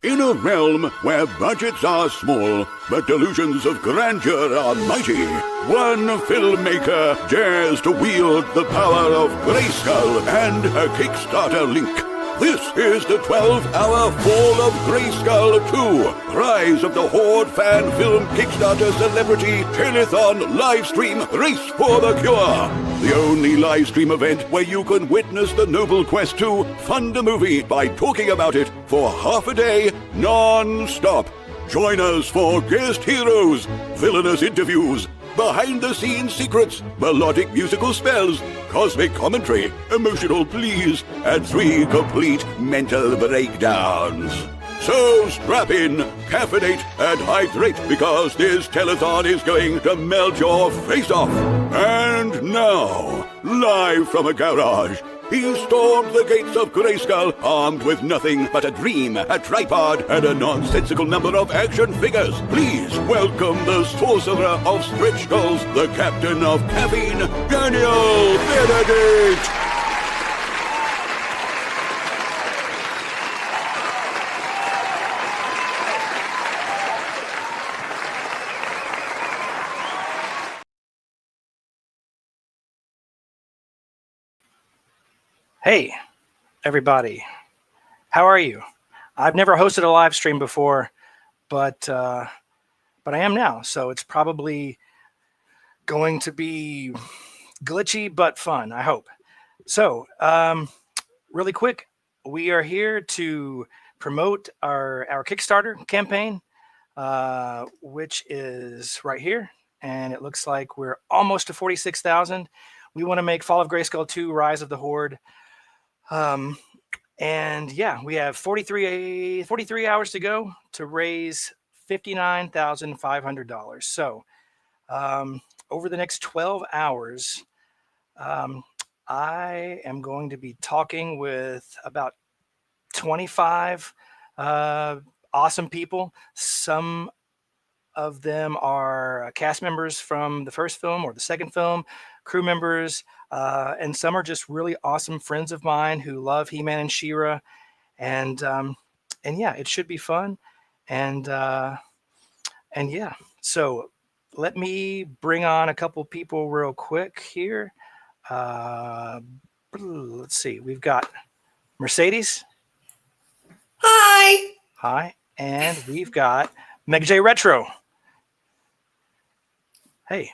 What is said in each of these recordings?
In a realm where budgets are small, but delusions of grandeur are mighty, one filmmaker dares to wield the power of Grayskull and a Kickstarter link. This is the 12-hour Fall of Grayskull 2, Rise of the Horde fan film Kickstarter celebrity telethon livestream Race for the Cure. The only livestream event where you can witness the noble quest to fund a movie by talking about it for half a day, non-stop. Join us for guest heroes, villainous interviews, behind-the-scenes secrets, melodic musical spells, cosmic commentary, emotional pleas, and 3 complete mental breakdowns. So strap in, caffeinate, and hydrate because this telethon is going to melt your face off. And now, live from a garage, he stormed the gates of Grayskull armed with nothing but a dream, a tripod, and a nonsensical number of action figures. Please welcome the sorcerer of stretch goals, the captain of caffeine, Daniel Benedict! Hey, everybody. How are you? I've never hosted a live stream before, but I am now. So it's probably going to be glitchy, but fun, I hope. So really quick, we are here to promote our Kickstarter campaign, which is right here. And it looks like we're almost to 46,000. We want to make Fall of Grayskull 2, Rise of the Horde. And yeah, we have 43 hours to go to raise $59,500. So, over the next 12 hours, I am going to be talking with about 25, awesome people. Some of them are cast members from the first film or the second film, crew members, and some are just really awesome friends of mine who love He-Man and She-Ra, and yeah, it should be fun, and yeah. So let me bring on a couple people real quick here. Let's see, we've got Mercedes. Hi, and we've got Meg J Retro. Hey,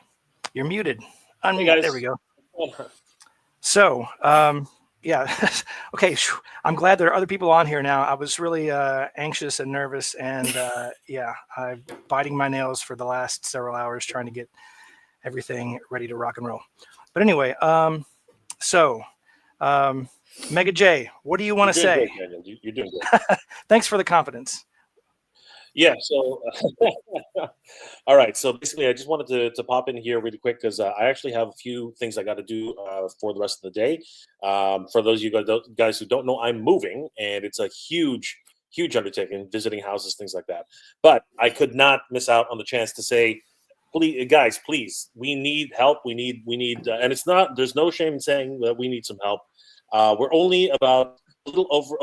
you're muted. Unmute. Hey guys. There we go. So, yeah. Okay. I'm glad there are other people on here now. I was really anxious and nervous, and yeah, I'm biting my nails for the last several hours trying to get everything ready to rock and roll. But anyway, Mega J, what do you want to say? Great, you're doing good. Thanks for the confidence. Yeah, so all right. So basically, I just wanted to pop in here really quick because I actually have a few things I got to do for the rest of the day. For those of you guys who don't know, I'm moving, and it's a huge undertaking, visiting houses, things like that. But I could not miss out on the chance to say, please, guys, please, we need help. We need, and it's not. There's no shame in saying that we need some help. We're only about a little over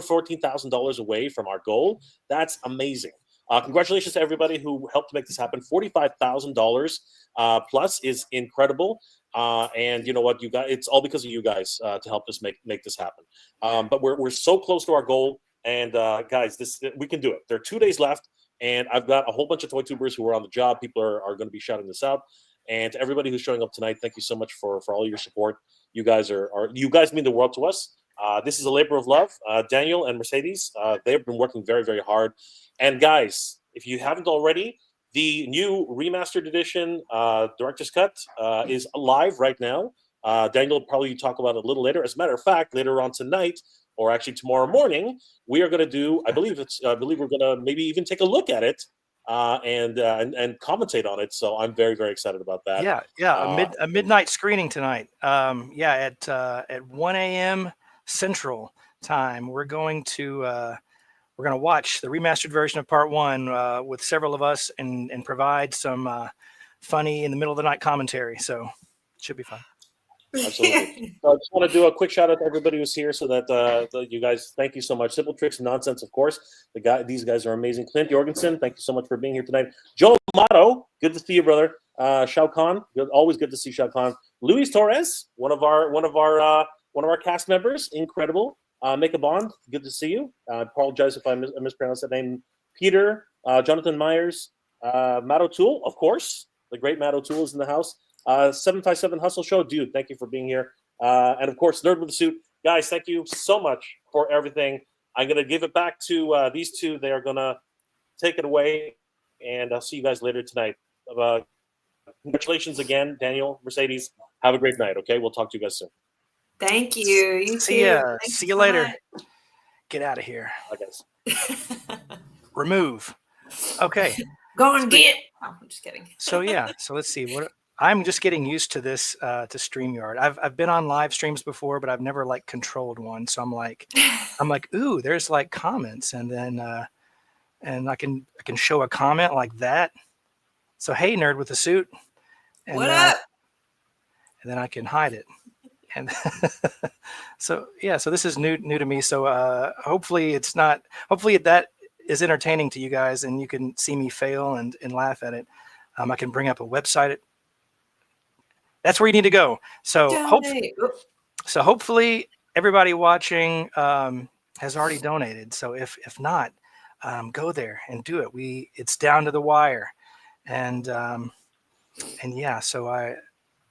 $14,000 away from our goal. That's amazing. Congratulations to everybody who helped make this happen. $45,000 plus is incredible. And you know what, you guys, it's all because of you guys to help us make this happen. But we're so close to our goal. And guys, we can do it. There are 2 days left, and I've got a whole bunch of toy tubers who are on the job. People are going to be shouting this out. And to everybody who's showing up tonight, thank you so much for all your support. You guys you guys mean the world to us. This is a labor of love. Daniel and Mercedes, they've been working very, very hard. And guys, if you haven't already, the new remastered edition director's cut is live right now. Daniel will probably talk about it a little later. As a matter of fact, later on tonight, or actually tomorrow morning, we are going to do. I believe we're going to maybe even take a look at it. And commentate on it. So I'm very, very excited about that. Yeah. A midnight screening tonight. At 1 a.m. Central Time, we're going to watch the remastered version of Part 1 with several of us and provide some funny in the middle of the night commentary. So it should be fun. Absolutely. So I just want to do a quick shout out to everybody who's here, so that you guys, thank you so much. Simple Tricks and Nonsense, of course. These guys are amazing. Clint Jorgensen, thank you so much for being here tonight. Joe Amato, good to see you, brother. Shao Kahn, always good to see Shao Kahn. Louisa Torres, one of our cast members, incredible. Make a Bond, good to see you. I apologize if I mispronounced that name. Peter, Jonathan Myers, Matotoole, of course. The great Matotoole is in the house. 757 Hustle Show, dude, thank you for being here. And of course, Nerd with the Suit. Guys, thank you so much for everything. I'm going to give it back to these two. They are going to take it away, and I'll see you guys later tonight. Congratulations again, Daniel, Mercedes. Have a great night, okay? We'll talk to you guys soon. Thank you. You See too. ya. Thanks See you so later. much. Get out of here. Bye, guys. Remove. Okay. Go on, get. Oh, I'm just kidding. So let's see. What I'm just getting used to this to StreamYard. I've been on live streams before, but I've never like controlled one. So I'm like, ooh, there's like comments, and then and I can show a comment like that. So hey, Nerd with the Suit. And, What up? And then I can hide it. And so this is new to me. So hopefully that is entertaining to you guys, and you can see me fail and laugh at it. I can bring up a website. That's where you need to go. So hopefully everybody watching has already donated. So if not, go there and do it. It's down to the wire, and yeah. So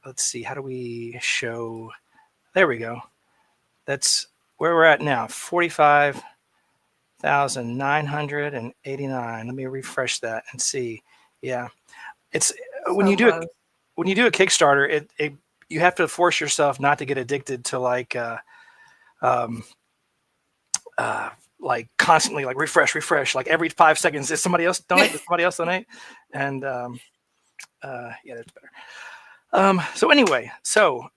let's see. How do we show? There we go. That's where we're at now. 45,989. Let me refresh that and see. Yeah, it's when you do a Kickstarter, you have to force yourself not to get addicted to like constantly like refresh like every 5 seconds. Is somebody else donate? Does somebody else donate? And yeah, that's better. So anyway,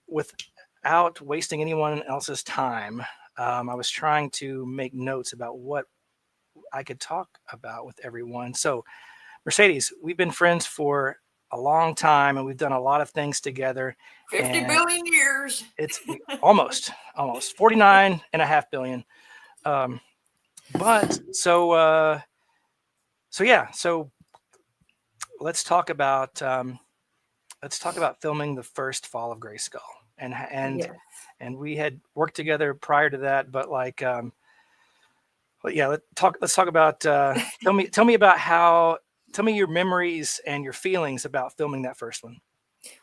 without wasting anyone else's time, I was trying to make notes about what I could talk about with everyone. So Mercedes, we've been friends for a long time, and we've done a lot of things together. 50 billion years. It's almost 49.5 billion. But so let's talk about filming the first Fall of Grayskull, and we had worked together prior to that, but like let's talk about tell me your memories and your feelings about filming that first one.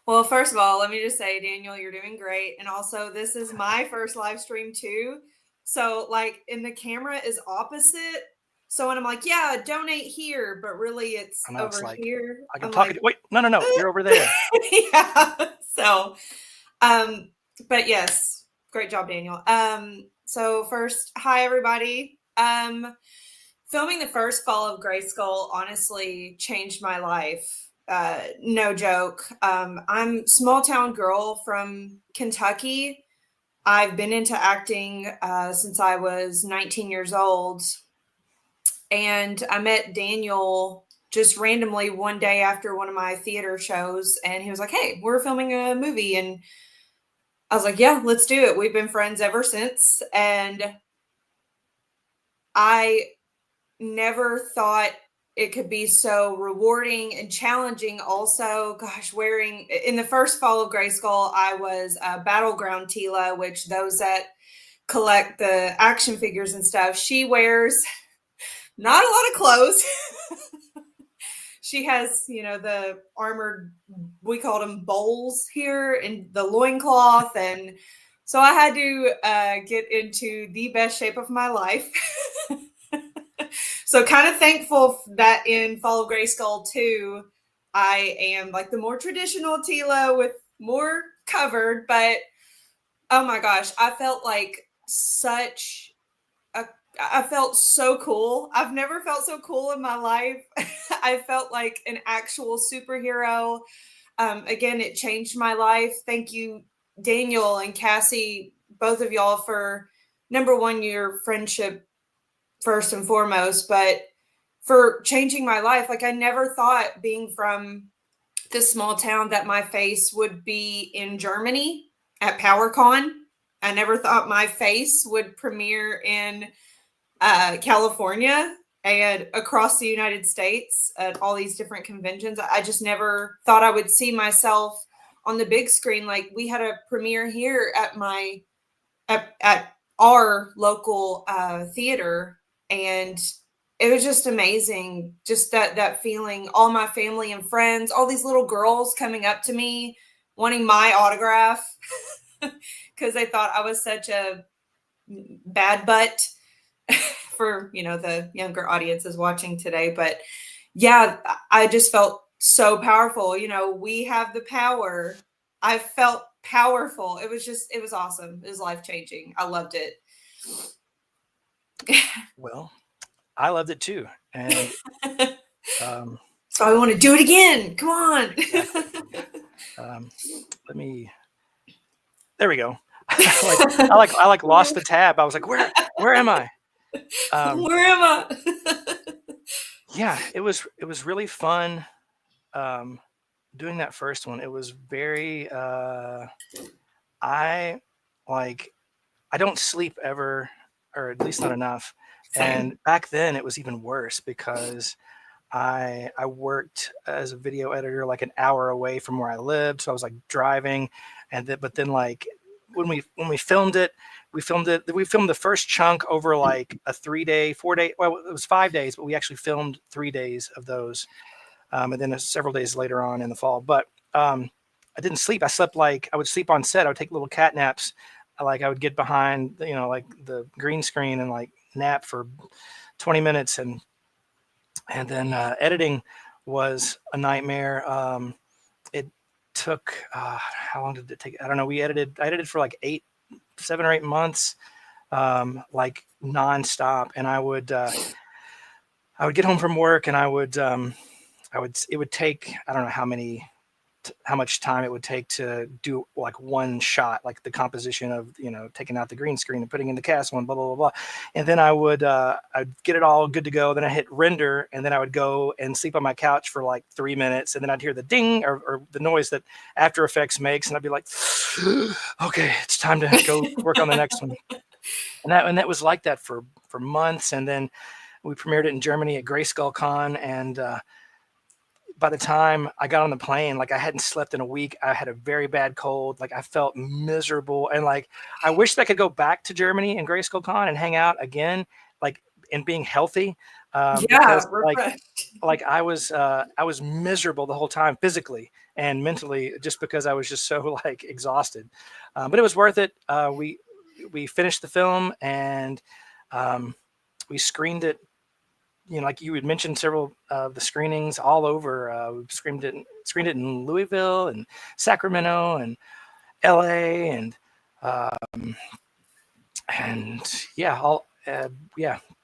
Well, first of all, let me just say, Daniel, you're doing great. And also, this is my first live stream too. So like, and the camera is opposite. So when I'm like, yeah, donate here, but really it's over here. I'm talking. Wait, no, you're over there. Yeah. So, but yes, great job, Daniel. So first, hi everybody. Filming the first Fall of Grayskull honestly changed my life. No joke. I'm small town girl from Kentucky. I've been into acting since I was 19 years old. And I met Daniel just randomly one day after one of my theater shows. And he was like, hey, we're filming a movie. And I was like, yeah, let's do it. We've been friends ever since. And I never thought it could be so rewarding and challenging. Also, gosh, wearing in the first Fall of Grayskull, I was a Battleground Tila, which those that collect the action figures and stuff, she wears not a lot of clothes. She has, the armored, we called them bowls here, and the loincloth. And so I had to get into the best shape of my life. So kind of thankful that in Fall of Grayskull 2, I am like the more traditional Tila with more covered. But oh my gosh, I felt like I felt so cool. I've never felt so cool in my life. I felt like an actual superhero. Again, it changed my life. Thank you, Daniel and Cassie, both of y'all, for number one, your friendship first and foremost, but for changing my life. Like, I never thought, being from this small town, that my face would be in Germany at PowerCon. I never thought my face would premiere in California and across the United States at all these different conventions. I just never thought I would see myself on the big screen. Like, we had a premiere here at our local theater, and it was just amazing. Just that feeling, all my family and friends, all these little girls coming up to me wanting my autograph because they thought I was such a bad butt for, the younger audiences watching today. But yeah, I just felt so powerful. We have the power. I felt powerful. It was awesome. It was life-changing. I loved it. Well, I loved it too. And so I want to do it again. Come on. There we go. I lost the tab. I was like, where am I? Where am I? Yeah, it was really fun doing that first one. It was very I don't sleep ever, or at least not enough. Same. And back then it was even worse because I worked as a video editor like an hour away from where I lived, so I was like driving, but then like when we filmed it, we filmed the first chunk over like a 4 day. Well, it was 5 days, but we actually filmed 3 days of those, and then several days later on in the fall. But I didn't sleep. I slept I would sleep on set. I would take little cat naps. I would get behind, like the green screen and like nap for 20 minutes, and then editing was a nightmare. It took how long did it take? I don't know. I edited for like 7 or 8 months, like nonstop. And I would get home from work, and it would take, I don't know how much time it would take to do like one shot, like the composition of, taking out the green screen and putting in the cast one, blah, blah, blah, blah. And then I'd get it all good to go. Then I hit render, and then I would go and sleep on my couch for like 3 minutes. And then I'd hear the ding or the noise that After Effects makes. And I'd be like, okay, it's time to go work on the next one. And that was like that for months. And then we premiered it in Germany at Grayskull Con. And, by the time I got on the plane, like I hadn't slept in a week. I had a very bad cold. Like I felt miserable. And like, I wish I could go back to Germany and Grayskull Con and hang out again, like, and being healthy. Because like I was miserable the whole time, physically and mentally, just because I was just so like exhausted. But it was worth it. We finished the film, and we screened it. Like you had mentioned, several of the screenings all over. We screened it in Louisville and Sacramento and LA and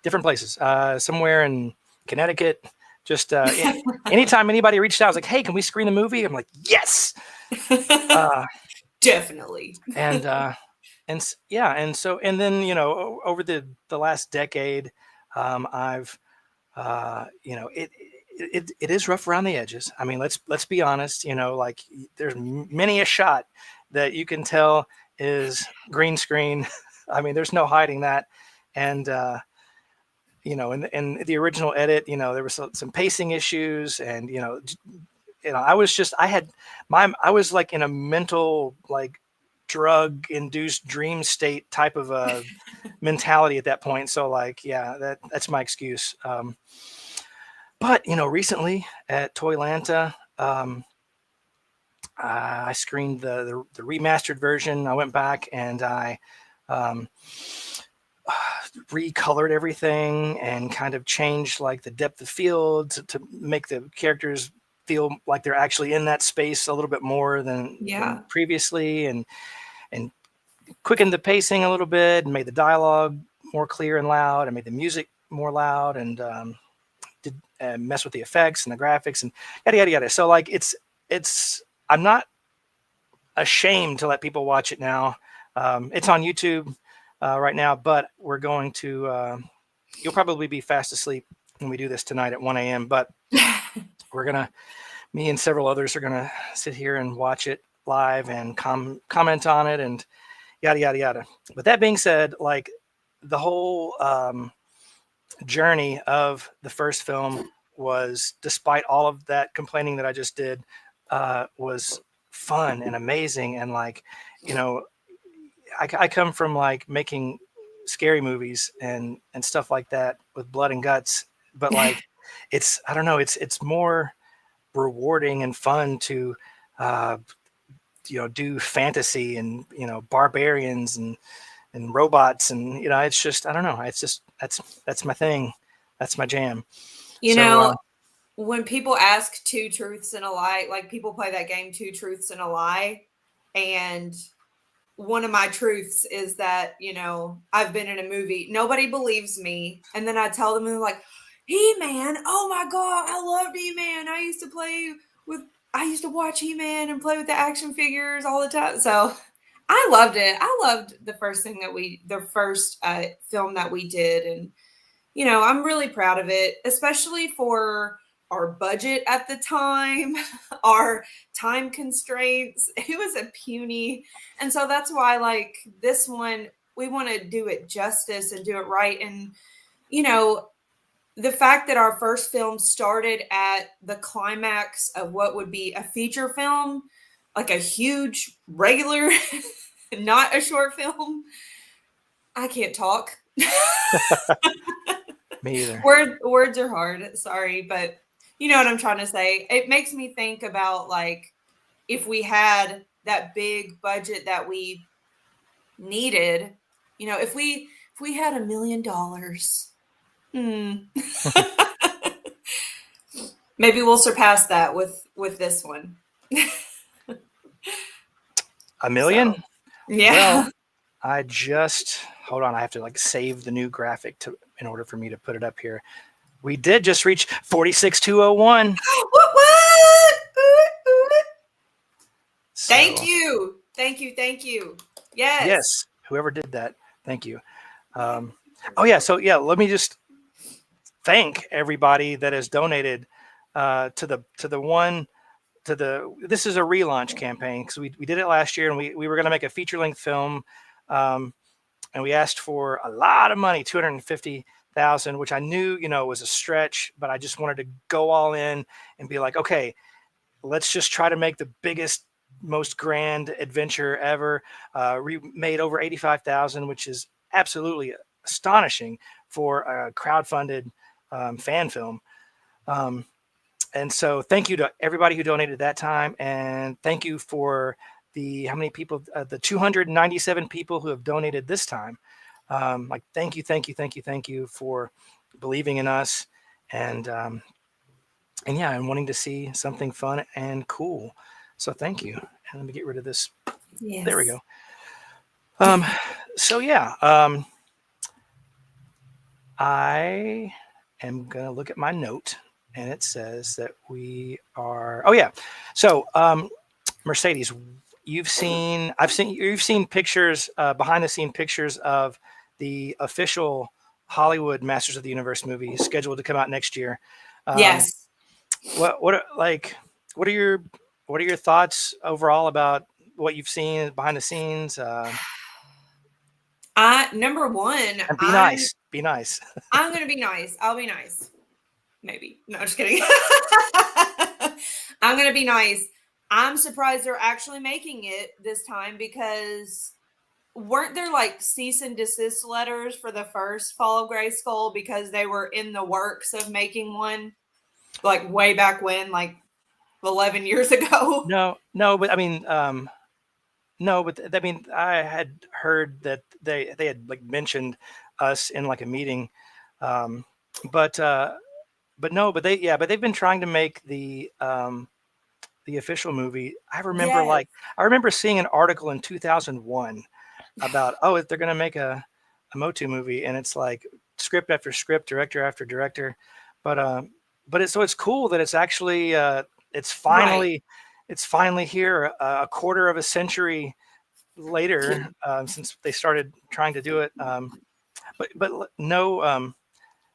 different places. Somewhere in Connecticut. Just anytime anybody reached out, I was like, "Hey, can we screen the movie?" I'm like, "Yes, definitely." And then over the last decade, I've it is rough around the edges. I mean, let's be honest. Like there's many a shot that you can tell is green screen. I mean, there's no hiding that. And in the original edit, there was some pacing issues, and I was like in a mental like drug induced dream state type of a mentality at that point. So like, yeah, that's my excuse. But recently at Toylanta, I screened the remastered version. I went back and I recolored everything and kind of changed like the depth of field to make the characters feel like they're actually in that space a little bit more than previously, and quickened the pacing a little bit, and made the dialogue more clear and loud, and made the music more loud, and did mess with the effects and the graphics and yada yada yada. So like it's I'm not ashamed to let people watch it now. It's on YouTube right now, but we're going to you'll probably be fast asleep when we do this tonight at 1 a.m. But me and several others are gonna sit here and watch it live and comment on it and yada yada yada. But that being said, like the whole journey of the first film was, despite all of that complaining that I just did, was fun and amazing. And like, you know, I come from like making scary movies and stuff like that with blood and guts, but like it's, I don't know, it's more rewarding and fun to do fantasy and barbarians and robots, and it's just, I don't know, it's just that's my thing, that's my jam. When people ask two truths and a lie, like people play that game Two Truths and a Lie, and one of my truths is that I've been in a movie, nobody believes me, and then I tell them and they're like, He-Man, oh my god, I loved He-Man, I used to watch He-Man and play with the action figures all the time. So I loved it. I loved the first film that we did. And, I'm really proud of it, especially for our budget at the time, our time constraints. It was a puny. And so that's why, like, this one, we want to do it justice and do it right. And, the fact that our first film started at the climax of what would be a feature film, like a huge regular, not a short film. I can't talk. Me either. Words are hard. Sorry, but you know what I'm trying to say. It makes me think about, like, if we had that big budget that we needed, if we had $1 million. Maybe we'll surpass that with this one. $1 million? So, yeah. Well, I just hold on. I have to like save the new graphic in order for me to put it up here. We did just reach 46,201. What? So, Thank you. Yes. Whoever did that. Thank you. Let me just thank everybody that has donated this is a relaunch campaign, because we did it last year, and we were going to make a feature-length film, and we asked for a lot of money, $250,000, which I knew was a stretch, but I just wanted to go all in and be like, okay, let's just try to make the biggest, most grand adventure ever. We made over $85,000, which is absolutely astonishing for a crowdfunded fan film. And so thank you to everybody who donated that time. And thank you for the 297 people who have donated this time. Thank you for believing in us and wanting to see something fun and cool. So thank you. And let me get rid of this. Yes. There we go. I am going to look at my note, and it says that we are, So Mercedes, you've seen pictures, behind the scene pictures of the official Hollywood Masters of the Universe movie scheduled to come out next year. Yes. What are your thoughts overall about what you've seen behind the scenes? Number one, And be nice. I'm going to be nice. I'll be nice. Maybe. No, just kidding. I'm going to be nice. I'm surprised they're actually making it this time, because weren't there like cease and desist letters for the first Fall of Grayskull because they were in the works of making one, like way back when, like 11 years ago? But I had heard that they had like mentioned us in like a meeting, but they've been trying to make the official movie. I remember seeing an article in 2001 about they're going to make a MOTU movie, and it's like script after script, director after director, but it's cool that it's actually it's finally here, a quarter of a century later, since they started trying to do it. But no,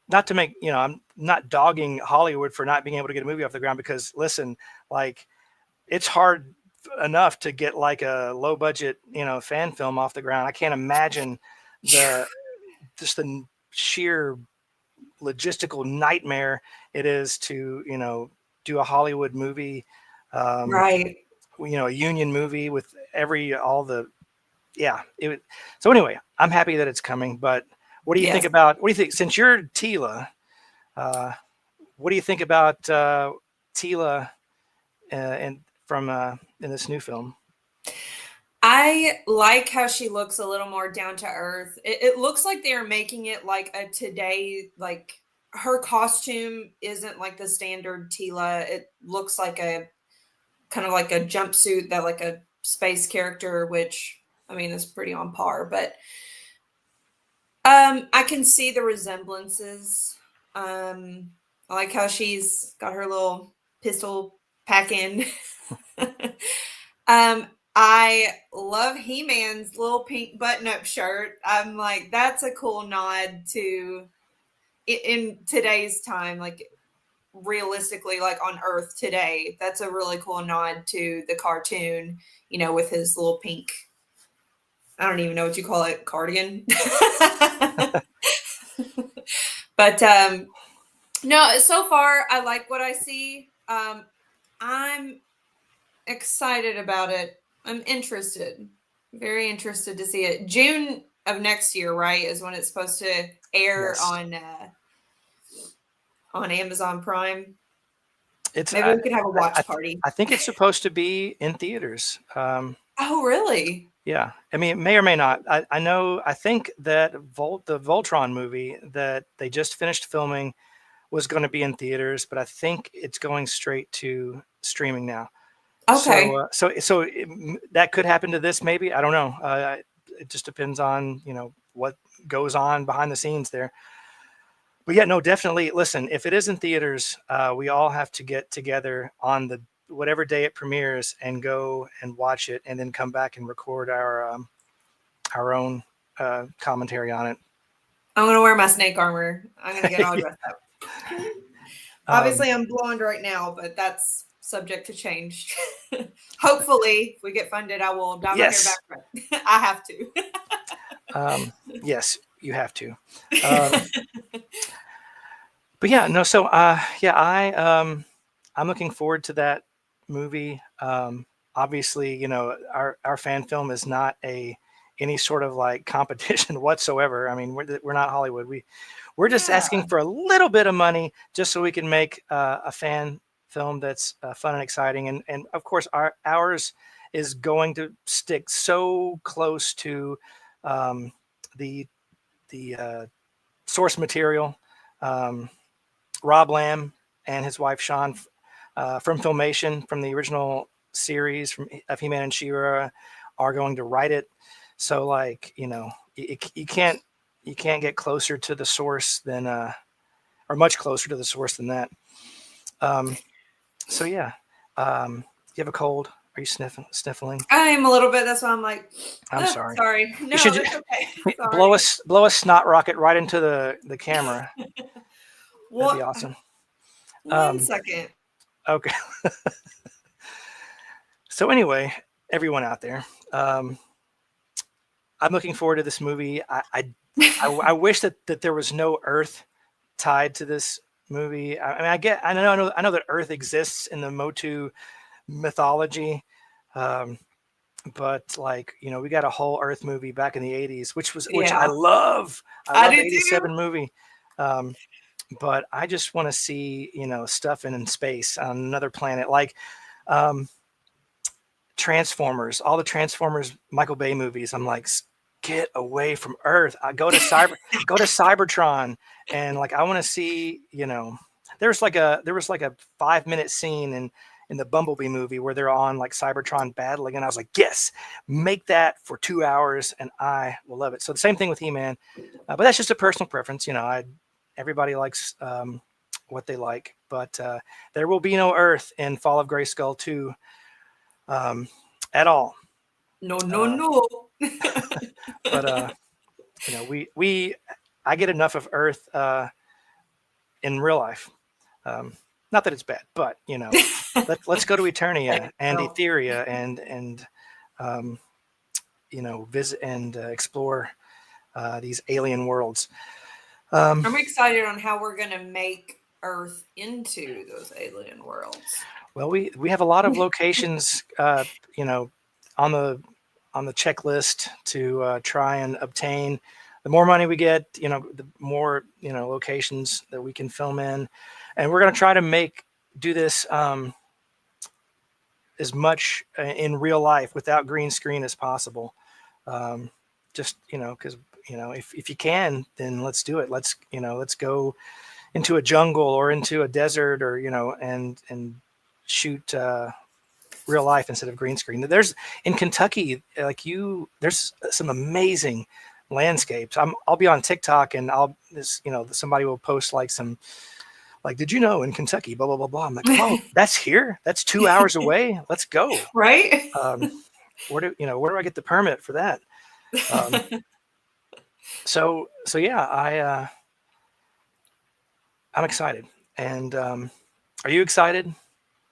not to make, I'm not dogging Hollywood for not being able to get a movie off the ground, because listen, like, it's hard enough to get like a low budget, fan film off the ground. I can't imagine just the sheer logistical nightmare it is to, do a Hollywood movie, Right. a union movie with so anyway, I'm happy that it's coming, but what do you think since you're Tila, what do you think about Tila in this new film? I like how she looks a little more down to earth. It looks like they are making it like a today, like her costume isn't like the standard Tila. It looks like a kind of like a jumpsuit that like a space character, which I mean is pretty on par, but I can see the resemblances. I like how she's got her little pistol pack in. I love He-Man's little pink button-up shirt. I'm like, that's a cool nod to in today's time, like realistically, like on Earth today. That's a really cool nod to the cartoon, with his little pink, I don't even know what you call it, cardigan. But no, so far I like what I see. I'm excited about it. I'm interested, very interested to see it. June of next year, right, is when it's supposed to air on Amazon Prime. Maybe we could have a watch party. I think it's supposed to be in theaters. Oh, really? Yeah. I mean, it may or may not. I think that the Voltron movie that they just finished filming was going to be in theaters, but I think it's going straight to streaming now. Okay. So that could happen to this, maybe. I don't know. It just depends on, what goes on behind the scenes there. But yeah, no, definitely. Listen, if it is in theaters, we all have to get together on whatever day it premieres and go and watch it, and then come back and record our own commentary on it. I'm gonna wear my snake armor. I'm gonna get all dressed up. Obviously, I'm blonde right now, but that's subject to change. Hopefully, if we get funded, I will dye my hair back. I have to. Yes, you have to. But yeah, no. So I'm looking forward to that movie. Obviously, our fan film is not any sort of like competition whatsoever. I mean, we're not Hollywood. We're just asking for a little bit of money just so we can make a fan film that's fun and exciting. And of course, ours is going to stick so close to the source material. Rob Lamb and his wife Sean from Filmation, from the original series of He-Man and She-Ra, are going to write it. So, like, you can't get closer to the source than, or much closer to the source than that. So yeah, you have a cold? Are you sniffling? I am a little bit. That's why I'm like, I'm sorry. Sorry. No, that's okay. Blow a snot rocket right into the camera. That'd be awesome. One second. Okay. So anyway, everyone out there, I'm looking forward to this movie. I wish that there was no Earth tied to this movie. I mean, I know that Earth exists in the MOTU mythology, but like, we got a whole Earth movie back in the 80s, which I love. I love the 87 movie. But I just want to see, stuff in space on another planet, like Transformers, all the Transformers Michael Bay movies. I'm like, get away from Earth. I go to Cybertron, and like, I want to see, there was like a 5-minute scene in the Bumblebee movie where they're on like Cybertron battling, and I was like, yes, make that for 2 hours and I will love it. So the same thing with He-Man, but that's just a personal preference. Everybody likes what they like, but there will be no Earth in Fall of Grayskull 2 at all. No. But I get enough of Earth in real life. not that it's bad, but let's go to Eternia and Etheria and visit and explore these alien worlds. I'm excited on how we're going to make Earth into those alien worlds. Well, we have a lot of locations, on the checklist to try and obtain. The more money we get, the more locations that we can film in, and we're going to try to do this as much in real life without green screen as possible. Just because if you can, then let's do it. Let's go into a jungle or into a desert or and shoot real life instead of green screen. There's in Kentucky, there's some amazing landscapes. I'll be on TikTok and somebody will post did you know in Kentucky, blah blah blah blah. I'm like, oh, that's here. That's 2 hours away. Let's go. Right. Where do I get the permit for that? So yeah, I'm excited. And are you excited?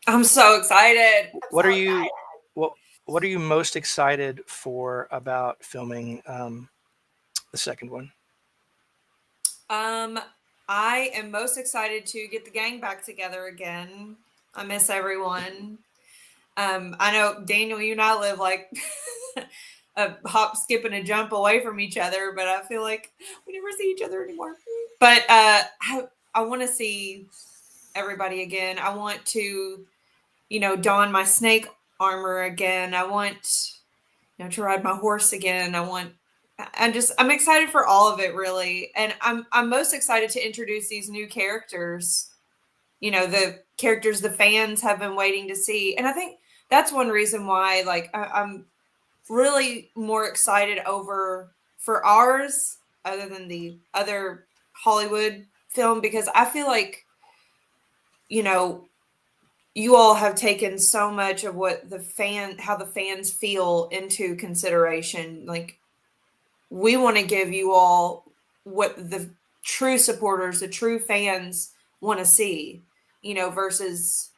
I'm so excited. What are you most excited for about filming the second one? I am most excited to get the gang back together again. I miss everyone. I know, Daniel, you and I live like a hop, skip, and a jump away from each other, but I feel like we never see each other anymore. But I want to see everybody again. I want to, don my snake armor again. I want, to ride my horse again. I'm excited for all of it, really. And I'm most excited to introduce these new characters, the characters the fans have been waiting to see. And I think that's one reason why, I'm really more excited for ours other than the other Hollywood film, because I feel like, you all have taken so much of what how the fans feel into consideration. Like, we want to give you all what the true supporters, the true fans want to see, versus,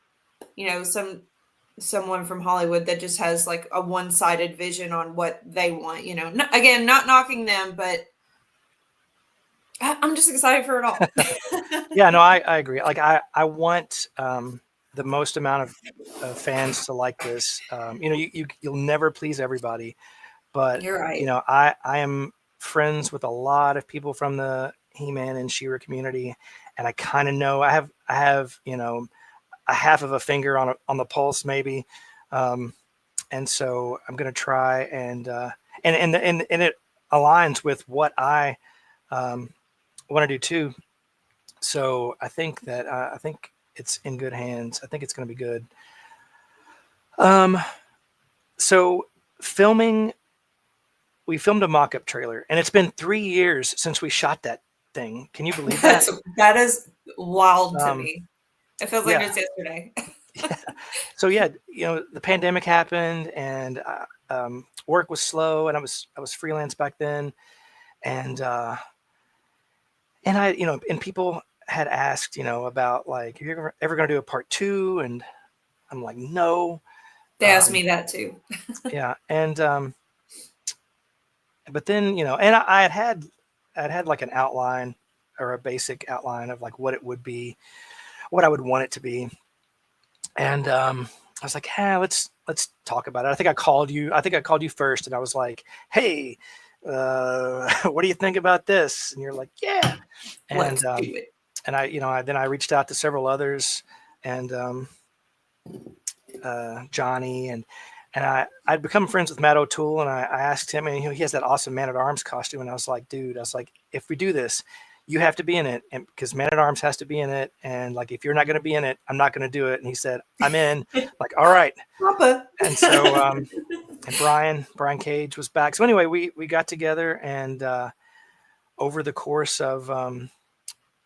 someone from Hollywood that just has like a one-sided vision on what they want, again, not knocking them, but I'm just excited for it all. Yeah, no, I agree. Like I want the most amount of fans to like this. You'll never please everybody, but You're right. I am friends with a lot of people from the He-Man and She-Ra community, and I kind of know I have a half of a finger on the pulse maybe, and so I'm gonna try and it aligns with what I want to do too. So I think that I think it's in good hands. I think it's going to be good. So we filmed a mock-up trailer, and it's been 3 years since we shot that thing. Can you believe that? That is wild to me. It feels like it was yesterday. Yeah. So yeah, the pandemic happened, and work was slow, and I was freelance back then, and I, and people had asked, about like, are you ever going to do a part 2? And I'm like, no. They asked me that too. Yeah, and but then and I had like an outline or a basic outline of like what it would be, what I would want it to be, and I was like, let's talk about it. I think I called you first, and I was like, hey, what do you think about this? And you're like, yeah. And let's do it. And I reached out to several others, and Johnny, and I'd become friends with matotoole, and I asked him, and he has that awesome Man-at-Arms costume, and I was like, dude, if we do this, you have to be in it, and because Man-at-Arms has to be in it, and like, if you're not going to be in it, I'm not going to do it. And he said, I'm in. Like, all right. Papa. And so and Brian Cage was back. So anyway, we got together, and over the course of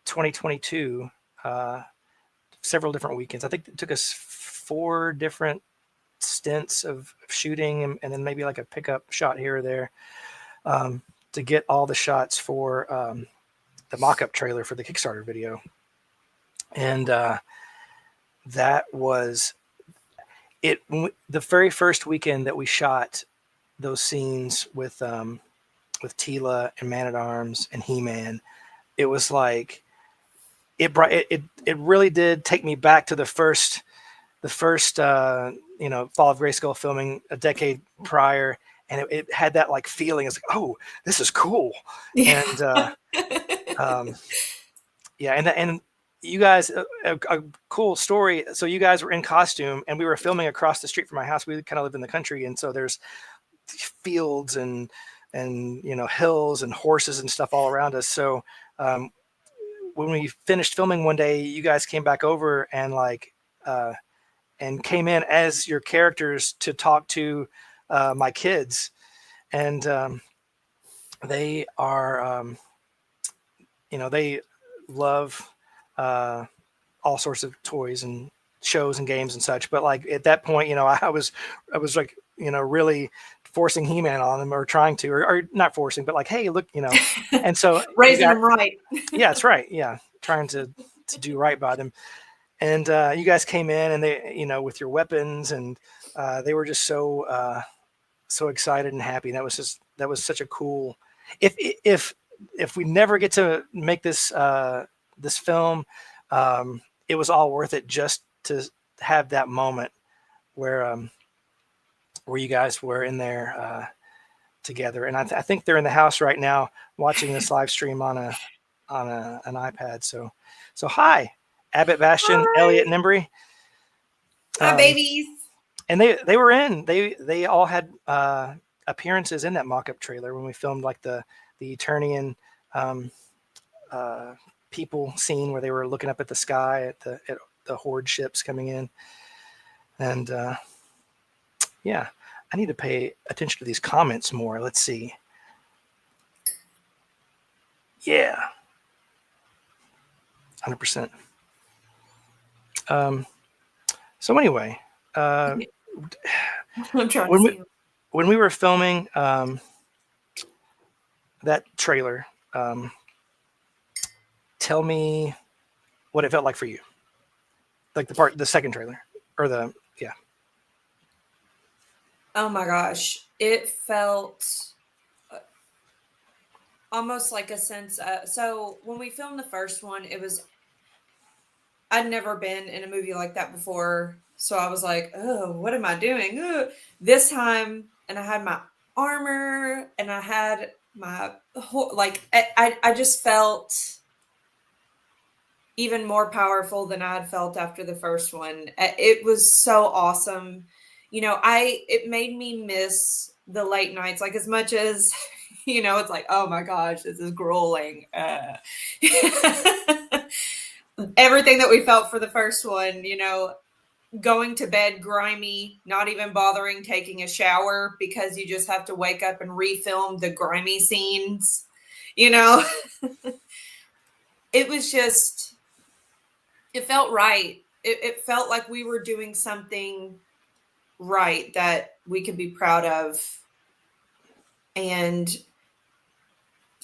2022, several different weekends. I think it took us 4 different stints of shooting, and then maybe like a pickup shot here or there, to get all the shots for the mock-up trailer for the Kickstarter video. And that was it. The very first weekend that we shot those scenes with Tila and Man at Arms and He-Man, it was like it really did take me back to the first Fall of Grayskull filming a decade prior, and it had that like feeling. It's like, oh, this is cool. Yeah. And yeah, and you guys, a cool story. So you guys were in costume, and we were filming across the street from my house. We kind of live in the country, and so there's fields and hills and horses and stuff all around us. So when we finished filming one day, you guys came back over and and came in as your characters to talk to my kids, and they are they love all sorts of toys and shows and games and such. But like at that point, I was like really forcing He-Man on them, or trying to, or not forcing, but like, hey, look, and so raising them right. Yeah, that's right. Yeah, trying to do right by them. And you guys came in, and they, with your weapons, and they were just so excited and happy. And that was such a cool. If we never get to make this this film, it was all worth it just to have that moment where you guys were in there together. And I think they're in the house right now watching this live stream on an iPad. So hi. Abbott, Bastion, Hi. Elliot, and Embry. Hi, babies. And they were in. They all had appearances in that mock-up trailer when we filmed like the Eternian people scene where they were looking up at the sky at the Horde ships coming in. And yeah, I need to pay attention to these comments more. Let's see. Yeah, 100%. So anyway, I'm trying to see. when we were filming that trailer, tell me what it felt like for you, like the second trailer, or yeah. Oh my gosh, it felt almost like a sense of, so when we filmed the first one, I'd never been in a movie like that before. So I was like, oh, what am I doing? Ugh. This time, and I had my armor, and I had my whole, like, I just felt even more powerful than I had felt after the first one. It was so awesome. It made me miss the late nights, like as much as, it's like, oh my gosh, this is grueling. Everything that we felt for the first one, going to bed grimy, not even bothering taking a shower because you just have to wake up and refilm the grimy scenes, It was just, it felt right. It felt like we were doing something right that we could be proud of. And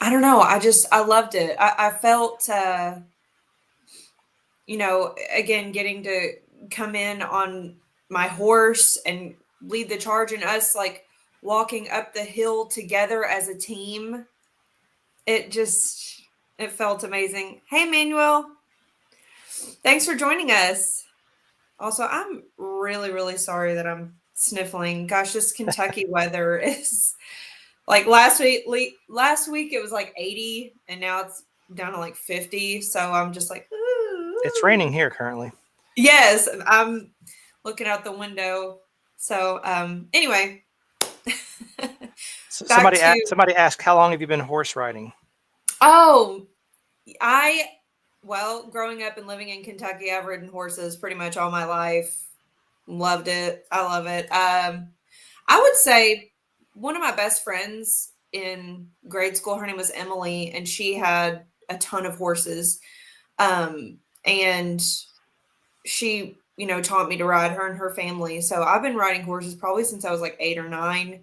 I don't know, I loved it. I felt, again, getting to come in on my horse and lead the charge, and us like walking up the hill together as a team. It felt amazing. Hey, Manuel. Thanks for joining us. Also, I'm really, really sorry that I'm sniffling. Gosh, this Kentucky weather is like last week it was like 80 and now it's down to like 50. So I'm just like, ooh. It's raining here currently. Yes, I'm looking out the window. So anyway. Somebody asked, how long have you been horse riding? Oh, growing up and living in Kentucky, I've ridden horses pretty much all my life. Loved it. I love it. I would say one of my best friends in grade school, her name was Emily, and she had a ton of horses. And she, taught me to ride, her and her family. So I've been riding horses probably since I was like 8 or 9.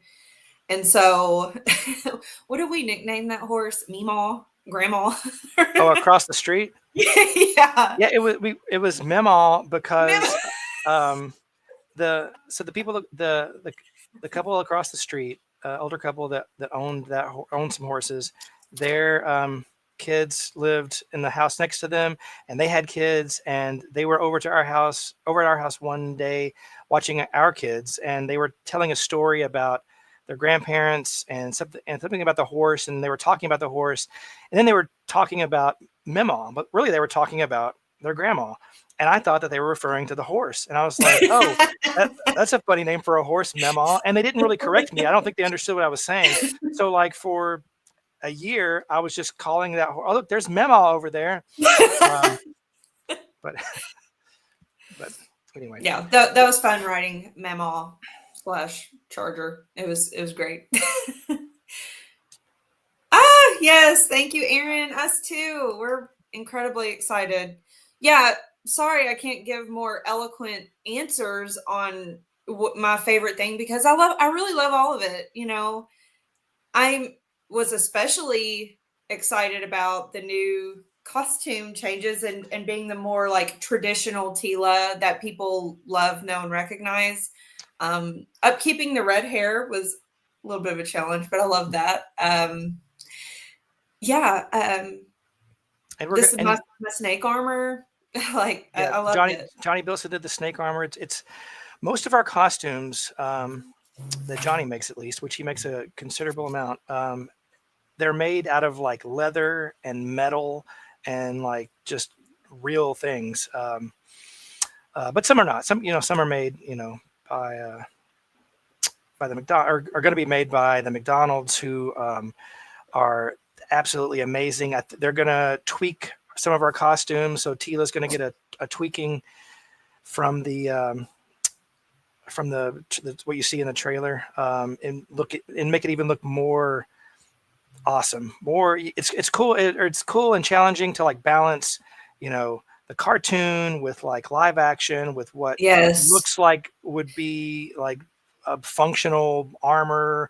And so what did we nickname that horse? Meemaw. grandma. Oh, across the street. Yeah. Yeah, it was Memaw because the people the couple across the street, older couple that owned some horses, their kids lived in the house next to them, and they had kids, and they were over at our house one day watching our kids, and they were telling a story about their grandparents and something about the horse, and they were talking about the horse, and then they were talking about Memaw, but really they were talking about their grandma. And I thought that they were referring to the horse. And I was like, oh, that's a funny name for a horse, Memaw. And they didn't really correct me. I don't think they understood what I was saying. So like for a year, I was just calling that, oh, look, there's Memaw over there. But anyway. Yeah, that was fun writing Memaw / Charger. It was great. Yes. Thank you, Aaron. Us too. We're incredibly excited. Yeah. Sorry, I can't give more eloquent answers on what my favorite thing, because I really love all of it. You know, I was especially excited about the new costume changes and being the more like traditional Tila that people love, know, and recognize. Upkeeping the red hair was a little bit of a challenge, but I love that. This is my snake armor. Like, yeah, I love it. Johnny Bilson did the snake armor. It's most of our costumes that Johnny makes, at least, which he makes a considerable amount. They're made out of like leather and metal and like just real things. But some are not. Some are made, by the McDonald's, are going to be made by the McDonald's, who are absolutely amazing. They're going to tweak some of our costumes, so Tila's going to get a tweaking from the what you see in the trailer, and make it even look more awesome. It's cool. It's cool and challenging to like balance, the cartoon with like live action with what looks like would be like a functional armor.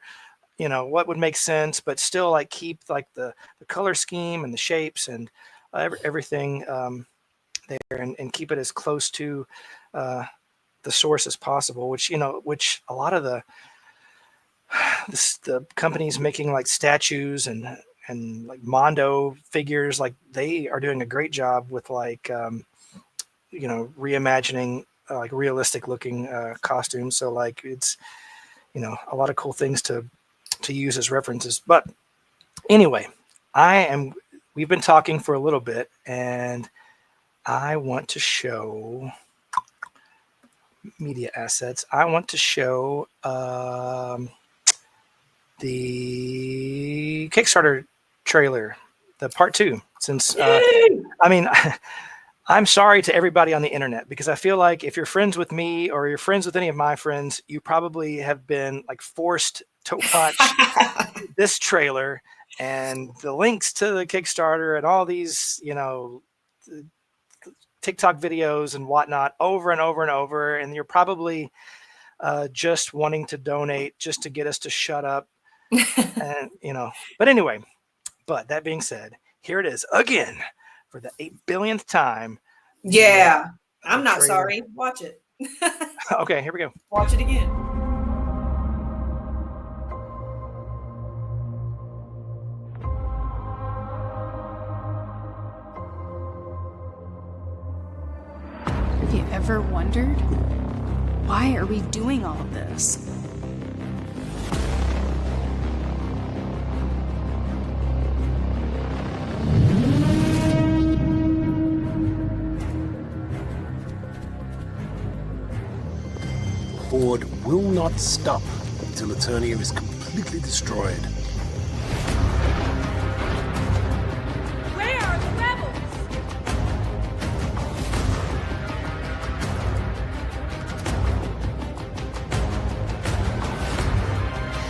What would make sense, but still like keep like the color scheme and the shapes and everything there, and keep it as close to the source as possible, which a lot of the companies making like statues and like Mondo figures, like they are doing a great job with like reimagining like realistic looking costumes. So like it's a lot of cool things to use as references. But anyway, we've been talking for a little bit, and I want to show media assets. I want to show the Kickstarter trailer, the part 2. Since I'm sorry to everybody on the internet, because I feel like if you're friends with me or you're friends with any of my friends, you probably have been like forced to watch this trailer and the links to the Kickstarter and all these, TikTok videos and whatnot over and over and over. And you're probably just wanting to donate just to get us to shut up. And, but anyway, but that being said, here it is again for the 8 billionth time. Yeah. I'm not sorry. Watch it. Okay, here we go. Watch it again. Have you ever wondered, why are we doing all of this? The Horde will not stop until Eternia is completely destroyed. Where are the rebels?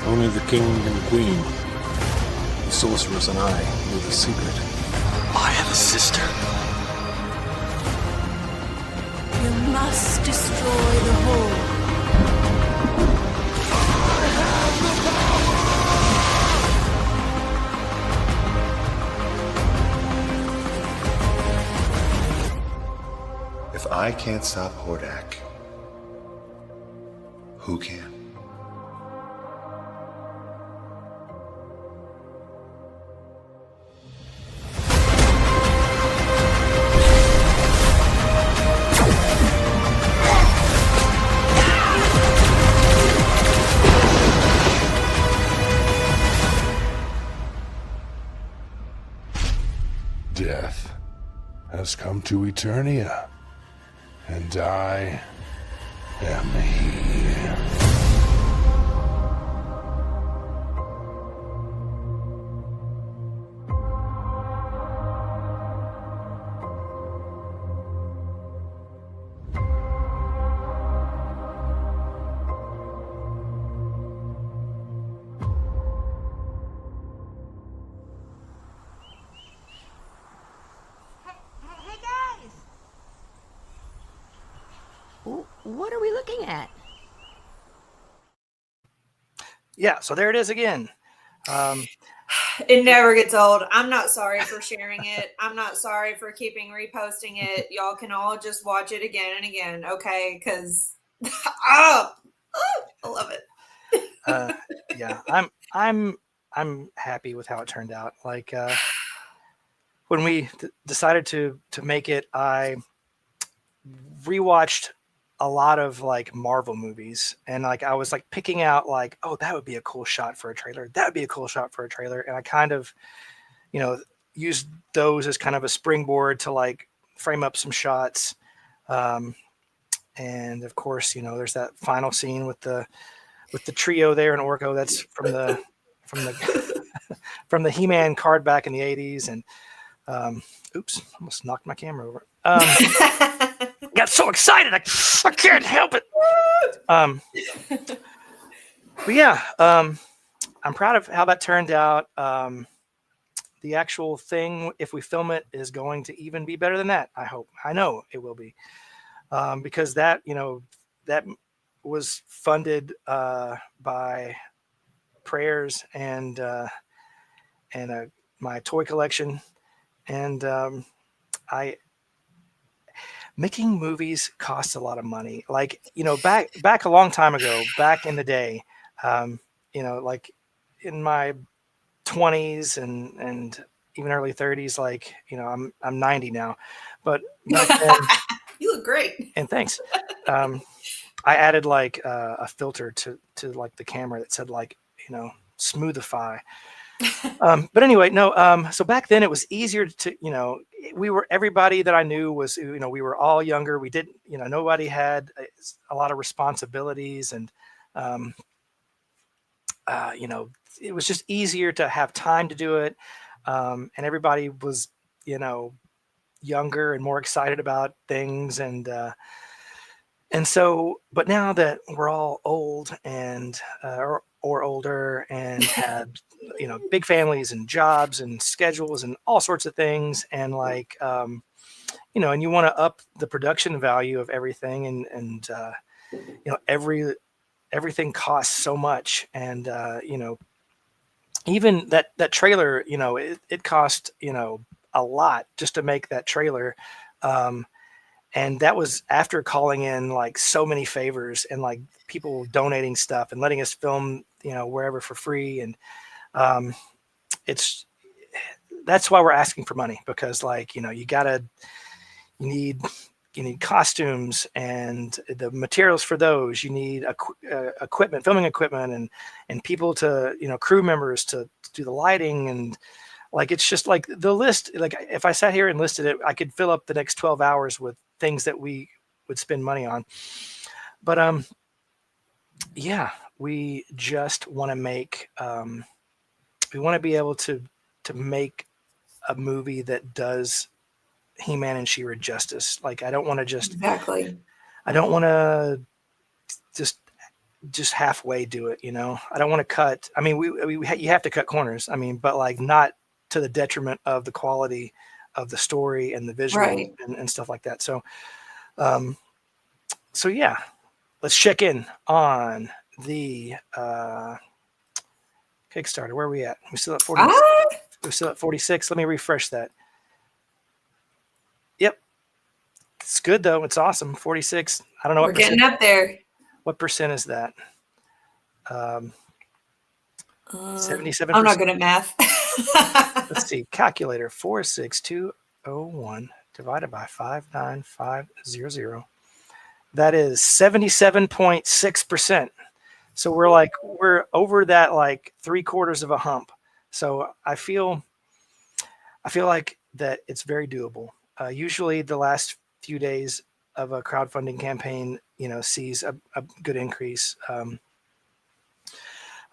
Only the king and queen, the sorceress and I, know the secret. I have a sister. You must destroy the Horde. If I can't stop Hordak, who can? Death has come to Eternia, and I am he. What are we looking at? Yeah, so there it is again. It never gets old. I'm not sorry for sharing it. I'm not sorry for keeping reposting it. Y'all can all just watch it again and again, okay? Because I love it. Yeah, I'm happy with how it turned out. Like when we decided to make it, I rewatched a lot of like Marvel movies, and like I was like picking out like, oh, that would be a cool shot for a trailer. That would be a cool shot for a trailer. And I kind of, used those as kind of a springboard to like frame up some shots. And of course, there's that final scene with the trio there in Orko. That's from the from the He-Man card back in the 80s. And oops, almost knocked my camera over. Got so excited, I can't help it. But yeah, I'm proud of how that turned out. The actual thing, if we film it, is going to even be better than that. I hope. I know it will be, because that that was funded by prayers and my toy collection, and making movies costs a lot of money. Like, back a long time ago, back in the day, like in my 20s and even early 30s, like, I'm 90 now, but back then, you look great. And thanks. I added like a filter to like the camera that said like, smoothify. But anyway, no. So back then it was easier to, everybody that I knew was, we were all younger. We didn't, nobody had a lot of responsibilities, and, it was just easier to have time to do it. And everybody was, younger and more excited about things. And so, but now that we're all old and, or older and had, big families and jobs and schedules and all sorts of things. And like, and you want to up the production value of everything. And everything costs so much. And, even that trailer, it cost, a lot just to make that trailer. And that was after calling in like so many favors and like people donating stuff and letting us film, wherever for free. And that's why we're asking for money, because like, you need costumes and the materials for those. You need equipment, filming equipment, and people to, crew members to do the lighting. And like, it's just like the list, like if I sat here and listed it, I could fill up the next 12 hours with things that we would spend money on. But yeah, we just want to make, we want to be able to make a movie that does He-Man and She-Ra justice. Like, I don't want to just, Exactly. I don't want to just halfway do it. I don't want to cut. I mean, you have to cut corners. I mean, but like not to the detriment of the quality of the story and the visual, right, and stuff like that. So, so yeah, let's check in on the Kickstarter. Where are we at? We're still at 40. We're still at 46. Let me refresh that. Yep. It's good though. It's awesome. 46. I don't know We're what getting percent. up there. What percent is that? 77%. I'm not good at math. Let's see. Calculator. 46201 divided by 59500. That is 77.6%. So we're over that like 3/4 of a hump. So I feel like that it's very doable. Usually the last few days of a crowdfunding campaign, sees a good increase.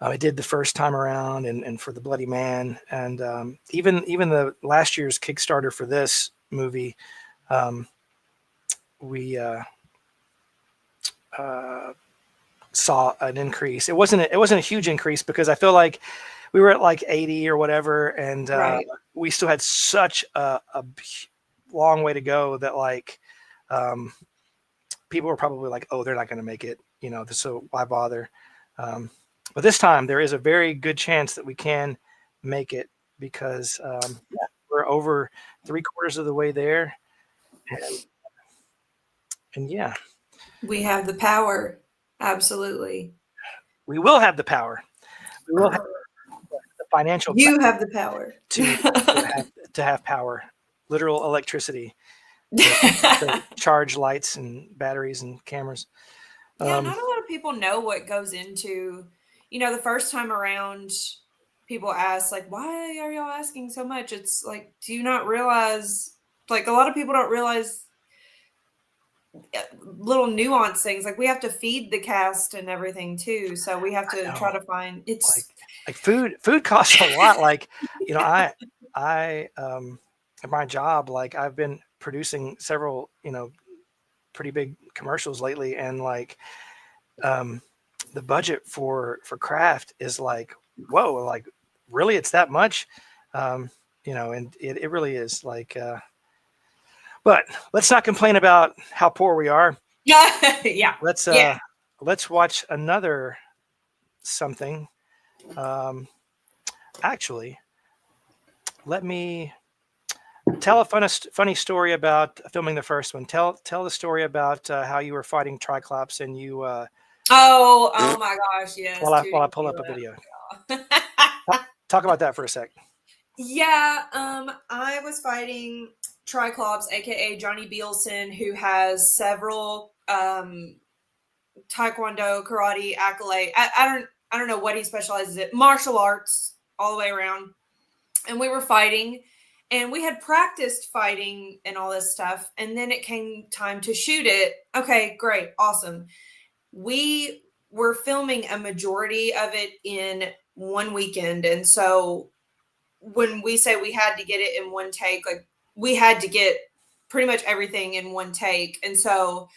I did the first time around and for the Bloody Man, and even the last year's Kickstarter for this movie, we saw an increase. It wasn't a huge increase because I feel like we were at like 80 or whatever, and Right. we still had such a long way to go that like people were probably like, oh, they're not going to make it, so why bother? But this time there is a very good chance that we can make it because we're over 3/4 of the way there, and yeah, We have the power. Absolutely. we will have the power. We will have the financial You power have the power. to have power, literal electricity to charge lights and batteries and cameras. Yeah, not a lot of people know what goes into, the first time around, people ask, like, why are y'all asking so much? It's like, do you not realize, like, a lot of people don't realize little nuance things. Like, we have to feed the cast and everything too. So we have to try to find it's like food costs a lot. Like, I at my job, like I've been producing several, pretty big commercials lately, and like the budget for craft is like, whoa, like really it's that much, and it really is like but let's not complain about how poor we are. yeah. Let's watch another something. Actually, let me tell a funny story about filming the first one. Tell the story about how you were fighting Triclops and you. Oh my gosh, yes. While I pull up a video. Talk about that for a sec. Yeah, I was fighting Triclops, aka Johnny Bielson, who has several taekwondo, karate, accolade. I don't know what he specializes in. Martial arts all the way around. And we were fighting, and we had practiced fighting and all this stuff, and then it came time to shoot it. Okay, great, awesome. We were filming a majority of it in one weekend, and so when we say we had to get it in one take, like we had to get pretty much everything in one take. And so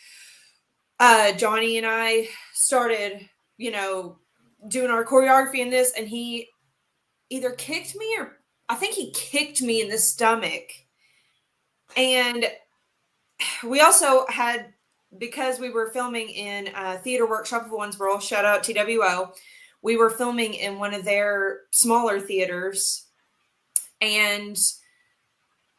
Johnny and I started, doing our choreography in this, and he either kicked me or I think he kicked me in the stomach. And we also had, because we were filming in Theater Workshop of Owensboro, shout out TWO, we were filming in one of their smaller theaters. And,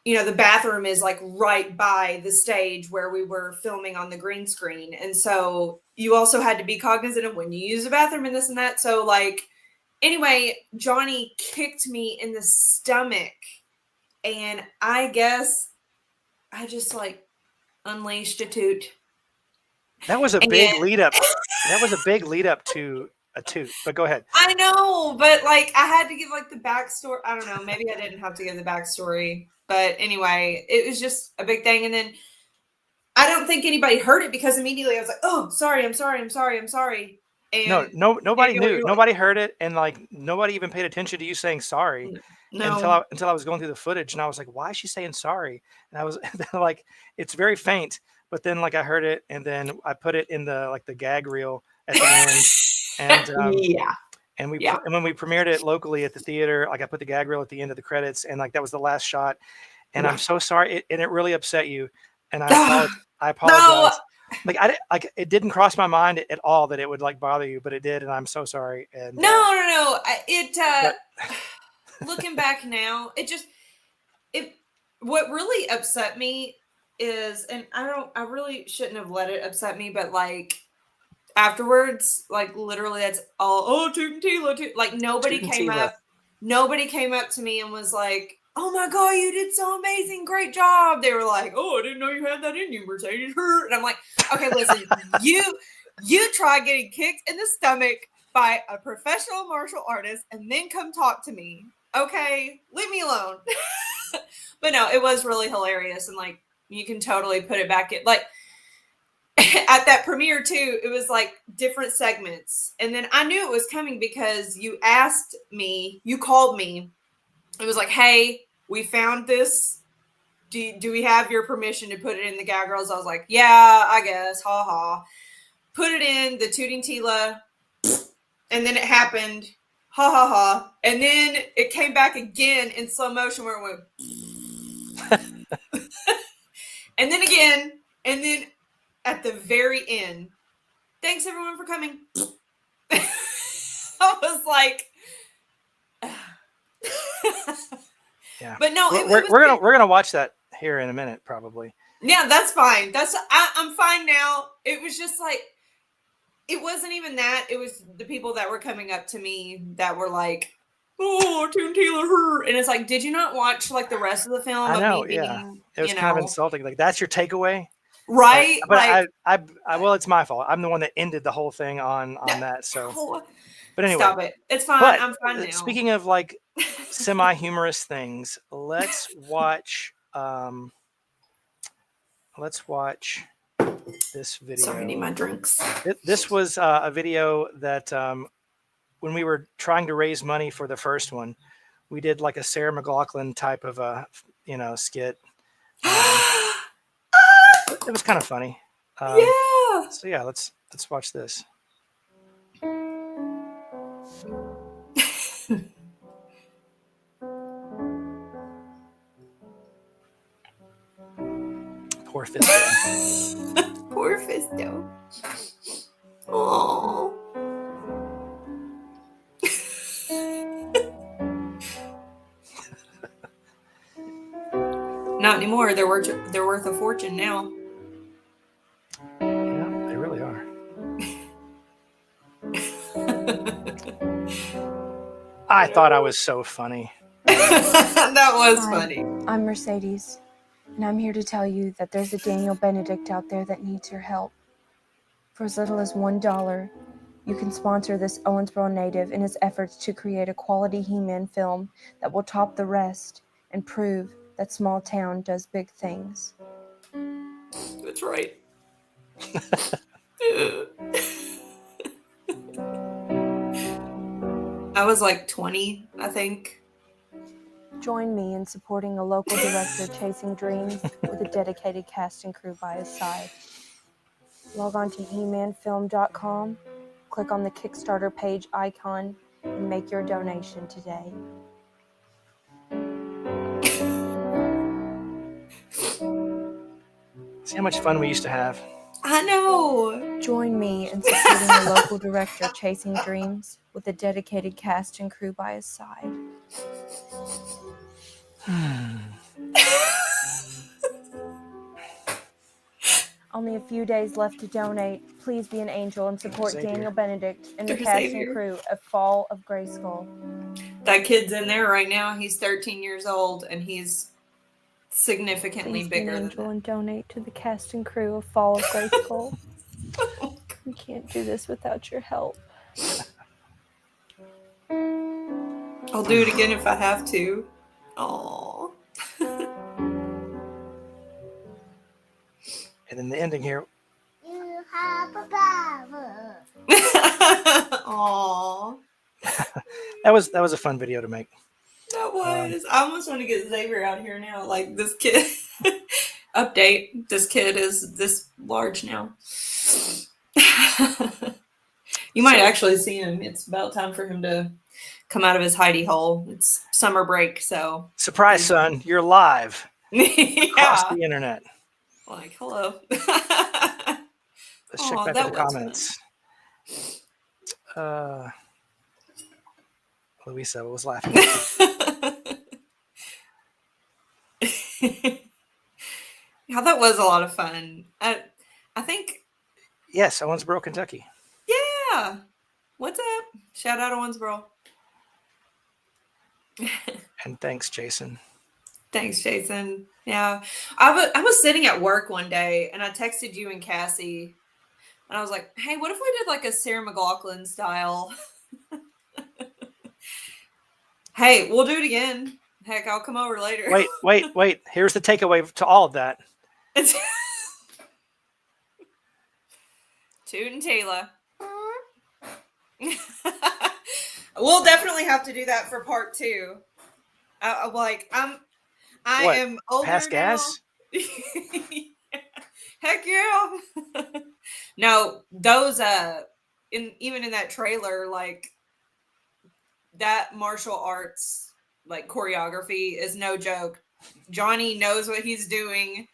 the bathroom is like right by the stage where we were filming on the green screen. And so you also had to be cognizant of when you use the bathroom and this and that. So like, anyway, Johnny kicked me in the stomach. And I guess I just like unleashed a toot. That was a big lead up. That was a big lead up to a toot, but go ahead. I know, but like I had to give like the backstory. I don't know. Maybe I didn't have to give the backstory, but anyway, it was just a big thing. And then I don't think anybody heard it because immediately I was like, "Oh, sorry, I'm sorry, I'm sorry, I'm sorry." And nobody knew. Nobody heard it, and like nobody even paid attention to you saying sorry until I was going through the footage, and I was like, "Why is she saying sorry?" And I was like, "It's very faint." But then like I heard it, and then I put it in the gag reel at the end. And and when we premiered it locally at the theater, like I put the gag reel at the end of the credits, and like that was the last shot. And I'm so sorry, and it really upset you. And I apologize. No. It didn't cross my mind at all that it would like bother you, but it did, and I'm so sorry. And no. Looking back now, what really upset me is, and I really shouldn't have let it upset me, but like afterwards, like literally that's all, oh, Toot and Tila, like nobody Toot and came Tila. up. Nobody came up to me and was like, oh my God, you did so amazing. Great job. They were like, oh, I didn't know you had that in you, Mercedes. And I'm like, okay, listen, you try getting kicked in the stomach by a professional martial artist and then come talk to me. Okay, leave me alone. But no, it was really hilarious. And like, you can totally put it back in. Like, at that premiere too, it was like different segments. And then I knew it was coming because you asked me, you called me. It was like, hey, we found this. Do we have your permission to put it in the Gag Reels? I was like, yeah, I guess. Ha ha. Put it in the Tooting Tila. And then it happened. Ha ha ha. And then it came back again in slow motion where it went. And then again. And then at the very end, thanks everyone for coming. I was like, Yeah. But no, we're gonna watch that here in a minute, probably. Yeah, that's fine. I'm fine now. It was just like, it wasn't even that. It was the people that were coming up to me that were like, oh, Toon Taylor, her. And it's like, did you not watch like the rest of the film? I know, of me being, yeah. It was kind of insulting. Like, that's your takeaway? Right? But well, it's my fault. I'm the one that ended the whole thing on that. So, but anyway. Stop it. It's fine. I'm fine now. Speaking of like semi-humorous things, let's watch this video. Sorry, I need my drinks. This was a video that when we were trying to raise money for the first one, we did like a Sarah McLachlan type of a skit. It was kind of funny. Yeah. So yeah, let's watch this. Poor Fisto. Poor Fisto. Oh. Not anymore. They're worth a fortune now. Yeah, they really are. I thought I was so funny. That was Hi, funny. I'm Mercedes, and I'm here to tell you that there's a Daniel Benedict out there that needs your help. For as little as $1, you can sponsor this Owensboro native in his efforts to create a quality He-Man film that will top the rest and prove that small town does big things. That's right. I was like 20, I think. Join me in supporting a local director chasing dreams with a dedicated cast and crew by his side. Log on to hemanfilm.com, click on the Kickstarter page icon, and make your donation today. See how much fun we used to have. I know. Join me in supporting a local director chasing dreams with a dedicated cast and crew by his side. Only a few days left to donate. Please be an angel and support Xavier. Daniel Benedict and the There's cast Xavier. and crew of Fall of Grayskull. That kid's in there right now. He's 13 years old, and he's significantly Please be an bigger than angel that. and donate to the cast and crew of Fall of Grayskull. We can't do this without your help. I'll do it again if I have to. Aww. And then the ending here. You have a power. Aww. That was a fun video to make. That was. I almost want to get Xavier out here now. Like, this kid. Update. This kid is this large now. You might actually see him. It's about time for him to come out of his hidey hole. It's summer break, so. Surprise, son! You're live across Yeah. the internet. Like, hello. Let's check Aw, back that in the was comments. Louisa was laughing. How that was a lot of fun. I think, Yes, Owensboro, Kentucky. yeah. What's up? Shout out to Owensboro. And thanks, Jason. Thanks, Jason. Yeah. I was sitting at work one day and I texted you and Cassie and I was like, hey, what if we did like a Sarah McLachlan style? Hey, we'll do it again. Heck, I'll come over later. Wait. Here's the takeaway to all of that. Toot and Taylor. We'll definitely have to do that for part 2. I am older Pass now. gas? Heck yeah. No, those even in that trailer, like that martial arts like choreography is no joke. Johnny knows what he's doing.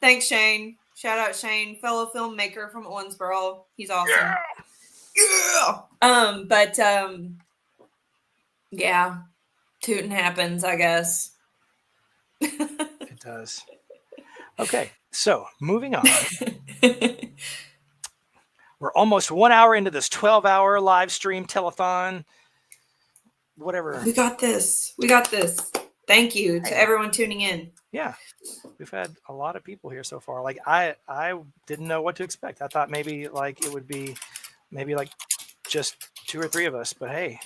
Thanks, Shane. Shout out Shane, fellow filmmaker from Owensboro. He's awesome. Yeah. Yeah, tooting happens, I guess. It does. Okay, so moving on. We're almost 1 hour into this 12-hour live stream telethon. Whatever. We got this. Thank you to everyone tuning in. Yeah, we've had a lot of people here so far. Like I didn't know what to expect. I thought maybe like it would be maybe like just 2 or 3 of us. But hey,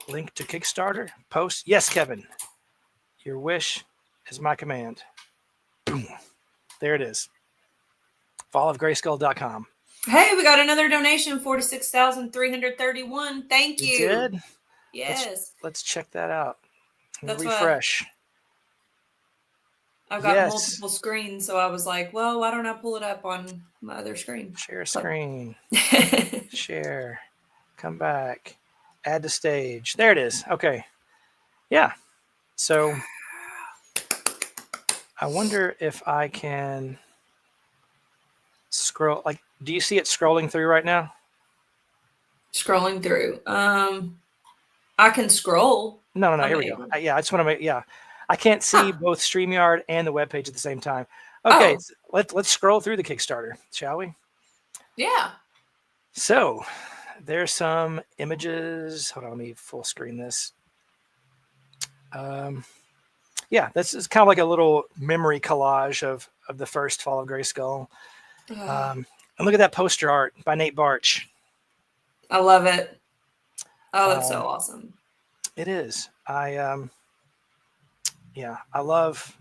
link to Kickstarter post. Yes, Kevin, your wish is my command. Boom. There it is. fallofgrayskull.com. Hey, we got another donation, 46,331. Thank you. You did? Yes. Let's check that out. That's refresh. I've got multiple screens, so I was like, well, why don't I pull it up on my other screen? Share screen. Share. Come back. Add to stage. There it is. Okay. Yeah. So I wonder if I can scroll. Like, do you see it scrolling through right now? Scrolling through. I can scroll. No. Here we go. I just want to make. Yeah, I can't see both StreamYard and the webpage at the same time. Okay, let's scroll through the Kickstarter, shall we? Yeah. So there's some images. Hold on, let me full screen this. Yeah, this is kind of like a little memory collage of the first Fall of Grayskull. And look at that poster art by Nate Baertsch. I love it. Oh, that's so awesome. It is. I love,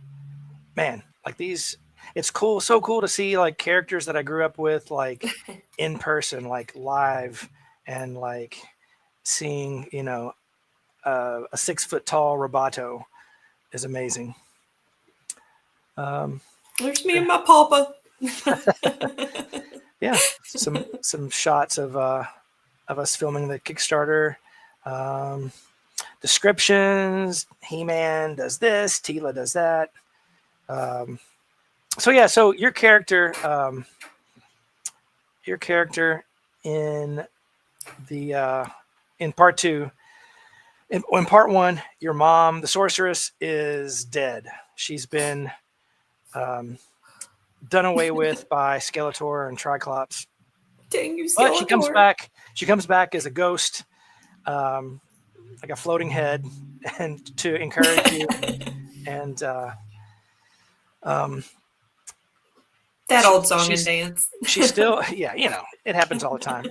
man, like these, it's cool. So cool to see like characters that I grew up with, like in person, like live, and like seeing, a 6 foot tall Roboto is amazing. There's me and my papa. Yeah. Some shots of us filming the Kickstarter. Descriptions. He-Man does this. Tila does that. So your character in the in part 2. In part 1, your mom, the Sorceress, is dead. She's been done away with by Skeletor and Triclops. Dang you, Skeletor. But she comes back. She comes back as a ghost, like a floating head, and to encourage you. And that old song and dance. She's still, it happens all the time.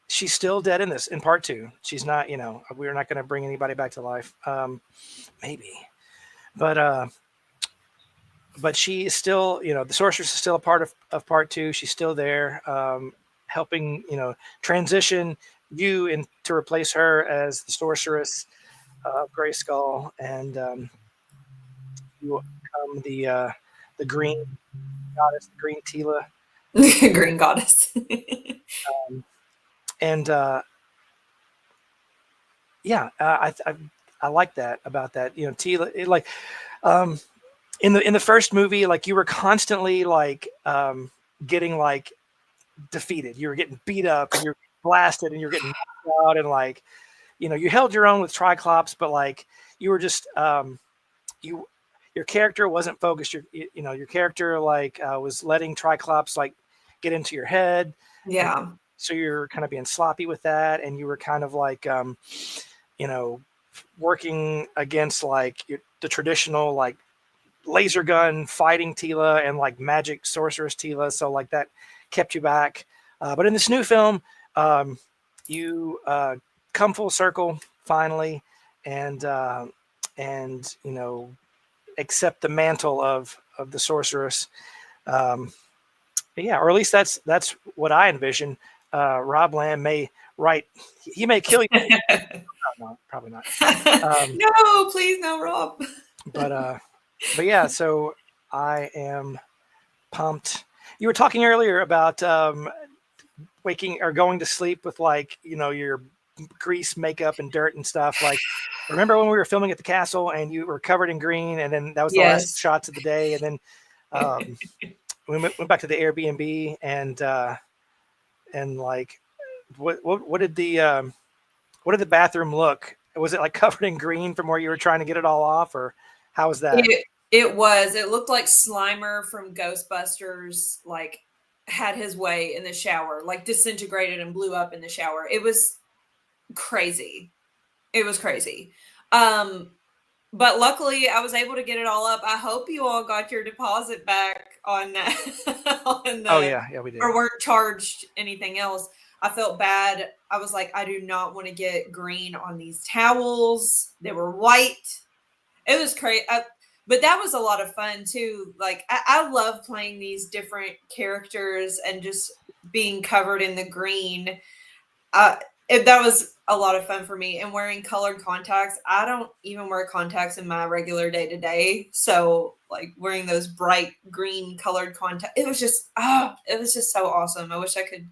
She's still dead in part 2. She's not, we're not going to bring anybody back to life. Maybe, but she is still, the Sorceress is still a part of part 2. She's still there, helping, transition you in to replace her as the Sorceress of Grayskull, and you become the green goddess, the green Tila. Green goddess. I like that about that. Tila, in the first movie, like you were constantly like getting like defeated. You were getting beat up, and you're blasted, and you're getting knocked out, and like you held your own with Triclops, but like you were just your character wasn't focused. Your character like was letting Triclops like get into your head. Yeah. So you're kind of being sloppy with that, and you were kind of like working against like the traditional like laser gun fighting Tila and like magic sorceress Tila. So like that kept you back. But in this new film, you come full circle finally, and accept the mantle of the sorceress. Yeah, or at least that's what I envision. Rob Lamb may write. He may kill you. No, probably not. No, please, no, Rob. But yeah, so I am pumped. You were talking earlier about waking or going to sleep with like your grease, makeup, and dirt and stuff. Like, remember when we were filming at the castle and you were covered in green, and then that was the last shots of the day, and then we went back to the Airbnb and like what did the bathroom look? Was it like covered in green from where you were trying to get it all off, or how was that? It was. It looked like Slimer from Ghostbusters, like had his way in the shower, like disintegrated and blew up in the shower. It was crazy. It was crazy. But luckily I was able to get it all up. I hope you all got your deposit back on that. Oh yeah, we did. Or weren't charged anything else. I felt bad. I was like, I do not want to get green on these towels. They were white. It was crazy. But that was a lot of fun too. Like I love playing these different characters and just being covered in the green. That was a lot of fun for me. And wearing colored contacts. I don't even wear contacts in my regular day-to-day. So like wearing those bright green colored contacts, it was just so awesome. I wish I could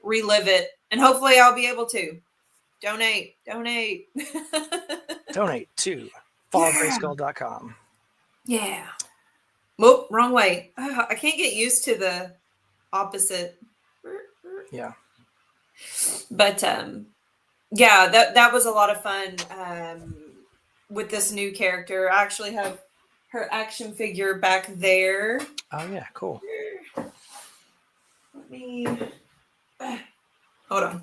relive it. And hopefully I'll be able to. Donate. Donate to fallofgrayskull.com. Yeah. Whoop, wrong way. I can't get used to the opposite. Yeah. But yeah, that was a lot of fun with this new character. I actually have her action figure back there. Oh yeah, cool. Let me hold on.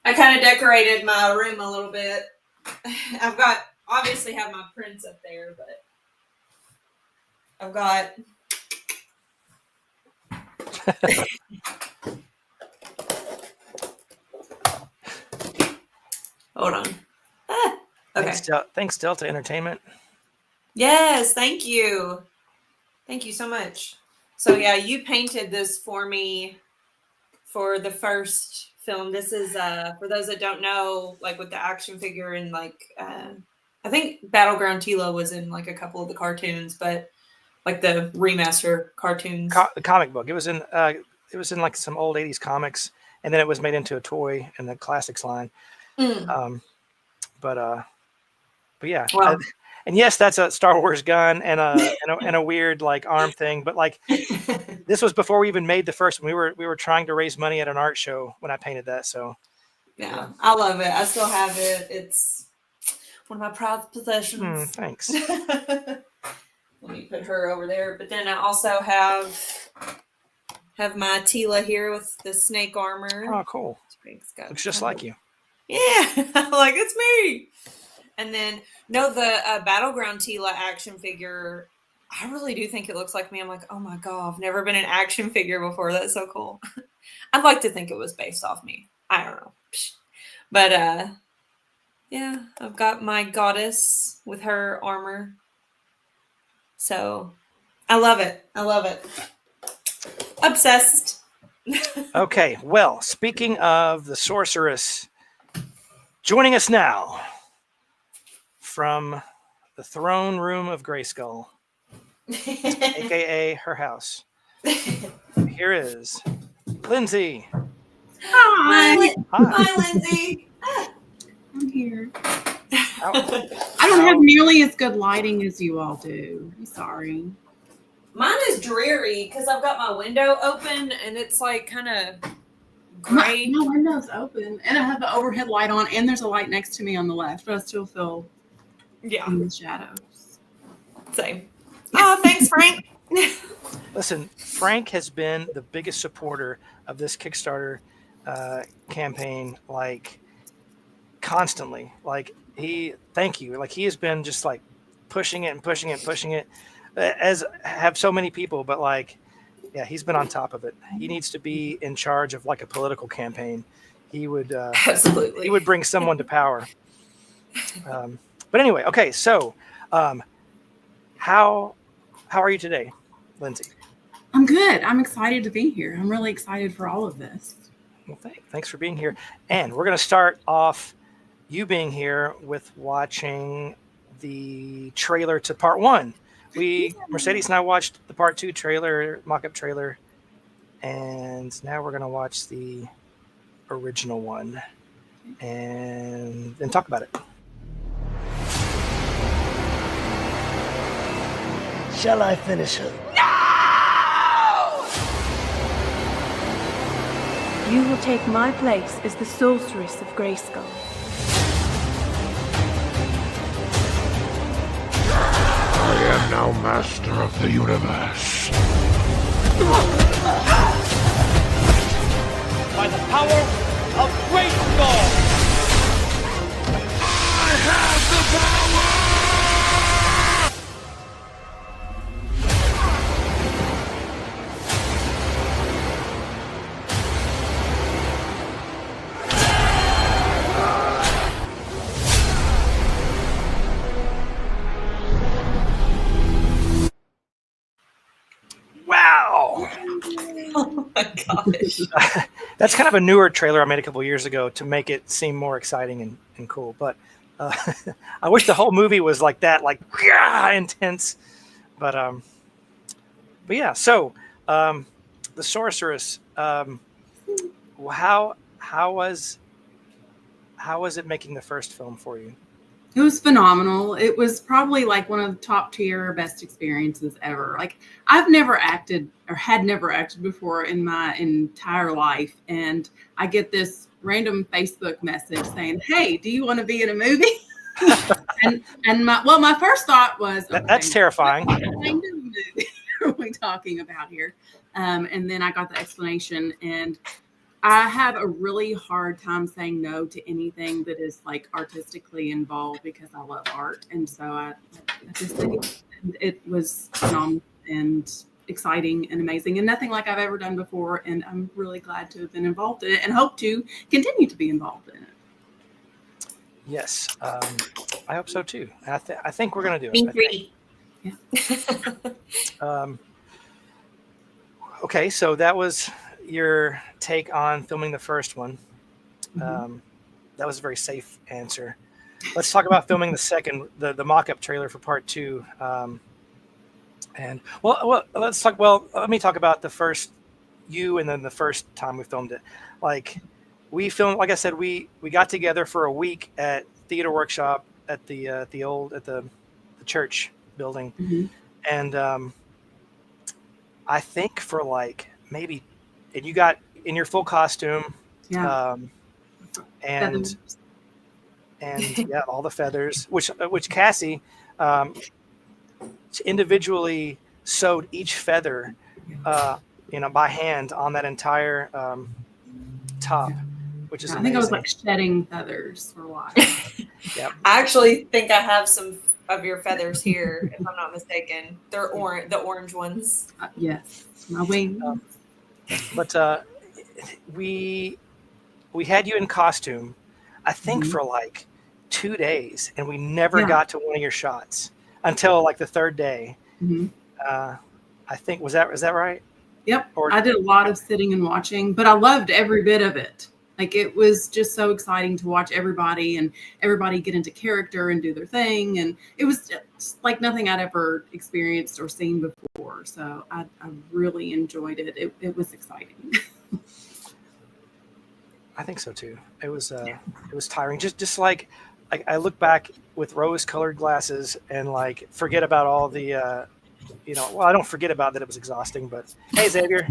I kind of decorated my room a little bit. I've got obviously have my prints up there, but I've got hold on. Okay. Thanks, Delta Entertainment. Yes, thank you. Thank you so much. So yeah, you painted this for me for the first film. This is for those that don't know, like with the action figure and like I think Battleground Tila was in like a couple of the cartoons, but like the remaster cartoons. The comic book. It was in like some old 80s comics, and then it was made into a toy in the classics line. But yeah. Well, and yes, that's a Star Wars gun and a weird like arm thing. But like this was before we even made the first one. We were trying to raise money at an art show when I painted that. So yeah, I love it. I still have it. It's one of my proud possessions. Thanks. Let me put her over there. But then I also have my Tila here with the snake armor. Oh, cool. Looks just like you. Yeah, like it's me. And then the Battleground Tila action figure, I really do think it looks like me. I'm like, oh my God, I've never been an action figure before. That's so cool. I'd like to think it was based off me. I don't know. But yeah, I've got my goddess with her armor. So I love it. I love it. Obsessed. Okay, well, speaking of the sorceress, joining us now from the throne room of Grayskull, aka her house. Here is Lindsay. Hi. Hi, Lindsay. I'm here. I don't have nearly as good lighting as you all do. I'm sorry. Mine is dreary because I've got my window open and it's like kind of gray. My window's open, and I have the overhead light on, and there's a light next to me on the left, but I still feel in the shadows. Same. Oh, thanks, Frank. Listen, Frank has been the biggest supporter of this Kickstarter campaign, like constantly. Like thank you. Like he has been just like pushing it and pushing it and pushing it, as have so many people. But like, yeah, he's been on top of it. He needs to be in charge of like a political campaign. He would absolutely. He would bring someone to power. But anyway, okay. So, how are you today, Lindsay? I'm good. I'm excited to be here. I'm really excited for all of this. Well, thanks for being here. And we're going to start off you being here with watching the trailer to part 1. Mercedes and I watched the part 2 trailer, mock-up trailer, and now we're going to watch the original one and then talk about it. Shall I finish her? You will take my place as the Sorceress of Grayskull. I am now master of the universe. By the power of Grayskull! I have the power! Wow. Oh my gosh. That's kind of a newer trailer I made a couple years ago to make it seem more exciting and cool. But I wish the whole movie was like that, like intense. But yeah. So the Sorceress. How was it making the first film for you? It was phenomenal. It was probably like one of the top tier best experiences ever. Like I've never acted or had never acted before in my entire life. And I get this random Facebook message saying, "Hey, do you want to be in a movie?" and my first thought was, that's terrifying. What kind of movie are we talking about here? And then I got the explanation, and I have a really hard time saying no to anything that is like artistically involved because I love art. And so I just think it was phenomenal and exciting and amazing and nothing like I've ever done before. And I'm really glad to have been involved in it and hope to continue to be involved in it. Yes, I hope so too. I think we're going to do Me it. three. Okay, so that was your take on filming the first one. That was a very safe answer. Let's talk about filming the second, the mock-up trailer for part 2. And let me talk about the first you and then the first time we filmed it. Like we filmed, like I said, we got together for a week at Theater Workshop at the church building, and I think for like maybe. And you got in your full costume, and yeah, all the feathers, which Cassie individually sewed each feather, by hand on that entire top, which is amazing. I think I was like shedding feathers for a while. Yep. I actually think I have some of your feathers here, if I'm not mistaken. They're the orange ones. Yes, my wings. But we had you in costume, I think for like 2 days, and we never got to one of your shots until like the third day. I think was that right? Yep. I did a lot of sitting and watching, but I loved every bit of it. Like it was just so exciting to watch everybody get into character and do their thing. And it was just like nothing I'd ever experienced or seen before. So I really enjoyed it. It was exciting. I think so too. It was tiring. Just like I look back with rose-colored glasses and like forget about all the, I don't forget about that it was exhausting, but hey, Xavier.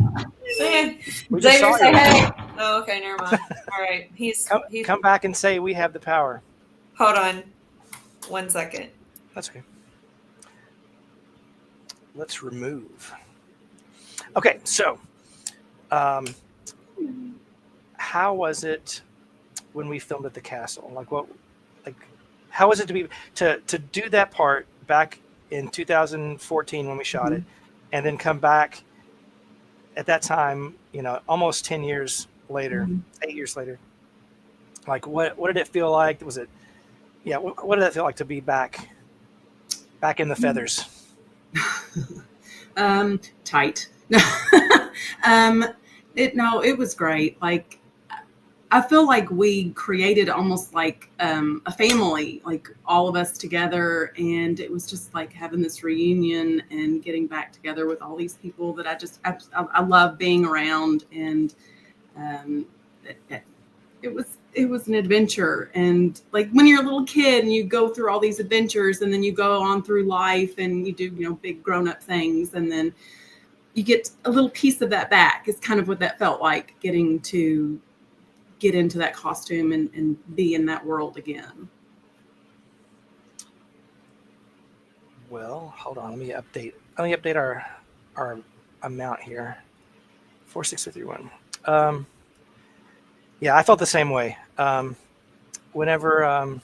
Man, We just Xavier, saw say you. hey. Oh, okay, never mind. All right, he's Come back and say we have the power. Hold on, 1 second. That's okay. Let's remove. Okay, so how was it when we filmed at the castle? How was it to do that part back in 2014 when we shot it, and then come back at that time, almost 10 years later, 8 years later? Like, what did it feel like? Was it, what did it feel like to be back in the feathers? Tight. It was great. Like, I feel like we created almost like a family, like all of us together, and it was just like having this reunion and getting back together with all these people that I love being around, and it was an adventure. And like when you're a little kid and you go through all these adventures, and then you go on through life and you do big grown-up things, and then you get a little piece of that back. It's kind of what that felt like, getting to get into that costume and be in that world again. Well, hold on. Let me update our amount here. 46331. Yeah, I felt the same way. Whenever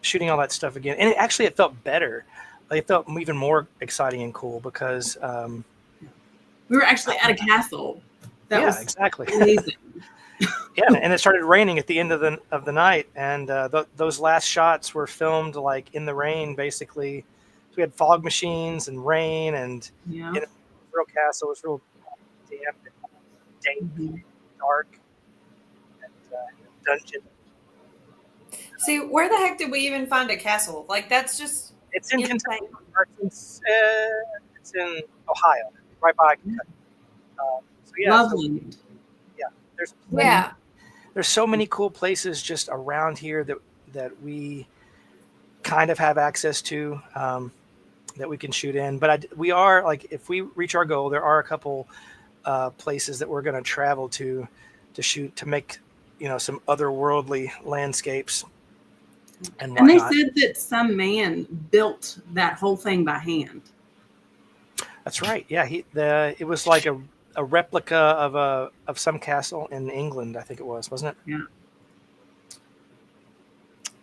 shooting all that stuff again, and it felt better. It felt even more exciting and cool because we were actually at a castle. That was exactly amazing. Yeah, and it started raining at the end of the night, and those last shots were filmed like in the rain, basically. So we had fog machines and rain, and real castle. It was real damp, dank, dark, and dungeon. See, where the heck did we even find a castle? Like, that's just it's in Kentucky. It's in Ohio, right by Kentucky. Lovely. There's so many cool places just around here that we kind of have access to, that we can shoot in. But we are, like, if we reach our goal, there are a couple places that we're going to travel to shoot, to make some otherworldly landscapes and whatnot. And they said that some man built that whole thing by hand. That's right. Yeah, it was like a replica of some castle in England, I think it was, wasn't it? Yeah.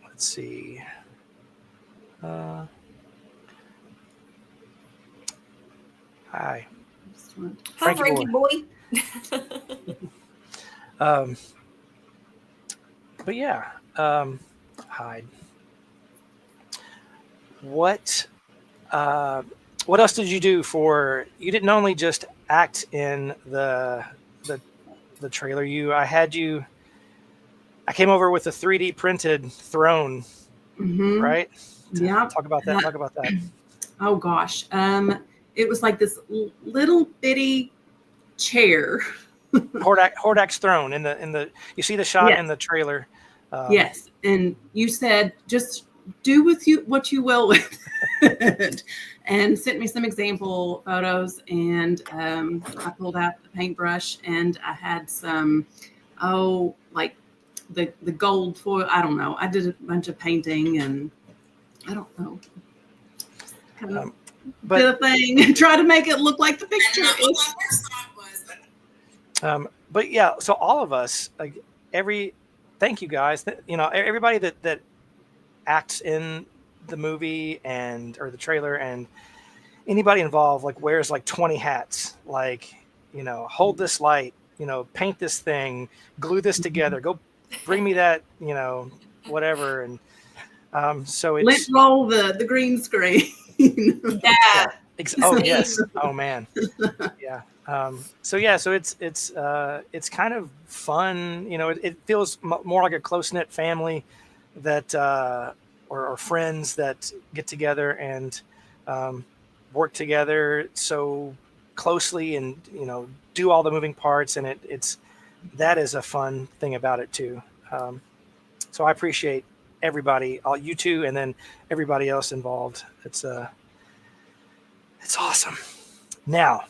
Let's see. Hi. Hi, Frankie boy. But yeah, hide. What else did you do you didn't only just act in the trailer. I came over with a 3D printed throne, right? Yeah. Talk about that. Oh gosh. It was like this little bitty chair. Hordak's throne in the you see the shot in the trailer. Yes. And you said, just do what you will with it. And sent me some example photos, and I pulled out the paintbrush, and I had some, like the gold foil. I don't know. I did a bunch of painting, and I don't know. Kind of did a thing, try to make it look like the picture. But yeah, so all of us, like thank you guys. Everybody that acts in the movie or the trailer, and anybody involved, like, wears like 20 hats, like, hold this light, paint this thing, glue this together, go bring me that, whatever. And so it's, let's roll the green screen. Yeah. Oh yes. Oh man. Yeah. So it's kind of fun. It feels more like a close-knit family that or friends that get together and work together so closely, and do all the moving parts, and that is a fun thing about it too. So I appreciate everybody, all you two, and then everybody else involved. It's awesome. Now,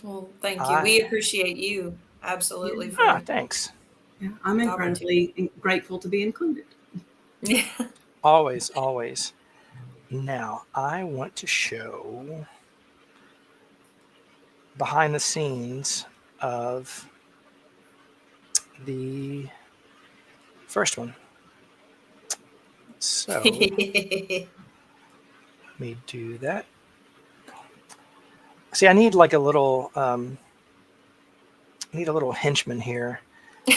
well, thank you. We appreciate you. absolutely Yeah. free. Ah, thanks. Yeah, I'm incredibly grateful to be included. Yeah. Always, always. Now, I want to show behind the scenes of the first one. So, let me do that. See, I need like a little, need a little henchman here,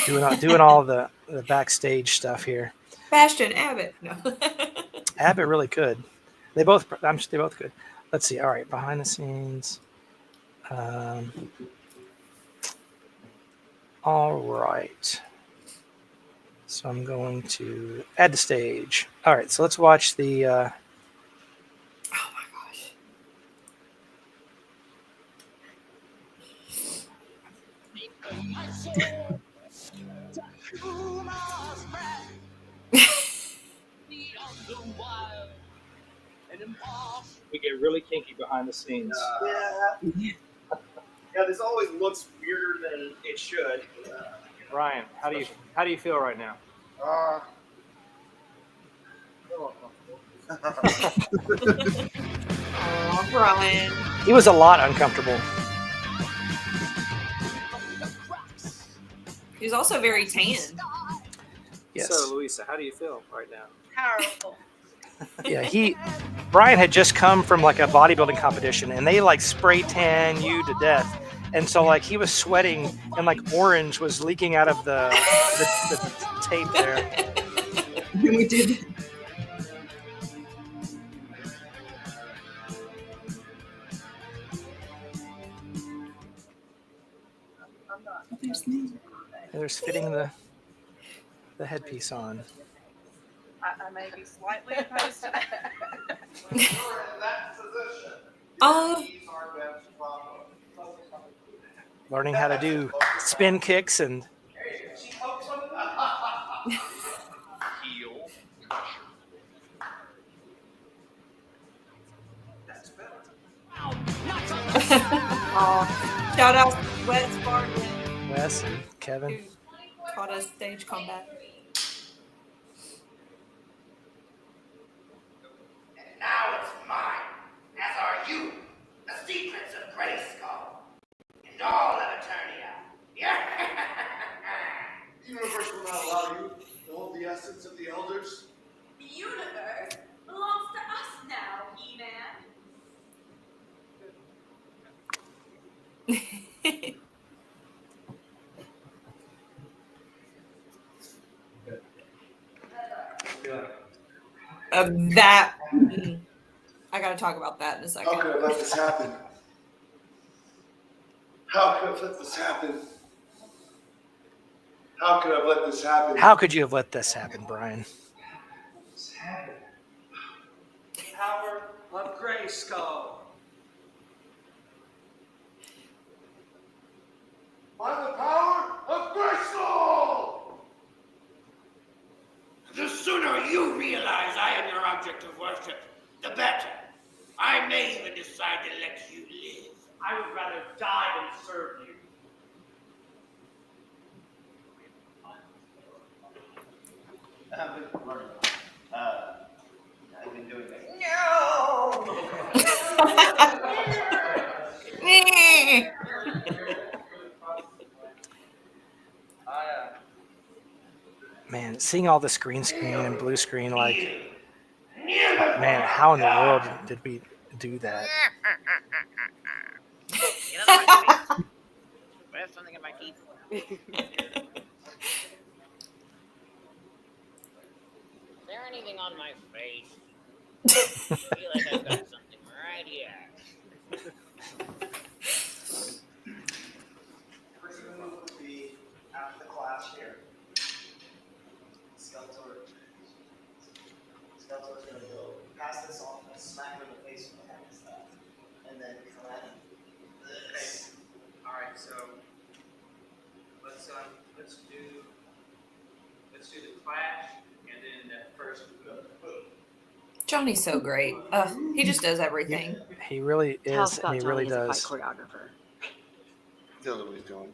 doing all the backstage stuff here. Bastion Abbott. No. Abbott really could. They both could. Let's see. All right, behind the scenes. All right. So I'm going to add the stage. All right. So let's watch the. Oh my gosh. We get really kinky behind the scenes. Yeah, this always looks weirder than it should. Ryan, how do you feel right now? Oh, Brian. He was a lot uncomfortable. He was also very tan. Yes. So, Louisa, how do you feel right now? Powerful. Yeah, Brian had just come from like a bodybuilding competition, and they like spray tan you to death, and so like he was sweating, and like orange was leaking out of the tape there. We did. There's fitting the headpiece on. I may be slightly opposed to that. Learning how to do spin kicks and Heel. Oh, shout out Wes Bartlett, Wes and Kevin. who taught us stage combat. And now it's mine, as are you, the secrets of Grayskull, and all of Eternia. The universe will not allow you to hold the essence of the elders. The universe belongs to us now, He-Man. That. I gotta talk about that in a second. How could I let this happen? How could I let this happen? How could I have let this happen? How could you have let this happen, Brian? Power of Grayskull. By the power of Grayskull! The sooner you realize I am your object of worship, the better. I may even decide to let you live. I would rather die than serve you. I've been doing that. Man, seeing all this green screen and blue screen, like, man, how in the world did we do that? I have something in my teeth. Is there anything on my face? I feel like I've got something right here. First move would be after the clash here. Skeletor's gonna go pass this off and smack him in the face with the hand stuff. And then come at him. Okay. Alright, so let's do the clash and then first Johnny's so great. He just does everything. He really is. He really does. Choreographer. He knows what he's doing.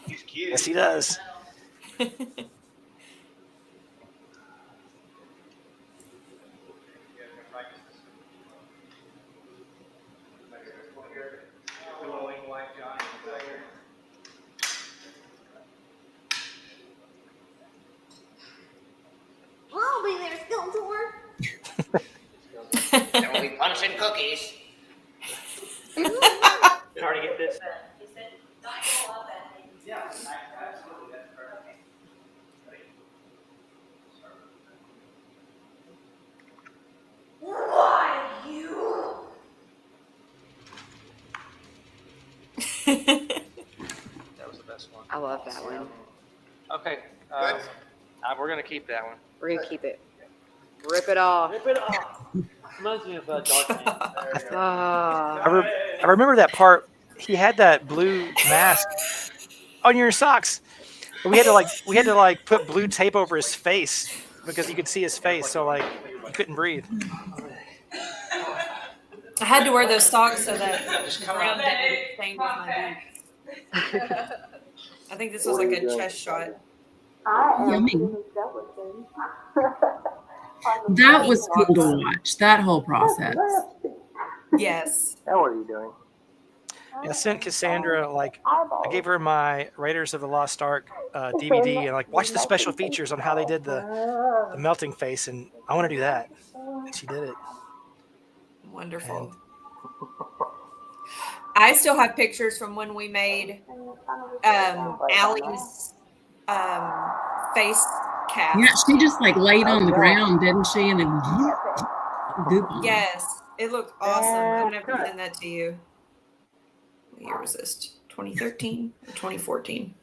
He's cute. Yes, he does. I'll be there, Skeletor. There will be punch and cookies. Hard to get this. Yeah, absolutely. That's perfect. Why, you? That was the best one. I love that one. Okay. We're going to keep that one. We're gonna keep it. Rip it off. Rip it off. Reminds me of Dark Knight. Ah. I remember that part. He had that blue mask on your socks. We had to put blue tape over his face because you could see his face, so like he couldn't breathe. I had to wear those socks so that the ground didn't get stained with my boots. I think this was like a chest shot. Yummy. That was cool to watch. That whole process. Yes. Now what are you doing? I sent Cassandra, like, I gave her my Raiders of the Lost Ark DVD and like watch the special features on how they did the melting face, and I want to do that. And she did it. Wonderful. I still have pictures from when we made Allie's face cast. Yeah, she just like laid on the ground, didn't she? And then goop on. Yes, it looked awesome. I'm gonna have to send that to you. What year was this? 2013 or 2014?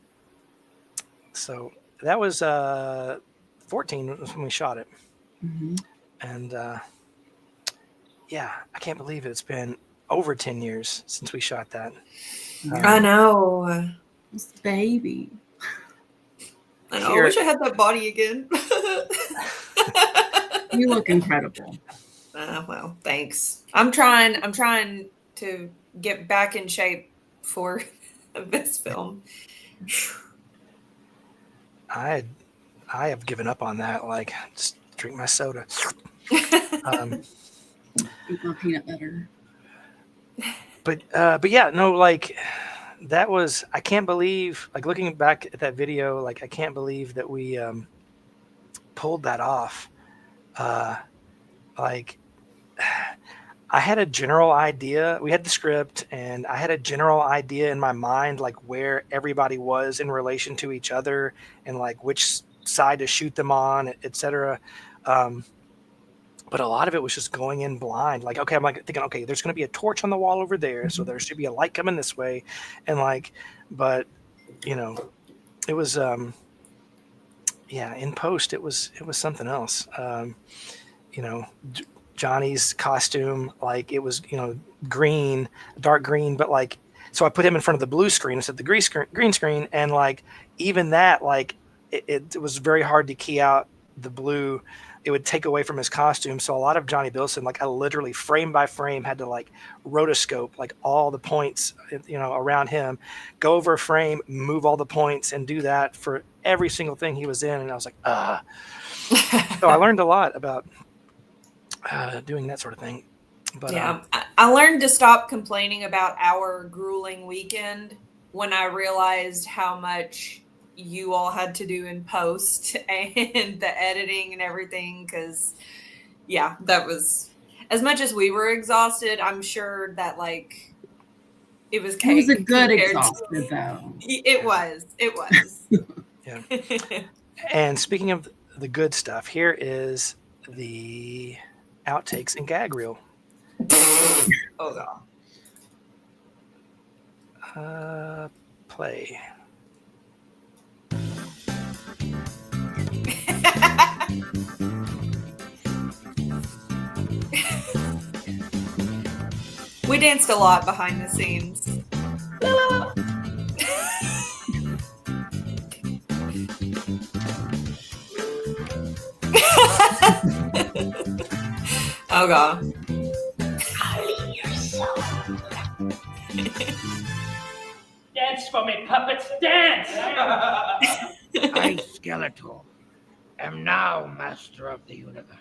So that was 14 was when we shot it. Mm-hmm. And yeah, I can't believe it's been over 10 years since we shot that. I know. It's the baby. I know. I wish I had that body again. You look incredible. Well, thanks. I'm trying to get back in shape for this film. I have given up on that. Like, just drink my soda. Eat my peanut butter. But yeah, no, like that was, I can't believe, like looking back at that video, like I can't believe that we pulled that off. Like I had a general idea. We had the script and I had a general idea in my mind, like where everybody was in relation to each other and like which side to shoot them on, etc. But a lot of it was just going in blind. Like, okay, I'm like thinking, okay, there's going to be a torch on the wall over there. So there should be a light coming this way. And like, but you know, it was, yeah, in post, it was something else. You know, Johnny's costume, like it was, you know, green, dark green, but like, so I put him in front of the blue screen instead of the green screen. And like, even that, like it was very hard to key out the blue. It would take away from his costume. So a lot of Johnny Bilson, like I literally frame by frame had to like rotoscope, like all the points, you know, around him, go over a frame, move all the points and do that for every single thing he was in. And I was like, So I learned a lot about doing that sort of thing. But yeah, I learned to stop complaining about our grueling weekend when I realized how much you all had to do in post and the editing and everything. Because yeah, that was, as much as we were exhausted, I'm sure that like it was a good exhausted though. It was yeah. And speaking of the good stuff, here is the outtakes and gag reel. Oh god. Play. We danced a lot behind the scenes. Oh god. That's for me puppets, dance! I, Skeletor, am now master of the universe.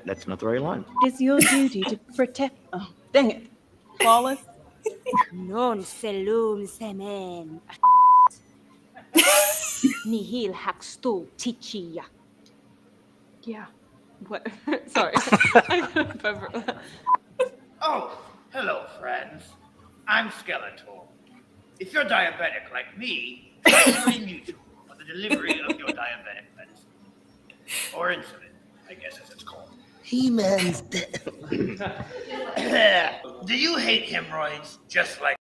That's not the right line. It is your duty to protect. Oh, dang it. Flawless. Non selum semen. Nihil haxtu tichia. Yeah. What? Sorry. Oh, hello, friends. I'm Skeletor. If you're diabetic like me, join YouTube for the delivery of your diabetic medicine. Or insulin, I guess as it's called. He-Man's dead. Do you hate hemorrhoids just like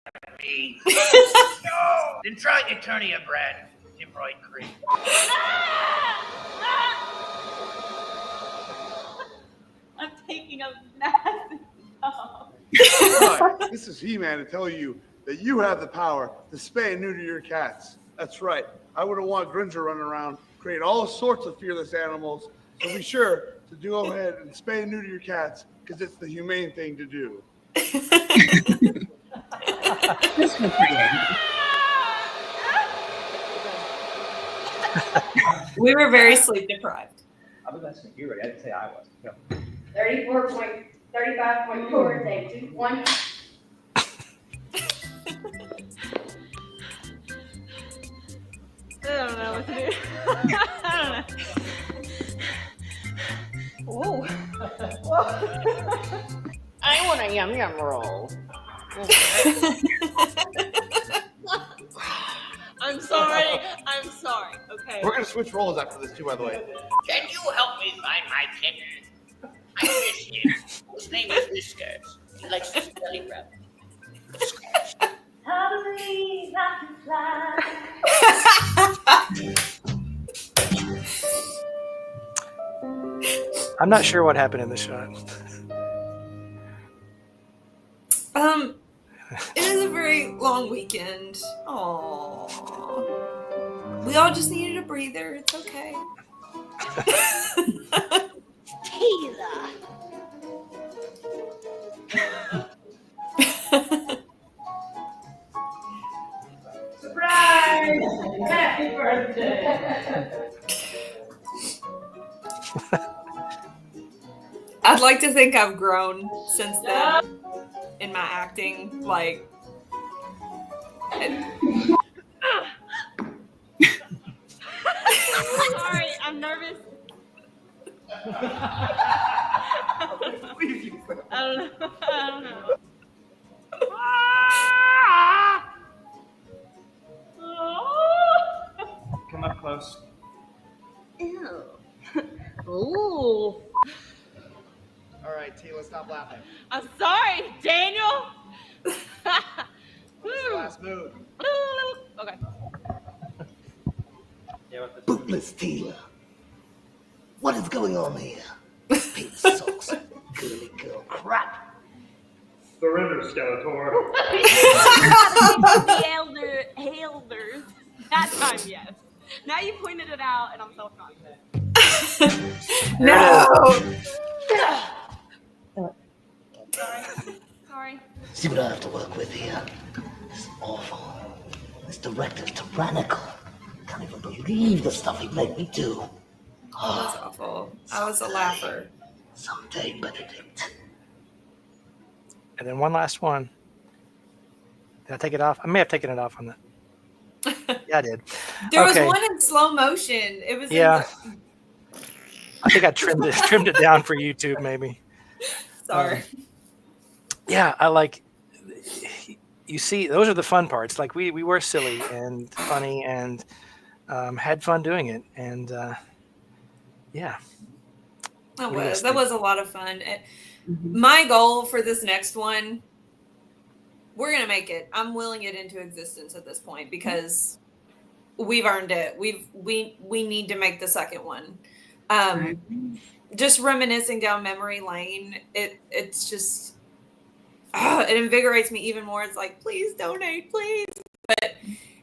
me? No! Then try Eternia brand hemorrhoid cream. I'm taking a massive dump. Hi, this is He-Man to tell you that you have the power to spay and neuter your cats. That's right. I wouldn't want Gringer running around, create all sorts of fearless animals. So be sure to go ahead and spay and neuter your cats because it's the humane thing to do. We were very sleep deprived. I was listening. You're ready. I didn't say I was. Go. 34.35.4, say 2, 1. I don't know what to do. I don't know. Whoa. I want a yum yum roll. I'm sorry. I'm sorry. Okay. We're going to switch roles after this, too, by the way. Can you help me find my kitten? I miss him. His name is Whiskers. He likes his belly rub. How to believe I can fly. I'm not sure what happened in the shot. It is a very long weekend. Aww. We all just needed a breather. It's okay. Teela. Surprise! Happy birthday! I'd like to think I've grown since then in my acting. Like, Sorry, I'm nervous. I don't know. Come up close. Ew. Ooh. All right, Teela, stop laughing. I'm sorry, Daniel. Last move. Okay. Bootless Teela. What is going on here? Pink socks, girly girl crap. Surrender, Skeletor. The elders. That time, yes. Now you pointed it out, and I'm self-confident. no. Sorry. See what I have to work with here. This is awful. This director's tyrannical. Can't even believe the stuff he'd make me do. That was awful. I was a laugher. Someday, Benedict. And then one last one. Did I take it off? I may have taken it off on that. Yeah, I did. There Okay. was one in slow motion. It was. Yeah. I think I trimmed it down for YouTube, maybe. Sorry. Yeah, I like. You see, those are the fun parts. Like we were silly and funny and had fun doing it, and yeah. That What do you guys was. That think? was a lot of fun. My goal for this next one, we're gonna make it. I'm willing it into existence at this point because we've earned it. We need to make the second one. Just reminiscing down memory lane. It's just it invigorates me even more. It's like, please donate, please. But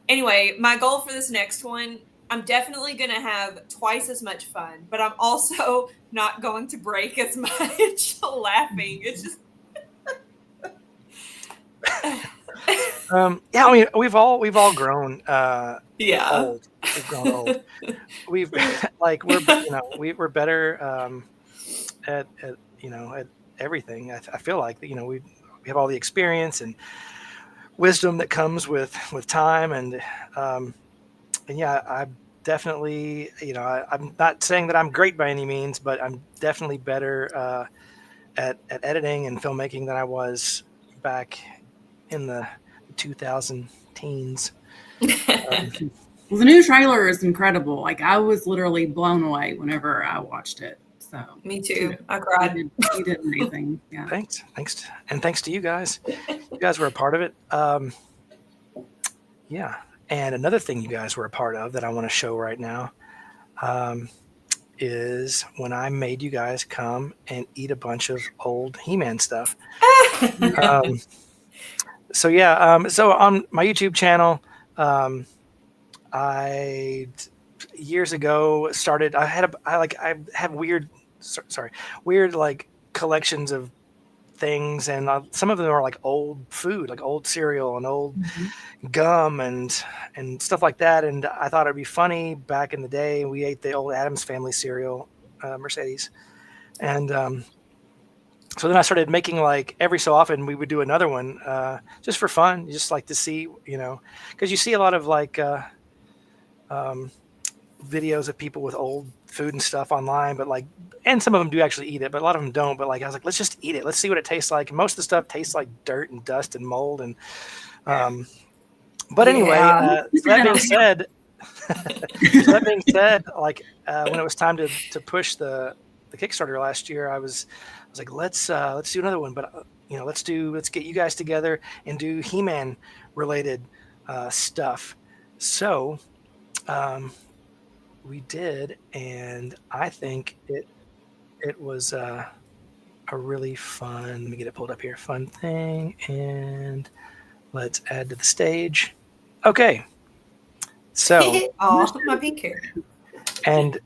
anyway, my goal for this next one, I'm definitely going to have twice as much fun, but I'm also not going to break as much laughing. It's just Yeah, I mean, we've all grown. Yeah. Old. We've grown old. We've like we're better at at everything. I feel like we have all the experience and wisdom that comes with time, and yeah, I definitely I'm not saying that I'm great by any means, but I'm definitely better at editing and filmmaking than I was back in the 2000 teens. Well, the new trailer is incredible. Like, I was literally blown away whenever I watched it. So me too. I cried. You did amazing. Yeah. Thanks, and thanks to you guys. You guys were a part of it. Yeah, and another thing you guys were a part of that I want to show right now is when I made you guys come and eat a bunch of old He-Man stuff. So yeah, so on my YouTube channel, I years ago started. I have weird like collections of things, and some of them are like old food, like old cereal and old gum and stuff like that. And I thought it'd be funny. Back in the day, we ate the old Addams Family cereal, Mercedes, and so then I started making, like, every so often we would do another one just for fun, just like to see, because you see a lot of like videos of people with old food and stuff online, but and some of them do actually eat it, but a lot of them don't. But I was like, let's just eat it. Let's see what it tastes like. Most of the stuff tastes like dirt and dust and mold. And but anyway, so that being said, like when it was time to push the Kickstarter last year, I was like, let's do another one, but let's get you guys together and do He-Man related stuff. So we did, and I think it was a really fun. Let me get it pulled up here. Fun thing, and let's add to the stage. Okay, so oh, my pink hair. And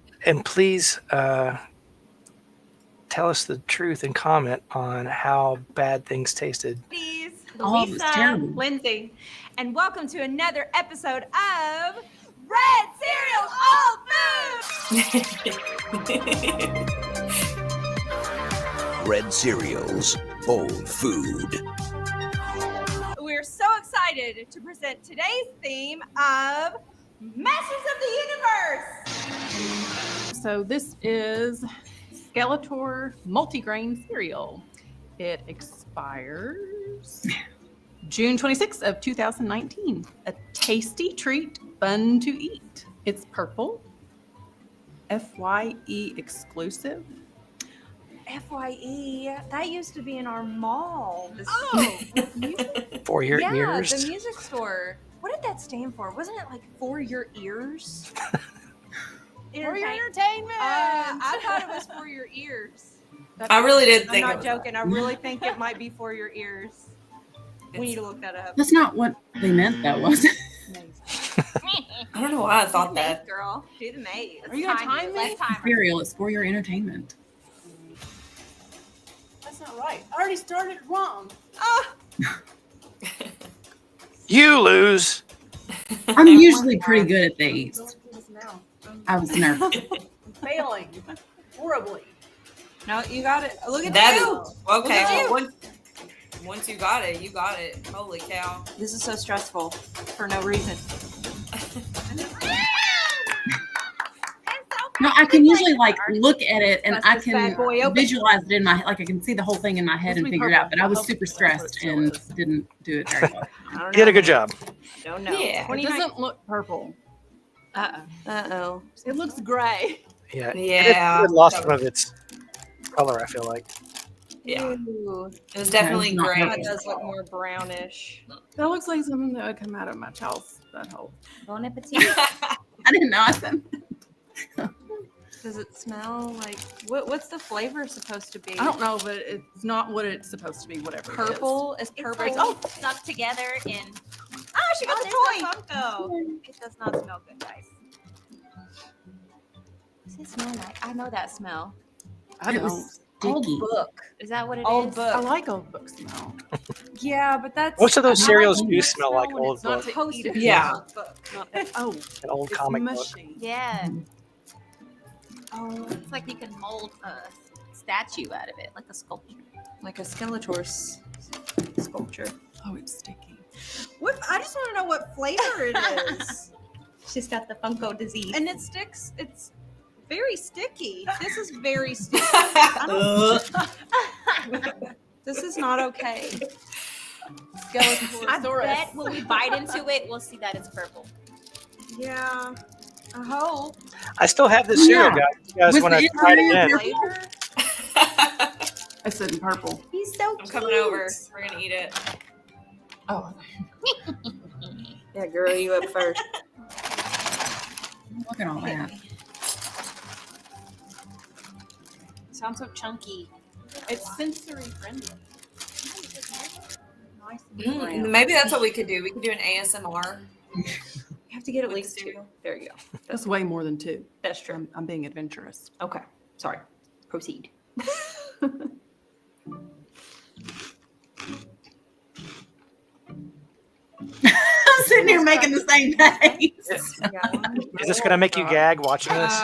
please tell us the truth and comment on how bad things tasted. Please, Oh, it was Louisa, terrible. Lindsay, and welcome to another episode of Red Cereal Old Food. Red Cereal's Old Food. We're so excited to present today's theme of Masters of the Universe. So this is Skeletor multigrain cereal. It expires June 26th of 2019. A tasty treat, fun to eat. It's purple, FYE exclusive. FYE, that used to be in our mall. For your ears. Yeah, the music store. What did that stand for? Wasn't it like for your ears? For your entertainment. I thought it was for your ears. I really did think I'm it not was joking. I really think it might be for your ears. We need to look that up. That's not what they meant, that was. I don't know why I thought that. Girl, do the math. Are you gonna time me? Cereal, it's for your entertainment. That's not right. I already started wrong. You lose. I'm usually pretty good at these. I was nervous. I'm failing horribly. No, you got it. Look at that. you. Okay, Look at well, you. once you got it, you got it. Holy cow. This is so stressful for no reason. No, I can usually look at it and Bust I this can bad boy open. visualize it in my I can see the whole thing in my head and figure it out. But I was super stressed and didn't do it very well. You did a good job. Don't know. Yeah, it doesn't look purple. Uh-oh. It looks gray. Yeah. Yeah. It lost some of its color, I feel like. Yeah. Ooh. It was definitely not gray. purple. That does look more brownish. That looks like something that would come out of my child's butthole. Bon appetit. I didn't know. I said, Does it smell like what's the flavor supposed to be? I don't know, but it's not what it's supposed to be. Whatever. Purple is It's purple. like stuck together in. Oh, she got there's the the Funko. It does not smell good, guys. What's it smell like? I know that smell. I It don't. was sticky. Old book. Is that what it is? Old book. I like old book smell. Yeah, but that's Most of those I cereals like do the smell like when old it's not book. supposed to be Yeah. old book, not that- oh, An old it's comic book. mushy. Yeah. Oh, it's like you can mold a statue out of it, like a sculpture. Like a Skeletor sculpture. Oh, it's sticky. What? I just want to know what flavor it is. She's got the Funko disease. And it sticks. It's very sticky. This is very sticky. This is not okay. I bet when we bite into it, we'll see that it's purple. Yeah. I hope. I still have this cereal, guys. You guys With want to the try it entire again? Flavor? I said in purple. He's so I'm coming over. We're gonna eat it. Oh. Yeah, girl, you up first. Look at all that. Sounds so chunky. It's sensory friendly. Maybe that's what we could do. We could do an ASMR. You have to get at least 2. There you go. That's way more than 2. That's true. I'm being adventurous. Okay. Sorry. Proceed. I'm sitting here making the same face. Is this going to make you gag watching this?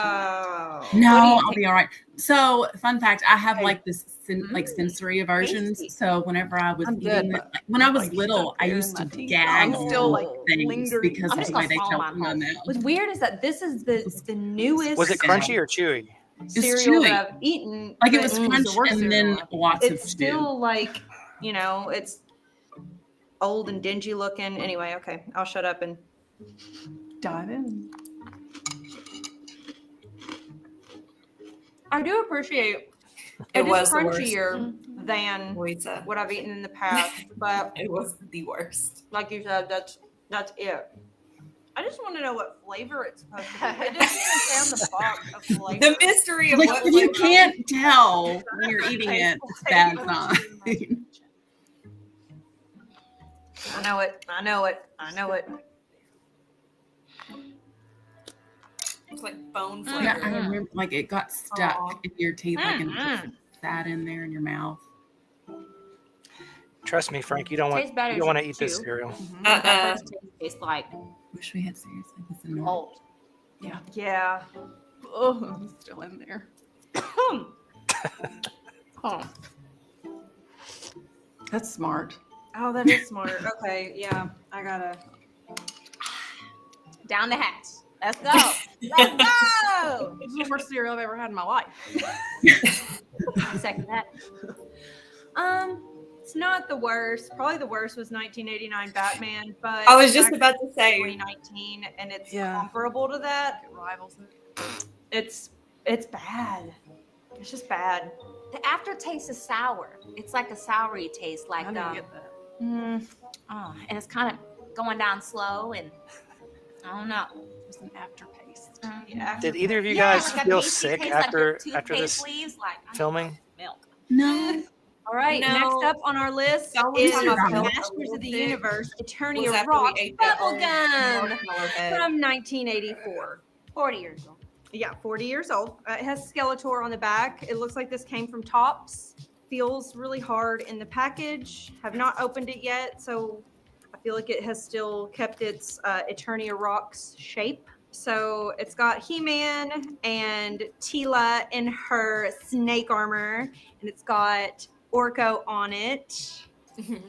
No, I'll be all right. So, fun fact: I have like this like sensory aversions. So, whenever I was eating it, like, when I was little, I used to gag. I'm still like things lingering. because I'm of just the way gonna they swallow felt in my my whole. mouth. What's weird is that this is the newest. Was it crunchy or chewy? Cereal chewy. that I've eaten? Like it but was it's crunch the worst and cereal then I've eaten. lots of It's stew. still like, you know, it's old and dingy looking. Anyway, okay, I'll shut up and dive in. I do appreciate It it was is the worst. crunchier than Louisa. what I've eaten in the past, but It was the worst. like you said, that's it. I just want to know what flavor it's supposed to be. It doesn't even say on the box of flavor. The mystery of Like what if you flavor. can't tell when you're eating it, it's a bad sign. I know it. I know it. I know it. It's like bone flavor. Yeah, I remember like it got stuck Aw. in your teeth, like and just sat in there in your mouth. Trust me, Frank. You don't want Tastes better you don't want to than eat this chew. cereal. That first taste tastes like Wish we had seriously this in normal. old. Yeah. Yeah. Oh, it's still in there. Oh, That's smart. that is smart. Okay, yeah. I gotta. Down the hatch. Let's go. Let's go. This is the worst cereal I've ever had in my life. Second that. It's not the worst. Probably the worst was 1989 Batman, but I was just back about to say. 2019, and it's Yeah. comparable to that. It rivals it. It's bad. It's just bad. The aftertaste is sour. It's like a soury taste, like I didn't get that. and it's kind of going down slow, and I don't know. It's an aftertaste. Yeah. Did either of you Yeah, guys like a feel tasty sick taste, like your after this toothpaste leaves, like I filming? need milk. No. All right, No. next up on our list Someone is talking about milk a Masters little of the bit Universe, Eternia was after Rock we ate that old Bubblegum marshmallow head. from 1984. 40 years old. Yeah, 40 years old. It has Skeletor on the back. It looks like this came from Tops. Feels really hard in the package. Have not opened it yet, so I feel like it has still kept its Eternia Rocks shape. So it's got He-Man and Tila in her snake armor, and it's got Orko on it.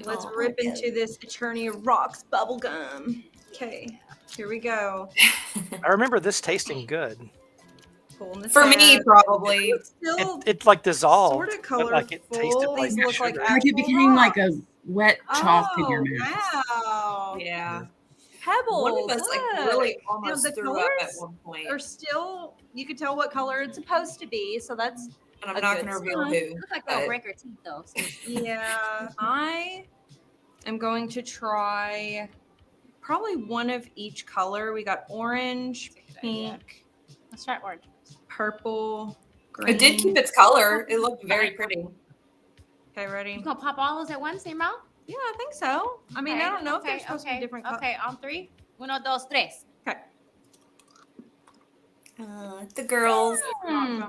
Let's Aw, rip yeah. into this Eternia Rocks bubblegum. Okay, here we go. I remember this tasting good. Pulling the For me, tab. probably. It's still It like dissolved, sort of but like it tasted colorful. like These look sugar. like Like it became like a wet chalk in your Oh, mouth. wow. Yeah. Pebbles. One of us like look. really Now, almost the threw up at colors one point. are still, you can tell what color it's supposed to be, so that's And I'm a not good going to reveal sign. who. Looks like but- they'll break her teeth though. So. Yeah. I am going to try probably one of each color. We got orange, pink, Let's try orange. purple, green. It did keep its color. It looked very pretty. Okay, ready? You gonna pop all those at once in your mouth? Yeah, I think so. I mean, I don't know if they're Okay, supposed to be different colors. Okay, on three. Uno, dos, tres. Okay. The girls Hmm.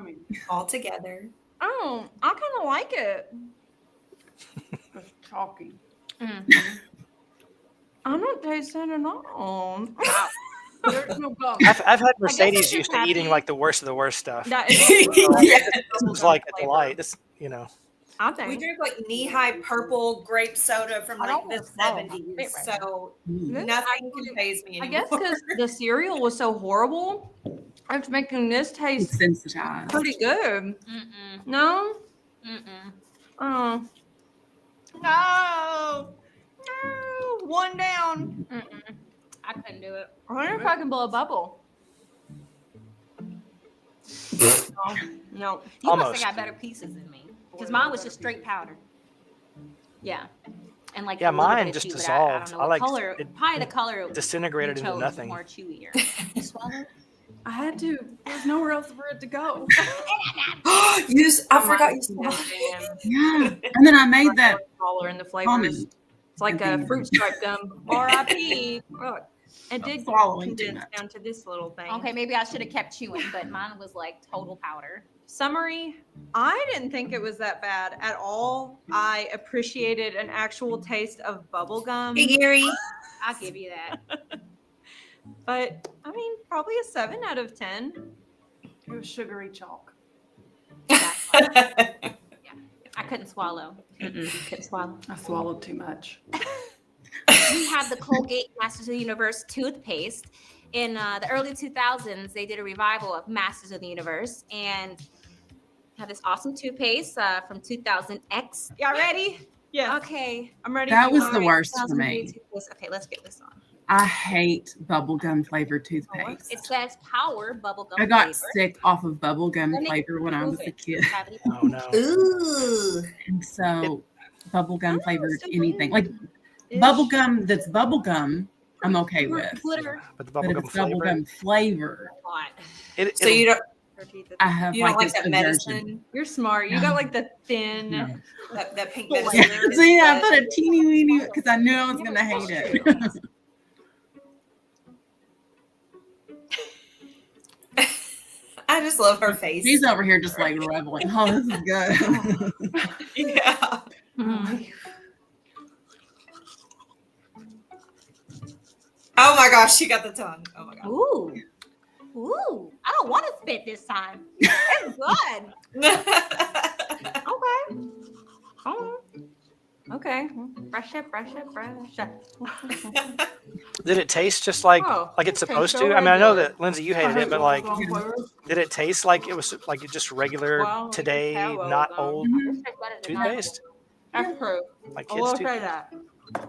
all together. Oh, I kind of like it. It's chalky. I'm not tasting it all. There's no gum. I've had I Mercedes guess I'm used just to eating happy like the worst of the worst stuff. that it's This is like a flavor. delight. This, you know. I We think. drink like knee-high purple grape soda from I like don't the wanna swallow my 70s, spit right so This nothing can phase me I anymore. guess because the cereal was so horrible, it's making this taste Sensitized. pretty good. Mm-mm. No? Mm-mm. Oh. No. No. One down. Mm-mm. I couldn't do it. I wonder if I can blow a bubble. No. You must Almost. have got better pieces than me. Because mine was just straight powder. Yeah. And like Yeah, a little bit mine of just chew, but dissolved. I don't know I what like color. it Probably the color disintegrated you into chose nothing. more chewier. You swallowed? I had to. There's nowhere else for it to go. I forgot you swallowed. Yeah. And then I made that Smaller in the flavors. It's like a fruit stripe gum. R.I.P. Look, it did swallowing too condense much. down to this little thing. Okay, maybe I should have kept chewing, but mine was like total powder. Summary, I didn't think it was that bad at all. I appreciated an actual taste of bubble gum. Hey, Gary. I'll give you that. But I mean, probably a 7 out of 10. It was sugary chalk. I couldn't swallow. Couldn't swallow. I swallowed too much. We have the Colgate Masters of the Universe toothpaste. In the early 2000s, they did a revival of Masters of the Universe and have this awesome toothpaste from 2000X. Y'all ready? Yeah. Okay. I'm ready. That for was mine. the worst for 2003 me. toothpaste. Okay, let's get this on. I hate bubblegum flavored toothpaste. It says Power Bubblegum I got flavor. sick off of bubblegum Let me flavor when I was move a it. kid. Oh no. Ooh. And so bubblegum flavored still anything. Like Ish. bubblegum that's bubblegum, I'm okay with. Glitter. But the But if bubblegum it's flavor. bubblegum flavor, It, So you don't I have you don't like this that aversion. medicine? You're smart. You got like the thin. No. That pink Full medicine. layer. So yeah, I put a teeny weeny because I knew I was gonna hate it. I just love her face. He's over here just like reveling. Oh, this is good. Yeah. Oh my gosh, she got the tongue. Oh my god. Ooh. Ooh. I don't want to spit this time. It's good. Okay. Oh. Okay. Brush it, brush it, brush it. did it taste just like Oh, it's it supposed tastes so to? I mean, I know regular. that Lindsay, you hated it, but like, did it taste like it was like just regular Well, today, it's not Halo, old This tastes better than mine. toothpaste? That's true. Like I kids' will toothpaste? say that.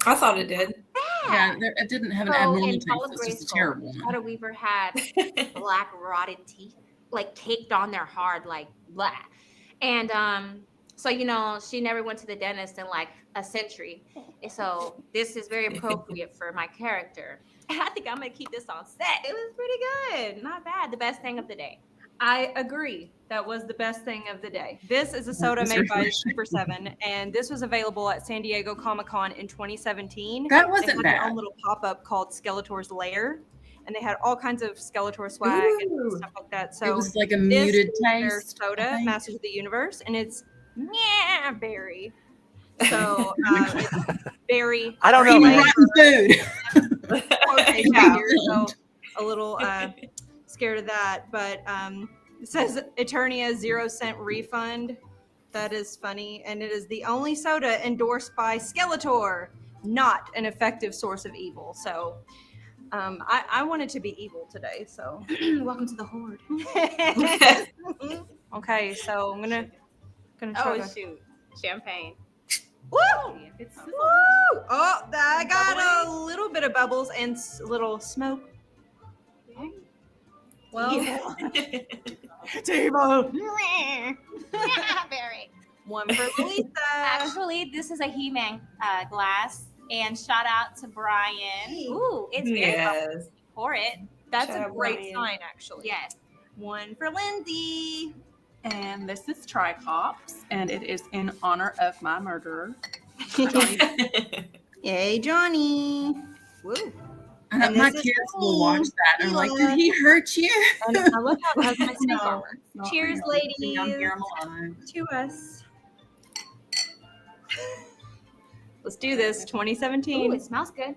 I thought it did. Yeah, it didn't have an So abnormal in taste. Fall of It's just a Grayskull, terrible one. Shadow Weaver had black rotted teeth, like caked on there hard, like blah. And so you know, she never went to the dentist in like a century. And so this is very appropriate for my character. And I think I'm gonna keep this on set. It was pretty good, not bad. The best thing of the day. I agree. That was the best thing of the day. This is a soda made by Super 7, and this was available at San Diego Comic-Con in 2017. That They wasn't had their bad. own little pop-up called Skeletor's Lair, and they had all kinds of Skeletor swag and stuff like that. So It was like a this muted is their taste. I soda, think. Masters of the Universe, and it's berry. So it's berry. I don't know, Eating man. rotten food. Okay, yeah, so a little scared of that, but it says Eternia 0-cent refund. That is funny, and it is the only soda endorsed by Skeletor, not an effective source of evil. So I wanted to be evil today, so Welcome to the Horde. okay, so I'm gonna try Oh to shoot, champagne. Woo! It's Woo! Oh, I got a little bit of bubbles and little smoke. Well, Table. Very. one for Louisa. Actually, this is a He-Man glass, and shout out to Brian. Ooh, it's very Yes. pour it. That's Shout a out great Brian. sign, actually. Yes. One for Lindsay. And this is Tricops, and it is in honor of my murderer. Yay, Johnny. Woo. And my this is kids will watch that and like, Sheila. did he hurt you? And I love how it has my snake No, armor. it's not Cheers, real. I'm ladies. here, I'm alive. To us. Let's do this. 2017. Ooh, it smells good.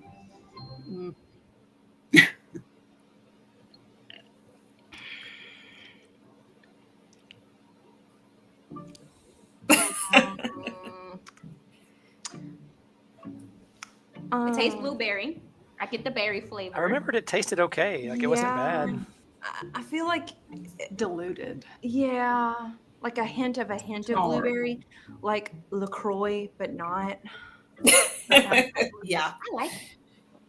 It tastes blueberry. I get the berry flavor. I remembered it tasted okay. Like it wasn't Yeah. bad. I feel like Diluted. Yeah, like a hint of blueberry, like LaCroix, but not. Yeah. I like it.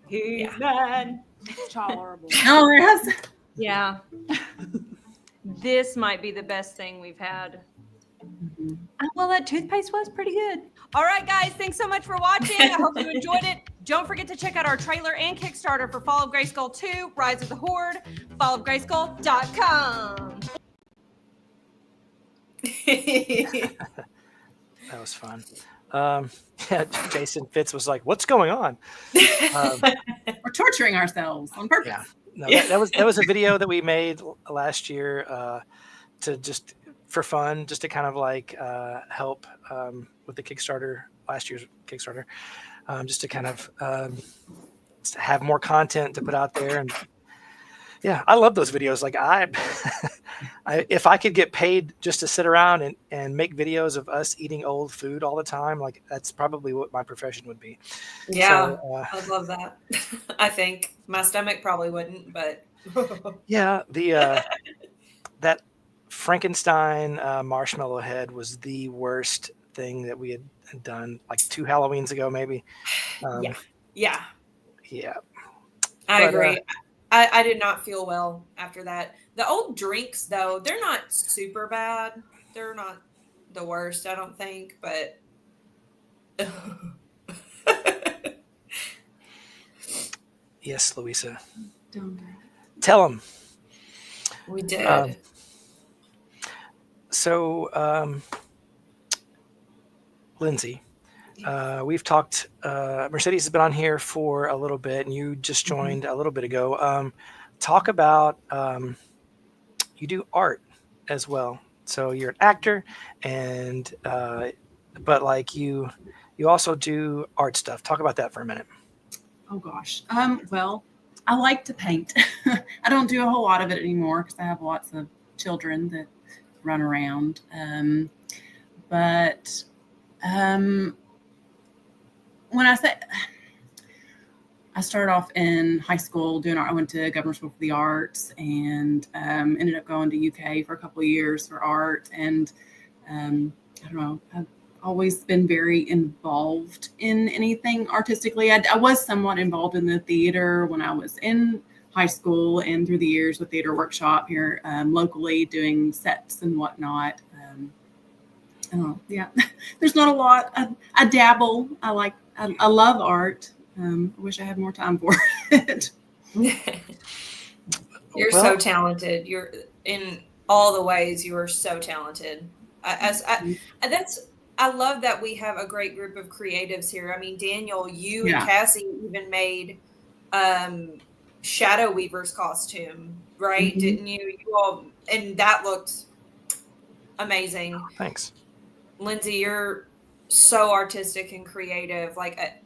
He's bad. Tolerable. Oh, yes. Yeah. This might be the best thing we've had. Well, that toothpaste was pretty good. All right, guys, thanks so much for watching. I hope you enjoyed it. Don't forget to check out our trailer and Kickstarter for Fall of Grayskull 2, Rise of the Horde, fallofgrayskull.com. That was fun. Yeah, Jason Fitz was like, "What's going on?" We're torturing ourselves on purpose. Yeah, no, that was a video that we made last year to just for fun, just to kind of like help with the Kickstarter, last year's Kickstarter, just to kind of have more content to put out there. And yeah, I love those videos. Like if I could get paid just to sit around and make videos of us eating old food all the time, like that's probably what my profession would be. Yeah, So, I'd love that. I think my stomach probably wouldn't, but yeah, the that Frankenstein marshmallow head was the worst thing that we had done, like 2 Halloweens ago, maybe. yeah. But, I agree. I did not feel well after that. The old drinks, though, they're not super bad. They're not the worst, I don't think, but yes, Louisa. Don't. Tell them. We did. So, Lindsay, we've talked. Mercedes has been on here for a little bit, and you just joined a little bit ago. Talk about you do art as well. So you're an actor, and but like you also do art stuff. Talk about that for a minute. Oh gosh. Well, I like to paint. I don't do a whole lot of it anymore because I have lots of children that run around. But when I say I started off in high school doing art, I went to Governor School for the Arts and ended up going to UK for a couple of years for art. And I don't know, I've always been very involved in anything artistically. I was somewhat involved in the theater when I was in high school and through the years with Theater Workshop here locally doing sets and whatnot. Yeah, there's not a lot. I dabble. I love art. I wish I had more time for it. You're so talented. You're in all the ways. You are so talented. I love that we have a great group of creatives here. I mean, Daniel, you and Cassie even made Shadow Weaver's costume, right? Mm-hmm. Didn't you? You all, and that looked amazing. Oh, thanks. Lindsay, you're so artistic and creative. Like,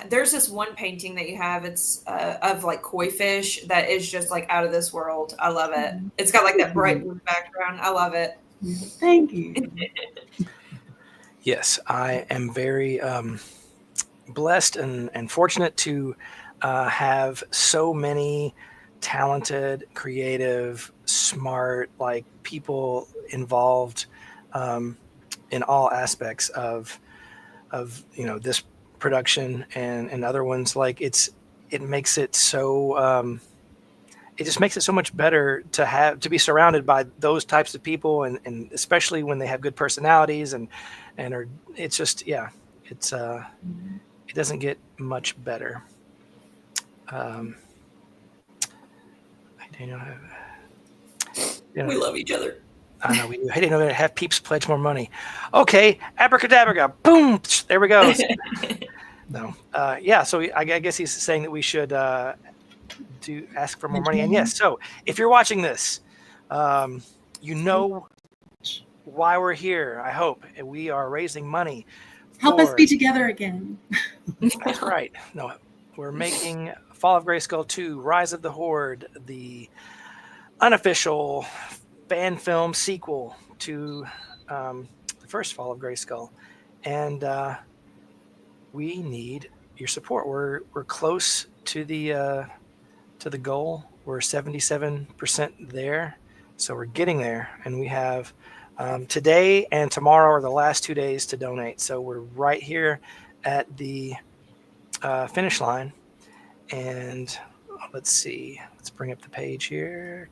there's this one painting that you have. It's of like koi fish that is just like out of this world. I love it. It's got like that bright blue background. I love it. Thank you. Yes, I am very blessed and fortunate to have so many talented, creative, smart, like people involved in all aspects of this production and other ones. Like it makes it so it just makes it so much better to be surrounded by those types of people and especially when they have good personalities and are, it's just it doesn't get much better. Daniel, we love each other. I know we do. Hey, Daniel, gotta have peeps pledge more money. Okay, abracadabra, boom, there we go. No, so I guess he's saying that we should ask for more money. And yes, so if you're watching this, you know why we're here. I hope we are raising money Help us be Horde. together again. That's right. No, we're making Fall of Grayskull 2, Rise of the Horde, the unofficial fan film sequel to the first Fall of Grayskull. And we need your support. We're close to the goal. We're 77% there. So we're getting there. And we have today and tomorrow are the last 2 days to donate. So we're right here at the finish line. And let's see. Let's bring up the page here.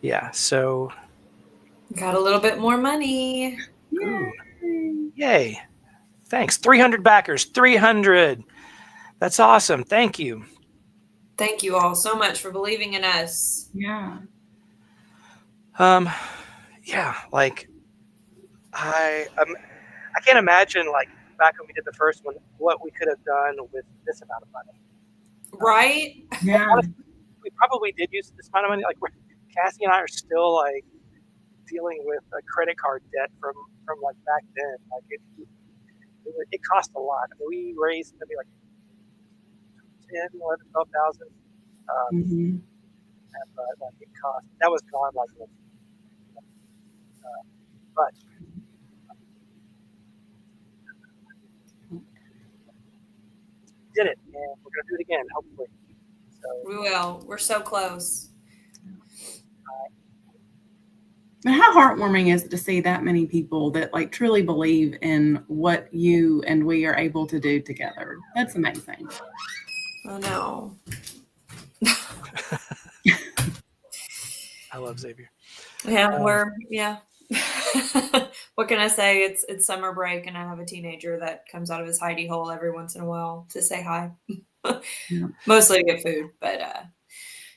Yeah. So Got a little bit more money. yay. Thanks. 300 backers. 300. That's awesome. Thank you. Thank you all so much for believing in us. Yeah. Yeah, like I can't imagine like back when we did the first one what we could have done with this amount of money. Right? Yeah. Honestly, we probably did use this amount of money. Like Cassie and I are still like dealing with a credit card debt from like back then. Like it cost a lot. I mean, we raised maybe like 10, 11, 12,000. And like it cost. That was gone like. But did it, and we're gonna do it again, hopefully. So We will. We're so close. And how heartwarming is it to see that many people that like truly believe in what you and we are able to do together? That's amazing. Oh no. I love Xavier. Yeah, what can I say? It's summer break and I have a teenager that comes out of his hidey hole every once in a while to say hi. Mostly to get food. But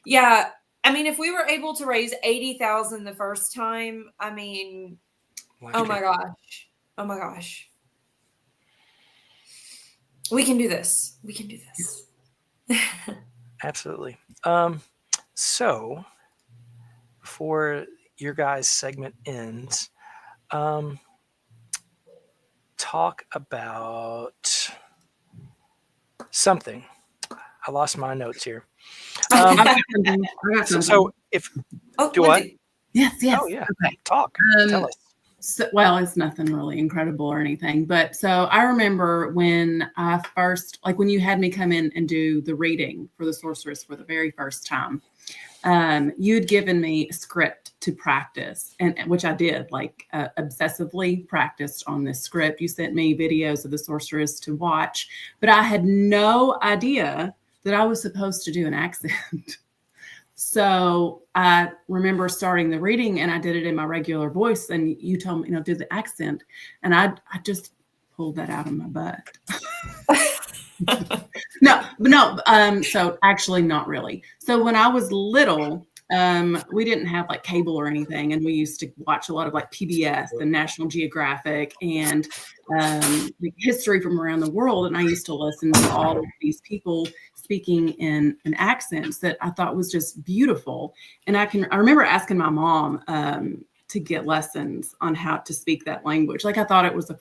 yeah, I mean if we were able to raise 80,000 the first time, I mean oh my gosh. Oh my gosh. We can do this. We can do this. Absolutely. So before your guys' segment ends, talk about something. I lost my notes here. So if do what? Yes. Oh yeah. Okay. Talk. Tell us. So, well, it's nothing really incredible or anything, but so I remember when I first, like when you had me come in and do the reading for the Sorceress for the very first time, you'd given me a script to practice, and which I did, like obsessively practiced on this script. You sent me videos of the Sorceress to watch, but I had no idea that I was supposed to do an accent. So I remember starting the reading and I did it in my regular voice and you told me, do the accent. And I just pulled that out of my butt. No. So actually not really. So when I was little, we didn't have like cable or anything. And we used to watch a lot of like PBS and National Geographic and the history from around the world. And I used to listen to all of these people speaking in accents that I thought was just beautiful. And I remember asking my mom to get lessons on how to speak that language. Like I thought it was a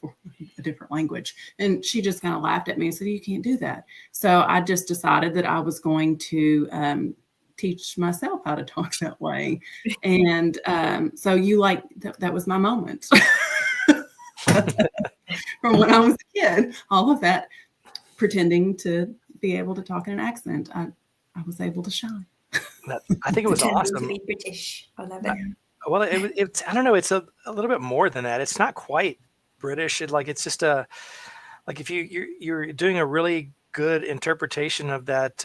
different language. And she just kind of laughed at me and said, you can't do that. So I just decided that I was going to teach myself how to talk that way. And so that was my moment. From when I was a kid, all of that pretending to be able to talk in an accent, I was able to shine. I think it was awesome. To be British. I love it. Well, it's I don't know. It's a little bit more than that. It's not quite British. It's just like if you're doing a really good interpretation of that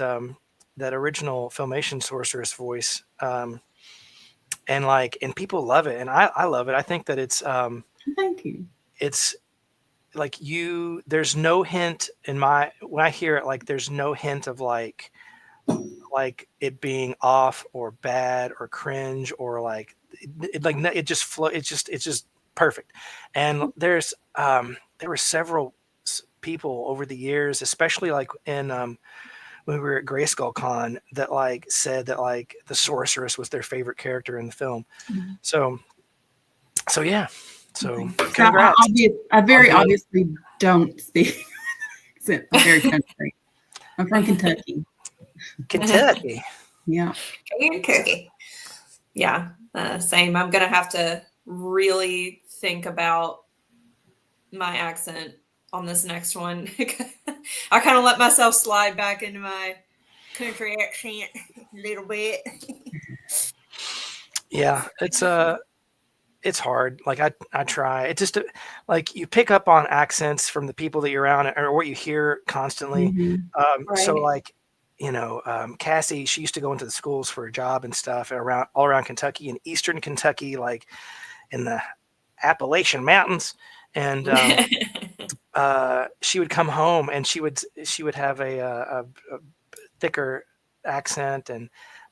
original Filmation Sorceress voice, and people love it, and I love it. I think that it's thank you. It's like there's no hint when I hear it, like there's no hint of like it being off or bad or cringe or it just flow. It's just perfect. And there were several people over the years, especially like in when we were at Grayskull Con, that said that the Sorceress was their favorite character in the film. Mm-hmm. So yeah. So So congrats. I very I'll do it. obviously don't speak accent. I'm very country. I'm from Kentucky. Kentucky. Yeah. Kentucky. Yeah, same. I'm gonna have to really think about my accent on this next one. I kind of let myself slide back into my country accent a little bit. Yeah, it's hard. Like I try. It just like you pick up on accents from the people that you're around or what you hear constantly. So Right. like, Cassie, she used to go into the schools for a job and stuff around all around Kentucky and Eastern Kentucky, like in the Appalachian Mountains, and she would come home and she would have a thicker accent,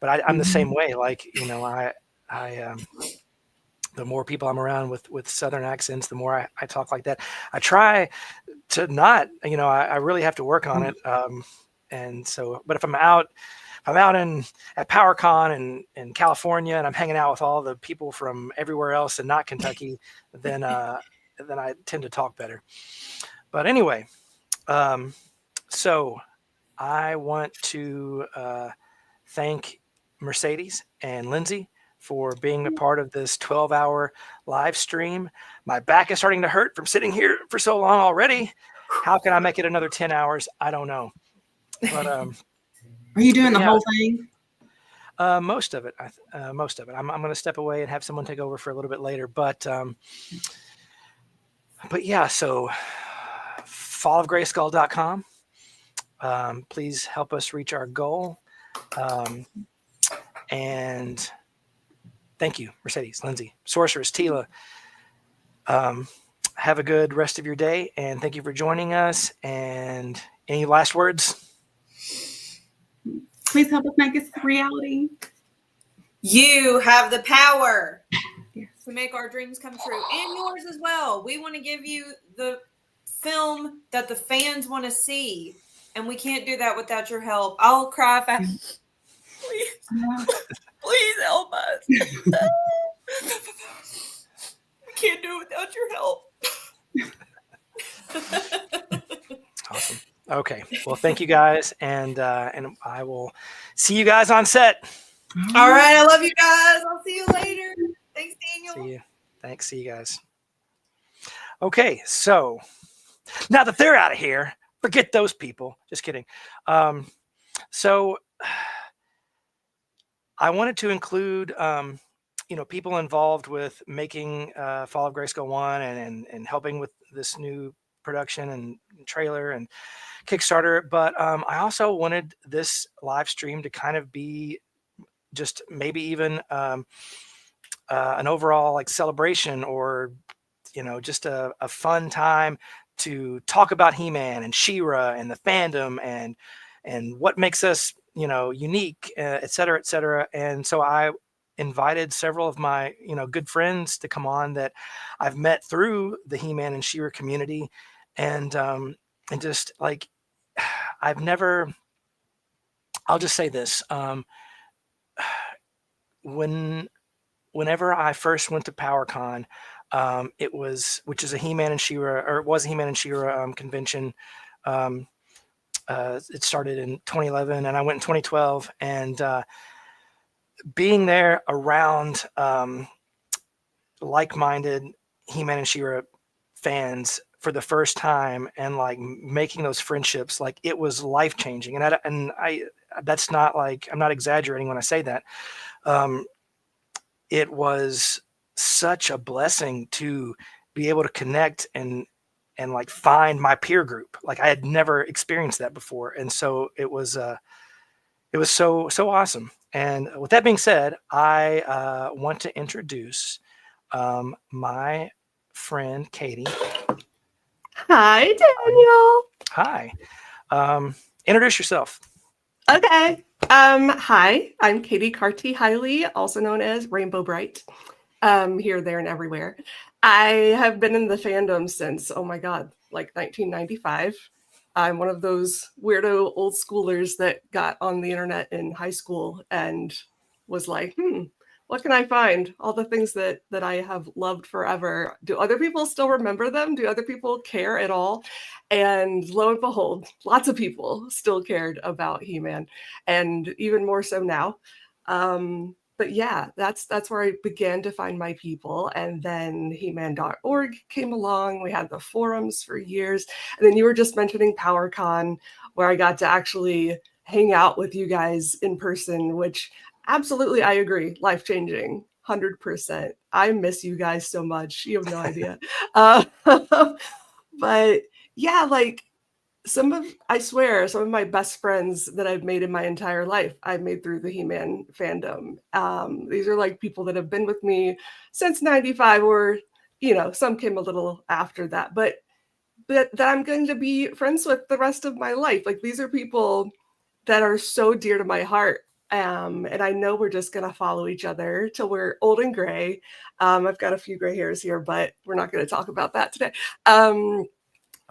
but I'm the same way. Like I the more people I'm around with Southern accents, the more I talk like that. I try to not, I really have to work on it. And so, but if I'm out at PowerCon in California and I'm hanging out with all the people from everywhere else and not Kentucky, then I tend to talk better. But anyway, so I want to thank Mercedes and Lindsay for being a part of this 12-hour live stream. My back is starting to hurt from sitting here for so long already. How can I make it another 10 hours? I don't know. But are you doing the whole thing? Most of it. Most of it. I'm going to step away and have someone take over for a little bit later. But yeah, so fallofgrayskull.com. Please help us reach our goal. And thank you, Mercedes, Lindsay, Sorceress, Tila. Have a good rest of your day, and thank you for joining us. And any last words? Please help us make this a reality. You have the power to make our dreams come true, and yours as well. We want to give you the film that the fans want to see, and we can't do that without your help. I'll cry if I... Please help us. We can't do it without your help. Awesome. Okay. Well, thank you guys, and I will see you guys on set. All right. I love you guys. I'll see you later. Thanks, Daniel. See you. Thanks. See you guys. Okay. So now that they're out of here, forget those people. Just kidding. So I wanted to include, people involved with making Fall of Grayskull 1 and helping with this new production and trailer and Kickstarter. But I also wanted this live stream to kind of be just maybe even an overall like celebration or, just a fun time to talk about He-Man and She-Ra and the fandom and what makes us, unique, et cetera, et cetera. And so I invited several of my, good friends to come on that I've met through the He-Man and She-Ra community. And just like, I'll just say this. Whenever I first went to PowerCon, which is a He-Man and She-Ra, or it was a He-Man and She-Ra convention. It started in 2011 and I went in 2012, and being there around like-minded He-Man and She-Ra fans for the first time and like making those friendships, like it was life-changing. And I that's not like, I'm not exaggerating when I say that. It was such a blessing to be able to connect and like find my peer group. Like I had never experienced that before. And so it was so awesome. And with that being said, I want to introduce my friend, Katie. Hi, Daniel. Hi. Introduce yourself. Okay. Hi, I'm Katie Haile, also known as Rainbow Bright. Here, there, and everywhere. I have been in the fandom since, oh my God, like 1995. I'm one of those weirdo old schoolers that got on the internet in high school and was like, what can I find? All the things that I have loved forever. Do other people still remember them? Do other people care at all? And lo and behold, lots of people still cared about He-Man, and even more so now. But yeah, that's where I began to find my people. And then He-Man.org came along. We had the forums for years. And then you were just mentioning PowerCon, where I got to actually hang out with you guys in person, which absolutely, I agree, life-changing, 100%. I miss you guys so much. You have no idea. But yeah, like I swear, some of my best friends that I've made in my entire life, I've made through the He-Man fandom. These are like people that have been with me since 95, or, some came a little after that, but that I'm going to be friends with the rest of my life. Like, these are people that are so dear to my heart. And I know we're just going to follow each other till we're old and gray. I've got a few gray hairs here, but we're not going to talk about that today.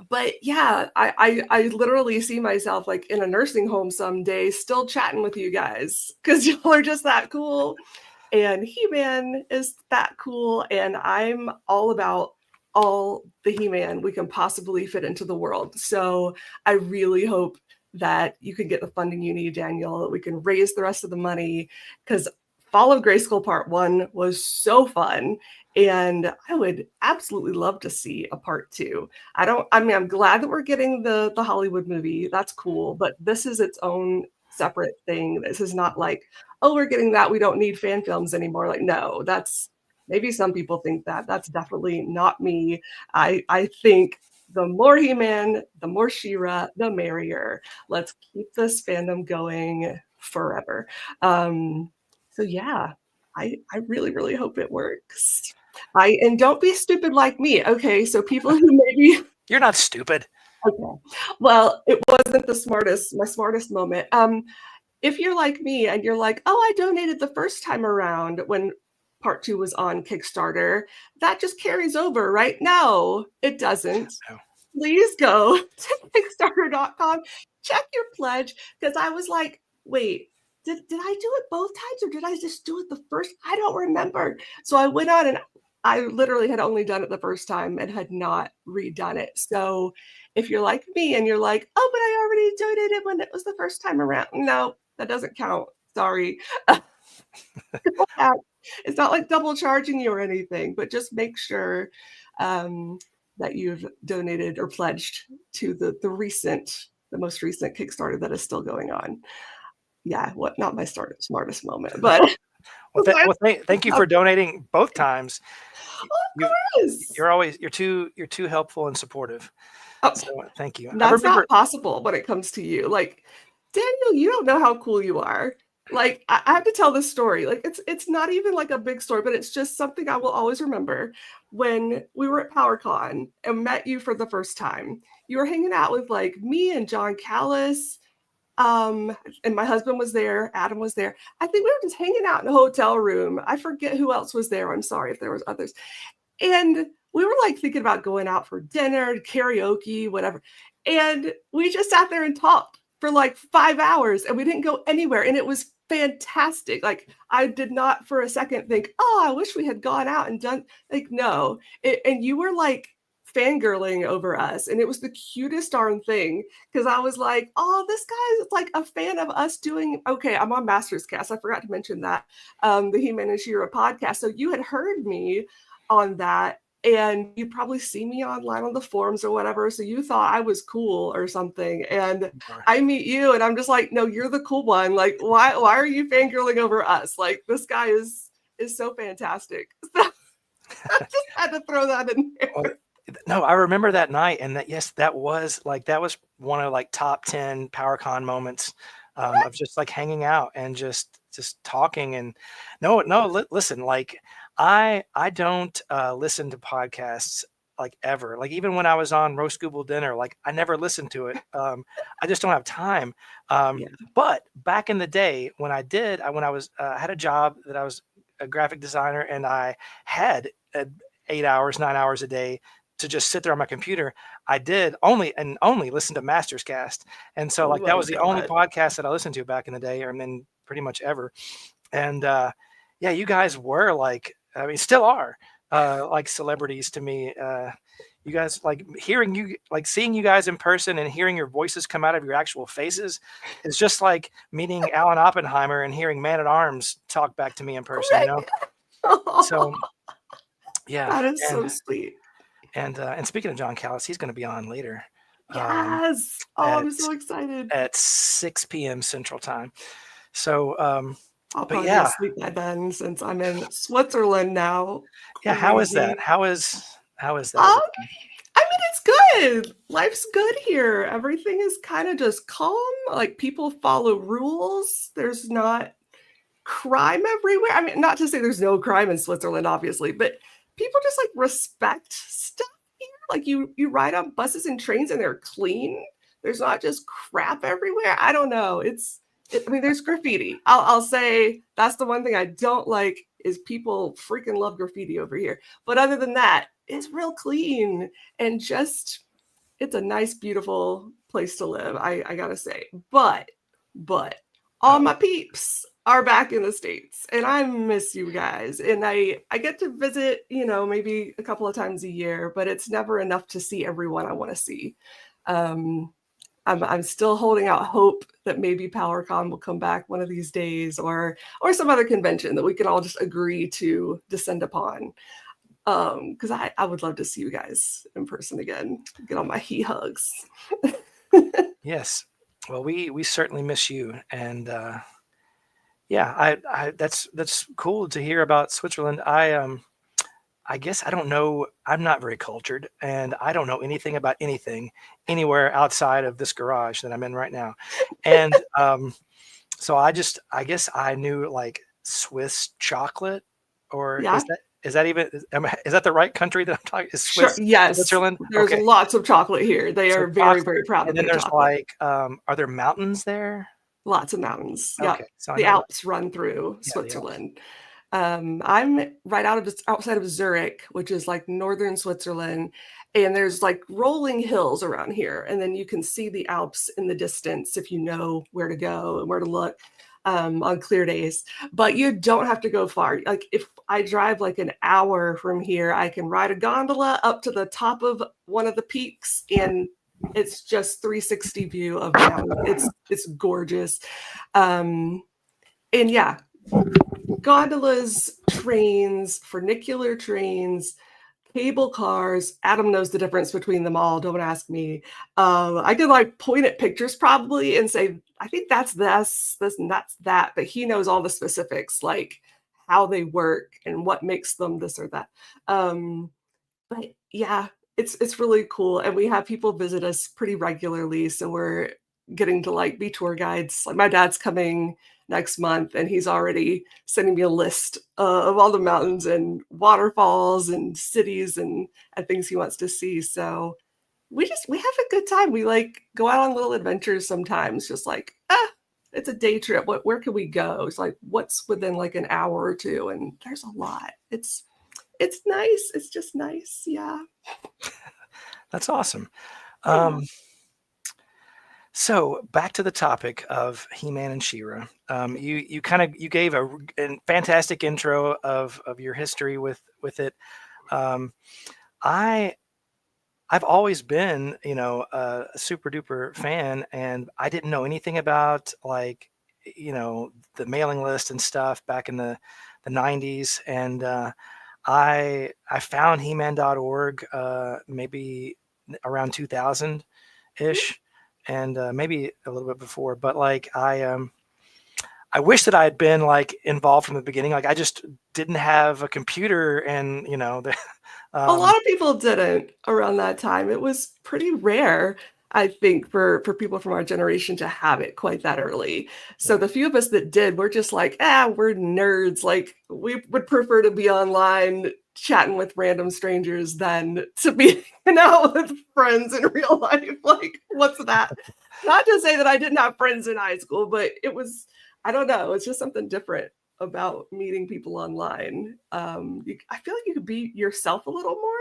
But yeah, I literally see myself like in a nursing home someday, still chatting with you guys, because y'all are just that cool. And He-Man is that cool. And I'm all about all the He-Man we can possibly fit into the world. So I really hope that you can get the funding you need, Daniel, that we can raise the rest of the money, because Fall of Grayskull Part 1 was so fun. And I would absolutely love to see a part 2. I'm glad that we're getting the Hollywood movie. That's cool. But this is its own separate thing. This is not like, oh, we're getting that, we don't need fan films anymore. Like, no, that's, maybe some people think that. That's definitely not me. I think the more He-Man, the more She-Ra, the merrier. Let's keep this fandom going forever. So yeah, I really, really hope it works. And don't be stupid like me. Okay, so people who maybe You're not stupid. Okay. Well, it wasn't my smartest moment. If you're like me and you're like, oh, I donated the first time around when part 2 was on Kickstarter, that just carries over, right? No, it doesn't. No. Please go to Kickstarter.com, check your pledge, because I was like, wait, did I do it both times, or did I just do it the first? I don't remember. So I went on, and I literally had only done it the first time and had not redone it. So if you're like me and you're like, oh, but I already donated when it was the first time around. No, that doesn't count. Sorry. It's not like double charging you or anything, but just make sure that you've donated or pledged to the most recent Kickstarter that is still going on. Yeah, not my smartest moment, but thank you for donating both times. You're too helpful and supportive. So thank you. That's not possible when it comes to you. Like, Daniel, you don't know how cool you are. Like, I have to tell this story. Like, it's not even like a big story, but it's just something I will always remember. When we were at PowerCon and met you for the first time, you were hanging out with like me and John Callis, and my husband was there, Adam was there. I think we were just hanging out in a hotel room. I forget who else was there. I'm sorry if there was others. And we were like thinking about going out for dinner, karaoke, whatever. And we just sat there and talked for like 5 hours, and we didn't go anywhere. And it was fantastic. Like, I did not for a second think, oh, I wish we had gone out and done, like, no. And you were like fangirling over us, and it was the cutest darn thing, because I was like, oh, this guy is like a fan of us doing, okay, I'm on Masters Cast, I forgot to mention that, the He-Man and She-Ra podcast. So you had heard me on that, and you probably see me online on the forums or whatever, so you thought I was cool or something, and I meet you and I'm just like, no, you're the cool one. Like, why are you fangirling over us? Like, this guy is so fantastic. So I just had to throw that in there. Well, no, I remember that night, and that was one of like top 10 PowerCon moments of just like hanging out and just talking. And listen, like I don't listen to podcasts like ever. Like, even when I was on Roast Google Dinner, like I never listened to it. I just don't have time. But back in the day when I had a job that I was a graphic designer, and I had 8 hours, 9 hours a day to just sit there on my computer, I did only listen to Masters Cast. And so that was the only podcast that I listened to back in the day, and then pretty much ever. And yeah, you guys were like, I mean, still are like celebrities to me. You guys, like hearing you, like seeing you guys in person and hearing your voices come out of your actual faces is just like meeting Alan Oppenheimer and hearing Man at Arms talk back to me in person, you know? So yeah. That is so sweet. And speaking of John Callis, he's going to be on later. Yes. Oh, I'm so excited. At 6 p.m. Central Time. So, I'll but probably be yeah, asleep by then since I'm in Switzerland now. yeah. How is that? Crazy. How is that? I mean, it's good. Life's good here. Everything is kind of just calm. Like people follow rules. There's not crime everywhere. I mean, not to say there's no crime in Switzerland, obviously, but people just like respect stuff here. Like you ride on buses and trains and they're clean. There's not just crap everywhere. I don't know. I mean, there's graffiti. I'll say that's the one thing I don't like is people freaking love graffiti over here. But other than that, it's real clean and just it's a nice, beautiful place to live. I gotta say. But all my peeps are back in the States and I miss you guys. And I get to visit, you know, maybe a couple of times a year, but it's never enough to see everyone I want to see. I'm still holding out hope that maybe PowerCon will come back one of these days or some other convention that we can all just agree to descend upon. Because I would love to see you guys in person again. Get all my hugs. Yes. Well, we certainly miss you. And yeah, that's cool to hear about Switzerland. I guess I don't know. I'm not very cultured and I don't know anything about anything anywhere outside of this garage that I'm in right now. And so I guess I knew like Swiss chocolate or Yeah. is that the right country that I'm talking? Is Swiss, Sure. Yes. Switzerland? There's Okay. lots of chocolate here. They So are very, chocolate, very proud of and then their there's chocolate. like, are there mountains there? Lots of mountains. Yeah. Okay, so I The know- Alps run through Yeah, the Alps. Switzerland. I'm right outside of Zurich, which is like northern Switzerland, and there's like rolling hills around here, and then you can see the Alps in the distance if you know where to go and where to look on clear days. But you don't have to go far. Like if I drive like an hour from here, I can ride a gondola up to the top of one of the peaks, and it's just 360 view of the mountain. It's gorgeous, and yeah. Gondolas, trains, funicular trains, cable cars. Adam knows the difference between them all. Don't ask me. I could like point at pictures probably and say, I think that's this, and that's that. But he knows all the specifics, like how they work and what makes them this or that. But yeah, it's really cool. And we have people visit us pretty regularly. So we're getting to like be tour guides. Like my dad's coming next month and he's already sending me a list of all the mountains and waterfalls and cities and things he wants to see. So we have a good time. We like go out on little adventures sometimes, just like it's a day trip. Where can we go? It's like what's within like an hour or two, and there's a lot. It's nice. It's just nice. Yeah. That's awesome. So back to the topic of He-Man and She-Ra. You gave a fantastic intro of your history with it. I've always been, a super duper fan, and I didn't know anything about like, the mailing list and stuff back in the 90s. And I found He-Man.org maybe around 2000-ish. And maybe a little bit before, but like I wish that I had been like involved from the beginning. Like I just didn't have a computer, and a lot of people didn't around that time. It was pretty rare, I think, for people from our generation to have it quite that early. So the few of us that did, we're just like, we're nerds. Like we would prefer to be online chatting with random strangers than to be out with friends in real life. Like, what's that? Not to say that I didn't have friends in high school, but it was, I don't know, it's just something different about meeting people online. I feel like you could be yourself a little more.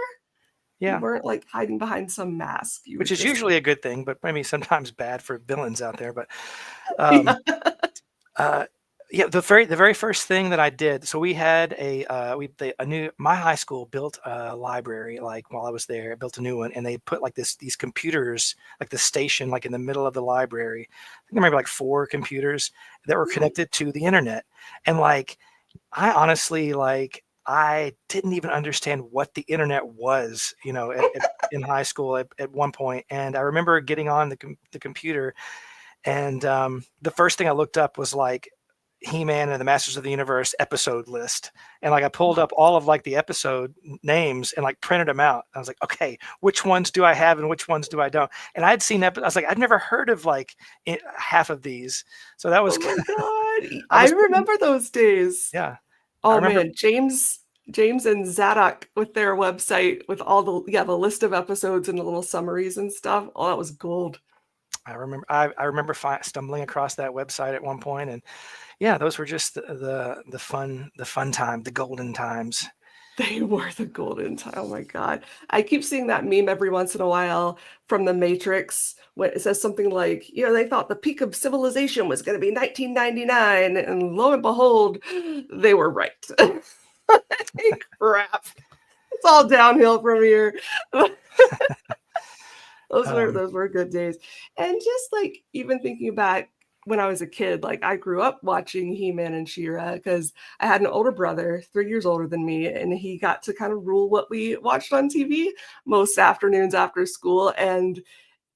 Yeah. You weren't like hiding behind some mask. Which is usually a good thing, but maybe sometimes bad for villains out there. But Yeah, the very first thing that I did. So we had my high school built a library like while I was there, built a new one, and they put like these computers, like the station, like in the middle of the library. I think there might be like 4 computers that were connected to the internet, and like I honestly like I didn't even understand what the internet was, in high school at one point. And I remember getting on the computer, and the first thing I looked up was like He-Man and the Masters of the Universe episode list. And like I pulled up all of like the episode names and like printed them out. I was like, okay, which ones do I have and which ones do I don't? And I'd seen I was like, I'd never heard of like half of these. So that was, Oh my God. I remember those days. Yeah. Oh man, James and Zadok with their website with all the list of episodes and the little summaries and stuff. Oh, that was gold. I remember stumbling across that website at one point, and yeah, those were just the fun time, the golden times. They were the golden time. Oh my God. I keep seeing that meme every once in a while from The Matrix when it says something like, they thought the peak of civilization was going to be 1999. And lo and behold, they were right. Crap. It's all downhill from here. Those were good days. And just like even thinking back when I was a kid, like I grew up watching He-Man and She-Ra because I had an older brother, 3 years older than me, and he got to kind of rule what we watched on TV most afternoons after school. And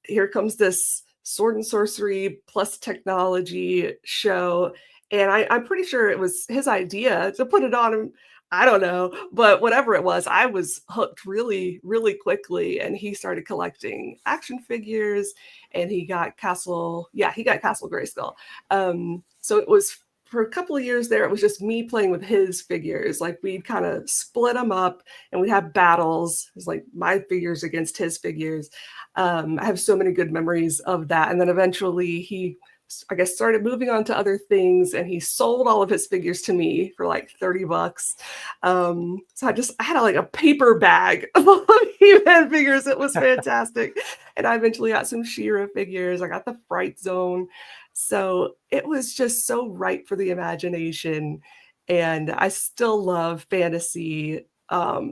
here comes this sword and sorcery plus technology show. And I'm pretty sure it was his idea to put it on him. I don't know, but whatever it was, I was hooked really, really quickly. And he started collecting action figures, and he got Castle Grayskull. So it was for a couple of years there, it was just me playing with his figures. Like we'd kind of split them up, and we'd have battles. It was like my figures against his figures. I have so many good memories of that. And then eventually he, I guess, started moving on to other things, and he sold all of his figures to me for like $30. So I had a paper bag of He-Man figures. It was fantastic. And I eventually got some She-Ra figures. I got the Fright Zone. So it was just so ripe for the imagination. And I still love fantasy,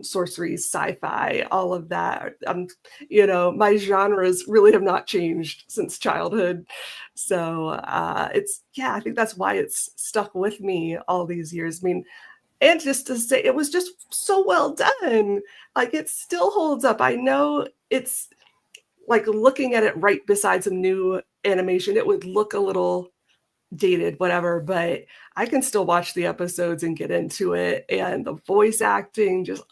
sorcery, sci-fi, all of that. My genres really have not changed since childhood. So I think that's why it's stuck with me all these years. I mean, and just to say, it was just so well done. Like it still holds up. I know it's like looking at it right beside some new animation, it would look a little dated, whatever, but I can still watch the episodes and get into it. And the voice acting just,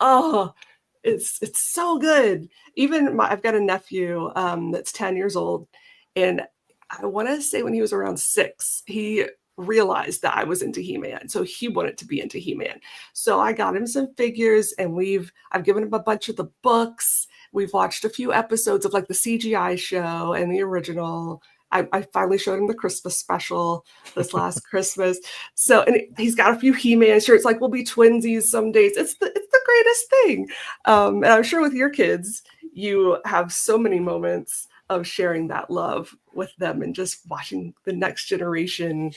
it's so good. Even I've got a nephew that's 10 years old, and I want to say when he was around 6, he realized that I was into He-Man, so he wanted to be into He-Man. So I got him some figures, and I've given him a bunch of the books. We've watched a few episodes of like the CGI show and the original. I finally showed him the Christmas special this last Christmas. So, and he's got a few He-Man shirts. Like we'll be twinsies some days. It's the greatest thing. And I'm sure with your kids, you have so many moments of sharing that love with them and just watching the next generation,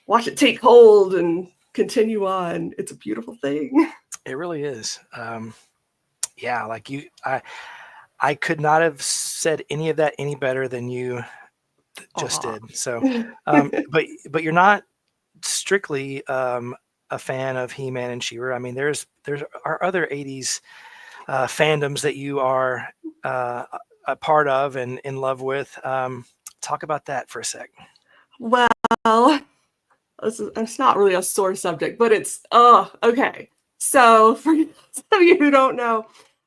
watch it take hold and continue on. It's a beautiful thing. It really is. I could not have said any of that any better than you just did. So, but you're not strictly a fan of He-Man and She-Ra. I mean, there are other 80s fandoms that you are a part of and in love with. Talk about that for a sec. Well, it's not really a sore subject, but it's okay. So for those of you who don't know,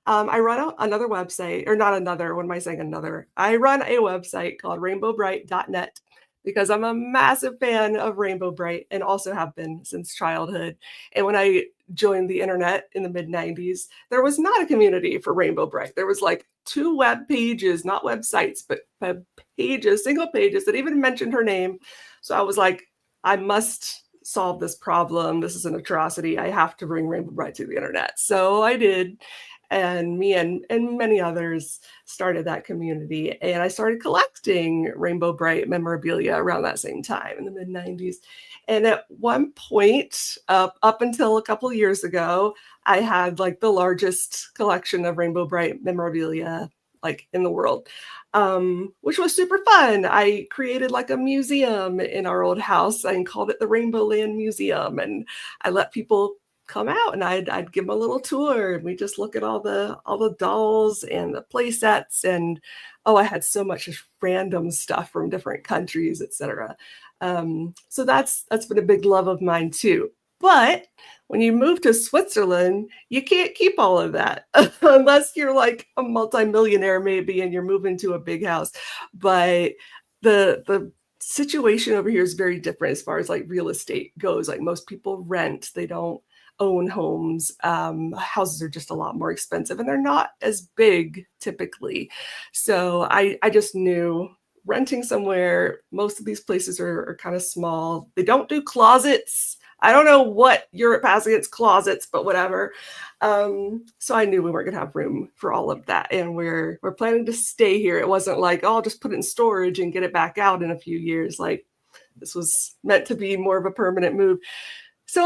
I run another website, or not another, what am I saying another? I run a website called rainbowbright.net because I'm a massive fan of Rainbow Bright and also have been since childhood. And when I joined the internet in the mid-90s, there was not a community for Rainbow Bright. There was like 2 web pages, not websites, but web pages, single pages that even mentioned her name. So I was like, I must solve this problem. This is an atrocity. I have to bring Rainbow Bright to the internet. So I did. And me and many others started that community. And I started collecting Rainbow Bright memorabilia around that same time in the mid 90s. And at one point, up until a couple of years ago, I had like the largest collection of Rainbow Bright memorabilia like in the world, which was super fun. I created like a museum in our old house and called it the Rainbow Land Museum. And I let people come out and I'd give them a little tour, and we just look at all the dolls and the play sets. And I had so much just random stuff from different countries, etc. So that's been a big love of mine too. But when you move to Switzerland, you can't keep all of that unless you're like a multimillionaire maybe and you're moving to a big house. But the situation over here is very different as far as like real estate goes. Like most people rent, they don't own homes. Houses are just a lot more expensive and they're not as big typically. So I just knew renting somewhere, most of these places are kind of small. They don't do closets. I don't know what Europe has against closets, but whatever. So I knew we weren't gonna have room for all of that. And we're planning to stay here. It wasn't like, I'll just put it in storage and get it back out in a few years. Like this was meant to be more of a permanent move. So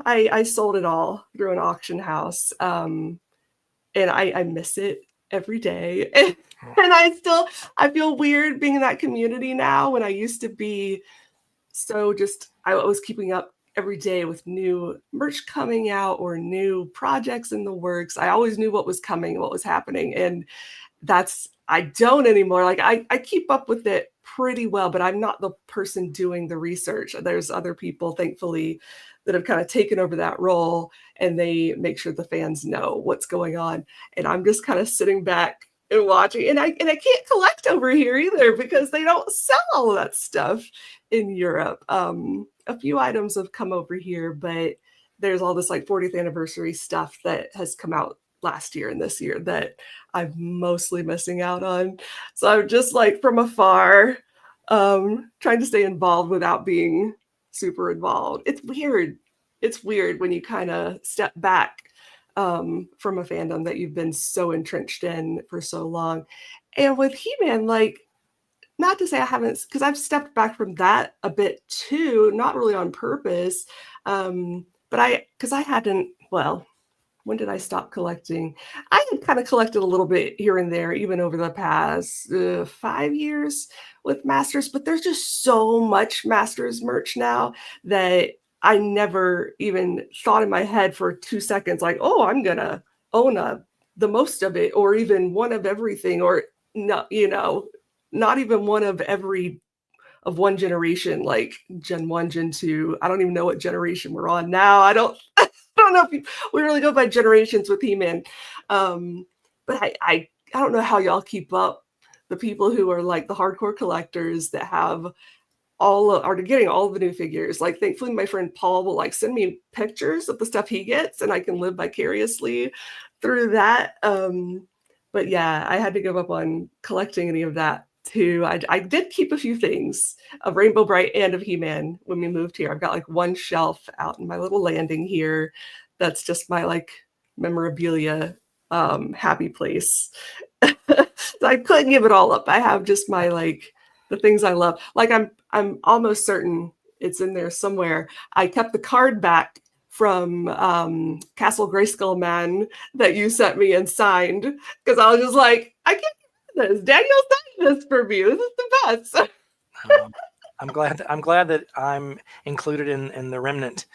I sold it all through an auction house. And I miss it every day. And I feel weird being in that community now when I used to be I was keeping up every day with new merch coming out or new projects in the works. I always knew what was coming, what was happening. And I don't anymore. Like I keep up with it pretty well, but I'm not the person doing the research. There's other people, thankfully, that have kind of taken over that role, and they make sure the fans know what's going on. And I'm just kind of sitting back and watching. And I can't collect over here either because they don't sell all of that stuff in Europe. A few items have come over here, but there's all this like 40th anniversary stuff that has come out last year and this year that I'm mostly missing out on. So I'm just like from afar, trying to stay involved without being super involved. It's weird. It's weird when you kind of step back from a fandom that you've been so entrenched in for so long. And with He-Man, like, not to say I haven't, because I've stepped back from that a bit too, not really on purpose. But because I hadn't, well, when did I stop collecting? I had kind of collected a little bit here and there, even over the past 5 years with Masters, but there's just so much Masters merch now that I never even thought in my head for 2 seconds, like, oh, I'm going to own the most of it, or even one of everything, or no, not even one of every of one generation, like Gen 1, Gen 2. I don't even know what generation we're on now. I don't know if we really go by generations with He-Man. But I don't know how y'all keep up. The people who are like the hardcore collectors that have are getting all of the new figures. Like thankfully my friend Paul will like send me pictures of the stuff he gets and I can live vicariously through that. But yeah, I had to give up on collecting any of that too. I did keep a few things of Rainbow Bright and of He-Man when we moved here. I've got like one shelf out in my little landing here. That's just my like memorabilia happy place. So I couldn't give it all up. I have just my like the things I love. Like I'm almost certain it's in there somewhere. I kept the card back from Castle Grayskull Man that you sent me and signed because I was just like, I can't do this. Daniel signed this for me. This is the best. I'm glad that I'm included in the remnant.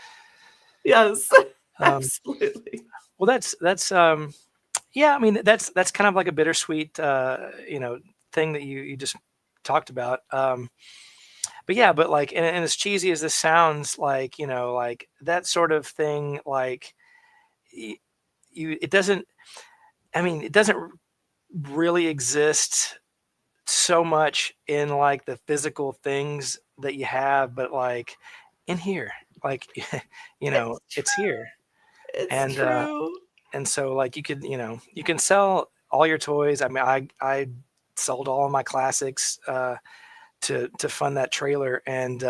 Yes, absolutely. Well, that's yeah. I mean, that's kind of like a bittersweet, thing that you just talked about. But yeah, but like, and as cheesy as this sounds, like like that sort of thing, like it doesn't. I mean, it doesn't really exist so much in like the physical things that you have, but like in here, like it's here. It's true. And so like you can sell all your toys. I mean, I sold all of my classics to fund that trailer, and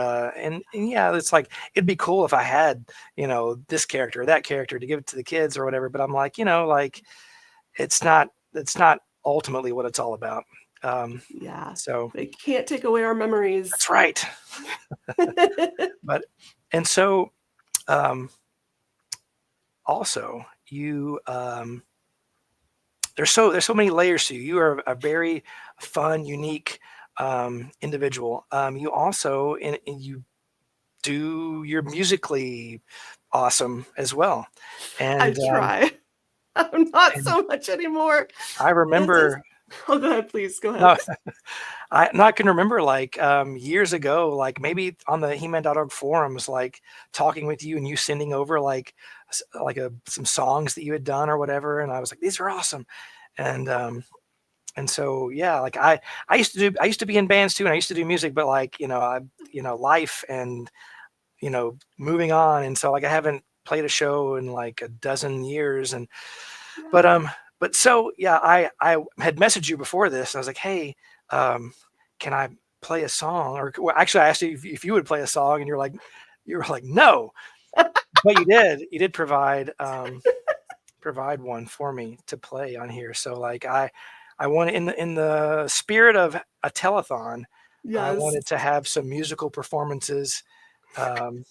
yeah, it's like it'd be cool if I had this character or that character to give it to the kids or whatever. But I'm like, like it's not ultimately what it's all about. Yeah. So they can't take away our memories. that's right. And so also you there's so many layers to you. You are a very fun, unique individual. You also you're musically awesome as well. And I try. I'm not so much anymore. I remember. Oh, go ahead, please. Go ahead. No, I'm not going to remember like years ago, like maybe on the He-Man.org forums, like talking with you and you sending over like some songs that you had done or whatever. And I was like, these are awesome. And so, yeah, like I used to be in bands too. And I used to do music, but like, life and, moving on. And so like, I haven't played a show in like a dozen years. And, but so, yeah, I had messaged you before this. And I was like, hey, can I play a song? Or well, actually, I asked you if you would play a song, and you were like, no. But you did provide one for me to play on here. So like I wanted in the spirit of a telethon, I wanted to have some musical performances. And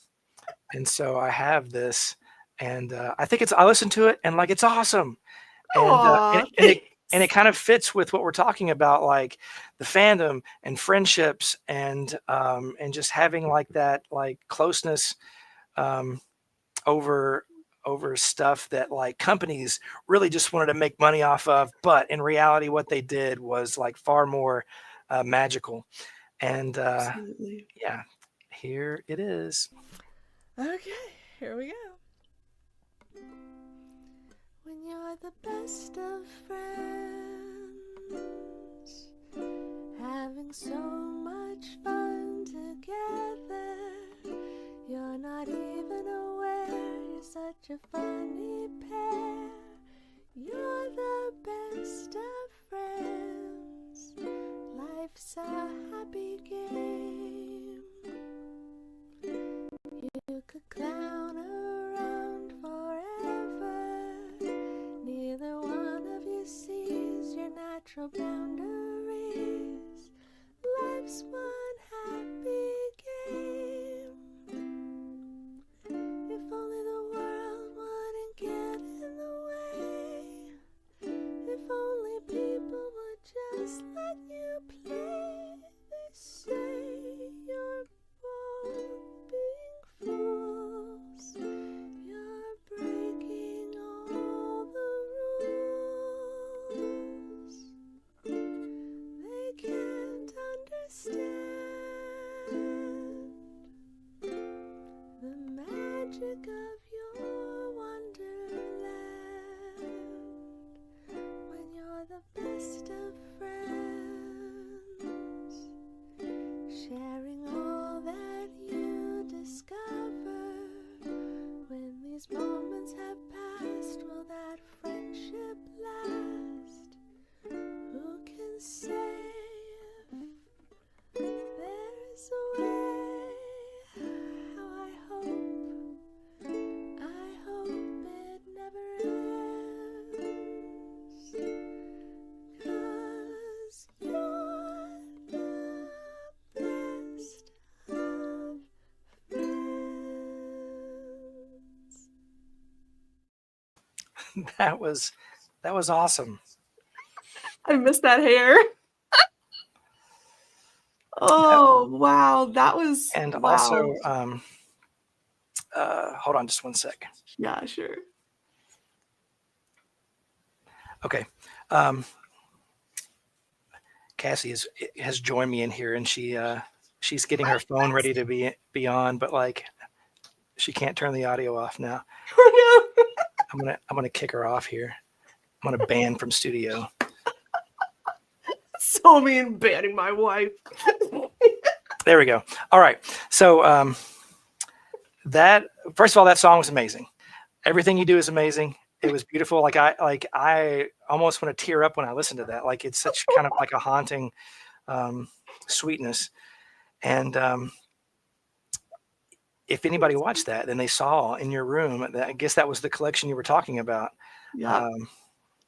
so I have this, and I think I listened to it and like it's awesome. And it kind of fits with what we're talking about, like the fandom and friendships and just having like that like closeness over stuff that like companies really just wanted to make money off of, but in reality what they did was like far more magical. And yeah, here it is. Okay, here we go. When you're the best of friends, having so much fun together, you're not even aware you're such a funny pair. You're the best of friends, life's a happy game. You could clown around forever, neither one of you sees your natural boundaries. Life's one happy game. If only the world wouldn't get in the way, if only people would just let you play. They say you're both being fools, you're breaking all the rules. They can't understand the magic of your wonderland. When you're the best of friends, sharing all that you discover. When these moments have passed, will that friendship last? Who can say if there's a way? How I hope it never ends. 'Cause you're the best of friends. That was awesome. I missed that hair. Oh, wow. That was And wow. also hold on just one sec. Yeah, sure. Okay. Cassie has joined me in here, and she's getting her phone ready to be on, but like she can't turn the audio off now. Oh, no. I'm gonna kick her off here. I'm gonna ban from studio. So mean, banning my wife. There we go. All right. So that first of all, that song was amazing. Everything you do is amazing. It was beautiful. Like I almost want to tear up when I listen to that. Like it's such kind of like a haunting sweetness. And if anybody watched that, then they saw in your room, I guess that was the collection you were talking about. Yeah.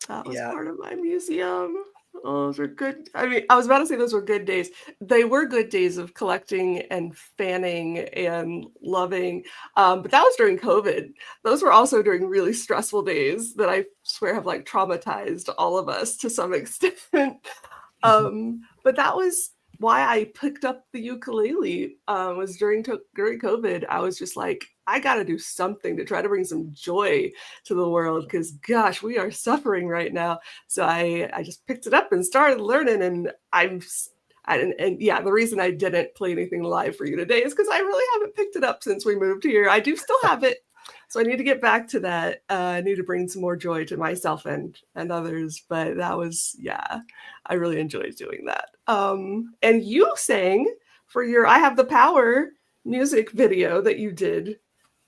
That was Yeah. part of my museum. Oh, those were good. I mean, I was about to say those were good days. They were good days of collecting and fanning and loving. But that was during COVID. Those were also during really stressful days that I swear have like traumatized all of us to some extent. But that was why I picked up the ukulele. Was during COVID. I was just like, I got to do something to try to bring some joy to the world because, gosh, we are suffering right now. So I just picked it up and started learning, and yeah, the reason I didn't play anything live for you today is because I really haven't picked it up since we moved here. I do still have it. So I need to get back to that. I need to bring some more joy to myself and others. But that was, yeah, I really enjoyed doing that. And you sang for your I Have the Power music video that you did.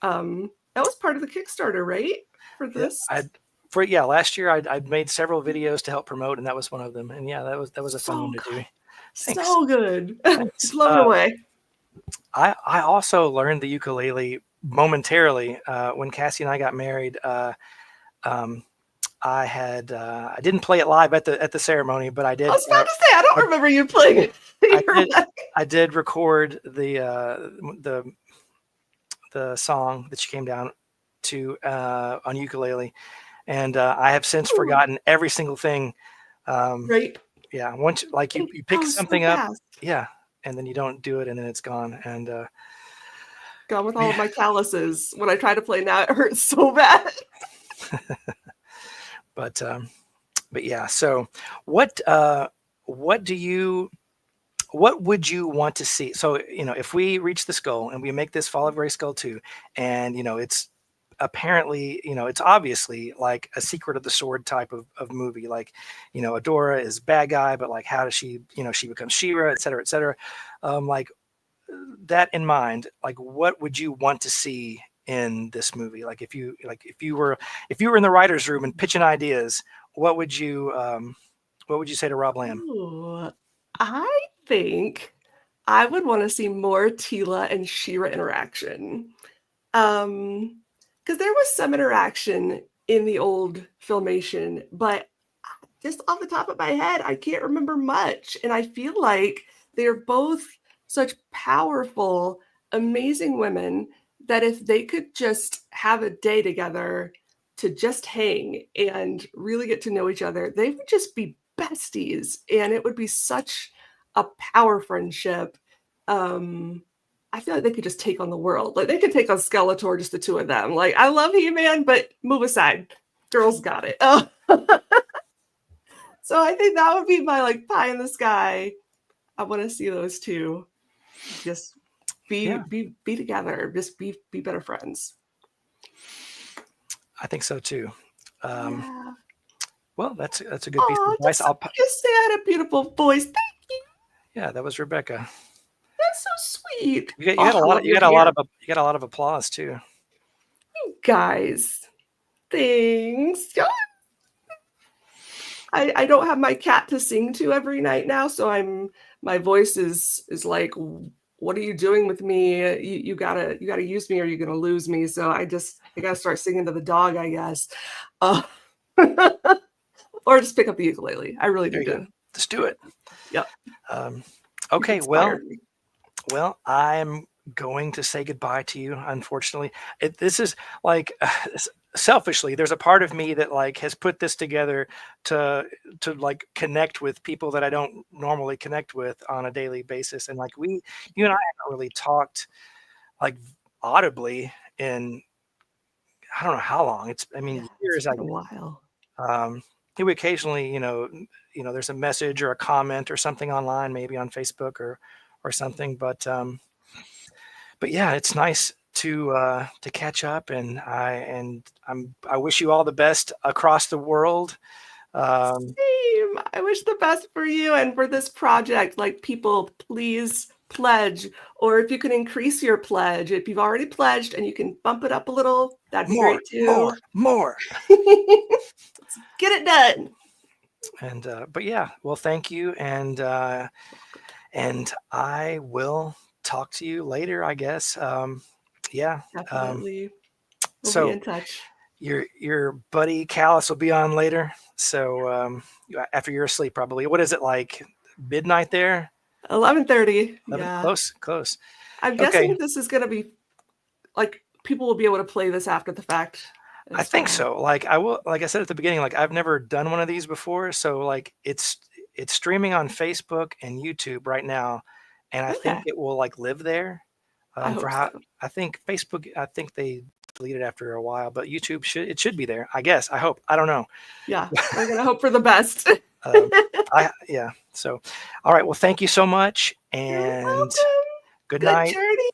That was part of the Kickstarter, right? For this? Last year I'd made several videos to help promote, and that was one of them. And yeah, that was a fun one to do. Thanks. So good. Thanks. Blown away. I also learned the ukulele momentarily when Cassie and I got married. I didn't play it live at the ceremony, but I did. I was about to say I don't remember you playing it. I did record the song that she came down to on ukulele, and I have since forgotten every single thing. Right. Yeah. Once like you pick something up, fast. yeah, and then you don't do it, and then it's gone. And gone with all of my calluses. When I try to play now, it hurts so bad. But yeah. So what would you want to see? So if we reach this goal and we make this Fall of Grayskull 2, and it's apparently it's obviously like a Secret of the Sword type of movie, like Adora is bad guy, but like how does she she becomes She-Ra, et cetera, like that in mind, like what would you want to see in this movie? Like if you were in the writer's room and pitching ideas, what would you say to Rob Lamb? Ooh, I think I would want to see more Teela and She-Ra interaction. Because there was some interaction in the old Filmation, but just off the top of my head, I can't remember much. And I feel like they're both such powerful, amazing women that if they could just have a day together to just hang and really get to know each other, they would just be besties. And it would be such a power friendship. I feel like they could just take on the world. Like they could take on Skeletor, just the two of them. Like I love He-Man, but move aside. Girls got it. Oh. So I think that would be my like pie in the sky. I want to see those two just be together. Just be better friends. I think so too. Yeah. Well, that's a good piece of advice. Just say I had a beautiful voice. Thank you. Yeah, that was Rebecca. That's so sweet. You got a lot of applause too. You guys, thanks. I don't have my cat to sing to every night now, so my voice is like, what are you doing with me? You gotta use me or you're gonna lose me. So I gotta start singing to the dog, I guess. Or just pick up the ukulele. I really do. Just do it. Yep. Okay. Well, I'm going to say goodbye to you. Unfortunately, this is like selfishly, there's a part of me that like has put this together to like connect with people that I don't normally connect with on a daily basis. And like you and I haven't really talked like audibly in I don't know how long. Years. It's been a while. We occasionally, there's a message or a comment or something online, maybe on Facebook or something. But yeah, it's nice to catch up, and I wish you all the best across the world. Same. I wish the best for you and for this project. Like, people, please pledge, or if you can increase your pledge, if you've already pledged and you can bump it up a little, that'd be great too. More. Let's get it done. And but yeah, well, thank you, and I will talk to you later, I guess. Yeah, definitely. We'll so be in touch. your buddy Callus will be on later. So after you're asleep, probably. What is it like? Midnight there? 11:30. Yeah. Close. I'm guessing this is gonna be like people will be able to play this after the fact. I think so. Like I said at the beginning, like I've never done one of these before. So like it's streaming on Facebook and YouTube right now. And I think it will like live there. I think Facebook, I think they deleted after a while, but YouTube should be there. I guess. I hope. I don't know. Yeah, we're gonna hope for the best. Yeah. So, all right. Well, thank you so much, and good night. Journey.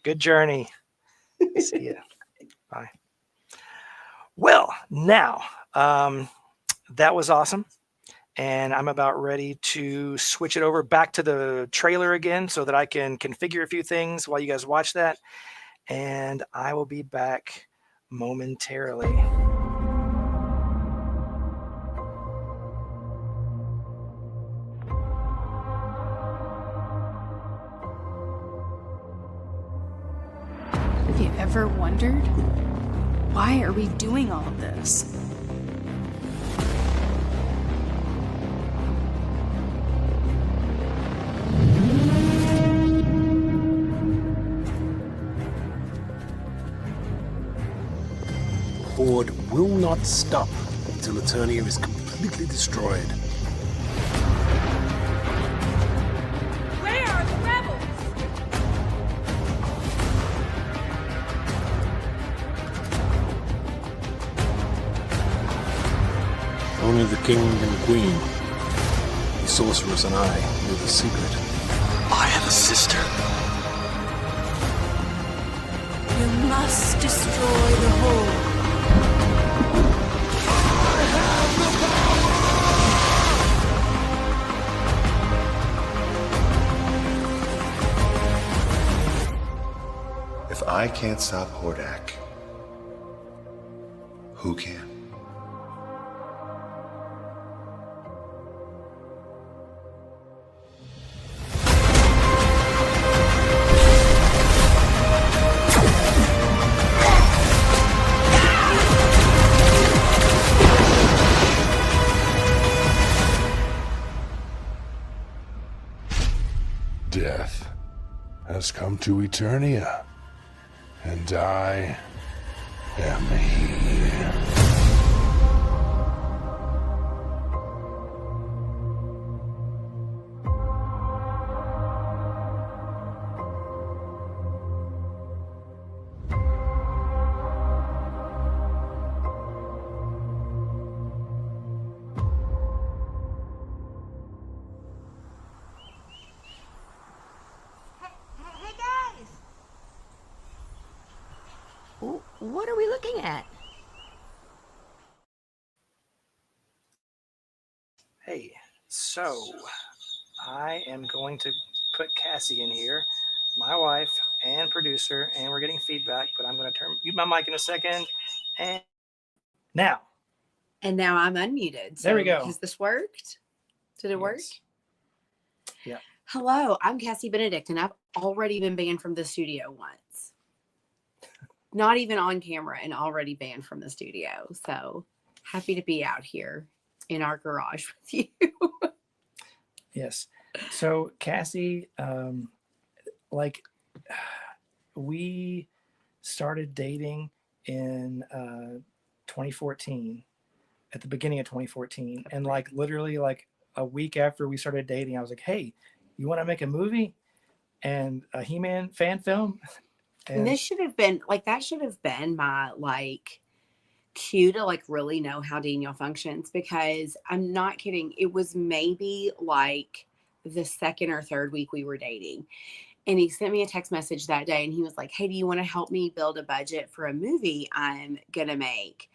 Good journey. See ya. Bye. Well, now that was awesome. And I'm about ready to switch it over back to the trailer again so that I can configure a few things while you guys watch that. And I will be back momentarily. Have you ever wondered, why are we doing all of this? Horde will not stop until Eternia is completely destroyed. Where are the rebels? Only the king and queen, the sorceress and I know the secret. I have a sister. You must destroy the Horde. If I can't stop Hordak, who can? Death has come to Eternia, and I am here. Hey guys! What are we looking at? Hey, so I am going to put Cassie in here, my wife and producer, and we're getting feedback, but I'm going to mute my mic in a second. And now. And now I'm unmuted. So There we go. Has this worked? Did it work? Yeah. Hello, I'm Cassie Benedict, and I've already been banned from the studio once. Not even on camera, and already banned from the studio. So happy to be out here in our garage with you. Yes. So Cassie, we started dating in 2014, at the beginning of 2014, and literally a week after we started dating, I was like, "Hey, you want to make a movie and a He-Man fan film?" And this should have been that should have been my cue to really know how Daniel functions, because I'm not kidding. It was maybe the second or third week we were dating, and he sent me a text message that day, and he was like, "Hey, do you want to help me build a budget for a movie I'm gonna make?"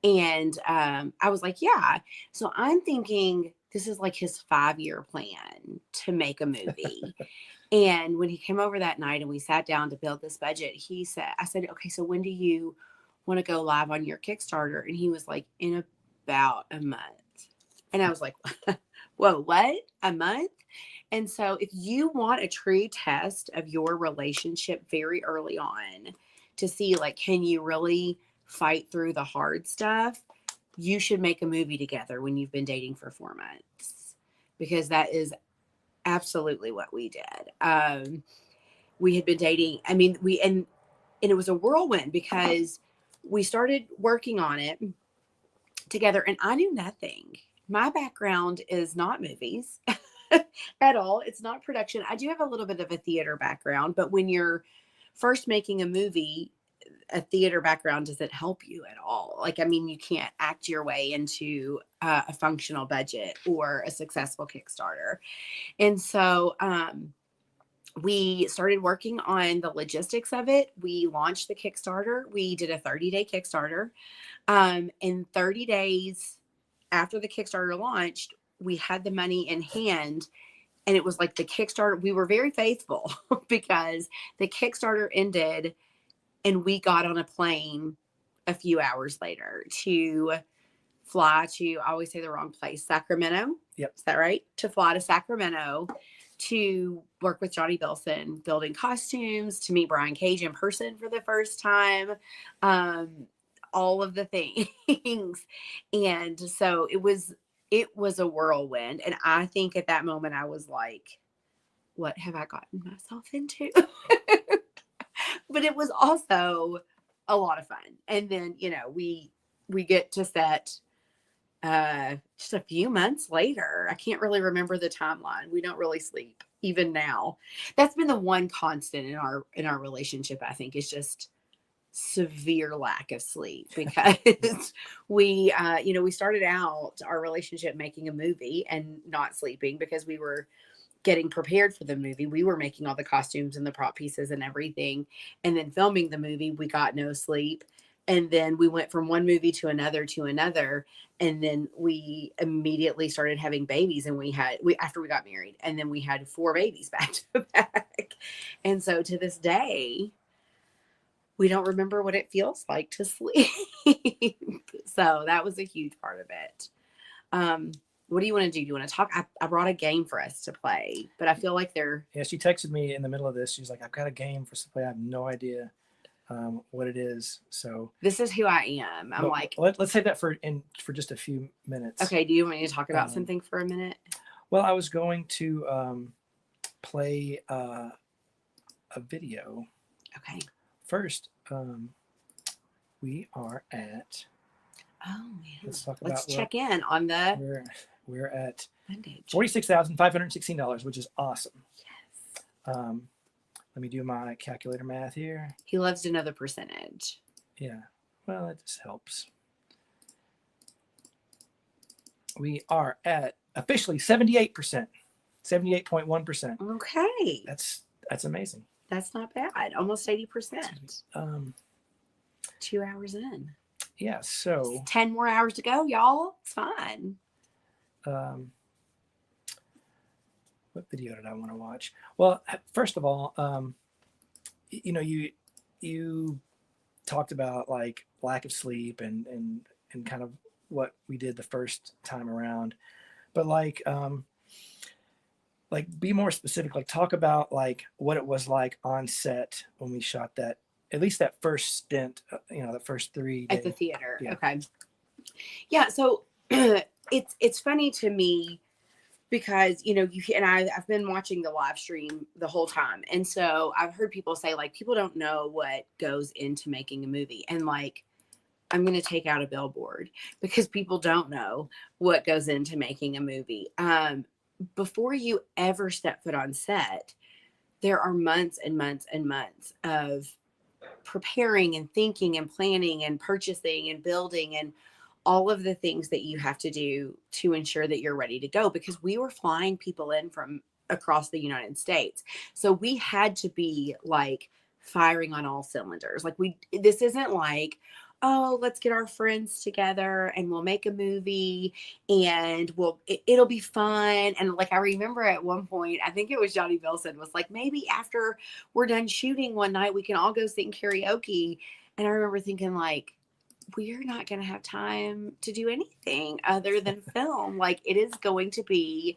And I was like, "Yeah." So I'm thinking this is his 5-year plan to make a movie. And when he came over that night and we sat down to build this budget, I said, "Okay, so when do you want to go live on your Kickstarter?" And he was like, "In about a month." And I was like, "Whoa, what? A month?" And so if you want a true test of your relationship very early on to see, can you really fight through the hard stuff, you should make a movie together when you've been dating for 4 months, because that is absolutely what we did. We had been dating. I mean, and it was a whirlwind because we started working on it together and I knew nothing. My background is not movies at all. It's not production. I do have a little bit of a theater background, but when you're first making a movie, a theater background doesn't help you at all. Like, I mean, you can't act your way into a functional budget or a successful Kickstarter. And so we started working on the logistics of it. We launched the Kickstarter. We did a 30-day Kickstarter. In 30 days after the Kickstarter launched, we had the money in hand. And it was like the Kickstarter, we were very faithful because the Kickstarter ended and we got on a plane a few hours later to fly to, I always say the wrong place, Sacramento. Yep. Is that right? To fly to Sacramento to work with Johnny Bilson, building costumes, to meet Brian Cage in person for the first time, all of the things. And so it was a whirlwind. And I think at that moment I was like, what have I gotten myself into? But it was also a lot of fun. And then, you know, we get to set just a few months later. I can't really remember the timeline. We don't really sleep even now. That's been the one constant in our relationship, I think, is just severe lack of sleep, because we started out our relationship making a movie and not sleeping because we were getting prepared for the movie. We were making all the costumes and the prop pieces and everything. And then filming the movie, we got no sleep. And then we went from one movie to another. And then we immediately started having babies, and after we got married, and then we had 4 babies back to back. And so to this day, we don't remember what it feels like to sleep. So that was a huge part of it. What do you want to do? Do you want to talk? I brought a game for us to play, but I feel like Yeah, she texted me in the middle of this. She's like, I've got a game for us to play. I have no idea what it is. So this is who I am. I'm like, let's save that for just a few minutes. Okay. Do you want me to talk about something for a minute? Well, I was going to play a video. Okay. First, we are at. Oh man. Let's check in on the. We're at $46,516, which is awesome. Yes. Let me do my calculator math here. He loves to know the percentage. Yeah. Well, it just helps. We are at officially 78%, 78.1%. Okay. That's amazing. That's not bad. Almost 80%. 2 hours in. Yeah. So 10 more hours to go, y'all. It's fine. What video did I want to watch? Well, first of all, you talked about like lack of sleep and kind of what we did the first time around, but like be more specific, like talk about like what it was like on set when we shot that, at least that first stint, the first 3 days. At the theater. Yeah. Okay. Yeah. So it's funny to me because, I've been watching the live stream the whole time. And so I've heard people say like, people don't know what goes into making a movie. And like, I'm going to take out a billboard because people don't know what goes into making a movie. Before you ever step foot on set, there are months and months and months of preparing and thinking and planning and purchasing and building and all of the things that you have to do to ensure that you're ready to go, because we were flying people in from across the United States. So we had to be like firing on all cylinders. Like this isn't like, oh, let's get our friends together and we'll make a movie and it'll be fun. And like, I remember at one point, I think it was Johnny Bilson was like, maybe after we're done shooting one night, we can all go sing karaoke. And I remember thinking like, we're not going to have time to do anything other than film. Like it is going to be,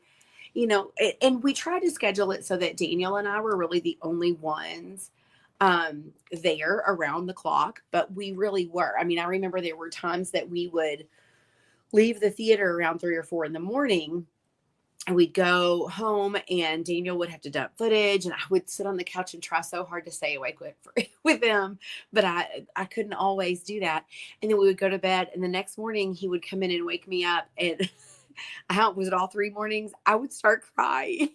and we tried to schedule it so that Daniel and I were really the only ones there around the clock, but we really were. I mean, I remember there were times that we would leave the theater around 3 or 4 in the morning, and we'd go home and Daniel would have to dump footage, and I would sit on the couch and try so hard to stay awake with him, but I couldn't always do that. And then we would go to bed, and the next morning he would come in and wake me up, and was it all 3 mornings? I would start crying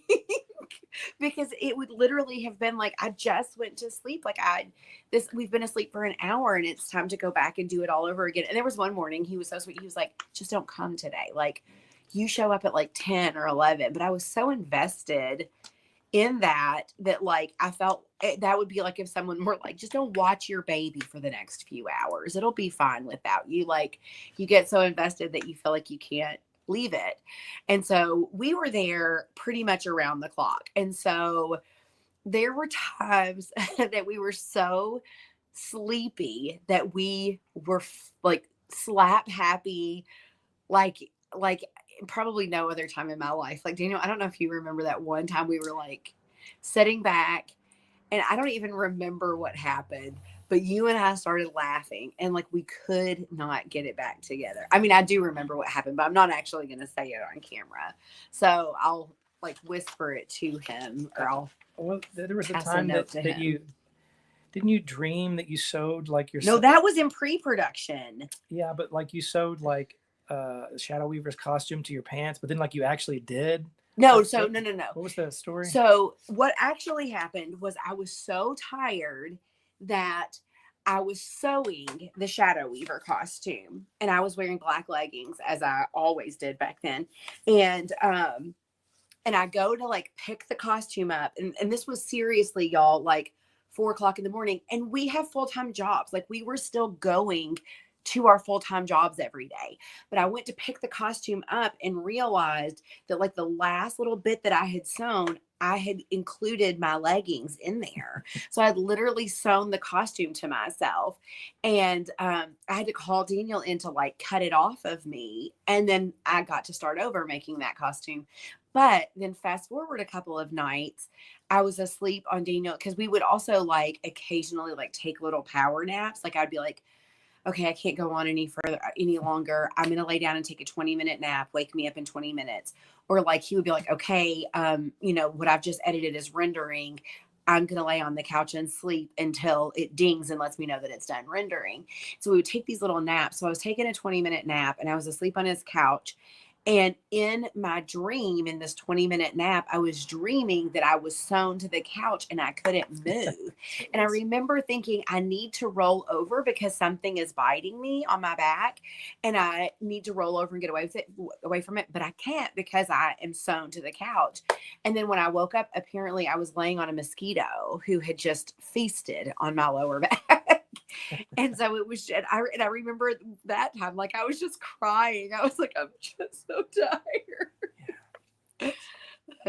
because it would literally have been like, I just went to sleep. Like we've been asleep for an hour and it's time to go back and do it all over again. And there was one morning, he was so sweet. He was like, just don't come today. Like, you show up at like 10 or 11, but I was so invested in that like, I felt that would be like if someone were like, just don't watch your baby for the next few hours. It'll be fine without you. Like, you get so invested that you feel like you can't leave it. And so we were there pretty much around the clock. And so there were times that we were so sleepy that we were like slap happy, like probably no other time in my life. Like, Daniel, I don't know if you remember that one time we were like sitting back, and I don't even remember what happened, but you and I started laughing and like we could not get it back together. I mean, I do remember what happened, but I'm not actually going to say it on camera. So I'll like whisper it to him, or there was a pass time note that to him. you didn't you dream that you sewed like your No, that was in pre-production. Yeah, but like you sewed like Shadow Weaver's costume to your pants, but then like you actually did. No, Like, so what- no. What was the story? So what actually happened was I was so tired that I was sewing the Shadow Weaver costume, and I was wearing black leggings as I always did back then. And I go to like pick the costume up, and this was seriously, y'all, like 4 o'clock in the morning, and we have full-time jobs. Like, we were still going to our full-time jobs every day. But I went to pick the costume up and realized that like the last little bit that I had sewn, I had included my leggings in there. So I had literally sewn the costume to myself. And I had to call Daniel in to like cut it off of me. And then I got to start over making that costume. But then fast forward a couple of nights, I was asleep on Daniel, because we would also like occasionally like take little power naps. Like, I'd be like, okay, I can't go on any longer. I'm going to lay down and take a 20-minute nap. Wake me up in 20 minutes. Or like, he would be like, okay, what I've just edited is rendering. I'm going to lay on the couch and sleep until it dings and lets me know that it's done rendering. So we would take these little naps. So I was taking a 20-minute nap, and I was asleep on his couch. And in my dream, in this 20-minute nap, I was dreaming that I was sewn to the couch and I couldn't move. And I remember thinking, I need to roll over because something is biting me on my back, and I need to roll over and get away from it. But I can't because I am sewn to the couch. And then when I woke up, apparently I was laying on a mosquito who had just feasted on my lower back. And so it was, and I remember that time, like, I was just crying. I was like, I'm just so tired.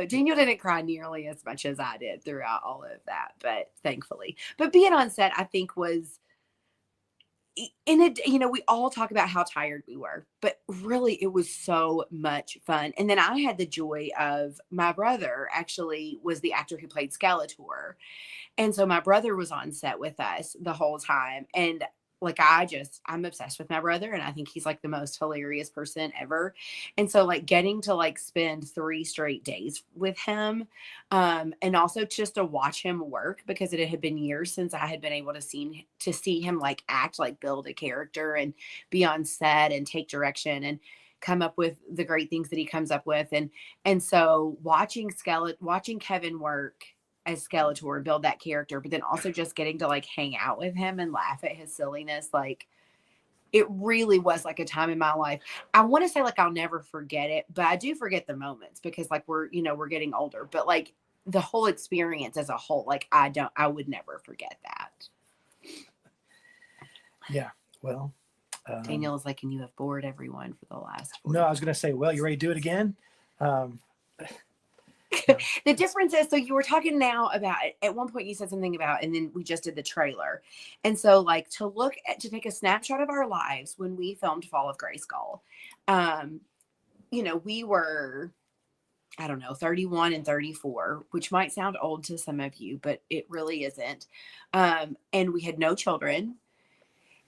Daniel didn't cry nearly as much as I did throughout all of that, but thankfully. But being on set, I think, was we all talk about how tired we were, but really it was so much fun. And then I had the joy of, my brother actually was the actor who played Skeletor. And so my brother was on set with us the whole time. And like, I'm obsessed with my brother, and I think he's like the most hilarious person ever. And so like getting to like spend 3 straight days with him, and also just to watch him work, because it had been years since I had been able to see him like act, like build a character and be on set and take direction and come up with the great things that he comes up with. And so watching Kevin work as Skeletor and build that character, but then also just getting to like hang out with him and laugh at his silliness, like, it really was like a time in my life. I want to say like I'll never forget it, but I do forget the moments because like we're getting older, but like the whole experience as a whole, like I would never forget that. Yeah. Well, Daniel is like, and you have bored everyone for the last 4 No, I was going to say, well, you ready to do it again? The difference is, so you were talking now about, at one point you said something about, and then we just did the trailer. And so like to take a snapshot of our lives when we filmed Fall of Grayskull, we were I don't know, 31 and 34, which might sound old to some of you, but it really isn't. And we had no children,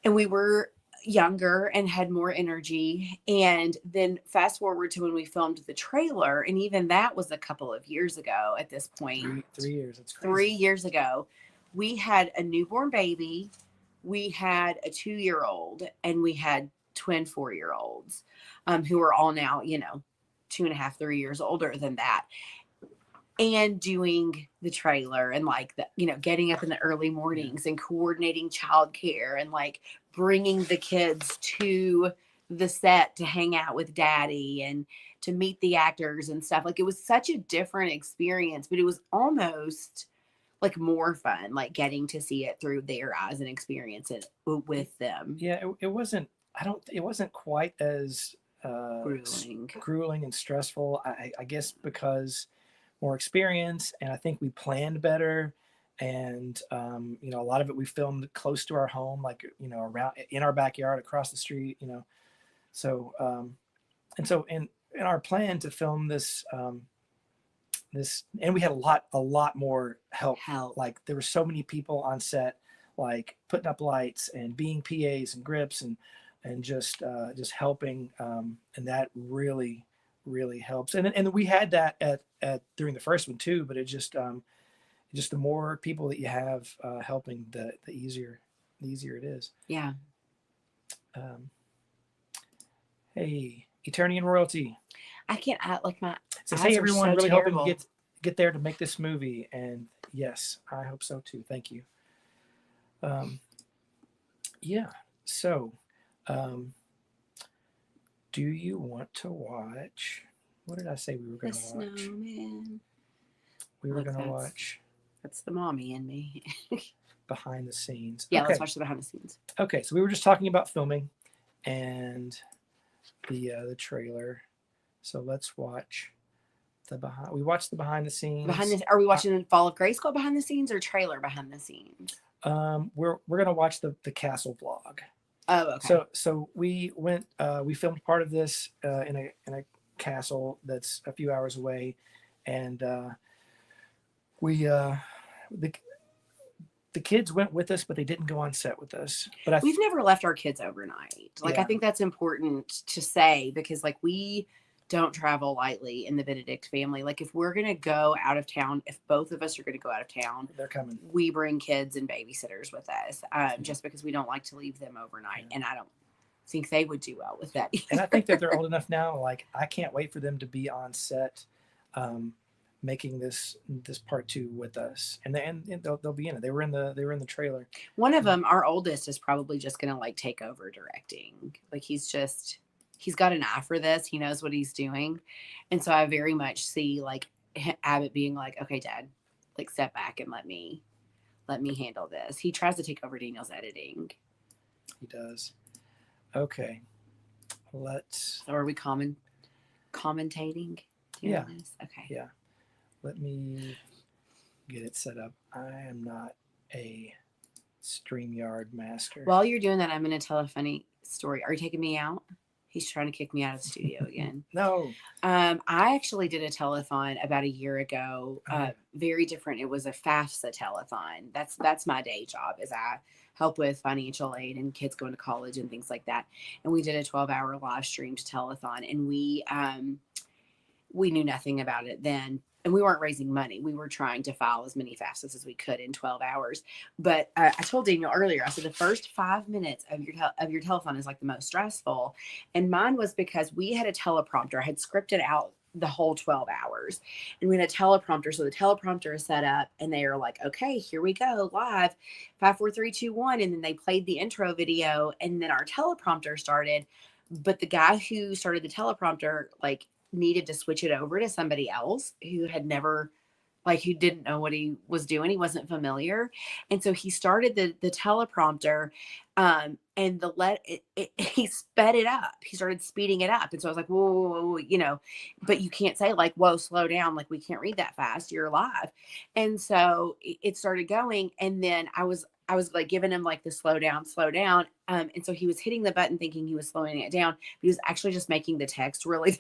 and we were younger and had more energy. And then fast forward to when we filmed the trailer, and even that was a couple of years ago at this point. 3 years. That's crazy. 3 years ago. We had a newborn baby, we had a 2-year-old, and we had twin 4-year-olds who are all now, 2.5, 3 years older than that. And doing the trailer and like getting up in the early mornings and coordinating childcare and like bringing the kids to the set to hang out with daddy and to meet the actors and stuff. Like, it was such a different experience, but it was almost like more fun, like getting to see it through their eyes and experience it with them. Yeah, it wasn't. It wasn't quite as grueling and stressful. I guess because more experience, and I think we planned better. And a lot of it we filmed close to our home, like around in our backyard, across the street. So and so in our plan to film this. And we had a lot more help. Like, there were so many people on set, like putting up lights and being PAs and grips and just helping. And that really helps. And we had that at during the first one too, but it just the more people that you have helping, the easier it is. Yeah. Hey, Eternian Royalty. Says, hey everyone, really hoping to get there to make this movie. And yes, I hope so too. Thank you. Yeah. So, do you want to watch? What did I say we were going to watch? Snowman. We were going to watch. That's the mommy in me. Behind the scenes. Yeah, okay. Let's watch the behind the scenes. Okay, so we were just talking about filming and the trailer. So let's watch the behind. We watched the behind the scenes. Are we watching Fall of Grayskull behind the scenes or trailer behind the scenes? We're gonna watch the castle vlog. Oh, okay. So we went. We filmed part of this in a castle that's a few hours away, and the kids went with us, but they didn't go on set with us. But we've never left our kids overnight. Like, yeah. I think that's important to say, because like we don't travel lightly in the Benedict family. Like, if we're going to go out of town, if both of us are going to go out of town, they're coming. We bring kids and babysitters with us, just because we don't like to leave them overnight. And I don't think they would do well with that either. And I think that they're old enough now. Like, I can't wait for them to be on set, making this part 2 with us, and they'll be in it. They were in the trailer. One of them, our oldest, is probably just going to like take over directing. Like, he's got an eye for this. He knows what he's doing. And so I very much see like Abbott being like, okay, Dad, like, step back and let me handle this. He tries to take over Daniel's editing. He does. Okay. So are we commentating? Yeah. Okay. Yeah. Let me get it set up. I am not a StreamYard master. While you're doing that, I'm going to tell a funny story. Are you taking me out? He's trying to kick me out of the studio again. No. I actually did a telethon about a year ago. Very different. It was a FAFSA telethon. That's my day job, is I help with financial aid and kids going to college and things like that. And we did a 12-hour live streamed telethon, and we knew nothing about it then. And we weren't raising money. We were trying to file as many FAFSAs as we could in 12 hours. But I told Daniel earlier, I said, the first 5 minutes of your telethon is like the most stressful. And mine was because we had a teleprompter. I had scripted out the whole 12 hours. And we had a teleprompter. So the teleprompter is set up, and they are like, okay, here we go, live, 5, 4, 3, 2, 1. And then they played the intro video, and then our teleprompter started. But the guy who started the teleprompter, like, needed to switch it over to somebody else who had never, like, who didn't know what he was doing. He wasn't familiar. And so he started the teleprompter, and he sped it up. He started speeding it up. And so I was like, whoa, but you can't say like, whoa, slow down. Like, we can't read that fast. You're live. And so it started going. And then I was like giving him like the slow down. And so he was hitting the button thinking he was slowing it down, but he was actually just making the text really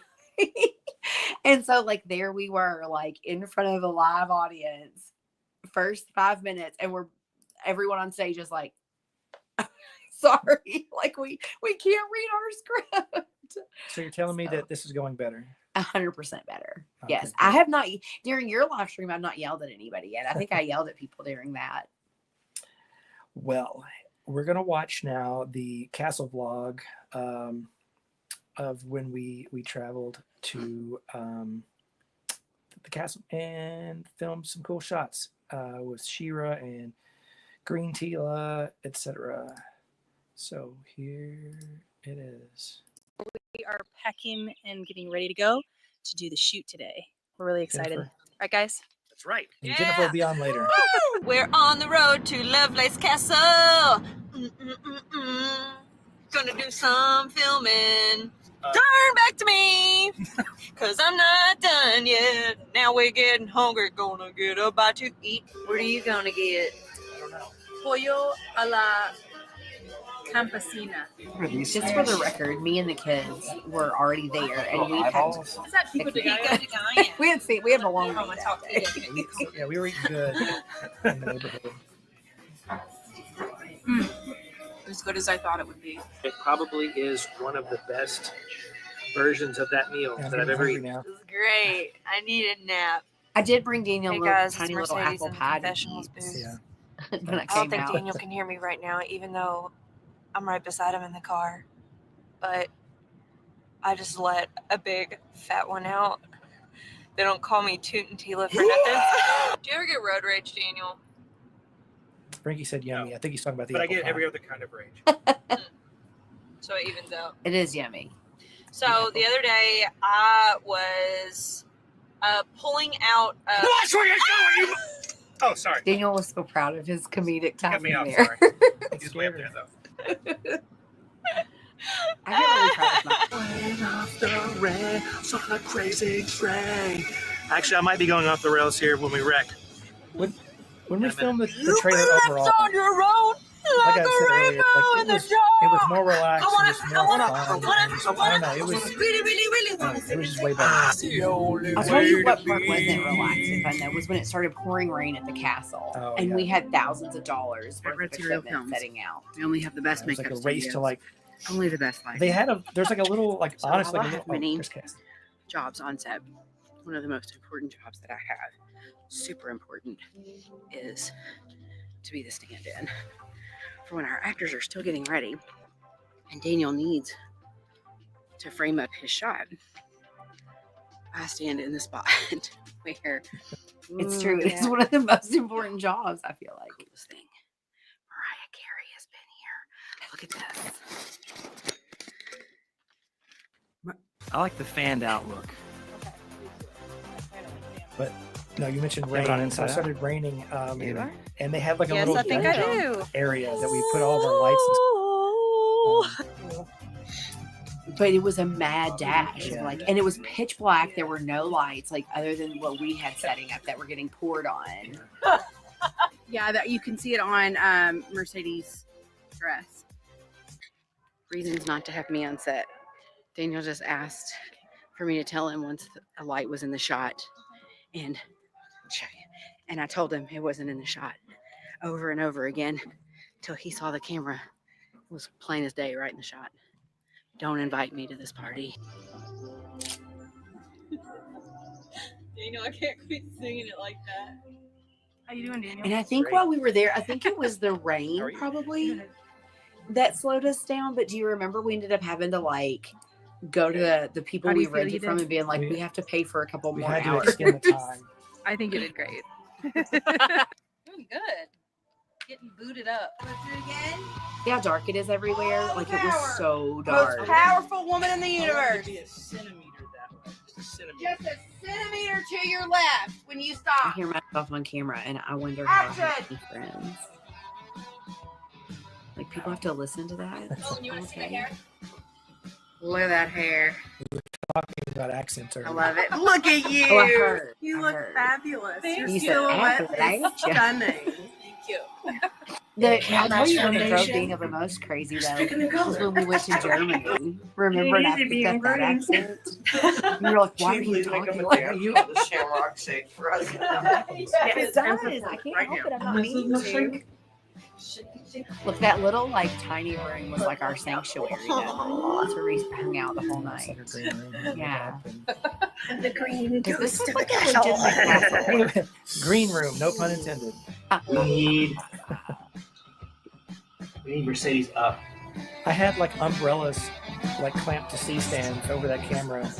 And so like there we were, like in front of a live audience, first 5 minutes, and everyone on stage is like, sorry, like we can't read our script. So you're telling me that this is going better? 100% better. Okay, Yes. good. I have not, during your live stream, I've not yelled at anybody yet. I think I yelled at people during that. Well, we're gonna watch now the castle vlog of when we traveled to the castle and filmed some cool shots with Shira and Green Tila, etc. So here it is. We are packing and getting ready to go to do the shoot today. We're really excited. Jennifer. Right, guys? That's right. And Jennifer will be on later. We're on the road to Lovelace Castle. Gonna do some filming. Turn back to me, cause I'm not done yet. Now we're getting hungry, gonna get a bite to eat. What are you gonna get? Pollo a la campesina. Just for the record, me and the kids were already there, and we had Is that pico de gallo? we had a long Oh, week I that talked to day. you. Yeah, we were eating good in the neighborhood. As good as I thought it would be. It probably is one of the best versions of that meal that I've ever eaten. This is great. I need a nap. I did bring Daniel Hey a little guys, tiny it's little Mercedes apple in the pie to confessionals eat booth. Yeah. when I I don't came think out. Daniel can hear me right now, even though I'm right beside him in the car. But I just let a big fat one out. They don't call me Toot and Tila for nothing. Do you ever get road rage, Daniel? Frankie said yummy. I think he's talking about the But I apple get pie. every other kind of rage. So it evens out. It is yummy. So the other day, I was pulling out. Watch where you're going! You... Oh, sorry. Daniel was so proud of his comedic Cut timing me off, there. sorry. He's way up there, though. I get really proud of my Rails on a crazy train. Actually, I might be going off the rails here when we wreck. When we filmed the trailer overall, on your own, like like I a said earlier, rainbow like in the it was more relaxed. It was more fun. I don't know. It was really. it was just way better. I'll tell you what part wasn't relaxing fun though was when it started pouring rain at the castle, Oh, and yeah. we had thousands of dollars worth Red of Serial equipment Films. setting out. We only have the best It was makeup like a race to studios. like. Only the best lighting. They had there's like a little like So honestly while like I a have little, many there's Cass. jobs on set, one of the most important jobs that I have, super important, is to be the stand-in for when our actors are still getting ready and Daniel needs to frame up his shot. I stand in the spot where It's true. It is one of the most important jobs. I feel like. Coolest thing. Mariah Carey has been here. Look at this. I like the fanned out look. But no, you mentioned rain. So it started raining, and they had like a Yes, little I think I dungeon do. area that we put all of our lights and But it was a mad dash, Yeah. like, and it was pitch black. There were no lights, like other than what we had setting up that were getting poured on. Yeah, that you can see it on Mercedes' dress. Reasons not to have me on set. Daniel just asked for me to tell him once a light was in the shot, and I told him it wasn't in the shot over and over again until he saw the camera. It was plain as day right in the shot. Don't invite me to this party. Daniel, I can't quit singing it like that. How you doing, Daniel? And I think while we were there, I think it was the rain probably that slowed us down. But do you remember we ended up having to like go to the people How do we you feel you rented from did? and being like, we have to pay for a couple we more had to hours. extend the time. I think you did great. Doing good. Getting booted up. See how dark it is everywhere? Like it was so dark. Most powerful woman in the universe. Be a centimeter that way. Just a centimeter. Just a centimeter to your left when you I stop. hear myself on camera and I wonder how I have Action! any friends. Like people have to listen to that. Okay. Look at that hair. Talking about accents I earlier. love it. Look at you. Oh, I heard. You I look heard. fabulous. Your You said silhouette is Appalachia. stunning. cute. I'll tell you when it drove Daniel the most crazy though was when we went to Germany. Remember, and I picked up that accent. You were like, "Why are you talking like you on the shamrock shake for us?" It does. I can't help it. I'm not meaning to. Look, that little like tiny room was like our sanctuary. That's where we hung out the whole night. Yeah. The green Because this was like a legitimate castle. Green room, no pun intended. We need Mercedes up. I had like umbrellas like clamped to C-stands over that camera.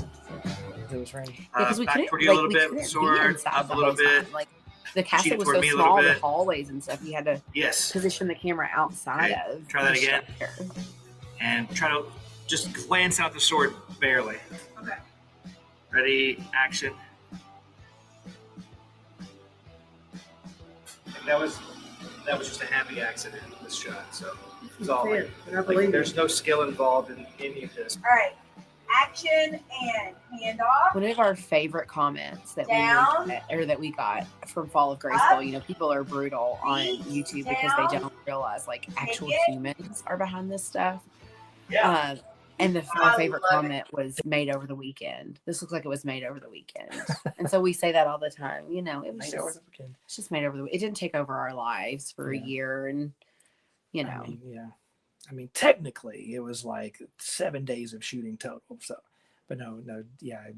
It was raining. Because we Back couldn't, toward you a little we bit, couldn't sword, be inside up the a little whole time. bit. Like the castle Cheat was toward so me a little small, the bit. hallways and stuff. You had to Yes. position the camera outside of. Try that the again. structure. And try to just glance out the sword barely. Okay. Ready, action. That was just a happy accident, this shot. So it was all I like, believe there's no skill involved in any of this. All right. Action and handoff. One of our favorite comments that Down. that we got from Fall of Grayskull, you know, people are brutal on YouTube because they don't realize like actual humans are behind this stuff. Yeah. And our favorite comment was made over the weekend. This looks like it was made over the weekend. And so we say that all the time, you know, it was Made over just, the weekend. it's just made over the, it didn't take over our lives for a year. And, you know, I mean, technically, it was like 7 days of shooting total. So, but no, yeah,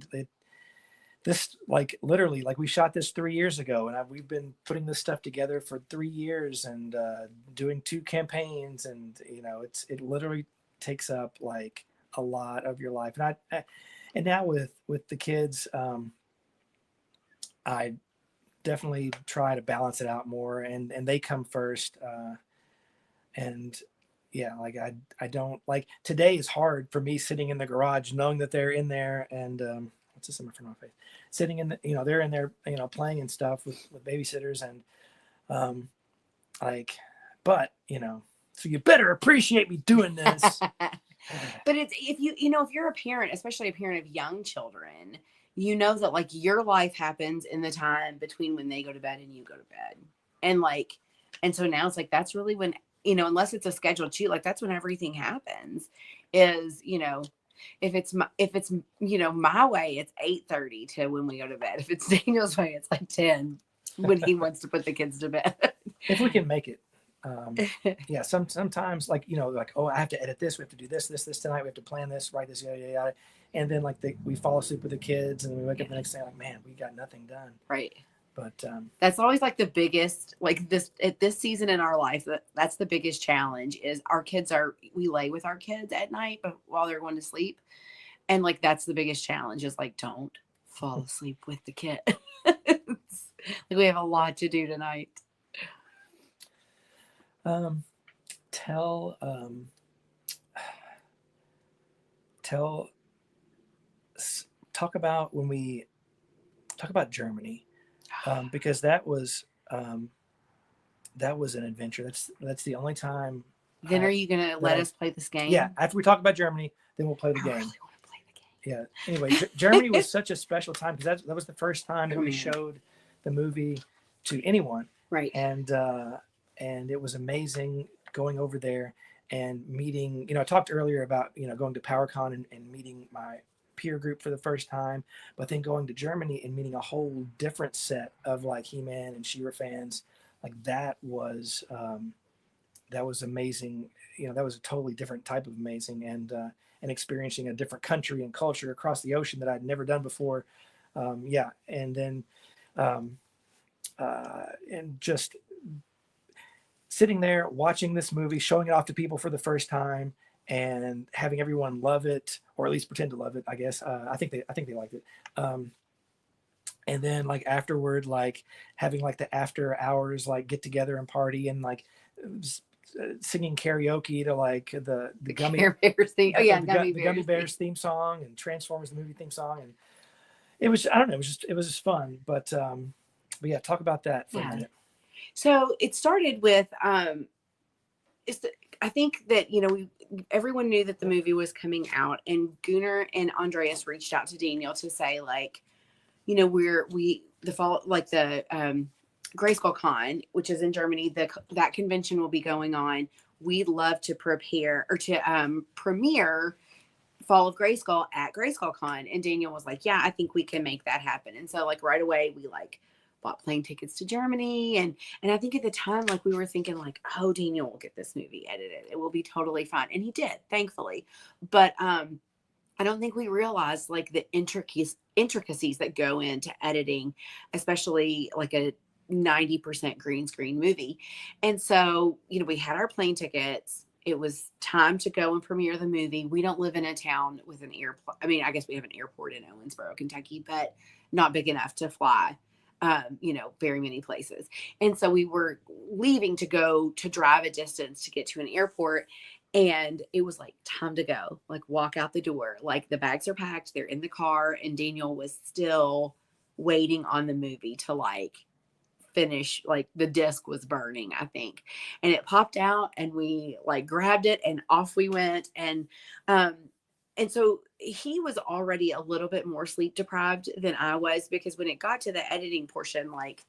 this like literally, like we shot this 3 years ago, and we've been putting this stuff together for 3 years and doing 2 campaigns, and you know, it literally takes up like a lot of your life. And now with the kids, I definitely try to balance it out more, and they come first, and. Yeah, like I don't like today is hard for me sitting in the garage knowing that they're in there and what's this in front of my face? Sitting in the, you know, they're in there, you know, playing and stuff with babysitters and like, but you know, so you better appreciate me doing this. but it's, if you're a parent, especially a parent of young children, you know that like your life happens in the time between when they go to bed and you go to bed. And like, and so now it's like, that's really when, you know, unless it's a scheduled shoot, like that's when everything happens is, you know, if it's, you know, my way, it's 8:30 to when we go to bed. If it's Daniel's way, it's like 10 when he wants to put the kids to bed. If we can make it. Yeah. Sometimes like, you know, like, oh, I have to edit this. We have to do this tonight. We have to plan this, write this, yada, yada, yada. And then like we fall asleep with the kids and we wake up the next day like, man, we got nothing done. Right. But that's always like the biggest, like this season in our life, that's the biggest challenge is we lay with our kids at night, but while they're going to sleep. And like, that's the biggest challenge is like, don't fall asleep with the kid. Like we have a lot to do tonight. Talk about when we talk about Germany. Because that was an adventure. That's the only time. Then are you gonna let us play this game? Yeah, after we talk about Germany, then we'll play the game. I really want to play the game. Yeah. Anyway, Germany was such a special time because that was the first time that we showed the movie to anyone. Right. And it was amazing going over there and meeting. You know, I talked earlier about, you know, going to PowerCon and meeting my peer group for the first time, but then going to Germany and meeting a whole different set of like He-Man and She-Ra fans, like that was amazing. You know, that was a totally different type of amazing, and experiencing a different country and culture across the ocean that I'd never done before. Yeah, and then and just sitting there watching this movie, showing it off to people for the first time, and having everyone love it, or at least pretend to love it, I guess. I think they liked it. And then like afterward, like having like the after hours, like get together and party and like singing karaoke to like the Gummy Bears theme. Oh yeah, the Gummy Bears theme song and Transformers the movie theme song. And it was, I don't know, it was just fun. But yeah, talk about that for a minute. So it started with, I think that, you know, everyone knew that the movie was coming out, and Gunnar and Andreas reached out to Daniel to say like, you know, Grayskull Con, which is in Germany. That convention will be going on. We'd love to prepare or to premiere Fall of Grayskull at Grayskull Con. And Daniel was like, yeah, I think we can make that happen. And so like right away we like bought plane tickets to Germany. And I think at the time, like we were thinking like, oh, Daniel will get this movie edited. It will be totally fine. And he did, thankfully. But I don't think we realized like the intricacies that go into editing, especially like a 90% green screen movie. And so, you know, we had our plane tickets. It was time to go and premiere the movie. We don't live in a town with an airport. I mean, I guess we have an airport in Owensboro, Kentucky, but not big enough to fly, you know, very many places. And so we were leaving to go to drive a distance to get to an airport. And it was like time to go, like walk out the door. Like the bags are packed, they're in the car, and Daniel was still waiting on the movie to like finish. Like the disc was burning, I think, and it popped out, and we like grabbed it, and off we went. And so he was already a little bit more sleep deprived than I was, because when it got to the editing portion, like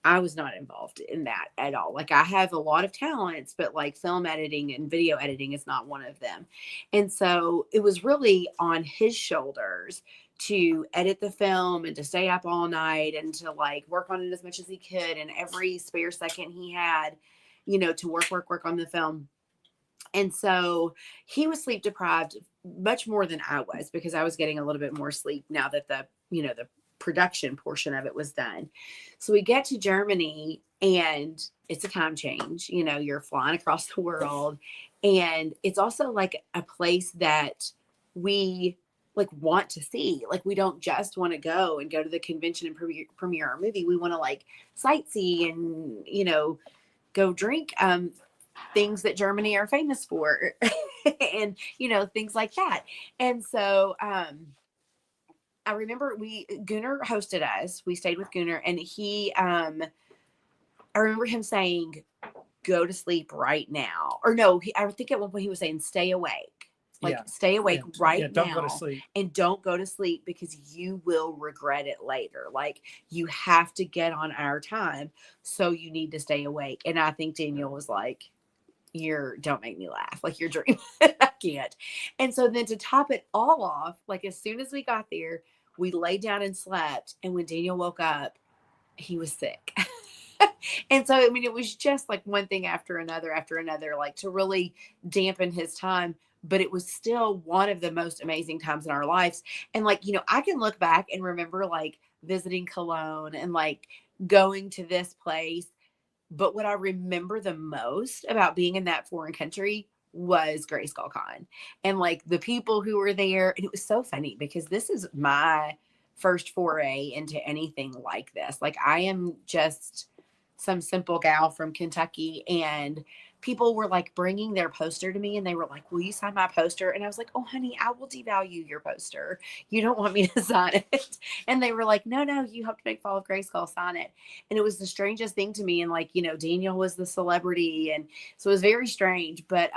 I was not involved in that at all. Like I have a lot of talents, but like film editing and video editing is not one of them. And so it was really on his shoulders to edit the film and to stay up all night and to like work on it as much as he could. And every spare second he had, you know, to work on the film. And so he was sleep deprived much more than I was, because I was getting a little bit more sleep now that the production portion of it was done. So we get to Germany, and it's a time change. You know, you're flying across the world, and it's also like a place that we like want to see. Like we don't just want to go to the convention and premiere our movie. We want to like sightsee and, you know, go drink things that Germany are famous for and, you know, things like that. And so I remember Gunnar hosted us. We stayed with Gunnar, and he, I remember him saying, go to sleep right now. Or no, I think at one point he was saying, stay awake. Like stay awake right now. Don't go to sleep. And don't go to sleep, because you will regret it later. Like you have to get on our time. So you need to stay awake. And I think Daniel was like, don't make me laugh. Like you're dreaming. I can't. And so then to top it all off, like as soon as we got there, we laid down and slept. And when Daniel woke up, he was sick. And so, I mean, it was just like one thing after another, like to really dampen his time. But it was still one of the most amazing times in our lives. And like, you know, I can look back and remember like visiting Cologne and like going to this place. But what I remember the most about being in that foreign country was Grayskull Con and like the people who were there. And it was so funny, because this is my first foray into anything like this. Like I am just some simple gal from Kentucky, and people were like bringing their poster to me, and they were like, will you sign my poster? And I was like, oh honey, I will devalue your poster. You don't want me to sign it? And they were like, no, you have to make Fall of Grayskull, sign it. And it was the strangest thing to me. And like, you know, Daniel was the celebrity, and so it was very strange, but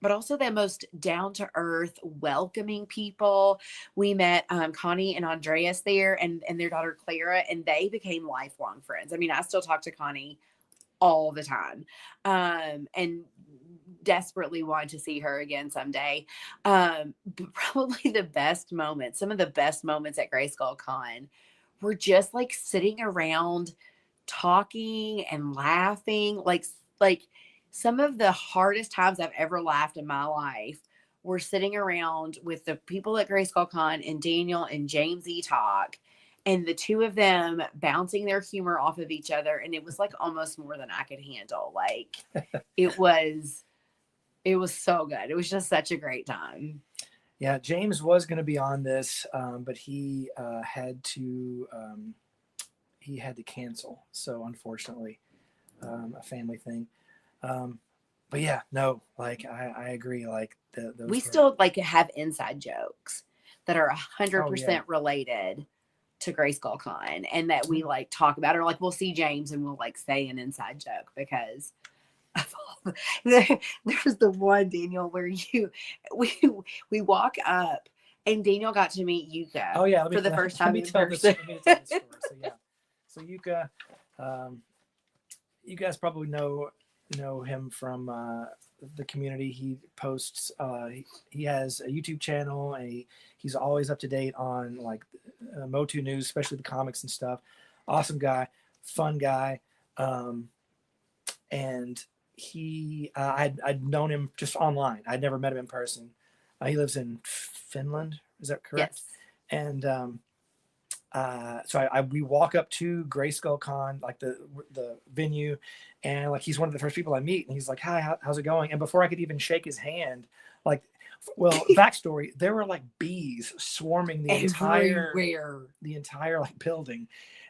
also the most down-to-earth, welcoming people. We met Connie and Andreas there, and their daughter Clara, and they became lifelong friends. I mean, I still talk to Connie all the time, and desperately want to see her again someday. But probably some of the best moments at Grayskull Con were just like sitting around talking and laughing. Like some of the hardest times I've ever laughed in my life were sitting around with the people at Grayskull Con and Daniel and James E. talk, and the two of them bouncing their humor off of each other. And it was like almost more than I could handle. Like it was so good. It was just such a great time. Yeah. James was going to be on this, but he had to cancel. So unfortunately, a family thing. But yeah, no, like I agree. Like we still like have inside jokes that are 100% related to Grayskull Con, and that we like talk about, or like we'll see James and we'll like say an inside joke, because there's the one, Daniel, where we walk up and Daniel got to meet Yuka. Oh yeah, for the first time in person. So Yuka, You guys probably know him from the community. He posts. He has a YouTube channel, and he's always up to date on like MOTU news, especially the comics and stuff. Awesome guy, fun guy, and he I'd known him just online. I'd never met him in person. He lives in Finland. Is that correct? Yes. And so we walk up to Grayskull Con, like the venue, and like he's one of the first people I meet, and he's like, "Hi, how's it going?" And before I could even shake his hand, like, well, backstory: there were like bees swarming the entire like building,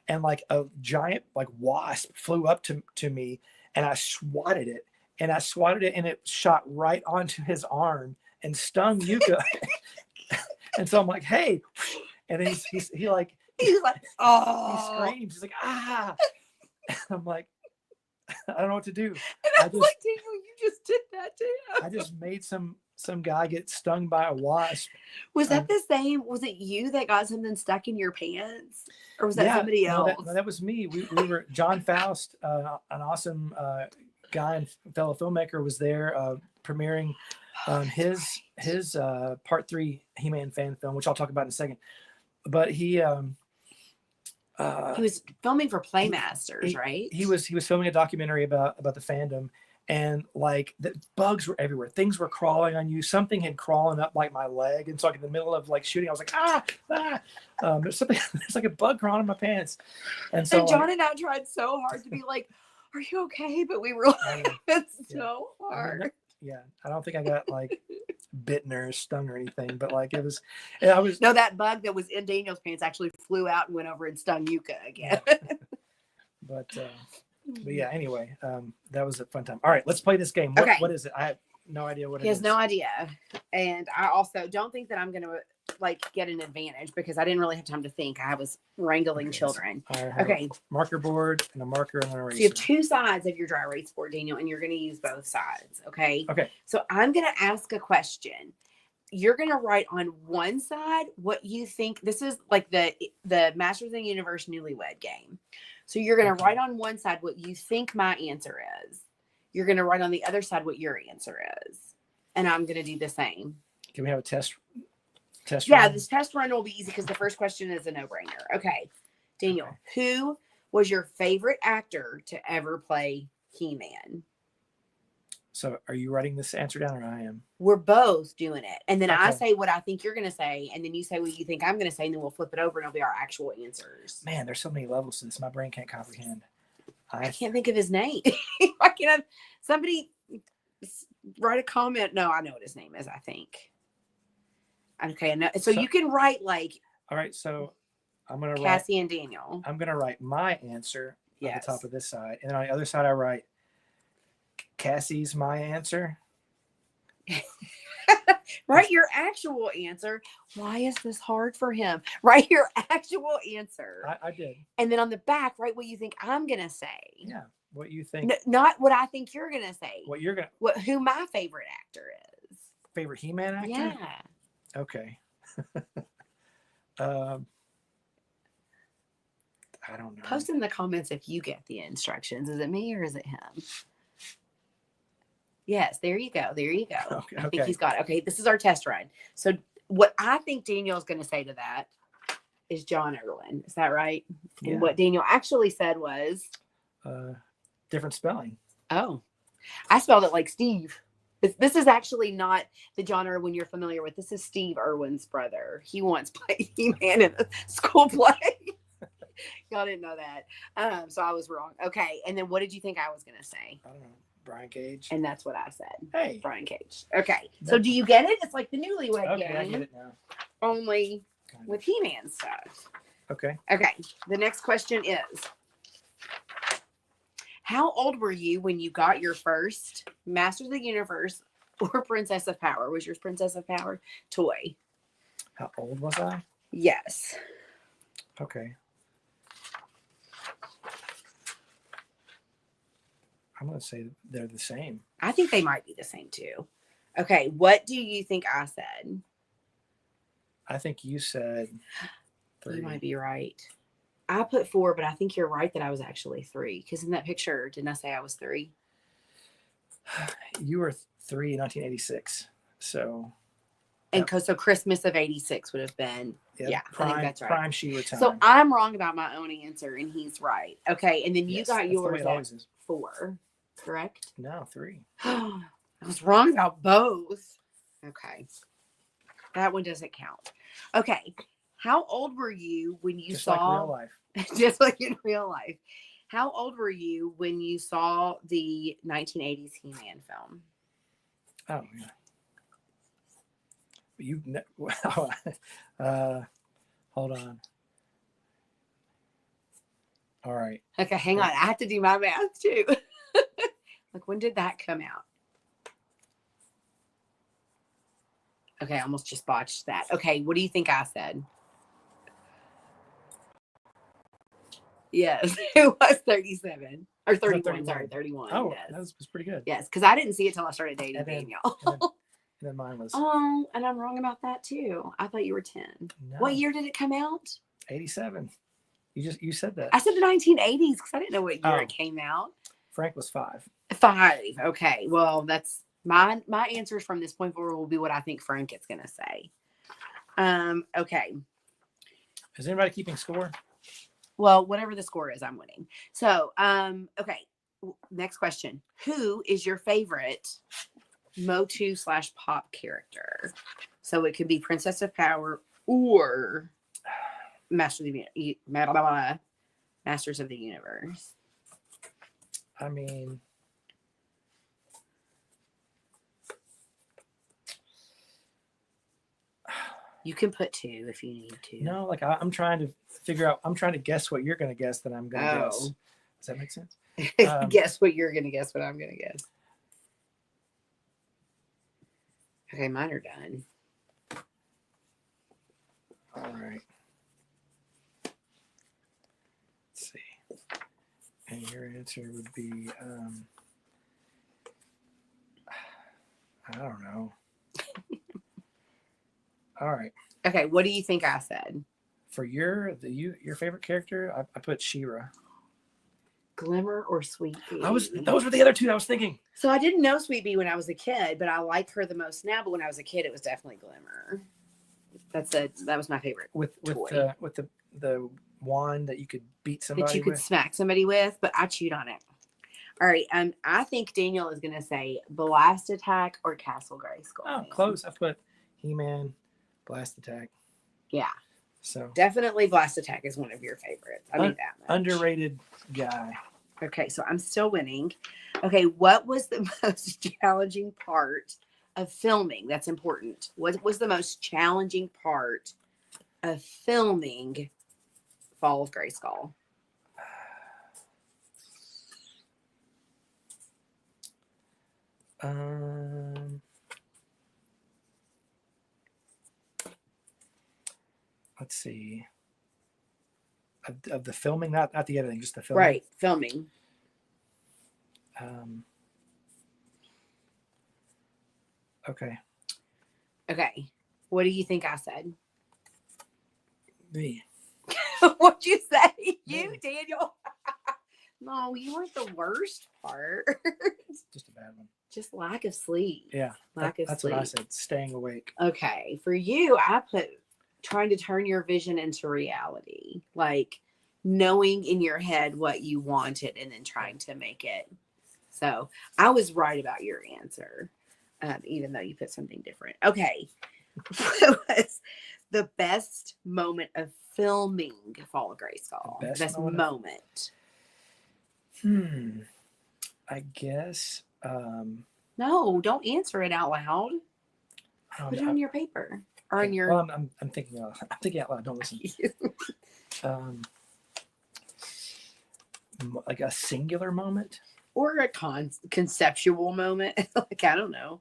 and like a giant like wasp flew up to me, and I swatted it, and it shot right onto his arm and stung Yuka. And so I'm like, "Hey," and then he's like, oh, he screams. He's like, "Ah!" I'm like, I don't know what to do. And I'm like, Daniel, you just did that to him. I just made some guy get stung by a wasp. Was that the same? Was it you that got something stuck in your pants, or was that somebody else? No, that was me. We were John Faust, an awesome guy and fellow filmmaker, was there premiering his part 3 He-Man fan film, which I'll talk about in a second. But he was filming for Playmasters, right? He was filming a documentary about the fandom, and like the bugs were everywhere. Things were crawling on you. Something had crawling up like my leg, and so like in the middle of like shooting, I was like, there's like a bug crawling in my pants. And so John and I tried so hard to be like, "Are you okay?" But we realized it's so hard. Yeah, I don't think I got like bitten or stung or anything, but like no, that bug that was in Daniel's pants actually flew out and went over and stung Yuka again. But yeah, anyway, that was a fun time. All right, let's play this game. What is it? I have no idea what it is. He has no idea, and I also don't think that I'm gonna like get an advantage because I didn't really have time to think. I was wrangling children. Okay, marker board and a marker and an eraser. So you have 2 sides of your dry erase board, Daniel, and you're going to use both sides. Okay. So I'm going to ask a question. You're going to write on one side what you think. This is like the Masters of the Universe Newlywed Game. So you're going to write on one side what you think my answer is. You're going to write on the other side what your answer is, and I'm going to do the same. Can we have a test Yeah, run? this test run will be easy because the first question is a no-brainer. Okay, Daniel, who was your favorite actor to ever play He-Man? So are you writing this answer down, or I am? We're both doing it. And then I say what I think you're going to say, and then you say what you think I'm going to say, and then we'll flip it over, and it'll be our actual answers. Man, there's so many levels to this. My brain can't comprehend. I can't think of his name. I can have somebody write a comment. No, I know what his name is, I think. Okay, so you can write like. All right, so I'm gonna write Cassie and Daniel. I'm gonna write my answer at the top of this side, and then on the other side I write Cassie's my answer. Write your actual answer. Why is this hard for him? Write your actual answer. I did. And then on the back, write what you think I'm gonna say. Yeah, what you think? Not what I think you're gonna say. What you're gonna? Who my favorite actor is? Favorite He-Man actor? Yeah. Okay. I don't know. Post in the comments if you get the instructions. Is it me or is it him? Yes, there you go. There you go. Okay, I think he's got it. Okay, this is our test run. So what I think Daniel's going to say to that is John Irwin. Is that right? Yeah. And what Daniel actually said was different spelling. Oh, I spelled it like Steve. This is actually not the John Irwin you're familiar with. This is Steve Irwin's brother. He once played He-Man in a school play. Y'all didn't know that. So I was wrong. Okay. And then what did you think I was going to say? I don't know. Brian Cage. And that's what I said. Hey. Brian Cage. Okay. So do you get it? It's like the Newlywed Game. I get it now. Only with He-Man stuff. Okay. Okay. The next question is, how old were you when you got your first Masters of the Universe or Princess of Power? Was yours Princess of Power toy? How old was I? Yes. Okay. I'm going to say they're the same. I think they might be the same too. Okay. What do you think I said? I think you said 3. You might be right. I put 4, but I think you're right that I was actually 3. Because in that picture, didn't I say I was 3? You were 3 in 1986. So. And so Christmas of 86 would have been, yeah, prime, I think that's right. Prime She-Ra time. So I'm wrong about my own answer, and he's right. Okay, and then you got that's yours the way it at is. 4, correct? No, 3. I was wrong about both. Okay. That one doesn't count. Okay. How old were you when you Just saw... like real life. Just like in real life. How old were you when you saw the 1980s He-Man film? Oh, yeah. You hold on. All right. Okay, hang on. I have to do my math too. Like, when did that come out? Okay, I almost just botched that. Okay, what do you think I said? Yes, it was 37 or 31. 31. Sorry, 31. Oh, yes. that was pretty good. Yes, because I didn't see it till I started dating Daniel. And then mine was Oh, and I'm wrong about that too. I thought you were 10. No. What year did it come out? 87. You said that. I said the 1980s because I didn't know what year it came out. Frank was 5. 5. Okay. Well, that's my answers from this point forward will be what I think Frank is going to say. Okay. Is anybody keeping score? Well, whatever the score is, I'm winning. So, okay. Next question. Who is your favorite MOTU / pop character? So it could be Princess of Power or Masters of the Universe. I mean, you can put 2 if you need to. No, like I'm trying to figure out. I'm trying to guess what you're going to guess that I'm going to guess. Does that make sense? Guess what you're going to guess what I'm going to guess. Okay, mine are done. All right. Let's see. And your answer would be, I don't know. All right. Okay, what do you think I said? For your favorite character, I put She-Ra. Glimmer or Sweet Bee? Those were the other two I was thinking. So I didn't know Sweet Bee when I was a kid, but I like her the most now. But when I was a kid, it was definitely Glimmer. That was my favorite. With the wand that you could beat somebody that you could with. smack somebody with, but I chewed on it. All right, I think Daniel is going to say Blast Attack or Castle Grayskull. Oh, close. I put He-Man, Blast Attack. Yeah. So definitely Blast Attack is one of your favorites. I mean that much. Underrated guy. Okay, so I'm still winning. Okay, what was the most challenging part of filming? That's important. What was the most challenging part of filming Fall of Grayskull? Let's see. Of the filming, not the editing, just the filming. Right, filming. Okay. Okay. What do you think I said? Me. What'd you say? You, Daniel? No, you weren't the worst part. Just a bad one. Just lack of sleep. Yeah. That's sleep. what I said. Staying awake. Okay. For you, I put trying to turn your vision into reality. Like knowing in your head what you wanted and then trying to make it. So I was right about your answer, even though you put something different. Okay. What was the best moment of filming Fall of Grayskull? The best moment. I guess. No, don't answer it out loud. Put it on your paper or on your. Well, I'm thinking. I'm thinking out loud. Don't listen. Like a singular moment, or a conceptual moment. Like I don't know.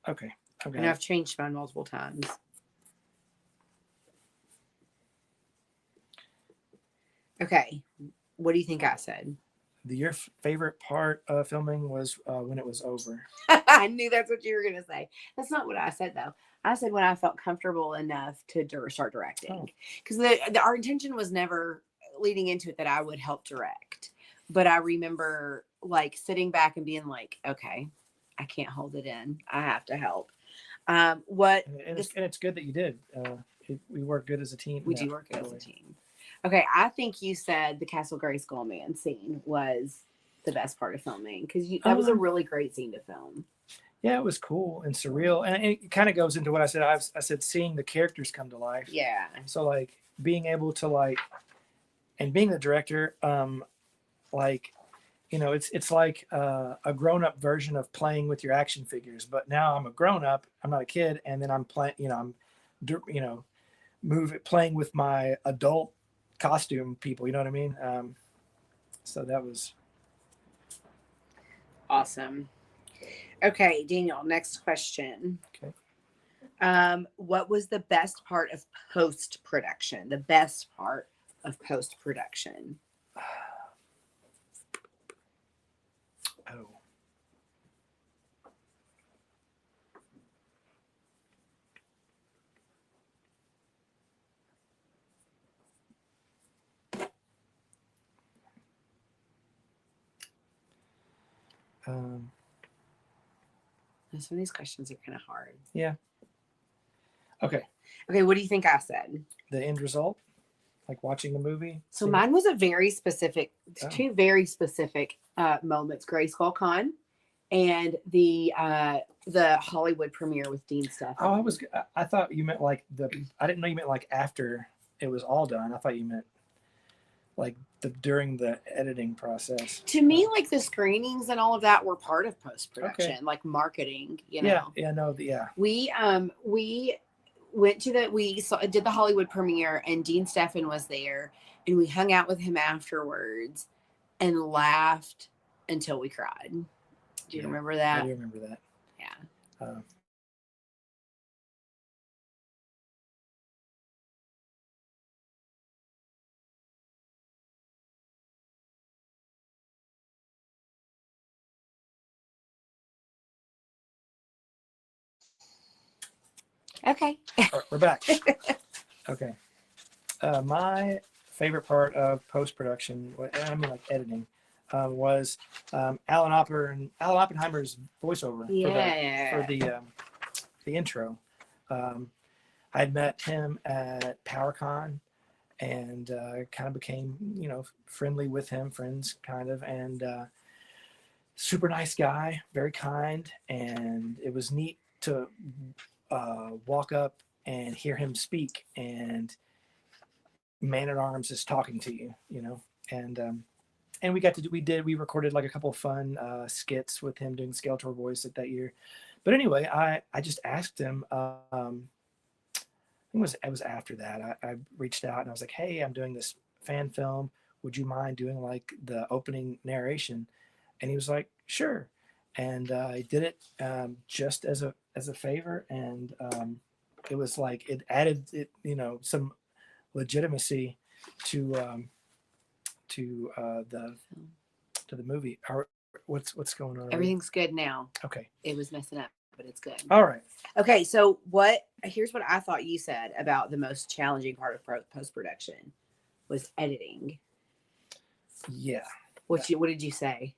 Okay. And I've changed mine multiple times. Okay. What do you think I said? Your favorite part of filming was when it was over. I knew that's what you were going to say. That's not what I said, though. I said when I felt comfortable enough to start directing. Because our intention was never leading into it that I would help direct. But I remember like sitting back and being like, okay, I can't hold it in. I have to help. And it's good that you did. We work good as a team. We do work good as a team. Okay, I think you said the Castle Grayskull man scene was the best part of filming because that was a really great scene to film. Yeah, it was cool and surreal, and it kind of goes into what I said. I said seeing the characters come to life. Yeah. So like being able to and being the director, it's like a grown-up version of playing with your action figures. But now I'm a grown-up. I'm not a kid, and then I'm playing. Playing with my adult costume people. You know what I mean? So that was awesome. Okay, Daniel, next question. Okay. What was the best part of post-production? The best part of post-production? Oh. Some of these questions are kind of hard. Yeah. Okay. Okay, what do you think I said? The end result? Like watching the movie? So mine was a very specific, two very specific moments. Grayskull Con and the Hollywood premiere with Dean Stephan. Oh, I thought you meant like I didn't know you meant like after it was all done. I thought you meant like during the editing process. To me, like the screenings and all of that were part of post-production, like marketing, you know. Yeah. We went to did the Hollywood premiere and Dean Stephan was there and we hung out with him afterwards and laughed until we cried. Do you remember that? I do remember that. Yeah. Okay. We're back. Okay. My favorite part of post-production, I mean like editing, was Alan Oppenheimer's voiceover for the intro. I had met him at PowerCon and kind of became, friendly with him, friends kind of, and super nice guy, very kind, and it was neat to walk up and hear him speak, and Man-at-Arms is talking to you, and we recorded like a couple of fun skits with him doing Skeletor voice that year. But anyway, I just asked him, I think it was after that, I reached out and I was like, hey, I'm doing this fan film. Would you mind doing like the opening narration? And he was like, sure. And I did it just as a favor, and it was like it added some legitimacy to the movie. What's going on? Everything's good now. Okay. It was messing up, but it's good. All right. Okay, so here's what I thought you said about the most challenging part of post-production was editing. Yeah. What did you say?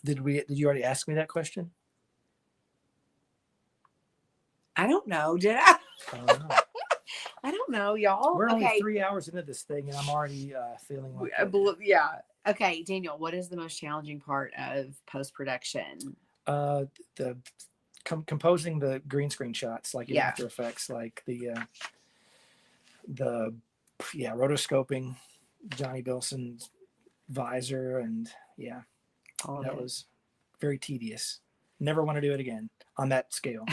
Did you already ask me that question? I don't know. Did I? I don't know. I don't know, y'all. We're only 3 hours into this thing, and I'm already feeling like yeah. Okay, Daniel, what is the most challenging part of post-production? The composing the green screen shots, like in After Effects, like the rotoscoping Johnny Bilson's visor, and that was very tedious. Never want to do it again on that scale.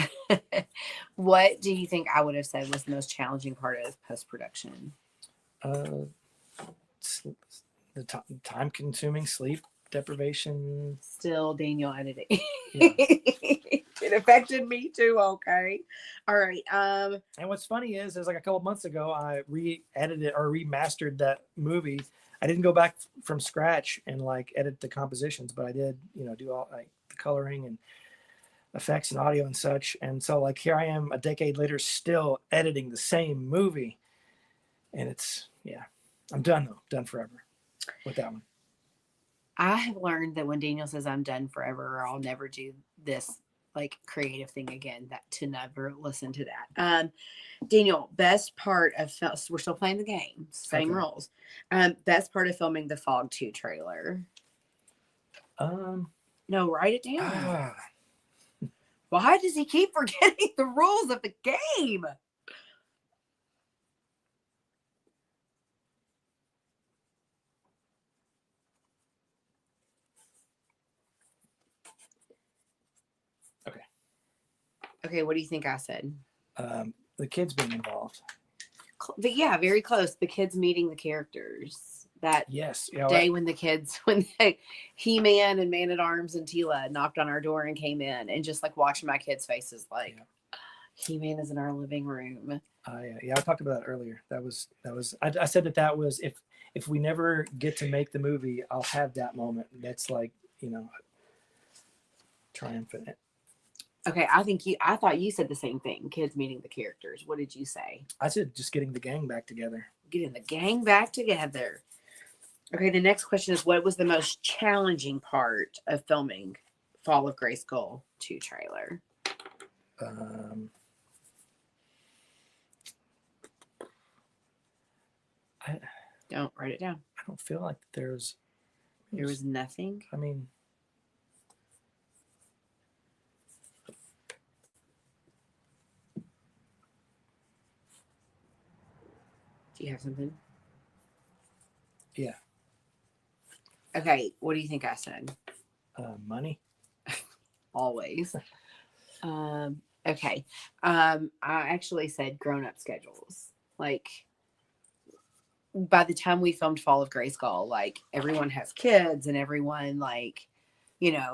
What do you think I would have said was the most challenging part of post-production? The time-consuming sleep deprivation. Still Daniel editing. Yeah. It affected me too. Okay. All right. And what's funny is like a couple months ago, I re-edited or remastered that movie. I didn't go back from scratch and like edit the compositions, but I did, do all like the coloring and effects and audio and such. And so like here I am a decade later, still editing the same movie. And I'm done though, done forever with that one. I have learned that when Daniel says I'm done forever or I'll never do this like creative thing again, that to never listen to that. Daniel, best part of we're still playing the game, same rules. Best part of filming the Fog 2 trailer. No, write it down. Why does he keep forgetting the rules of the game? Okay, what do you think I said? The kids being involved. But yeah, very close. The kids meeting the characters. That day when He-Man and Man-at-Arms and Tila knocked on our door and came in, and just like watching my kids' faces like, He-Man is in our living room. I talked about that earlier. I said that was if we never get to make the movie, I'll have that moment. That's like, triumphant. Okay, I thought you said the same thing. Kids meeting the characters. What did you say? I said just getting the gang back together. Getting the gang back together. Okay, the next question is, what was the most challenging part of filming Fall of Grayskull 2 trailer? Don't write it down. I don't feel like there was nothing. I mean, do you have something? Yeah. Okay, what do you think I said? Money. Always. Okay. I actually said grown-up schedules. Like, by the time we filmed Fall of Grayskull, like everyone has kids and everyone like,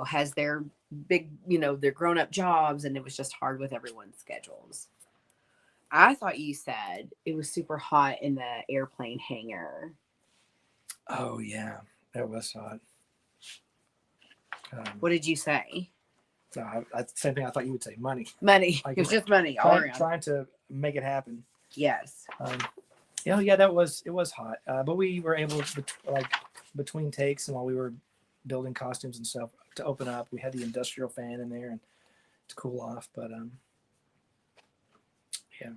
has their big, their grown-up jobs, and it was just hard with everyone's schedules. I thought you said it was super hot in the airplane hangar. Oh yeah, that was hot. What did you say? Same thing. I thought you would say money. Money. Like, it was just money all around. Trying to make it happen. Yes. It was hot. But we were able to, like, between takes and while we were building costumes and stuff to open up, we had the industrial fan in there and to cool off. But yeah.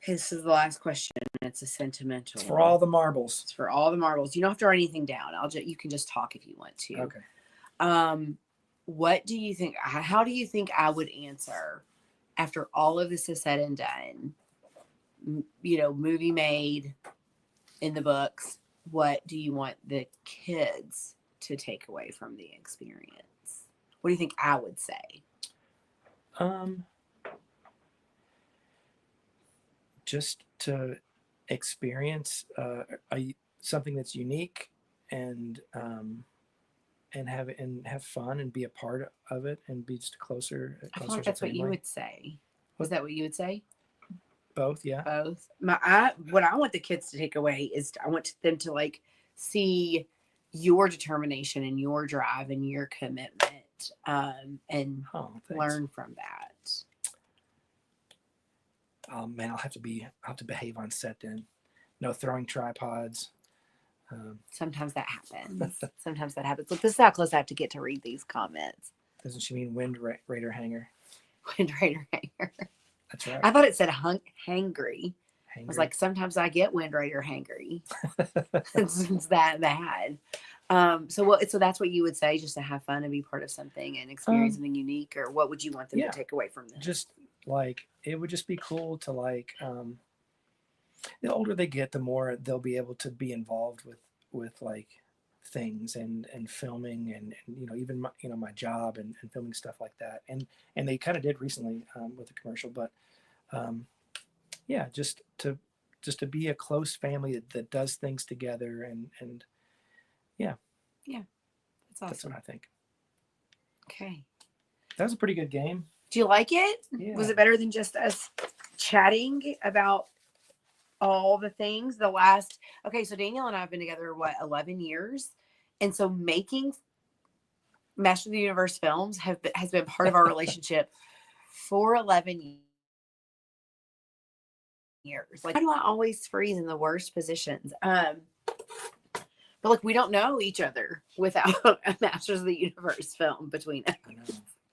This is the last question. It's a sentimental. It's for all the marbles. It's for all the marbles. You don't have to write anything down. You can just talk if you want to. Okay. What do you think? How do you think I would answer after all of this is said and done? Movie made, in the books. What do you want the kids to take away from the experience? What do you think I would say? Just to experience something that's unique and have fun and be a part of it and be just closer. I thought that's what you would say. Was that what you would say? Both, yeah. Both. What I want the kids to take away is I want them to like see your determination and your drive and your commitment, and learn from that. Oh man, I'll have to behave on set then. No throwing tripods. Sometimes that happens. Look, this is how close I have to get to read these comments. Doesn't she mean Wind Raider hanger? Wind Raider hanger. That's right. I thought it said hangry. I was like, sometimes I get Wind Raider hangry. It's that bad. So that's what you would say, just to have fun and be part of something and experience something unique, or what would you want them to take away from this? Just like, it would just be cool to like, the older they get, the more they'll be able to be involved with like things and filming and even my job and filming stuff like that. And they kind of did recently with the commercial, but just to be a close family that does things together and That's awesome. That's what I think. Okay. That was a pretty good game. Do you like it? Yeah. Was it better than just us chatting about all the things? Okay, so Daniel and I have been together, 11 years? And so making Master of the Universe films has been part of our relationship for 11 years. Like, why do I always freeze in the worst positions? But like, we don't know each other without a Masters of the Universe film between us. I know.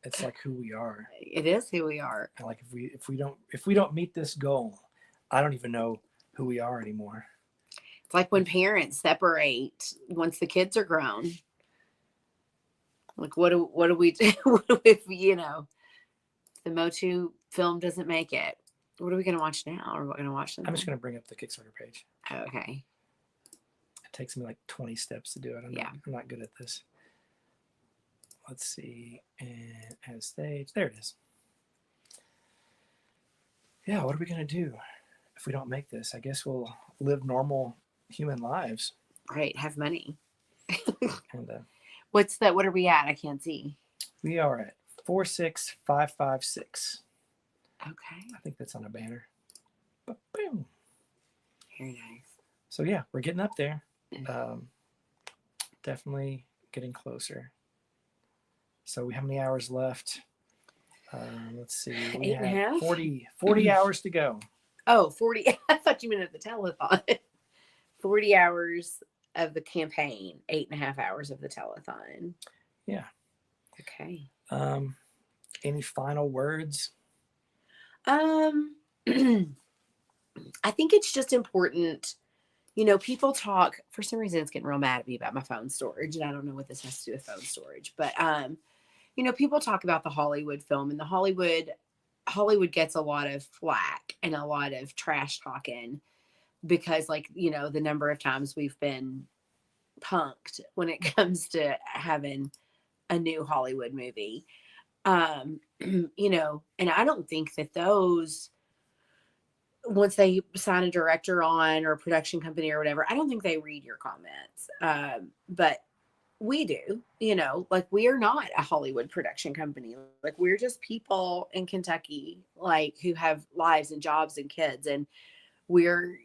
It's like who we are. It is who we are. And like if we don't meet this goal, I don't even know who we are anymore. It's like when parents separate once the kids are grown. Like, what do we do if the MOTU film doesn't make it? What are we going to watch now? Are we going to watch them? I'm just going to bring up the Kickstarter page. Okay. It takes me like 20 steps to do it. I'm not good at this. Let's see. And add stage. There it is. Yeah, what are we going to do if we don't make this? I guess we'll live normal human lives. Right. Have money. And What are we at? I can't see. we are at 46556. Okay. I think that's on a banner. Boom. Very nice. So yeah, we're getting up there. Definitely getting closer. So how many hours left? Let's see. We 8.5? 40 hours to go. Oh, 40. I thought you meant at the telethon. 40 hours of the campaign, 8.5 hours of the telethon. Yeah. Okay. Any final words? I think it's just important. People talk, for some reason it's getting real mad at me about my phone storage, and I don't know what this has to do with phone storage, but people talk about the Hollywood film, and the Hollywood gets a lot of flack and a lot of trash talking because the number of times we've been punked when it comes to having a new Hollywood movie. And I don't think that those, once they sign a director on or a production company or whatever, I don't think they read your comments. But we do, we are not a Hollywood production company. Like, we're just people in Kentucky, who have lives and jobs and kids. And we're,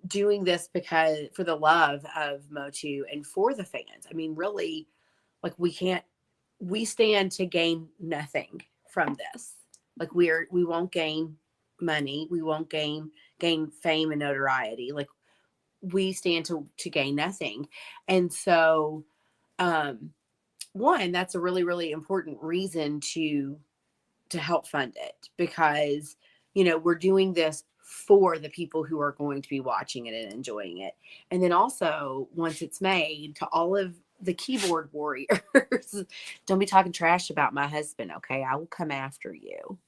doing this because for the love of MOTU and for the fans. I mean, really, we stand to gain nothing from this. We won't gain money. We won't gain fame and notoriety. We stand to gain nothing. And so, one, that's a really, really important reason to help fund it, because, we're doing this for the people who are going to be watching it and enjoying it. And then also, once it's made, to all of the keyboard warriors, don't be talking trash about my husband. Okay. I will come after you.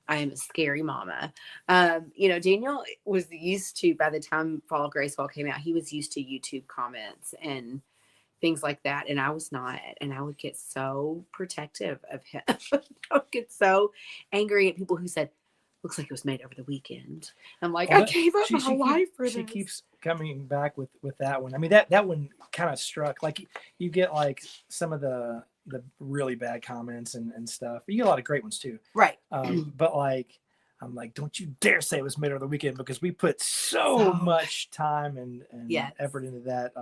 I am a scary mama. Daniel was used to, by the time Fall of Grayskull came out, he was used to YouTube comments and things like that. And I was not. And I would get so protective of him. I would get so angry at people who said, looks like it was made over the weekend. I'm like, I gave up my life for this. She keeps coming back with that one. I mean, that one kind of struck. You get some of the really bad comments and stuff. You get a lot of great ones too. Right. But I'm like, don't you dare say it was made over the weekend, because we put so much time and effort into that.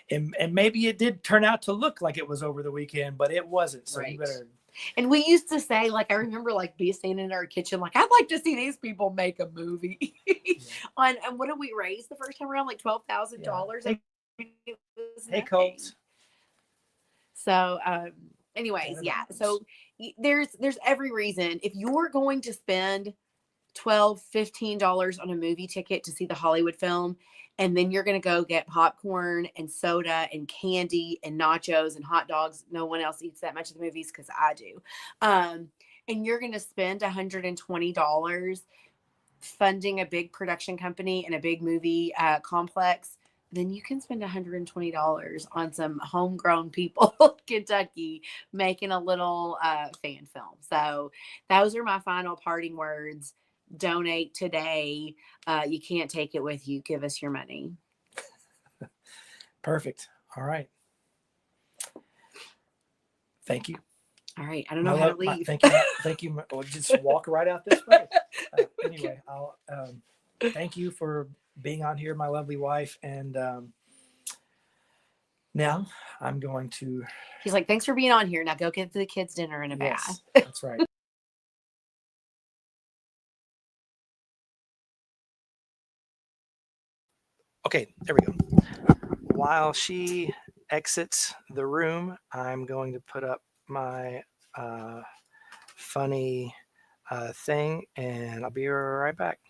And maybe it did turn out to look like it was over the weekend, but it wasn't. So you better. And we used to say, I remember being standing in our kitchen, I'd like to see these people make a movie. And what did we raise the first time around? $12,000. Hey, Colt. So, anyways, yeah. So there's every reason, if you're going to spend $12, $15 on a movie ticket to see the Hollywood film, and then you're going to go get popcorn and soda and candy and nachos and hot dogs. No one else eats that much of the movies because I do. And you're going to spend $120 funding a big production company and a big movie complex. Then you can spend $120 on some homegrown people in Kentucky making a little fan film. So those are my final parting words. Donate today. You can't take it with you. Give us your money. Perfect. All right. Thank you. All right. I don't know how to leave. Thank you. Thank you. Well, just walk right out this way. Anyway, I'll thank you for being on here, my lovely wife. And now I'm going to. He's like, thanks for being on here. Now go get the kids dinner and a bath. That's right. Okay, there we go. While she exits the room, I'm going to put up my funny thing, and I'll be right back.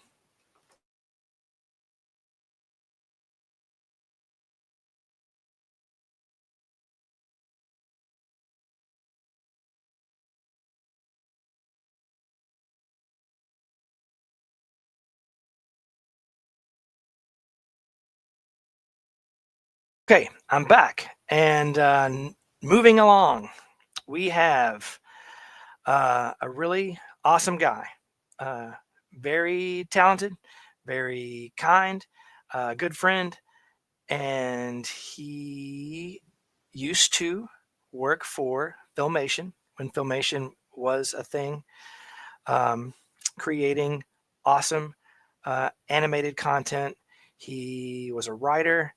Okay, I'm back, and moving along, we have a really awesome guy, very talented, very kind, good friend, and he used to work for Filmation when Filmation was a thing, creating awesome animated content. He was a writer.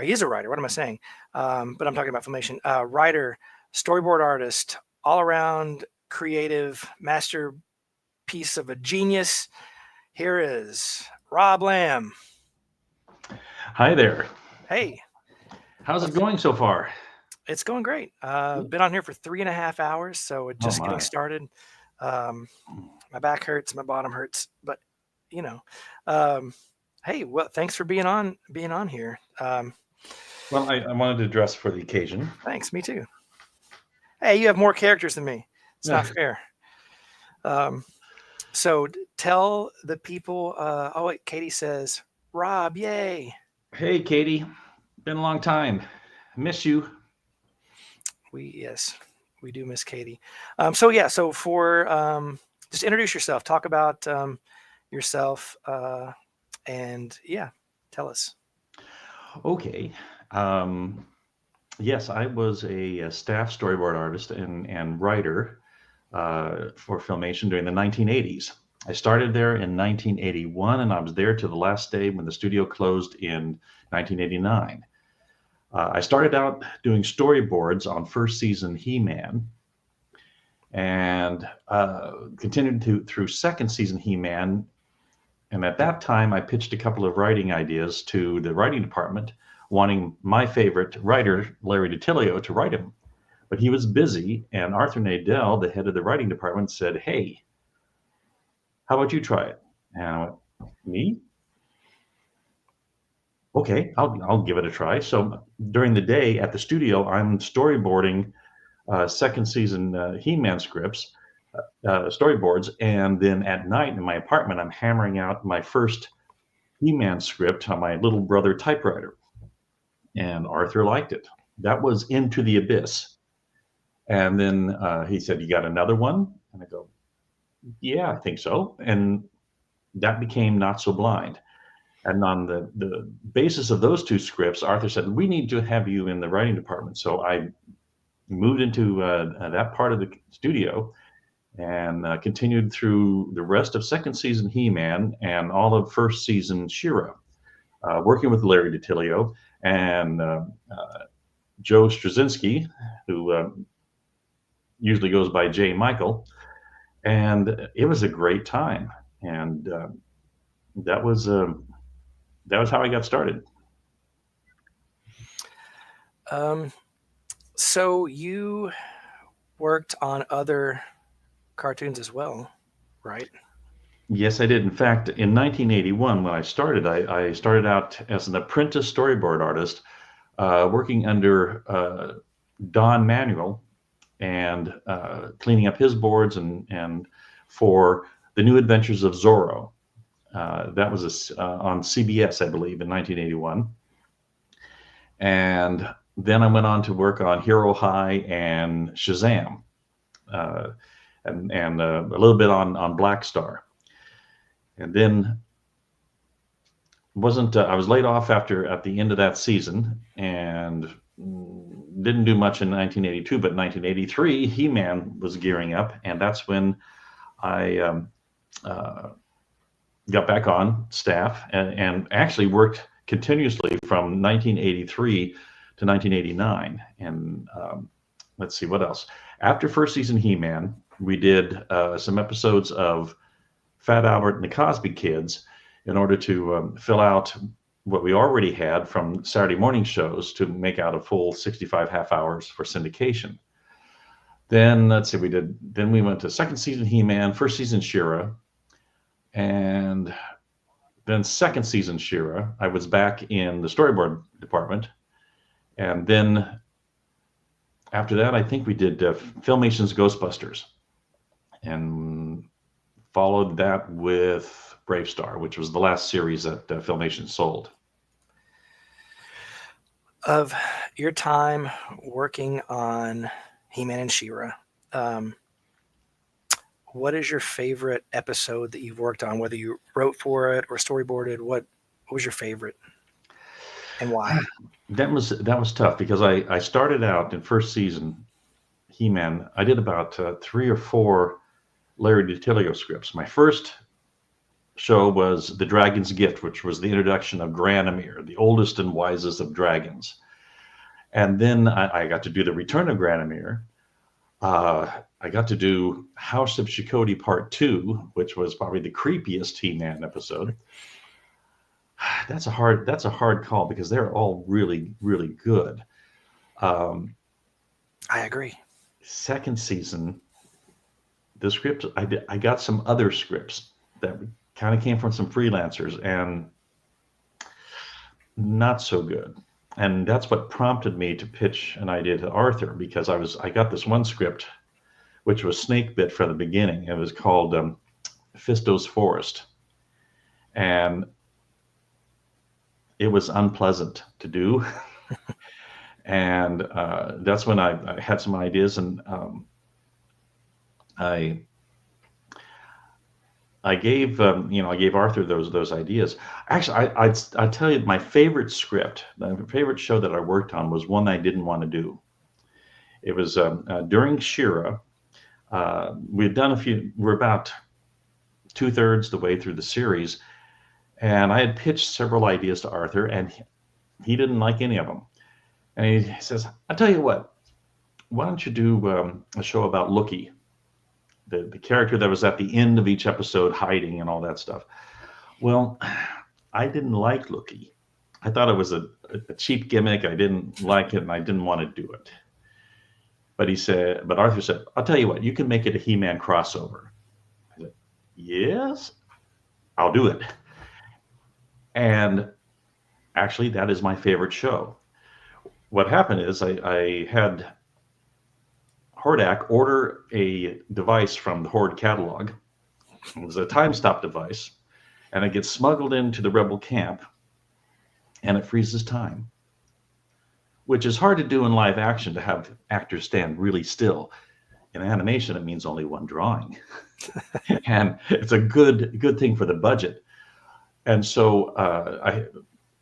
He is a writer. What am I saying? But I'm talking about Filmation. Writer, storyboard artist, all around creative masterpiece of a genius. Here is Rob Lamb. Hi there. Hey. How's it going so far? It's going great. Been on here for 3.5 hours, so it's just getting started. My back hurts, my bottom hurts, but you know. Hey, well, thanks for being on here. Well, I wanted to dress for the occasion. Thanks, me too. Hey, you have more characters than me. It's not fair. So tell the people. Oh wait, Katie says, Rob, yay. Hey, Katie. Been a long time. Miss you. Yes, we do miss Katie. So for just introduce yourself. Talk about yourself. And yeah, tell us. Okay. Yes, I was a staff storyboard artist and writer for Filmation during the 1980s. I started there in 1981, and I was there to the last day when the studio closed in 1989. I started out doing storyboards on first season He-Man, and continued through second season He-Man. And at that time, I pitched a couple of writing ideas to the writing department, wanting my favorite writer, Larry DiTilio, to write him. But he was busy, and Arthur Nadell, the head of the writing department, said, hey, how about you try it? And I went, me? Okay, I'll give it a try. So during the day at the studio, I'm storyboarding second season He-Man scripts, storyboards, and then at night in my apartment, I'm hammering out my first He-Man script on my little brother typewriter. And Arthur liked it. That was Into the Abyss. And then he said, you got another one? And I go, yeah, I think so. And that became Not So Blind. And on the basis of those two scripts, Arthur said, we need to have you in the writing department. So I moved into that part of the studio and continued through the rest of second season He-Man and all of first season She-Ra, working with Larry DiTilio and Joe Straczynski, who usually goes by J. Michael. And it was a great time. And that was how I got started. So you worked on other cartoons as well, right? Yes, I did. In fact, in 1981, when I started out as an apprentice storyboard artist, working under Don Manuel and cleaning up his boards and for The New Adventures of Zorro. That was on CBS, I believe, in 1981. And then I went on to work on Hero High and Shazam, and a little bit on Black Star. And then I was laid off at the end of that season, and didn't do much in 1982, but 1983, He-Man was gearing up, and that's when I got back on staff and actually worked continuously from 1983 to 1989. And let's see, what else? After first season He-Man, we did some episodes of Fat Albert and the Cosby Kids in order to fill out what we already had from Saturday morning shows to make out a full 65 half hours for syndication. Then let's see, then we went to second season He-Man, first season She-Ra, and then second season She-Ra. I was back in the storyboard department. And then after that, I think we did Filmation's Ghostbusters, and followed that with Brave Star, which was the last series that Filmation sold. Of your time working on He-Man and She-Ra, what is your favorite episode that you've worked on, whether you wrote for it or storyboarded? What was your favorite and why? That was tough because I started out in first season He-Man. I did about 3 or 4 Larry DiTilio scripts. My first show was The Dragon's Gift, which was the introduction of Granomir, the oldest and wisest of dragons. And then I got to do The Return of Granomir. I got to do House of Chakotay Part 2, which was probably the creepiest He-Man episode. That's a hard call because they're all really, really good. I agree. Second season, the script, I got some other scripts that kind of came from some freelancers and not so good. And that's what prompted me to pitch an idea to Arthur, because I got this one script, which was Snakebit from the beginning. It was called Fisto's Forest. And it was unpleasant to do. And that's when I had some ideas, and I gave Arthur those ideas. Actually, I tell you, my favorite script, my favorite show that I worked on was one I didn't want to do. It was during She-Ra. We've done a few. We're about 2/3 the way through the series, and I had pitched several ideas to Arthur, and he didn't like any of them. And he says, "I'll tell you what. Why don't you do a show about Lookie, the character that was at the end of each episode hiding and all that stuff?" Well, I didn't like Lookie. I thought it was a cheap gimmick. I didn't like it, and I didn't want to do it. But Arthur said, "I'll tell you what, you can make it a He-Man crossover." I said, "Yes, I'll do it." And actually, that is my favorite show. What happened is I had Hordak order a device from the Horde catalog. It was a time stop device, and it gets smuggled into the Rebel camp, and it freezes time, which is hard to do in live action, to have actors stand really still. In animation, it means only one drawing. And it's a good thing for the budget. And so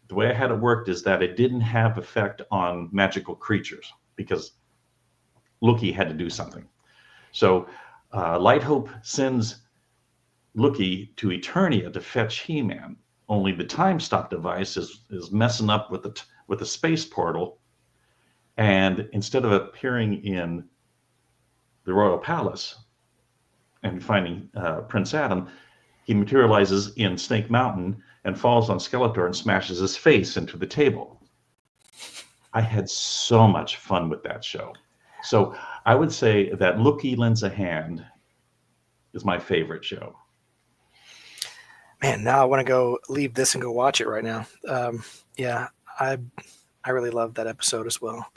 the way I had it worked is that it didn't have effect on magical creatures, because Lookie had to do something. So Light Hope sends Lookie to Eternia to fetch He-Man. Only the time stop device is messing up with the space portal. And instead of appearing in the Royal Palace and finding Prince Adam, he materializes in Snake Mountain and falls on Skeletor and smashes his face into the table. I had so much fun with that show. So I would say that Lookie Lends a Hand is my favorite show. Man, now I want to go leave this and go watch it right now. Yeah, I really loved that episode as well.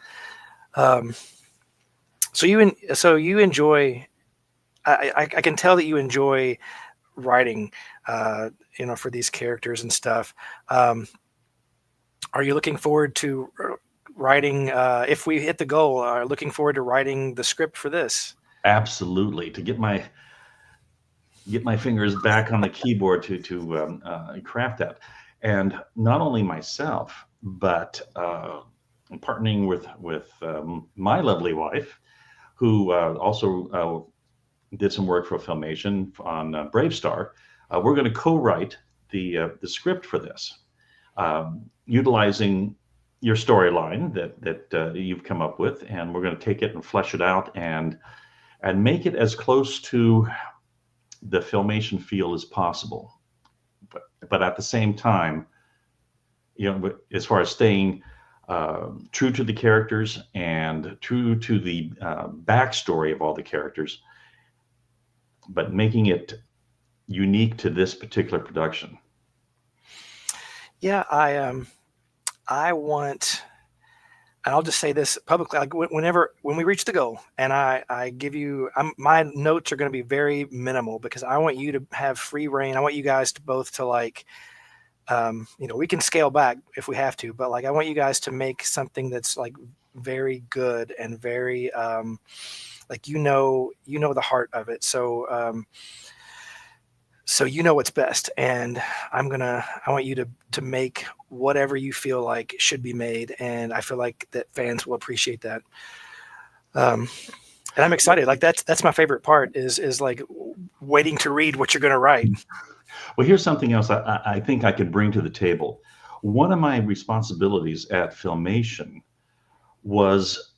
So you enjoy. I can tell that you enjoy writing, for these characters and stuff. Are you looking forward to writing? If we hit the goal, looking forward to writing the script for this? Absolutely, to get my fingers back on the keyboard to craft that, and not only myself, but partnering with my lovely wife, who also did some work for Filmation on Brave Star. We're going to co-write the script for this, utilizing your storyline that you've come up with, and we're going to take it and flesh it out and make it as close to the Filmation feel as possible. But at the same time, as far as staying true to the characters and true to the backstory of all the characters, but making it unique to this particular production. Yeah, I want, and I'll just say this publicly, like when we reach the goal, and I give you, my notes are going to be very minimal because I want you to have free reign. I want you guys to both to like, we can scale back if we have to, but like I want you guys to make something that's like very good and very like the heart of it. So so what's best, and I want you to make whatever you feel like should be made, and I feel like that fans will appreciate that. And I'm excited. Like that's my favorite part is like waiting to read what you're going to write. Well, here's something else I think I could bring to the table. One of my responsibilities at Filmation was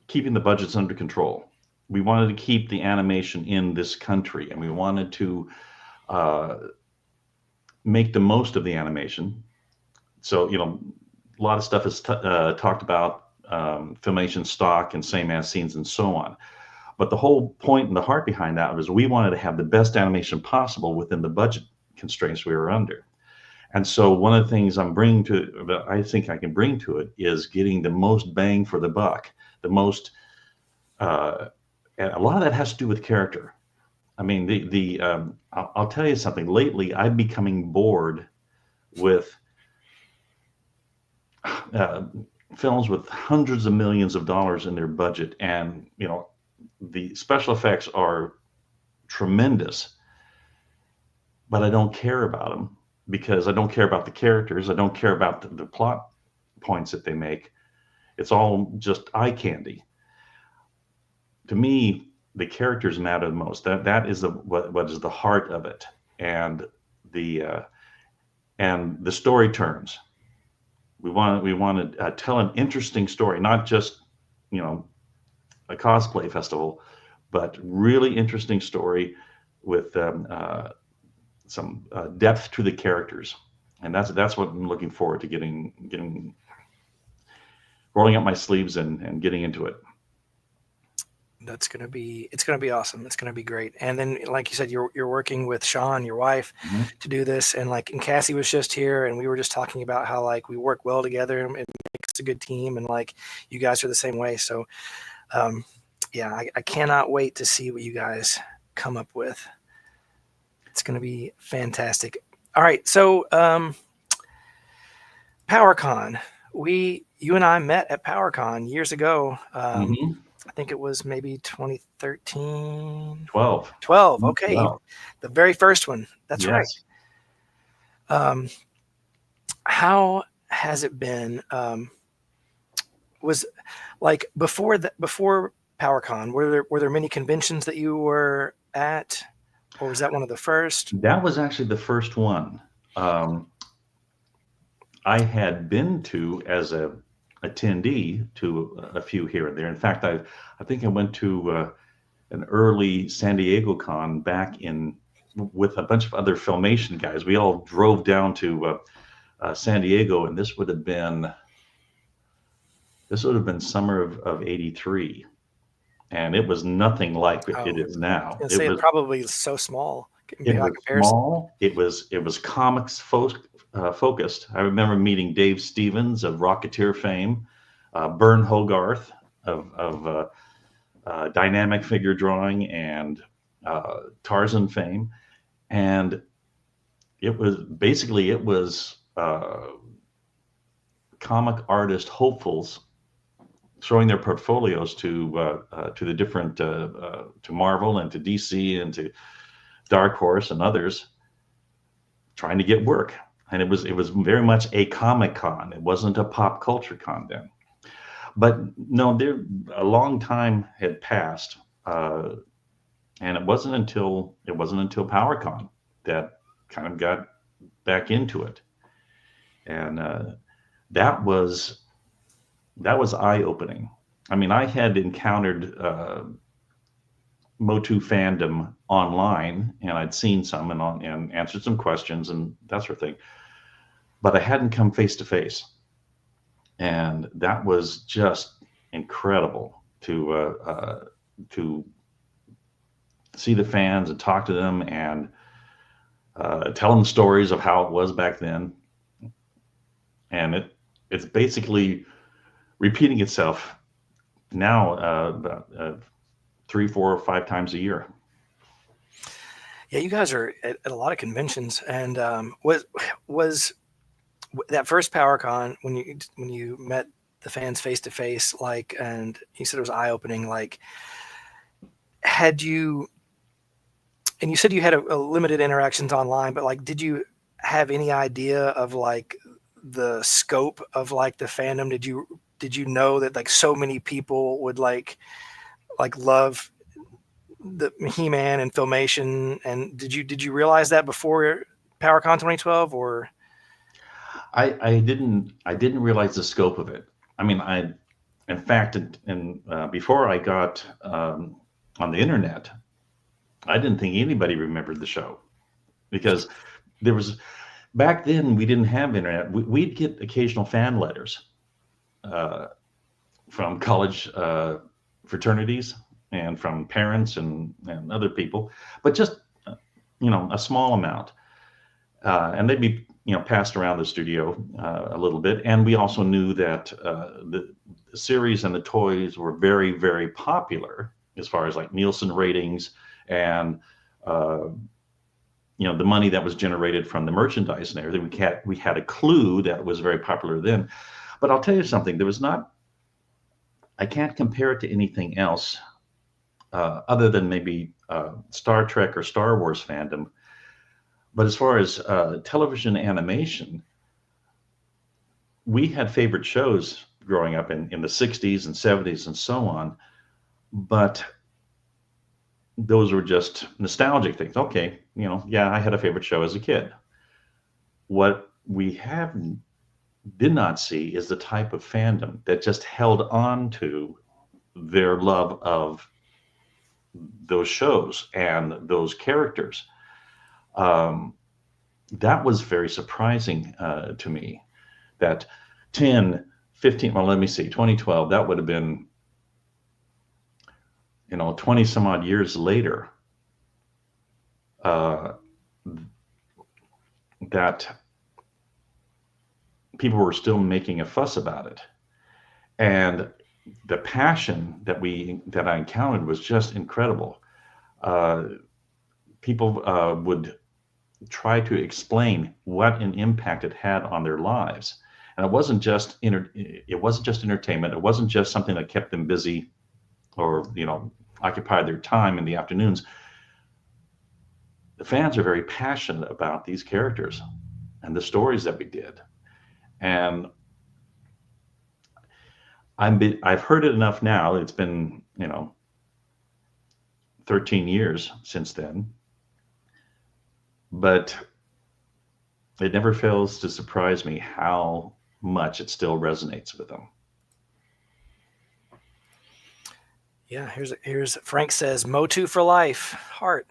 keeping the budgets under control. We wanted to keep the animation in this country, and we wanted to make the most of the animation. So, a lot of stuff is talked about Filmation stock and same as scenes and so on. But the whole point and the heart behind that was we wanted to have the best animation possible within the budget constraints we were under. And so one of the things I think I can bring to it is getting the most bang for the buck, the most, and a lot of that has to do with character. I mean, I'll tell you something. Lately, I'm becoming bored with films with hundreds of millions of dollars in their budget, and the special effects are tremendous, but I don't care about them because I don't care about the characters. I don't care about the plot points that they make. It's all just eye candy. To me, the characters matter the most. That is what is the heart of it, and the story turns. We want to tell an interesting story, not just a cosplay festival, but really interesting story with some depth to the characters, and that's what I'm looking forward to getting rolling up my sleeves and getting into it. It's gonna be awesome. It's gonna be great. And then, like you said, you're working with Sean, your wife, to do this, and Cassie was just here, and we were just talking about how like we work well together and it makes a good team, and like you guys are the same way. So I cannot wait to see what you guys come up with. It's going to be fantastic. All right. So, PowerCon, you and I met at PowerCon years ago. I think it was maybe 2013. 12. Okay. 12. The very first one. That's right. How has it been? Was like before PowerCon, were there many conventions that you were at, or was that one of the first? That was actually the first one. I had been to as a attendee to a few here and there. In fact, I think I went to an early San Diego con back with a bunch of other Filmation guys. We all drove down to San Diego, and this would have been summer of '83, and it was nothing like it is now. It was probably so small. It was small. It was comics focused. I remember meeting Dave Stevens of Rocketeer fame, Bern Hogarth of dynamic figure drawing and Tarzan fame, and it was comic artist hopefuls showing their portfolios to the different to Marvel and to DC and to Dark Horse and others, trying to get work. and it was very much a Comic Con. It wasn't a pop culture con then. But no, a long time had passed, and it wasn't until PowerCon that kind of got back into it, and that was eye-opening. I mean, I had encountered MOTU fandom online, and I'd seen some and answered some questions and that sort of thing, but I hadn't come face to face, and that was just incredible to see the fans and talk to them and tell them stories of how it was back then, and it's basically repeating itself now about 3, 4, 5 times a year. Yeah, you guys are at a lot of conventions, and was that first PowerCon when you met the fans face to face, like, and you said it was eye opening, like, had you, and you said you had a limited interactions online, but like, did you have any idea of like the scope of like the fandom? Did you know that like so many people would like love the He-Man and Filmation, and did you realize that before PowerCon 2012, or? I didn't realize the scope of it. I mean, in fact, before I got on the internet, I didn't think anybody remembered the show, because back then we didn't have internet. We'd get occasional fan letters from college fraternities and from parents and other people, but just a small amount, and they'd be passed around the studio a little bit. And we also knew that the series and the toys were very, very popular as far as like Nielsen ratings and the money that was generated from the merchandise and everything. We had a clue that it was very popular then. But I'll tell you something, I can't compare it to anything else other than maybe Star Trek or Star Wars fandom. But as far as television animation, we had favorite shows growing up in the 60s and 70s and so on. But those were just nostalgic things. Okay, yeah, I had a favorite show as a kid. What we did not see is the type of fandom that just held on to their love of those shows and those characters. That was very surprising to me, that 10, 15, well, let me see, 2012, that would have been, 20 some odd years later, that people were still making a fuss about it. And the passion that I encountered was just incredible. People would try to explain what an impact it had on their lives, and it wasn't just entertainment. It wasn't just something that kept them busy or occupied their time in the afternoons. The fans are very passionate about these characters and the stories that we did, and I've heard it enough now. It's been 13 years since then, but it never fails to surprise me how much it still resonates with them. Yeah, here's Frank says MOTU for life, heart.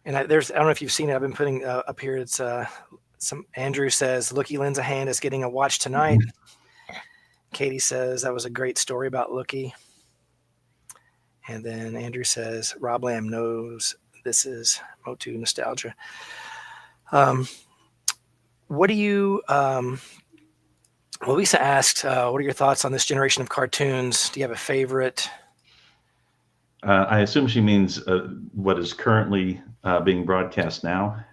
And I don't know if you've seen it. I've been putting up here. It's Andrew says Lookie lends a hand is getting a watch tonight. Katie says that was a great story about Lookie. And then Andrew says Rob Lamb knows this is MOTU nostalgia. What do you? Louisa asked, "What are your thoughts on this generation of cartoons? Do you have a favorite?" I assume she means what is currently being broadcast now.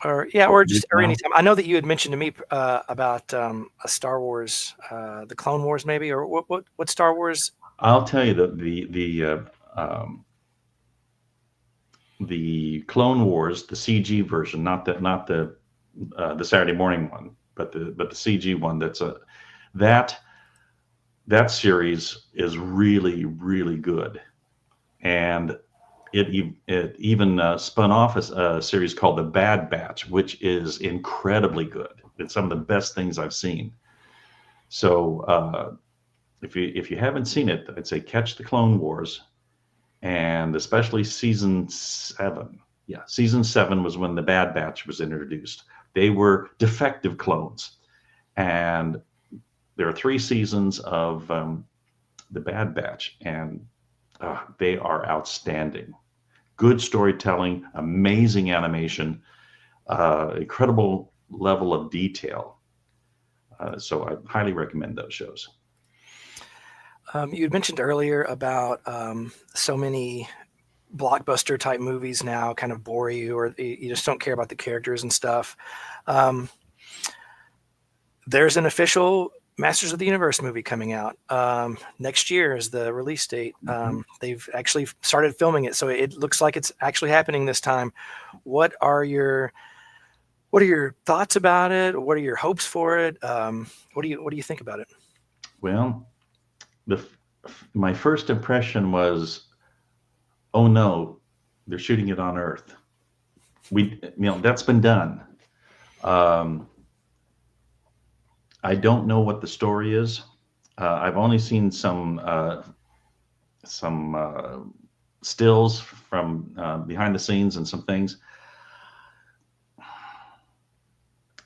Or anytime. I know that you had mentioned to me about a Star Wars, the Clone Wars, maybe, or what Star Wars? I'll tell you that the Clone Wars, the CG version, not the the Saturday morning one, but the CG one. That series is really, really good, and it even spun off a series called The Bad Batch, which is incredibly good. It's some of the best things I've seen. So if you haven't seen it, I'd say catch the Clone Wars, and especially season 7. Yeah, season 7 was when the Bad Batch was introduced. They were defective clones, and there are 3 seasons of the Bad Batch, and they are outstanding. Good storytelling, amazing animation, incredible level of detail. So I highly recommend those shows. You had mentioned earlier about so many blockbuster type movies now kind of bore you, or you just don't care about the characters and stuff. There's an official Masters of the Universe movie coming out next year is the release date. They've actually started filming it, so it looks like it's actually happening this time. What are your thoughts about it? What are your hopes for it? What do you think about it? Well, my first impression was, oh no, they're shooting it on Earth. That's been done. I don't know what the story is. I've only seen some stills from behind the scenes and some things.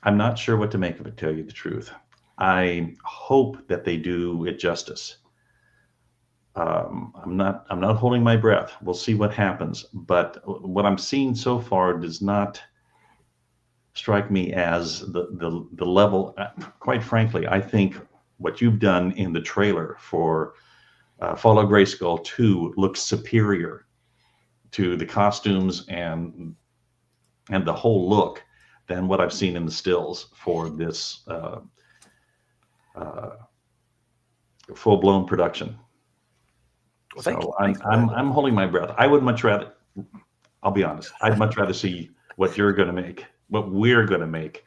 I'm not sure what to make of it, to tell you the truth. I hope that they do it justice. I'm not holding my breath. We'll see what happens. But what I'm seeing so far does not strike me as the level. Quite frankly, I think what you've done in the trailer for Fall of Grayskull 2 looks superior to the costumes and the whole look than what I've seen in the stills for this full-blown production. Well, so I'm holding my breath. I would much rather, I'll be honest, I'd much rather see what you're going to make, what we're going to make,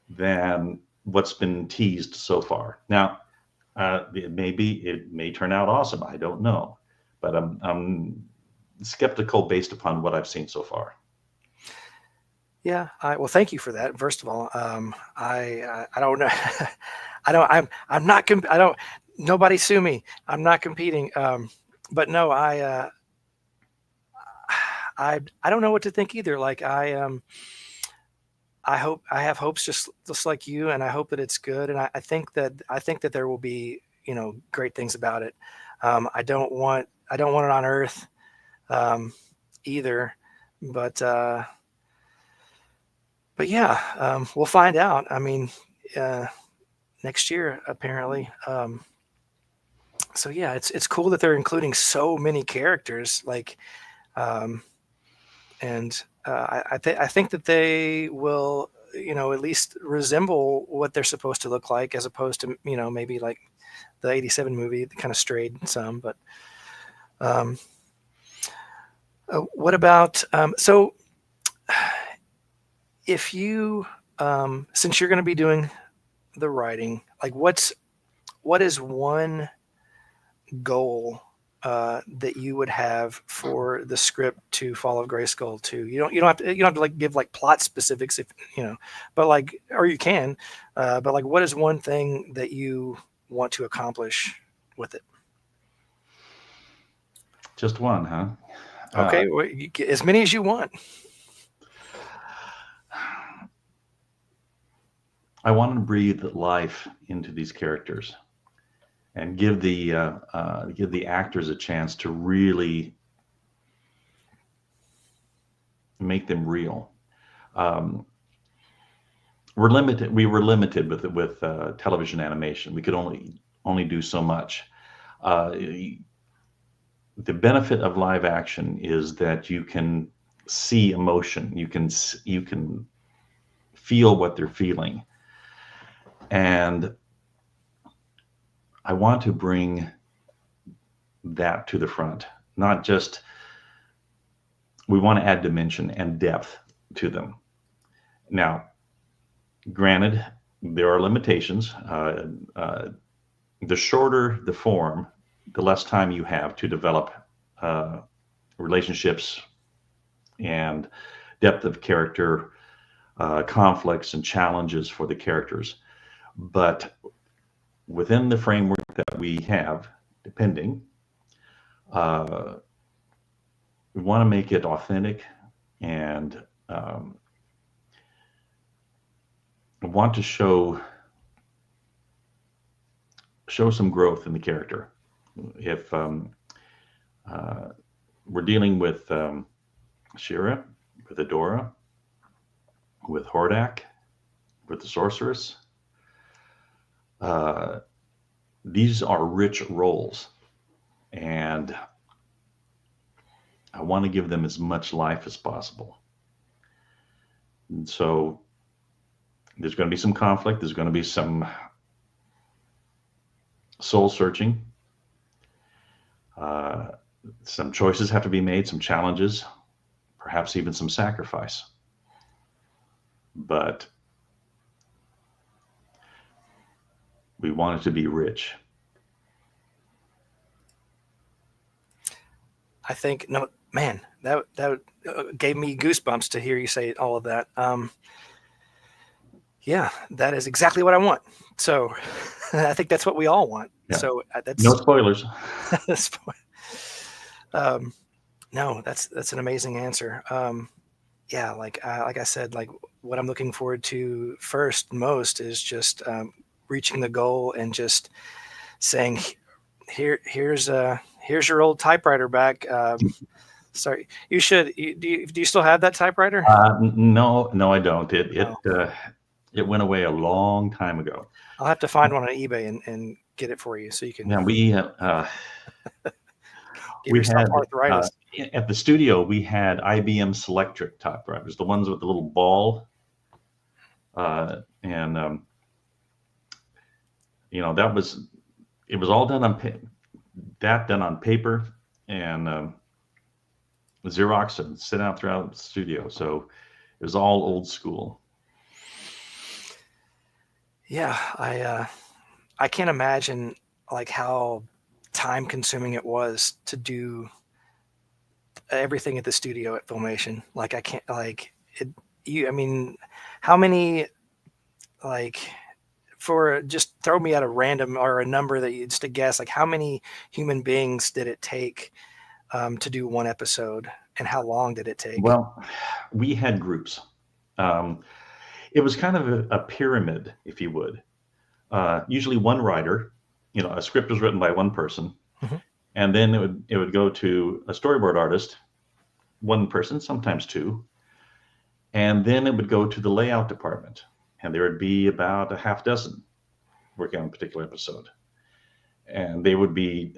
than what's been teased so far. Now, it may turn out awesome. I don't know, but I'm skeptical based upon what I've seen so far. Yeah, well, thank you for that. First of all, I don't know. I'm not. Nobody sue me. I'm not competing. But no, I don't know what to think either. Like I have hopes just like you, and I hope that it's good. And I think that there will be, great things about it. I don't want it on Earth, either, but yeah, we'll find out. I mean, next year apparently. So yeah, it's cool that they're including so many characters. Like, and I think that they will, at least resemble what they're supposed to look like, as opposed to maybe like the '87 movie that kind of strayed some. But what about so? If you, since you're going to be doing the writing, like what is one goal that you would have for the script to Fall of Grayskull 2? You don't have to like give like plot specifics, if but like, or you can, but like, what is one thing that you want to accomplish with it? Just one, huh? Okay, as many as you want. I want to breathe life into these characters and give the actors a chance to really make them real. We were limited with television animation. We could only do so much. The benefit of live action is that you can see emotion. You can feel what they're feeling. And I want to bring that to the front. Not just, we want to add dimension and depth to them. Now, Granted, there are limitations. The shorter the form, the less time you have to develop relationships and depth of character, conflicts and challenges for the characters. But within the framework that we have, depending, we want to make it authentic and want to show some growth in the character. If we're dealing with Shira, with Adora, with Hordak, with the Sorceress, these are rich roles, and I want to give them as much life as possible. And so there's going to be some conflict. There's going to be some soul searching. Some choices have to be made, some challenges, perhaps even some sacrifice. But we want it to be rich. I think, no, man, that gave me goosebumps to hear you say all of that. Yeah, that is exactly what I want. So I think that's what we all want. Yeah. So that's no spoilers. No, that's an amazing answer. Yeah, like I said, like what I'm looking forward to most is just reaching the goal and just saying, here's your old typewriter back. Sorry, you should. Do you still have that typewriter? No, I don't. It went away a long time ago. I'll have to find one on eBay and get it for you so you can. Yeah, we had arthritis. At the studio. We had IBM Selectric typewriters, the ones with the little ball, and it was all done on paper and Xerox and sent out throughout the studio. So it was all old school. Yeah, I can't imagine like how time consuming it was to do everything at the studio at Filmation. Like I can't like it. I mean, how many for just throw me at a random or a number that you just to guess, like how many human beings did it take to do one episode, and how long did it take? Well, we had groups. It was kind of a pyramid, if you would. Usually one writer, a script was written by one person, and then it would go to a storyboard artist, one person, sometimes two, and then it would go to the layout department, and there would be about a half dozen working on a particular episode. And they would be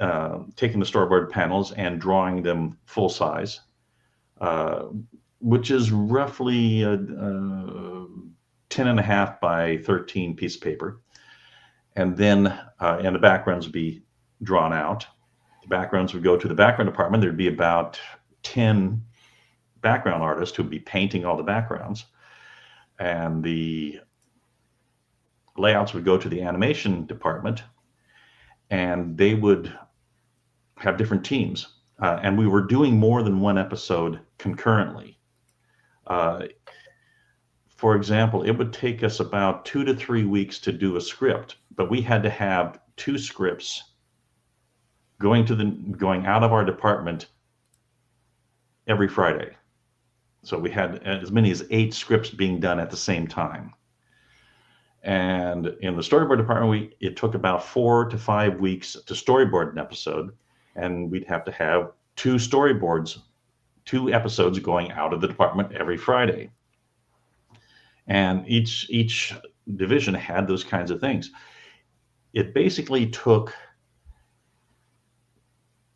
taking the storyboard panels and drawing them full size, which is roughly 10.5 by 13 piece of paper. And then and the backgrounds would be drawn out. The backgrounds would go to the background department. There'd be about 10 background artists who would be painting all the backgrounds. And the layouts would go to the animation department, and they would have different teams. And we were doing more than one episode concurrently. For example, it would take us about 2 to 3 weeks to do a script, but we had to have 2 scripts going out of our department every Friday. So we had as many as 8 scripts being done at the same time. And in the storyboard department, it took about 4 to 5 weeks to storyboard an episode, and we'd have to have 2 episodes going out of the department every Friday. And each division had those kinds of things. It basically took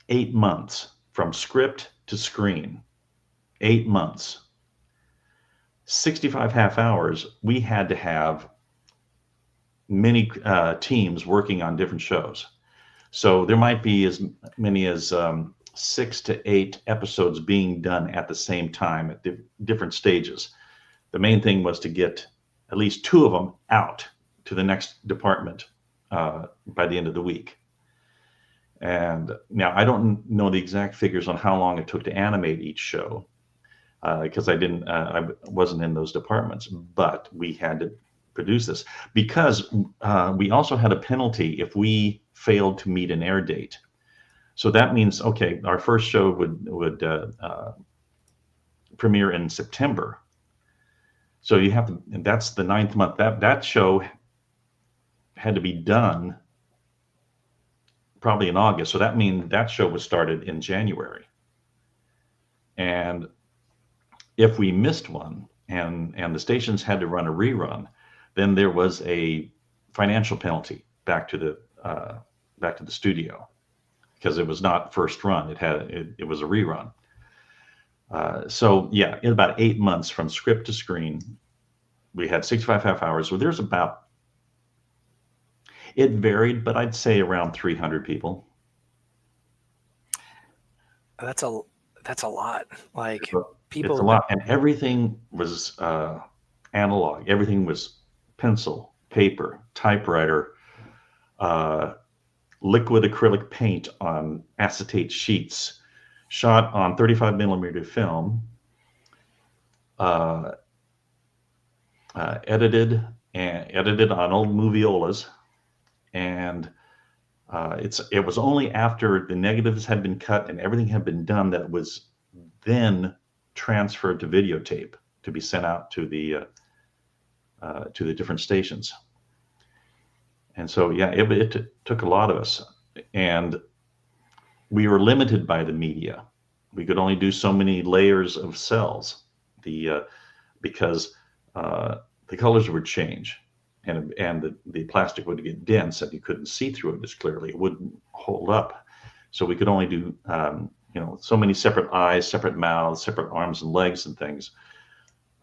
8 months from script to screen. 8 months. 65 half hours. We had to have many teams working on different shows. So there might be as many as 6 to 8 episodes being done at the same time at different stages. The main thing was to get at least 2 of them out to the next department by the end of the week. And now I don't know the exact figures on how long it took to animate each show because I wasn't in those departments, but we had to produce this because we also had a penalty if we failed to meet an air date. So that means, okay, our first show would premiere in September. So you have to, and that's the 9th month. That show had to be done probably in August. So that means that show was started in January. And if we missed one and the stations had to run a rerun, then there was a financial penalty back to the studio because it was not first run. It was a rerun. So yeah, in about 8 months from script to screen, we had 65 half hours. So there's about, it varied, but I'd say around 300 people. That's a lot. Like people. It's a lot, and everything was analog. Everything was pencil, paper, typewriter, liquid acrylic paint on acetate sheets, shot on 35 millimeter film, edited on old moviolas, and it was only after the negatives had been cut and everything had been done that it was then transferred to videotape to be sent out to the different stations. And so, yeah, it took a lot of us, and we were limited by the media. We could only do so many layers of cells, because the colors would change, and the plastic would get dense, and you couldn't see through it as clearly. It wouldn't hold up. So we could only do so many separate eyes, separate mouths, separate arms and legs and things.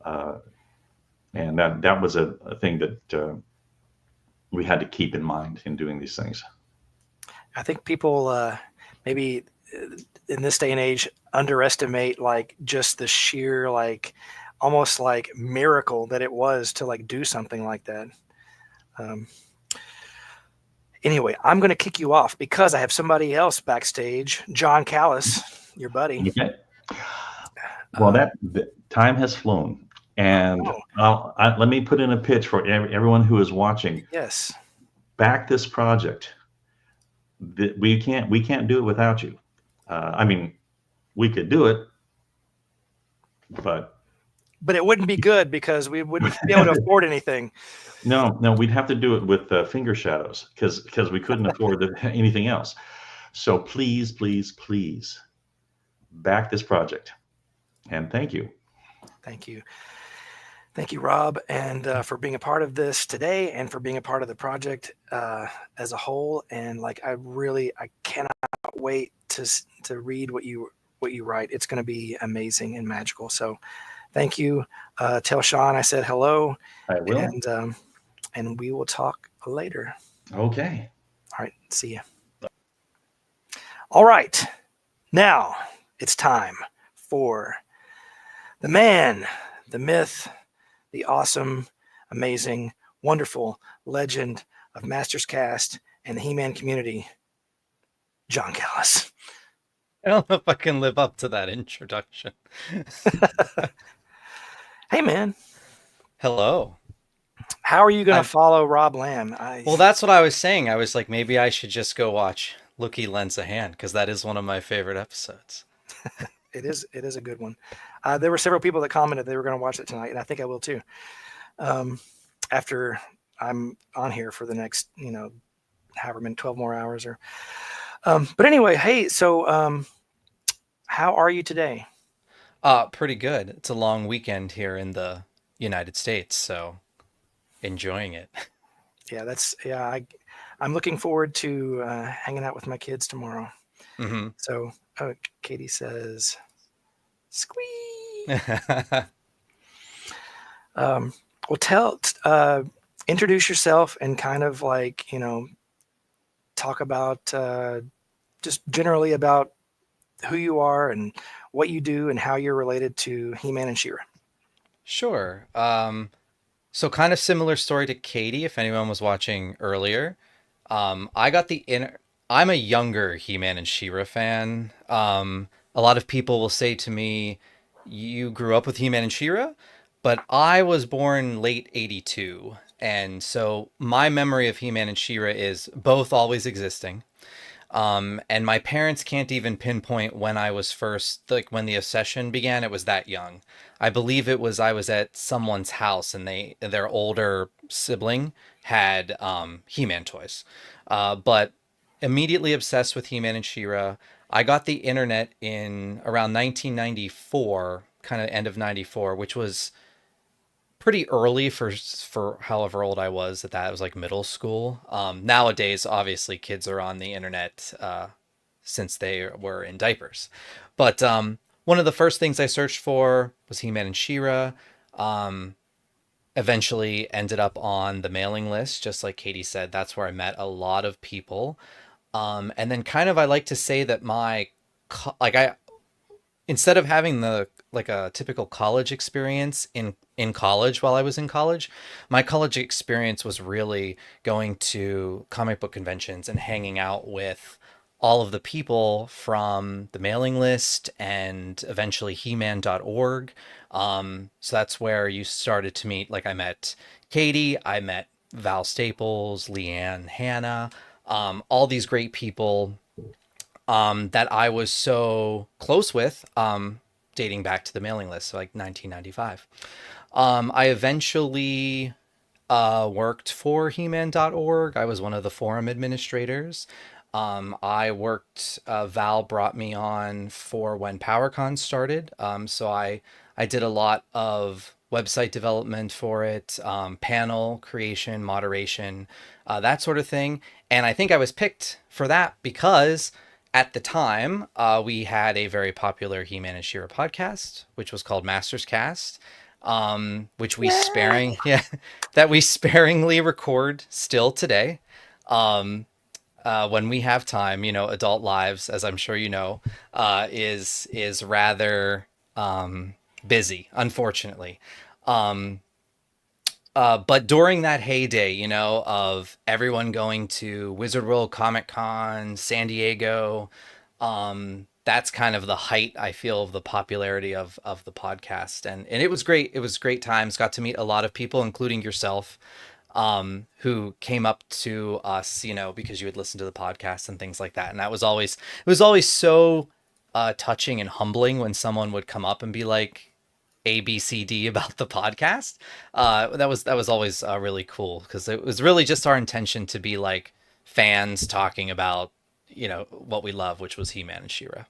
And that was a thing that we had to keep in mind in doing these things. I think people maybe in this day and age underestimate like just the sheer like almost like miracle that it was to like do something like that. Anyway, I'm going to kick you off because I have somebody else backstage, John Callis, your buddy. Okay. Well, the time has flown, and let me put in a pitch for everyone who is watching. Yes. Back this project. We can't do it without you. I mean, we could do it, but it wouldn't be good because we wouldn't be able to afford anything. No, we'd have to do it with finger shadows because we couldn't afford anything else. So please, please, please back this project. And thank you. Thank you. Thank you, Rob, and for being a part of this today and for being a part of the project as a whole. And like, I cannot wait to read what you write. It's going to be amazing and magical. So thank you. Tell Sean I said hello. I will. And we will talk later. Okay. All right. See you. All right. Now it's time for the man, the myth, the awesome, amazing, wonderful legend of Masters Cast and the He-Man community, John Callis. I don't know if I can live up to that introduction. Hey, man. Hello. How are you going to follow Rob Lamb? Well, that's what I was saying. I was like, maybe I should just go watch Looky Lends a Hand because that is one of my favorite episodes. It is a good one. There were several people that commented they were going to watch it tonight, and I think I will too. After I'm on here for the next, however many 12 more hours or. But anyway, hey, so how are you today? Pretty good. It's a long weekend here in the United States, so enjoying it. Yeah, I'm looking forward to hanging out with my kids tomorrow. Mm-hmm. So Katie says, squee. Well, introduce yourself and kind of like, talk about just generally about who you are and what you do and how you're related to He-Man and She-Ra. Sure. So kind of similar story to Katie, if anyone was watching earlier. I got the inner. I'm a younger He-Man and She-Ra fan. A lot of people will say to me, "You grew up with He-Man and She-Ra," but I was born late '82, and so my memory of He-Man and She-Ra is both always existing. And my parents can't even pinpoint when I was first, like when the obsession began. It was that young. I believe it was I was at someone's house and their older sibling had He-Man toys. But immediately obsessed with He-Man and She-Ra. I got the internet in around 1994, kind of end of 94, which was pretty early for however old I was at that. It was like middle school. Nowadays, obviously, kids are on the internet since they were in diapers. But one of the first things I searched for was He-Man and She-Ra. Eventually ended up on the mailing list, just like Katie said. That's where I met a lot of people. And then kind of I like to say that I instead of having the like a typical college experience in college while I was in college, my college experience was really going to comic book conventions and hanging out with all of the people from the mailing list and eventually He-Man.org. So that's where you started to meet, like I met Katie, I met Val Staples, Leanne, Hannah, all these great people that I was so close with, dating back to the mailing list, so like 1995. I eventually worked for He-Man.org. I was one of the forum administrators. I worked, Val brought me on for when PowerCon started. So I did a lot of website development for it, panel creation, moderation, that sort of thing. And I think I was picked for that because at the time, we had a very popular He-Man and She-Ra podcast, which was called Masters Cast, which we that we sparingly record still today. When we have time, adult lives, as I'm sure you know, is rather busy, unfortunately. But during that heyday, of everyone going to Wizard World, Comic Con, San Diego, that's kind of the height, I feel, of the popularity of the podcast. And it was great. It was great times. Got to meet a lot of people, including yourself, who came up to us, because you had listened to the podcast and things like that. And it was always so touching and humbling when someone would come up and be like, A, B, C, D about the podcast. That was always really cool because it was really just our intention to be like fans talking about, what we love, which was He-Man and She-Ra.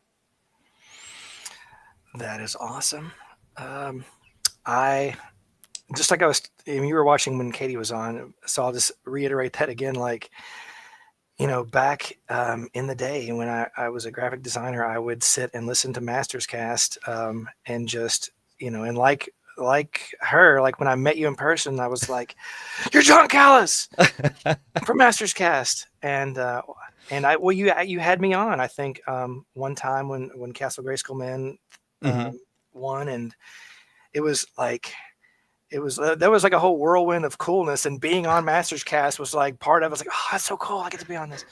That is awesome. I just like you were watching when Katie was on, so I'll just reiterate that again. Like, back in the day when I was a graphic designer, I would sit and listen to Masters Cast and just, and like her, like when I met you in person, I was like, "You're John Callis from Masters Cast," and you had me on. I think one time when Castle Grayskull Man won, and it was like. There was like a whole whirlwind of coolness, and being on Masters Cast was like part of it. I was like, "Oh, that's so cool! I get to be on this."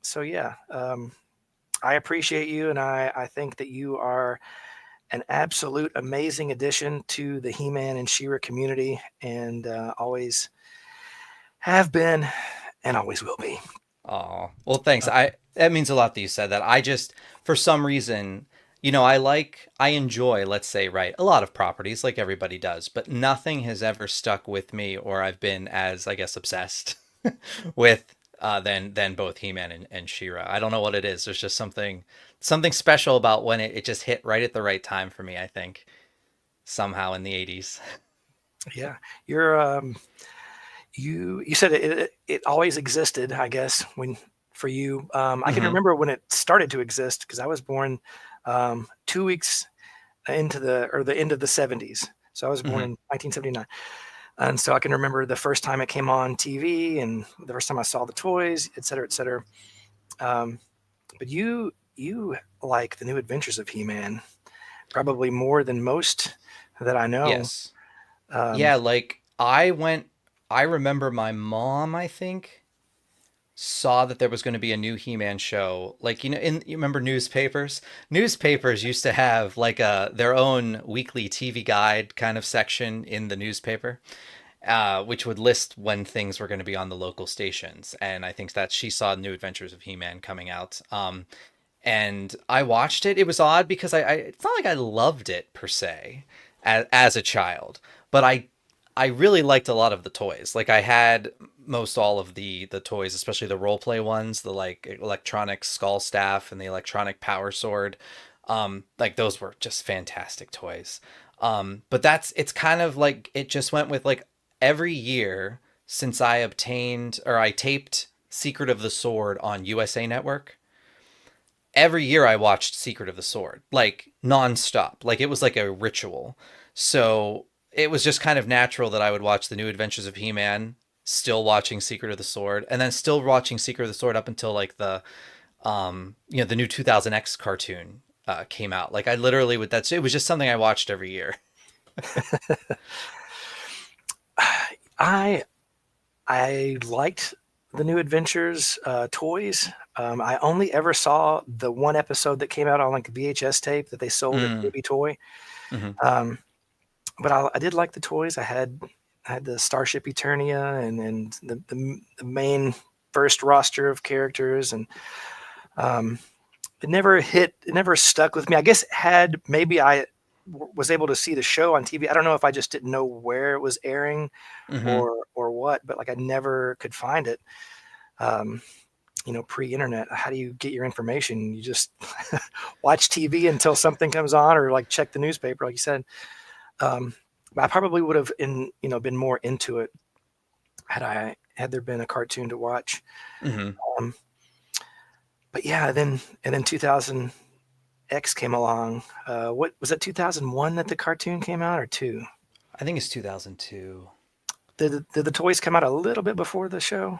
So yeah, I appreciate you, and I think that you are an absolute amazing addition to the He-Man and She-Ra community, and always have been, and always will be. Oh, well, thanks. That means a lot that you said that. I just, for some reason, I enjoy, let's say, a lot of properties like everybody does, but nothing has ever stuck with me, or I've been as, I guess, obsessed with than both He-Man and She-Ra. I don't know what it is. There's just something special about when it just hit right at the right time for me, I think, somehow in the 80s. Yeah, you're you said it always existed, I guess, for you. I can remember when it started to exist because I was born 2 weeks into the end of the 70s. So I was born in 1979. And so I can remember the first time it came on TV and the first time I saw the toys, et cetera, et cetera. But you like the New Adventures of He-Man probably more than most that I know. Yes. Yeah, like I remember my mom, I think, saw that there was going to be a new He-Man show. Like, you remember newspapers? Newspapers used to have like their own weekly TV guide kind of section in the newspaper, which would list when things were going to be on the local stations. And I think that she saw New Adventures of He-Man coming out. And I watched it. It was odd because it's not like I loved it per se as a child, but I really liked a lot of the toys. Like I had most all of the toys, especially the role play ones, the like electronic skull staff and the electronic power sword. Like those were just fantastic toys. But it's kind of like it just went with like every year since I taped Secret of the Sword on USA Network. Every year I watched Secret of the Sword, like nonstop. Like it was like a ritual. So it was just kind of natural that I would watch the New Adventures of He-Man, still watching Secret of the Sword, and then still watching Secret of the Sword up until like the new 2000X cartoon came out. Like I literally it was just something I watched every year. I liked the New Adventures toys. I only ever saw the one episode that came out on like a VHS tape that they sold at Baby Toy. Mm-hmm. But I did like the toys. I had the Starship Eternia and the main first roster of characters, and it never stuck with me. I guess maybe I was able to see the show on TV. I don't know if I just didn't know where it was airing or what, but like I never could find it. Pre-internet, how do you get your information? You just watch TV until something comes on, or like check the newspaper, like you said. I probably would have been more into it had there been a cartoon to watch. Mm-hmm. But yeah, then 2000X came along. What was it? 2001 that the cartoon came out, or 2? I think it's 2002. Did the toys come out a little bit before the show?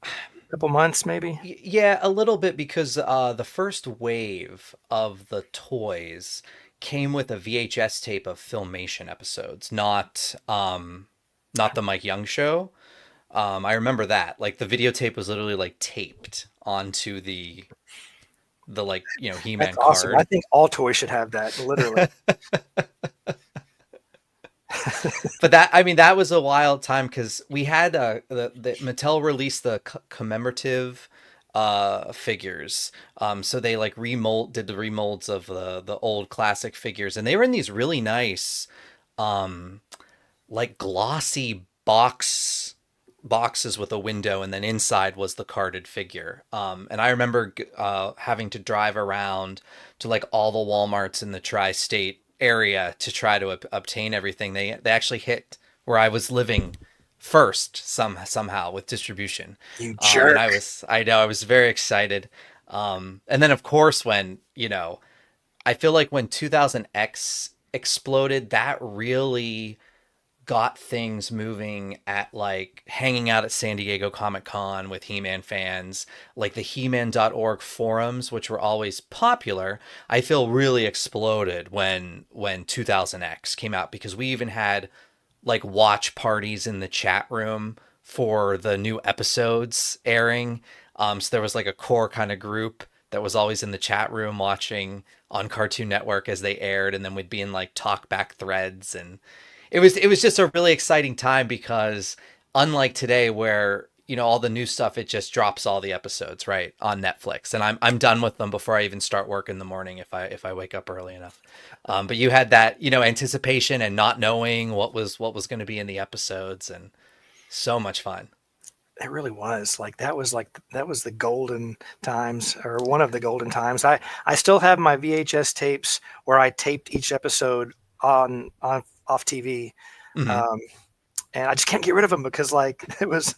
A couple months, maybe. Yeah, a little bit, because the first wave of the toys came with a VHS tape of Filmation episodes, not the Mike Young show. I remember that. Like the videotape was literally like taped onto the like, He-Man That's awesome. card. I think all toys should have that, literally. But that was a wild time, because we had the Mattel released the commemorative figures. So they like did the remolds of the old classic figures, and they were in these really nice like glossy boxes with a window, and then inside was the carded figure. And I remember having to drive around to like all the Walmarts in the tri-state area to try to obtain everything. They actually hit where I was living first somehow with distribution. You jerk. And I was very excited. And then of course when, I feel like when 2000X exploded, that really got things moving at like hanging out at San Diego Comic-Con with He-Man fans, like the He-Man.org forums, which were always popular. I feel really exploded when 2000X came out, because we even had like watch parties in the chat room for the new episodes airing. So there was like a core kind of group that was always in the chat room watching on Cartoon Network as they aired, and then we'd be in like talk back threads, and it was just a really exciting time, because unlike today where, all the new stuff, it just drops all the episodes right on Netflix, and I'm done with them before I even start work in the morning if I wake up early enough. But you had that, anticipation and not knowing what was going to be in the episodes, and so much fun. It really was. That was the golden times, or one of the golden times. I still have my VHS tapes where I taped each episode on off TV. Mm-hmm. And I just can't get rid of them, because it was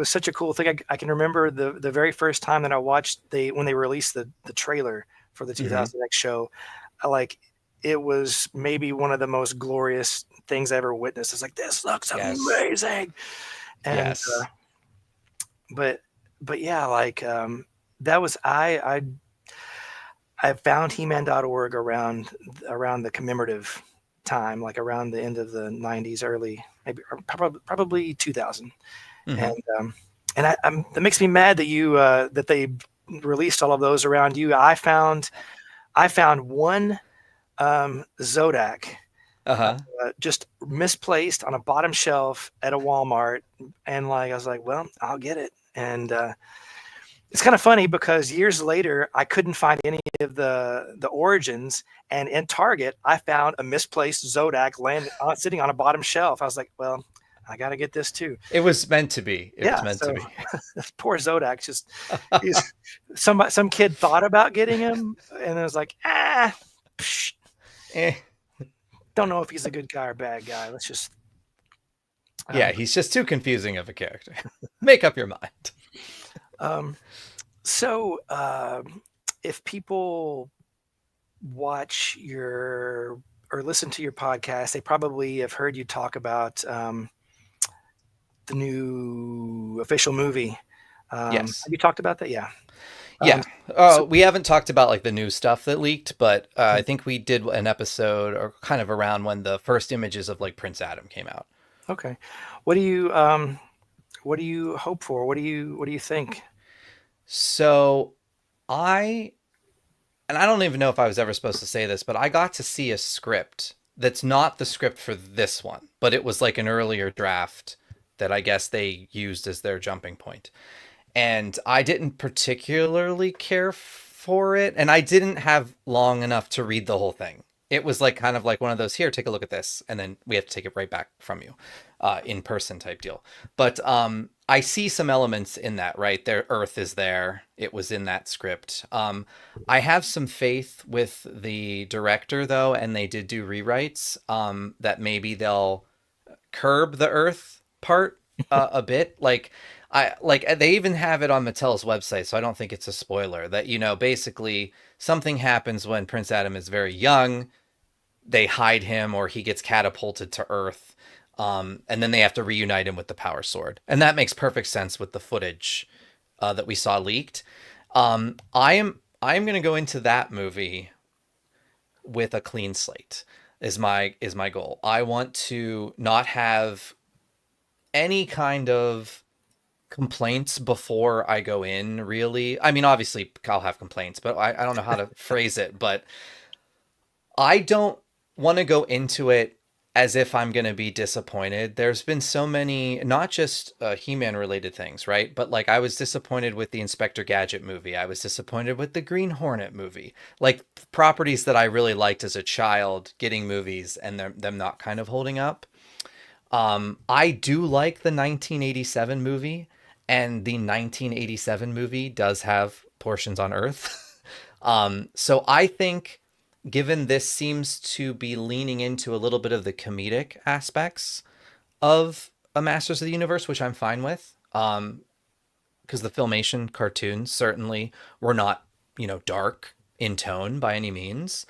such a cool thing. I can remember the very first time that I watched when they released the trailer for the 2000X show. It was maybe one of the most glorious things I ever witnessed. It's like, this looks amazing. And, yes. But yeah, that was, I found He-Man.org around the commemorative time, like around the end of the 90s, early, maybe or probably 2000. And that makes me mad that that they released all of those around you. I found one Zodak just misplaced on a bottom shelf at a Walmart, and like I was like, well, I'll get it. And it's kind of funny because years later I couldn't find any of the origins, and in Target I found a misplaced Zodak sitting on a bottom shelf. I was like, well, I got to get this too. It was meant to be. It was meant to be. Poor Zodak, just some kid thought about getting him, and it was like, don't know if he's a good guy or bad guy. Let's just. Yeah, he's just too confusing of a character. Make up your mind. So, if people watch or listen to your podcast, they probably have heard you talk about the new official movie. Yes. Have you talked about that? Yeah. Yeah. We haven't talked about like the new stuff that leaked, but I think we did an episode or kind of around when the first images of like Prince Adam came out. Okay. What do you hope for? What do you think? So and I don't even know if I was ever supposed to say this, but I got to see a script that's not the script for this one, but it was like an earlier draft that I guess they used as their jumping point. And I didn't particularly care for it, and I didn't have long enough to read the whole thing. It was like kind of like one of those, here, take a look at this, and then we have to take it right back from you, in person type deal. But I see some elements in that, right? Their Earth is there. It was in that script. I have some faith with the director, though, and they did do rewrites, that maybe they'll curb the Earth part a bit. Like they even have it on Mattel's website, so I don't think it's a spoiler that, basically something happens when Prince Adam is very young. They hide him, or he gets catapulted to Earth, and then they have to reunite him with the Power Sword, and that makes perfect sense with the footage that we saw leaked. I am going to go into that movie with a clean slate. Is my goal. I want to not have any kind of complaints before I go in, really. I mean, obviously I'll have complaints, but I don't know how to phrase it, but I don't want to go into it as if I'm going to be disappointed. There's been so many, not just He-Man related things, right? But like I was disappointed with the Inspector Gadget movie. I was disappointed with the Green Hornet movie. Like properties that I really liked as a child getting movies and them not kind of holding up. I do like the 1987 movie, and the 1987 movie does have portions on Earth. So I think, given this seems to be leaning into a little bit of the comedic aspects of a Masters of the Universe, which I'm fine with, because the Filmation cartoons certainly were not, dark in tone by any means.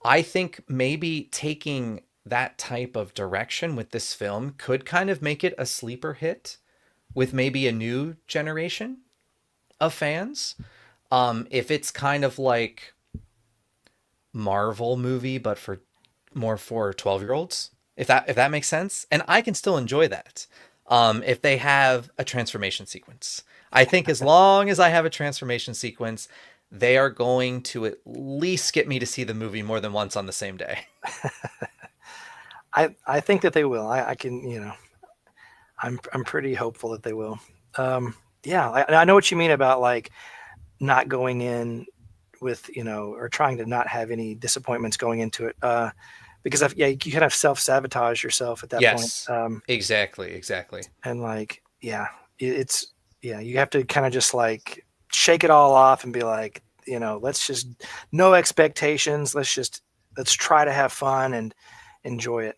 I think maybe taking that type of direction with this film could kind of make it a sleeper hit with maybe a new generation of fans. If it's kind of like Marvel movie, but for 12-year-olds, if that makes sense. And I can still enjoy that. If they have a transformation sequence, I think as long as I have a transformation sequence, they are going to at least get me to see the movie more than once on the same day. I think that they will. I can, I'm pretty hopeful that they will. Yeah, I know what you mean about like not going in with, or trying to not have any disappointments going into it. Because you kind of self-sabotage yourself at that point. Exactly. And like, you have to kind of just like shake it all off and be like, let's just, no expectations. Let's try to have fun and enjoy it.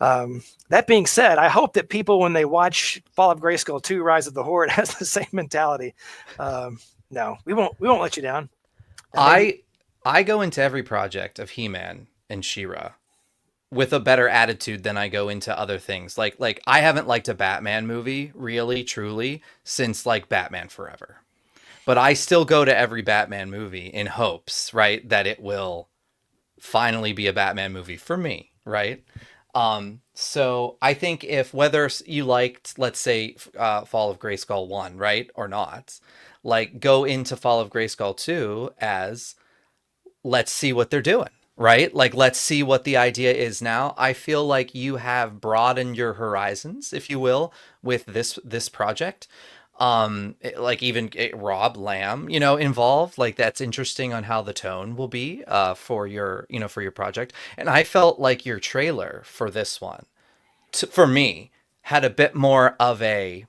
That being said, I hope that people, when they watch Fall of Grayskull 2, Rise of the Horde, has the same mentality. No, we won't let you down. I go into every project of He-Man and She-Ra with a better attitude than I go into other things. Like I haven't liked a Batman movie really, truly, since like Batman Forever. But I still go to every Batman movie in hopes, right, that it will finally be a Batman movie for me, right? So I think if whether you liked, let's say, Fall of Grayskull 1, right, or not, like go into Fall of Grayskull 2 as let's see what they're doing, right? Like let's see what the idea is now. I feel like you have broadened your horizons, if you will, with this project. Like even Rob Lamb, involved, like that's interesting on how the tone will be for your for your project. And I felt like your trailer for this one for me had a bit more of a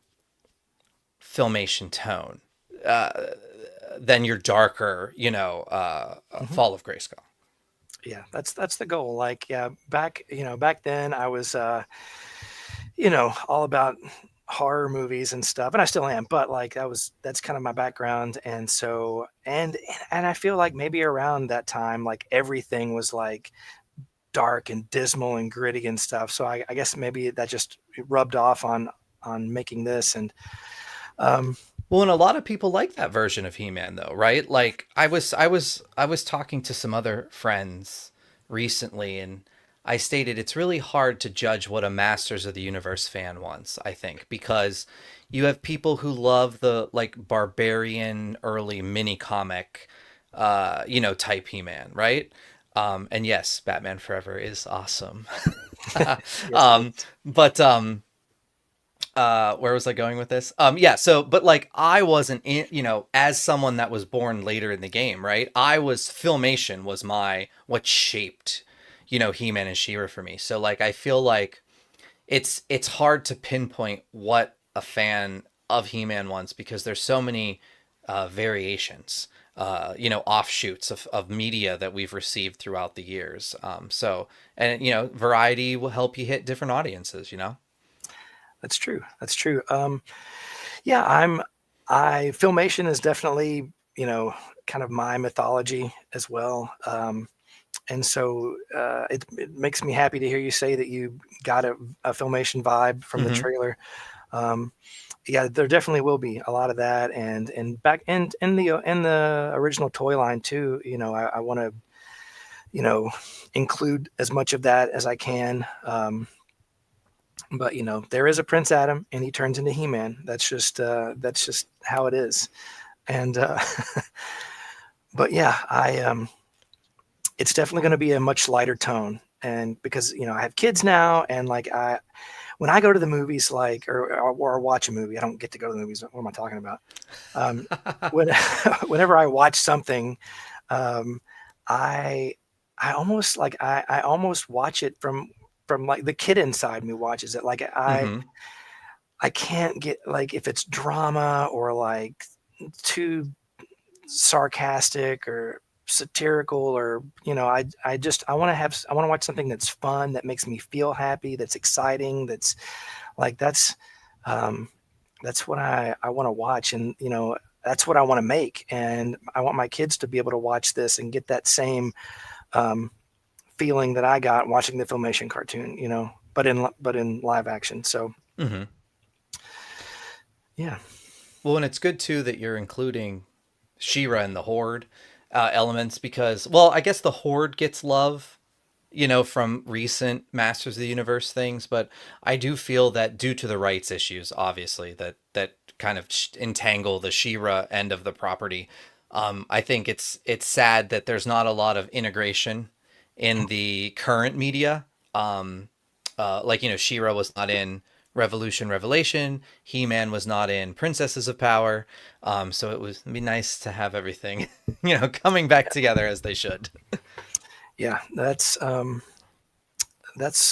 filmation tone than your darker Fall of Grayskull. Yeah, that's the goal. Like, yeah, back then I was all about horror movies and stuff, and I still am, but like that's kind of my background. And so and I feel like maybe around that time, like everything was like dark and dismal and gritty and stuff. So I guess maybe that just rubbed off on making this. And well, and a lot of people like that version of He-Man though, right? Like I was talking to some other friends recently, and I stated it's really hard to judge what a Masters of the Universe fan wants, I think, because you have people who love the like barbarian early mini comic type He-Man, right? And yes, Batman Forever is awesome. But where was I going with this? Yeah, so, but like, I wasn't in, as someone that was born later in the game, right? Filmation was what shaped, He-Man and She-Ra for me. So like, I feel like it's hard to pinpoint what a fan of He-Man wants because there's so many variations, offshoots of media that we've received throughout the years. Variety will help you hit different audiences, That's true. Yeah, Filmation is definitely, kind of my mythology as well. And so it makes me happy to hear you say that you got a Filmation vibe from the trailer. Yeah, there definitely will be a lot of that, and back in the original toy line too. I want to, include as much of that as I can. But there is a Prince Adam, and he turns into He-Man. That's just how it is. And but yeah, it's definitely going to be a much lighter tone. And because I have kids now, and like when I go to the movies, like or watch a movie, I don't get to go to the movies. What am I talking about? Whenever I watch something, I almost I almost watch it from like the kid inside me watches it. Like I can't get, like, if it's drama or like too sarcastic or satirical or I want to watch something that's fun, that makes me feel happy, that's exciting, that's like that's what I want to watch. And that's what I want to make, and I want my kids to be able to watch this and get that same feeling that I got watching the Filmation cartoon, but in live action. So yeah. Well, and it's good too that you're including She-Ra and the Horde elements because, well, I guess the Horde gets love, from recent Masters of the Universe things, but I do feel that due to the rights issues, obviously, that kind of entangle the She-Ra end of the property, I think it's sad that there's not a lot of integration in the current media. She-Ra was not in Revelation. He-Man was not in Princesses of Power. So it'd be nice to have everything, coming back together as they should. Yeah, that's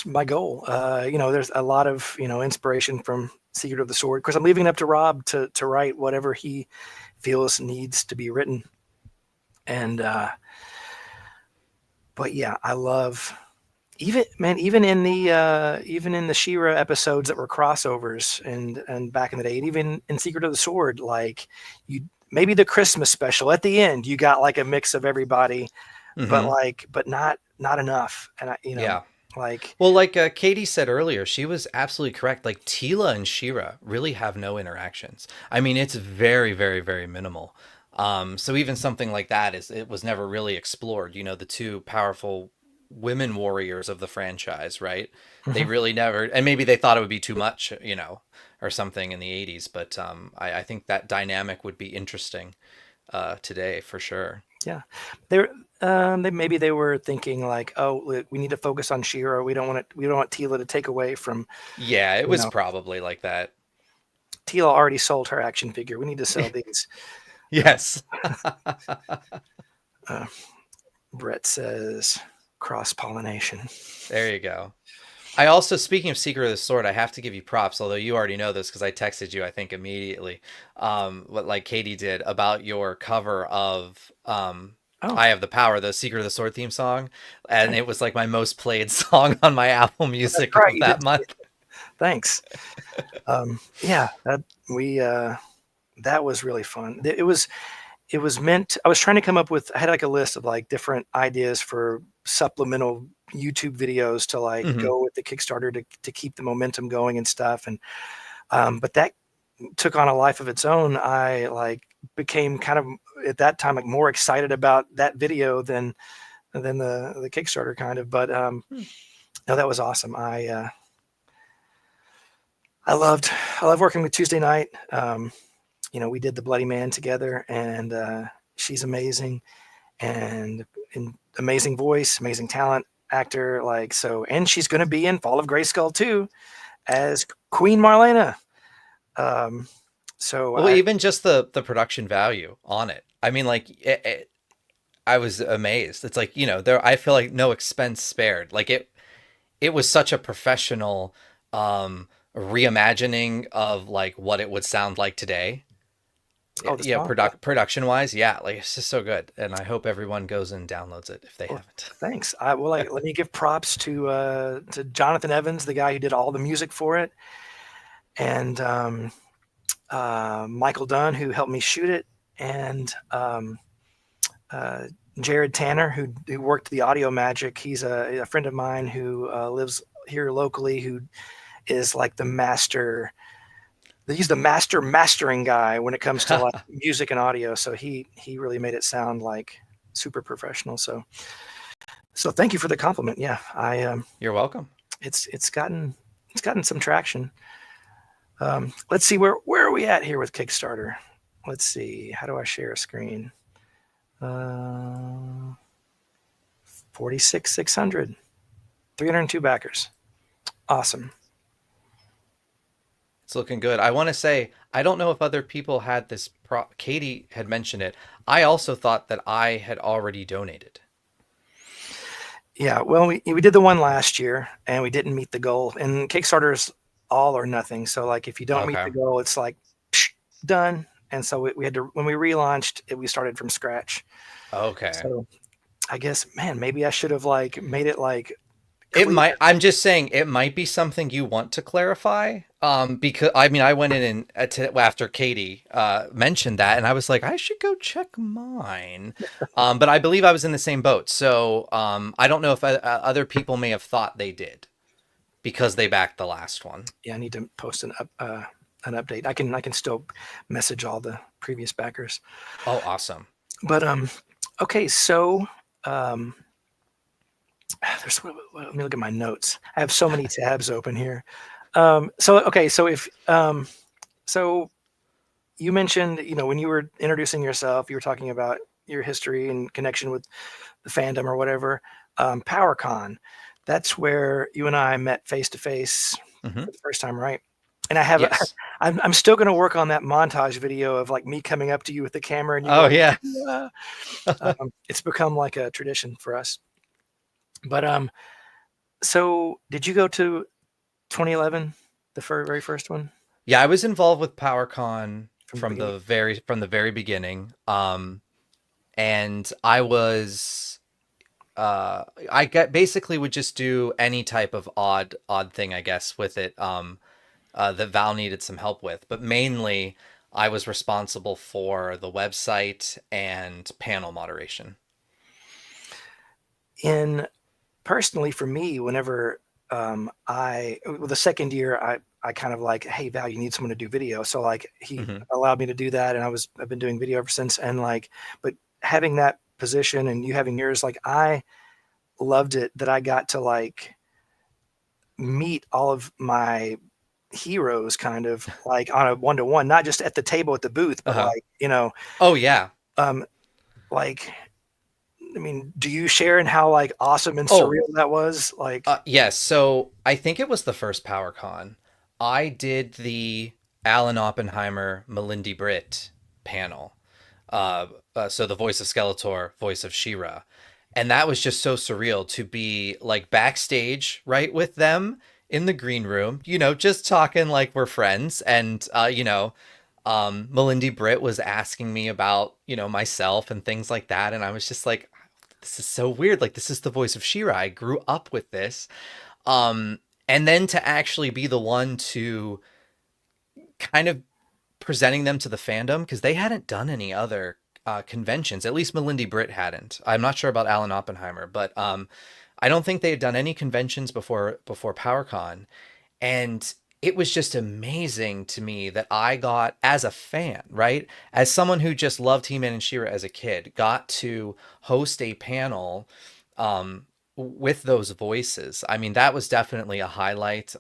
my goal. There's a lot of, inspiration from Secret of the Sword. Of course, I'm leaving it up to Rob to write whatever he feels needs to be written. And, but yeah, I love even in the She-Ra episodes that were crossovers and back in the day, and even in Secret of the Sword, like maybe the Christmas special at the end, you got like a mix of everybody, but not enough. And like Katie said earlier, she was absolutely correct. Like Teela and She-Ra really have no interactions. I mean, it's very, very, very minimal. So even something like that it was never really explored. The two powerful women warriors of the franchise, right? They really never, and maybe they thought it would be too much, or something in the 80s, but I think that dynamic would be interesting today for sure. Yeah, maybe they were thinking like, oh, we need to focus on She-Ra. We don't want Tila to take away from. Yeah, it was probably like that. Tila already sold her action figure. We need to sell these. Yes. Brett says cross-pollination. There you go. I also, speaking of Secret of the Sword, I have to give you props, although you already know this because I texted you, I think, immediately, what like Katie did about your cover of I Have the Power, the Secret of the Sword theme song. And it was like my most played song on my Apple Music of that month. Thanks. Yeah, that was really fun. It was meant, I was trying to come up with, I had like a list of like different ideas for supplemental YouTube videos to like go with the Kickstarter to keep the momentum going and stuff. And, but that took on a life of its own. I like became kind of at that time, like more excited about that video than the Kickstarter kind of, but, no, that was awesome. I love working with Tuesday Night. We did the Bloody Man together, and she's amazing, and amazing voice, amazing talent, actor, like so. And she's going to be in Fall of Grayskull too, as Queen Marlena. Even just the production value on it. I mean, like I was amazed. It's like I feel like no expense spared. Like it was such a professional reimagining of like what it would sound like today. Production wise, like it's just so good, and I hope everyone goes and downloads it if they haven't. Thanks. Let me give props to Jonathan Evans, the guy who did all the music for it, and Michael Dunn, who helped me shoot it, and Jared Tanner, who worked the audio magic. He's a friend of mine who lives here locally, who is like the master. He's the mastering guy when it comes to like music and audio. So he really made it sound like super professional. So thank you for the compliment. Yeah, you're welcome. It's gotten some traction. Let's see where are we at here with Kickstarter? Let's see. How do I share a screen? 46,600, 302 backers. Awesome. It's looking good. I want to say, I don't know if other people had this. Katie had mentioned it. I also thought that I had already donated. Yeah, well, we did the one last year, and we didn't meet the goal. And Kickstarter's all or nothing. So, like, if you don't meet the goal, it's like, done. And so we had to, when we relaunched, we started from scratch. Okay. So I guess, man, maybe I should have, like, made it, like, it might. I'm just saying it might be something you want to clarify. Because I mean, I went in and after Katie mentioned that, and I was like, I should go check mine. But I believe I was in the same boat. So I don't know if other people may have thought they did because they backed the last one. Yeah, I need to post an update. I can still message all the previous backers. Oh, awesome. But okay, so let me look at my notes. I have so many tabs open here. So you mentioned, when you were introducing yourself, you were talking about your history and connection with the fandom or whatever. PowerCon, that's where you and I met face to face for the first time, right? And I have, yes. I'm still going to work on that montage video of like me coming up to you with the camera. And you going, yeah. It's become like a tradition for us. But so did you go to 2011, the very first one? Yeah, I was involved with PowerCon from the very beginning. And I was basically would just do any type of odd thing, I guess, with it that Val needed some help with. But mainly I was responsible for the website and panel moderation. Personally, for me, whenever the second year, I kind of like, hey, Val, you need someone to do video. So like he allowed me to do that, and I've been doing video ever since. And like, but having that position and you having yours, like I loved it that I got to like meet all of my heroes kind of like on a one-to-one, not just at the table at the booth, but like, you know. Oh yeah. Like, I mean, do you share in how like awesome and Oh. surreal that was? Like, Yes. So I think it was the first PowerCon. I did the Alan Oppenheimer, Melindy Britt panel. So the voice of Skeletor, voice of She-Ra. And that was just so surreal to be like backstage, right, with them in the green room, you know, just talking like we're friends. And, you know, Melindy Britt was asking me about, you know, myself and things like that. And I was just like, this is so weird. Like, this is the voice of She-Ra. I grew up with this. And then to actually be the one to kind of presenting them to the fandom, because they hadn't done any other conventions. At least Melindy Britt hadn't. I'm not sure about Alan Oppenheimer, but I don't think they had done any conventions before PowerCon. And it was just amazing to me that I got, as a fan, right? As someone who just loved He-Man and She-Ra as a kid, got to host a panel with those voices. I mean, that was definitely a highlight.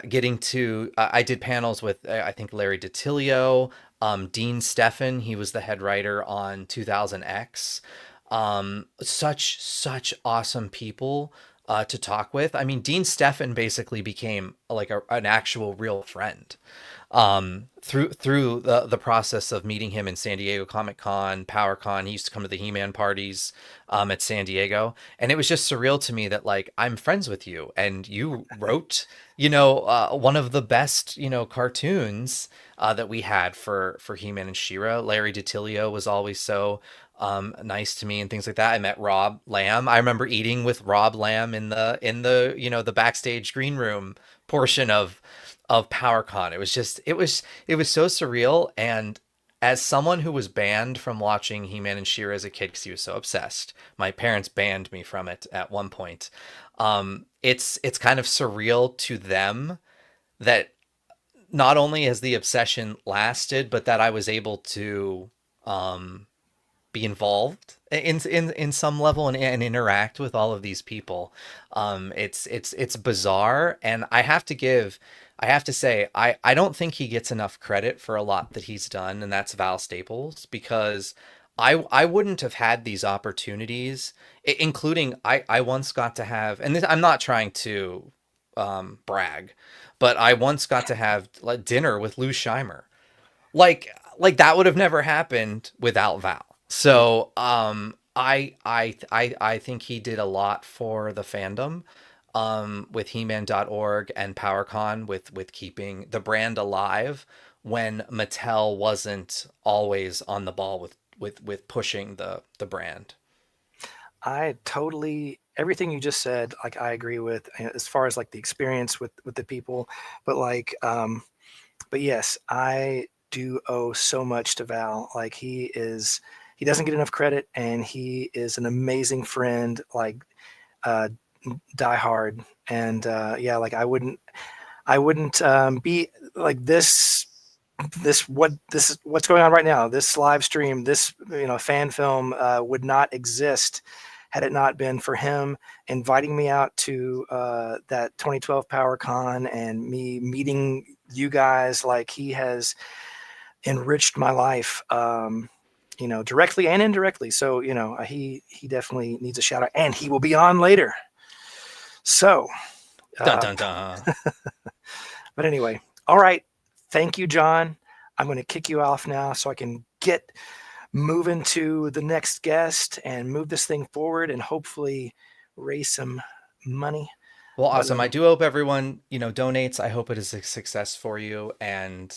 Getting to, I did panels with, I think, Larry DiTilio, Dean Steffen. He was the head writer on 2000X. Such awesome people to talk with. I mean, Dean Steffen basically became like an actual real friend through the process of meeting him in San Diego Comic-Con, PowerCon. He used to come to the He-Man parties at San Diego, and it was just surreal to me that like, I'm friends with you, and you wrote, you know, one of the best, you know, cartoons that we had for He-Man and She-Ra. Larry DiTilio was always so nice to me and things like that. I met Rob Lamb. I remember eating with Rob Lamb in the you know, the backstage green room portion of PowerCon. It was so surreal. And as someone who was banned from watching He-Man and She-Ra as a kid because he was so obsessed, my parents banned me from it at one point. It's kind of surreal to them that not only has the obsession lasted, but that I was able to be involved in some level and interact with all of these people. It's bizarre, and I have to say, I don't think he gets enough credit for a lot that he's done, and that's Val Staples, because I wouldn't have had these opportunities, including I once got to have, and this, I'm not trying to brag, but I once got to have like dinner with Lou Scheimer. Like that would have never happened without Val. So I think he did a lot for the fandom with He-Man.org and PowerCon with keeping the brand alive when Mattel wasn't always on the ball with pushing the brand. I totally, everything you just said, like I agree with as far as like the experience with the people, but like, but yes, I do owe so much to Val. Like he doesn't get enough credit, and he is an amazing friend, like die hard. And yeah, like I wouldn't be like this what's going on right now, this live stream, this, you know, fan film would not exist had it not been for him inviting me out to that 2012 PowerCon and me meeting you guys. Like he has enriched my life, you know, directly and indirectly. So, you know, he definitely needs a shout out, and he will be on later. So, dun, dun, dun. But anyway, all right. Thank you, John. I'm going to kick you off now so I can get moving to the next guest and move this thing forward and hopefully raise some money. Well, awesome. I do hope everyone, you know, donates. I hope it is a success for you, and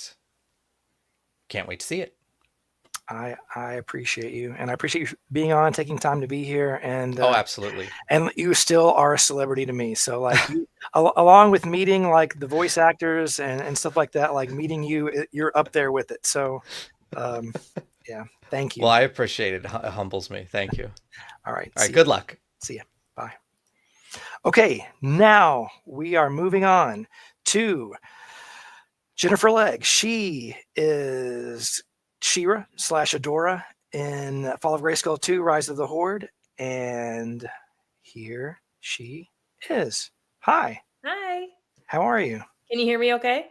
can't wait to see it. I appreciate you, and I appreciate you being on, taking time to be here. And oh, absolutely. And you still are a celebrity to me. So like you, along with meeting like the voice actors and stuff like that, like meeting you, you're up there with it. So yeah, thank you. Well, I appreciate it. It humbles me. Thank you. All right. All right. Good luck. See ya. Bye. Okay. Now we are moving on to Jennifer Legg. She is She-Ra / Adora in Fall of Grayskull 2, Rise of the Horde. And here she is. Hi. Hi. How are you? Can you hear me okay?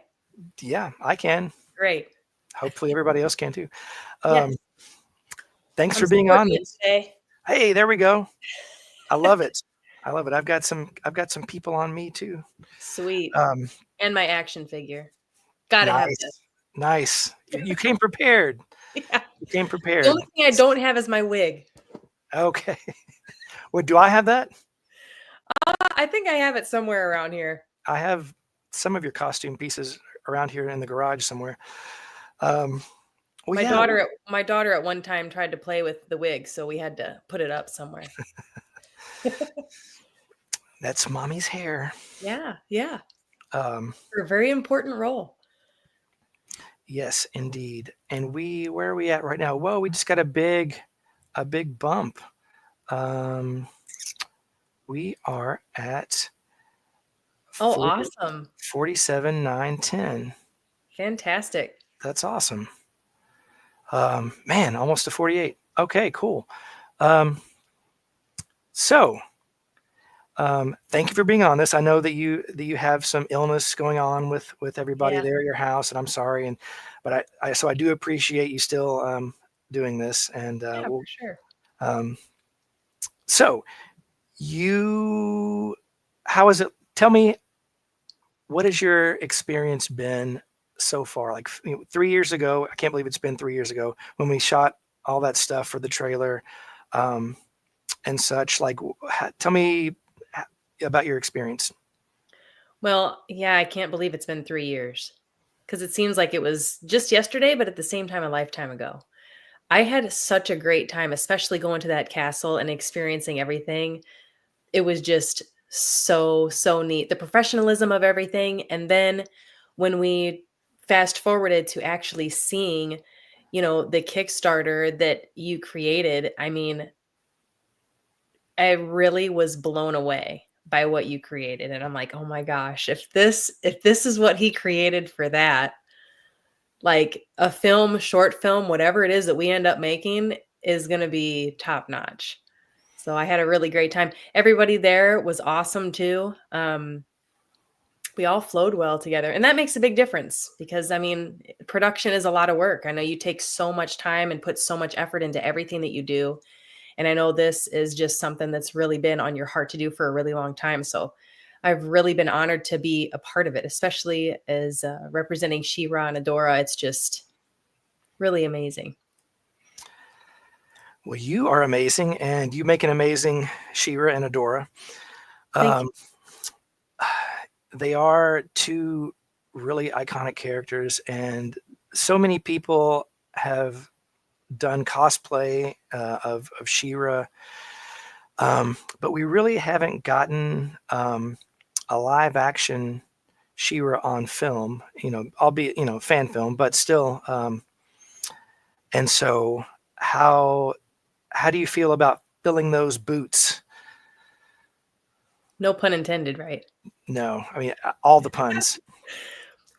Yeah, I can. Great. Hopefully everybody else can too. Yes. Thanks I'm for being on. supporting you today. Hey, there we go. I love it. I love it. I've got some people on me too. Sweet. Um, And my action figure. Gotta have nice. this. Nice. You came prepared. Yeah. You came The prepared. only thing I don't have is my wig. Okay. Well, do I have that? I think I have it somewhere around here. I have some of your costume pieces around here in the garage somewhere. Well, My yeah. daughter at one time tried to play with the wig, so we had to put it up somewhere. That's mommy's hair. Yeah, yeah. Um, For a very important role. yes, indeed. And where are we at right now? Whoa, we just got a big bump. We are at Oh, awesome. 47,910. Fantastic. That's awesome. Man, almost to 48. Okay, cool. So, thank you for being on this. I know that you have some illness going on with everybody Yeah. there at your house, and I'm sorry. But I do appreciate you still doing this. And Yeah, for sure. So how is it? Tell me, what has your experience been so far? Like 3 years ago, I can't believe it's been 3 years ago when we shot all that stuff for the trailer, and such. Like, tell me about your experience. Well, yeah, I can't believe it's been 3 years because it seems like it was just yesterday, but at the same time, a lifetime ago. I had such a great time, especially going to that castle and experiencing everything. It was just so, so neat. The professionalism of everything. And then when we fast forwarded to actually seeing, the Kickstarter that you created, I mean, I really was blown away by what you created. And I'm like, oh my gosh, if this is what he created for that, like a short film, whatever it is that we end up making is going to be top notch. So I had a really great time. Everybody there was awesome too. We all flowed well together, and that makes a big difference because I mean, production is a lot of work. I know you take so much time and put so much effort into everything that you do. And I know this is just something that's really been on your heart to do for a really long time. So I've really been honored to be a part of it, especially as representing She-Ra and Adora. It's just really amazing. Well, you are amazing, and you make an amazing She-Ra and Adora. Thank you. They are two really iconic characters, and so many people have done cosplay of She-Ra, but we really haven't gotten a live action She-Ra on film, albeit fan film, but still. And so how do you feel about filling those boots? No pun intended, right? No, I mean all the puns.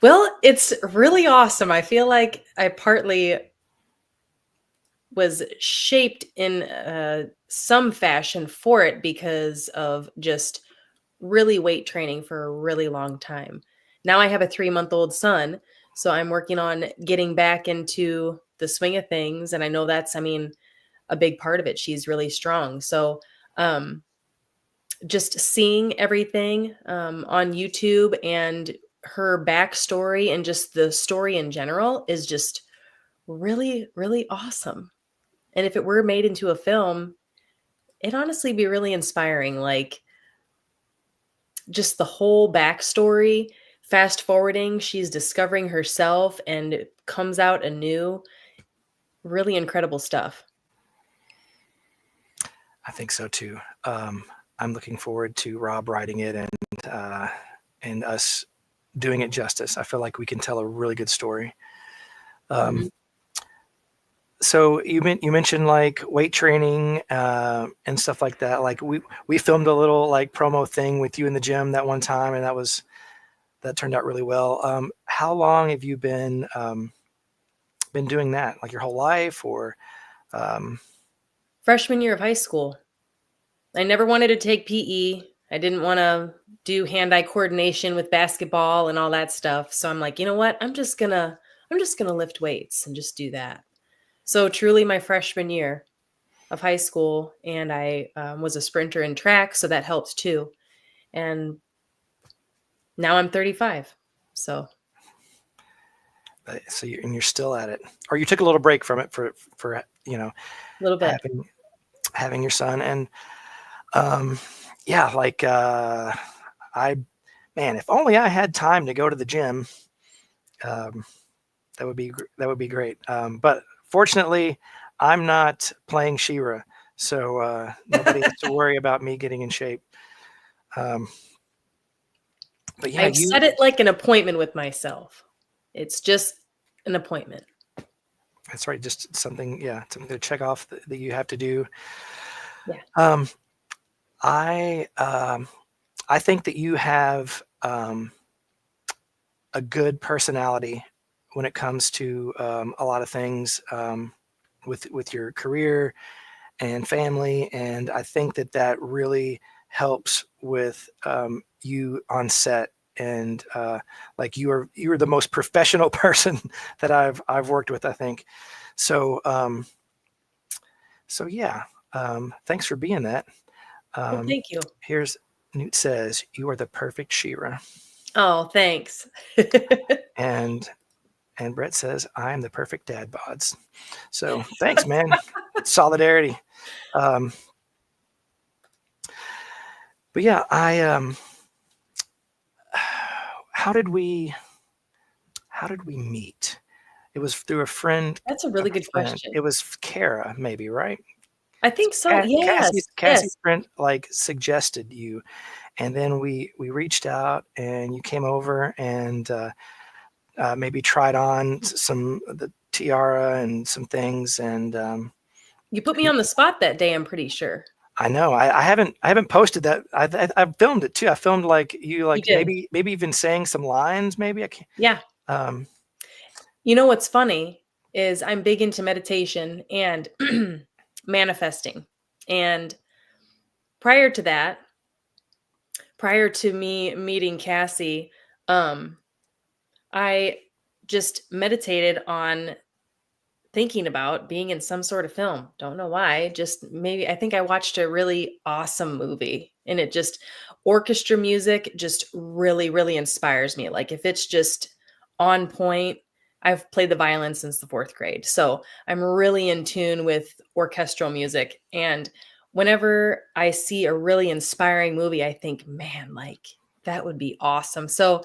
Well, it's really awesome. I feel like I partly was shaped in some fashion for it because of just really weight training for a really long time. Now I have a 3-month-old son, so I'm working on getting back into the swing of things. And I know that's, a big part of it. She's really strong. So just seeing everything on YouTube and her backstory and just the story in general is just really, really awesome. And if it were made into a film, it'd honestly be really inspiring. Like just the whole backstory, fast forwarding, she's discovering herself and comes out anew. Really incredible stuff. I think so too. I'm looking forward to Rob writing it and us doing it justice. I feel like we can tell a really good story. So you mentioned like weight training and stuff like that. Like we filmed a little like promo thing with you in the gym that one time, and that turned out really well. How long have you been doing that? Like your whole life, or freshman year of high school. I never wanted to take PE. I didn't want to do hand-eye coordination with basketball and all that stuff. So I'm like, you know what? I'm just gonna lift weights and just do that. So truly my freshman year of high school, and I was a sprinter in track, so that helps too. And now I'm 35. So you're still at it, or you took a little break from it for a little bit. having your son. And like if only I had time to go to the gym, that would be great. But fortunately, I'm not playing She-Ra, so nobody has to worry about me getting in shape. But yeah, I've set it like an appointment with myself. It's just an appointment. That's right. Just something to check off that you have to do. Yeah. I think that you have a good personality when it comes to a lot of things with your career and family, and I think that really helps with you on set. And like you are the most professional person that I've worked with, I think. So thanks for being that. Well, thank you. Here's Newt says, "You are the perfect She-Ra." Oh, thanks. And Brett says, "I am the perfect dad bods." So thanks, man. Solidarity. But yeah, how did we meet? It was through a friend. That's a really good question. It was Kara, maybe, right? I think so. Yes. Cassie's friend like suggested you, and then we reached out, and you came over and maybe tried on some of the tiara and some things, and you put me on the spot that day. I'm pretty sure. I know. I haven't posted that. I filmed it too. I filmed like you maybe even saying some lines. Maybe I can't. Yeah. You know what's funny is I'm big into meditation and manifesting. And prior to me meeting Cassie, I just meditated on thinking about being in some sort of film. Don't know why. Just maybe I think I watched a really awesome movie, and it just orchestra music just really, really inspires me. Like if it's just on point. I've played the violin since the 4th grade. So I'm really in tune with orchestral music. And whenever I see a really inspiring movie, I think, man, like that would be awesome. So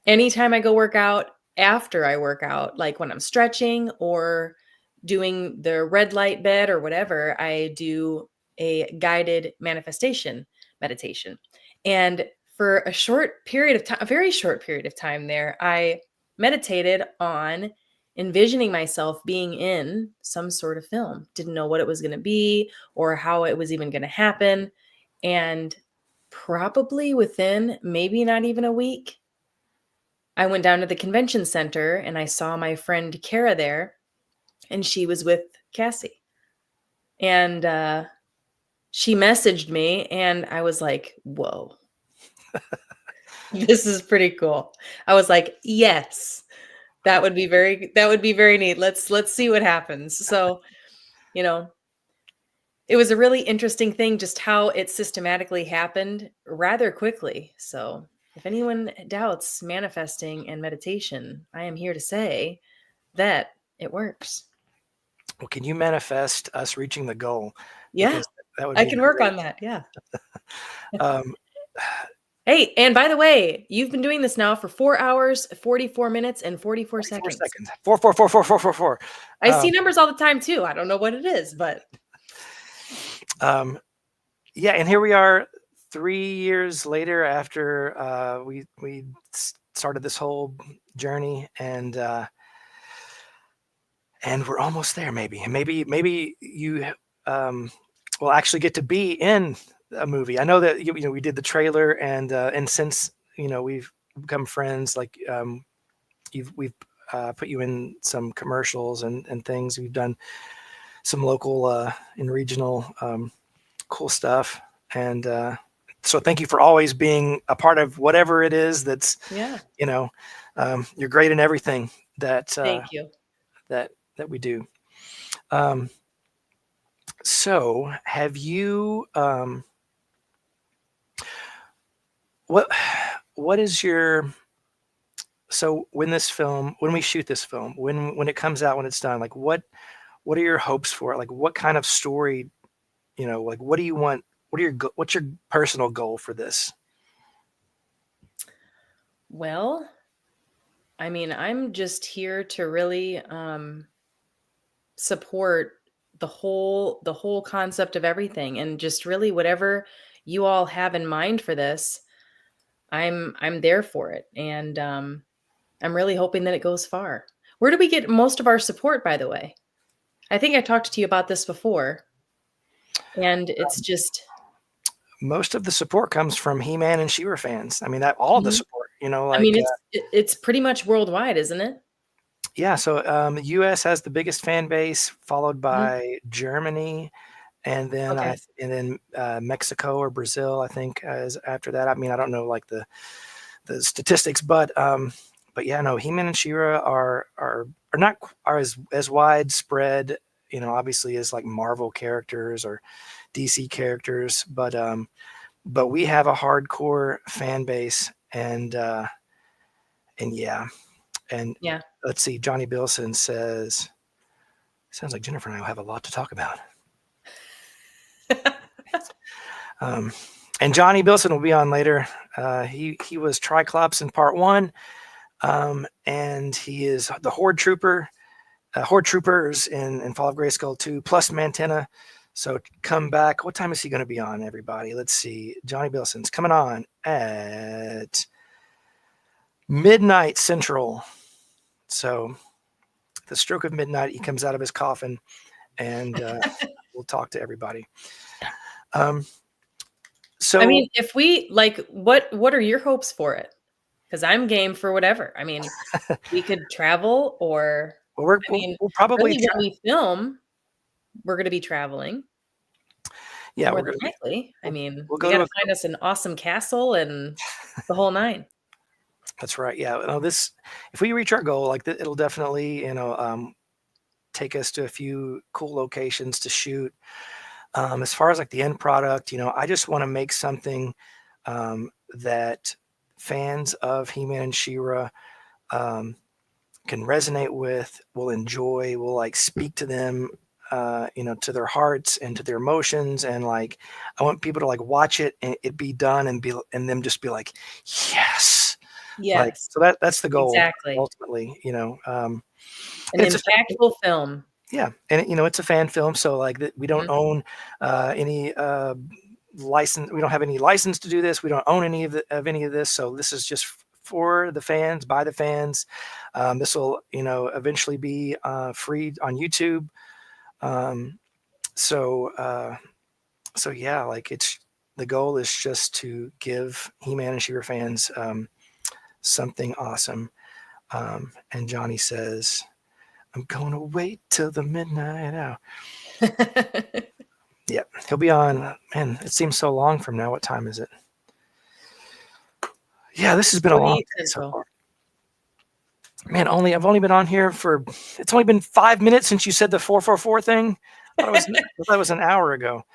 anytime I go work out, after I work out, like when I'm stretching or doing the red light bed or whatever, I do a guided manifestation meditation. And for a short period of time, a very short period of time there, I meditated on envisioning myself being in some sort of film. Didn't know what it was going to be or how it was even going to happen. And probably within maybe not even a week, I went down to the convention center and I saw my friend Kara there, and she was with Cassie. And she messaged me, and I was like, whoa. This is pretty cool. I was like, yes, that would be very neat. Let's see what happens. So, it was a really interesting thing, just how it systematically happened rather quickly. So if anyone doubts manifesting and meditation, I am here to say that it works. Well, can you manifest us reaching the goal? Yeah, because that would I be can work great. on that. Yeah. Hey, and by the way, you've been doing this now for 4 hours, 44 minutes, and 44 seconds. 4. I see numbers all the time too. I don't know what it is, but yeah, and here we are 3 years later after we started this whole journey, and we're almost there. Maybe you will actually get to be in a movie. I know that we did the trailer, and since we've become friends, like we've put you in some commercials and things. We've done some local and regional cool stuff. And so thank you for always being a part of whatever it is that's, Yeah. you know, you're great in everything that Thank you. that we do. So have you what is your, so when we shoot this film, when it comes out, when it's done, like what are your hopes for it? Like what kind of story, like what do you want? What's your personal goal for this? Well, I mean, I'm just here to really support the whole concept of everything, and just really whatever you all have in mind for this, I'm there for it, and I'm really hoping that it goes far. Where do we get most of our support, by the way? I think I talked to you about this before, and it's just most of the support comes from He-Man and She-Ra fans. I mean, that all of the support, I mean, it's pretty much worldwide, isn't it? Yeah. So the U.S. has the biggest fan base, followed Mhm. by Germany, and then Okay. Mexico or Brazil, I think, is after that. I mean, I don't know like the statistics, but yeah, no, He-Man and She-Ra are not as widespread, obviously as like Marvel characters or DC characters, but we have a hardcore fan base, and yeah, and Yeah. let's see, Johnny Bilson says, sounds like Jennifer and I will have a lot to talk about. And Johnny Bilson will be on later. He was Triclops in part 1, and he is the Horde Troopers in Fall of Grayskull 2, plus Mantenna. So come back. What time is he going to be on, everybody? Let's see. Johnny Bilson's coming on at midnight Central. So the stroke of midnight, he comes out of his coffin, and we'll talk to everybody. So I mean, if we like, what are your hopes for it? Because I'm game for whatever. I mean, we could travel, or we'll probably really when we film, we're going to be traveling. Yeah, more than likely. I mean, we'll we go got to to find us an awesome castle and the whole nine. That's right. Yeah. No, if we reach our goal, like it'll definitely, take us to a few cool locations to shoot. As far as like the end product, I just want to make something that fans of He-Man and She-Ra can resonate with, will enjoy, will like speak to them, to their hearts and to their emotions. And like, I want people to like watch it and it be done and them just be like, yes. Yes. Like, so that's the goal. Exactly. Ultimately, an impactful film. Yeah. And it's a fan film. So like we don't own any license. We don't have any license to do this. We don't own any of any of this. So this is just for the fans, by the fans. This will, eventually be free on YouTube. So yeah, like the goal is just to give He-Man and She-Ra fans something awesome. And Johnny says, I'm going to wait till the midnight hour. Yeah, he'll be on. Man, it seems so long from now. What time is it? Yeah, this has been a long day so far. Man, I've only been on here it's only been 5 minutes since you said the 444 thing. I thought it was an hour ago.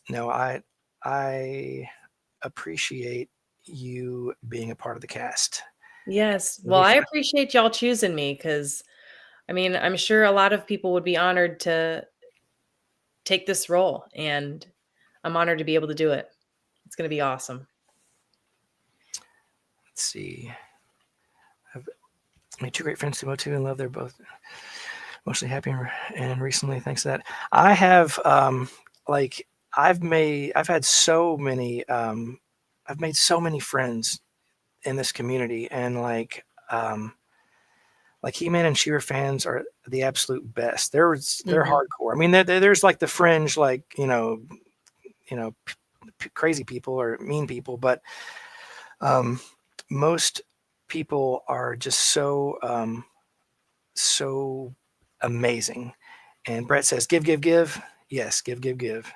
No, I appreciate you being a part of the cast. Yes. Well, I appreciate y'all choosing me, because I mean, I'm sure a lot of people would be honored to take this role, and I'm honored to be able to do it. It's going to be awesome. Let's see. I've made 2 great friends to MOTU and love. They're both mostly happy and recently, thanks to that. I have I've made so many friends in this community, and like He-Man and She-Ra fans are the absolute best. They're hardcore. I mean, there's like the fringe, like crazy people or mean people, but most people are just so amazing. And Brett says, give. Yes, give.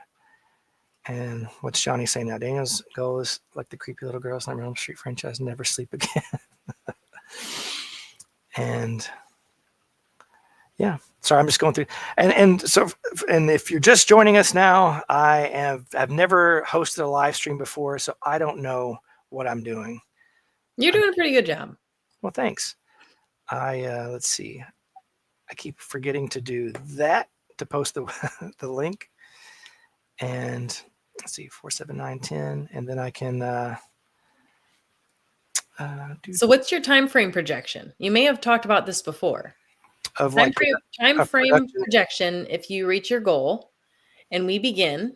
And what's Johnny saying now? Daniel's goal is like the creepy little girls in the Elm Street franchise, never sleep again. And yeah, sorry, I'm just going through. And if you're just joining us now, I've never hosted a live stream before, so I don't know what I'm doing. You're doing a pretty good job. Well, thanks. Let's see. I keep forgetting to do that, to post the the link. And let's see, 47910, and then I can do. So what's your time frame projection? You may have talked about this before. Of Time like frame, of production? projection if you reach your goal, and we begin.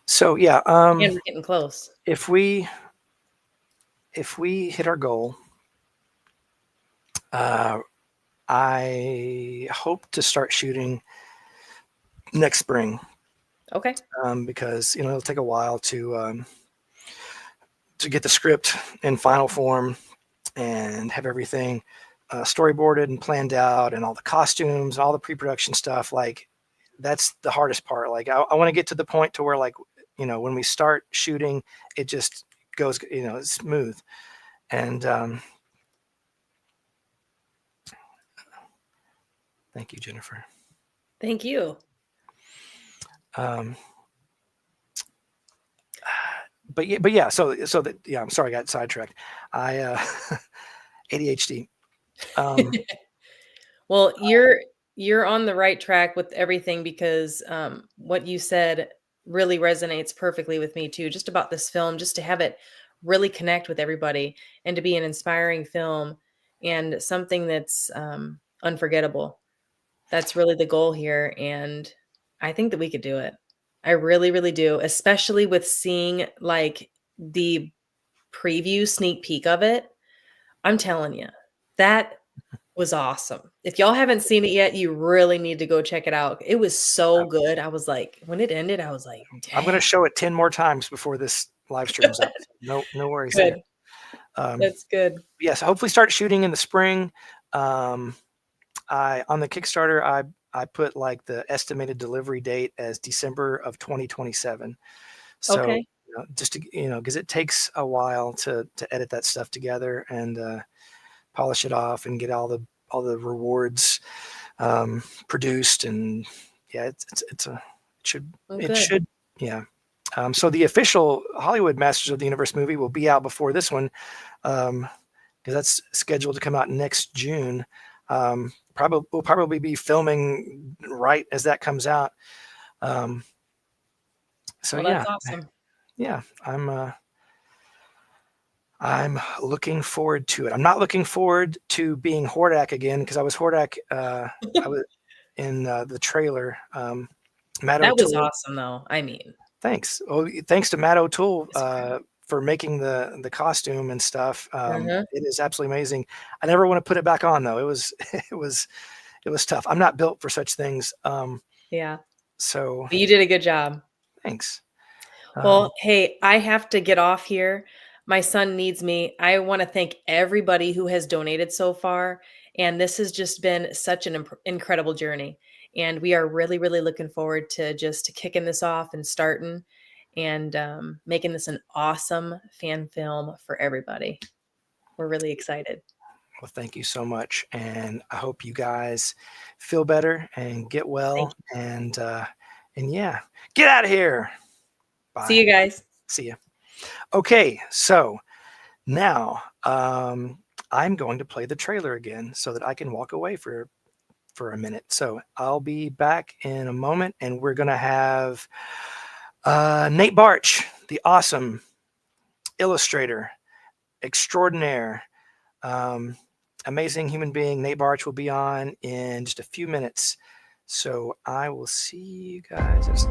So yeah, And we're getting close. If we hit our goal, I hope to start shooting next spring. Okay. Because it'll take a while to get the script in final form and have everything storyboarded and planned out, and all the costumes and all the pre-production stuff. Like, that's the hardest part. Like, I want to get to the point to where, like, when we start shooting, it just goes, it's smooth. And thank you, Jennifer. Thank you. But yeah, so that, yeah, I'm sorry, I got sidetracked. ADHD. Well, you're on the right track with everything, because what you said really resonates perfectly with me too, just about this film, just to have it really connect with everybody and to be an inspiring film and something that's unforgettable. That's really the goal here. And I think that we could do it. I really, really do, especially with seeing like the preview sneak peek of it. I'm telling you, that was awesome. If y'all haven't seen it yet, you really need to go check it out. It was so good. I was like, when it ended, I was like, dang. I'm going to show it 10 more times before this live stream's up. No worries. Good. There. That's good. Yes, hopefully start shooting in the spring. On the Kickstarter, I put like the estimated delivery date as December of 2027. So Okay. just to, because it takes a while to edit that stuff together and polish it off and get all the rewards produced, and yeah, it should yeah. So the official Hollywood Masters of the Universe movie will be out before this one, because that's scheduled to come out next June. We'll probably be filming right as that comes out. So Well, yeah, that's awesome. yeah, I'm looking forward to it. I'm not looking forward to being Hordak again, because I was Hordak. I was in the trailer. That was awesome, though. I mean, thanks. Oh, thanks to matotoole for making the costume and stuff. It is absolutely amazing. I never want to put it back on, though. It was tough. I'm not built for such things. Yeah. So but you did a good job. Thanks. Well, hey, I have to get off here. My son needs me. I want to thank everybody who has donated so far. And this has just been such an incredible journey. And we are really, really looking forward to just kicking this off and starting and making this an awesome fan film for everybody. We're really excited. Well, thank you so much. And I hope you guys feel better and get well. And yeah, get out of here. Bye. See you guys. See you. Okay, so now I'm going to play the trailer again so that I can walk away for a minute. So I'll be back in a moment, and we're going to have Nate Baertsch, the awesome illustrator extraordinaire, amazing human being. Nate Baertsch will be on in just a few minutes. So I will see you guys.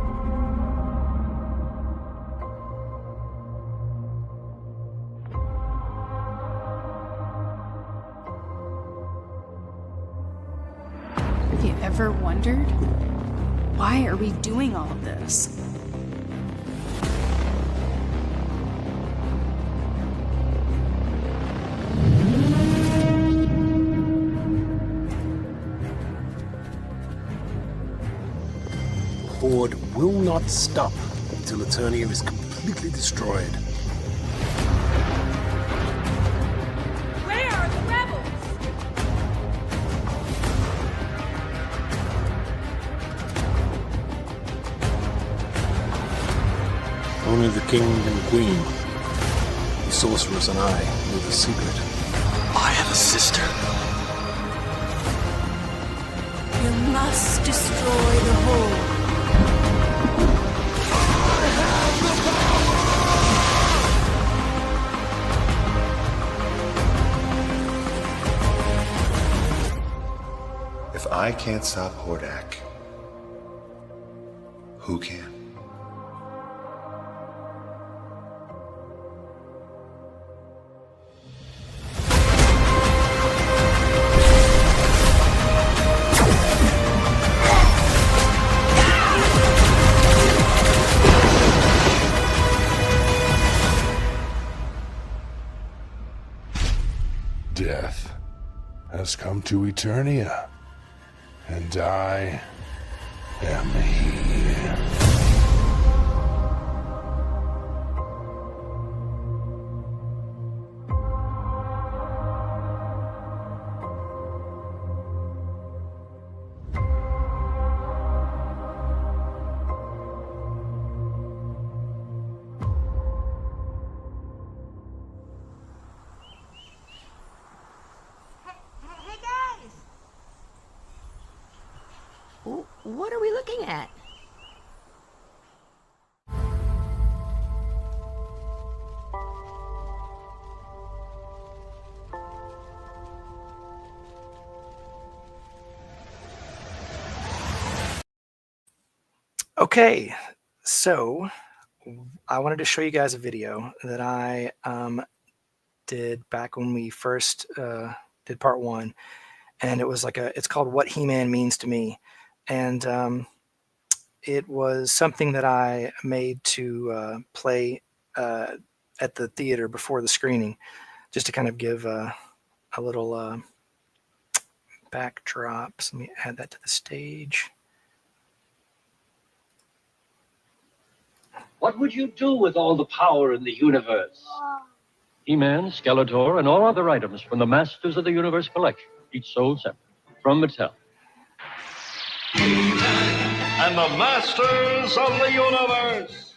Have you ever wondered, why are we doing all of this? will not stop until Eternia is completely destroyed. Where are the rebels? Only the king and queen, the sorceress and I knew the secret. I have a sister. You must destroy the whole. If I can't stop Hordak, who can? Death has come to Eternia, and I am here. Hey guys! What are we looking at? Okay, so I wanted to show you guys a video that I did back when we first did part one, and it was it's called "What He-Man Means to Me," and it was something that I made to play at the theater before the screening, just to kind of give a little backdrop. So let me add that to the stage. What would you do with all the power in the universe? He-Man, Skeletor, and all other items from the Masters of the Universe collection, each sold separate, from Mattel. And the Masters of the Universe!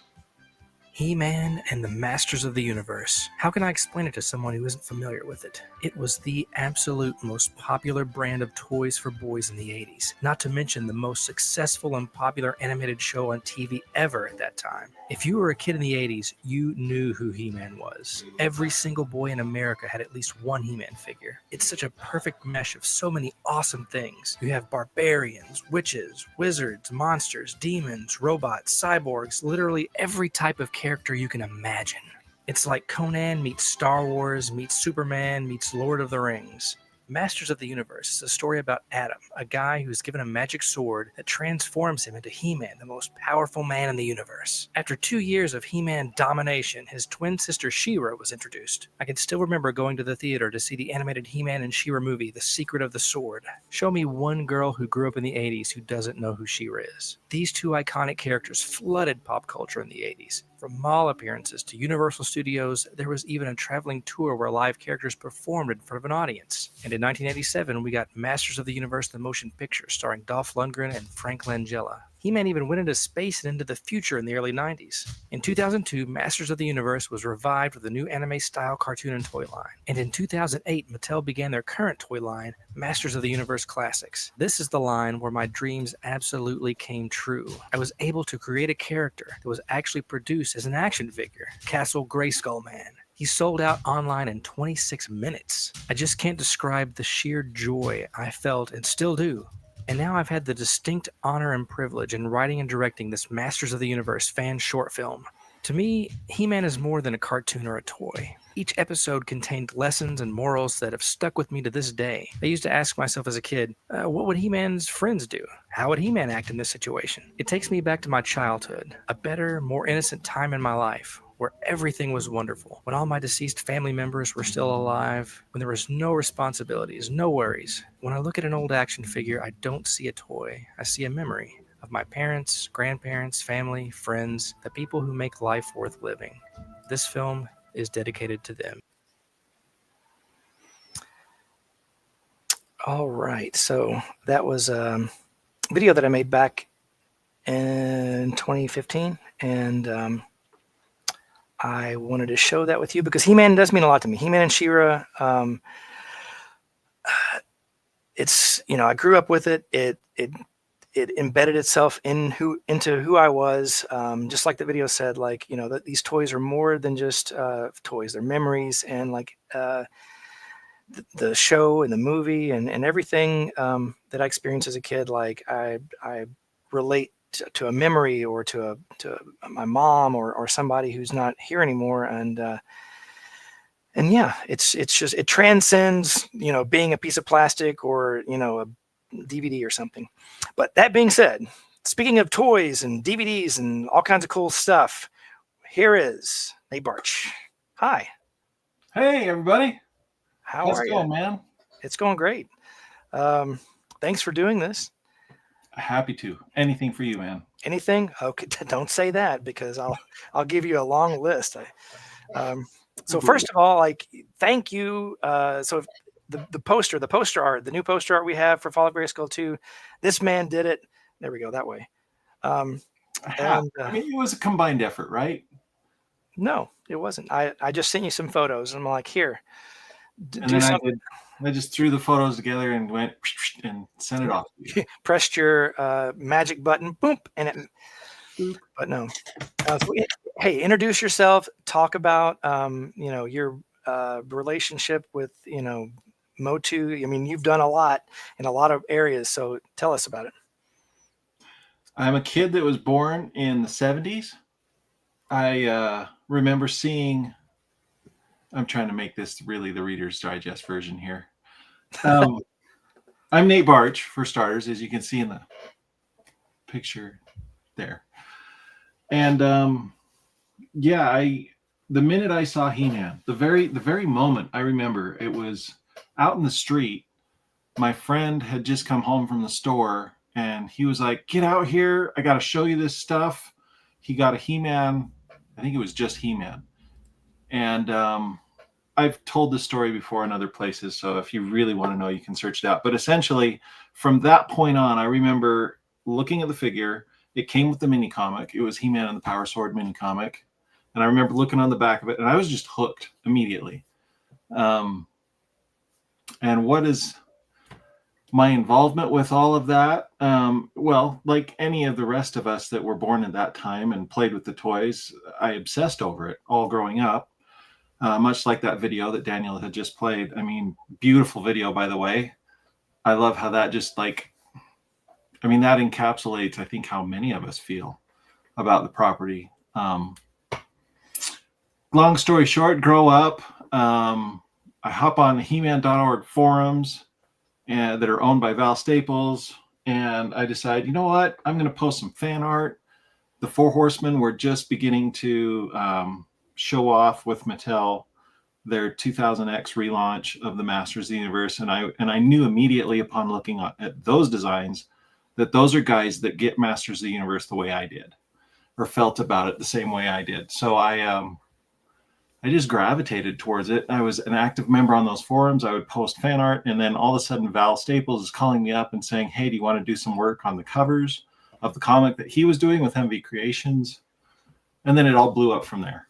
He-Man and the Masters of the Universe. How can I explain it to someone who isn't familiar with it? It was the absolute most popular brand of toys for boys in the 80s, not to mention the most successful and popular animated show on TV ever at that time. If you were a kid in the 80s, you knew who He-Man was. Every single boy in America had at least one He-Man figure. It's such a perfect mesh of so many awesome things. You have barbarians, witches, wizards, monsters, demons, robots, cyborgs, literally every type of character you can imagine. It's like Conan meets Star Wars meets Superman meets Lord of the Rings. Masters of the Universe is a story about Adam, a guy who's given a magic sword that transforms him into He-Man, the most powerful man in the universe. After 2 years of He-Man domination, his twin sister She-Ra was introduced. I can still remember going to the theater to see the animated He-Man and She-Ra movie, The Secret of the Sword. Show me one girl who grew up in the 80s who doesn't know who She-Ra is. These two iconic characters flooded pop culture in the 80s. From mall appearances to Universal Studios, there was even a traveling tour where live characters performed in front of an audience. And in 1987, we got Masters of the Universe the motion picture starring Dolph Lundgren and Frank Langella. He-Man even went into space and into the future in the early 90s. In 2002, Masters of the Universe was revived with a new anime-style cartoon and toy line. And in 2008, Mattel began their current toy line, Masters of the Universe Classics. This is the line where my dreams absolutely came true. I was able to create a character that was actually produced as an action figure, Castle Grayskull Man. He sold out online in 26 minutes. I just can't describe the sheer joy I felt and still do. And now I've had the distinct honor and privilege in writing and directing this Masters of the Universe fan short film. To me, He-Man is more than a cartoon or a toy. Each episode contained lessons and morals that have stuck with me to this day. I used to ask myself as a kid, what would He-Man's friends do? How would He-Man act in this situation? It takes me back to my childhood, a better, more innocent time in my life, where everything was wonderful, when all my deceased family members were still alive, when there was no responsibilities, no worries. When I look at an old action figure, I don't see a toy, I see a memory. of my parents, grandparents, family, friends, the people who make life worth living. This film is dedicated to them. All right, so that was a video that I made back in 2015, and I wanted to show that with you because He-Man does mean a lot to me. He-Man and She-Ra, it's, you know, I grew up with it. It embedded itself into who I was. Just like the video said, like, you know, that these toys are more than just toys. They're memories, and like the show and the movie and everything that I experienced as a kid. Like I relate to a memory or to my mom or somebody who's not here anymore. And yeah, it's just, it transcends, you know, being a piece of plastic or, you know, a DVD or something. But that being said, speaking of toys and DVDs and all kinds of cool stuff, here is Nate Baertsch. Hi. Hey, everybody. How's it going, man? It's going great. Thanks for doing this. Happy to. Anything for you, man. Anything? Okay, don't say that because I'll give you a long list. So first of all, like, thank you. So the poster art, the new poster art we have for Fall of Grayskull 2, this man did it. There we go, that way. I mean, it was a combined effort, right? No, it wasn't. I just sent you some photos, and I'm like, here. And then I just threw the photos together and went and sent it off. Pressed your magic button, boom, and it. But no. Hey, introduce yourself. Talk about you know, your relationship with, you know, MOTU. I mean, you've done a lot in a lot of areas, so tell us about it. I'm a kid that was born in the 70s. I remember seeing. I'm trying to make this really the Reader's Digest version here. I'm Nate Baertsch, for starters, as you can see in the picture there. And yeah, the minute I saw He-Man, the very moment I remember, it was out in the street. My friend had just come home from the store, and he was like, "Get out here! I got to show you this stuff." He got a He-Man. I think it was just He-Man. And I've told this story before in other places, so if you really want to know, you can search it out. But essentially, from that point on, I remember looking at the figure. It came with the mini comic. It was He-Man and the Power Sword mini comic. And I remember looking on the back of it, and I was just hooked immediately. And what is my involvement with all of that? Well, like any of the rest of us that were born at that time and played with the toys, I obsessed over it all growing up. Much like that video that Daniel had just played. I mean, beautiful video, by the way. I love how that just like, I mean, that encapsulates, I think, how many of us feel about the property. Long story short, grow up. I hop on the He-Man.org forums that are owned by Val Staples, and I decide, you know what? I'm going to post some fan art. The Four Horsemen were just beginning to show off with Mattel their 2000X relaunch of the Masters of the Universe, and I knew immediately upon looking at those designs that those are guys that get Masters of the Universe the way I did, or felt about it the same way I did. So I just gravitated towards it. I was an active member on those forums. I would post fan art, and then all of a sudden Val Staples is calling me up and saying, "Hey, do you want to do some work on the covers of the comic that he was doing with MV Creations?" And then it all blew up from there.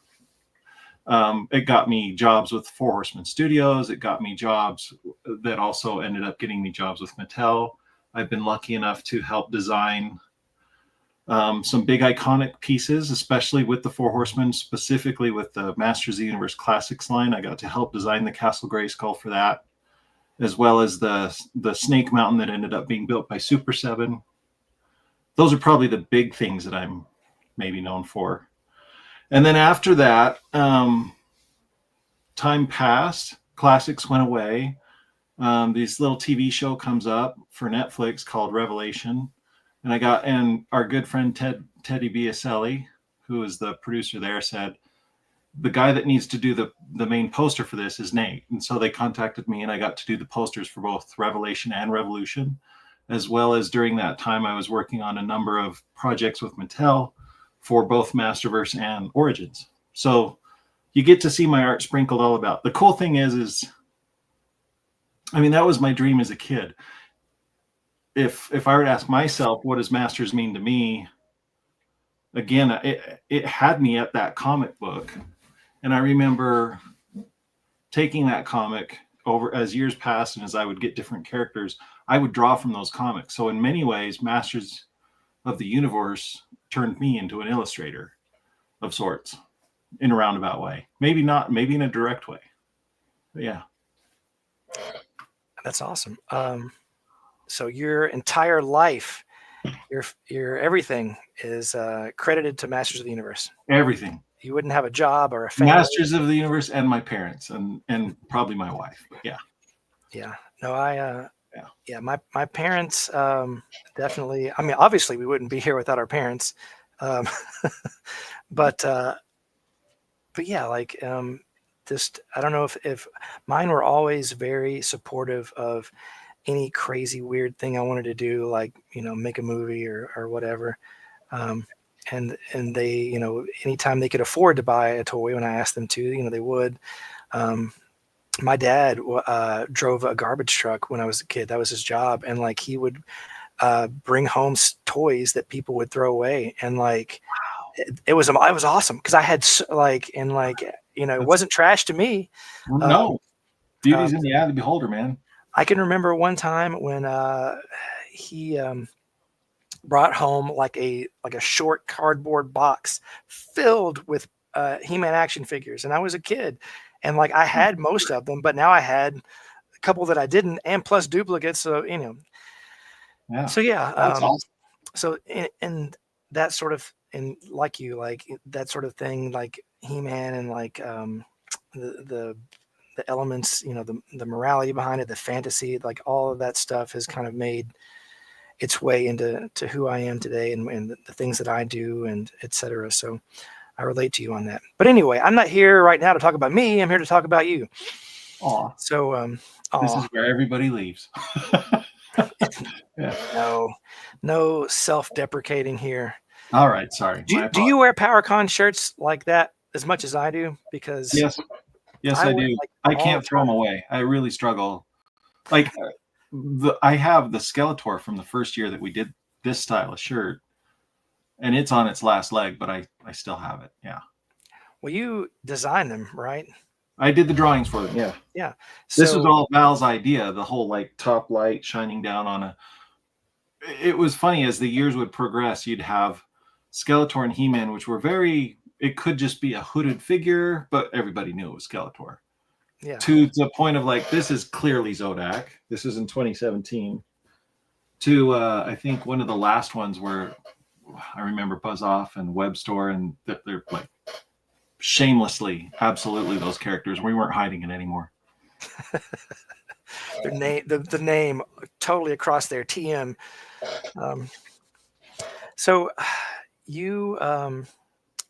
It got me jobs with Four Horsemen Studios. It got me jobs that also ended up getting me jobs with Mattel. I've been lucky enough to help design some big iconic pieces, especially with the Four Horsemen, specifically with the Masters of the Universe Classics line. I got to help design the Castle Grayskull for that, as well as the Snake Mountain that ended up being built by Super 7. Those are probably the big things that I'm maybe known for. And then after that, time passed, classics went away. This little TV show comes up for Netflix called Revelation. And our good friend Teddy Biaselli, who is the producer there, said, the guy that needs to do the main poster for this is Nate. And so they contacted me, and I got to do the posters for both Revelation and Revolution. as well as during that time, I was working on a number of projects with Mattel for both Masterverse and Origins. So you get to see my art sprinkled all about. The cool thing is I mean, that was my dream as a kid. If I were to ask myself, what does Masters mean to me? Again, it had me at that comic book. And I remember taking that comic over as years passed, and as I would get different characters, I would draw from those comics. So in many ways, Masters of the Universe turned me into an illustrator of sorts in a roundabout way. Maybe not, maybe in a direct way. But yeah. That's awesome. So your entire life, your everything is credited to Masters of the Universe. Everything. You wouldn't have a job or a family. Masters of the Universe and my parents and probably my wife. But yeah. Yeah. No, my parents definitely. I mean, obviously we wouldn't be here without our parents. But yeah, like just I don't know if mine were always very supportive of any crazy weird thing I wanted to do, like, you know, make a movie or whatever. And they, you know, anytime they could afford to buy a toy when I asked them to, you know, they would. My dad drove a garbage truck when I was a kid. That was his job. And like, he would bring home toys that people would throw away. And like, it was awesome. Cause I had you know, it wasn't trash to me. No, beauty's in the eye of the beholder, man. I can remember one time when he brought home like a short cardboard box filled with He-Man action figures, and I was a kid, and like I had most of them, but now I had a couple that I didn't, and plus duplicates. So you know, yeah. So yeah, that's awesome. So and that sort of like that sort of thing, like He-Man and like the elements, you know, the morality behind it, the fantasy, like all of that stuff has kind of made its way into who I am today and the things that I do and etc. So I relate to you on that. But anyway, I'm not here right now to talk about me. I'm here to talk about you. Aw. So this is where everybody leaves. Yeah. No self-deprecating here. All right, sorry. Do you wear PowerCon shirts like that as much as I do? Because yes, I do. Like I can't throw them away. I really struggle. Like I have the Skeletor from the first year that we did this style of shirt, and it's on its last leg, but I still have it. Yeah. Well, you designed them, right? I did the drawings for them. Yeah. Yeah. This was all Val's idea. The whole like top light shining down on a. It was funny as the years would progress. You'd have Skeletor and He-Man, which were very. It could just be a hooded figure, but everybody knew it was Skeletor. Yeah. To the point of like, this is clearly Zodak. This is in 2017. To I think one of the last ones where I remember Buzz Off and Web Store, and they're like shamelessly, absolutely those characters. We weren't hiding it anymore. Their name, the name, totally across their TM. So you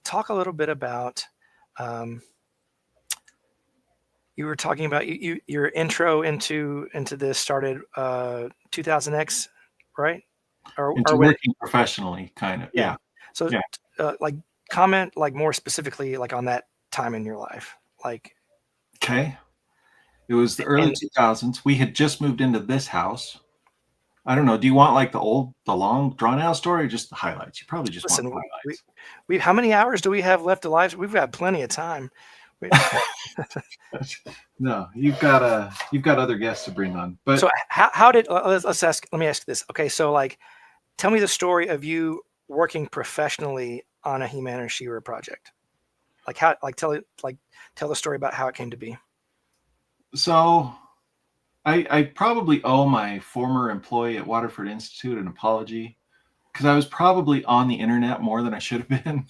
talk a little bit about. You were talking about your intro into this started 2000X, right? Or working professionally, kind of. Yeah. So like comment like more specifically like on that time in your life. Like okay. It was the early 2000s. We had just moved into this house. I don't know. Do you want like the long drawn out story or just the highlights? You probably just want the highlights. We how many hours do we have left alive? We've got plenty of time. No, you've got other guests to bring on. But so how did let me ask this. Okay, so like tell me the story of you working professionally on a He-Man or She-Ra project. Like how tell the story about how it came to be. So I probably owe my former employee at Waterford Institute an apology because I was probably on the internet more than I should have been.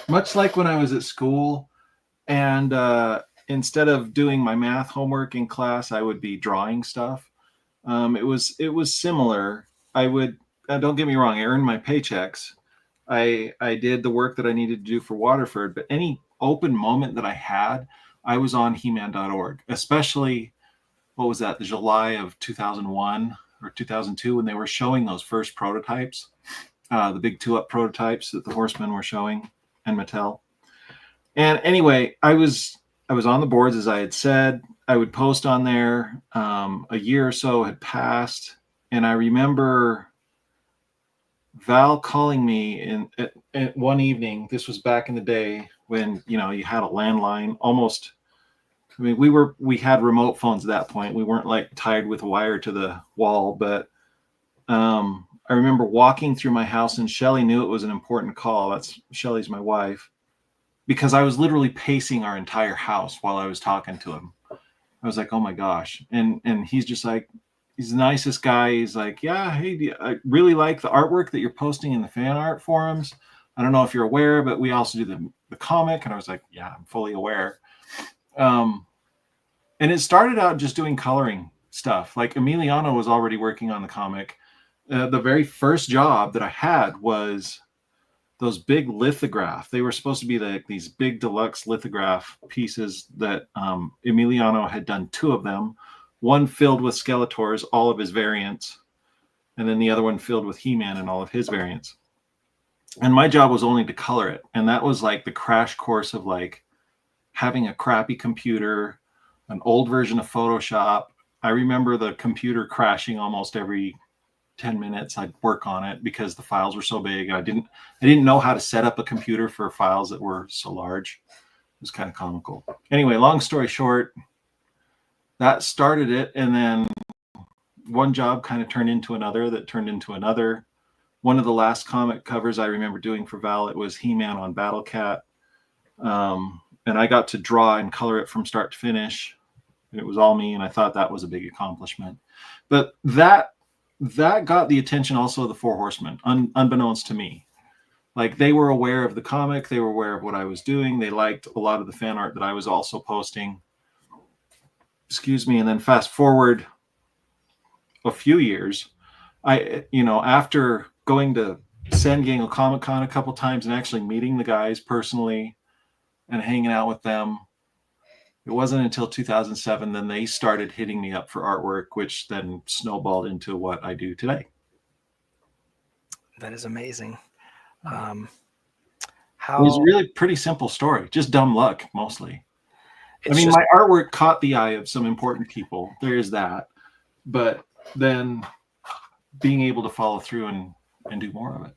Much like when I was at school. And instead of doing my math homework in class, I would be drawing stuff. It was similar. I would don't get me wrong. I earned my paychecks. I did the work that I needed to do for Waterford. But any open moment that I had, I was on He-Man.org. Especially, what was that? The July of 2001. or 2002 when they were showing those first prototypes, the big 2-up prototypes that the Horsemen were showing and Mattel. And anyway, I was on the boards, as I had said. I would post on there. A year or so had passed, and I remember Val calling me at one evening. This was back in the day when, you know, you had a landline almost. I mean, we had remote phones at that point. We weren't like tied with a wire to the wall, but I remember walking through my house, and Shelly knew it was an important call. That's Shelly's my wife, because I was literally pacing our entire house while I was talking to him. I was like, oh my gosh. And he's just like, he's the nicest guy. He's like, yeah, hey, I really like the artwork that you're posting in the fan art forums. I don't know if you're aware, but we also do the comic. And I was like, yeah, I'm fully aware. And it started out just doing coloring stuff. Like Emiliano was already working on the comic. The very first job that I had was those big lithograph. They were supposed to be these big deluxe lithograph pieces that Emiliano had done 2 of them. One filled with Skeletors, all of his variants, and then the other one filled with He-Man and all of his variants. And my job was only to color it. And that was like the crash course of like having a crappy computer, an old version of Photoshop. I remember the computer crashing almost every 10 minutes. I'd work on it because the files were so big. I didn't know how to set up a computer for files that were so large. It was kind of comical. Anyway, long story short, that started it. And then one job kind of turned into another that turned into another. One of the last comic covers I remember doing for Val, it was He-Man on Battle Cat. And I got to draw and color it from start to finish. And it was all me, and I thought that was a big accomplishment. But that got the attention also of the 4 Horsemen, unbeknownst to me. Like, they were aware of the comic. They were aware of what I was doing. They liked a lot of the fan art that I was also posting. Excuse me. And then fast forward a few years, after going to San Diego Comic-Con a couple times and actually meeting the guys personally and hanging out with them, it wasn't until 2007 then they started hitting me up for artwork, which then snowballed into what I do today. That is amazing. It was a really pretty simple story, just dumb luck mostly. My artwork caught the eye of some important people. There is that, but then being able to follow through and do more of it.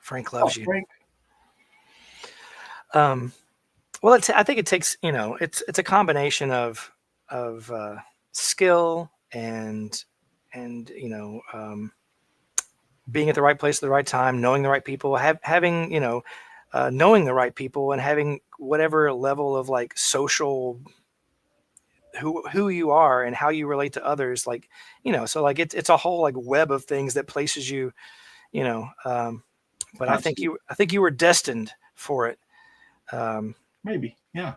Frank loves you. Frank. Well, I think it takes, it's a combination of skill and being at the right place at the right time, knowing the right people, having knowing the right people, and having whatever level of like social who you are and how you relate to others, so like it's a whole like web of things that places you, but I think you were destined for it. Maybe, yeah.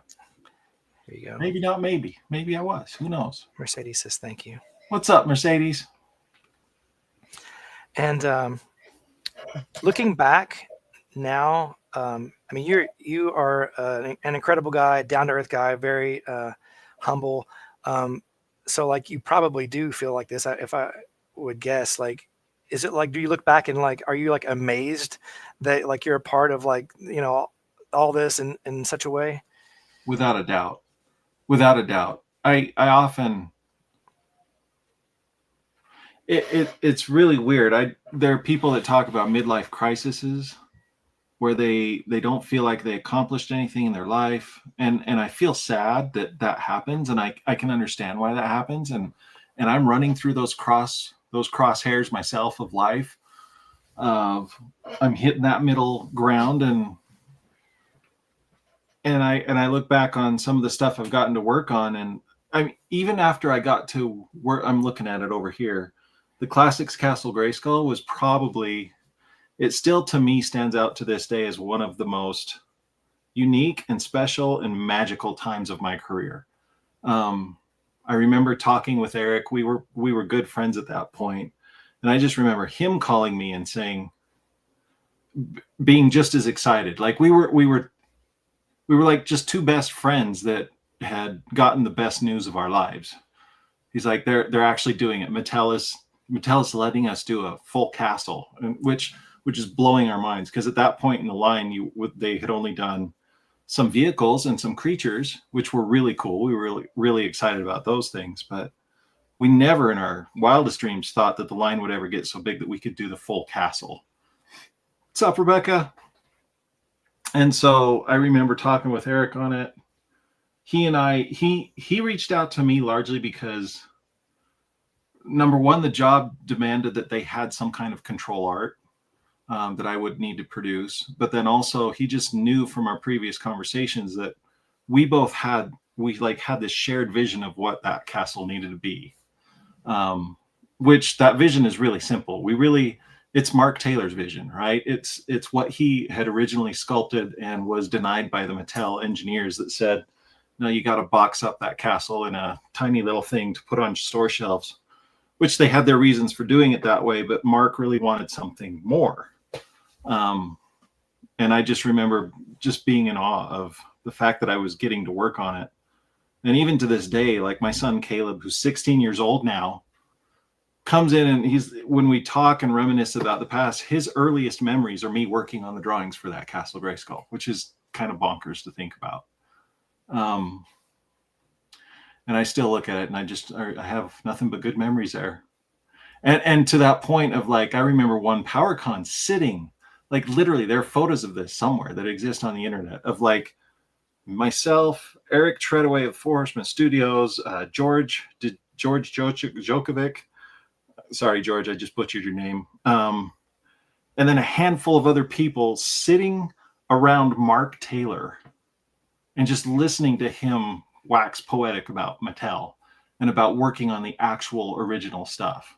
There you go. Maybe not. Maybe I was. Who knows? Mercedes says thank you. What's up, Mercedes? And looking back now, you are an incredible guy, down to earth guy, very humble. So like you probably do feel like this. If I would guess, like, is it like, do you look back and like, are you like amazed that like you're a part of like all this in such a way? Without a doubt. I often, it's really weird. There are people that talk about midlife crises where they don't feel like they accomplished anything in their life. And I feel sad that happens. And I can understand why that happens. And I'm running through those crosshairs myself of life. I'm hitting that middle ground, and I look back on some of the stuff I've gotten to work on, and even after I got to work, I'm looking at it over here. The Classics Castle Grayskull was probably, it still to me stands out to this day as one of the most unique and special and magical times of my career. I remember talking with Eric. We were good friends at that point, and I just remember him calling me and saying, being just as excited. Like we were like just 2 best friends that had gotten the best news of our lives. He's like, they're actually doing it. Mattel is letting us do a full castle, which is blowing our minds, because at that point in the line, they had only done some vehicles and some creatures, which were really cool. We were really, really excited about those things, but we never in our wildest dreams thought that the line would ever get so big that we could do the full castle. What's up, Rebecca? And so I remember talking with Eric on it. He reached out to me largely because, number one, the job demanded that they had some kind of control art that I would need to produce. But then also he just knew from our previous conversations that we had this shared vision of what that castle needed to be. Which that vision is really simple. It's Mark Taylor's vision, right? It's what he had originally sculpted and was denied by the Mattel engineers that said, no, you got to box up that castle in a tiny little thing to put on store shelves, which they had their reasons for doing it that way. But Mark really wanted something more. And I just remember just being in awe of the fact that I was getting to work on it. And even to this day, like my son Caleb, who's 16 years old now, comes in and when we talk and reminisce about the past, his earliest memories are me working on the drawings for that Castle Grayskull, which is kind of bonkers to think about. And I still look at it and I have nothing but good memories there. And to that point of like, I remember one PowerCon sitting, like literally there are photos of this somewhere that exist on the internet of like myself, Eric Treadaway of Four Horsemen Studios, George Jokovic. Sorry, George, I just butchered your name. And then a handful of other people sitting around Mark Taylor and just listening to him wax poetic about Mattel and about working on the actual original stuff,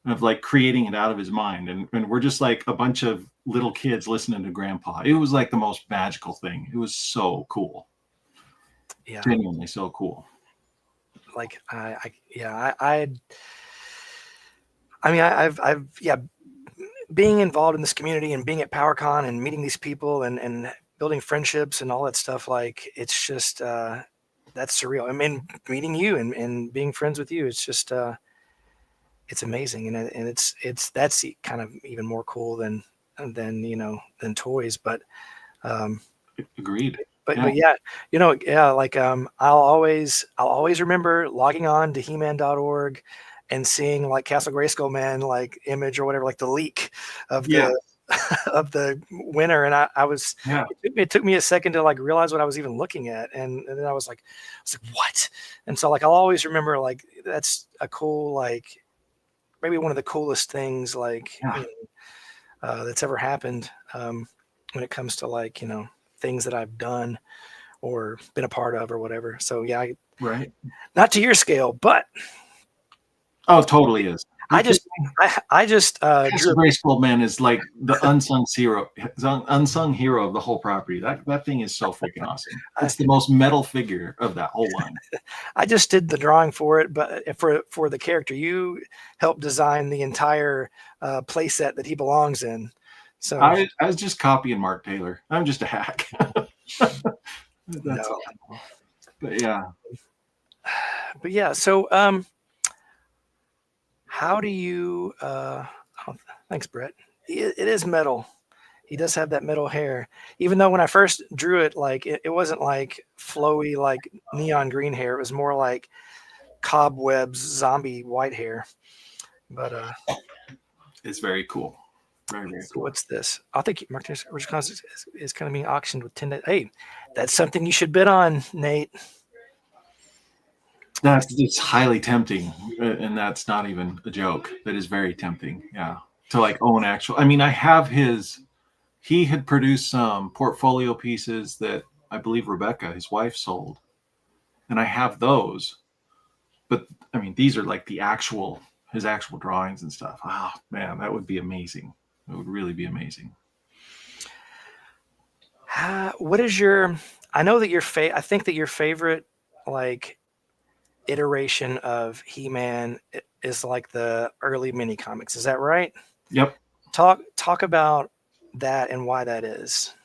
of like creating it out of his mind. And we're just like a bunch of little kids listening to Grandpa. It was like the most magical thing. It was so cool. Yeah. Genuinely so cool. Like I've being involved in this community and being at PowerCon and meeting these people and building friendships and all that stuff, like it's just that's surreal. I mean, meeting you and being friends with you, it's just it's amazing, and that's kind of even more cool than toys. But agreed. But yeah, like I'll always remember logging on to He-Man.org and seeing like Castle Grayskull Man like image or whatever, like the leak of the of the winner, and I was it took me a second to like realize what I was even looking at, and then I was like what? And so like I'll always remember like that's a cool, like maybe one of the coolest things like that's ever happened when it comes to like things that I've done or been a part of or whatever. So yeah, right. Not to your scale, but oh, totally is. I just Castle Grayskull Man is like the unsung hero of the whole property. That thing is so freaking awesome. It's the most metal figure of that whole line. I just did the drawing for it, but for the character, you helped design the entire play set that he belongs in. So I was just copying Mark Taylor. I'm just a hack. That's all. But yeah. So how do you thanks, Brett. It is metal. He does have that metal hair, even though when I first drew it, like it wasn't like flowy like neon green hair. It was more like cobwebs, zombie white hair. But it's very cool. Very, very cool. What's this? I think Mark Taylor's original is kind of being auctioned with 10 days. Hey, that's something you should bid on, Nate. It's highly tempting, and that's not even a joke. That is very tempting. Yeah, to like own actual. I mean, I have he had produced some portfolio pieces that I believe Rebecca, his wife, sold, and I have those. But I mean, these are like his actual drawings and stuff. Oh man, that would be amazing. It would really be amazing. What is your? I know that I think that your favorite like iteration of He-Man is like the early mini comics. Is that right? Yep. Talk about that and why that is.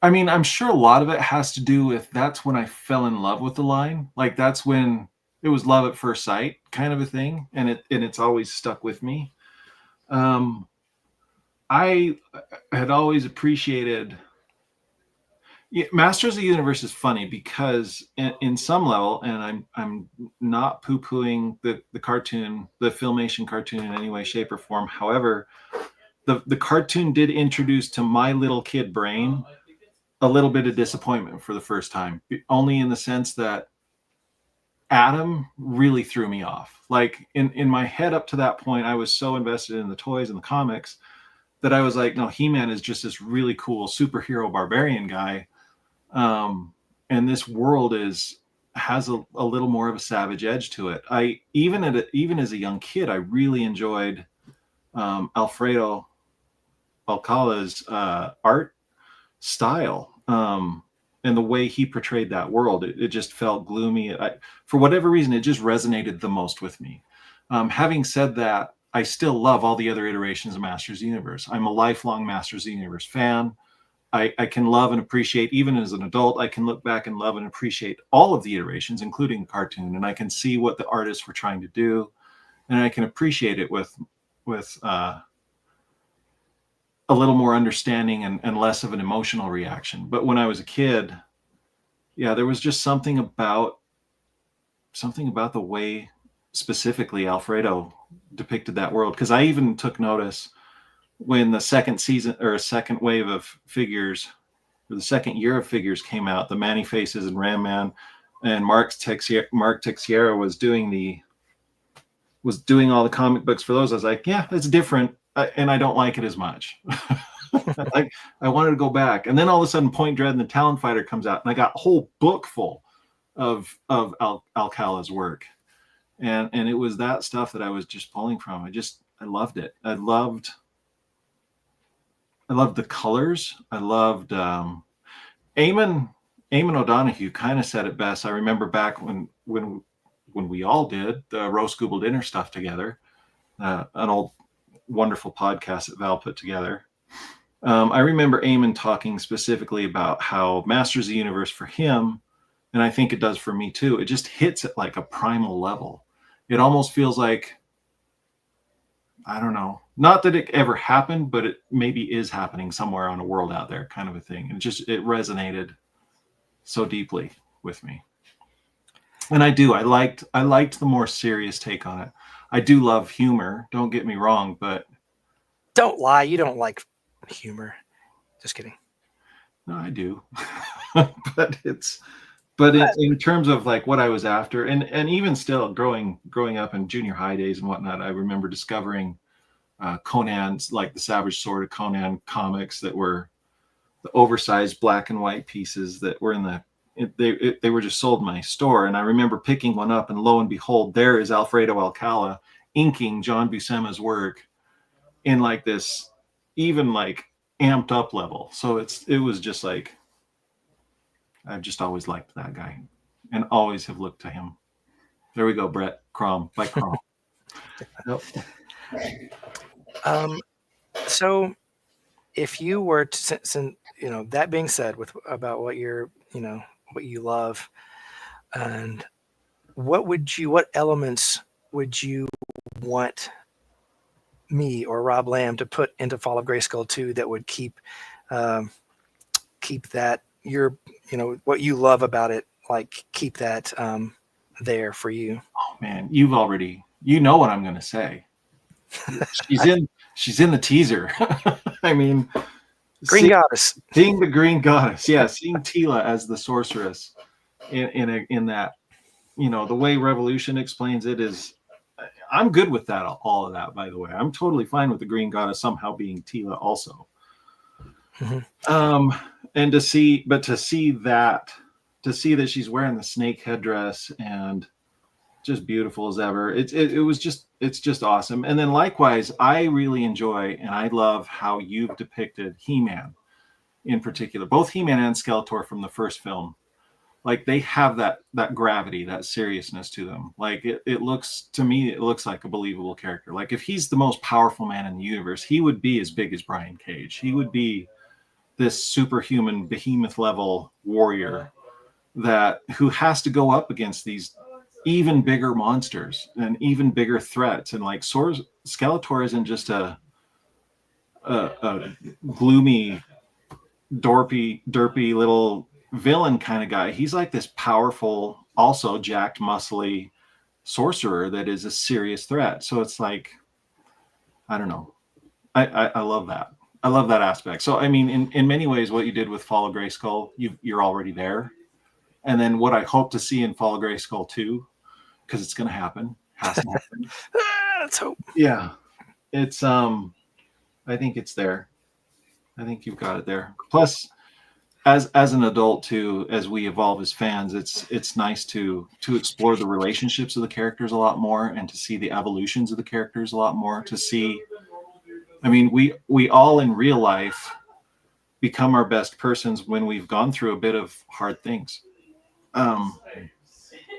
I mean, I'm sure a lot of it has to do with that's when I fell in love with the line. Like that's when love at first sight kind of a thing, and it's always stuck with me. I had always appreciated. Yeah, Masters of the Universe is funny because in some level, and I'm not poo-pooing the cartoon, the Filmation cartoon in any way, shape, or form. However, the cartoon did introduce to my little kid brain a little bit of disappointment for the first time, only in the sense that Adam really threw me off. Like in my head up to that point, I was so invested in the toys and the comics that I was like, no, He-Man is just this really cool superhero barbarian guy. And this world has a little more of a savage edge to it. I even as a young kid, I really enjoyed Alfredo Alcala's art style, and the way he portrayed that world. It just felt gloomy. For whatever reason, it just resonated the most with me. Having said that, I still love all the other iterations of Masters of the Universe. I'm a lifelong Masters of the Universe fan. I can love and appreciate, even as an adult, I can look back and love and appreciate all of the iterations, including the cartoon, and I can see what the artists were trying to do, and I can appreciate it with a little more understanding and less of an emotional reaction. But when I was a kid, yeah, there was just something about the way specifically Alfredo depicted that world. Because I even took notice when the second season or second wave of figures, or the second year of figures came out, the Manny Faces and Ram Man, and Mark Texiera was doing all the comic books for those. I was like, yeah, it's different, and I don't like it as much. I wanted to go back, and then all of a sudden, Point Dread and the Talon Fighter comes out, and I got a whole book full of Alcala's work, and it was that stuff that I was just pulling from. I loved it. I loved the colors. I loved Eamon O'Donoghue kind of said it best. I remember back when we all did the roast Google dinner stuff together, an old wonderful podcast that Val put together. I remember Eamon talking specifically about how Masters of the Universe for him, and I think it does for me too, it just hits at like a primal level. It almost feels like, I don't know, not that it ever happened, but it maybe is happening somewhere on a world out there, kind of a thing. And it resonated so deeply with me. And I liked the more serious take on it. I do love humor, don't get me wrong, but don't lie, you don't like humor. Just kidding. No, I do. but in terms of like what I was after, and even still growing up in junior high days and whatnot, I remember discovering Conan's, like the Savage Sword of Conan comics that were the oversized black and white pieces that were they were just sold in my store. And I remember picking one up, and lo and behold, there is Alfredo Alcala inking John Buscema's work in like this even like amped up level. So it was just like, I've just always liked that guy and always have looked to him. There we go, Brett. Crom by Crom. Nope. So if you were to, that being said, about what what you love, and what elements would you want me or Rob Lamb to put into Fall of Grayskull 2 that would keep that what you love about it, like keep that there for you? Oh man, you know what I'm going to say. She's in the teaser. I mean, Green Goddess. Seeing the Green Goddess, yeah, seeing Tila as the sorceress in that, the way Revolution explains it is, I'm good with that. All of that, by the way, I'm totally fine with the Green Goddess somehow being Tila also. Mm-hmm. And to see that she's wearing the snake headdress and just beautiful as ever. It's just awesome. And then likewise, I really enjoy and I love how you've depicted He-Man in particular, both He-Man and Skeletor from the first film. Like they have that gravity, that seriousness to them. Like it looks like a believable character. Like if he's the most powerful man in the universe, he would be as big as Brian Cage. He would be this superhuman behemoth level warrior who has to go up against these even bigger monsters and even bigger threats. And like Skeletor isn't just a gloomy, derpy little villain kind of guy. He's like this powerful, also jacked, muscly sorcerer that is a serious threat. So it's like, I don't know. I love that. I love that aspect. So I mean, in many ways, what you did with Fall of Grayskull, you're already there. And then what I hope to see in Fall of Grayskull 2, because it's going to happen, has to happen. Let's hope. Yeah, it's I think it's there. I think you've got it there. Plus, as an adult too, as we evolve as fans, it's nice to explore the relationships of the characters a lot more, and to see the evolutions of the characters a lot more. To see, I mean, we all in real life become our best persons when we've gone through a bit of hard things.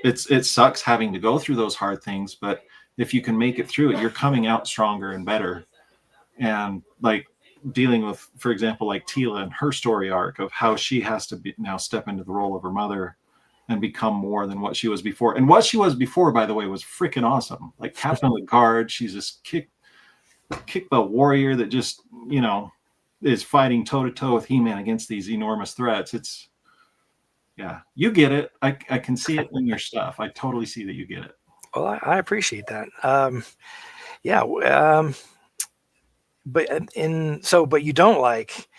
It sucks having to go through those hard things, but if you can make it through it, you're coming out stronger and better. And like dealing with, for example, like Tila and her story arc of how she has to now step into the role of her mother and become more than what she was before. And what she was before, by the way, was freaking awesome. Like Captain of the Guard, she's this kick butt warrior that just, you know, is fighting toe to toe with He-Man against these enormous threats. It's, yeah, you get it. I can see it in your stuff. I totally see that you get it. Well, I appreciate that. But you don't like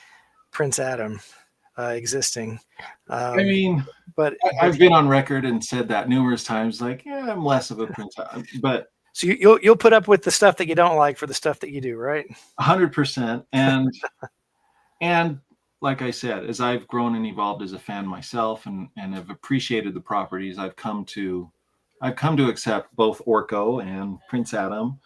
Prince Adam existing. I mean, but I've been on record and said that numerous times. Like, yeah, I'm less of a Prince Adam. But so you'll put up with the stuff that you don't like for the stuff that you do, right? 100%. And like I said, as I've grown and evolved as a fan myself, and have appreciated the properties, I've come to accept both Orko and Prince Adam,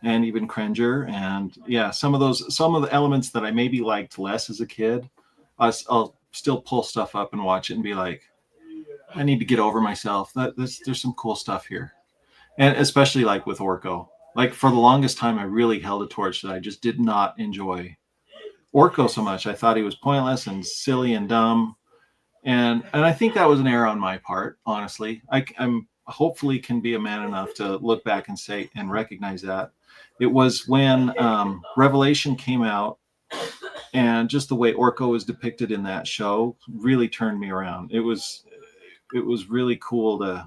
and even Krenger, and yeah, some of the elements that I maybe liked less as a kid, I'll still pull stuff up and watch it and be like, I need to get over myself. There's some cool stuff here, and especially like with Orko. Like for the longest time, I really held a torch that I just did not enjoy Orko so much. I thought he was pointless and silly and dumb, and I think that was an error on my part. Honestly, I'm hopefully can be a man enough to look back and say and recognize that. It was when Revelation came out, and just the way Orko was depicted in that show really turned me around. It was really cool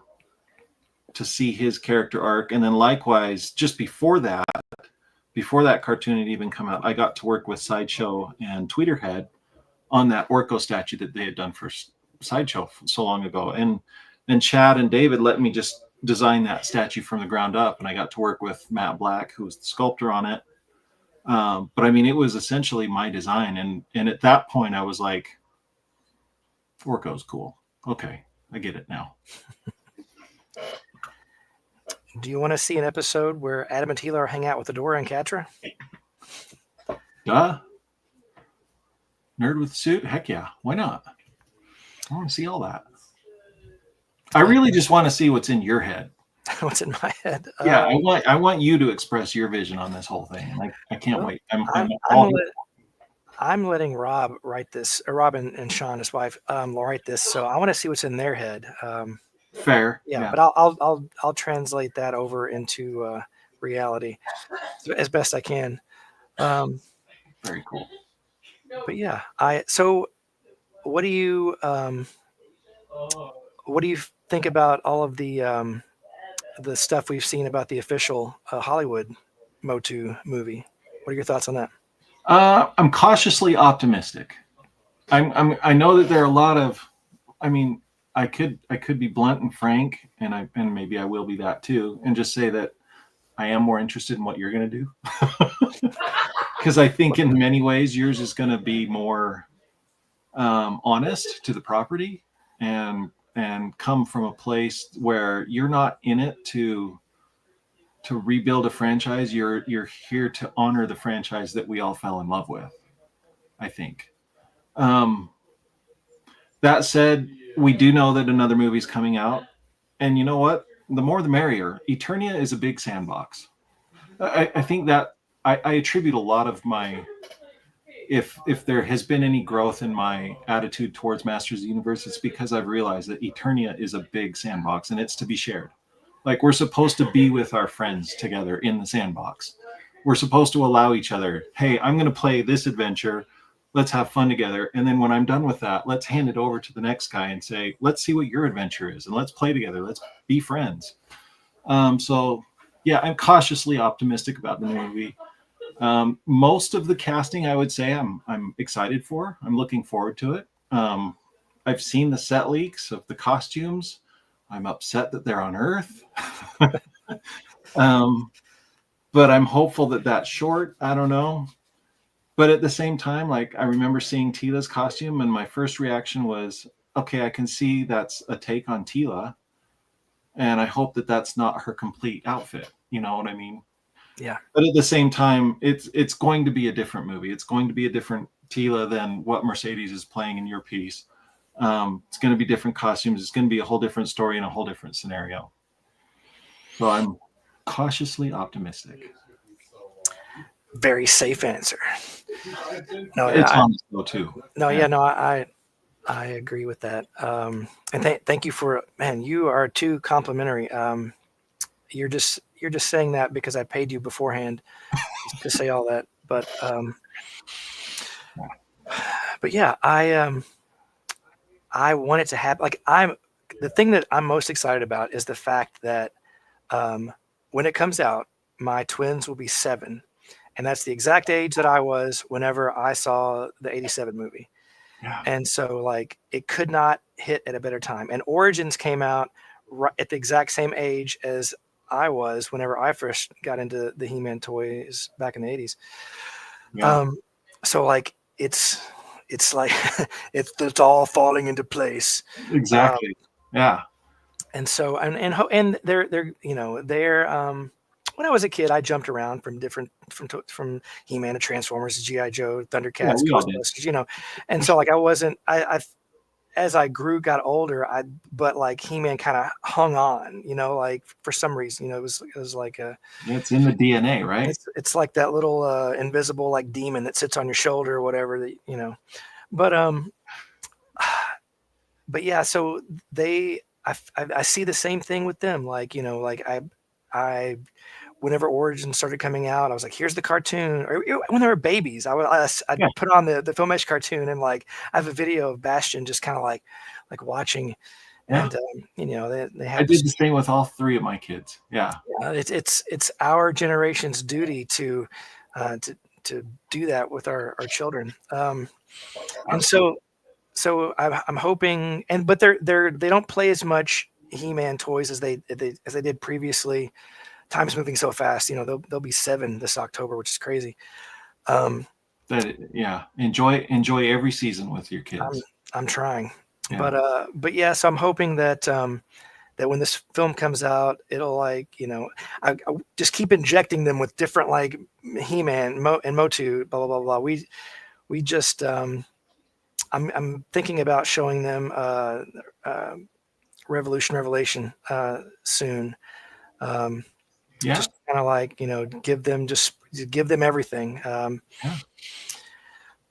to see his character arc. And then likewise, just before that cartoon had even come out, I got to work with Sideshow and Tweeterhead on that Orko statue that they had done for Sideshow so long ago. And then Chad and David let me just design that statue from the ground up, and I got to work with Matt Black, who was the sculptor on it. But I mean, it was essentially my design, and at that point, I was like, Orko's cool. Okay, I get it now. Do you want to see an episode where Adam and Tila hang out with Adora and Catra? Duh. Nerd with a suit? Heck yeah. Why not? I want to see all that. I really just want to see what's in your head. What's in my head? Yeah, I want you to express your vision on this whole thing. Like, I can't wait. I'm letting Rob write this. Rob and Sean, his wife, write this. So I want to see what's in their head. Fair. Yeah, but I'll translate that over into reality as best I can. Very cool. But yeah, so what do you think about all of the stuff we've seen about the official Hollywood MOTU movie? What are your thoughts on that? I'm cautiously optimistic. I know that there are a lot of, I mean, I could be blunt and frank, and maybe I will be that too, and just say that I am more interested in what you're going to do. Because I think in many ways yours is going to be more honest to the property, and come from a place where you're not in it to rebuild a franchise. You're here to honor the franchise that we all fell in love with, I think. That said, we do know that another movie's coming out, and you know what? The more the merrier. Eternia is a big sandbox. I think that I attribute a lot of my, if there has been any growth in my attitude towards Masters of the Universe, it's because I've realized that Eternia is a big sandbox, and it's to be shared. Like, we're supposed to be with our friends together in the sandbox. We're supposed to allow each other, hey, I'm going to play this adventure. Let's have fun together. And then when I'm done with that, let's hand it over to the next guy and say, let's see what your adventure is. And let's play together. Let's be friends. So, yeah, I'm cautiously optimistic about the movie. Most of the casting, I would say, I'm excited for. I'm looking forward to it. I've seen the set leaks of the costumes. I'm upset that they're on Earth. But I'm hopeful that that's short. I don't know. But at the same time, like, I remember seeing Tila's costume, and my first reaction was, okay, I can see that's a take on Tila. And I hope that that's not her complete outfit. You know what I mean? Yeah. But at the same time, it's going to be a different movie. It's going to be a different Tila than what Mercedes is playing in your piece. It's going to be different costumes. It's going to be a whole different story and a whole different scenario. So I'm cautiously optimistic. Very safe answer. No, It's honest though too. No, yeah, no, I agree with that. And thank you for, man, you are too complimentary. You're just saying that because I paid you beforehand to say all that. But yeah, I want it to happen. Like, the thing that I'm most excited about is the fact that when it comes out, my twins will be 7. And that's the exact age that I was whenever I saw the 87 movie. Yeah. And so, like, it could not hit at a better time. And Origins came out right at the exact same age as I was whenever I first got into the He-Man toys back in the 80s. Yeah. So, like, it's like it's all falling into place. Exactly. Yeah. And so, and they're when I was a kid, I jumped around from He-Man to Transformers to G.I. Joe, Thundercats, Ghostbusters, and so, like, I wasn't, I as I got older, but like He-Man kind of hung on, like, for some reason, it was like it's in the DNA, right? It's like that little invisible, like, demon that sits on your shoulder or whatever, that, but yeah, so I see the same thing with them. Like, like I whenever Origins started coming out, I was like, here's the cartoon. Or when they were babies, I'd put on the Filmash cartoon, and, like, I have a video of Bastion just kind of like watching. Yeah. And they have. I did the same with all 3 of my kids. Yeah. It's our generation's duty to do that with our children. And so I'm hoping, but they don't play as much He-Man toys as they did previously. Time's moving so fast. They'll be 7 this October, which is crazy. Enjoy every season with your kids. I'm trying. Yeah. But yeah, so I'm hoping that that when this film comes out, it'll, like, I just keep injecting them with different, like, He-Man and MOTU, blah blah blah blah. We just I'm thinking about showing them Revelation soon. Just kind of, like, give them everything.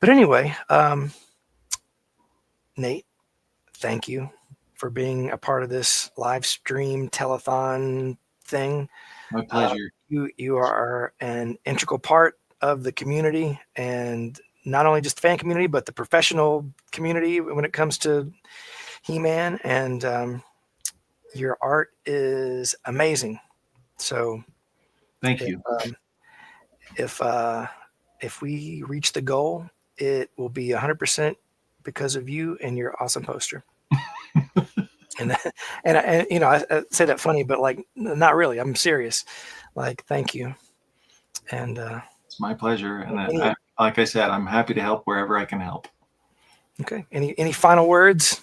But anyway, Nate, thank you for being a part of this live stream telethon thing. My pleasure. You are an integral part of the community, and not only just the fan community, but the professional community when it comes to He-Man, and your art is amazing. So thank you. If we reach the goal, it will be 100% because of you and your awesome poster. and I say that funny, but, like, not really. I'm serious. Like, thank you. And it's my pleasure. And like I said, I'm happy to help wherever I can help. Okay. Any final words?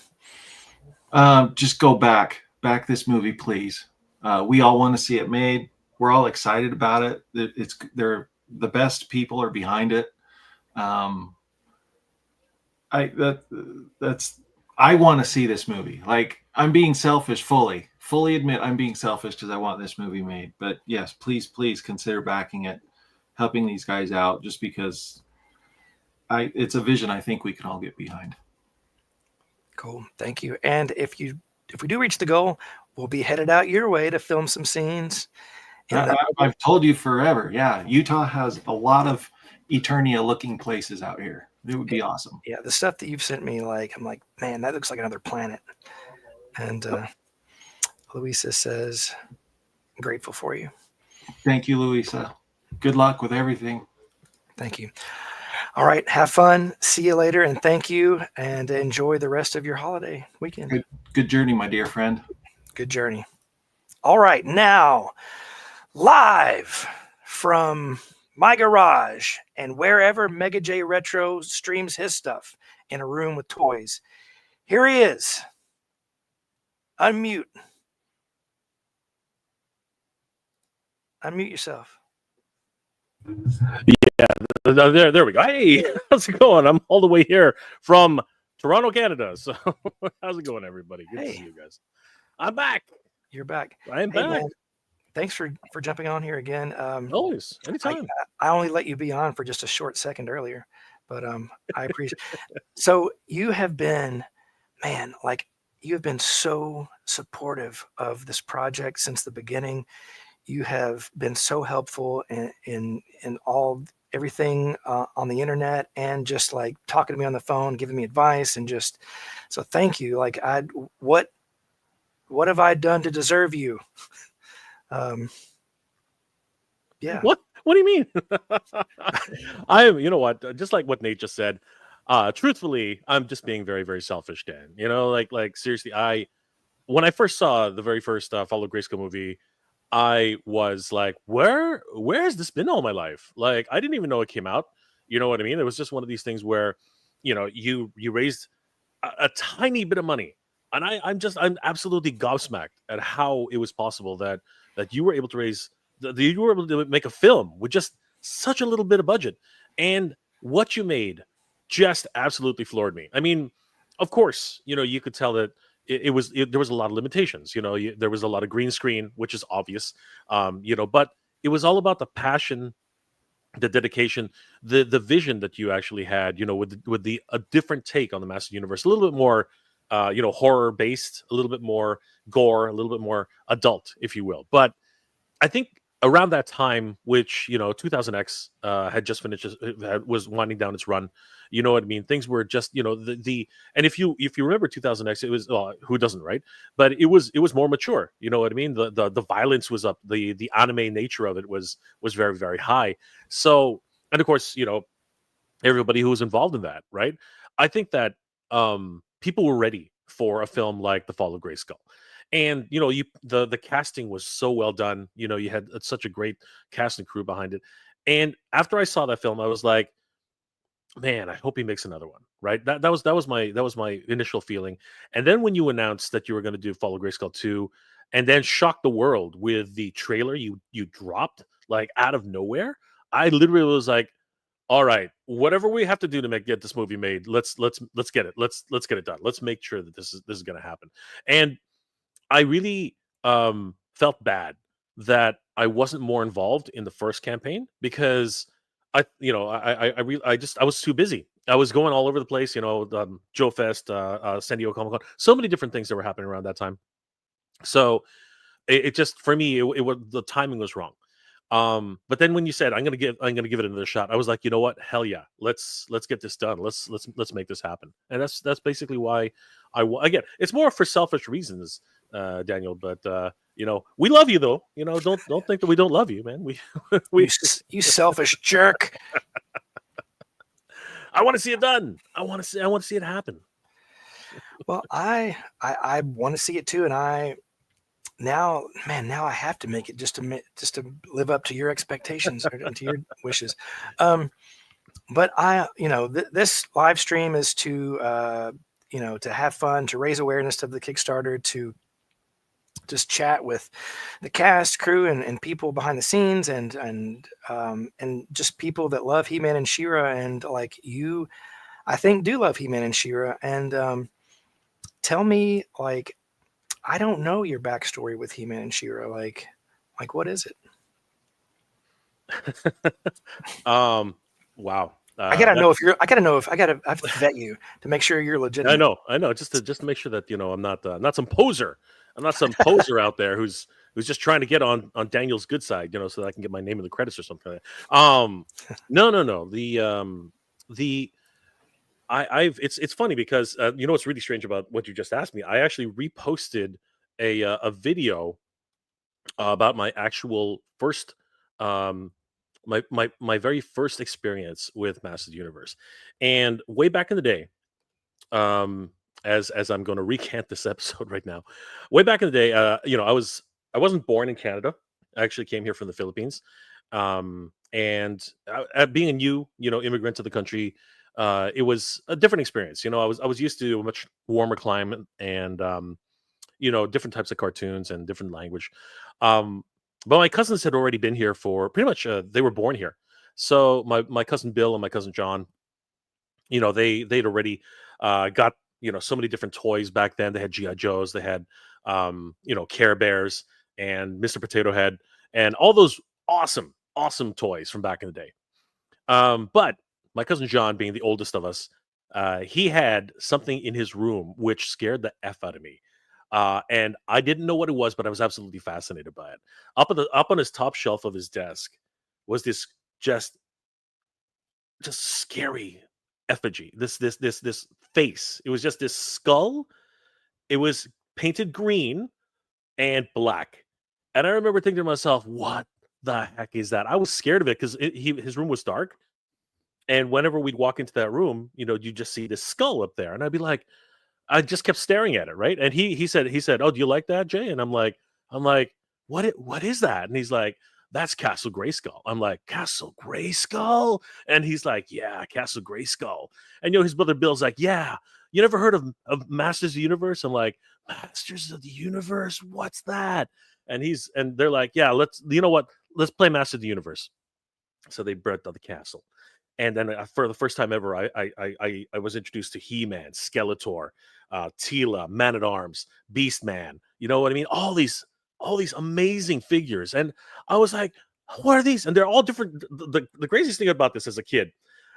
Just go back this movie, please. We all want to see it made. We're all excited about it. They're the best people are behind it. I want to see this movie. Like, I'm being selfish, fully admit I'm being selfish because I want this movie made. But yes, please consider backing it, helping these guys out, just because it's a vision I think we can all get behind. Cool. Thank you. And if we do reach the goal, we'll be headed out your way to film some scenes. I've told you forever. Yeah, Utah has a lot of Eternia-looking places out here. It would be awesome. Yeah, the stuff that you've sent me, like, I'm like, man, that looks like another planet. And Louisa says, I'm grateful for you. Thank you, Louisa. Good luck with everything. Thank you. All right, have fun. See you later, and thank you, and enjoy the rest of your holiday weekend. Good journey, my dear friend. Good journey. All right, now, live from my garage and wherever Mega J Retro streams his stuff in a room with toys. Here he is. Unmute. Unmute yourself. Yeah, there we go. Hey, how's it going? I'm all the way here from Toronto, Canada. So how's it going, everybody? Good to see you guys. I'm back. You're back. I am back. Man, thanks for jumping on here again. Always, anytime. I only let you be on for just a short second earlier, but I appreciate. So you have been, man, like you have been so supportive of this project since the beginning. You have been so helpful in everything on the internet, and just like talking to me on the phone, giving me advice, and just so thank you. Like what have I done to deserve you? Yeah. What do you mean? You know what? Just like what Nate just said. Truthfully, I'm just being very, very selfish, Dan. You know, like seriously, when I first saw the very first Fall of Grayskull movie, I was like, where has this been all my life? Like, I didn't even know it came out. You know what I mean? It was just one of these things where, you know, you raised a tiny bit of money, and I'm absolutely gobsmacked at how it was possible that you were able to raise, that you were able to make a film with just such a little bit of budget, and what you made just absolutely floored me. I mean, of course, you know, you could tell that there was a lot of limitations. You know, there was a lot of green screen, which is obvious. You know, but it was all about the passion, the dedication, the vision that you actually had. You know, with a different take on the Master Universe, a little bit more, you know, horror based, a little bit more gore, a little bit more adult, if you will. But I think around that time, which, you know, 2000X had just finished, was winding down its run. You know what I mean? Things were just, you know, and if you remember 2000X, it was, who doesn't, right? But it was more mature. You know what I mean? The violence was up. The anime nature of it was very, very high. So, and of course, you know, everybody who was involved in that, right? I think that people were ready for a film like The Fall of Grayskull. And, you know, the casting was so well done. You know, you had such a great cast and crew behind it. And after I saw that film, I was like, man, I hope he makes another one. Right? That was my initial feeling. And then when you announced that you were going to do Fall of Grayskull 2, and then shocked the world with the trailer you dropped like out of nowhere, I literally was like, all right, whatever we have to do to get this movie made, let's get it. Let's get it done. Let's make sure that this is going to happen. And I really felt bad that I wasn't more involved in the first campaign, because I was too busy. I was going all over the place, you know, Joe Fest, San Diego Comic Con, so many different things that were happening around that time. So it just, for me, it was, the timing was wrong. But then when you said I'm gonna give it another shot, I was like, you know what, hell yeah, let's get this done. Let's make this happen. And that's basically why again, it's more for selfish reasons, Daniel. But you know, we love you though. You know, don't think that we don't love you, man. You selfish jerk. I want to see it done. I want to see it happen. Well, I want to see it too, and now I have to make it just to live up to your expectations or to your wishes. But this live stream is to to have fun, to raise awareness of the Kickstarter, to just chat with the cast, crew, and people behind the scenes, and just people that love He-Man and She-Ra, and like you, I think, do love He-Man and She-Ra. And tell me, like, I don't know your backstory with He-Man and She-Ra. Like what is it? Wow. I have to vet you to make sure you're legitimate. I know. Just to make sure that, you know, I'm not some poser. I'm not some poser out there who's just trying to get on Daniel's good side, so that I can get my name in the credits or something like that. No. It's funny because what's really strange about what you just asked me. I actually reposted a video about my actual first my very first experience with Masters of the Universe, and way back in the day, as I'm going to recant this episode right now, way back in the day, I wasn't born in Canada. I actually came here from the Philippines, and being a new immigrant to the country, it was a different experience. I was used to a much warmer climate and different types of cartoons and different language. But my cousins had already been here for pretty much. They were born here, so my cousin Bill and my cousin John, they'd already got so many different toys back then. They had GI Joes, they had Care Bears and Mr. Potato Head and all those awesome toys from back in the day. But my cousin John, being the oldest of us, he had something in his room which scared the F out of me. And I didn't know what it was, but I was absolutely fascinated by it. Up on his top shelf of his desk was this just scary effigy. This face. It was just this skull. It was painted green and black. And I remember thinking to myself, "What the heck is that?" I was scared of it because his room was dark. And whenever we'd walk into that room, you just see this skull up there, and I'd be like, I just kept staring at it, right? And he said, "Oh, do you like that, Jay?" And I'm like, what is that? And he's like, "That's Castle Grayskull." I'm like, "Castle Grayskull?" And he's like, "Yeah, Castle Grayskull." And his brother Bill's like, "Yeah, you never heard of Masters of the Universe?" I'm like, "Masters of the Universe? What's that?" And they're like, "Yeah, let's play Masters of the Universe." So they brought out the castle. And then for the first time ever, I was introduced to He-Man, Skeletor, Teela, Man-at-Arms, Beast-Man. You know what I mean? All these amazing figures. And I was like, what are these? And they're all different. The craziest thing about this as a kid,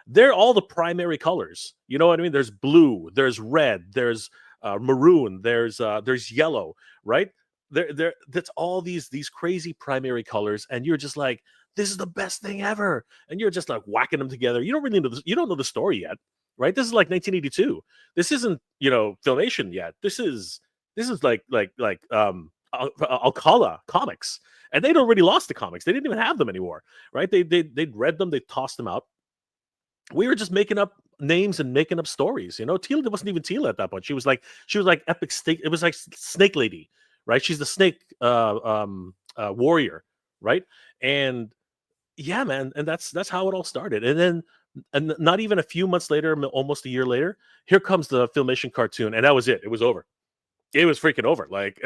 they're all the primary colors. You know what I mean? There's blue, there's red, there's maroon, there's yellow, right? That's all these crazy primary colors. And you're just like, this is the best thing ever. And you're just like whacking them together. You don't really know you don't know the story yet, right? This is like 1982. This isn't, Filmation yet. This is like Alcala comics. And they'd already lost the comics. They didn't even have them anymore, right? They'd read them, they tossed them out. We were just making up names and making up stories. Teela wasn't even Teela at that point. She was like Epic Snake. It was like Snake Lady, right? She's the snake warrior, right? And yeah, man, and that's how it all started. And not even a few months later, almost a year later, here comes the Filmation cartoon, and that was it. It was over. It was freaking over. Like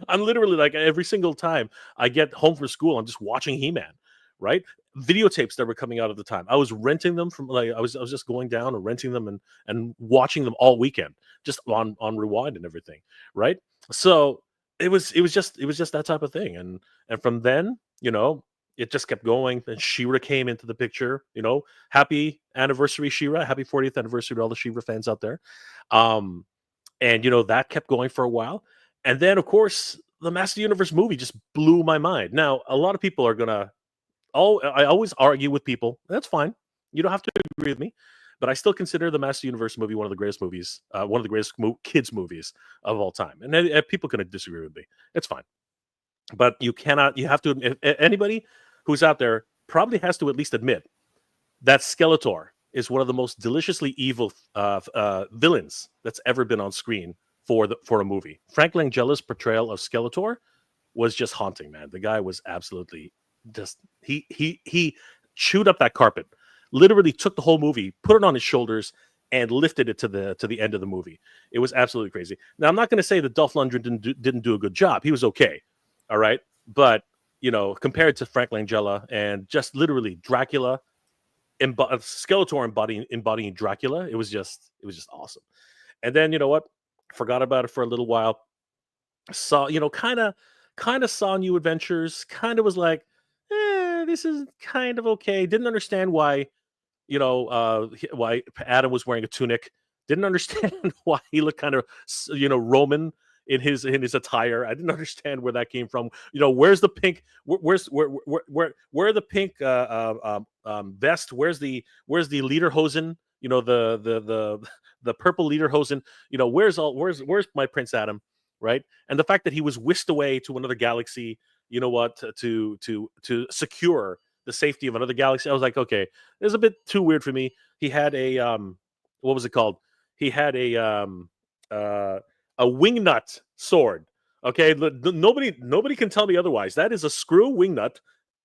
I'm literally like every single time I get home from school, I'm just watching He-Man, right? Videotapes that were coming out at the time. I was renting them from I was just going down and renting them and watching them all weekend, just on Rewind and everything, right? So it was just that type of thing, and from then, it just kept going. And She-Ra came into the picture. Happy anniversary, She-Ra! Happy 40th anniversary to all the She-Ra fans out there. And that kept going for a while. And then, of course, the Master Universe movie just blew my mind. Now, a lot of people are gonna. I always argue with people. That's fine. You don't have to agree with me, but I still consider the Master Universe movie one of the greatest movies, one of the greatest kids movies of all time. And people can disagree with me. It's fine. But you have to admit, anybody who's out there probably has to at least admit that Skeletor is one of the most deliciously evil villains that's ever been on screen for a movie. Frank Langella's portrayal of Skeletor was just haunting, man. The guy was absolutely just he chewed up that carpet, literally took the whole movie, put it on his shoulders, and lifted it to the end of the movie. It was absolutely crazy. Now, I'm not going to say that Dolph Lundgren didn't do a good job. He was okay, all right, but compared to Frank Langella and just literally Dracula, Skeletor embodying Dracula, it was just awesome. And then forgot about it for a little while. Saw kind of saw New Adventures. Kind of was like, this is kind of okay. Didn't understand why why Adam was wearing a tunic. Didn't understand why he looked kind of Roman in his attire. I didn't understand where that came from. Where's the pink? Where are the pink vest? Where's the lederhosen? The purple lederhosen. Where's my Prince Adam? Right? And the fact that he was whisked away to another galaxy, to secure the safety of another galaxy. I was like, okay, this is a bit too weird for me. He had a what was it called? He had a wingnut sword. Okay, nobody can tell me otherwise. That is a screw wingnut,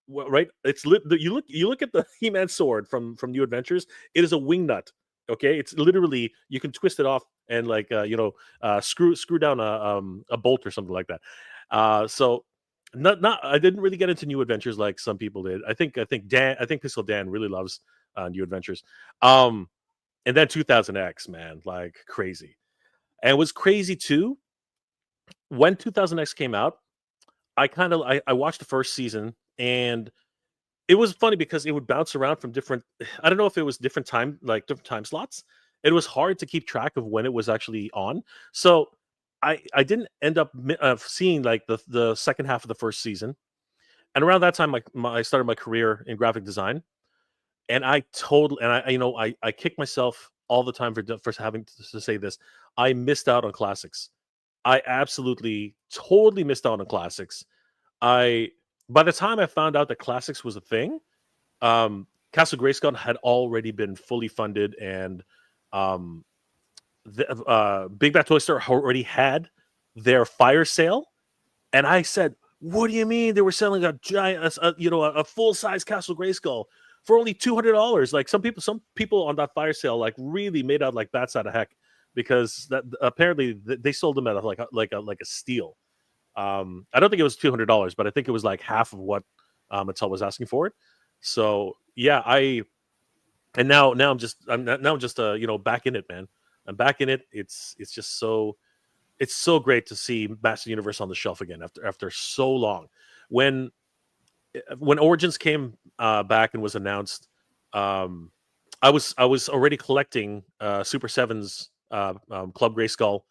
right? It's you look at the He-Man sword from New Adventures. It is a wingnut. Okay, it's literally, you can twist it off and screw down a bolt or something like that. So not I didn't really get into New Adventures like some people did. I think Pixel Dan really loves New Adventures. And then 2000X, man, like crazy. And it was crazy too. When 2000X came out, I watched the first season, and it was funny because it would bounce around from different. I don't know if it was different time slots. It was hard to keep track of when it was actually on. So I didn't end up seeing like the second half of the first season. And around that time, I started my career in graphic design, and I kick myself all the time for having to say this. I missed out on classics. I absolutely, totally missed out on classics. By the time I found out that classics was a thing, Castle Grayskull had already been fully funded, and Big Bad Toy Store already had their fire sale. And I said, "What do you mean they were selling a giant, a full size Castle Grayskull for only $200?" Like some people on that fire sale like really made out like bats out of heck, because that apparently they sold them at like a steal. I don't think it was $200, but I think it was like half of what Mattel was asking for it. So yeah, now I'm just back in it, man. I'm back in it. It's so great to see Master Universe on the shelf again after so long. When Origins came back and was announced, I was already collecting Super 7's Club Grayskull.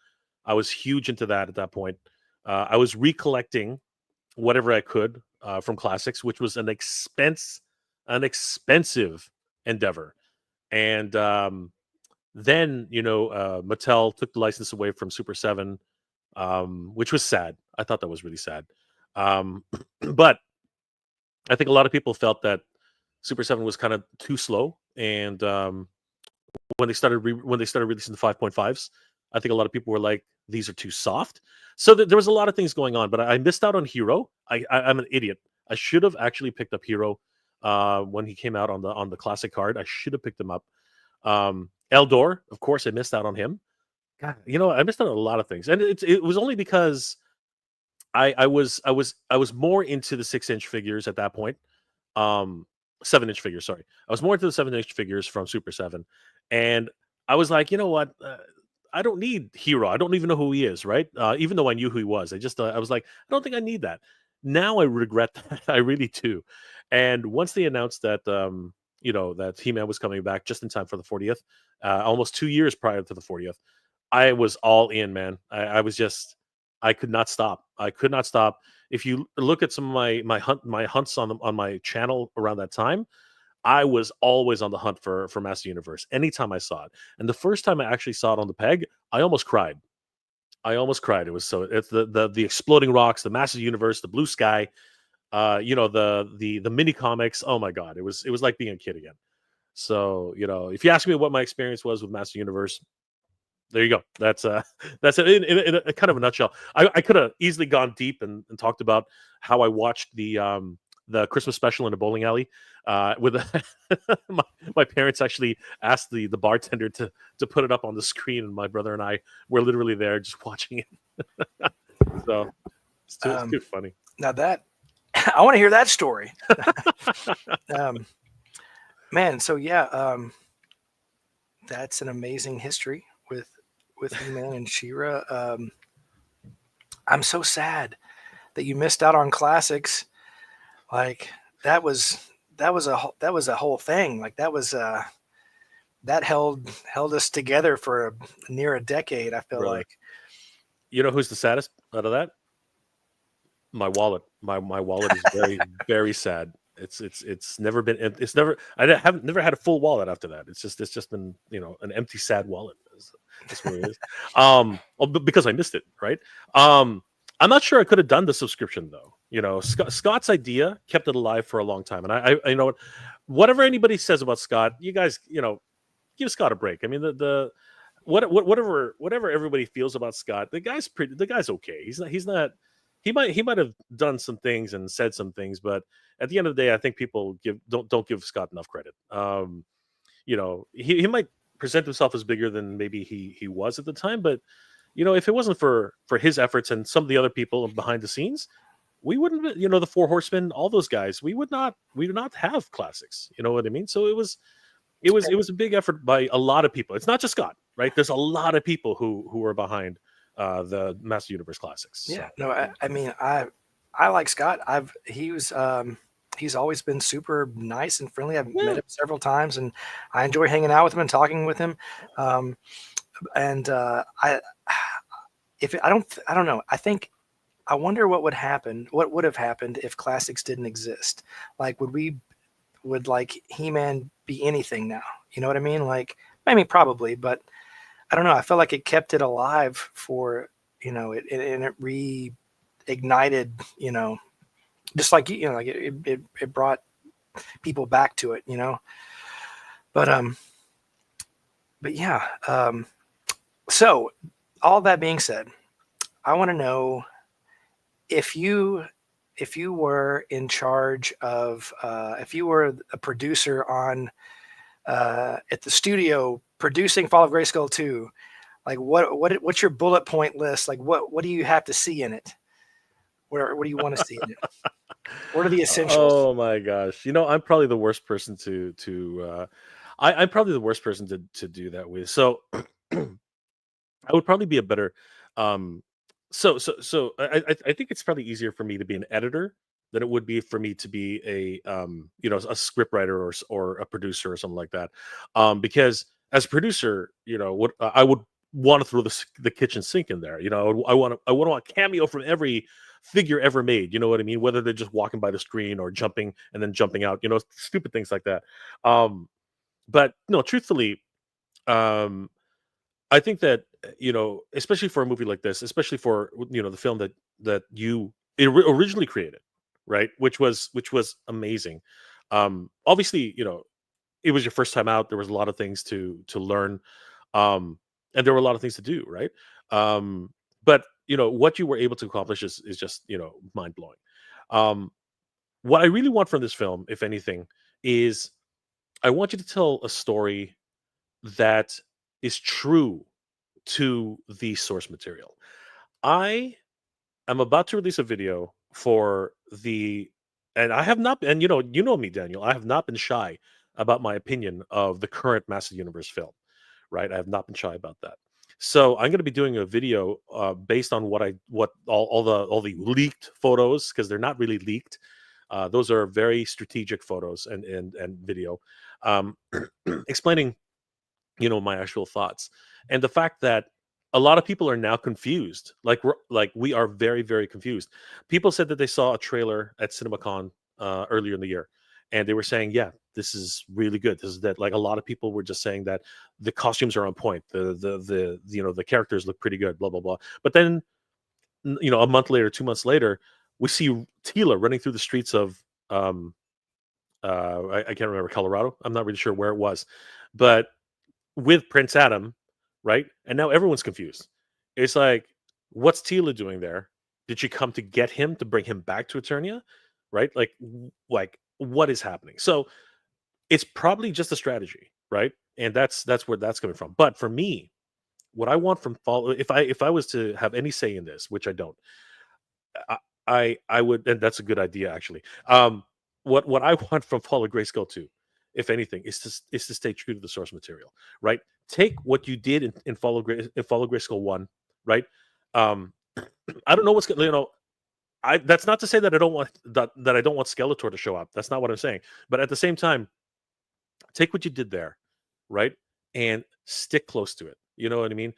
I was huge into that at that point. I was recollecting whatever I could from classics, which was an expensive endeavor. And then Mattel took the license away from Super 7, which was sad. I thought that was really sad. But I think a lot of people felt that Super 7 was kind of too slow, and when they started releasing the 5.5s, I think a lot of people were like, these are too soft. So there was a lot of things going on, but I missed out on Hero. I'm an idiot. I should have actually picked up Hero when he came out on the classic card. I should have picked him up. Eldor, of course, I missed out on him. God, I missed out on a lot of things, and it was only because I was more into the 6-inch figures at that point. 7-inch figures, sorry. I was more into the 7-inch figures from Super 7, and I was like, you know what? I don't need Hero. I don't even know who he is, right? Even though I knew who he was, I was like, I don't think I need that. Now I regret that. I really do. And once they announced that, that He-Man was coming back just in time for the 40th, almost 2 years prior to the 40th, I was all in, man. I could not stop. I could not stop. If you look at some of my hunts on my channel around that time, I was always on the hunt for Master Universe anytime I saw it. And the first time I actually saw it on the peg, I almost cried. It was it's the exploding rocks, the Master Universe, the blue sky, the mini comics. Oh my God, it was like being a kid again. So if you ask me what my experience was with Master Universe, there you go. That's it in a kind of a nutshell. I could have easily gone deep and talked about how I watched the Christmas special in a bowling alley. With my parents actually asked the bartender to put it up on the screen, and my brother and I were literally there just watching it. So it's too funny. Now that I want to hear that story. Man, so yeah, that's an amazing history with He-Man and She-Ra. I'm so sad that you missed out on classics. Like that was a whole thing. Like that held us together for near a decade. I feel like, You know who's the saddest out of that? My wallet. My wallet is very very sad. It's never been. It's never. Haven't never had a full wallet after that. It's just been an empty sad wallet. That's what it is. Because I missed it. Right. I'm not sure I could have done the subscription though. Scott's idea kept it alive for a long time, and I know whatever anybody says about Scott, you guys give Scott a break. I mean whatever everybody feels about Scott, the guy's okay. He's not. He might have done some things and said some things, but at the end of the day, I think people don't give Scott enough credit. He might present himself as bigger than maybe he was at the time, but if it wasn't for his efforts and some of the other people behind the scenes, we wouldn't. The Four Horsemen, all those guys, we would not have classics. You know what I mean? So it was a big effort by a lot of people. It's not just Scott, right? There's a lot of people who are behind the Master Universe classics. So. Yeah, no, I mean, I like Scott. He's always been super nice and friendly. I've met him several times, and I enjoy hanging out with him and talking with him. I don't know. I wonder what would happen. What would have happened if classics didn't exist? Like, would like He-Man be anything now? You know what I mean? Like, I mean, probably, but I don't know. I felt like it kept it alive for, it reignited, just like, like it brought people back to it, but yeah. So all that being said, I want to know if you were in charge of, if you were a producer on, at the studio producing Fall of Grayskull 2, like what's your bullet point list? Like what do you have to see in it? What do you want to see in it? What are the essentials? Oh my gosh! I'm probably the worst person to I'm probably the worst person to do that with. So I would probably be a better. So I think it's probably easier for me to be an editor than it would be for me to be a script writer or a producer or something like that. Because as a producer, what I would want to throw the kitchen sink in there. I want a cameo from every figure ever made. You know what I mean? Whether they're just walking by the screen or jumping and then jumping out. Stupid things like that. But no, truthfully, I think that especially for a movie like this, especially for the film that you originally created, right? Which was amazing. Obviously, it was your first time out. There was a lot of things to learn, and there were a lot of things to do, right? But what you were able to accomplish is just mind blowing. What I really want from this film, if anything, is I want you to tell a story that is true to the source material. I am about to release a video for and I have not, and you know me, Daniel, I have not been shy about my opinion of the current Master Universe film, right? I have not been shy about that. So I'm going to be doing a video based on what all the leaked photos, because they're not really leaked. Those are very strategic photos and video, explaining my actual thoughts, and the fact that a lot of people are now confused. Like we are very, very confused. People said that they saw a trailer at CinemaCon earlier in the year, and they were saying, "Yeah, this is really good." This is that. Like a lot of people were just saying that the costumes are on point. The characters look pretty good. Blah blah blah. But then, a month later, 2 months later, we see Tila running through the streets of I can't remember, Colorado. I'm not really sure where it was, but with Prince Adam, right? And now everyone's confused. It's like, what's Tila doing there? Did she come to get him, to bring him back to Eternia? Right? Like what is happening? So it's probably just a strategy, right? And that's where that's coming from. But for me, what I want from Fall, if I was to have any say in this, which I don't, I would, and that's a good idea actually. What I want from Fall of Grayskull 2, if anything, is to stay true to the source material, right? Take what you did in Fall of Grayskull 1, right? I don't know what's going. That's not to say that I don't want that I don't want Skeletor to show up. That's not what I'm saying. But at the same time, take what you did there, right, and stick close to it. You know what I mean?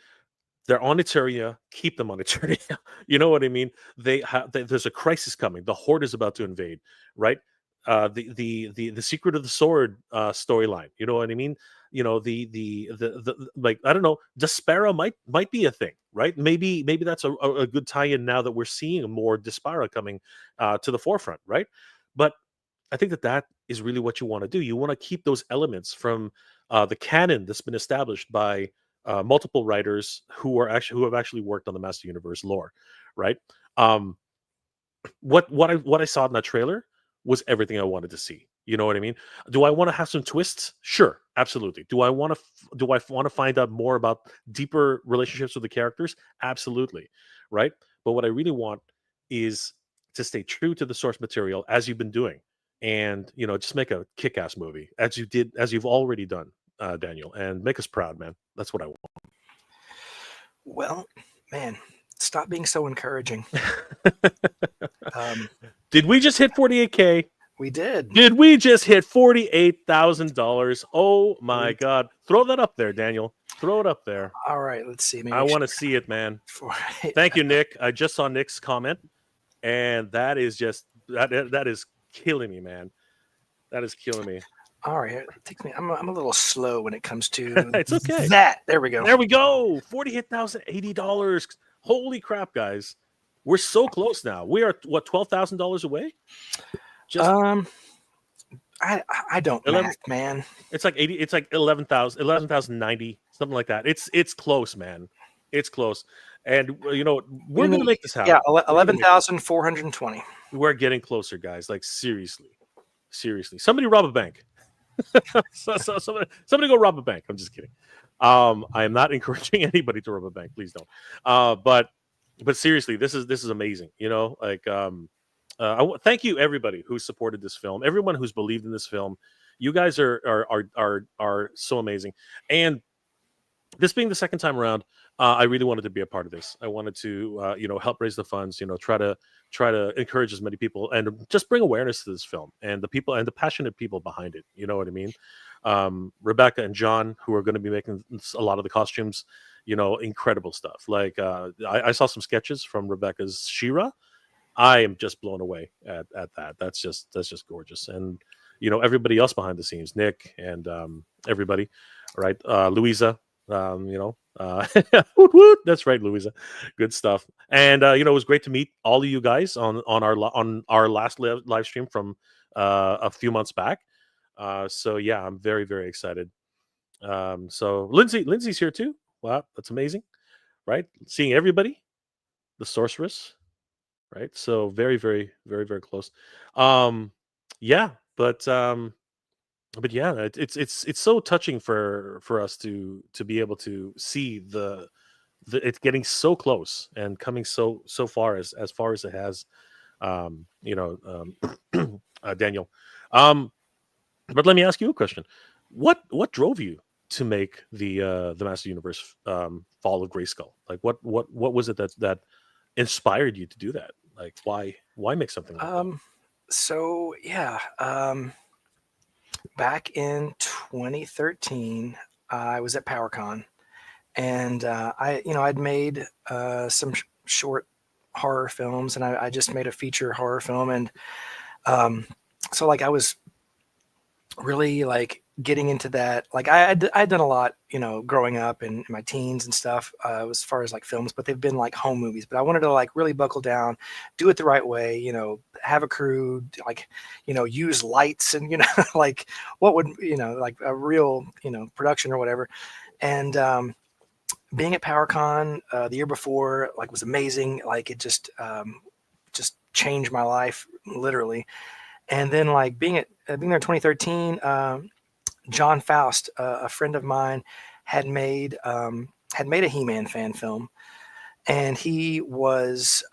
They're on Eternia. Keep them on Eternia. You know what I mean? There's a crisis coming. The Horde is about to invade, right? The Secret of the Sword storyline. You know what I mean? You know, the like, I don't know, Despera might be a thing, right? Maybe that's a good tie-in now that we're seeing more Despera coming to the forefront, right? But I think that is really what you want to do. You want to keep those elements from the canon that's been established by multiple writers who have actually worked on the Master Universe lore, right? What I saw in that trailer was everything I wanted to see. You know what I mean? Do I want to have some twists? Sure, absolutely. Do I want to find out more about deeper relationships with the characters? Absolutely, right? But what I really want is to stay true to the source material as you've been doing, and just make a kick-ass movie as you've already done, Daniel, and make us proud, man. That's what I want. Well, man, stop being so encouraging. Did we just hit 48K? We did. Did we just hit $48,000? Oh my God. Throw that up there, Daniel. Throw it up there. All right, let's see. Maybe I want to see it, man. Thank you, Nick. I just saw Nick's comment, and that is just that is killing me, man. That is killing me. All right, it takes me. I'm a little slow when it comes to it's okay. There we go. There we go. $48,080. Holy crap, guys. We're so close now. We are what, $12,000 away? I don't math, man. It's like 80. It's like 11,090, something like that. It's close, man. It's close, and we're gonna make this happen. Yeah, 11,420. We're getting closer, guys. Like seriously. Somebody rob a bank. Somebody go rob a bank. I'm just kidding. I am not encouraging anybody to rob a bank. Please don't. But seriously, this is amazing. Thank you everybody who supported this film, everyone who's believed in this film. You guys are so amazing. And this being the second time around, I really wanted to be a part of this. I wanted to help raise the funds, try to encourage as many people and just bring awareness to this film and the people and the passionate people behind it. You know what I mean? Rebecca and John, who are going to be making a lot of the costumes, incredible stuff. Like I saw some sketches from Rebecca's She-Ra. I am just blown away at that. That's just gorgeous. And everybody else behind the scenes, Nick and everybody, right? Louisa, woot woot. That's right, Louisa. Good stuff. And it was great to meet all of you guys on our last live stream from a few months back. So yeah, I'm very, very excited. So Lindsay's here too. Wow, that's amazing, right? Seeing everybody, the Sorceress. Right, so very, very, very, very close. Yeah, but yeah, it's so touching for us to be able to see the it's getting so close and coming so far as far as it has, Daniel. But let me ask you a question: What drove you to make the Master Universe Fall of Grayskull? Like, what was it that inspired you to do that? Like, why make something like that? So yeah, back in 2013, I was at PowerCon, and I'd made some short horror films, and I just made a feature horror film, and so like I was really like getting into that. Like I'd done a lot, growing up and in my teens and stuff, as far as like films, but they've been like home movies. But I wanted to like really buckle down, do it the right way, have a crew, like, use lights and, like what would, like a real, production or whatever. And being at PowerCon the year before, like, was amazing. Like it just changed my life, literally. And then like being there in 2013, John Faust, a friend of mine, had made a He-Man fan film, and he was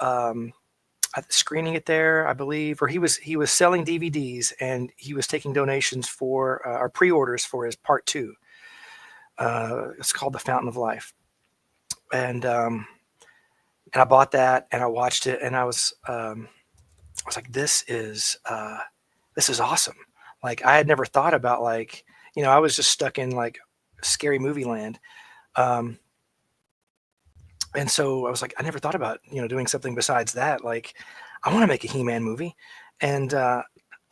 screening it there, I believe, or he was selling DVDs, and he was taking donations for or pre-orders for his part 2. It's called The Fountain of Life, and I bought that and I watched it, and I was like, this is awesome. Like I had never thought about, like, I was just stuck in like scary movie land. And so I was like, I never thought about, doing something besides that. Like, I want to make a He-Man movie. And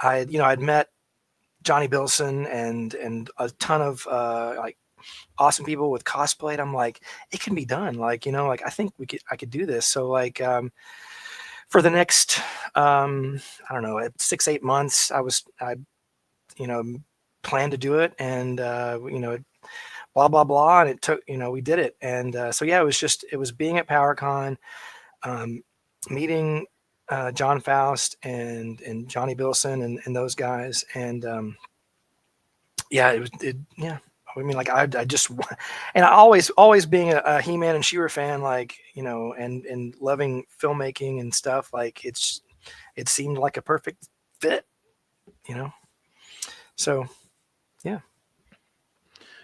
I'd met Johnny Bilson and a ton of like awesome people with cosplay. And I'm like, it can be done. Like, like I think I could do this. So like for the next I don't know, 6-8 months, I planned to do it, and blah blah blah, and it took, we did it. And so yeah, it was being at PowerCon, meeting John Faust and Johnny Bilson and those guys. And yeah, yeah. I mean, like I just, and I always being a He-Man and She-Ra fan, like, and loving filmmaking and stuff, like it seemed like a perfect fit, so yeah.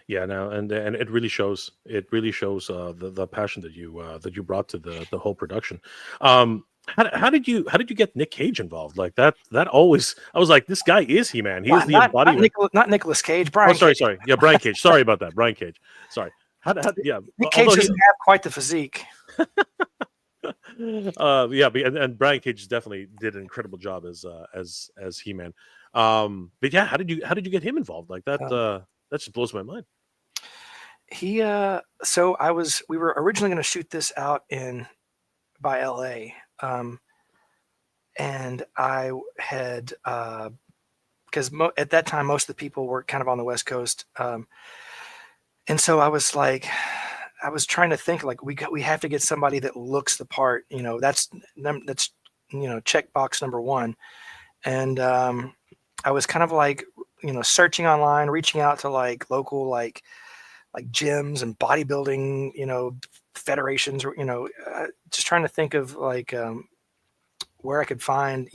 Yeah, no, and it really shows. It really shows the passion that you brought to the whole production. How did you get Nick Cage involved? Like that always, I was like, this guy is He-Man. He is the embodiment. Not Nicolas Cage. Brian. Oh, sorry, Cage. sorry. Yeah, Brian Cage. Sorry about that. Brian Cage. Sorry. Yeah. Nick Cage doesn't have quite the physique. Yeah, and Brian Cage definitely did an incredible job as He-Man. But yeah, how did you get him involved? Like that that just blows my mind. We were originally going to shoot this out by LA. And I had, because at that time, most of the people were kind of on the West Coast. And so I was like, I was trying to think, like, we have to get somebody that looks the part, that's checkbox number one. And I was kind of like, searching online, reaching out to like local, like gyms and bodybuilding, federations, or, just trying to think of like where I could find,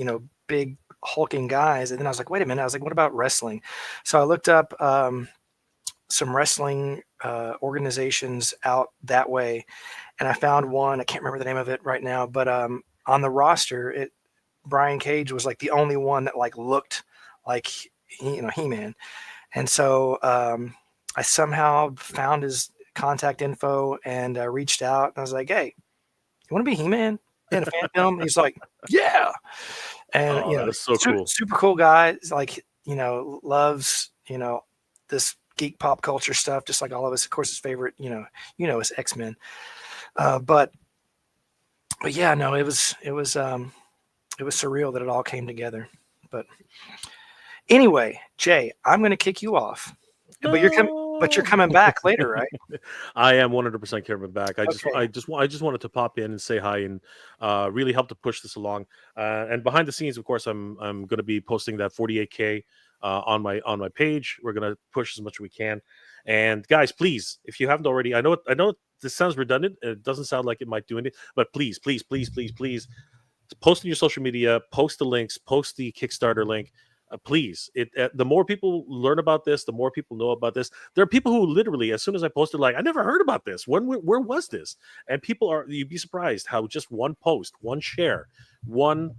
big hulking guys. And then I was like, wait a minute. I was like, what about wrestling? So I looked up some wrestling organizations out that way, and I found one. I can't remember the name of it right now, but on the roster, Brian Cage was like the only one that like looked like He-Man. And so I somehow found his contact info and reached out, and I was like, hey, you want to be He-Man in a fan film? He's like, yeah. And that's so cool. Super cool guy. He's like, loves this geek pop culture stuff, just like all of us. Of course, his favorite, is X-Men. But yeah, no, it was surreal that it all came together. But anyway, Jay, I'm going to kick you off. No. But you're coming back later, right? I am 100% coming back. I just wanted to pop in and say hi and really help to push this along. And behind the scenes, of course, I'm going to be posting that 48K on my page. We're going to push as much as we can. And guys, please, if you haven't already, I know this sounds redundant. It doesn't sound like it might do anything, but please, post on your social media, post the links, post the Kickstarter link. Please, the more people learn about this, the more people know about this. There are people who literally, as soon as I posted, like, I never heard about this. Where was this? And you'd be surprised how just one post, one share, one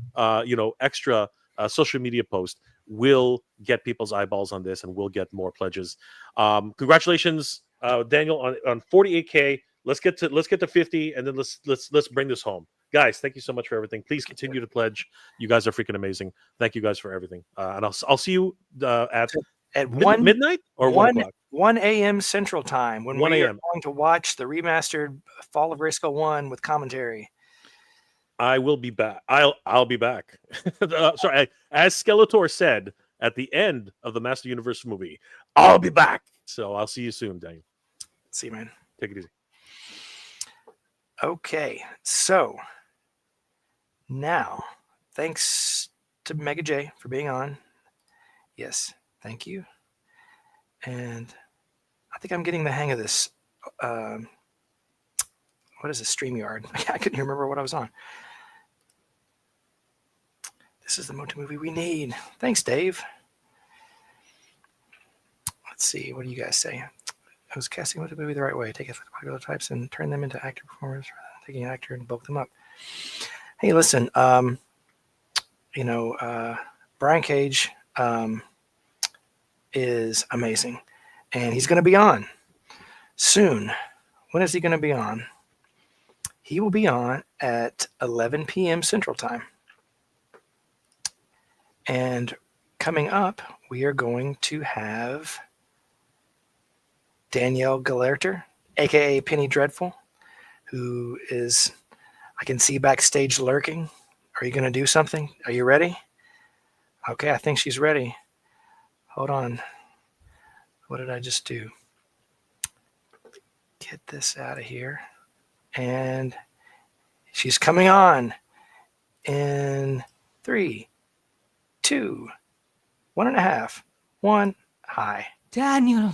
extra social media post will get people's eyeballs on this and will get more pledges. Congratulations, Daniel, on 48K. Let's get to 50, and then let's bring this home. Guys, thank you so much for everything. Please continue to pledge. You guys are freaking amazing. Thank you guys for everything. And I'll see you at midnight or 1 o'clock. 1 a.m. Central Time when we are going to watch the remastered Fall of Grayskull 1 with commentary. I will be back. I'll be back. Sorry, as Skeletor said at the end of the Master Universe movie, I'll be back. So I'll see you soon, Daniel. See you, man. Take it easy. Okay, so now, thanks to Mega J for being on. Yes, thank you. And I think I'm getting the hang of this. What is this? StreamYard. I couldn't remember what I was on. This is the MOTU movie we need. Thanks, Dave. Let's see. What do you guys say? I was casting MOTU movie the right way. Take popular types and turn them into actor performers rather than taking an actor and bulk them up. Hey, listen, Brian Cage is amazing, and he's going to be on soon. When is he going to be on? He will be on at 11 p.m. Central Time. And coming up, we are going to have Danielle Benedict, aka Penny Dreadful, who is, I can see backstage lurking. Are you going to do something? Are you ready? Okay, I think she's ready. Hold on. What did I just do? Get this out of here. And she's coming on in 3, 2, 1.5, 1. Hi. Daniel,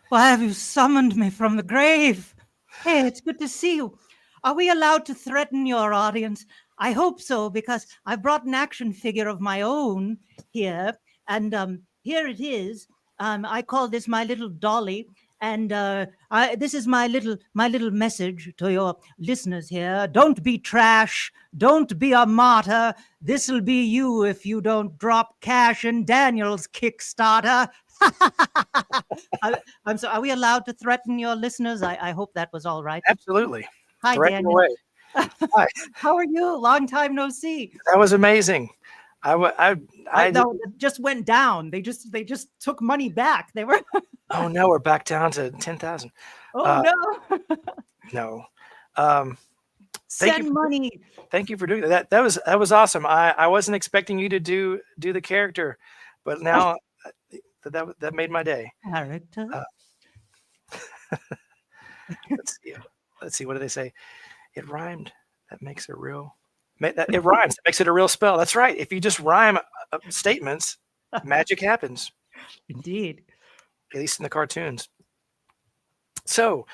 why have you summoned me from the grave? Hey, it's good to see you. Are we allowed to threaten your audience? I hope so, because I brought an action figure of my own here, and here it is. I call this my little dolly, and this is my little message to your listeners here. Don't be trash. Don't be a martyr. This'll be you if you don't drop cash in Daniel's Kickstarter. I'm sorry. Are we allowed to threaten your listeners? I hope that was all right. Absolutely. Hi, Threaten Daniel. away. Hi. How are you? Long time no see. That was amazing. I No, it just went down. They just took money back. They were. Oh no, we're back down to 10,000. Oh no. No. Send money. Thank you for doing that. That was awesome. I wasn't expecting you to do the character, but now that made my day. Character. Let's see. What do they say? It rhymed. That makes it real. It rhymes. That makes it a real spell. That's right. If you just rhyme statements, magic happens. Indeed. At least in the cartoons. So,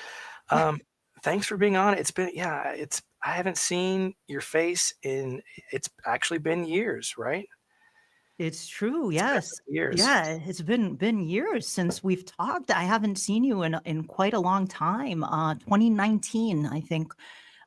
thanks for being on. It's been I haven't seen your face it's actually been years, right? It's true. Yes. Years. Yeah, it's been years since we've talked. I haven't seen you in quite a long time. 2019, I think,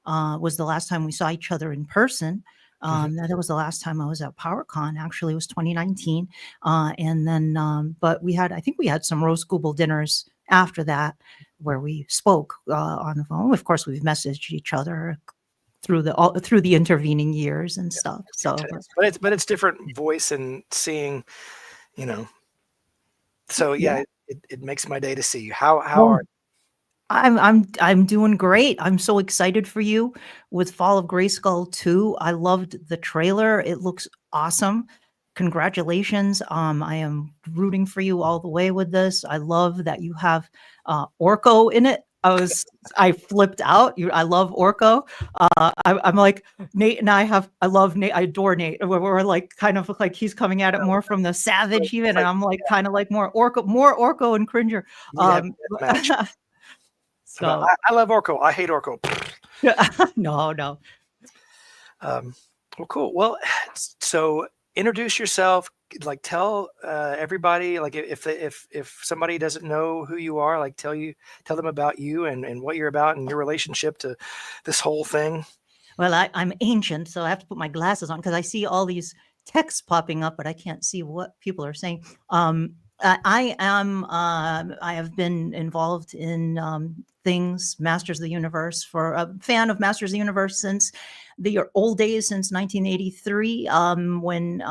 was the last time we saw each other in person. That was the last time I was at PowerCon. Actually, it was 2019. And then, but I think we had some Rose Google dinners after that where we spoke on the phone. Of course, we've messaged each other through the intervening years and stuff. So, but it's different voice and seeing, So yeah, it makes my day to see you. How are I'm doing great. I'm so excited for you with Fall of Grayskull 2. I loved the trailer. It looks awesome. Congratulations. I am rooting for you all the way with this. I love that you have Orko in it. I flipped out. I love Orko. I'm like Nate and I love Nate. I adore Nate. We're like kind of like he's coming at it more from the savage even, and I'm like kind of like more Orko and Cringer. So I love Orko. I hate Orko. No. Well, cool. Well, so introduce yourself. Like tell everybody. Like if somebody doesn't know who you are, like tell them about you and what you're about and your relationship to this whole thing. Well, I'm ancient, so I have to put my glasses on because I see all these texts popping up, but I can't see what people are saying. I have been involved in things, Masters of the Universe, for a fan of Masters of the Universe since the old days, since 1983, when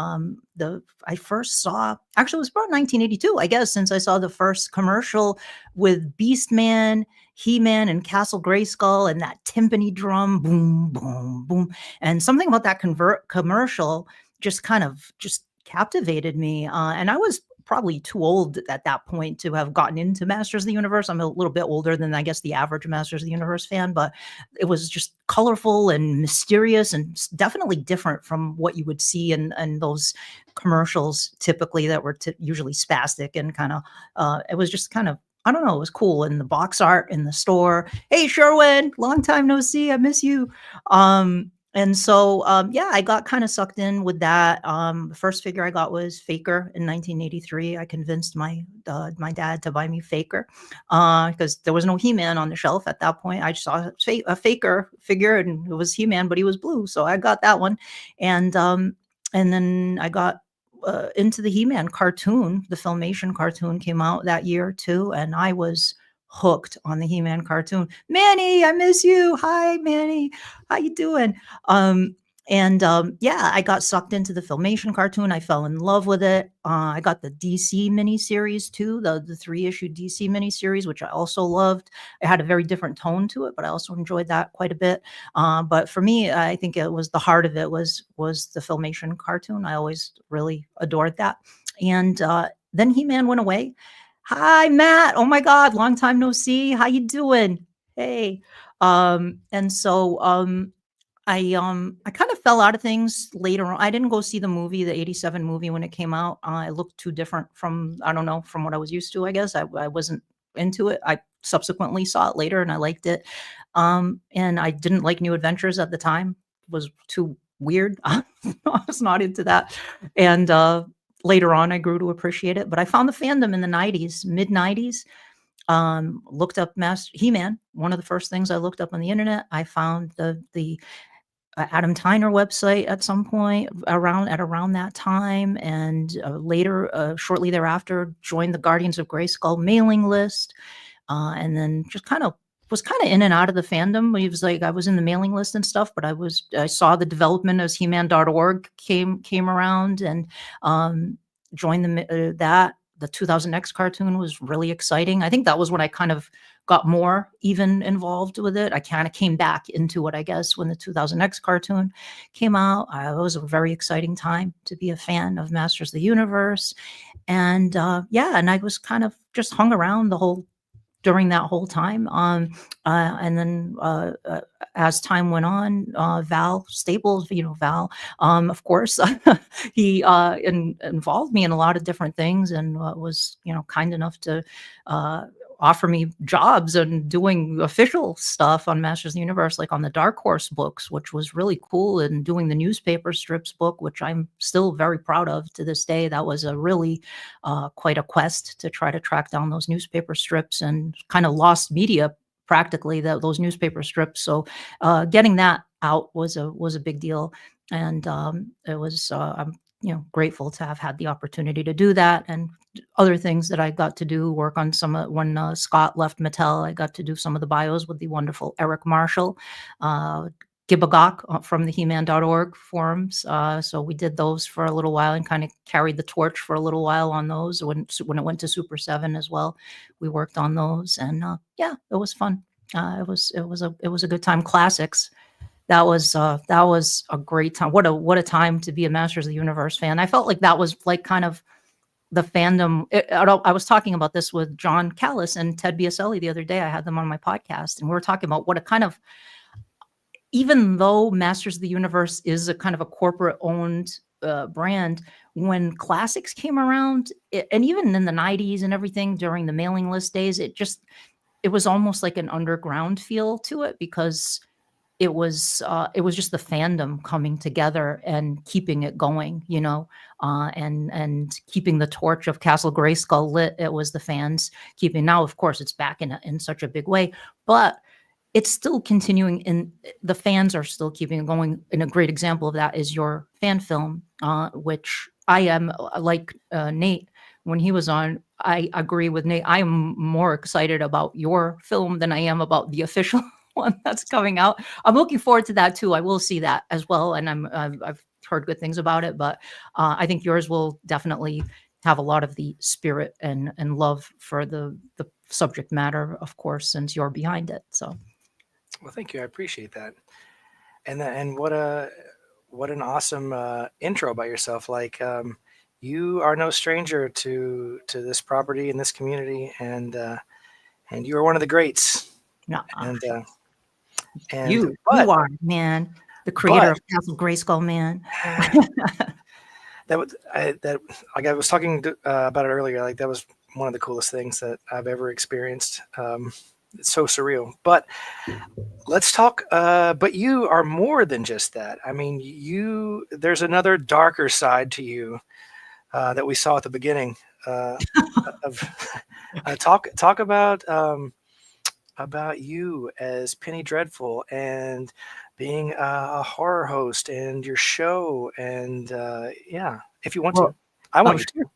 I first saw, actually it was about 1982, I guess, since I saw the first commercial with Beastman, He-Man, and Castle Grayskull, and that timpani drum, boom, boom, boom. And something about that commercial just captivated me. And I was probably too old at that point to have gotten into Masters of the Universe. I'm a little bit older than I guess the average Masters of the Universe fan, but it was just colorful and mysterious and definitely different from what you would see in those commercials typically that were usually spastic and kind of, it was just kind of, I don't know, it was cool. In the box art in the store. Hey, Sherwin, long time no see. I miss you. And so, I got kind of sucked in with that. The first figure I got was Faker in 1983. I convinced my dad to buy me Faker because there was no He-Man on the shelf at that point. I saw a Faker figure and it was He-Man, but he was blue. So I got that one. And then I got into the He-Man cartoon. The Filmation cartoon came out that year too. And I was hooked on the He-Man cartoon. Manny, I miss you. Hi, Manny. How you doing? Yeah, I got sucked into the Filmation cartoon. I fell in love with it. I got the DC miniseries too, the 3-issue DC miniseries, which I also loved. It had a very different tone to it, but I also enjoyed that quite a bit. But for me, I think it was the heart of it was the Filmation cartoon. I always really adored that. And then He-Man went away. Hi, Matt. Oh my God, long time no see. How you doing? Hey. I kind of fell out of things later on. I didn't go see the movie, the 87 movie when it came out. It looked too different from, I don't know, from what I was used to, I guess. I wasn't into it. I subsequently saw it later and I liked it. And I didn't like New Adventures at the time. It was too weird. I was not into that. And later on, I grew to appreciate it. But I found the fandom in the 90s, mid-90s. Looked up He-Man. One of the first things I looked up on the internet. I found the Adam Tyner website at some point around that time, and later, shortly thereafter, joined the Guardians of Grayskull mailing list, and then just was kind of in and out of the fandom. It was like I was in the mailing list and stuff, but I saw the development as He-Man.org came around, and joined that. The 2000X cartoon was really exciting. I think that was when I kind of got more even involved with it. I kind of came back into it, I guess, when the 2000X cartoon came out. It was a very exciting time to be a fan of Masters of the Universe. And and I was kind of just hung around during that whole time. And then as time went on, Val Staples, Val, of course, he involved me in a lot of different things, and was, kind enough to offer me jobs and doing official stuff on Masters of the Universe, like on the Dark Horse books, which was really cool, and doing the newspaper strips book, which I'm still very proud of to this day. That was a really quite a quest to try to track down those newspaper strips, and kind of lost media practically, those newspaper strips. So getting that out was a big deal. And it was I'm grateful to have had the opportunity to do that, and other things that I got to do, work on some when Scott left Mattel. I got to do some of the bios with the wonderful Eric Marshall, Gibagok from the He-Man.org forums. So we did those for a little while and kind of carried the torch for a little while on those. When it went to Super 7 as well, we worked on those, and it was fun. It was a good time. Classics. That was a great time. What a time to be a Masters of the Universe fan. I felt like that was like kind of the fandom. I was talking about this with John Callis and Ted Biaselli the other day. I had them on my podcast, and we were talking about what a kind of, even though Masters of the Universe is a kind of a corporate owned brand, when classics came around, and even in the 90s and everything during the mailing list days, it was almost like an underground feel to it, because it was just the fandom coming together and keeping it going, and keeping the torch of Castle Grayskull lit. It was the fans keeping. Now, of course, it's back in such a big way, but it's still continuing, and the fans are still keeping it going. And a great example of that is your fan film, which I am like Nate when he was on. I agree with Nate. I am more excited about your film than I am about the official one that's coming out. I'm looking forward to that too. I will see that as well, and I've heard good things about it. But I think yours will definitely have a lot of the spirit and love for the subject matter, of course, since you're behind it. So, well, thank you. I appreciate that. And what an awesome intro about yourself. Like you are no stranger to this property and this community, and you are one of the greats. No, and you are, man, the creator of Castle Grayskull, man. I was talking about it earlier. Like that was one of the coolest things that I've ever experienced. It's so surreal. But let's talk. But you are more than just that. I mean, there's another darker side to you that we saw at the beginning. Talk about you as Penny Dreadful and being a horror host and your show, and if you want to, I want you to.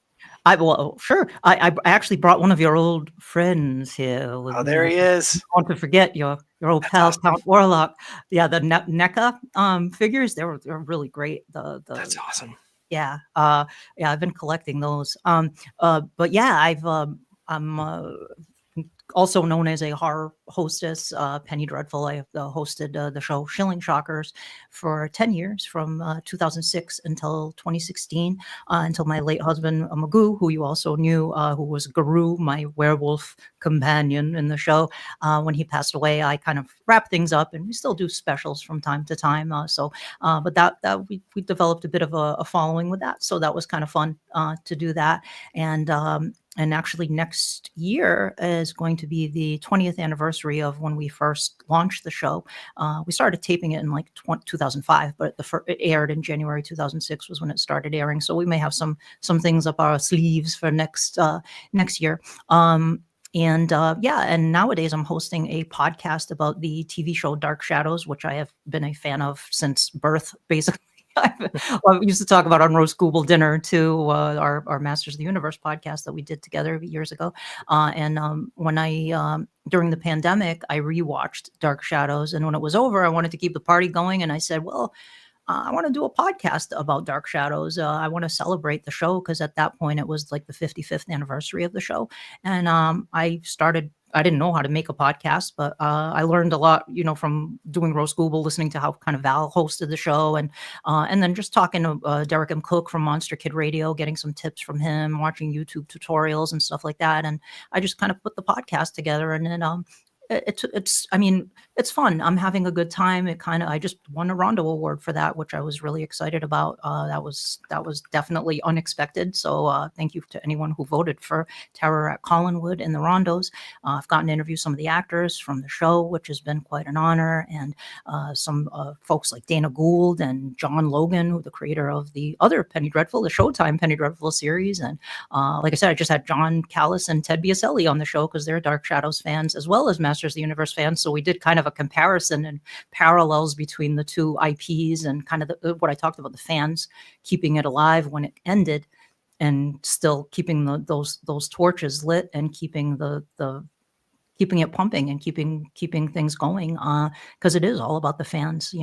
Well, sure. I actually brought one of your old friends here. With Oh, there me. he is. I want to forget your old pal Count Warlock. Yeah, the NECA figures. They're really great. That's awesome. Yeah, yeah. I've been collecting those. But yeah, I'm also known as a horror hostess, Penny Dreadful. I hosted the show Shilling Shockers for 10 years, from 2006 until 2016, until my late husband, Magoo, who you also knew, who was Guru, my werewolf companion in the show. When he passed away, I kind of wrapped things up, and we still do specials from time to time. But that we developed a bit of a following with that. So that was kind of fun to do that. And actually, next year is going to be the 20th anniversary of when we first launched the show. We started taping it in like 2005, but it aired in January 2006 was when it started airing. So we may have some things up our sleeves for next year. And nowadays I'm hosting a podcast about the TV show Dark Shadows, which I have been a fan of since birth, basically. I used to talk about on Roast Google Dinner too, our Masters of the Universe podcast that we did together years ago. When I during the pandemic, I rewatched Dark Shadows, and when it was over, I wanted to keep the party going, and I said, well, I want to do a podcast about Dark Shadows. I want to celebrate the show, because at that point it was like the 55th anniversary of the show. And I didn't know how to make a podcast, but I learned a lot, from doing Roast Google, listening to how kind of Val hosted the show, and then just talking to Derek M. Cook from Monster Kid Radio, getting some tips from him, watching YouTube tutorials and stuff like that. And I just kind of put the podcast together, and then it's fun. I'm having a good time. I just won a Rondo Award for that, which I was really excited about. That was definitely unexpected. So thank you to anyone who voted for Terror at Collinwood in the Rondos. I've gotten to interview some of the actors from the show, which has been quite an honor, and some folks like Dana Gould and John Logan, who the creator of the other Penny Dreadful, the Showtime Penny Dreadful series. And like I said, I just had John Callis and Ted Biaselli on the show, because they're Dark Shadows fans as well as Masters of the Universe fans. So we did kind of a comparison and parallels between the two IPs, and kind of what I talked about, the fans keeping it alive when it ended, and still keeping those torches lit, and keeping keeping it pumping, and keeping things going, because it is all about the fans,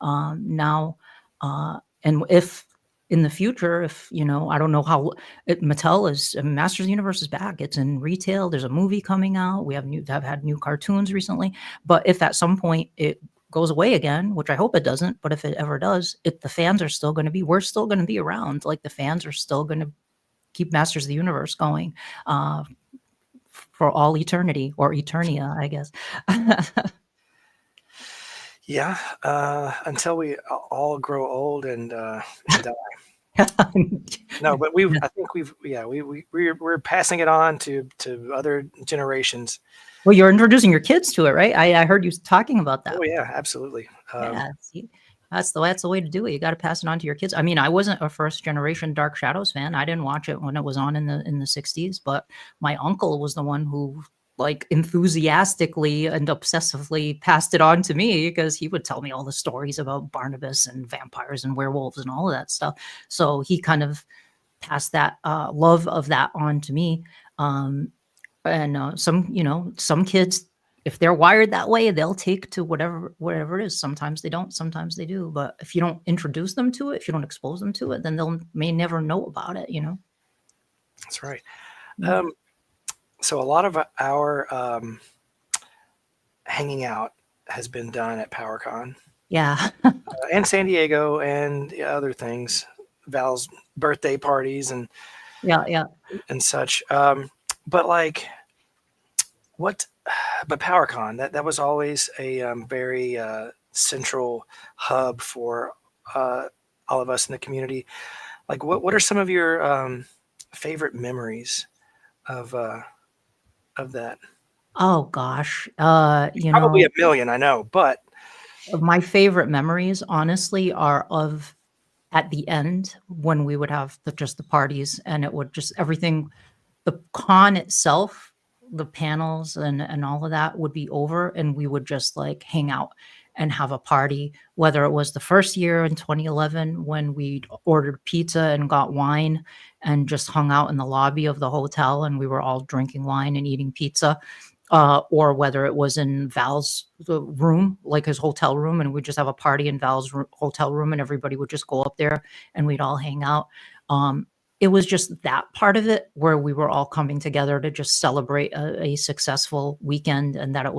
now. And if in the future, if I don't know how Mattel is, Masters of the Universe is back. It's in retail. There's a movie coming out. We have had new cartoons recently. But if at some point it goes away again, which I hope it doesn't, but if it ever does, the fans are still going to be. We're still going to be around. Like, the fans are still going to keep Masters of the Universe going for all eternity, or Eternia, I guess. Yeah, until we all grow old and die. No, but I think we're passing it on to other generations. Well, you're introducing your kids to it, right? I heard you talking about that. Oh yeah, absolutely. That's the way to do it. You got to pass it on to your kids. I mean, I wasn't a first generation Dark Shadows fan. I didn't watch it when it was on in the 60s, but my uncle was the one who enthusiastically and obsessively passed it on to me, because he would tell me all the stories about Barnabas and vampires and werewolves and all of that stuff. So he kind of passed that love of that on to me. And some kids, if they're wired that way, they'll take to whatever it is. Sometimes they don't, sometimes they do. But if you don't introduce them to it, if you don't expose them to it, then may never know about it, That's right. So a lot of our hanging out has been done at PowerCon. Yeah. And San Diego, and other things, Val's birthday parties and and such. But PowerCon, that was always a very central hub for all of us in the community. Like, what are some of your favorite memories of that? Oh gosh, probably a million, I know, but my favorite memories, honestly, are of at the end, when we would have just the parties, and it would just everything, the con itself, the panels and all of that would be over, and we would just hang out. and have a party, whether it was the first year in 2011 when we ordered pizza and got wine and just hung out in the lobby of the hotel and we were all drinking wine and eating pizza, or whether it was in Val's room, like his hotel room, and we'd just have a party in Val's hotel room and everybody would just go up there and we'd all hang out. It was just that part of it where we were all coming together to just celebrate a successful weekend, and that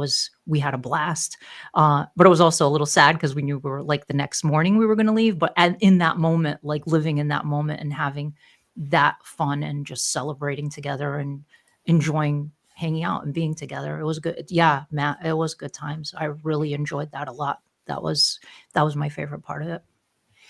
we had a blast. But it was also a little sad because we knew we were like the next morning we were going to leave. But in that moment, like living in that moment and having that fun and just celebrating together and enjoying hanging out and being together, it was good. Yeah, Matt, it was good times. I really enjoyed that a lot. That was my favorite part of it,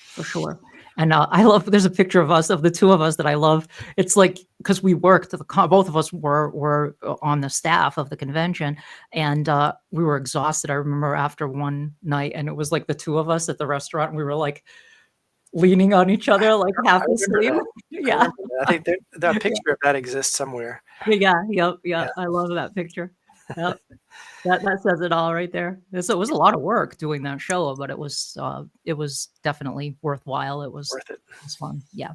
for sure. And I love, there's a picture of us, of the two of us that I love. It's like, because we worked, both of us were on the staff of the convention, and we were exhausted. I remember after one night, and it was like the two of us at the restaurant, and we were like leaning on each other, like half asleep. Yeah. I think that picture of that exists somewhere. Yeah. I love that picture. Yep. That says it all right there. So it was a lot of work doing that show, but it was definitely worthwhile. It was worth it. It was fun. Yeah.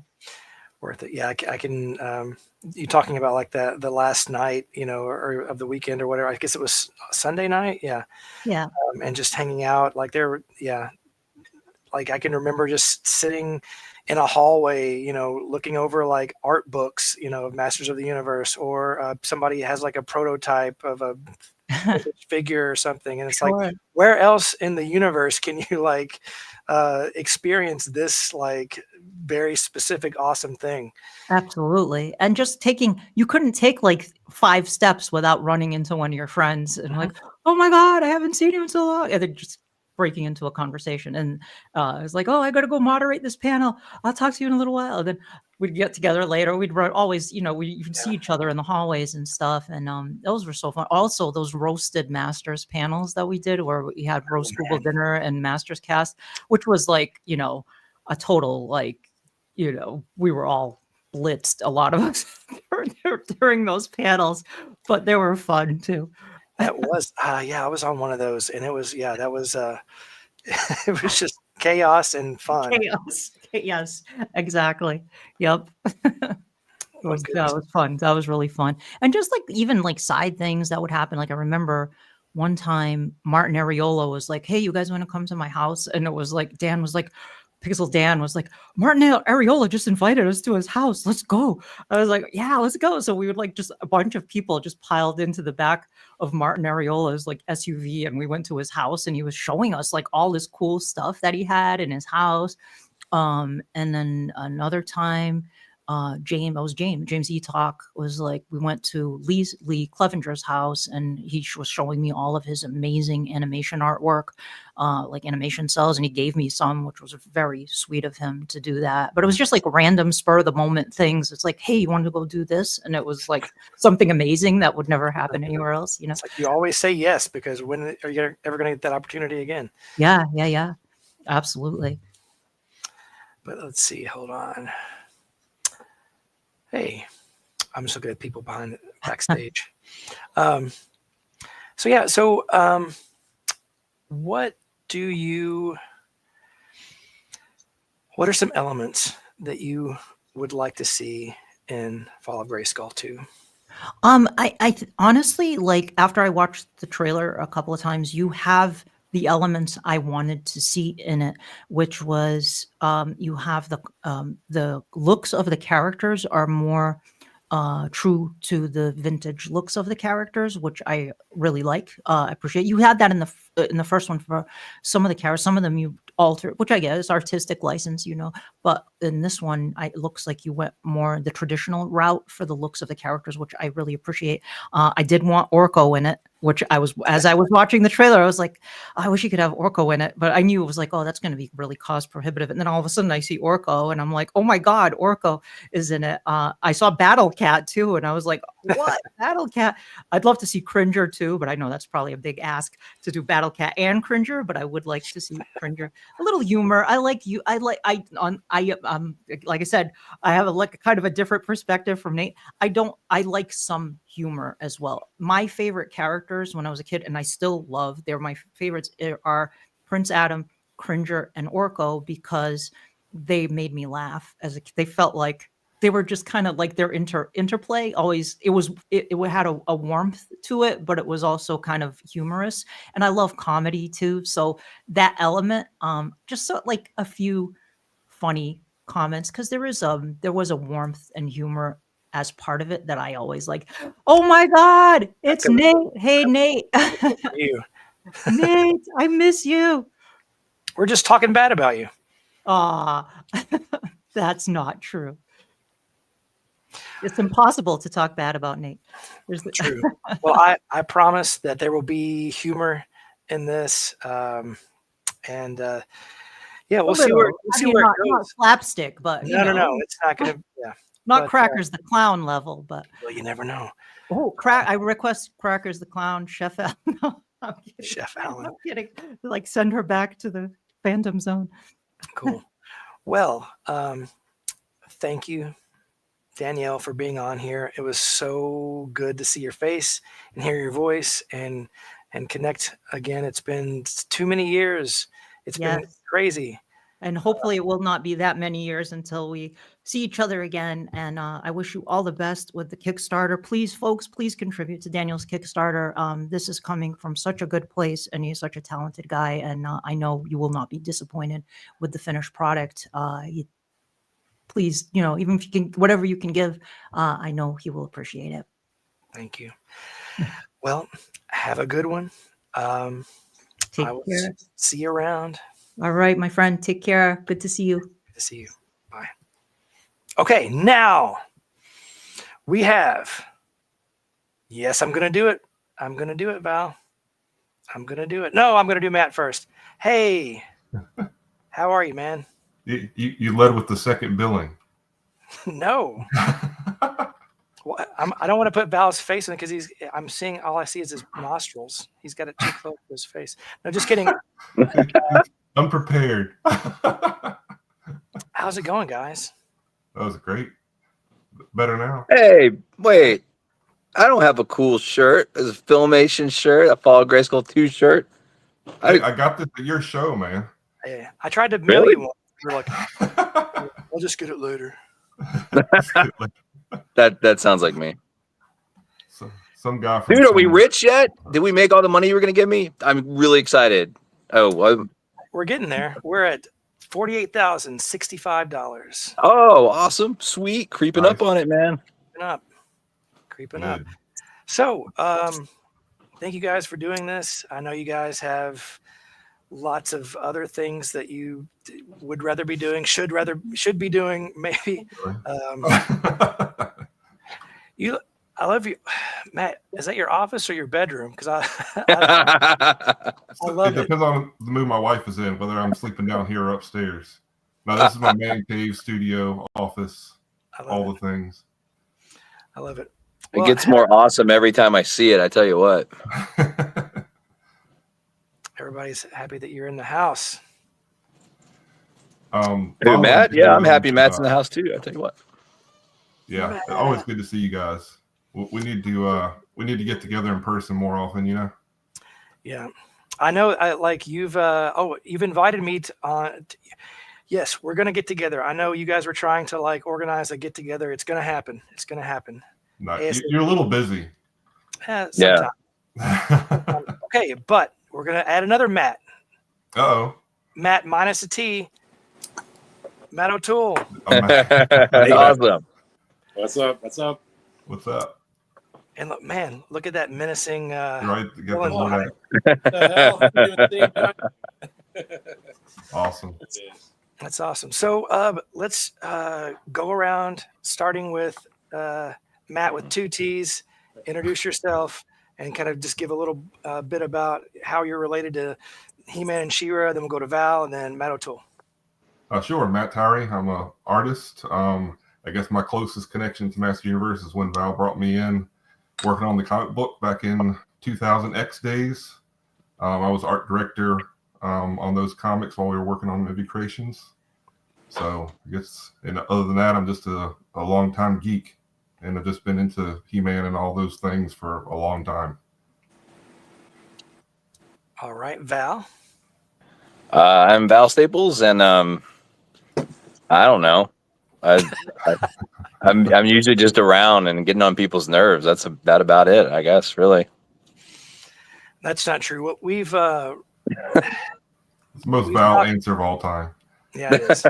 Worth it. Yeah. I can, you talking about like the last night, or of the weekend or whatever, I guess it was Sunday night. Yeah. Yeah. And just hanging out like like I can remember just sitting in a hallway, looking over like art books, of Masters of the Universe, or somebody has like a prototype of a figure or something. And it's like, where else in the universe can you like experience this like very specific, awesome thing? Absolutely. And just you couldn't take like 5 steps without running into one of your friends and like, oh my God, I haven't seen you in so long. And then just breaking into a conversation. And it's like, oh, I got to go moderate this panel. I'll talk to you in a little while. And then we'd get together later. We'd always, we'd see each other in the hallways and stuff. And those were so fun. Also, those roasted Masters panels that we did where we had roast Google dinner and Masters cast, which was like, a total, like, we were all blitzed, a lot of us during those panels, but they were fun too. That was, I was on one of those, and it was, that was, it was just chaos and fun. Chaos. Yes, exactly. Yep. That was fun. That was really fun. And just like even like side things that would happen. Like I remember one time Martin Areola was like, hey, you guys want to come to my house? And it was like, Pixel Dan was like, Martin Areola just invited us to his house. Let's go. I was like, yeah, let's go. So we would like just a bunch of people just piled into the back of Martin Areola's like SUV. And we went to his house and he was showing us like all this cool stuff that he had in his house. And then another time, James E-Talk was like, we went to Lee Clevenger's house and he was showing me all of his amazing animation artwork, like animation cells, and he gave me some, which was very sweet of him to do that. But it was just like random spur of the moment things. It's like, hey, you want to go do this? And it was like something amazing that would never happen anywhere else. It's like you always say yes, because when are you ever going to get that opportunity again? Yeah. Absolutely. But let's see, hold on. Hey, I'm just looking at people behind backstage. What are some elements that you would like to see in Fall of Grayskull 2? I honestly, like after I watched the trailer a couple of times, you have the elements I wanted to see in it, which was you have the looks of the characters are more true to the vintage looks of the characters, which I really like. I appreciate. You had that in the first one for some of the characters. Some of them you alter, which I guess is artistic license, But in this one, it looks like you went more the traditional route for the looks of the characters, which I really appreciate. I did want Orko in it, which as I was watching the trailer, I was like, I wish you could have Orko in it, but I knew it was like, oh, that's going to be really cost prohibitive. And then all of a sudden I see Orko and I'm like, oh my God, Orko is in it. I saw Battle Cat too. And I was like, what? Battle Cat? I'd love to see Cringer too, but I know that's probably a big ask to do Battle Cat and Cringer, but I would like to see Cringer. A little humor. Like I said, I have a kind of a different perspective from Nate. I like some humor as well. My favorite characters when I was a kid, and I still love, they're my favorites, are Prince Adam, Cringer, and Orko because they made me laugh. They felt like they were just kind of like their interplay. Always, it had a warmth to it, but it was also kind of humorous. And I love comedy too, so that element, just so like a few funny comments because there was a warmth and humor as part of it that I always like. Oh my God, it's Nate. Hey, Nate. You. Nate, I miss you. We're just talking bad about you. Ah, that's not true. It's impossible to talk bad about Nate. True. Well, I promise that there will be humor in this. Yeah, we'll see where it goes. Not slapstick, but no, it's not going to. Yeah, not Crackers the Clown level, but well, you never know. Oh, I request Crackers the Clown, Chef Allen. No, I'm kidding. Chef Allen. I'm kidding. Like send her back to the Phantom Zone. Cool. Well, thank you, Danielle, for being on here. It was so good to see your face and hear your voice and connect again. It's been too many years. It's been crazy. And hopefully it will not be that many years until we see each other again. And I wish you all the best with the Kickstarter. Please, folks, please contribute to Daniel's Kickstarter. This is coming from such a good place, and he's such a talented guy. And I know you will not be disappointed with the finished product. Please, even if you can, whatever you can give, I know he will appreciate it. Thank you. Well, have a good one. Take care. See you around. All right, my friend. Take care. Good to see you. Good to see you. Bye. Okay, now we have. Yes, I'm going to do it. I'm going to do it, Val. I'm going to do it. No, I'm going to do Matt first. Hey, how are you, man? You led with the second billing. No. Well, I don't want to put Val's face in it because I'm seeing all I see is his nostrils. He's got it too close to his face. No, just kidding. Unprepared. How's it going, guys? That was great. Better now. Hey, wait. I don't have a cool shirt. It's a Filmation shirt, a Fall of Grayskull 2 shirt. I got this at your show, man. Yeah, I tried to mail you one. You're like, I'll just get it later. That sounds like me. Some guy from Dude, are we rich yet? Did we make all the money you were going to give me? I'm really excited. Oh, we're getting there. We're at $48,065. Oh, awesome. Sweet. Creeping up on it, man. Creeping up. So, thank you guys for doing this. I know you guys have lots of other things that you would rather be doing, should be doing, maybe. I love you, Matt. Is that your office or your bedroom? Because I love it. Depends on the mood my wife is in, whether I'm sleeping down here or upstairs. No, this is my man cave, studio, office, all the things. I love it. It gets more awesome every time I see it. I tell you what. Everybody's happy that you're in the house. Hey, Matt? Yeah, I'm happy Matt's in the house too. I tell you what. Yeah, always good to see you guys. We need to get together in person more often, Yeah, I know. You've invited me to. Yes, we're gonna get together. I know you guys were trying to organize a get together. It's gonna happen. It's gonna happen. No, you're a little busy. Yeah. Okay, but we're gonna add another Matt. Uh-oh. Matt minus a T. Matt O'Toole. Awesome. What's up? What's up? What's up? And look at that menacing. Right, What the hell? Awesome. That's awesome. So let's go around, starting with Matt with 2 T's. Introduce yourself and kind of just give a little bit about how you're related to He-Man and She-Ra. Then we'll go to Val and then Matt O'Toole. Sure. Matt Tyree. I'm an artist. I guess my closest connection to Master Universe is when Val brought me in working on the comic book back in 2000 X days. I was art director on those comics while we were working on movie creations. So I guess, and other than that, I'm just a long-time geek, and I've just been into He-Man and all those things for a long time. All right, Val. I'm Val Staples, and I don't know. I'm usually just around and getting on people's nerves. That's about it, I guess. Really. That's not true. What we've It's the most Val answer of all time. Yeah, it is.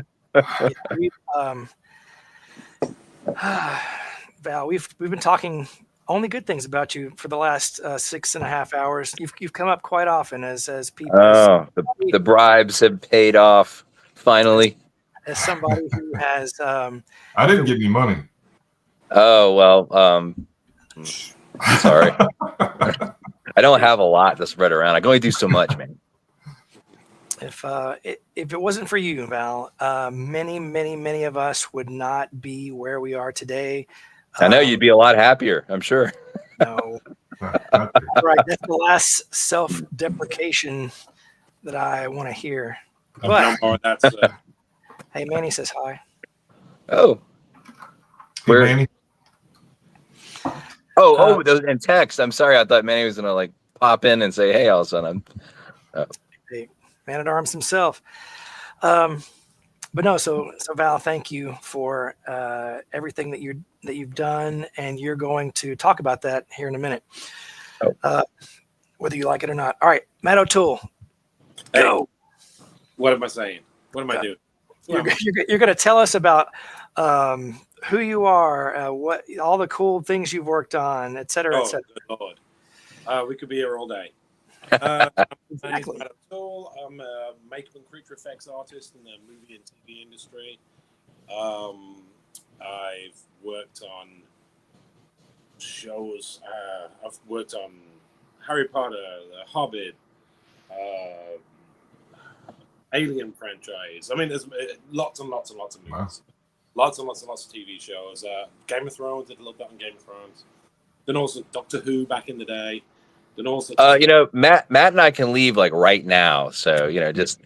Val, we've been talking only good things about you for the last 6.5 hours. You've come up quite often as people. Oh, the bribes have paid off finally. As somebody who has. I didn't get any money. Oh well. Sorry. I don't have a lot to spread around. I can only do so much, man. If it wasn't for you, Val, many of us would not be where we are today. I know you'd be a lot happier, I'm sure. No. Right. That's the last self-deprecation that I want to hear. But hey, Manny says hi. Oh. Where? Manny? Oh, those in text. I'm sorry. I thought Manny was gonna pop in and say, "Hey, all of a sudden." Hey, Man at Arms himself. But no, so Val, thank you for everything that you've done, and you're going to talk about that here in a minute, whether you like it or not. All right, Matotoole, go. What am I saying? What am I doing? You're going to tell us about who you are, what all the cool things you've worked on, et cetera, et cetera. Good Lord. We could be here all day. Exactly. I'm a makeup and creature effects artist in the movie and TV industry. I've worked on shows. I've worked on Harry Potter, The Hobbit, Alien franchise. I mean, there's lots and lots and lots of movies. Wow. Lots and lots and lots of TV shows. Game of Thrones, did a little bit on Game of Thrones. Then also Doctor Who back in the day. Then also, Matt and I can leave right now. So just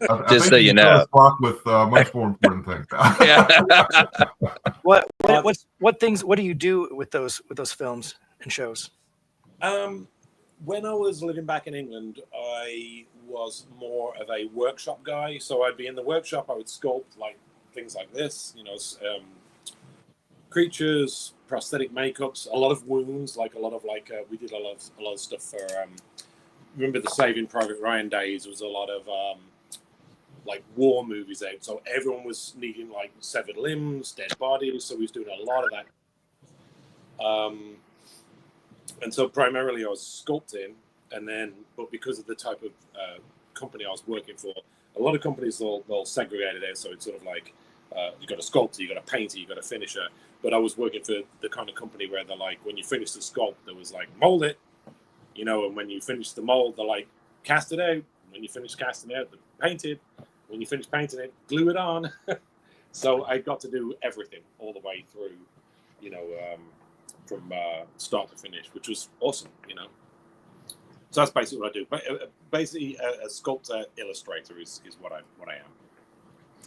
so you know. With much more important things. What things? What do you do with those films and shows? When I was living back in England, I was more of a workshop guy. So I'd be in the workshop. I would sculpt things like this. Creatures, prosthetic makeups, a lot of wounds, we did a lot of stuff for remember the Saving Private Ryan days. There was a lot of war movies out, so everyone was needing severed limbs, dead bodies, so we was doing a lot of that. And so primarily I was sculpting, but because of the type of company I was working for, a lot of companies they'll segregate it out, so it's sort of you got a sculptor, you got a painter, you got a finisher. But I was working for the kind of company where they're when you finish the sculpt, there was mold it, and when you finish the mold, they're cast it out. When you finish casting it out, paint it. When you finish painting it, glue it on. So I got to do everything all the way through, from start to finish, which was awesome, So that's basically what I do. But basically, a sculptor illustrator is what I am.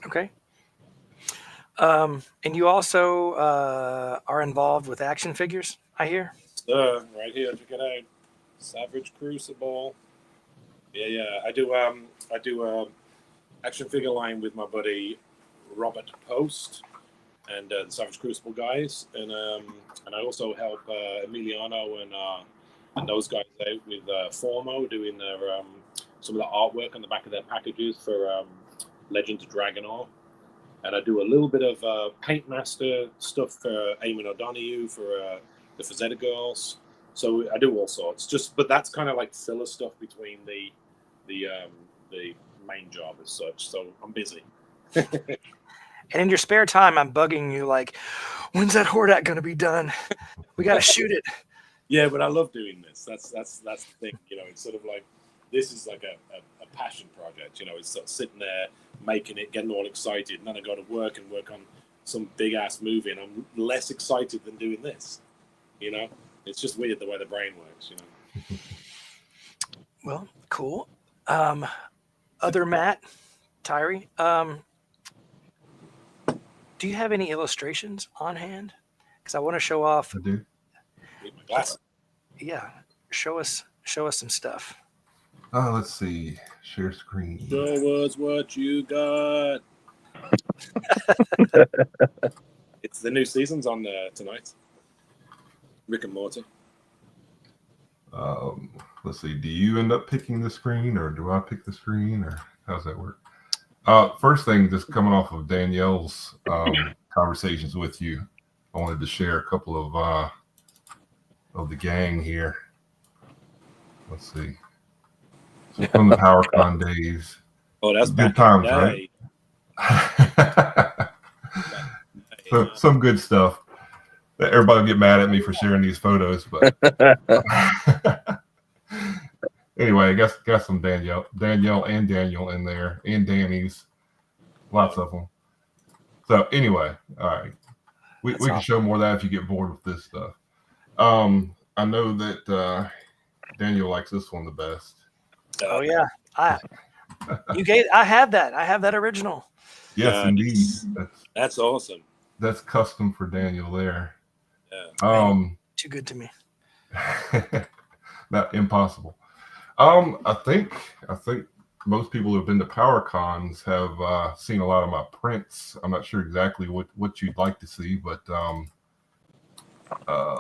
Okay. And you also are involved with action figures, I hear. Right here, check it out. Savage Crucible. Yeah. I do action figure line with my buddy Robert Post and the Savage Crucible guys, and I also help Emiliano and those guys out with Formo doing their some of the artwork on the back of their packages for Legends of Dragonor. And I do a little bit of Paint Master stuff for Eamon O'Donoghue for the Fazetta Girls. So I do all sorts. But that's kind of filler stuff between the main job as such. So I'm busy. And in your spare time, I'm bugging you when's that Hordak going to be done? We got to shoot it. Yeah, but I love doing this. That's the thing. It's sort of this is a passion project. It's sort of sitting there, making it, getting all excited, and then I go to work on some big ass movie, and I'm less excited than doing this. It's just weird the way the brain works. Well, cool. Other Matt, Tyree, do you have any illustrations on hand? Because I want to show off. I do. Need my glasses. Yeah, show us some stuff. Let's see. Share screen. Show us what you got. It's the new season's on tonight. Rick and Morty. Let's see. Do you end up picking the screen, or do I pick the screen, or how's that work? First thing, just coming off of Danielle's conversations with you, I wanted to share a couple of the gang here. Let's see. So from the PowerCon days. Oh, that's good times, right? So, some good stuff. Everybody will get mad at me for sharing these photos, but anyway, I guess got some Danielle and Daniel in there, and Danny's, lots of them. So anyway, all right, we can show more of that if you get bored with this stuff. I know that Daniel likes this one the best. Oh yeah, I have that. I have that original. Yes, indeed. That's awesome. That's custom for Daniel there. Yeah. Too good to me. Not impossible. I think most people who have been to PowerCons have seen a lot of my prints. I'm not sure exactly what you'd like to see, but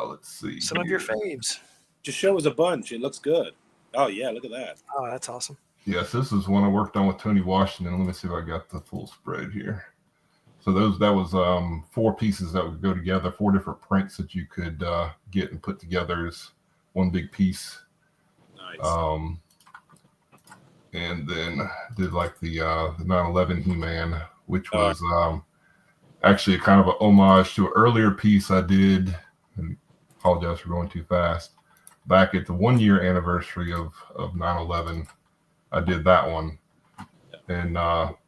let's see. Some of your faves. Just show us a bunch. It looks good. Oh yeah, look at that. Oh, that's awesome. Yes, this is one I worked on with Tony Washington. Let me see if I got the full spread here. So that was 4 pieces that would go together, 4 different prints that you could get and put together as one big piece. Nice. And then did like the 9/11 He-Man, which was actually kind of an homage to an earlier piece I did. And apologize for going too fast. Back at the 1-year anniversary of 9/11, I did that one. And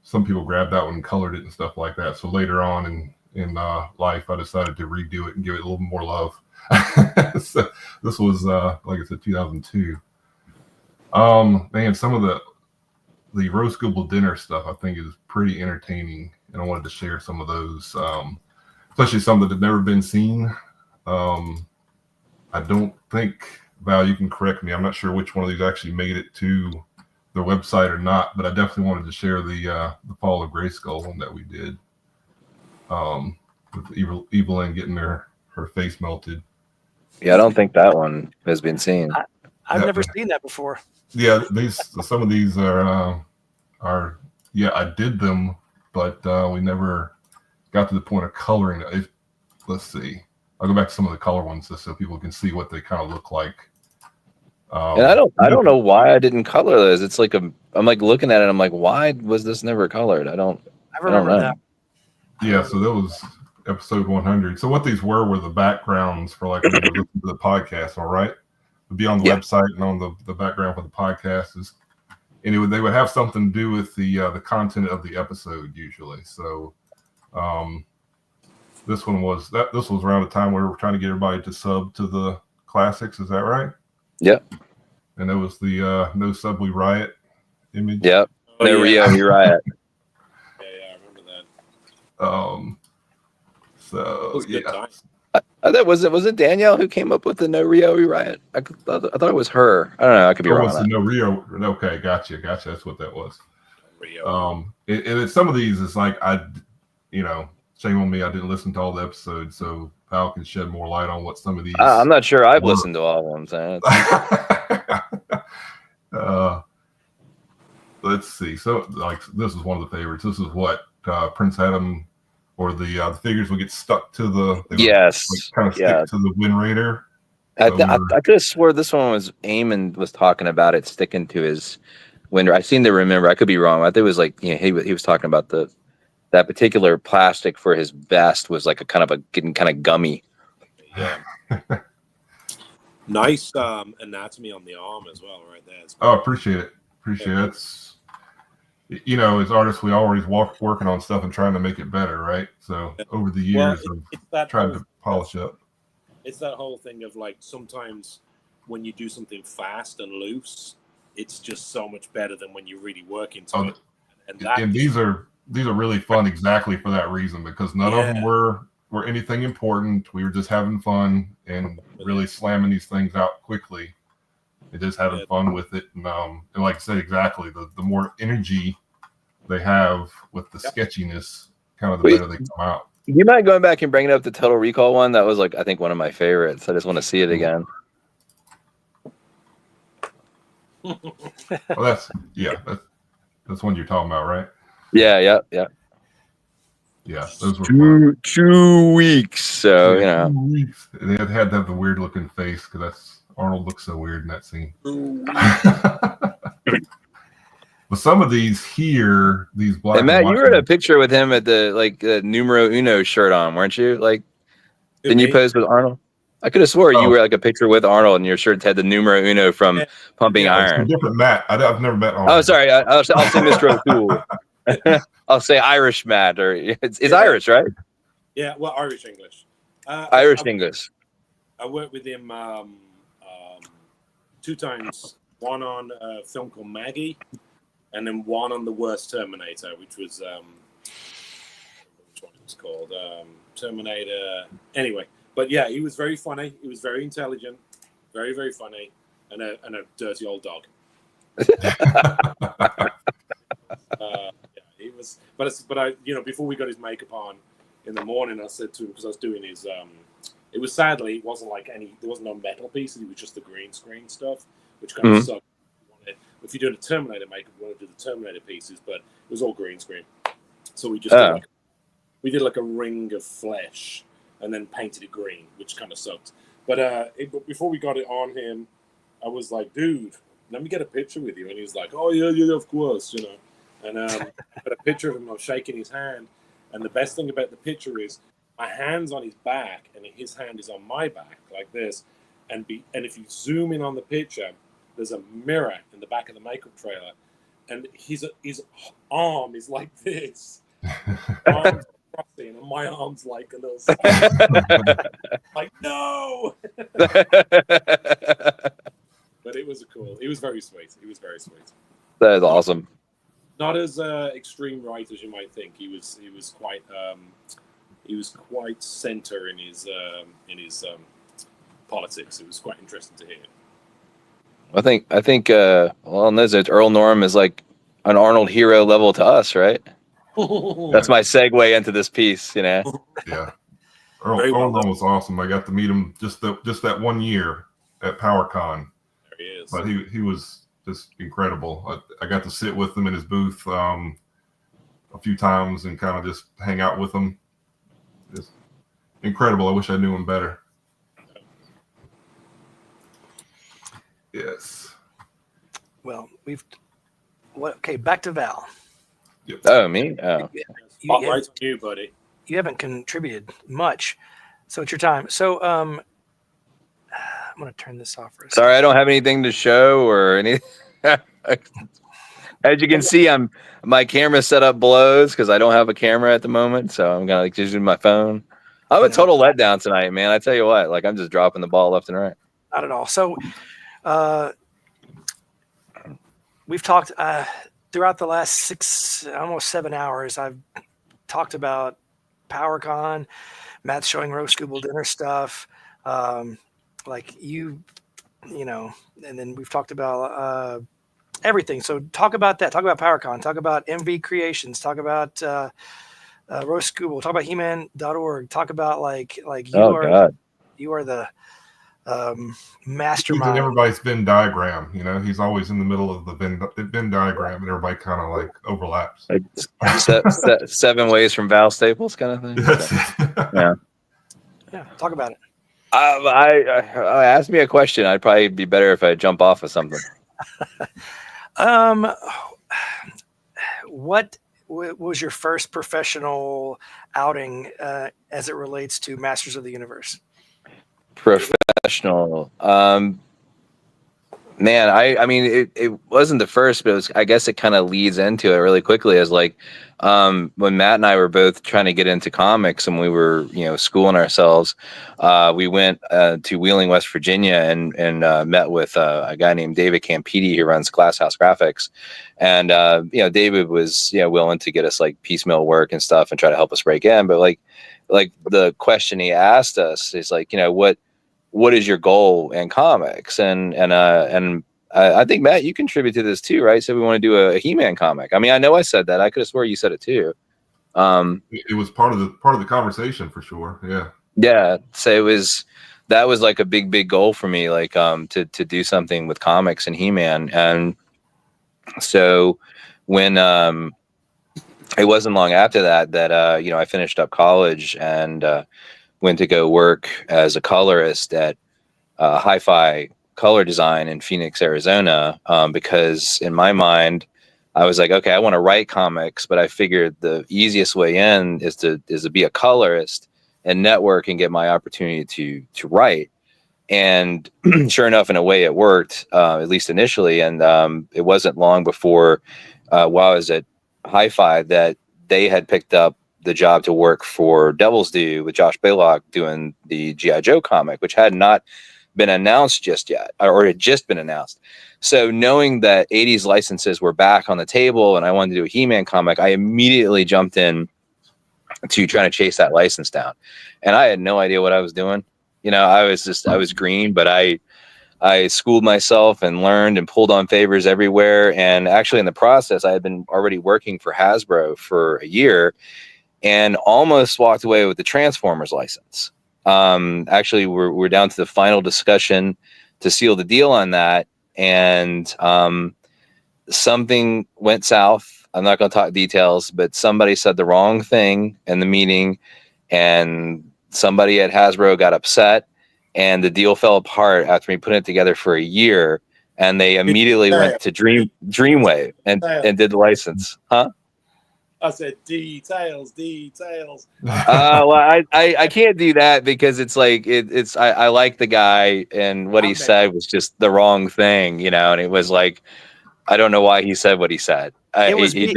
some people grabbed that one and colored it and stuff like that. So later on in life, I decided to redo it and give it a little more love. So this was, like I said, 2002. Man, some of the roast goobble dinner stuff I think is pretty entertaining, and I wanted to share some of those, especially some that have never been seen. I don't think, Val, you can correct me, I'm not sure which one of these actually made it to the website or not, but I definitely wanted to share the Fall of Grayskull one that we did, with Evelyn getting her face melted. Yeah, I don't think that one has been seen. I've never seen that before. Yeah, some of these are yeah, I did them, but we never got to the point of coloring it. Let's see. I'll go back to some of the color ones just so people can see what they kind of look like. And I don't know why I didn't color those. It's like I'm like looking at it. I'm like, why was this never colored? I don't know. That. Yeah, so that was episode 100. So what these were the backgrounds for like when you listen to the podcast. All right, it'd be on the website and on the background for the podcast is. Anyway, they would have something to do with the content of the episode usually. So this was around the time where we were trying to get everybody to sub to the classics. Is that right? Yep. And that was the No Sub We Riot image. Yep. No Rio We Riot. Yeah, I remember that. So yeah. That was it Danielle who came up with the No Rio We Riot? I thought it was her. I don't know. I could be wrong. Was the No Rio? Okay, gotcha. That's what that was. Rio. And some of these is like shame on me. I didn't listen to all the episodes, so Val can shed more light on what some of these. I'm not sure I've listened to all of them. Let's see. So, like, this is one of the favorites. This is what Prince Adam, or the figures would get stuck to the. Kind of stick to the Wind Raider. I could have swore this one was Eamon was talking about it sticking to his Wind Raider. I seem to remember. I could be wrong. I think it was like he was talking about that particular plastic for his vest was like getting kind of gummy. Yeah. Nice anatomy on the arm as well, right there. Oh, appreciate it. It's as artists, we always working on stuff and trying to make it better, right? So over the years of trying to polish up. It's that whole thing of like sometimes when you do something fast and loose, it's just so much better than when you really work into it. And these are really fun exactly for that reason, because none of them were anything important. We were just having fun and really slamming these things out quickly. just having fun with it, and like I said, exactly the more energy they have with the sketchiness, kind of the better they come out. You mind going back and bringing up the Total Recall one? That was like, I think, one of my favorites. I just want to see it again. Well, that's one you're talking about, right? Yeah. Yeah, those were 2 weeks. So yeah, 2 weeks. They had to have the weird looking face because Arnold looks so weird in that scene. But some of these here, these black. And Matt, and you white were in a picture with him at the numero uno shirt on, weren't you? Like, didn't you pose with Arnold? I could have swore you were like a picture with Arnold, and your shirt had the numero uno from Pumping Iron. It's a different Matt. I've never met Arnold. Oh, sorry. I'll say Mr. O'Toole. I'll say Irish Matt, or it's Irish, right? Yeah, well, Irish English. English. I worked with him 2 times. One on a film called Maggie, and then one on The Worst Terminator, which was which one it was called? Terminator. Anyway, but yeah, he was very funny. He was very intelligent, very, very funny, and a dirty old dog. He was, but I, before we got his makeup on in the morning, I said to him, because I was doing his, it was sadly, it wasn't like there wasn't no metal pieces, it was just the green screen stuff, which kind of sucked. If you're doing a Terminator makeup, you want to do the Terminator pieces, but it was all green screen. So we just did like a ring of flesh and then painted it green, which kind of sucked. But before we got it on him, I was like, dude, let me get a picture with you. And he was like, oh, yeah, of course, And I got a picture of him, I was shaking his hand. And the best thing about the picture is my hand's on his back and his hand is on my back like this. And if you zoom in on the picture, there's a mirror in the back of the makeup trailer. And his arm is like this. Arms crossing, and my arm's like a little like, no! But it was cool. He was very sweet. He was very sweet. That is awesome. Not as extreme right as you might think. He was quite center in his politics. It was quite interesting to hear. I think well, on those, Earl Norm is like an Arnold hero level to us, right? That's my segue into this piece, Yeah. Earl Norm was awesome. I got to meet him just that 1 year at PowerCon. There he is. But he was just incredible. I got to sit with him in his booth a few times and kind of just hang out with him. Just incredible. I wish I knew him better. Yes. Well, okay, back to Val. Yep. Oh, me? Oh. Spotlight's on you, buddy. You haven't contributed much, so it's your time. So I'm going to turn this off for a second. Sorry, I don't have anything to show or anything. As you can see, my camera setup blows because I don't have a camera at the moment, so I'm gonna just using my phone. I'm a total letdown tonight, man. I tell you what, like I'm just dropping the ball left and right. Not at all. So we've talked throughout the last almost 7 hours. I've talked about PowerCon, Matt's showing Roast Google dinner stuff, like and then we've talked about everything. So talk about that. Talk about PowerCon. Talk about MV Creations. Talk about Roast Google. Talk about He-Man.org. Talk about like you are the mastermind. He's in everybody's Venn diagram. He's always in the middle of the Venn diagram, and everybody kind of like overlaps. Like 7 ways from Val Staples, kind of thing. Yeah. Talk about it. Ask me a question. I'd probably be better if I jump off of something. What was your first professional outing as it relates to Masters of the Universe? Professional. Man, I mean, it wasn't the first, but I guess it kind of leads into it really quickly as like, when Matt and I were both trying to get into comics and we were, schooling ourselves, we went to Wheeling, West Virginia and met with a guy named David Campiti who runs Glass House Graphics. And, David was, willing to get us like piecemeal work and stuff and try to help us break in. But like the question he asked us is like, what is your goal in comics? And I think, Matt, you contribute to this too, right? So we want to do a He-Man comic. I mean, I know I said that. I could have swore you said it too. It was part of the conversation for sure. Yeah. Yeah. So that was like a big goal for me, like to do something with comics and He-Man. And so when it wasn't long after that I finished up college and went to go work as a colorist at Hi-Fi Color Design in Phoenix, Arizona, because in my mind, I was like, okay, I want to write comics, but I figured the easiest way in is to be a colorist and network and get my opportunity to write. And sure enough, in a way, it worked, at least initially. And it wasn't long before, while I was at Hi-Fi, that they had picked up the job to work for Devil's Due with Josh Baylock doing the G.I. Joe comic, which had not been announced just yet, or had just been announced. So knowing that 80s licenses were back on the table and I wanted to do a He-Man comic, I immediately jumped in to trying to chase that license down. And I had no idea what I was doing. I was green, but I schooled myself and learned and pulled on favors everywhere. And actually in the process, I had been already working for Hasbro for a year and almost walked away with the Transformers license. Actually, we're down to the final discussion to seal the deal on that. And something went south. I'm not going to talk details, but somebody said the wrong thing in the meeting and somebody at Hasbro got upset and the deal fell apart after we put it together for a year. And they immediately went to Dreamwave and did the license. Huh? I said details. Well, I can't do that because it's like I like the guy and what he said was just the wrong thing, and it was like I don't know why he said what he said. It was me,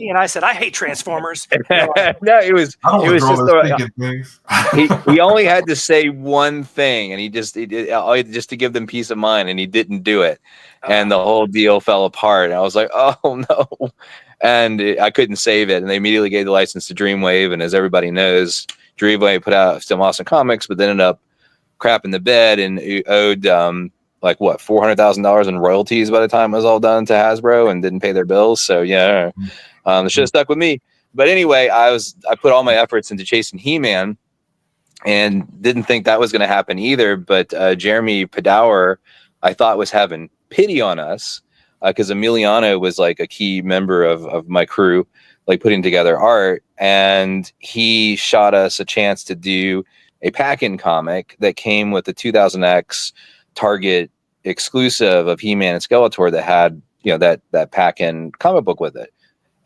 and I said I hate Transformers. No, it was just he only had to say one thing, and he did just to give them peace of mind, and he didn't do it, and the whole deal fell apart. And I was like, oh no. And I couldn't save it. And they immediately gave the license to Dreamwave. And as everybody knows, Dreamwave put out some awesome comics, but then ended up crapping the bed and owed $400,000 in royalties by the time it was all done to Hasbro and didn't pay their bills. So yeah, they should have stuck with me. But anyway, I put all my efforts into chasing He-Man and didn't think that was going to happen either. But Jeremy Padower, I thought, was having pity on us. Because Emiliano was like a key member of my crew, like putting together art, and he shot us a chance to do a pack-in comic that came with the 2000X Target exclusive of He-Man and Skeletor that had that pack-in comic book with it.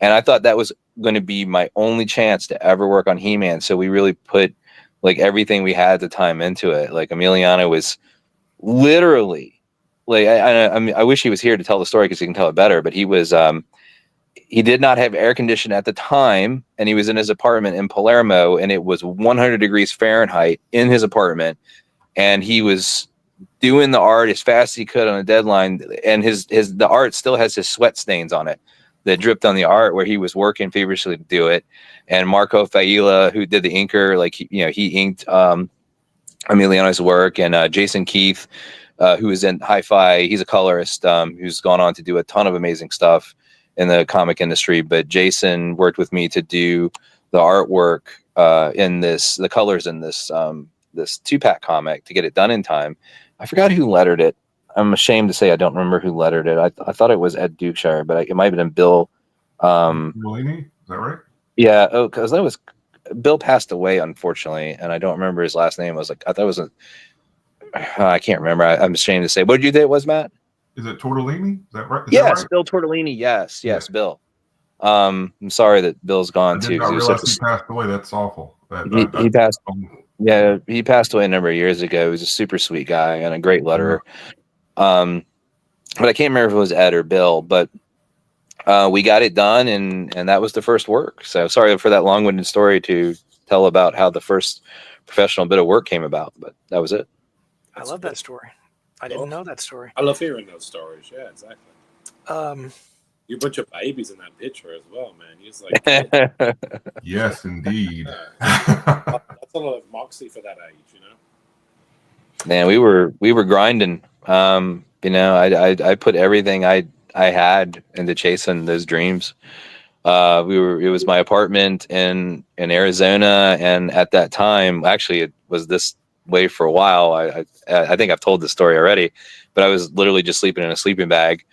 And I thought that was going to be my only chance to ever work on He-Man. So we really put like everything we had at the time into it. Like Emiliano was literally. Like I mean, I wish he was here to tell the story because he can tell it better. But he was, he did not have air conditioning at the time, and he was in his apartment in Palermo, and it was 100 degrees Fahrenheit in his apartment, and he was doing the art as fast as he could on a deadline, and the art still has his sweat stains on it that dripped on the art where he was working feverishly to do it. And Marco Failla, who did the inker, like he inked Emiliano's work, and Jason Keith. Who is in Hi-Fi. He's a colorist who's gone on to do a ton of amazing stuff in the comic industry. But Jason worked with me to do the artwork the colors in this 2-pack comic to get it done in time. I forgot who lettered it. I'm ashamed to say I don't remember who lettered it. I thought it was Ed Dukeshire, but it might have been Bill. Mullini? Is that right? Yeah. Oh, because that was Bill passed away, unfortunately, and I don't remember his last name. I thought it was I can't remember. I'm ashamed to say. What did you think it was, Matt? Is it Tortellini? Is that right? Yes, Bill Tortellini. Yes, Bill. I'm sorry that Bill's gone too. I did not realize he passed away. That's awful. He passed. Yeah, he passed away a number of years ago. He was a super sweet guy and a great letterer. But I can't remember if it was Ed or Bill. But we got it done, and that was the first work. So sorry for that long-winded story to tell about how the first professional bit of work came about. But that was it. I love that story. I didn't know that story. I love hearing those stories. Yeah, exactly. You bunch of babies in that picture as well, man. He's like, yes, indeed. That's a lot of moxie for that age, Man, we were grinding. You know, I put everything I had into chasing those dreams. It was my apartment in Arizona, and at that time, actually, it was this way for a while. I think I've told this story already, but I was literally just sleeping in a sleeping bag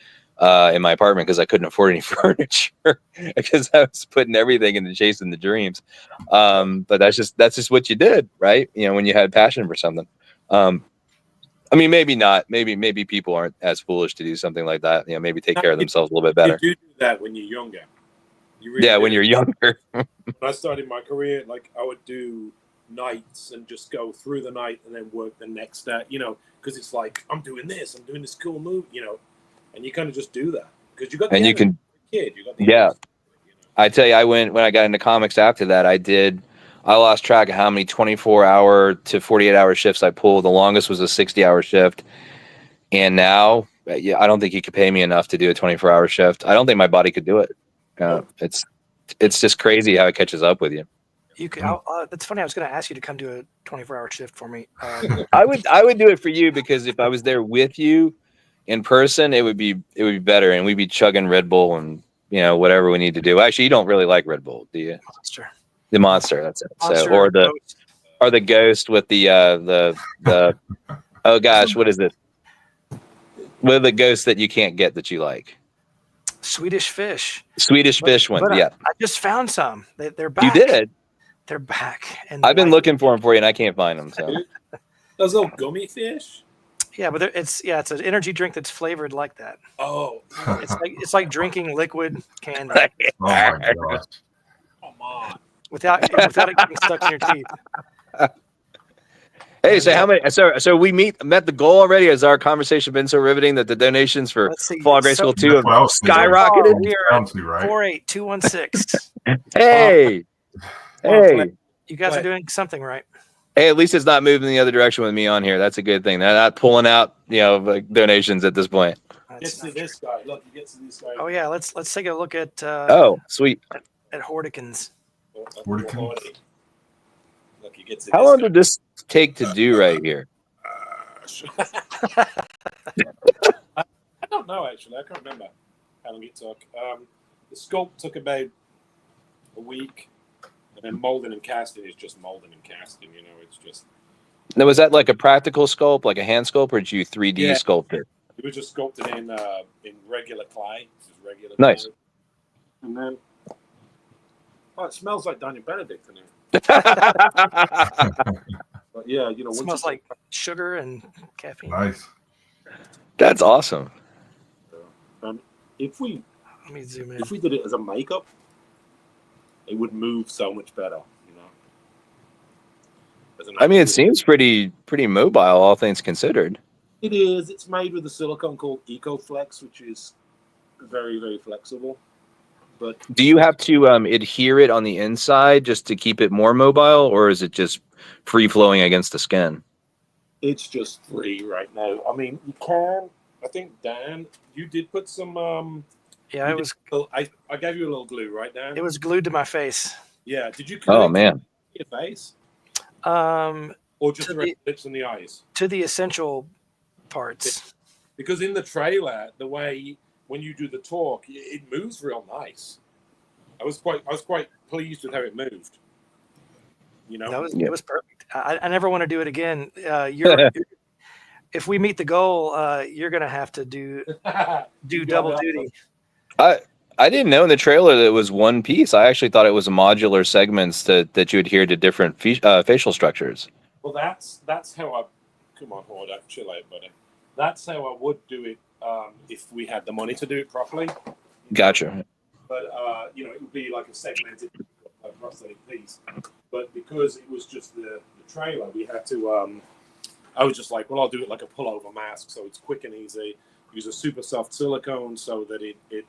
in my apartment because I couldn't afford any furniture because I was putting everything into chasing the dreams. But that's just what you did, right? You know, when you had passion for something. I mean, maybe not. Maybe people aren't as foolish to do something like that. You know, maybe take care of themselves a little bit better. You do that when you're younger. You really Yeah, do. when you're younger. When I started my career, like I would do nights and just go through the night and then work the next day. You know, because it's like I'm doing this cool move. You know, and you kind of just do that because you got. And you can. Kid, you got the Yeah. I tell you, when I got into comics after that, I lost track of how many 24-hour to 48-hour shifts I pulled. The longest was a 60-hour shift. And now, yeah, I don't think you could pay me enough to do a 24-hour shift. I don't think my body could do it. It's just crazy how it catches up with you. You could. That's funny. I was going to ask you to come do a 24-hour shift for me. I would do it for you because if I was there with you in person, it would be better, and we'd be chugging Red Bull and whatever we need to do. Actually, you don't really like Red Bull, do you? Monster. The Monster, that's it. Monster or the Ghost with the oh gosh, what is it? With the Ghost that you can't get that you like. Swedish Fish. Fish one, but yeah. I just found some. They're back. You did? They're back. And I've been looking for them for you, and I can't find them. So those little gummy fish. Yeah, but it's an energy drink that's flavored like that. Oh, it's like drinking liquid candy. Oh my gosh! Come on. Without it getting stuck in your teeth. Hey, so how many? So we met the goal already. Has our conversation been so riveting that the donations for Fall of Grayskull 2 have skyrocketed? We are at 48216. Hey, hey! You guys are doing something right. Hey, at least it's not moving the other direction with me on here. That's a good thing. They're not pulling out, like donations at this point. Get to this guy. Look, you get to this guy. Oh yeah, let's take a look at. Oh, sweet. At Hordakins. Look, you get to How long did this take to do right here? I don't know actually. I can't remember how long it took. The sculpt took about a week. And then molding and casting is just molding and casting, it's just. Now, was that like a practical sculpt, like a hand sculpt, or did you 3D sculpt it? It was just sculpted in regular clay. Just regular nice. Clay. And then, it smells like Daniel Benedict in here. But yeah, it smells like sugar and caffeine. Nice. That's awesome. If we zoom in. If we did it as a makeup, it would move so much better, I mean, it seems pretty mobile, all things considered. It is. It's made with a silicone called EcoFlex, which is very, very flexible. But do you have to adhere it on the inside just to keep it more mobile, or is it just free flowing against the skin? It's just free right now. I mean, you can. I think Dan, you did put some. Yeah, it was. I gave you a little glue, right, Dan? It was glued to my face. Yeah. Did you? Oh man. Your face. Or just the lips and the eyes. To the essential parts. Because in the trailer, the way when you do the talk, it moves real nice. I was quite pleased with how it moved. It was perfect. I never want to do it again. If we meet the goal, you're gonna have to do double duty. I didn't know in the trailer that it was one piece. I actually thought it was modular segments that you adhere to different facial structures. Well, that's how I. Come on, Hordak, chill out, buddy. That's how I would do it if we had the money to do it properly. Gotcha. But it would be like a segmented prosthetic piece. But because it was just the trailer, we had to. I was just like, well, I'll do it like a pullover mask, so it's quick and easy. Use a super soft silicone so that it It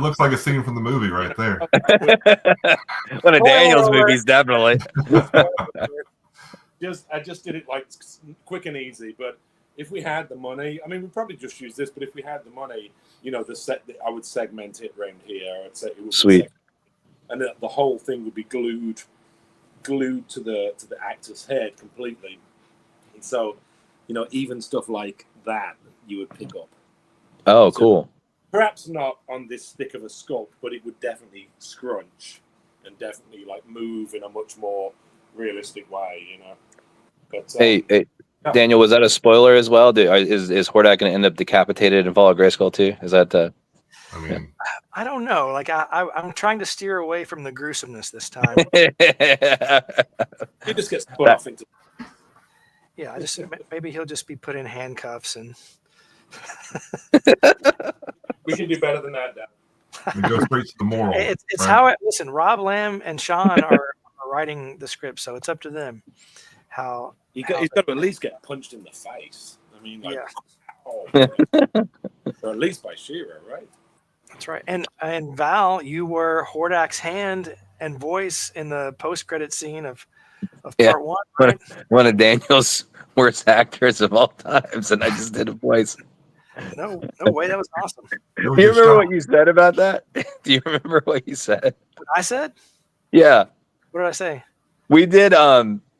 looks like a scene from the movie right there. One of Daniel's movies, definitely. I just did it like quick and easy. But if we had the money, I mean, we'd probably just use this. But if we had the money, I would segment it around here. I'd say it would sweet. and the whole thing would be glued to the actor's head completely. And so, even stuff like that you would pick up. Oh, cool. Perhaps not on this thick of a sculpt, but it would definitely scrunch and definitely like move in a much more realistic way, But Hey, Daniel, was that a spoiler as well? Is Hordak going to end up decapitated in Fall of Grayskull too? Is that? I mean, I don't know. Like I'm trying to steer away from the gruesomeness this time. He just gets put off into. Yeah, maybe he'll just be put in handcuffs and. We can do better than that, Dan. we go straight to the moral. It's right? how listen. Rob Lamb and Sean are writing the script, so it's up to them. He's got to at least get punched in the face. I mean, like, yeah. Or at least by She-Ra, right? That's right. And Val, you were Hordak's hand and voice in the post-credit scene of part one. Right? One of Daniel's worst actors of all times, and I just did a voice. No way, that was awesome. Do you remember what you said about that? Do you remember what you said? What I said? Yeah. What did I say? We did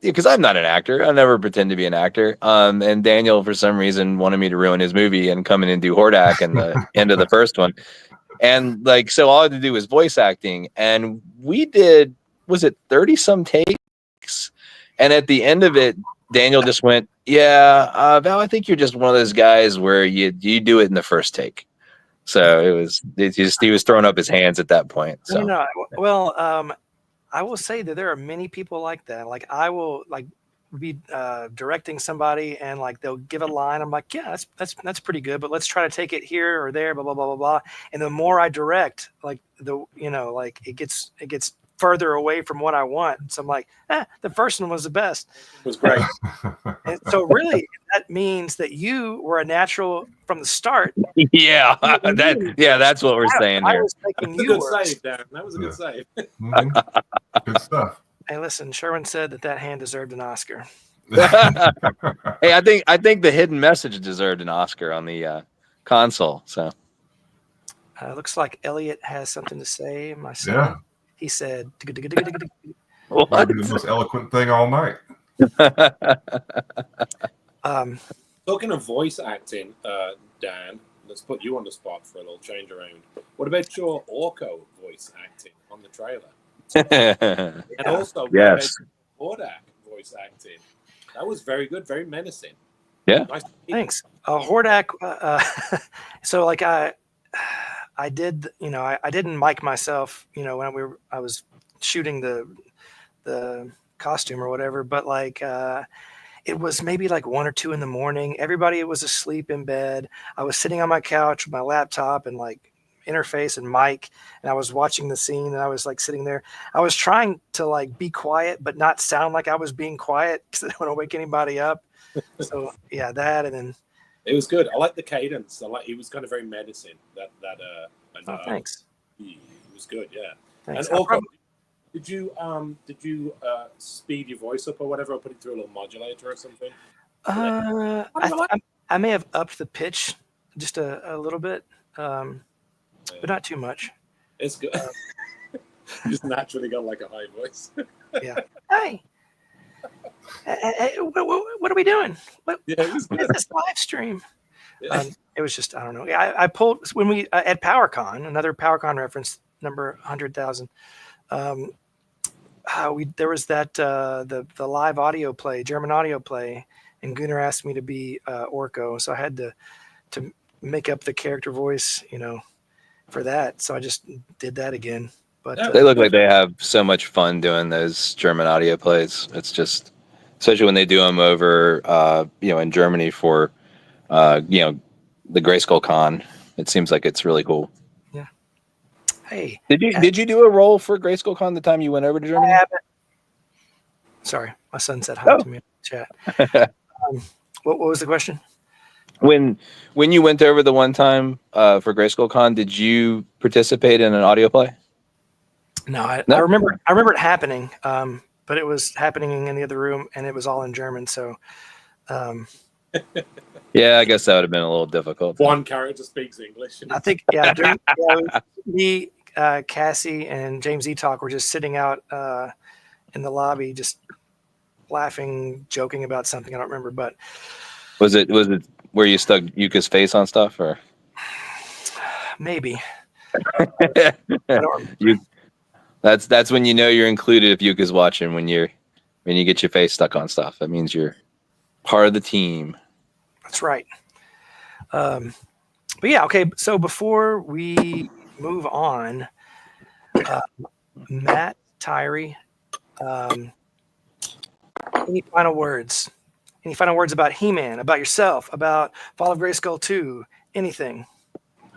because I'm not an actor. I never pretend to be an actor. And Daniel, for some reason, wanted me to ruin his movie and come in and do Hordak in the end of the first one. And so all I had to do was voice acting. And we did, was it 30 some takes? And at the end of it, Daniel just went, yeah, Val, I think you're just one of those guys where you do it in the first take. So he was throwing up his hands at that point. So. No. Well, I will say that there are many people like that. Like I will be directing somebody and they'll give a line. I'm like, yeah, that's pretty good, but let's try to take it here or there, blah blah blah blah blah. And the more I direct, it gets further away from what I want. So I'm like, the first one was the best. It was great. And so really, that means that you were a natural from the start. Yeah, that's what we're saying I here. was thinking That's a good save, Dan. That was a good save. Good stuff. Hey, listen, Sherwin said that hand deserved an Oscar. Hey, I think the hidden message deserved an Oscar on the console. So looks like Elliot has something to say. My son. Yeah. He said, what? Might be the most eloquent thing all night. Talking of voice acting, Dan, let's put you on the spot for a little change around. What about your Orko voice acting on the trailer? And also, yes, Hordak voice acting. That was very good, very menacing. Yeah. Nice. Thanks. Hordak. So I did, I didn't mic myself, when I was shooting the costume or whatever, but it was maybe 1 or 2 in the morning. Everybody was asleep in bed. I was sitting on my couch with my laptop and interface and mic, and I was watching the scene, and I was sitting there. I was trying to be quiet, but not sound like I was being quiet because I don't want to wake anybody up. So yeah, that, and then it was good. I like the cadence. It was kind of very menacing. Thanks. It was good. Yeah. Thanks. And Orko, did you speed your voice up or whatever, or put it through a little modulator or something? I may have upped the pitch just a little bit, but not too much. It's good. You just naturally got a high voice. Yeah. Hey, what are we doing? What is this live stream? Yeah. It was just, I don't know. I pulled when we at PowerCon, another PowerCon reference, number 100,000. There was that the live audio play, German audio play, and Gunnar asked me to be Orko, so I had to make up the character voice, for that. So I just did that again. But they look like they have so much fun doing those German audio plays. It's just, especially when they do them over, in Germany for, the Grayskull Con. It seems like it's really cool. Yeah. Hey. Did you do a role for Grayskull Con the time you went over to Germany? Sorry, my son said hi to me in the chat. What was the question? When you went over the one time for Grayskull Con, did you participate in an audio play? No, I remember it happening, but it was happening in the other room, and it was all in German. So, yeah, I guess that would have been a little difficult. One character speaks English. I think, me, Cassie and James Etalk were just sitting out in the lobby, just laughing, joking about something. I don't remember, but Was it where you stuck Yuka's face on stuff, or maybe you? That's when you know you're included if Yuka's watching. When you get your face stuck on stuff, that means you're part of the team. That's right. But yeah, okay. So before we move on, Matt, Tyree, any final words? Any final words about He-Man, about yourself, about Fall of Grayskull 2, anything?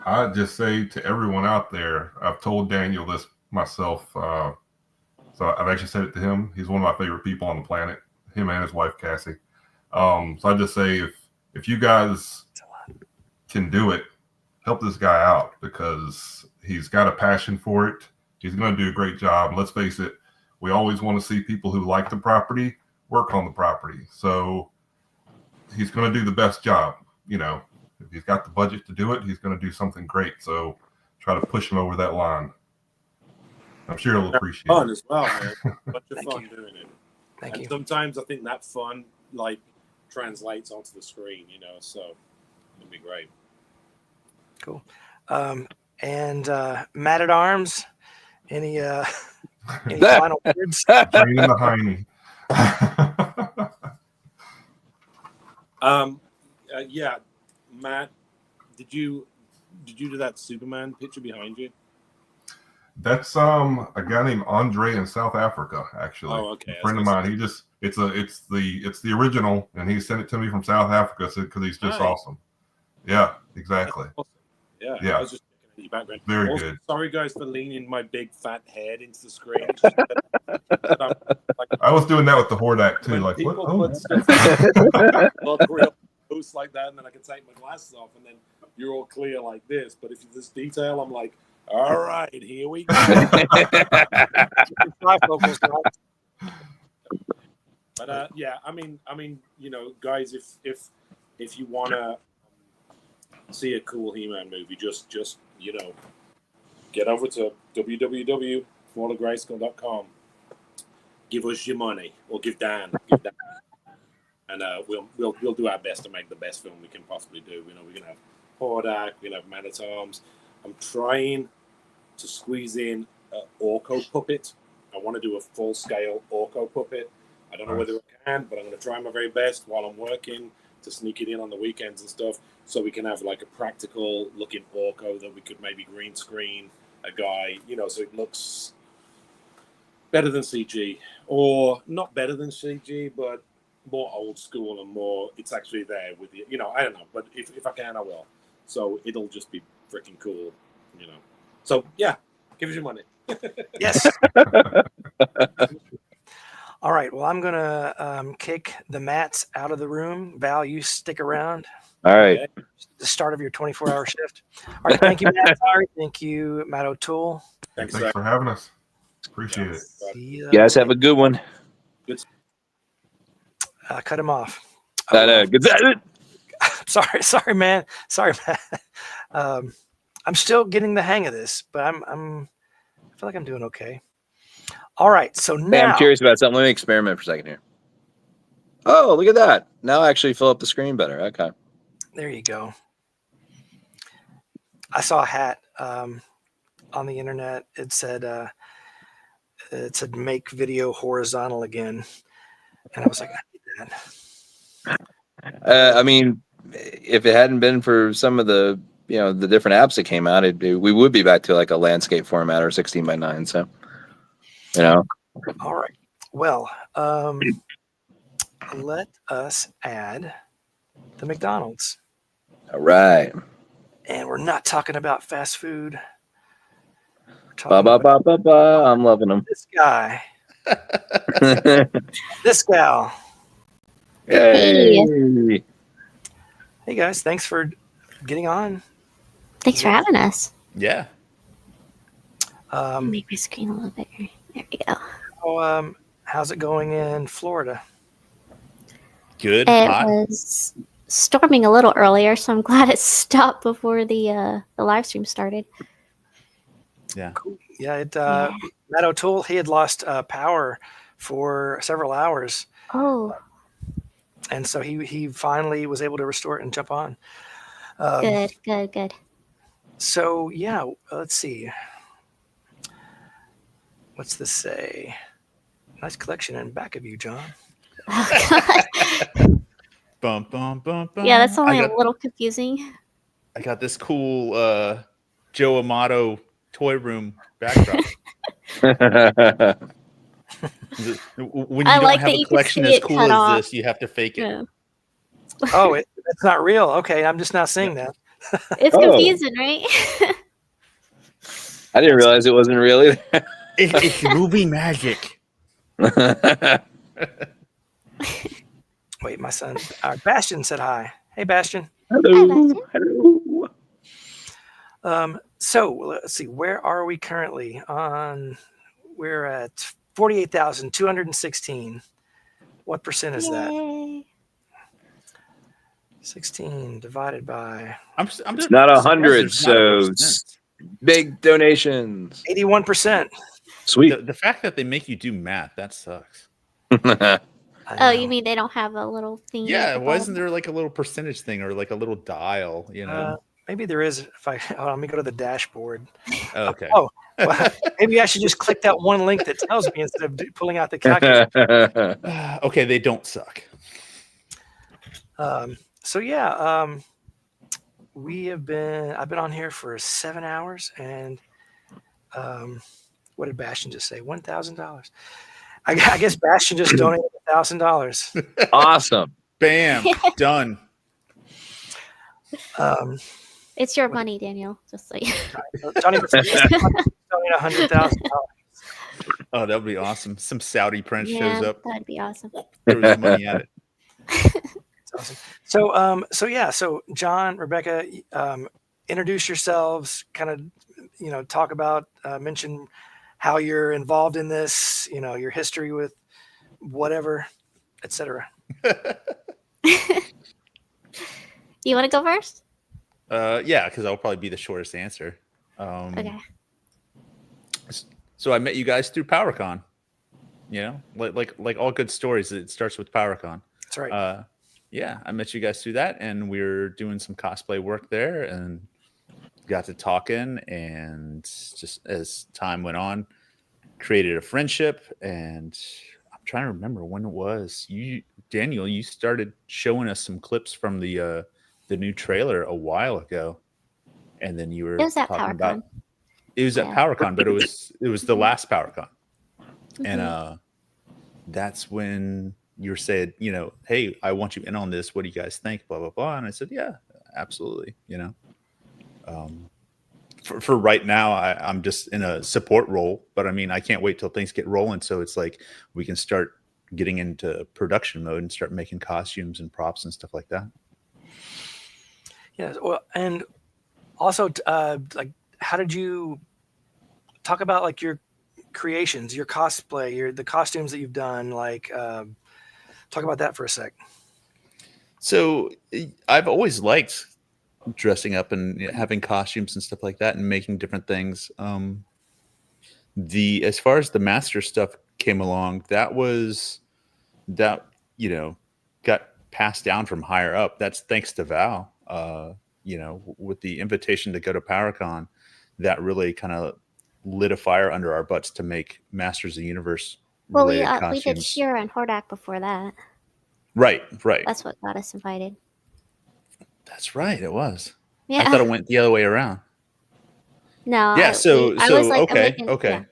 I'd just say to everyone out there, I've told Daniel this myself, so I've actually said it to him. He's one of my favorite people on the planet, him and his wife, Cassie. So I just say, if you guys can do it, help this guy out, because he's got a passion for it. He's going to do a great job. Let's face it, we always want to see people who like the property work on the property. So he's going to do the best job. You know, if he's got the budget to do it, he's going to do something great. So try to push him over that line. I'm sure he'll appreciate fun it. as well, man. Bunch of fun doing it. Thank you. Sometimes I think that fun like translates onto the screen, you know, so it'll be great. Cool. And Matt at Arms, any final words? Bring in the hiney. Yeah, Matt, did you do that Superman picture behind you? That's a guy named Andre in South Africa, actually. Oh, okay. A friend of mine. He just it's the original, and he sent it to me from South Africa because he's just awesome. Yeah, exactly. Awesome. Yeah. Yeah. I was just looking at your background. Very Also, good. Sorry guys for leaning my big fat head into the screen. I was doing that with the Hordak too. When Like what? people Oh. put stuff on real posts like that, and then I can take my glasses off, and then you're all clear like this. But if you this detail, I'm like, all right, here we go. But yeah, I mean, you know, guys, if you wanna see a cool He-Man movie, just you know, get over to www.fallofgrayskull.com. Give us your money, or give Dan, and we'll do our best to make the best film we can possibly do. You know, we're gonna have Hordak, we're gonna have Man at Arms. I'm trying to squeeze in an Orko puppet. I want to do a full-scale Orko puppet. I don't know whether I can, but I'm going to try my very best while I'm working to sneak it in on the weekends and stuff, so we can have like a practical-looking Orko that we could maybe green screen a guy, you know, so it looks better than CG, or not better than CG, but more old school and more. It's actually there with the, you know, I don't know, but if I can, I will. So it'll just be freaking cool, you know. So yeah, give us your money. Yes. All right. Well, I'm gonna kick the Matts out of the room. Val, you stick around. All right. The start of your 24-hour shift. All right. Thank you, Matt. Sorry. Thank you, matotoole. Thanks for having us. Appreciate it. You guys have a good one. Cut him off. Good. Sorry, man. Sorry, man. I'm still getting the hang of this, but I feel like I'm doing okay. All right, so now Hey, I'm curious about something. Let me experiment for a second here. Oh, look at that! Now I actually fill up the screen better. Okay. There you go. I saw a hat on the internet. It said "Make video horizontal again," and I was like, I need that. I mean, if it hadn't been for some of the the different apps that came out, we would be back to like a landscape format or 16:9. So, All right. Well, let us add the McDonald's. All right. And we're not talking about fast food. I'm loving them. This guy. This gal. Hey. Hey guys, thanks for getting on. Thanks for having us. Yeah. Make my screen a little bigger. There we go. So, how's it going in Florida? Good. It Hot. was storming a little earlier, so I'm glad it stopped before the live stream started. Yeah. Cool. Yeah, matotoole, he had lost power for several hours. Oh, And so he finally was able to restore it and jump on. good. So yeah, let's see. What's this say? Nice collection in back of you, John. Bum, bum, bum, bum. Yeah, that's only a little confusing. I got this cool Joe Amato toy room backdrop. When you don't have a collection as cool as this, you have to fake it. Yeah. Oh, it's not real. Okay, I'm just now seeing that. It's confusing, right? I didn't realize it wasn't real either. It's movie magic. Wait, my son, Bastion said hi. Hey, Bastion. Hello. Hello. So let's see. Where are we currently? We're at 48,216. What percent is that? 16 divided by. It's not 100, so big donations. 81%. Sweet. The fact that they make you do math, that sucks. Oh, you mean they don't have a little thing? Yeah, why isn't there like a little percentage thing or like a little dial, you know? Maybe there is. Let me go to the dashboard. Okay. Well, maybe I should just click that one link that tells me instead of pulling out the calculator. Okay, they don't suck. So yeah, I've been on here for 7 hours, and what did Bastion just say? $1,000. I guess Bastion just donated $1,000. Awesome. Bam. Done. It's your money, Daniel. Just like Johnny donate $100,000. Oh, that would be awesome. Some Saudi prince yeah, shows up. that'd be awesome. There was money at it. That's awesome. So John, Rebecca, introduce yourselves. Kind of, talk about, mention how you're involved in this. Your history with whatever, etc. You want to go first? Yeah, because I'll probably be the shortest answer. Okay. So I met you guys through PowerCon. Like all good stories, it starts with PowerCon. That's right. Yeah, I met you guys through that, and we were doing some cosplay work there, and got to talking, and just as time went on, created a friendship. And I'm trying to remember when it was. Daniel, you started showing us some clips from the new trailer a while ago, and then you were It was at talking PowerCon. about it was at PowerCon, but it was the last PowerCon, and that's when you said, hey, I want you in on this. What do you guys think? Blah blah blah. And I said, yeah, absolutely. For right now, I'm just in a support role, but I mean, I can't wait till things get rolling. So it's like we can start getting into production mode and start making costumes and props and stuff like that. Yeah. Well, and also, like, how did you talk about like your creations, your cosplay, the costumes that you've done? Like, talk about that for a sec. So I've always liked dressing up and having costumes and stuff like that and making different things. As far as the master stuff came along, that got passed down from higher up. That's thanks to Val. With the invitation to go to PowerCon, that really kind of lit a fire under our butts to make Masters of the Universe Well, related we costumes. did Shira and Hordak before that. Right. That's what got us invited. That's right. It was. Yeah. I thought it went the other way around. No. Yeah. I was like, okay. Yeah.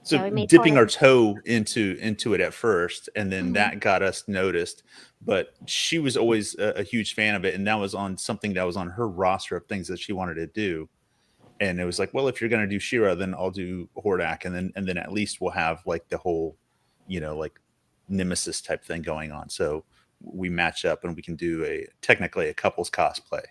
So Yeah, we made dipping Hordak. our toe into it at first, and then that got us noticed. But she was always a huge fan of it, and that was on something that was on her roster of things that she wanted to do. And it was like, well, if you're going to do Shira, then I'll do Hordak, and then at least we'll have like the whole, like Nemesis type thing going on. So we match up, and we can do technically a couples cosplay.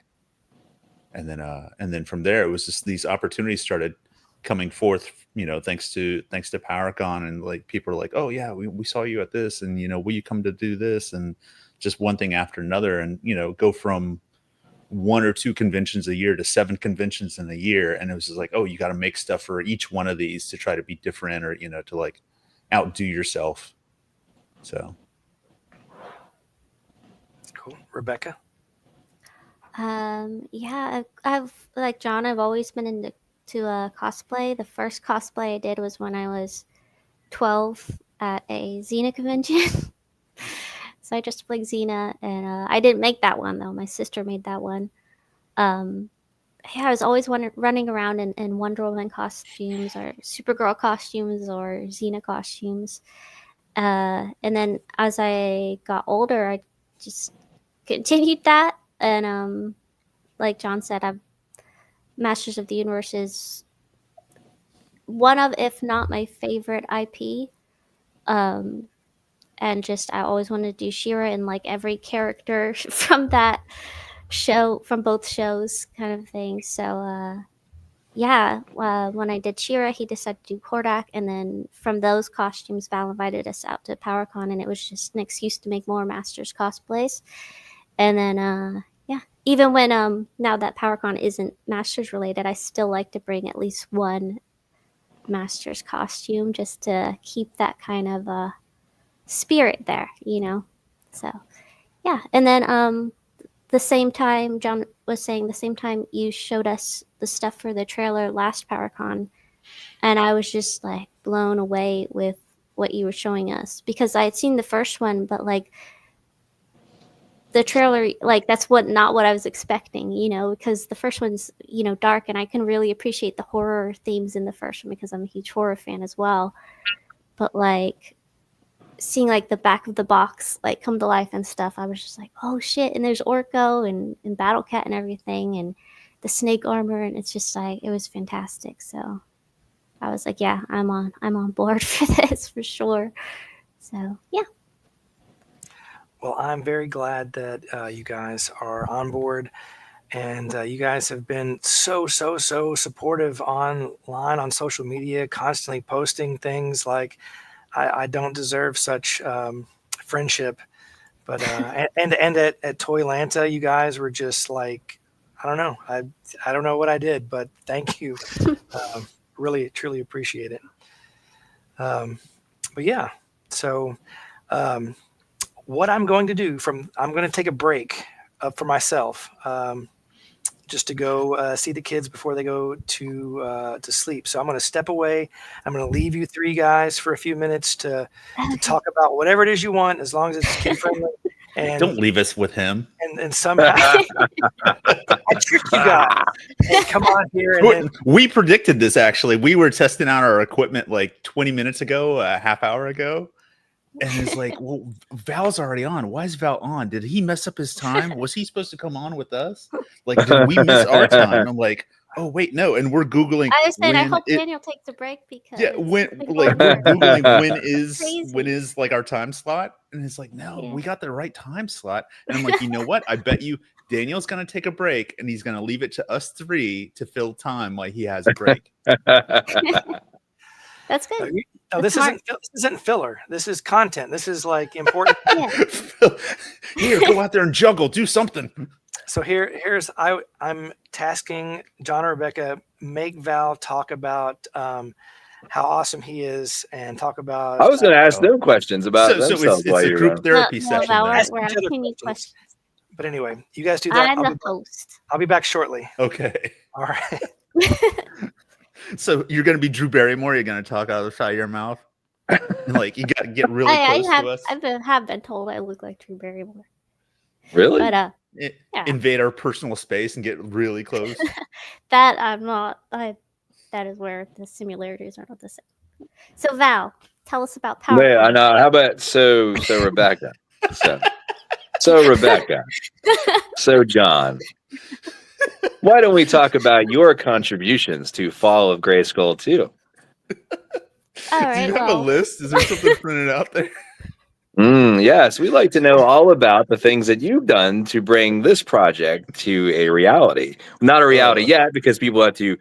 And then from there, it was just these opportunities started coming forth, thanks to PowerCon, and like people are like, oh yeah, we saw you at this, and will you come to do this, and just one thing after another, and go from 1 or 2 conventions a year to 7 conventions in a year. And it was just like, oh, you got to make stuff for each one of these to try to be different, or, to like outdo yourself. So cool. Rebecca? Yeah, I've like John, I've always been into cosplay. The first cosplay I did was when I was 12 at a Xena convention. So I just played Xena, and I didn't make that one though. My sister made that one. Yeah, I was always running around in Wonder Woman costumes, or Supergirl costumes, or Xena costumes. And then as I got older, I just continued that. And like John said, Masters of the Universe is one of, if not my favorite IP. And just I always wanted to do She-Ra and like every character from that show, from both shows, kind of thing. So yeah, when I did She-Ra, he decided to do Hordak, and then from those costumes, Val invited us out to PowerCon, and it was just an excuse to make more Masters cosplays. And then yeah, even when now that PowerCon isn't Masters related, I still like to bring at least one Masters costume just to keep that kind of spirit there, So yeah, and then the same time John was saying, the same time you showed us the stuff for the trailer last PowerCon, and I was just like blown away with what you were showing us, because I had seen the first one, but like the trailer, like that's not what I was expecting, because the first one's dark, and I can really appreciate the horror themes in the first one because I'm a huge horror fan as well. But like seeing like the back of the box like come to life and stuff, I was just like, oh shit. And there's Orko and Battle Cat and everything, and the snake armor, and it's just like, it was fantastic. So I was like, yeah, I'm on board for this for sure. So yeah. Well, I'm very glad that you guys are on board, and you guys have been so supportive online on social media, constantly posting things like, I don't deserve such friendship, but and at Toylanta, you guys were just like, I don't know, I don't know what I did, but thank you, really truly appreciate it. But yeah, so what I'm going to do I'm going to take a break for myself, just to go see the kids before they go to sleep. So I'm going to step away. I'm going to leave you 3 guys for a few minutes to talk about whatever it is you want, as long as it's kid friendly. And don't leave us with him. And somehow I tricked you guys. Hey, come on here. And then, we predicted this, actually. We were testing out our equipment like 20 minutes ago, a half hour ago. And it's like, well, Val's already on. Why is Val on? Did he mess up his time? Was he supposed to come on with us? Like, did we miss our time? I'm like, oh wait, no. And we're Googling. I was saying, I hope Daniel takes a break, because we're Googling when is like our time slot, and it's like, no, we got the right time slot. And I'm like, you know what? I bet you Daniel's gonna take a break, and he's gonna leave it to us 3 to fill time while he has a break. That's good. No, this isn't filler. This is content. This is like important. Here, go out there and juggle. Do something. So I'm tasking John and Rebecca, make Val talk about how awesome he is, and talk about. I was going to ask them questions about themselves. It's a group therapy session. We're asking you questions. But anyway, you guys do that. I'm the host. I'll be back shortly. Okay. All right. So you're going to be Drew Barrymore? You're going to talk out of the side of your mouth? Like, you got to get really close to us? I have been told I look like Drew Barrymore. Really? But, invade our personal space and get really close? That I'm not. That is where the similarities are not the same. So Val, tell us about Power. Yeah, I know. How about so Rebecca? So Rebecca. So John. Why don't we talk about your contributions to Fall of Grayskull 2? All right, do you have a list? Is there something printed out there? Yes, we'd like to know all about the things that you've done to bring this project to a reality. Not a reality yet, because people have to,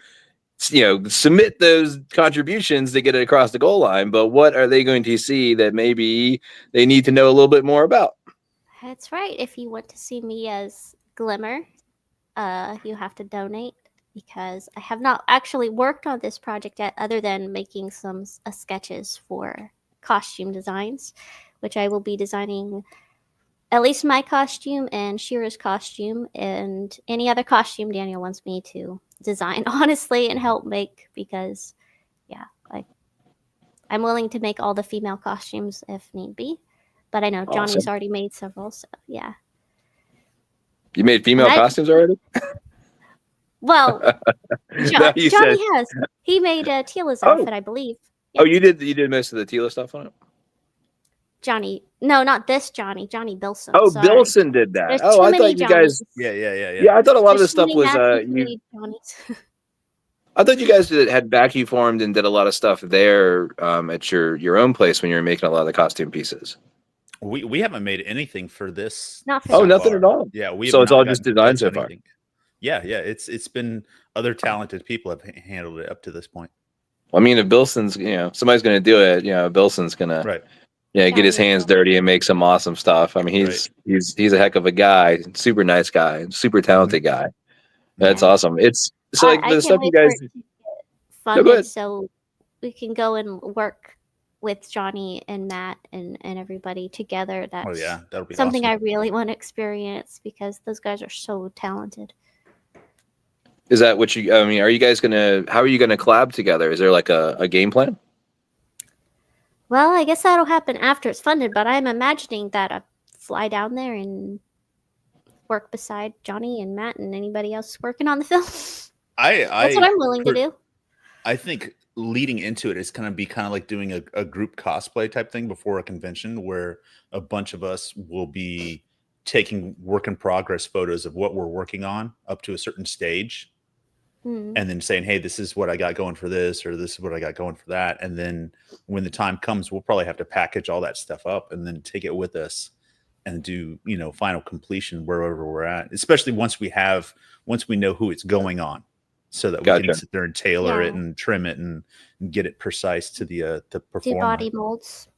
submit those contributions to get it across the goal line. But what are they going to see that maybe they need to know a little bit more about? That's right. If you want to see me as Glimmer, you have to donate, because I have not actually worked on this project yet, other than making some sketches for costume designs, which I will be designing at least my costume and Shira's costume and any other costume Daniel wants me to design, honestly, and help make, because yeah, I'm willing to make all the female costumes if need be. But I know Johnny's Awesome. already made several, so yeah. You made female costumes already? Well, No, you Johnny said- has. He made Tila's outfit, I believe. Oh, you did most of the Tila stuff on it? Johnny. No, not this Johnny. Johnny Bilson. Oh, sorry. Bilson did that. There's Oh, too I many thought you guys. Johnnies. Yeah, I thought a lot of There's this stuff too was many you. many Johnnies. I thought you guys had vacuumed and did a lot of stuff there at your own place when you were making a lot of the costume pieces. We haven't made anything for this. Not for Oh, this. nothing at all. Yeah, we. So have it's not all just gotten design so touched far. anything. Yeah. It's been other talented people have handled it up to this point. Well, I mean, if Bilson's, somebody's going to do it. Bilson's going to, get his hands dirty and make some awesome stuff. I mean, he's a heck of a guy, super nice guy, super talented guy. That's awesome. It's so like the stuff you guys. Funded so we can go and work with Johnny and Matt and everybody together. That's that'll be something awesome. I really want to experience, because those guys are so talented. Is that what you? I mean, are you guys gonna? How are you gonna collab together? Is there like a game plan? Well, I guess that'll happen after it's funded, but I'm imagining that I fly down there and work beside Johnny and Matt and anybody else working on the film. That's what I'm willing to do. I think leading into it is going to be kind of like doing a group cosplay type thing before a convention, where a bunch of us will be taking work in progress photos of what we're working on up to a certain stage. And then saying, hey, this is what I got going for this, or this is what I got going for that. And then when the time comes, we'll probably have to package all that stuff up and then take it with us and do, final completion wherever we're at, especially once we know who it's going on, so that we can sit there and tailor it and trim it and get it precise to the performer. Do body molds.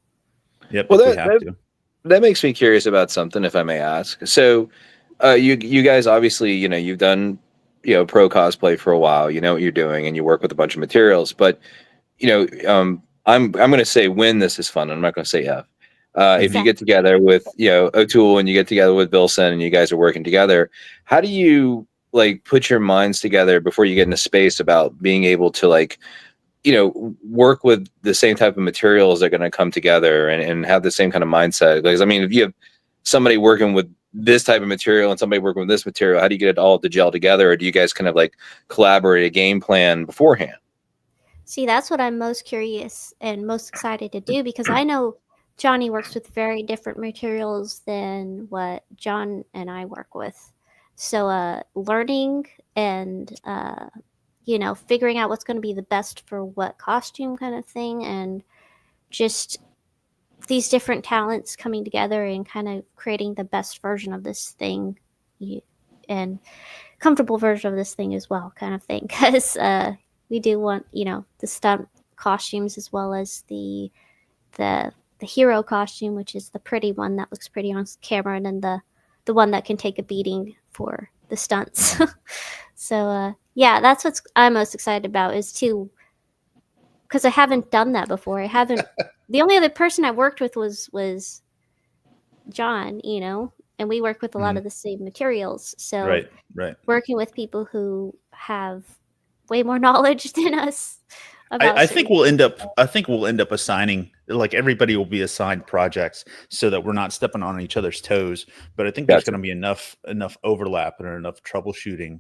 Yep. Well, that makes me curious about something, if I may ask. So, you guys obviously, you've done, pro cosplay for a while. You know what you're doing, and you work with a bunch of materials. But, I'm going to say when this is fun. I'm not going to say if. If you get together with, O'Toole, and you get together with Bilson, and you guys are working together, how do you put your minds together before you get into space about being able to work with the same type of materials that are going to come together and have the same kind of mindset? Because I mean, if you have somebody working with this type of material and somebody working with this material, how do you get it all to gel together? Or do you guys kind of collaborate a game plan beforehand? See, that's what I'm most curious and most excited to do, because I know Johnny works with very different materials than what John and I work with. So learning and, figuring out what's going to be the best for what costume kind of thing, and just these different talents coming together and kind of creating the best version of this thing and comfortable version of this thing as well, kind of thing. Because we do want, the stunt costumes as well as the hero costume, which is the pretty one that looks pretty on camera, and then the one that can take a beating for the stunts. So that's what I'm most excited about, is because I haven't done that before. I haven't. The only other person I worked with was John, and we work with a lot of the same materials. So right. Working with people who have way more knowledge than us. I think we'll end up assigning, everybody will be assigned projects so that we're not stepping on each other's toes. But I think there's going to be enough overlap and enough troubleshooting,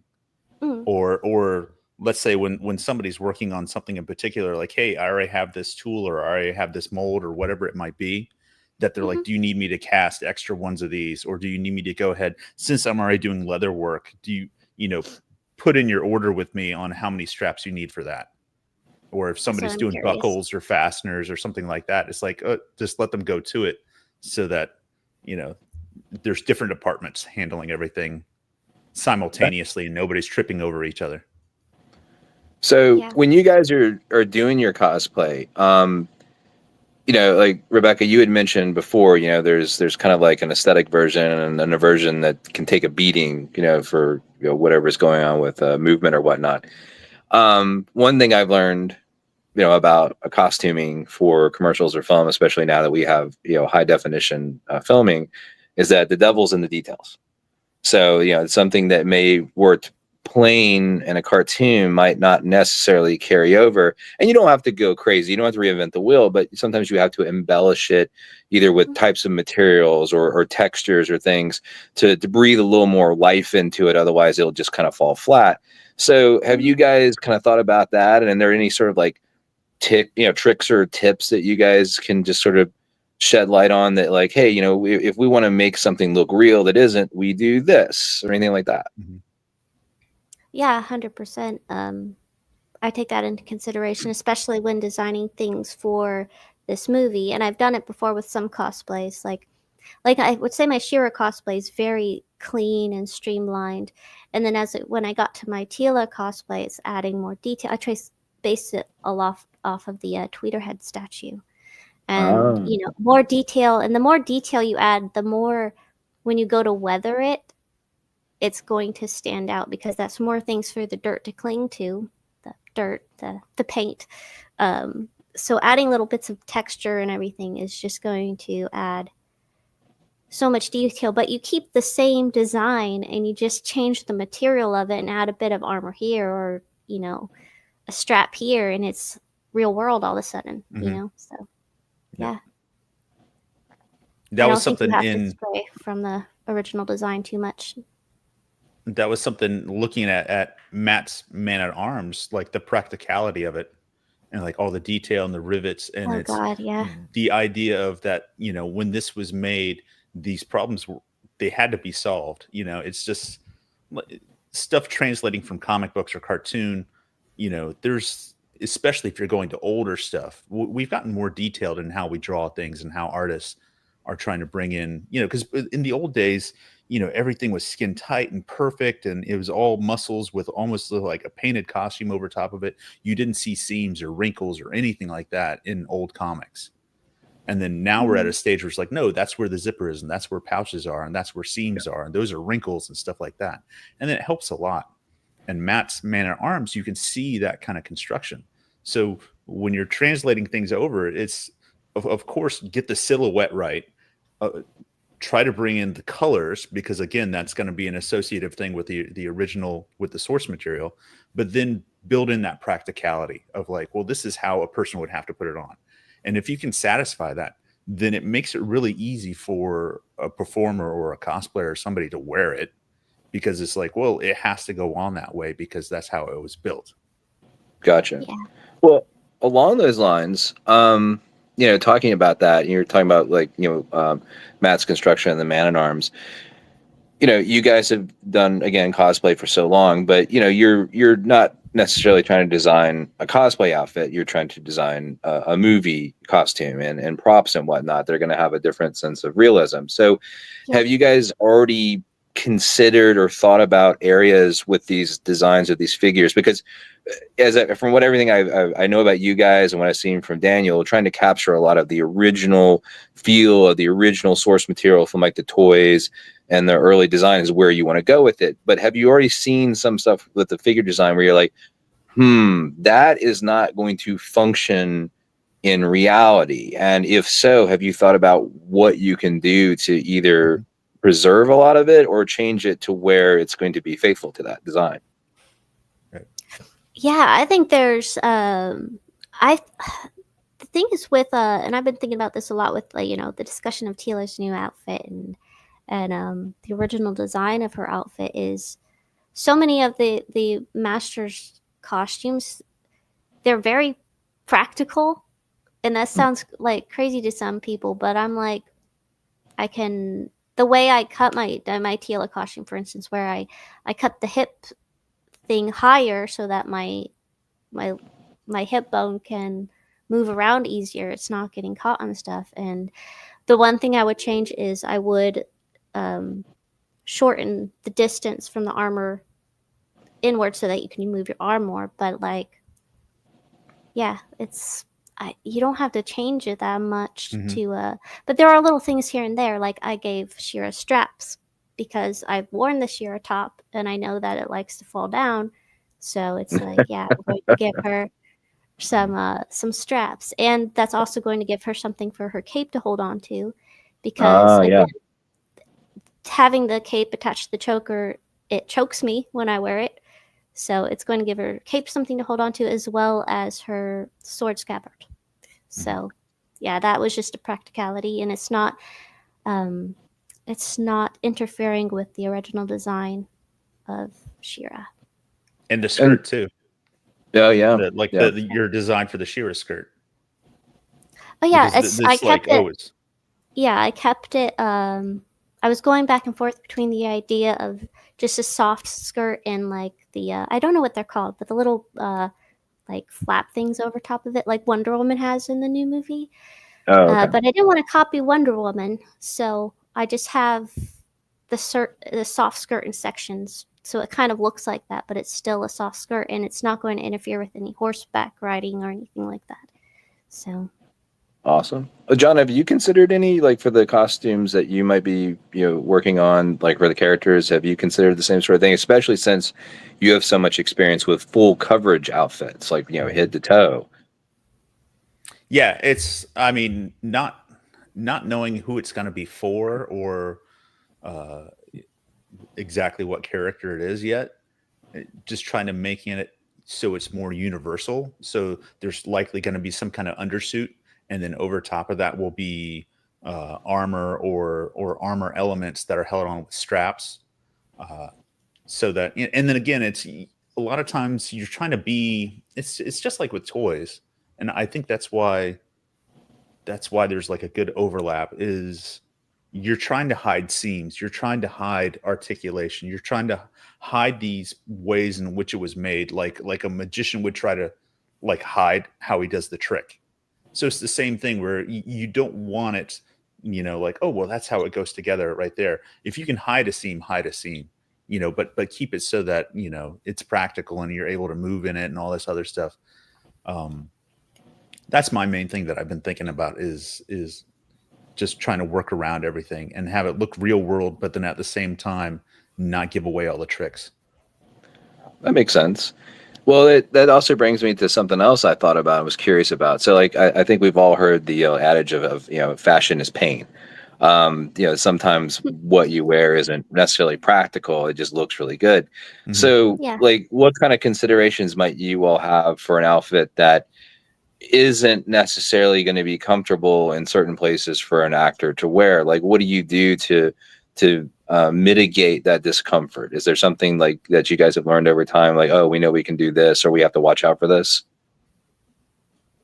or let's say when somebody's working on something in particular, like, hey, I already have this tool, or I already have this mold, or whatever it might be, that they're like, do you need me to cast extra ones of these, or do you need me to go ahead, since I'm already doing leather work, do you put in your order with me on how many straps you need for that? Or if somebody's doing buckles or fasteners or something like that, it's like, just let them go to it, so that, there's different departments handling everything simultaneously and nobody's tripping over each other. So when you guys are doing your cosplay, like Rebecca, you had mentioned before, there's kind of like an aesthetic version and a version that can take a beating, for whatever's going on with movement or whatnot. One thing I've learned, about costuming for commercials or film, especially now that we have high definition filming, is that the devil's in the details. So it's something that may work plain in a cartoon might not necessarily carry over, and you don't have to go crazy, you don't have to reinvent the wheel, but sometimes you have to embellish it either with types of materials or textures or things to breathe a little more life into it, otherwise it'll just kind of fall flat. So have you guys kind of thought about that, and are there any sort of like tricks or tips that you guys can just sort of shed light on, that like, hey, if we want to make something look real that isn't, we do this or anything like that? Yeah, 100%. I take that into consideration, especially when designing things for this movie. And I've done it before with some cosplays. Like I would say my She-Ra cosplay is very clean and streamlined. And then when I got to my Teela cosplay, it's adding more detail. I based it all off of the Tweederhead statue. And, more detail. And the more detail you add, the more, when you go to weather it, it's going to stand out, because that's more things for the dirt to cling to, the paint. So adding little bits of texture and everything is just going to add so much detail, but you keep the same design and you just change the material of it and add a bit of armor here, or, a strap here, and it's real world all of a sudden, so yeah. That was something to stray from the original design too much. That was something looking at Matt's Man at Arms, like the practicality of it and like all the detail and the rivets. And the idea of that, when this was made, these problems they had to be solved. It's just stuff translating from comic books or cartoon. There's, especially if you're going to older stuff, we've gotten more detailed in how we draw things and how artists are trying to bring in, because in the old days, everything was skin tight and perfect, and it was all muscles with almost like a painted costume over top of it. You didn't see seams or wrinkles or anything like that in old comics. And then now we're at a stage where it's like, no, that's where the zipper is, and that's where pouches are, and that's where seams are, and those are wrinkles and stuff like that. And then it helps a lot. And Matt's Man at Arms, you can see that kind of construction. So when you're translating things over, it's of course get the silhouette right. Try to bring in the colors, because again, that's going to be an associative thing with the original, with the source material, but then build in that practicality of like, well, this is how a person would have to put it on. And if you can satisfy that, then it makes it really easy for a performer or a cosplayer or somebody to wear it, because it's like, well, it has to go on that way because that's how it was built. Gotcha. Yeah. Well, along those lines, talking about that, you're talking about like, Matt's construction and the Man at Arms. You guys have done, again, cosplay for so long, but you're not necessarily trying to design a cosplay outfit. You're trying to design a movie costume and props and whatnot. They're going to have a different sense of realism. So have you guys already considered or thought about areas with these designs of these figures? Because from what everything I know about you guys and what I've seen from Daniel, trying to capture a lot of the original feel of the original source material from like the toys and the early design is where you want to go with it. But have you already seen some stuff with the figure design where you're like, that is not going to function in reality? And if so, have you thought about what you can do to either preserve a lot of it or change it to where it's going to be faithful to that design? Yeah, I think there's the thing is with and I've been thinking about this a lot with the discussion of Teela's new outfit and the original design of her outfit is so many of the Masters costumes, they're very practical, and that sounds like crazy to some people, but I'm like, the way I cut my Teela costume, for instance, where I cut the hip thing higher so that my hip bone can move around easier. It's not getting caught on stuff. And the one thing I would change is I would shorten the distance from the armor inward so that you can move your arm more. But it's you don't have to change it that much Mhm. to but there are little things here and there. Like I gave Shira straps because I've worn the Shira top and I know that it likes to fall down. So it's like, yeah, I'm going to give her some straps, and that's also going to give her something for her cape to hold on to, because Yeah. again, having the cape attached to the choker, it chokes me when I wear it. So it's going to give her cape something to hold on to, as well as her sword scabbard. So yeah, that was just a practicality, and it's not interfering with the original design of Shira. And the skirt too. Oh yeah. Your design for the Shira skirt. Oh yeah, Because I this kept like it. it's Yeah, I kept it. I was going back and forth between the idea of just a soft skirt and like the I don't know what they're called, but the little like flap things over top of it, like Wonder Woman has in the new movie. Oh, okay. But I didn't want to copy Wonder Woman, so I just have the soft skirt in sections, so it kind of looks like that, but it's still a soft skirt, and it's not going to interfere with any horseback riding or anything like that. So. Awesome. John, have you considered any, like, for the costumes that you might be, working on, like for the characters? Have you considered the same sort of thing, especially since you have so much experience with full coverage outfits, like, head to toe? Yeah, it's, I mean, not knowing who it's going to be for, or exactly what character it is yet. Just trying to making it so it's more universal. So there's likely going to be some kind of undersuit, and then over top of that will be armor or armor elements that are held on with straps. So that, and then again, it's a lot of times you're trying to be. It's just like with toys, and I think that's why there's like a good overlap. Is you're trying to hide seams, you're trying to hide articulation, you're trying to hide these ways in which it was made, like a magician would try to like hide how he does the trick. So it's the same thing where you don't want it, like, oh well, that's how it goes together right there. If you can hide a seam, but keep it so that it's practical and you're able to move in it and all this other stuff. That's my main thing that I've been thinking about is just trying to work around everything and have it look real world, but then at the same time not give away all the tricks. That makes sense. Well, that also brings me to something else I thought about and was curious about. So, like, I think we've all heard the adage of fashion is pain. Sometimes what you wear isn't necessarily practical. It just looks really good. Mm-hmm. So, Yeah. like, what kind of considerations might you all have for an outfit that isn't necessarily going to be comfortable in certain places for an actor to wear? Like, what do you do to mitigate that discomfort? Is there something like that you guys have learned over time, like, oh, we know we can do this, or we have to watch out for this?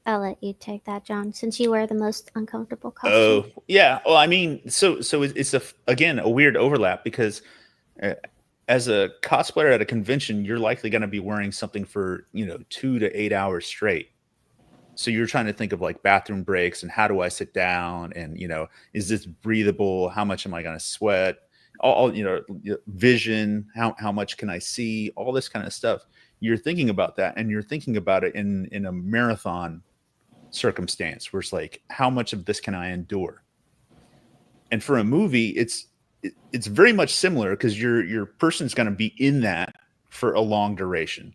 I'll let you take that, John, since you wear the most uncomfortable costume. Oh yeah, well, I mean, so it's again a weird overlap, because as a cosplayer at a convention, you're likely going to be wearing something for 2 to 8 hours straight. So you're trying to think of like bathroom breaks and how do I sit down, and is this breathable? How much am I going to sweat? All vision. How much can I see? All this kind of stuff. You're thinking about that, and you're thinking about it in a marathon circumstance where it's like, how much of this can I endure? And for a movie, it's very much similar, because your person's going to be in that for a long duration.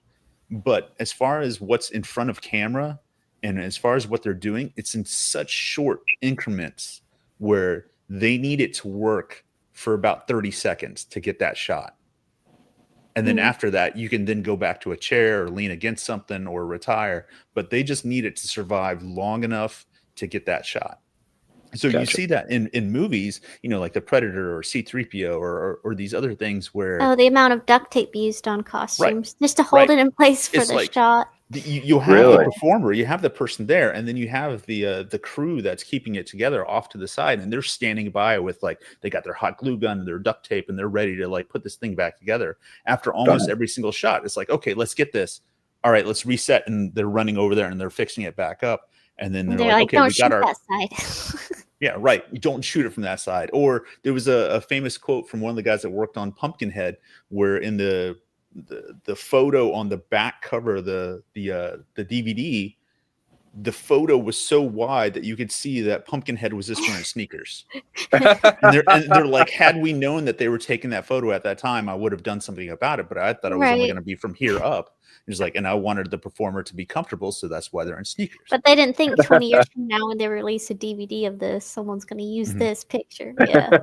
But as far as what's in front of camera, and as far as what they're doing, it's in such short increments where they need it to work for about 30 seconds to get that shot. And then after that, you can then go back to a chair or lean against something or retire. But they just need it to survive long enough to get that shot. So Gotcha. You see that in movies, like the Predator or C-3PO or these other things where... Oh, the amount of duct tape used on costumes just to hold it in place for It's the like, shot. You have the performer, you have the person there, and then you have the crew that's keeping it together off to the side, and they're standing by with, like, they got their hot glue gun and their duct tape, and they're ready to like put this thing back together after almost every single shot. It's like, okay, let's get this. All right, let's reset, and they're running over there and they're fixing it back up, and then they're like, okay, don't we got our that side. Yeah, right. You don't shoot it from that side. Or there was a famous quote from one of the guys that worked on Pumpkinhead, where in the photo on the back cover of the DVD, the photo was so wide that you could see that Pumpkinhead was just wearing sneakers. and they're like, had we known that they were taking that photo at that time, I would have done something about it. But I thought it was only Right. going to be from here up. It's like, and I wanted the performer to be comfortable, so that's why they're in sneakers. But they didn't think 20 years from now, when they release a DVD of this, someone's going to use this picture. Yeah.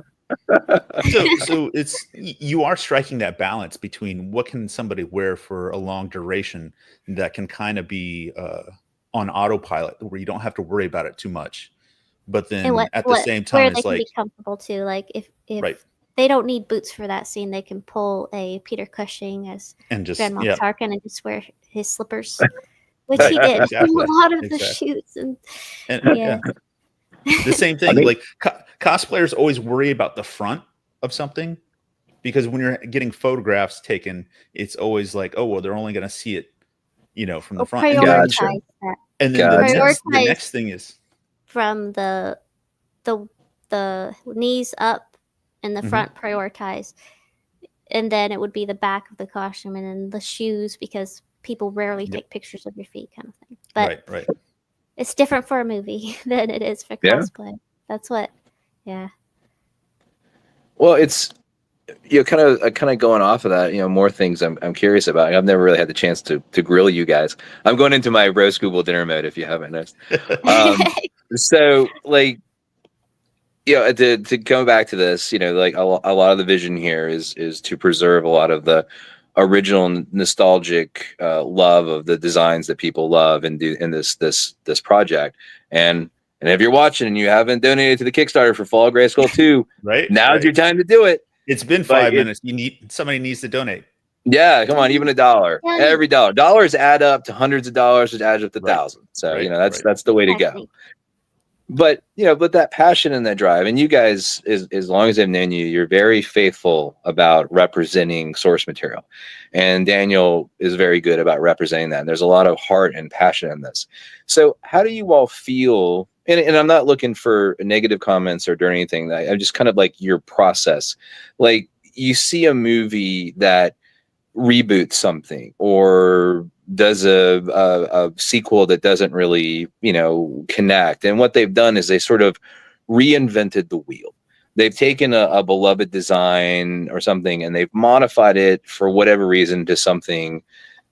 So it's, you are striking that balance between what can somebody wear for a long duration that can kind of be on autopilot, where you don't have to worry about it too much, but then And at the same where time, they it's can like, be comfortable too. Like if right. they don't need boots for that scene, they can pull a Peter Cushing as And just- Grand Moff yeah. Tarkin and just wear his slippers, which he did Exactly. in a lot of the Exactly. shoots. And yeah. The same thing. Like cosplayers always worry about the front of something, because when you're getting photographs taken, it's always like, oh well, they're only going to see it, from the front. prioritize that. And then the next thing is from the knees up and the Mhm. front prioritize, and then it would be the back of the costume and then the shoes, because people rarely take pictures of your feet, kind of thing. But right. it's different for a movie than it is for Yeah. cosplay. That's what. Yeah. Well, it's kind of going off of that. More things I'm curious about. I've never really had the chance to grill you guys. I'm going into my Rose Google dinner mode, if you haven't noticed. So like, to come back to this, like a lot of the vision here is to preserve a lot of the original nostalgic love of the designs that people love and do in this project. And if you're watching and you haven't donated to the Kickstarter for Fall of Grayskull 2, right, now's your time to do it. It's been 5 minutes. Somebody needs to donate. Yeah, come on, even $1. Every dollar. Dollars add up to hundreds of dollars, which adds up to thousands. So that's the way to go. But but that passion and that drive, and you guys, as long as I've known you, you're very faithful about representing source material, and Daniel is very good about representing that. And there's a lot of heart and passion in this. So how do you all feel? And I'm not looking for negative comments or anything. I'm just kind of like your process. Like you see a movie that reboots something or does a sequel that doesn't really connect, and what they've done is they sort of reinvented the wheel. They've taken a beloved design or something and they've modified it for whatever reason to something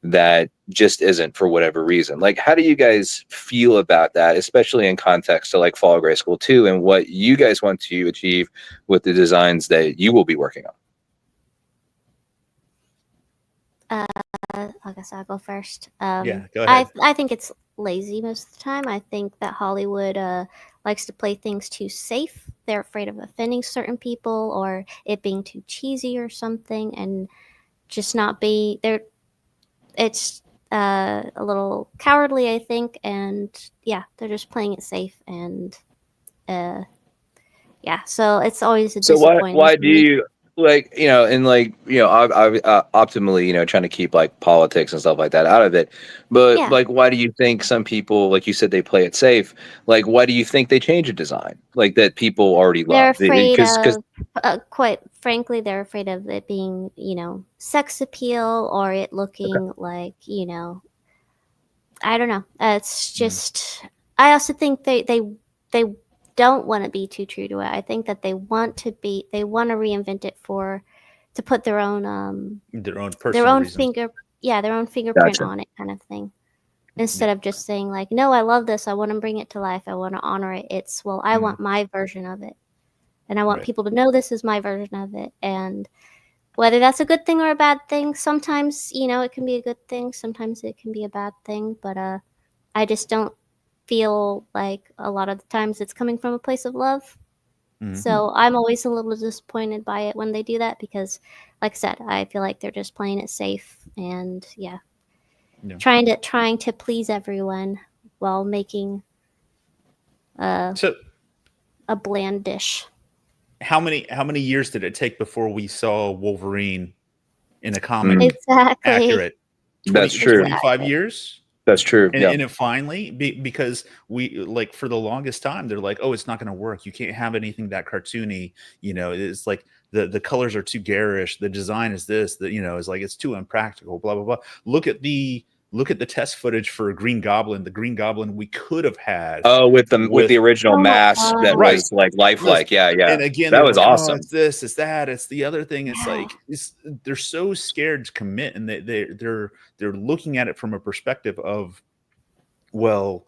that just isn't, for whatever reason. Like, how do you guys feel about that, especially in context to like Fall of Grayskull 2 and what you guys want to achieve with the designs that you will be working on? I guess I'll go first. Yeah, go ahead. I think it's lazy most of the time. I think that Hollywood likes to play things too safe. They're afraid of offending certain people or it being too cheesy or something, and just not be there. It's a little cowardly, I think, and yeah, they're just playing it safe, and yeah. So it's always a disappointment. Why do you? Like, optimally, trying to keep like politics and stuff like that out of it. But like, why do you think some people, like you said, they play it safe? Like, why do you think they change a design like that people already love? They're afraid of, quite frankly, they're afraid of it being, sex appeal or it looking like, I don't know. It's just, I also think they don't want to be too true to it. I think that they want to reinvent it to put their own fingerprint on it, kind of thing. Instead of just saying like, no, I love this, I want to bring it to life, I want to honor it. It's, well, I want my version of it. And I want people to know this is my version of it. And whether that's a good thing or a bad thing, sometimes, it can be a good thing, sometimes it can be a bad thing, but I just don't feel like a lot of the times it's coming from a place of love. So I'm always a little disappointed by it when they do that, because like I said, I feel like they're just playing it safe and trying to please everyone while making a bland dish. How many years did it take before we saw Wolverine in a comic? Exactly. Accurate. That's true. 25 years. That's true. And it finally, because we, like, for the longest time, they're like, oh, it's not going to work. You can't have anything that cartoony. It's like the colors are too garish. The design is this, it's like, it's too impractical, blah, blah, blah. Look at the look at the test footage for Green Goblin, the Green Goblin we could have had. Oh, with the original mask that Right. was like lifelike. Yeah, yeah. And again, that they're was like, awesome. Oh, it's this, it's that, it's the other thing. It's like they're so scared to commit, and they're looking at it from a perspective of, well,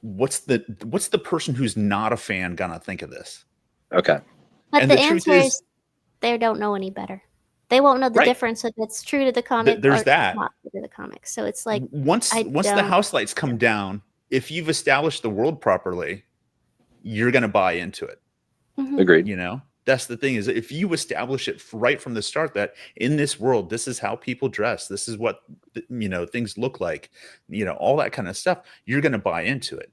what's the person who's not a fan gonna think of this? Okay. But And the the truth answer is- is they don't know any better. They won't know the Right. difference if it's true to the comic there's or that. not true to the comic. So it's like Once the don't- house lights come down, if you've established the world properly, you're gonna buy into it. Mhm. Agreed. You know, that's the thing, is if you establish it right from the start that in this world, this is how people dress, this is what things look like, all that kind of stuff, you're gonna buy into it.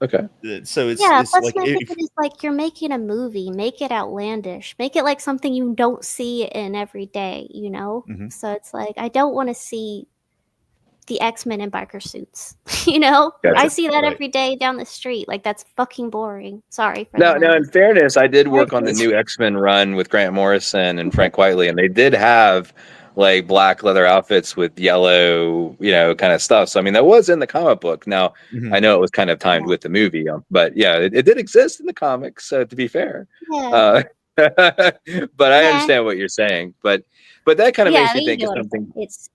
Okay. So it's plus like my if, thing is like you're making a movie, make it outlandish, make it like something you don't see in every day, Mhm. So it's like I don't want to see the X-Men in biker suits, I Gotcha. see that Right. every day down the street. Like that's fucking boring. Sorry for Now, the in language. fairness, I did work on the new X-Men run with Grant Morrison and Frank Whiteley, and they did have like black leather outfits with yellow, kind of stuff. So I mean, that was in the comic book. Now, Mhm. I know it was kind of timed with the movie, but yeah, it did exist in the comics. To be fair, Yeah. but I understand what you're saying. But that kind of makes me you think know of what I'm something. saying. It's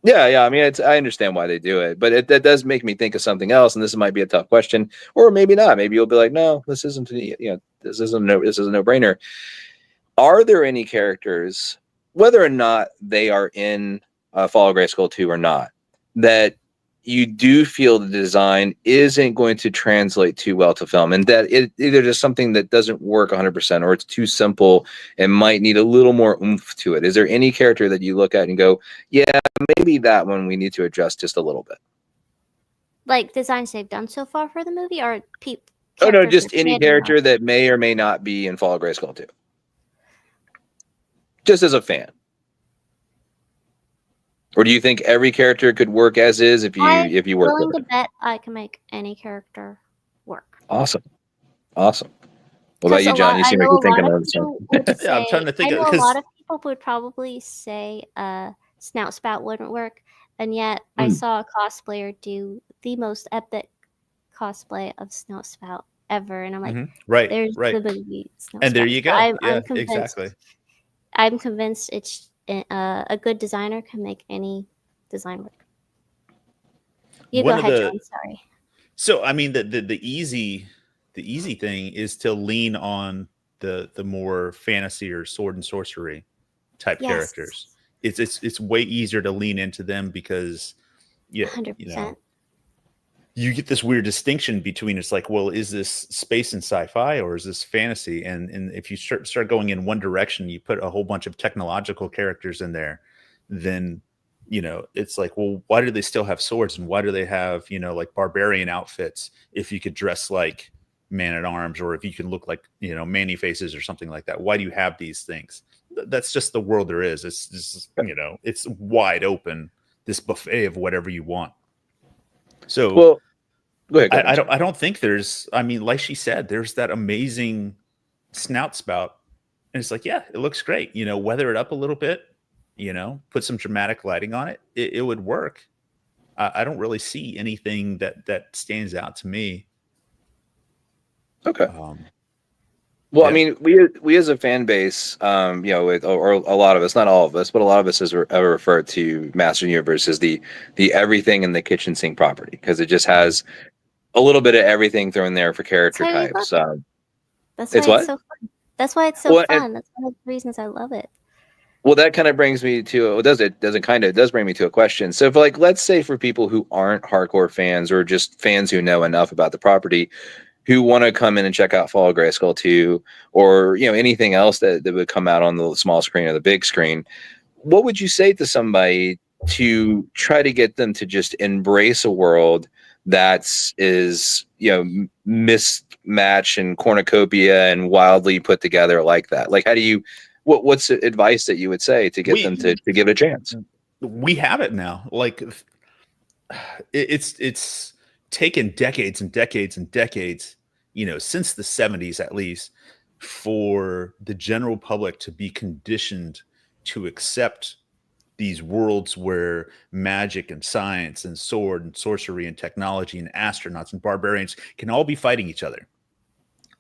Yeah. I mean, I understand why they do it, but that does make me think of something else. And this might be a tough question, or maybe not. Maybe you'll be like, no, this isn't. This is a no-brainer. Are there any characters, whether or not they are in Fall of Grayskull 2 or not, that you do feel the design isn't going to translate too well to film, and that it either just something that doesn't work 100%, or it's too simple and might need a little more oomph to it? Is there any character that you look at and go, yeah, maybe that one we need to adjust just a little bit? like designs they've done so far for the movie, or Oh no, characters just they're any standing on? character that may or may not be in Fall of Grayskull 2. Just as a fan. Or do you think every character could work as is if you I'm work willing with to it? bet I can make any character work. Awesome. What about you, a John? lot- You I seem like know you're a lot thinking of of something. people would Yeah, I'm trying to think I of- know a 'cause- lot of people would probably say Snout Spout wouldn't work, and yet I saw a cosplayer do the most epic cosplay of Snout Spout ever, and I'm like, Mhm. Right, there's right. the movie Snout And there Spout. you So go. I'm Yeah, convinced, exactly. I'm convinced it's a good designer can make any design work. You One go of ahead, the- John. Sorry. So I mean, the easy thing is to lean on the more fantasy or sword and sorcery type Yes. characters. It's way easier to lean into them because 100%. you get this weird distinction between, it's like, well, is this space and sci-fi or is this fantasy? And if you start going in one direction, you put a whole bunch of technological characters in there, then it's like, well, why do they still have swords, and why do they have like barbarian outfits if you could dress like Man at Arms, or if you can look like Manny Faces or something like that? Why do you have these things? That's just the world there is. It's just it's wide open, this buffet of whatever you want. So Well, go ahead. I don't think there's, I mean, like she said, there's that amazing Snout Spout, and it's like, yeah, it looks great. Weather it up a little bit, put some dramatic lighting on it. It would work. I don't really see anything that stands out to me. Okay. Yeah. I mean, we as a fan base, or a lot of us, not all of us, but a lot of us ever refer to Master Universe as the everything in the kitchen sink property, because it just has a little bit of everything thrown there for character That's why we types. love That's why It's it's what? so fun. That's why it's so Well, and- fun. That's one of the reasons I love it. Well, that kind of brings me to, it does bring me to a question. So, let's say for people who aren't hardcore fans, or just fans who know enough about the property, who want to come in and check out Fall of Grayskull 2, or anything else that would come out on the small screen or the big screen, what would you say to somebody to try to get them to just embrace a world that's mismatch and cornucopia and wildly put together like that? Like, how do you? What's the advice that you would say to get them to give it a chance? We have it now. Like, it's taken decades and decades and decades, since the 70s at least, for the general public to be conditioned to accept these worlds where magic and science and sword and sorcery and technology and astronauts and barbarians can all be fighting each other.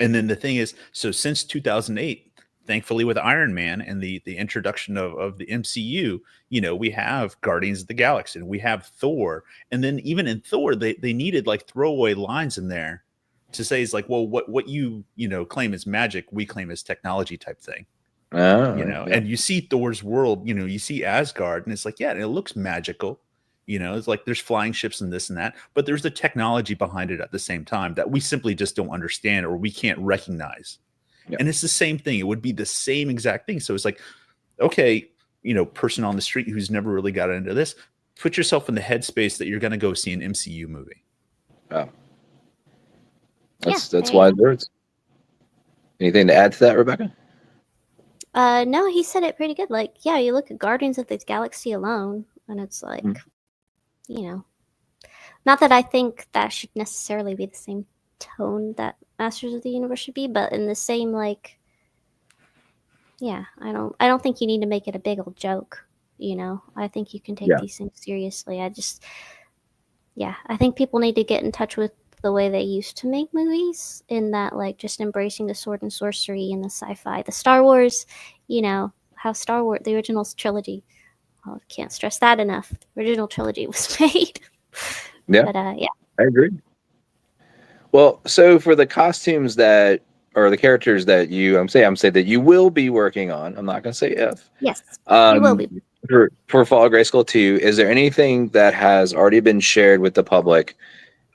And then the thing is, so since 2008, thankfully with Iron Man and the introduction of the MCU, you know, we have Guardians of the Galaxy and we have Thor. And then even in Thor, they needed like throwaway lines in there to say, it's like, well, what you know, claim is magic, we claim as technology type thing. You know, and you see Thor's world, you know, you see Asgard and it's like, yeah, it looks magical. You know, it's like there's flying ships and this and that, but there's the technology behind it at the same time that we simply just don't understand or we can't recognize. And it's the same thing. It would be the same exact thing. So it's like, okay, you know, person on the street who's never really got into this, put yourself in the headspace that you're going to go see an MCU movie. Wow. That's wise words. Anything to add to that, Rebecca? No, he said it pretty good. Like, yeah, you look at Guardians of the Galaxy alone, and it's like, you know, not that I think that should necessarily be the same tone that Masters of the Universe should be, but in the same, like, yeah, I don't think you need to make it a big old joke. You know, I think you can take these things seriously. I think people need to get in touch with the way they used to make movies, in that, like, just embracing the sword and sorcery and the sci-fi, the Star Wars, you know, how Star Wars, the original trilogy, I can't stress that enough. The original trilogy was made. But, I agree. Well, so for the costumes that, or the characters that I'm saying that you will be working on, I'm not going to say if. Yes, you will be. For Fall of Grayskull 2, is there anything that has already been shared with the public?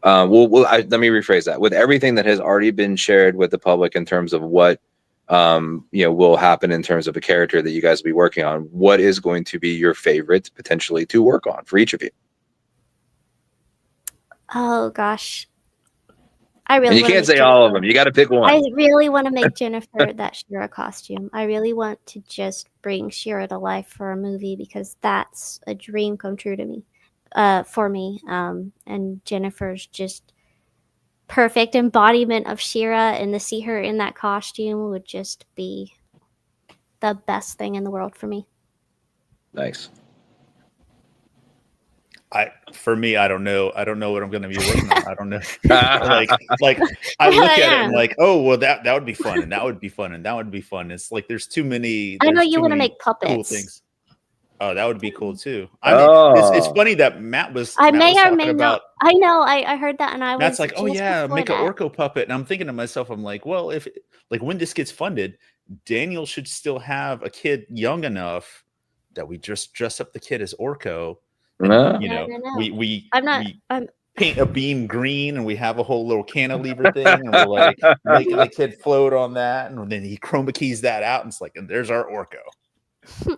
Let me rephrase that. With everything that has already been shared with the public in terms of what you know, will happen in terms of a character that you guys will be working on, what is going to be your favorite potentially to work on for each of you? Oh gosh, I really. And you can't say all of them. You got to pick one. I really want to make Jennifer that She-Ra costume. I really want to just bring She-Ra to life for a movie, because that's a dream come true to me. For me, and Jennifer's just perfect embodiment of She-Ra, and to see her in that costume would just be the best thing in the world for me. Nice. For me, I don't know what I'm going to be working on. I don't know. like I look at it and like, oh, well, that would be fun, and that would be fun, and that would be fun. It's like there's too many. I know you want to make puppets. Cool things. Oh, that would be cool too. I mean, it's funny that Matt was. I Matt may was or talking may about, not. I know. I heard that, and I was. Matt's like, oh just yeah, before make an that. Orko puppet, and I'm thinking to myself, I'm like, well, if like when this gets funded, Daniel should still have a kid young enough that we just dress up the kid as Orko. And, you know, we paint a beam green, and we have a whole little cantilever thing, and we're like making the kid float on that, and then he chroma keys that out, and it's like, and there's our Orko.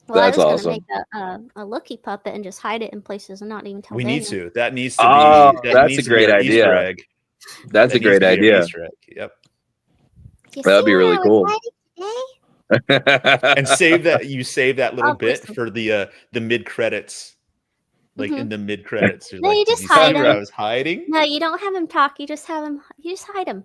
Well, That's I was awesome. gonna make a Lookie puppet and just hide it in places and not even tell. We Daniel. need to. That needs to be. That's a great idea. Easter egg. That's a great idea. Easter egg. Yep. That'd be really cool. And save that little bit for the mid credits, like in the mid credits. No, like, you just hide him. I was hiding. No, you don't have him talk. You just have him. You just hide him.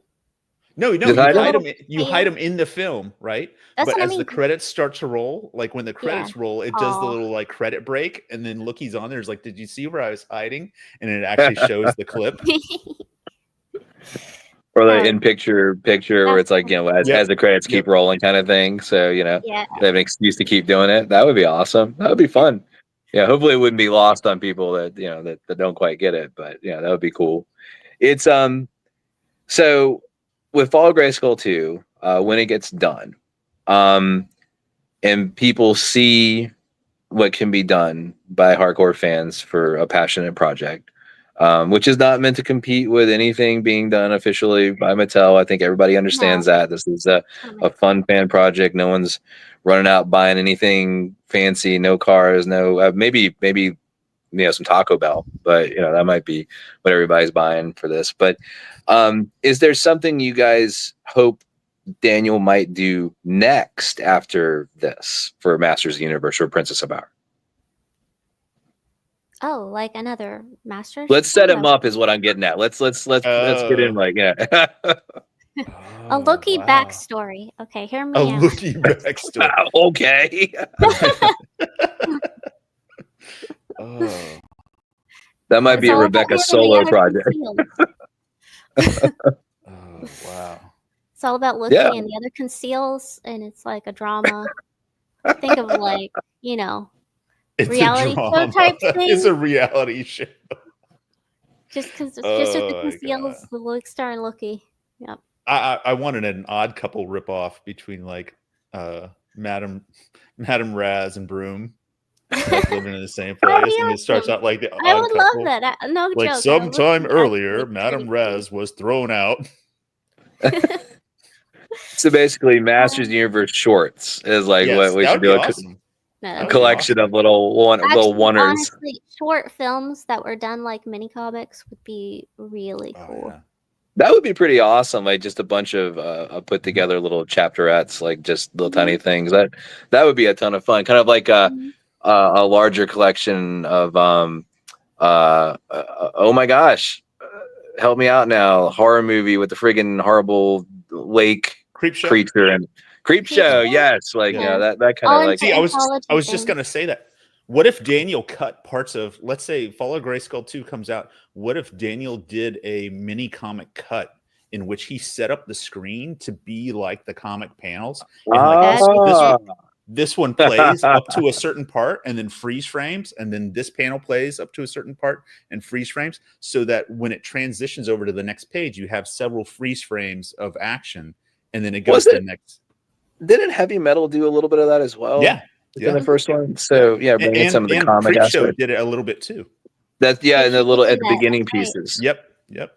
No, you hide him. You hide him in the film, right? That's but what I as mean. the credits start to roll, like when the credits roll, it does the little like credit break, and then Lookie's on there. It's like, did you see where I was hiding? And it actually shows the clip. Or the in picture where it's like, you know, as the credits keep rolling kind of thing. So, you know, they have an excuse to keep doing it. That would be awesome. That would be fun. Yeah, hopefully it wouldn't be lost on people that, you know, that don't quite get it. But yeah, that would be cool. It's so with Fall of Grayskull 2, when it gets done, and people see what can be done by hardcore fans for a passionate project, which is not meant to compete with anything being done officially by Mattel. I think everybody understands that this is a fun fan project. No one's running out buying anything fancy, no cars, no maybe you know, some Taco Bell, but you know, that might be what everybody's buying for this. But is there something you guys hope Daniel might do next after this for Masters of the Universe or Princess of Power? Oh, like another Masters? Let's set him up is what I'm getting at. Let's get in like, yeah. A Loki backstory. Okay, hear me A out. Loki backstory. Okay. Oh. That might It's be a all about Rebecca him and the solo other project. conceals. Oh, wow. It's all about Loki Yeah. and the other conceals, and it's like a drama. Think of like, you know, It's reality a show drama. type It's a thing. reality show. Just because, just with the Oh my conceals, the Luke Star and Loki. Yep. I wanted an Odd Couple ripoff between like Madam Raz and Broom, like living in the same That'd place, be and it starts awesome. out like the I Odd would love Couple. that. No Like joke. sometime Loki earlier, actually Madam pretty Raz was thrown out. So basically, Masters Universe shorts is like Yes, what we that should would be do. awesome. No, A that'd be collection awesome. of little Actually, oneers. honestly, short films that were done like mini comics would be really cool. That would be pretty awesome. Like just a bunch of put together little chapterettes, like just little tiny things. That would be a ton of fun. Kind of like a larger collection of oh my gosh, help me out now. Horror movie with the friggin' horrible lake creature and creep show. Yes, like that kind of like. See, I was just gonna say that. What if Daniel cut parts of, let's say, Fall of Grayskull 2 comes out? What if Daniel did a mini comic cut in which he set up the screen to be like the comic panels, and like this one plays up to a certain part and then freeze frames, and then this panel plays up to a certain part and freeze frames, so that when it transitions over to the next page, you have several freeze frames of action, and then it goes to the next. Didn't Heavy Metal do a little bit of that as well? Yeah. In the first one. So yeah, bring in some of the comic Creep Show aspect. did it a little bit too. That's and the little at the that, beginning that's right. pieces. Yep.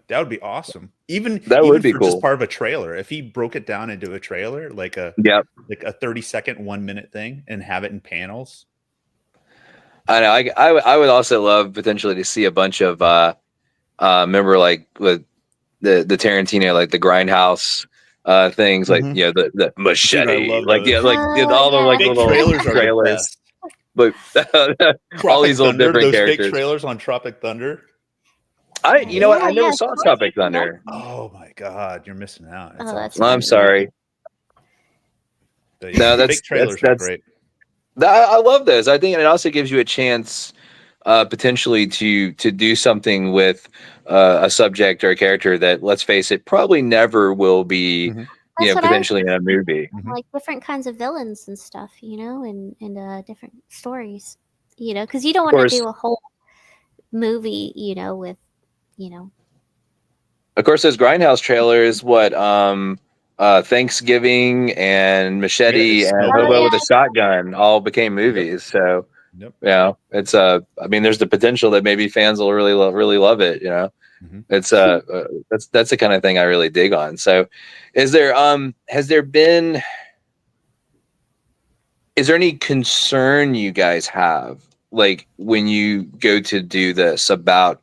That would be awesome. Even would be for cool. just part of a trailer. If he broke it down into a trailer, like a 30-second, 1 minute thing, and have it in panels. I know. I would also love potentially to see a bunch of remember like with the Tarantino, like the Grindhouse things, like the machete, love like those. all the like Fake little trailers are the trailers, best. but all these little Thunder, different those characters. fake trailers on Tropic Thunder. You know what? I never saw Tropic Thunder. Oh my god, you're missing out. It's that's I'm sorry. No, fake trailers are great. I love those. I think it also gives you a chance potentially to do something with a subject or a character that, let's face it, probably never will be potentially in a movie. Like different kinds of villains and stuff, and different stories, because you don't want to do a whole movie, with, Of course, those Grindhouse trailers, Thanksgiving and Machete and Hobo with a Shotgun all became movies. So, it's I mean, there's the potential that maybe fans will really love it. It's that's the kind of thing I really dig on. So, is there any concern you guys have, like when you go to do this, about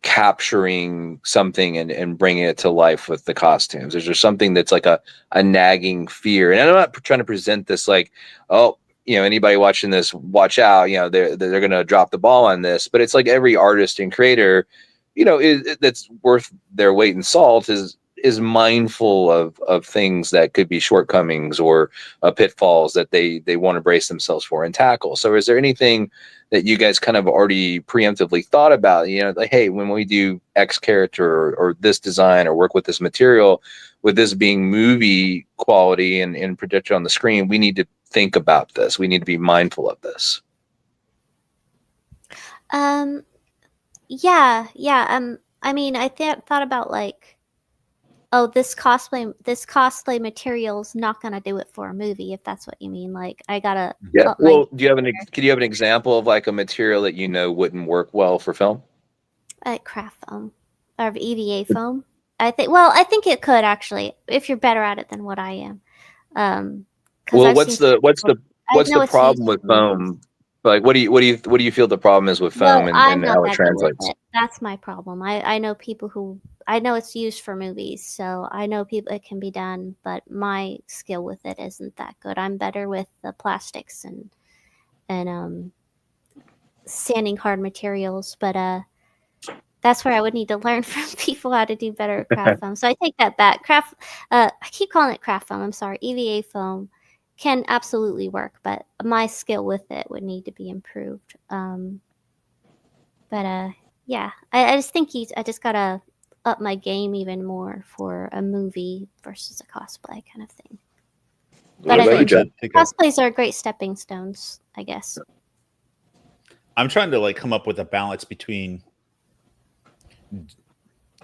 capturing something and bringing it to life with the costumes? Is there something that's like a nagging fear? And I'm not trying to present this like, oh, anybody watching this, watch out, they're going to drop the ball on this. But it's like every artist and creator, that's worth their weight in salt is mindful of things that could be shortcomings or pitfalls that they want to brace themselves for and tackle. So is there anything that you guys kind of already preemptively thought about, like, hey, when we do X character or this design or work with this material, with this being movie quality and projected on the screen, we need to think about this. We need to be mindful of this. Yeah. I mean, I thought about like, oh, this cosplay material's not gonna do it for a movie, if that's what you mean. Like, I gotta. Yeah. Well, could you have an example of like a material that wouldn't work well for film? Like craft foam or EVA foam. I think it could actually, if you're better at it than what I am. Well, what's the problem with foam? Like, what do you feel the problem is with foam and how it translates? That's my problem. I know people who I know it's used for movies, so I know it can be done, but my skill with it isn't that good. I'm better with the plastics and sanding hard materials. But That's where I would need to learn from people how to do better craft foam. So I take that back. I keep calling it craft foam. I'm sorry. EVA foam can absolutely work, but my skill with it would need to be improved. Yeah, I just think I just gotta up my game even more for a movie versus a cosplay kind of thing. What But I about you, mean, Jeff? cosplays are great stepping stones, I guess. I'm trying to like come up with a balance between,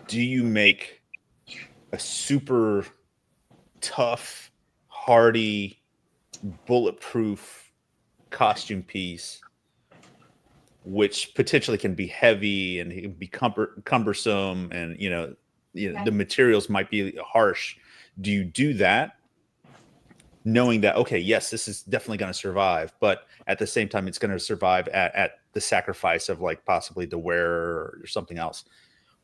do you make a super tough, hardy, bulletproof costume piece, which potentially can be heavy and it can be cumbersome, and the materials might be harsh. Do you do that knowing that, okay, yes, this is definitely going to survive, but at the same time it's going to survive at the sacrifice of like possibly the wearer or something else?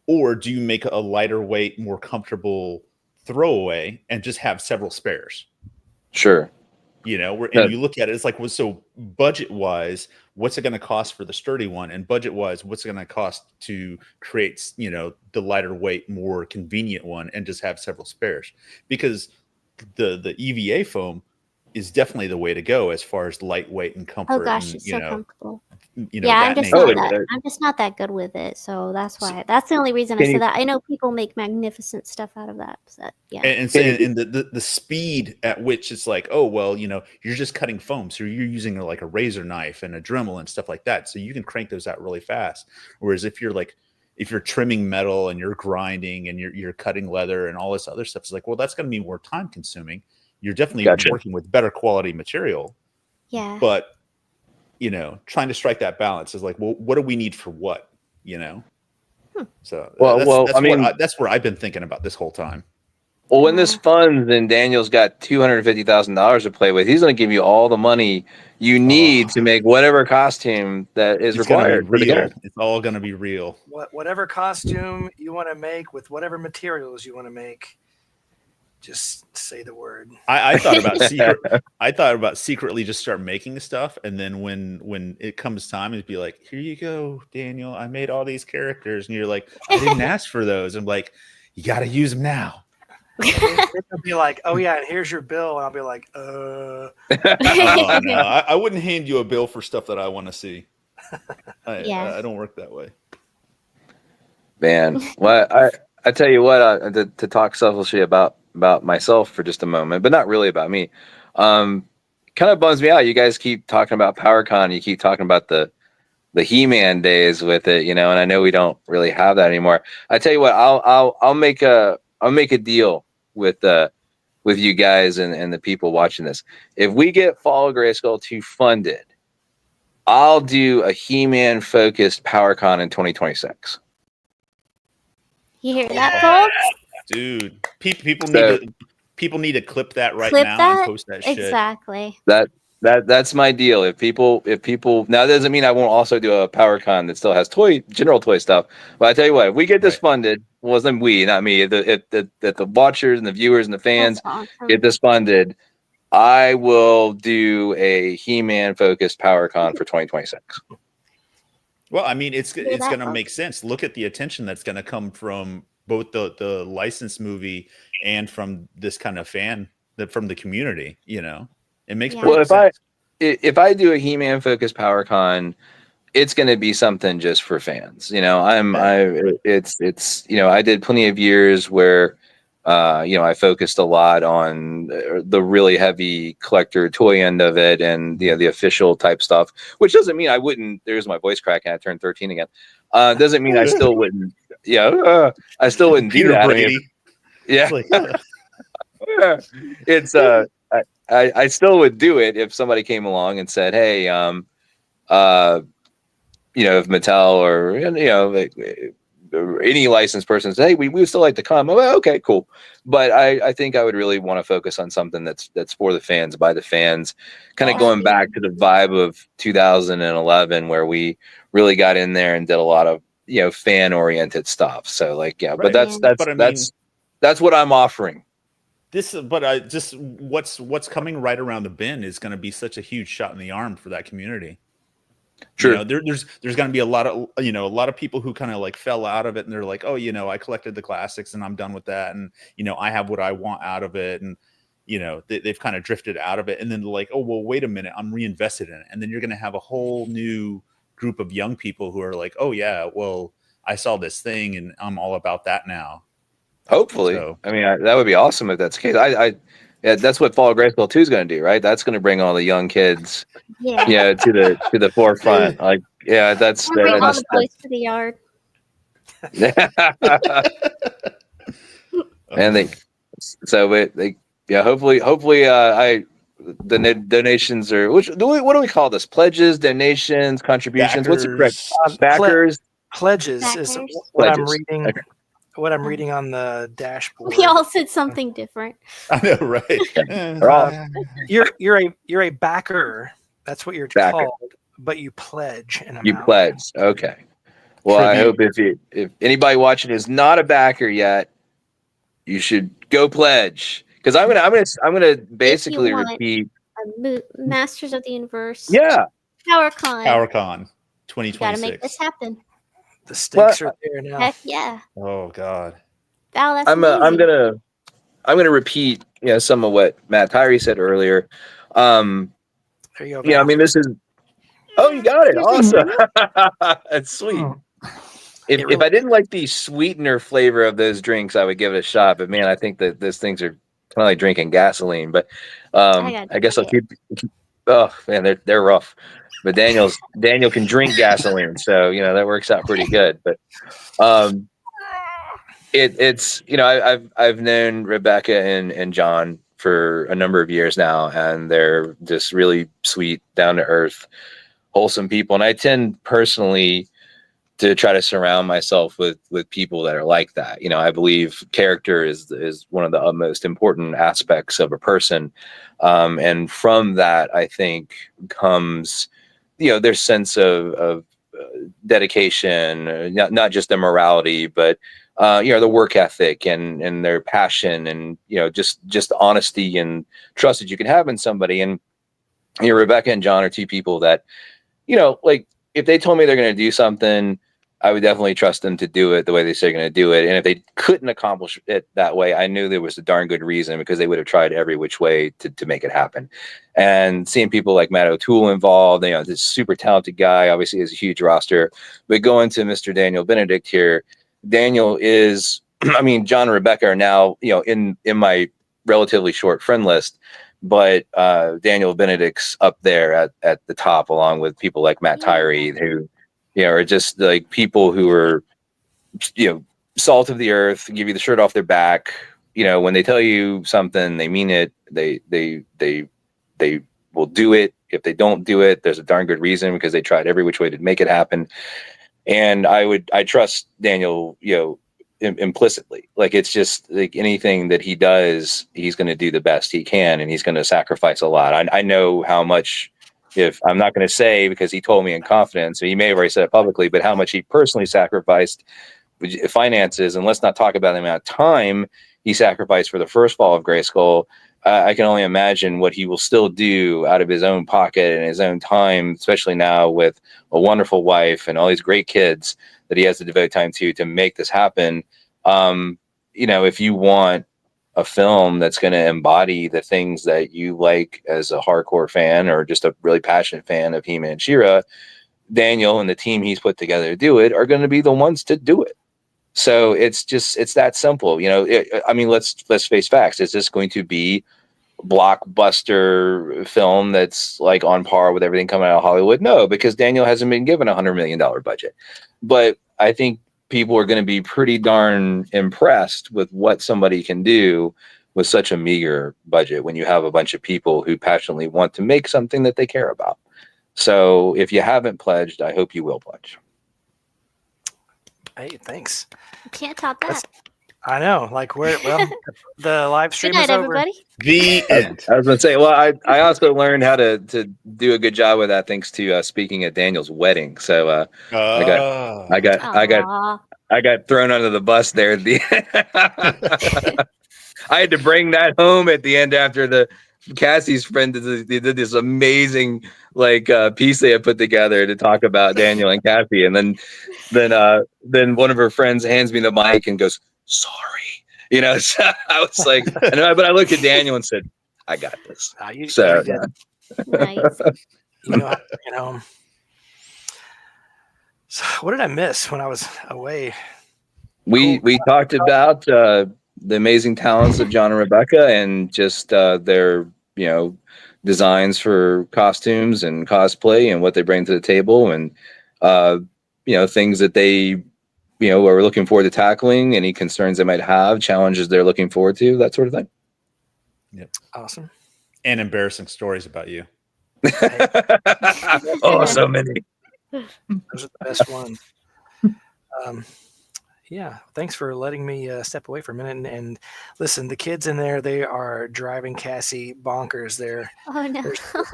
Or do you make a lighter weight, more comfortable throwaway and just have several spares? Sure. And you look at it, it's like, well, so budget wise, what's it going to cost for the sturdy one? And budget wise, what's it going to cost to create, the lighter weight, more convenient one and just have several spares? Because the EVA foam is definitely the way to go as far as lightweight and comfort. Oh gosh, and, it's so comfortable. Yeah, I'm just not that good with it, so that's why. That's the only reason I said that. I know people make magnificent stuff out of that. So, yeah, and the speed at which it's like, oh well, you're just cutting foam, so you're using like a razor knife and a Dremel and stuff like that, so you can crank those out really fast. Whereas if you're trimming metal and you're grinding and you're cutting leather and all this other stuff, it's like, well, that's going to be more time consuming. You're definitely working with better quality material. Yeah, but trying to strike that balance is like, well, what do we need for what? So that's where I've been thinking about this whole time. Well, when this funds and Daniel's got $250,000 to play with, he's going to give you all the money you need to make whatever costume that is required for the game. It's all going to be real. Whatever costume you want to make with whatever materials you want to make, just say the word. I thought about secretly just start making stuff, and then when it comes time, it'd be like, here you go, Daniel, I made all these characters, and you're like, I didn't ask for those. I'm like, you got to use them now. They'll be like, oh yeah, and here's your bill, and I'll be like, Oh, no, I wouldn't hand you a bill for stuff that I want to see. I don't work that way. Man, well, I tell you what, to talk selfishly about myself for just a moment, but not really about me. Kind of bums me out. You guys keep talking about PowerCon. You keep talking about the He-Man days with it, and I know we don't really have that anymore. I tell you what, I'll make a deal with you guys and the people watching this. If we get Fall of Grayskull 2 funded, I'll do a He-Man focused PowerCon in 2026. You hear that, folks? Dude, people need to clip that right now and post that shit. Exactly. That's my deal. If people now, that doesn't mean I won't also do a PowerCon that still has general toy stuff. But I tell you what, if we get this funded, well, then we, not me, if the watchers and the viewers and the fans get this funded, I will do a He-Man focused PowerCon for 2026. Well, I mean, it's going to make sense. Look at the attention that's going to come from both the licensed movie and from this kind of from the community. It makes perfect sense. If I do a He-Man focused PowerCon, it's going to be something just for fans. I did plenty of years where I focused a lot on the really heavy collector toy end of it and the official type stuff, which doesn't mean I wouldn't. There's my voice cracking. I turned 13 again. Doesn't mean I still wouldn't. I still wouldn't do that. It's I still would do it if somebody came along and said, hey, if Mattel or any licensed person says, hey, we would still like to come. Well, okay, cool. But I think I would really want to focus on something that's for the fans, by the fans, kind of going back to the vibe of 2011, where we really got in there and did a lot of fan oriented stuff. So but that's what I'm offering. What's coming right around the bend is going to be such a huge shot in the arm for that community. You know, there's going to be a lot of people who kind of like fell out of it, and they're like, oh, I collected the classics and I'm done with that, and I have what I want out of it, and they've kind of drifted out of it, and then they're like, oh, well, wait a minute, I'm reinvested in it, and then you're going to have a whole new group of young people who are like, oh yeah, well, I saw this thing and I'm all about that now. Hopefully, I mean that would be awesome if that's the case. Yeah, that's what Fall of Grayskull 2 is going to do, right? That's going to bring all the young kids, to the forefront. Like, yeah, that's bring all the boys to the yard. And hopefully, the donations are what do we call this? Pledges, donations, contributions. What's it correct? Backers. Pledges is what I'm reading. Okay. What I'm reading on the dashboard. We all said something different. I know, right? You're a backer. That's what you're called. But you pledge. You pledge. Okay. Well, I hope if anybody watching is not a backer yet, you should go pledge, because I'm gonna basically repeat Masters of the Universe. Yeah. PowerCon 2026. Gotta make this happen. The stakes are there now. Heck yeah. Oh God. Val, that's I'm gonna repeat some of what Matt Tyree said earlier. There you go. Yeah, I mean this is. Oh, you got it! Awesome. That's sweet. If I didn't like the sweetener flavor of those drinks, I would give it a shot. But man, I think that those things are kind of like drinking gasoline. But I guess I'll keep. Oh man, they're rough. But Daniel can drink gasoline, so that works out pretty good. But it's I've known Rebecca and John for a number of years now, and they're just really sweet, down to earth, wholesome people. And I tend personally to try to surround myself with people that are like that. I believe character is one of the most important aspects of a person, and from that I think comes their sense of dedication, not just their morality, but the work ethic and their passion, and just honesty and trust that you can have in somebody. And Rebecca and John are two people that like if they told me they're going to do something, I would definitely trust them to do it the way they say they're going to do it. And if they couldn't accomplish it that way, I knew there was a darn good reason, because they would have tried every which way to make it happen. And seeing people like Matotoole involved, this super talented guy, obviously has a huge roster. But going to Mr. Daniel Benedict here, Daniel is, John and Rebecca are now, in my relatively short friend list, but Daniel Benedict's up there at the top, along with people like Matt Tyree, who are just like people who are, salt of the earth, give you the shirt off their back. When they tell you something, they mean it. They will do it. If they don't do it, there's a darn good reason, because they tried every which way to make it happen. And I trust Daniel, implicitly. Like, it's just like anything that he does, he's going to do the best he can, and he's going to sacrifice a lot. I know how much. If I'm not going to say, because he told me in confidence, so he may have already said it publicly, but how much he personally sacrificed finances, and let's not talk about the amount of time he sacrificed for the first Fall of Grayskull. I can only imagine what he will still do out of his own pocket and his own time, especially now with a wonderful wife and all these great kids that he has to devote time to make this happen. If you want a film that's going to embody the things that you like as a hardcore fan, or just a really passionate fan of He-Man and She-Ra, Daniel and the team he's put together to do it are going to be the ones to do it. So it's that simple. Let's face facts. Is this going to be a blockbuster film that's like on par with everything coming out of Hollywood? No, because Daniel hasn't been given $100 million budget. But I think people are going to be pretty darn impressed with what somebody can do with such a meager budget, when you have a bunch of people who passionately want to make something that they care about. So if you haven't pledged, I hope you will pledge. Hey, thanks. You can't top that. I know. Like, the live stream Good night, is over. everybody. The end. I was going to say, well, I also learned how to do a good job with that thanks to speaking at Daniel's wedding. So I got thrown under the bus there. I had to bring that home at the end after the Cassie's friend they did this amazing like piece they had put together to talk about Daniel and Cassie, and then one of her friends hands me the mic and goes, "Sorry," you know. So I was like, but I looked at Daniel and said, "I got this." So Nice. you know. So what did I miss when I was away? we talked about the amazing talents of John and Rebecca, and just their designs for costumes and cosplay and what they bring to the table, and things that they are looking forward to tackling, any concerns they might have, challenges they're looking forward to, that sort of thing. Yep. Awesome. And embarrassing stories about you. Oh, so many. Those are the best ones. Yeah, thanks for letting me step away for a minute and listen. The kids in there, they are driving Cassie bonkers. There's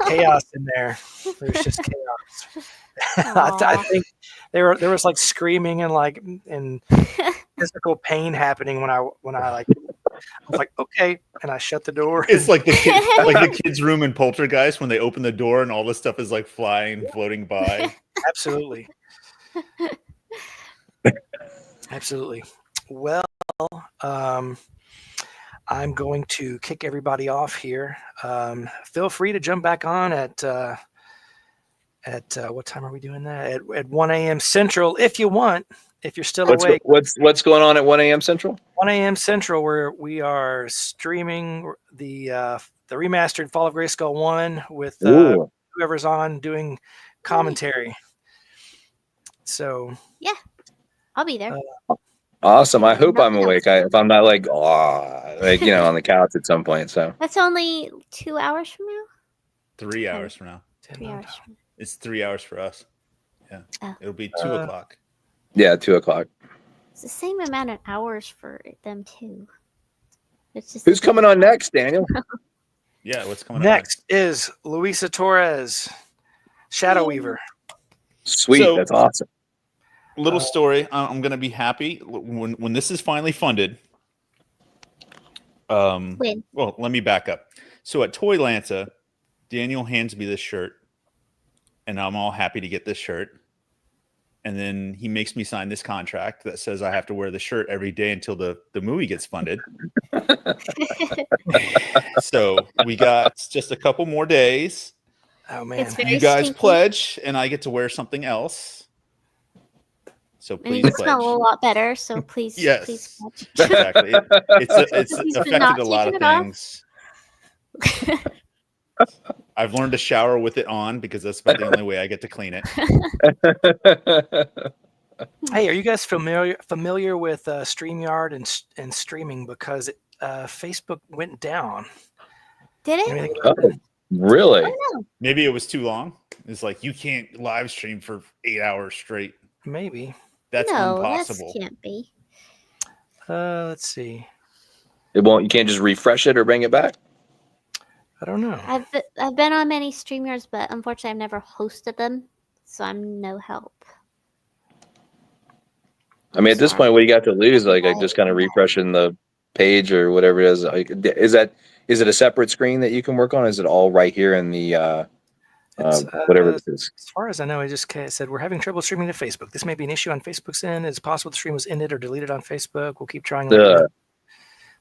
chaos in there. There's just chaos. I think there was like screaming and physical pain happening when I was like, okay, and I shut the door. It's like the kids' room in Poltergeist when they open the door and all this stuff is like flying, floating by. Absolutely. Absolutely. Well, I'm going to kick everybody off here. Feel free to jump back on at what time are we doing that? At 1 a.m. Central, if you want, if you're still awake. What's going on at 1 a.m. Central? 1 a.m. Central, where we are streaming the remastered Fall of Grayskull 1 with whoever's on doing commentary. So yeah, I'll be there. Awesome. I hope I'm awake. If I'm not on the couch at some point. So that's only 2 hours from now. 3 hours from now. 3 hours. It's 3 hours for us. Yeah, it'll be 2 o'clock. Yeah, 2 o'clock. It's the same amount of hours for them too. It's just who's coming on next, Daniel? Yeah, what's coming next is Louisa Torres, Shadow Weaver. Sweet, that's awesome. Little story. I'm gonna be happy when this is finally funded. Well, let me back up. So at Toy Lanta, Daniel hands me this shirt, and I'm all happy to get this shirt. And then he makes me sign this contract that says I have to wear the shirt every day until the movie gets funded. So we got just a couple more days. Oh man! You guys pledge, and I get to wear something else. So please, and you smell a lot better. So please, yes, please pledge. Exactly. It's affected a lot of things. I've learned to shower with it on because that's about the only way I get to clean it. Hey, are you guys familiar with StreamYard and streaming? Because Facebook went down. Did it? Really? Maybe it was too long. It's like you can't live stream for 8 hours straight. Maybe. That's impossible. That can't be. Let's see. It won't. You can't just refresh it or bring it back. I don't know. I've been on many StreamYards, but unfortunately, I've never hosted them, so I'm no help. I mean, at this point, what you got to lose? Like, just kind of refreshing the page or whatever it is. Like, is it a separate screen that you can work on? Is it all right here in the whatever this is? As far as I know, it just said we're having trouble streaming to Facebook. This may be an issue on Facebook's end. It's possible the stream was ended or deleted on Facebook. We'll keep trying.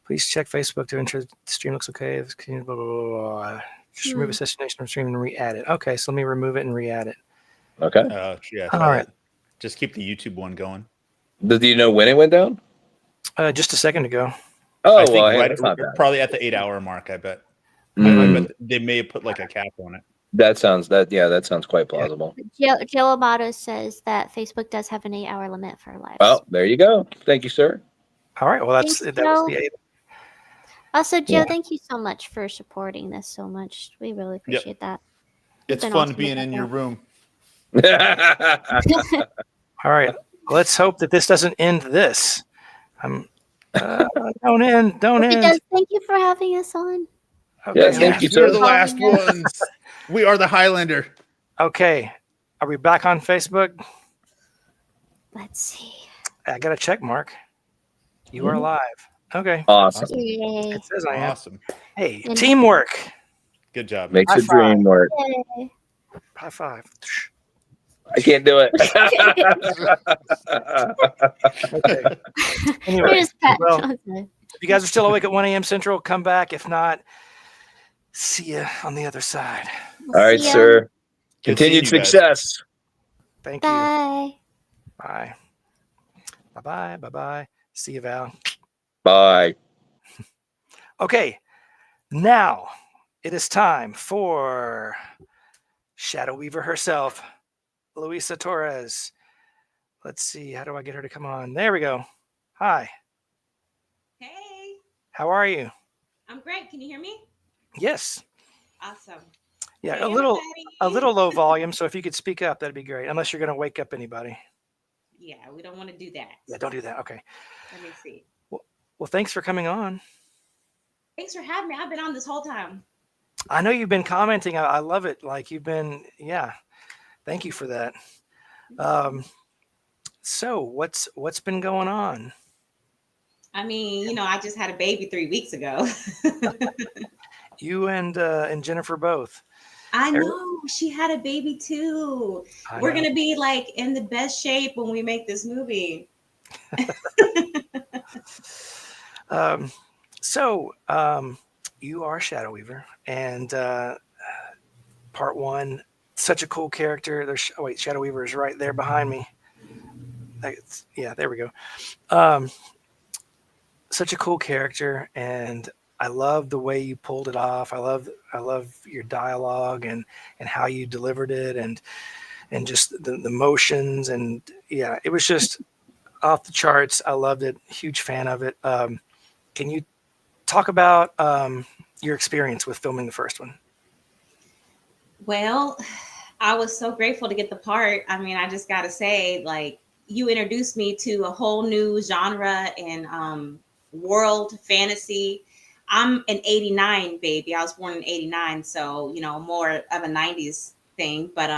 Please check Facebook to ensure the stream looks okay. Blah, blah, blah, blah. Just remove a destination from stream and re-add it. Okay, so let me remove it and re-add it. Okay. Yeah. All right. Just keep the YouTube one going. Do you know when it went down? Just a second ago. Oh, I think that's not bad. Probably at the 8 hour mark. I bet. I bet they may have put like a cap on it. That sounds quite plausible. Joe Amato says that Facebook does have an 8 hour limit for live. Well, there you go. Thank you, sir. All right. Well, that was the 8. Also, Joe, thank you so much for supporting this so much. We really appreciate that. It's fun being in your room. All right. Let's hope that this doesn't end this. Don't end. It does. Thank you for having us on. Okay. Yes, thank you, sir. We're the last ones. We are the Highlander. Okay. Are we back on Facebook? Let's see. I got a check mark. You are live. Okay. Awesome. Yay. It says I am. Awesome. Hey, teamwork. Good job. Makes High a dream five. work. Yay. High five. I can't do it. Okay. Anyway, Here's Pat well, Johnson. if you guys are still awake at 1 a.m. Central, come back. If not, see you on the other side. All right, See ya. sir. Good Continued seeing you guys. success. Thank you. Bye. Bye. Bye-bye. Bye-bye. See you, Val. Bye. Okay. Now it is time for Shadow Weaver herself, Louisa Torres. Let's see. How do I get her to come on? There we go. Hi. Hey, How are you? I'm great. Can you hear me? Yes. Awesome. Yeah, Hey, a little low volume. So if you could speak up, that'd be great. Unless you're going to wake up anybody. Yeah, we don't want to do that. Yeah, don't do that. Okay. Let me see. Well, thanks for coming on. Thanks for having me. I've been on this whole time. I know you've been commenting. I love it. Like you've been, yeah. Thank you for that. So what's been going on? I mean, I just had a baby 3 weeks ago. You and Jennifer both. I know she had a baby too. We're gonna be like in the best shape when we make this movie. So you are Shadow Weaver, and part one, such a cool character. There's Shadow Weaver is right there behind me. Yeah, there we go. Such a cool character, and I love the way you pulled it off. I love your dialogue and how you delivered it, and just the motions, and yeah, it was just off the charts. I loved it. Huge fan of it. Can you talk about your experience with filming the first one? Well, I was so grateful to get the part. I mean, I just gotta say, like, you introduced me to a whole new genre and world fantasy. I'm an 89 baby. I was born in 89, so more of a 90s thing. But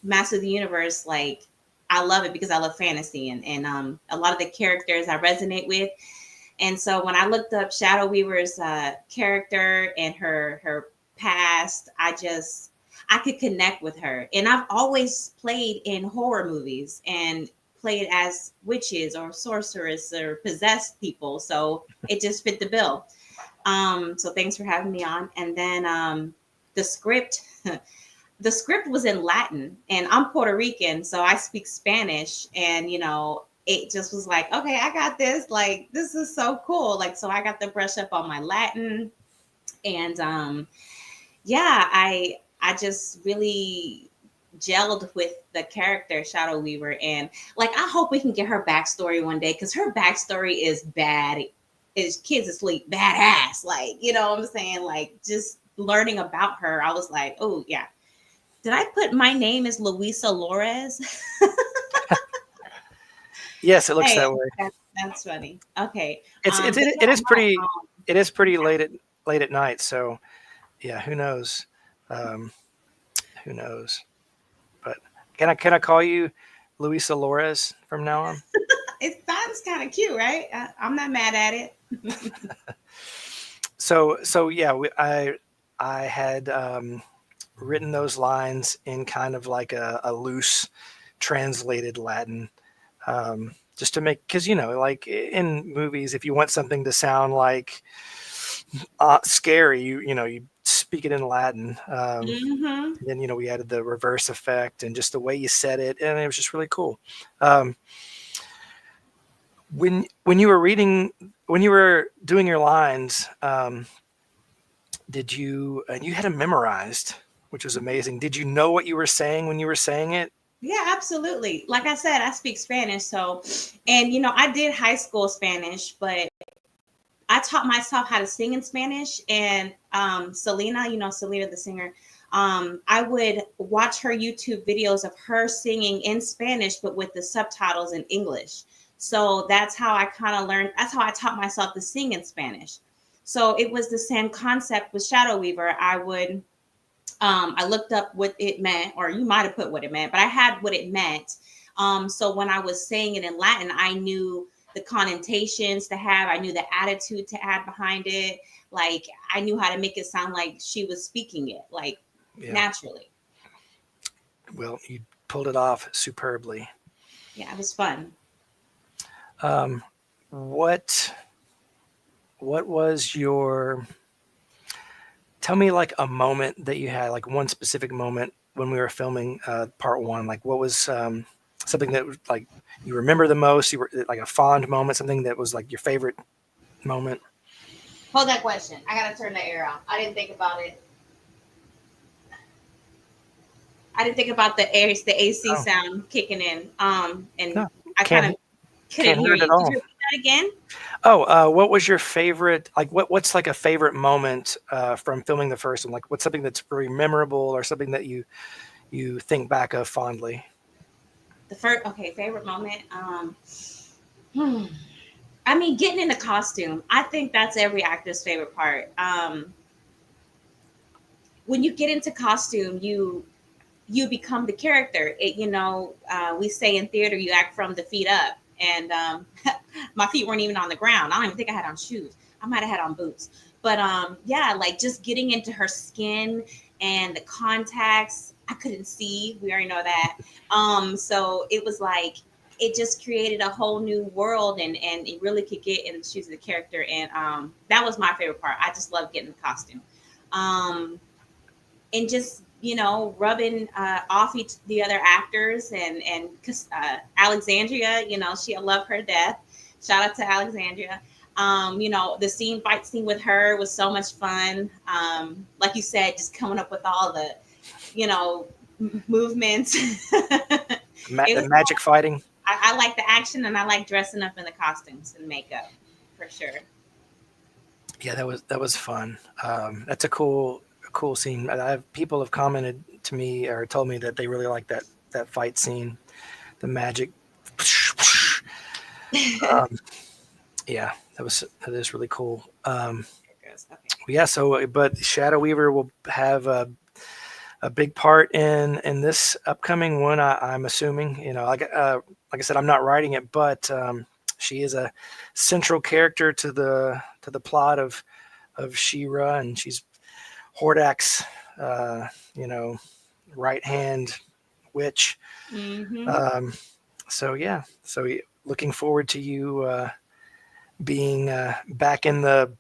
Master of the Universe, like, I love it because I love fantasy and a lot of the characters I resonate with. And so when I looked up Shadow Weaver's character and her past, I could connect with her. And I've always played in horror movies and played as witches or sorceress or possessed people. So it just fit the bill. So thanks for having me on. And then the script, the script was in Latin, and I'm Puerto Rican, so I speak Spanish. And, it just was like, okay, I got this. Like, this is so cool. Like, so I got to brush up on my Latin. And yeah, I just really gelled with the character Shadow Weaver, and like I hope we can get her backstory one day, because her backstory is bad. Is kids asleep badass, like, what I'm saying? Like, just learning about her, I was like, oh yeah. Did I put my name as Louisa Torres? Yes, it looks that way. That's funny. Okay. It is pretty late at night, so yeah, who knows? Who knows? But can I call you Louisa Torres from now on? It sounds kind of cute, right? I'm not mad at it. So yeah, I had written those lines in kind of like a loose translated Latin, just to make, because like in movies, if you want something to sound like scary, you speak it in Latin. And then we added the reverse effect and just the way you said it, and it was just really cool. When you were doing your lines, did you had them memorized, which was amazing. Did you know what you were saying when you were saying it? Yeah, absolutely. Like I said, I speak Spanish. So, and I did high school Spanish, but I taught myself how to sing in Spanish. And Selena, Selena the singer, I would watch her YouTube videos of her singing in Spanish, but with the subtitles in English. So that's how I kind of learned. That's how I taught myself to sing in Spanish. So it was the same concept with Shadow Weaver. I looked up what it meant, or you might have put what it meant, but I had what it meant. So when I was saying it in Latin, I knew the connotations to have. I knew the attitude to add behind it. Like I knew how to make it sound like she was speaking it, like naturally. Well, you pulled it off superbly. Yeah, it was fun. What was your? Tell me like a moment that you had, like one specific moment when we were filming part one. Like what was something that was like you remember the most? You were like a fond moment, something that was like your favorite moment. Hold that question. I gotta turn the air off. I didn't think about it. I didn't think about the AC sound kicking in. And I kind of couldn't hear you. Did you repeat that again? Oh, what was your favorite? Like, what's like a favorite moment from filming the first one? Like, what's something that's very memorable, or something that you think back of fondly? The first, favorite moment. I mean, getting in the costume. I think that's every actor's favorite part. When you get into costume, you become the character. We say in theater, you act from the feet up. And my feet weren't even on the ground. I don't even think I had on shoes. I might have had on boots. But like just getting into her skin and the contacts, I couldn't see. We already know that. So it was like, it just created a whole new world, and it really could get in the shoes of the character. And that was my favorite part. I just loved getting the costume. And just, rubbing off the other actors and Alexandria, I love her death. Shout out to Alexandria. The fight scene with her was so much fun. Like you said, just coming up with all the, movements. The magic fighting. I like the action, and I like dressing up in the costumes and makeup for sure. Yeah, that was fun. That's a cool scene. People have commented to me or told me that they really like that fight scene, the magic. Yeah, that is really cool. Yeah. So, but Shadow Weaver will have a big part in this upcoming one. I'm assuming. Like I said, I'm not writing it, but she is a central character to the plot of She-Ra, and she's Hordak's, right hand witch. Mm-hmm. So looking forward to you being back in the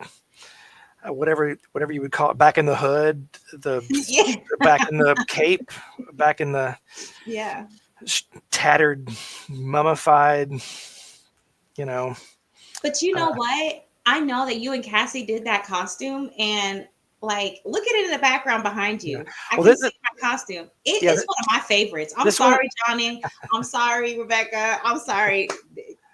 whatever you would call it, back in the hood, back in the cape, back in the tattered, mummified. But you know what? I know that you and Cassie did that costume, and like, look at it in the background behind you. I can see my costume. It is one of my favorites. I'm sorry, Johnny. I'm sorry, Rebecca. I'm sorry.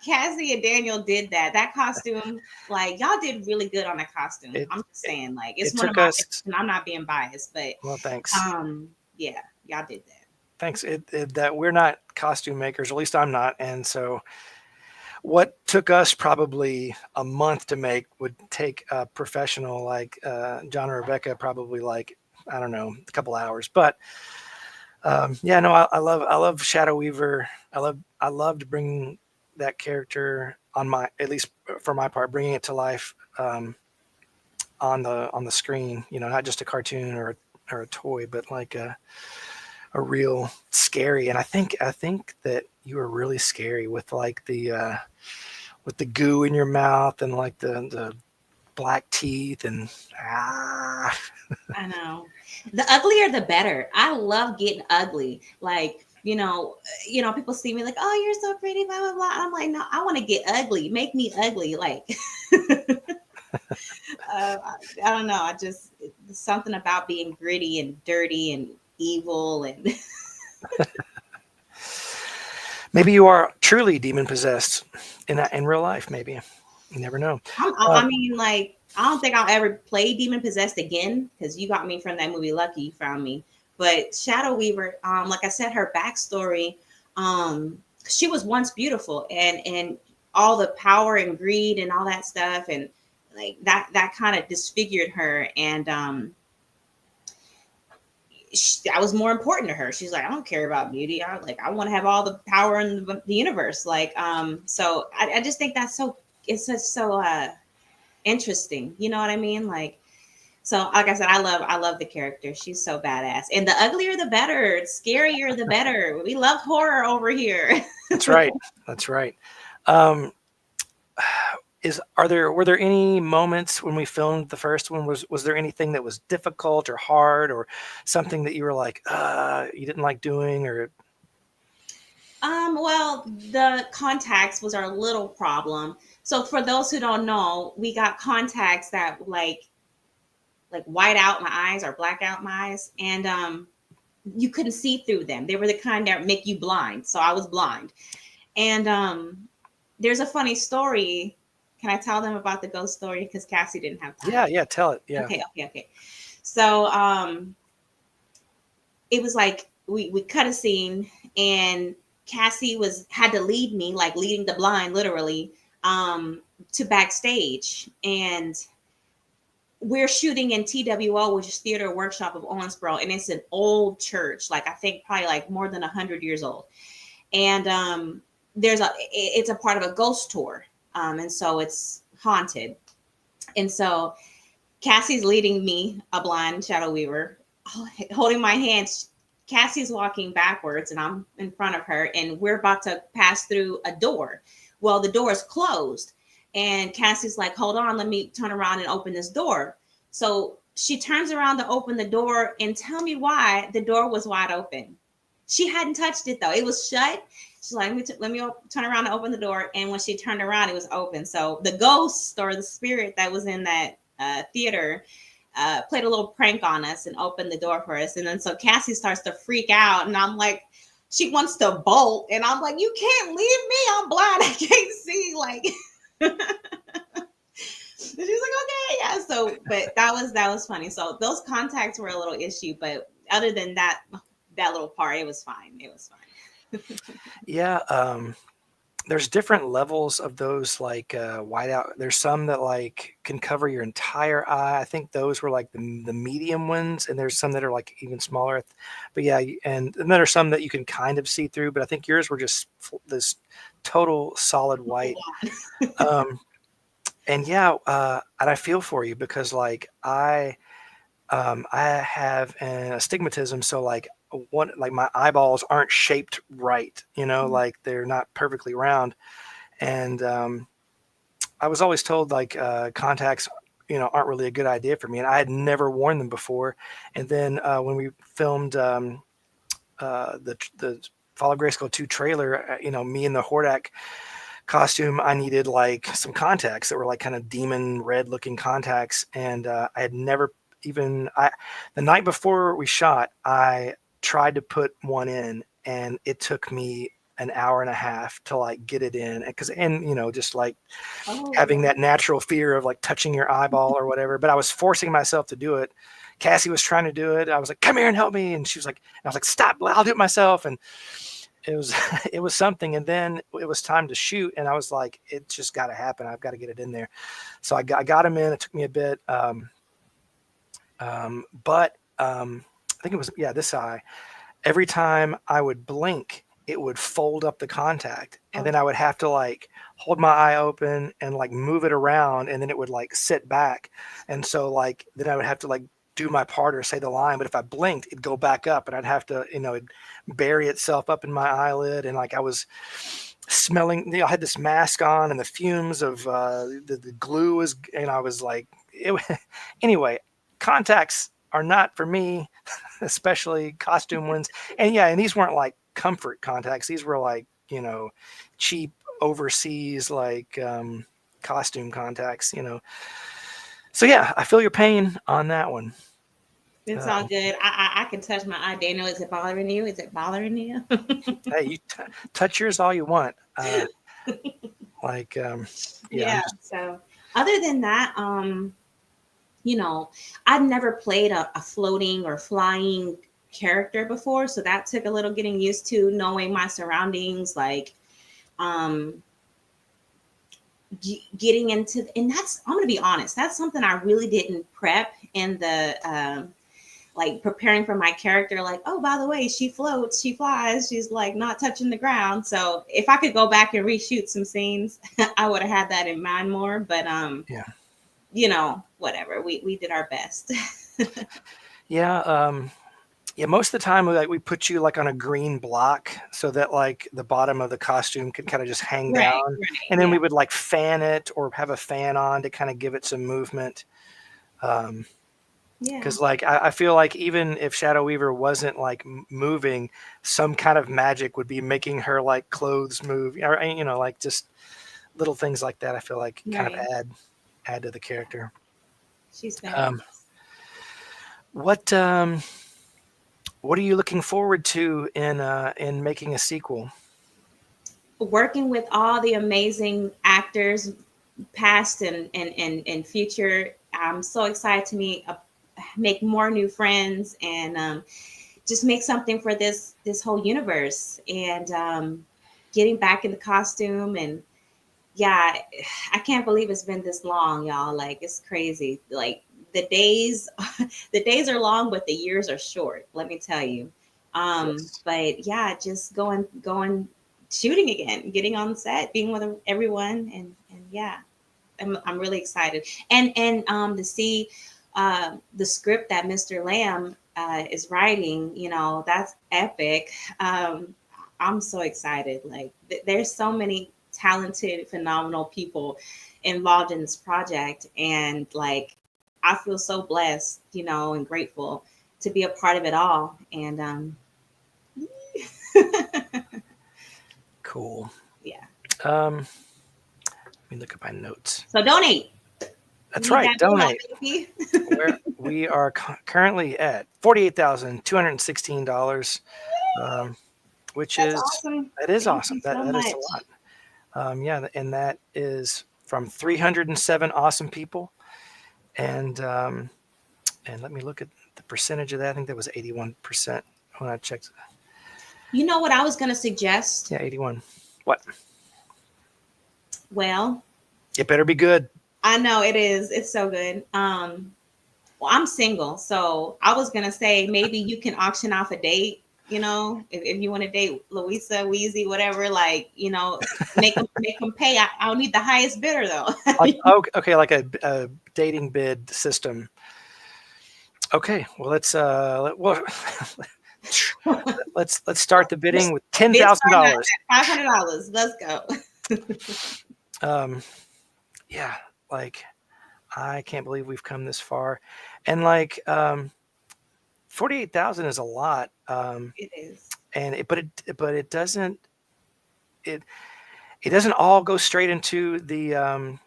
Cassie and Daniel did that. That costume, like, y'all did really good on that costume. I'm just saying, like, it's one of my favorites, and I'm not being biased, but thanks. Yeah, y'all did that. Thanks. That we're not costume makers, or at least I'm not, and so what took us probably a month to make would take a professional like John or Rebecca probably like, I don't know, a couple hours. But I love Shadow Weaver. I loved bringing that character at least for my part, bringing it to life on the screen. Not just a cartoon or a toy, but like a real scary. And I think that you were really scary with like the goo in your mouth and like the black teeth and I know. The uglier the better. I love getting ugly. Like, people see me like, oh, you're so pretty, blah blah blah. I'm like, no, I want to get ugly. Make me ugly. Like I don't know. It's something about being gritty and dirty and evil and maybe you are truly demon possessed in real life. Maybe you never know. I mean, like, I don't think I'll ever play demon possessed again, because you got me from that movie Lucky. You found me. But Shadow Weaver, like I said, her backstory, she was once beautiful, and all the power and greed and all that stuff, and like that kind of disfigured her. And I was more important to her. She's like, I don't care about beauty. I want to have all the power in the universe. So I just think that's it's such so interesting. You know what I mean? So like I said, I love the character. She's so badass. And the uglier the better, scarier the better. We love horror over here. That's right. That's right. Were there any moments when we filmed the first one? Was there anything that was difficult or hard or something that you were like, you didn't like doing? Or well, the contacts was our little problem. So for those who don't know, we got contacts that like white out my eyes or black out my eyes, and you couldn't see through them. They were the kind that make you blind. So I was blind. And there's a funny story. Can I tell them about the ghost story? Because Cassie didn't have time. Yeah, tell it. Yeah. Okay. So it was like we cut a scene, and Cassie had to lead me, like leading the blind, literally, to backstage. And we're shooting in TWO, which is Theater Workshop of Owensboro, and it's an old church, like I think probably like more than 100 years old. And it's a part of a ghost tour. And so it's haunted. And so Cassie's leading me, a blind shadow weaver, holding my hands. Cassie's walking backwards and I'm in front of her, and we're about to pass through a door. Well, the door is closed, and Cassie's like, hold on, let me turn around and open this door. So she turns around to open the door, and tell me why the door was wide open. She hadn't touched it though. It was shut. She's like, let me turn around and open the door. And when she turned around, it was open. So the ghost or the spirit that was in that theater played a little prank on us and opened the door for us. And then so Cassie starts to freak out. And I'm like, she wants to bolt. And I'm like, you can't leave me. I'm blind. I can't see. She's like, okay, yeah. So, but that was funny. So those contacts were a little issue. But other than that little part, it was fine. Yeah, there's different levels of those whiteout. There's some that like can cover your entire eye. I think those were like the medium ones, and there's some that are like even smaller. But yeah, and then there's some that you can kind of see through. But I think yours were just this total solid white. And yeah, and I feel for you because like I have an astigmatism, so like my eyeballs aren't shaped right, like they're not perfectly round. And I was always told like contacts, aren't really a good idea for me. And I had never worn them before. And then when we filmed the Fall of Grayskull 2 trailer, me in the Hordak costume, I needed like some contacts that were like kind of demon red looking contacts. And I had never the night before we shot, I tried to put one in, and it took me an hour and a half to like get it in, and just like having that natural fear of like touching your eyeball or whatever. But I was forcing myself to do it. Cassie was trying to do it. I was like, come here and help me. And she was like, I was like, stop, I'll do it myself. And it was something. And then it was time to shoot, and I was like, it just got to happen. I've got to get it in there. So I got him in. It took me a bit. But I think it was, this eye, every time I would blink, it would fold up the contact, and then I would have to like hold my eye open and like move it around, and then it would like sit back. And so like, then I would have to like do my part or say the line, but if I blinked, it'd go back up, and I'd have to, it'd bury itself up in my eyelid. And like I was smelling, I had this mask on, and the fumes of the glue was, and I was like, anyway, contacts are not for me, especially costume ones. And yeah, and these weren't like comfort contacts. These were like, cheap overseas, like costume contacts, So yeah, I feel your pain on that one. It's all good. I can touch my eye. Daniel, is it bothering you? Is it bothering you? Hey, you touch yours all you want. Yeah. So other than that, I've never played a floating or flying character before. So that took a little getting used to, knowing my surroundings, like getting into, and that's, I'm going to be honest, that's something I really didn't prep in the like preparing for my character, like, oh, by the way, she floats, she flies, she's like not touching the ground. So if I could go back and reshoot some scenes, I would have had that in mind more. But Yeah. you know, whatever. We did our best. Yeah. Yeah, most of the time we put you like on a green block so that like the bottom of the costume could kind of just hang Right, down. right, And then we yeah. would like fan it or have a fan on to kind of give it some movement. Yeah. Because like I feel like even if Shadow Weaver wasn't like moving, some kind of magic would be making her like clothes move, or you know, like just little things like that. I feel like kind of Right. add to the character. She's fabulous. What are you looking forward to in making a sequel? Working with all the amazing actors, past and future. I'm so excited to make more new friends and just make something for this whole universe. And getting back in the costume, and yeah, I can't believe it's been this long, y'all. Like, it's crazy. Like, the days the days are long, but the years are short, let me tell you. But yeah, just going shooting again, getting on set, being with everyone, and yeah, I'm really excited. And to see the script that Mr. Lamb is writing, you know, that's epic. I'm so excited. Like, there's so many talented, phenomenal people involved in this project, and like, I feel so blessed, you know, and grateful to be a part of it all. And Cool. yeah. Let me look at my notes. So donate. That's right. Donate. Donate. We are currently at $48,216, which That's is awesome. that is Thank awesome. you so That is much. a lot. Yeah, and that is from 307 awesome people. And let me look at the percentage of that. I think that was 81% when I checked. You know what I was going to suggest? Yeah, 81. What? Well, It better be good. I know it is. It's so good. Well, I'm single, so I was gonna say maybe you can auction off a date. You know, if you want to date Louisa, Weezy, whatever, like, you know, make them pay. I'll need the highest bidder though. Like, okay, like a dating bid system. Okay, well let's start the bidding with $10,000. $500. Let's go. Yeah, like, I can't believe we've come this far, and like 48,000 is a lot. It is, and but it doesn't all go straight into the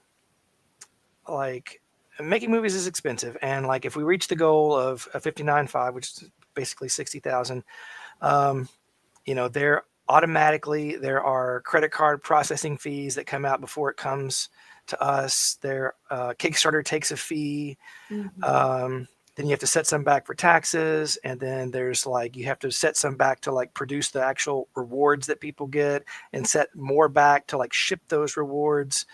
like, making movies is expensive, and like if we reach the goal of 59.5, which is basically 60,000, you know, there are credit card processing fees that come out before it comes to us. There, Kickstarter takes a fee. Mm-hmm. Then you have to set some back for taxes, and then there's like, you have to set some back to like produce the actual rewards that people get, and set more back to like ship those rewards.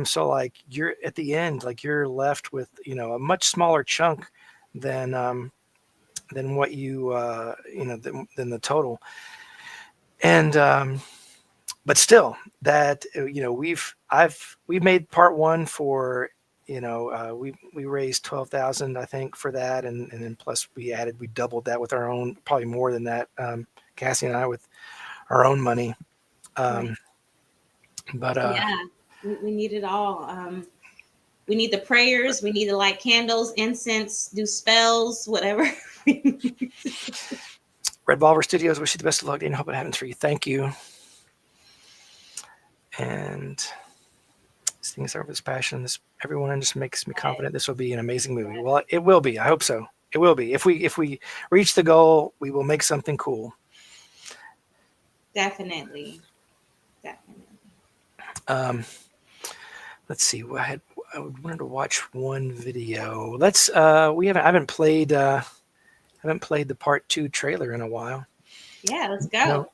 So like, you're at the end, like, you're left with, you know, a much smaller chunk than what you you know, than the total. And but still, that, you know, we've made part one for, you know, we raised 12,000, I think, for that, and then plus we doubled that with our own, probably more than that, Cassie and I, with our own money. Right. But yeah, we need it all. We need the prayers. We need to light candles, incense, do spells, whatever. Red Volver Studios wish you the best of luck, and hope it happens for you. Thank you. And seeing some of his passion, everyone just makes me confident this will be an amazing movie. Well, it will be. I hope so. It will be. If we reach the goal, we will make something cool. Definitely. Let's see. I wanted to watch one video. I haven't played the part 2 trailer in a while. Yeah, let's go.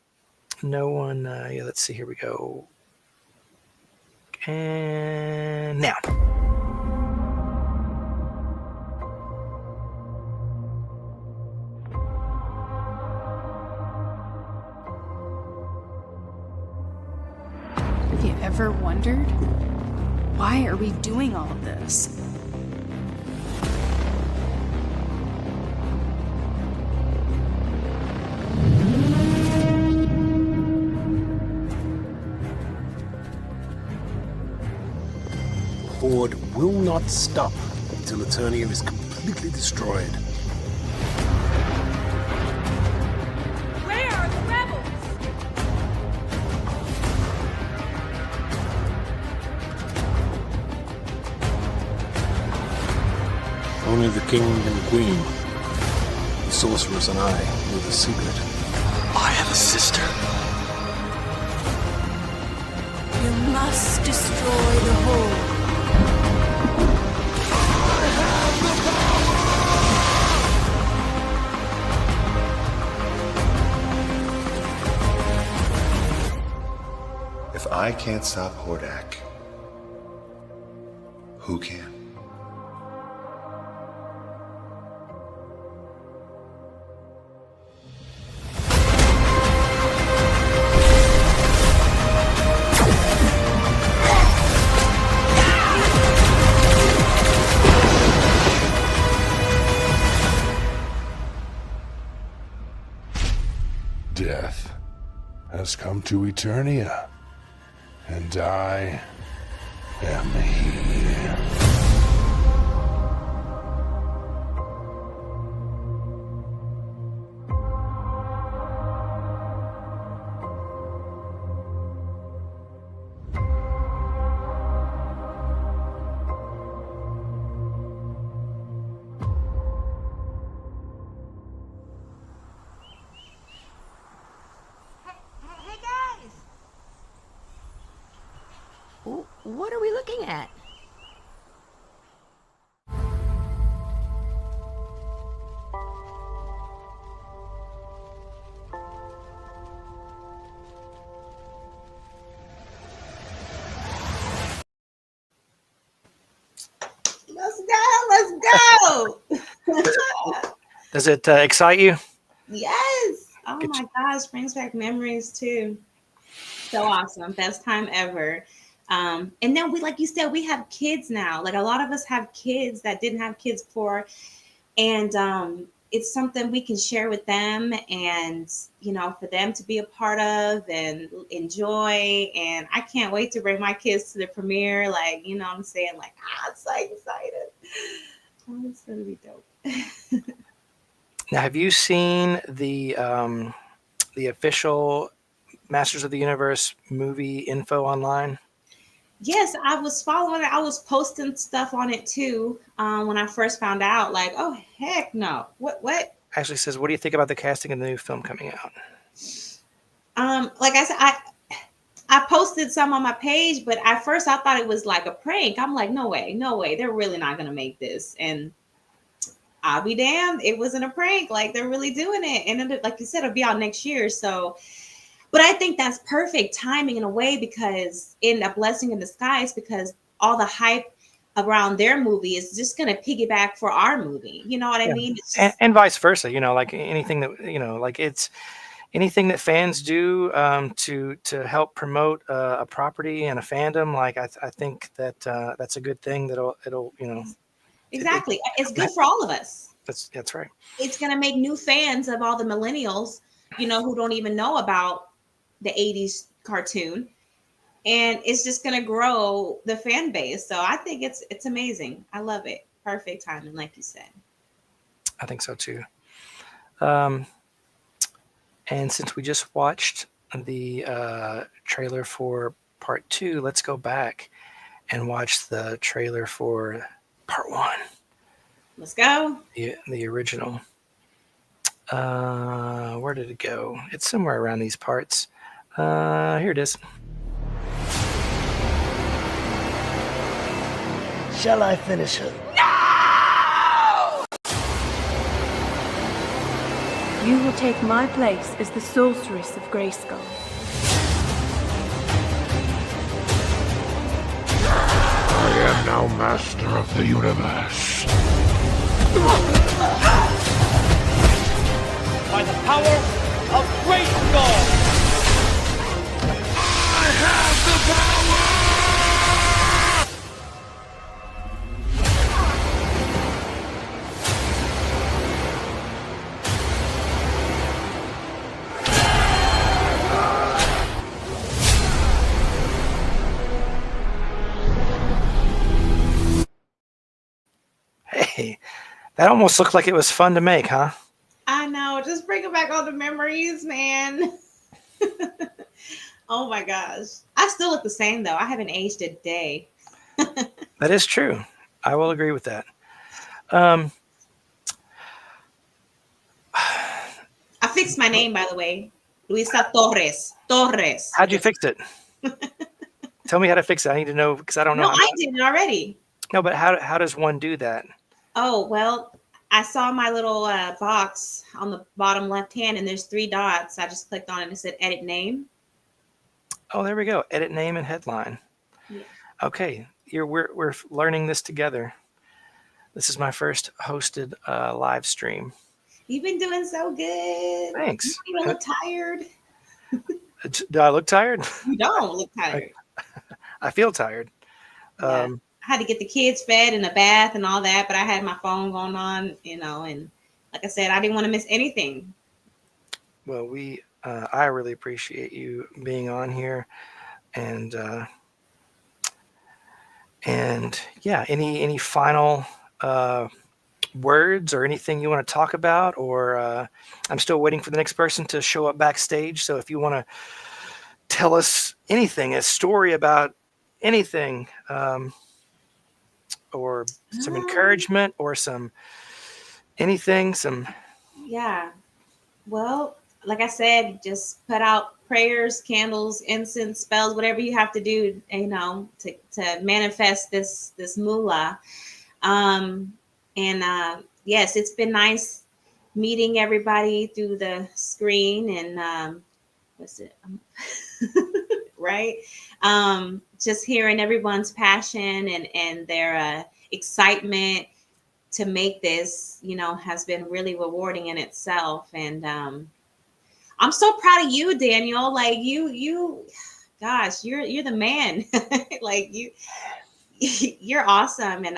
No one. Yeah, let's see. Here we go. And now. ever wondered, why are we doing all of this? Horde will not stop until Eternia is completely destroyed. Where are the rebels? Only the king and queen, the sorceress and I know the secret. I have a sister. You must destroy the Horde. If I can't stop Hordak, who can? Death has come to Eternia, and I am here. Hey guys! What are we looking at? Let's go. Does it excite you? Yes. Oh my gosh, brings back memories too. So awesome. Best time ever. And then we, like you said, we have kids now. Like a lot of us have kids that didn't have kids before. And it's something we can share with them and, you know, for them to be a part of and enjoy. And I can't wait to bring my kids to the premiere. Like, you know what I'm saying? Like, I'm so excited. Oh, it's going to be dope. Now, have you seen the official Masters of the Universe movie info online? Yes, I was following it. I was posting stuff on it too when I first found out. Like, oh heck no! What? Actually says, what do you think about the casting of the new film coming out? Like I said, I posted some on my page, but at first I thought it was like a prank. I'm like, no way, they're really not gonna make this. And I'll be damned, it wasn't a prank. Like they're really doing it, and like you said, it'll be out next year. So. But I think that's perfect timing in a way because in a blessing in disguise, because all the hype around their movie is just going to piggyback for our movie. You know what I mean? It's just, and vice versa, you know, like anything that, you know, like it's anything that fans do to help promote a property and a fandom. Like I think that that's a good thing it'll, you know. Exactly. It's good for all of us. That's right. It's going to make new fans of all the millennials, you know, who don't even know about the 80s cartoon, and it's just going to grow the fan base. So I think it's amazing. I love it. Perfect timing, like you said. I think so too. And since we just watched the trailer for part 2, let's go back and watch the trailer for part 1. Let's go. The original. Where did it go? It's somewhere around these parts. Here it is. Shall I finish her? You will take my place as the Sorceress of Grayskull. I am now master of the universe. By the power of Grayskull! I have the power! That almost looked like it was fun to make, huh? I know. Just bringing back all the memories, man. Oh my gosh. I still look the same though. I haven't aged a day. That is true. I will agree with that. Um, I fixed my name, by the way. Louisa Torres. Torres. how'd you fix it? Tell me how to fix it. I need to know because I don't know. No, I did it already. No, but how does one do that? Oh, well, I saw my little box on the bottom left hand, and there's 3 dots. I just clicked on it and it said edit name. Oh, there we go. Edit name and headline. Yeah. Okay, we're learning this together. This is my first hosted live stream. You've been doing so good. Thanks. You don't look tired. Do I look tired? You don't look tired. I feel tired. Yeah. I had to get the kids fed in the bath and all that, but I had my phone going on, and like I said, I didn't want to miss anything. Well, I really appreciate you being on here, and yeah, any final words or anything you want to talk about, or I'm still waiting for the next person to show up backstage. So if you want to tell us anything, a story about anything, or some encouragement or anything. Yeah. Well, like I said, just put out prayers, candles, incense, spells, whatever you have to do, to manifest this moolah. Yes, it's been nice meeting everybody through the screen and right? Just hearing everyone's passion and their excitement to make this, has been really rewarding in itself. And I'm so proud of you, Daniel. Like gosh, you're the man. Like you're awesome, and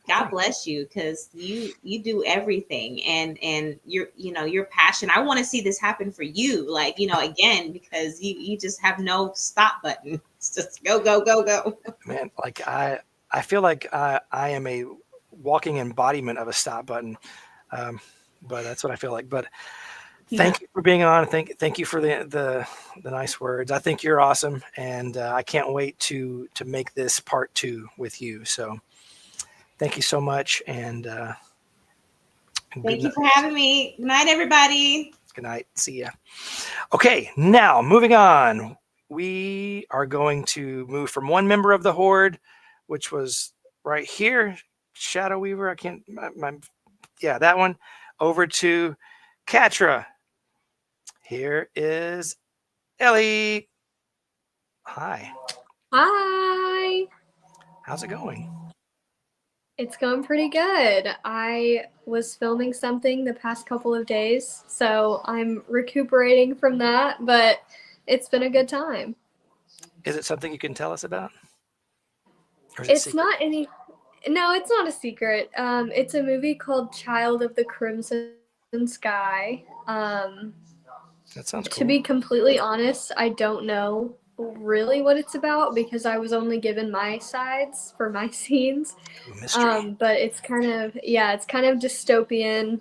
God bless you, because you do everything, and your passion. I want to see this happen for you, again, because you just have no stop button. It's just go go go go. Man, like I feel like I am a walking embodiment of a stop button, but that's what I feel like. But thank you for being on. Thank you for the nice words. I think you're awesome, and I can't wait to make this part 2 with you. So thank you so much, and thank you for having me. Good night, everybody. Good night. See ya. Okay, now moving on. We are going to move from one member of the Horde, which was right here, Shadow Weaver. I can't, yeah, that one, over to Katra. Here is Ellie. Hi. Hi. How's it going? It's going pretty good. I was filming something the past couple of days, so I'm recuperating from that, but it's been a good time. Is it something you can tell us about? It's not any. No, it's not a secret. It's a movie called Child of the Crimson Sky. That sounds cool. To be completely honest, I don't know really what it's about because I was only given my sides for my scenes. But it's kind of dystopian.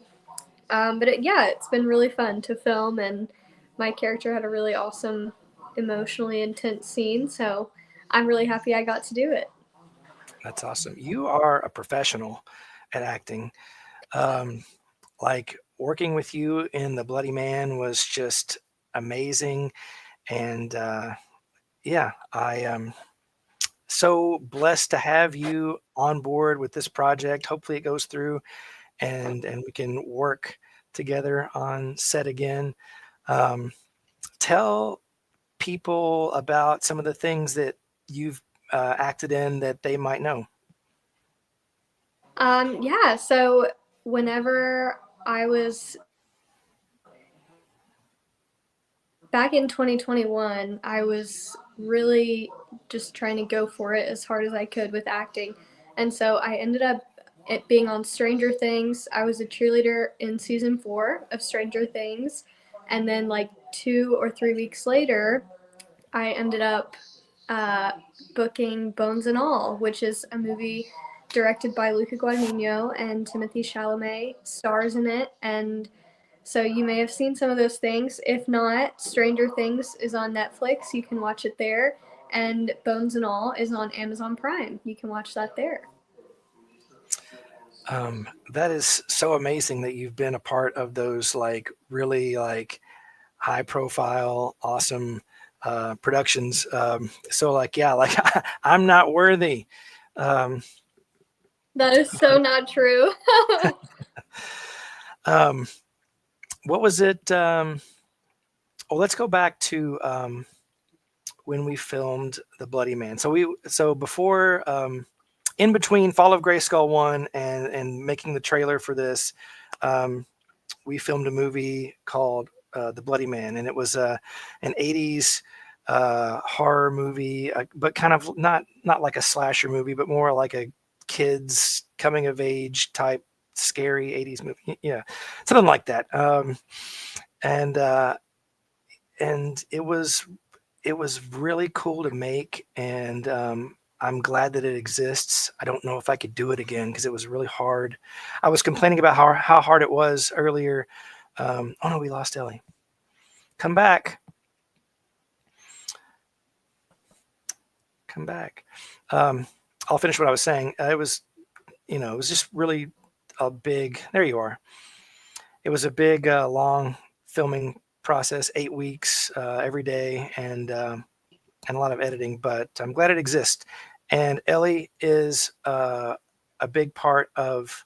But it's been really fun to film, and my character had a really awesome, emotionally intense scene. So I'm really happy I got to do it. That's awesome. You are a professional at acting. Like working with you in The Bloody Man was just amazing. And I am so blessed to have you on board with this project. Hopefully it goes through and we can work together on set again. Tell people about some of the things that you've acted in that they might know. So whenever I was back in 2021, I was really just trying to go for it as hard as I could with acting. And so I ended up being on Stranger Things. I was a cheerleader in season 4 of Stranger Things. And then 2 or 3 weeks later, I ended up booking Bones and All, which is a movie directed by Luca Guadagnino, and Timothy Chalamet stars in it. And so you may have seen some of those things. If not, Stranger Things is on Netflix. You can watch it there. And Bones and All is on Amazon Prime. You can watch that there. That is so amazing that you've been a part of those like really like high profile, awesome productions. So like, yeah, like I'm not worthy. That is so not true. What was it? Well, let's go back to when we filmed The Bloody Man. So before, in between Fall of Grayskull 1 and making the trailer for this, we filmed a movie called The Bloody Man, and it was an 80s horror movie, but kind of not like a slasher movie, but more like a kids coming of age type scary 80s movie. Yeah, something like that. And it was really cool to make, and I'm glad that it exists. I don't know if I could do it again because it was really hard. I was complaining about how hard it was earlier. Oh no, we lost Ellie. Come back. Come back. I'll finish what I was saying. It was just really a big. There you are. It was a big, long filming process, 8 weeks every day, and a lot of editing. But I'm glad it exists. And Ellie is a big part of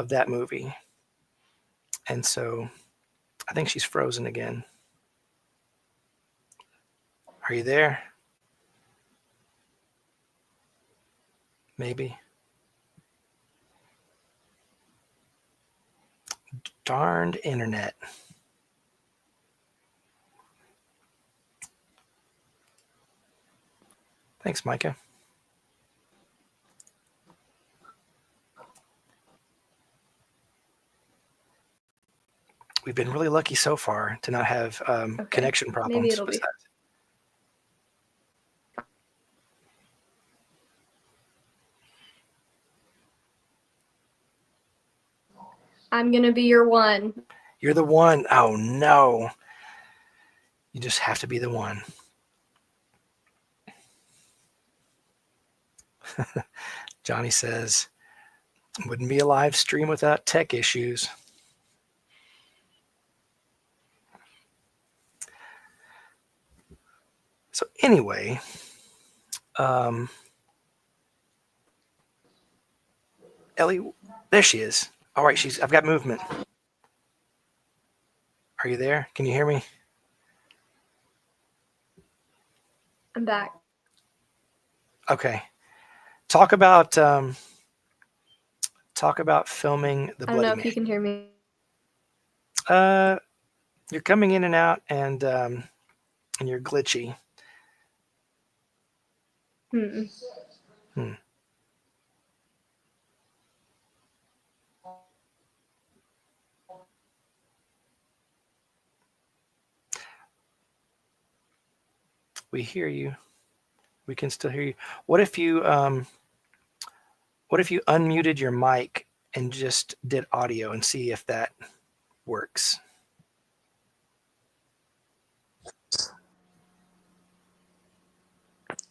that movie. And so I think she's frozen again. Are you there? Maybe. Darned internet. Thanks, Micah. We've been really lucky so far to not have connection problems. Maybe it'll be. I'm going to be your one. You're the one. Oh, no. You just have to be the one. Johnny says, wouldn't be a live stream without tech issues. So anyway, Ellie, there she is. All right, I've got movement. Are you there? Can you hear me? I'm back. Okay. Talk about filming The Bloody Man. I don't know if you can hear me. You're coming in and out, and you're glitchy. We hear you. We can still hear you. What if you unmuted your mic and just did audio and see if that works?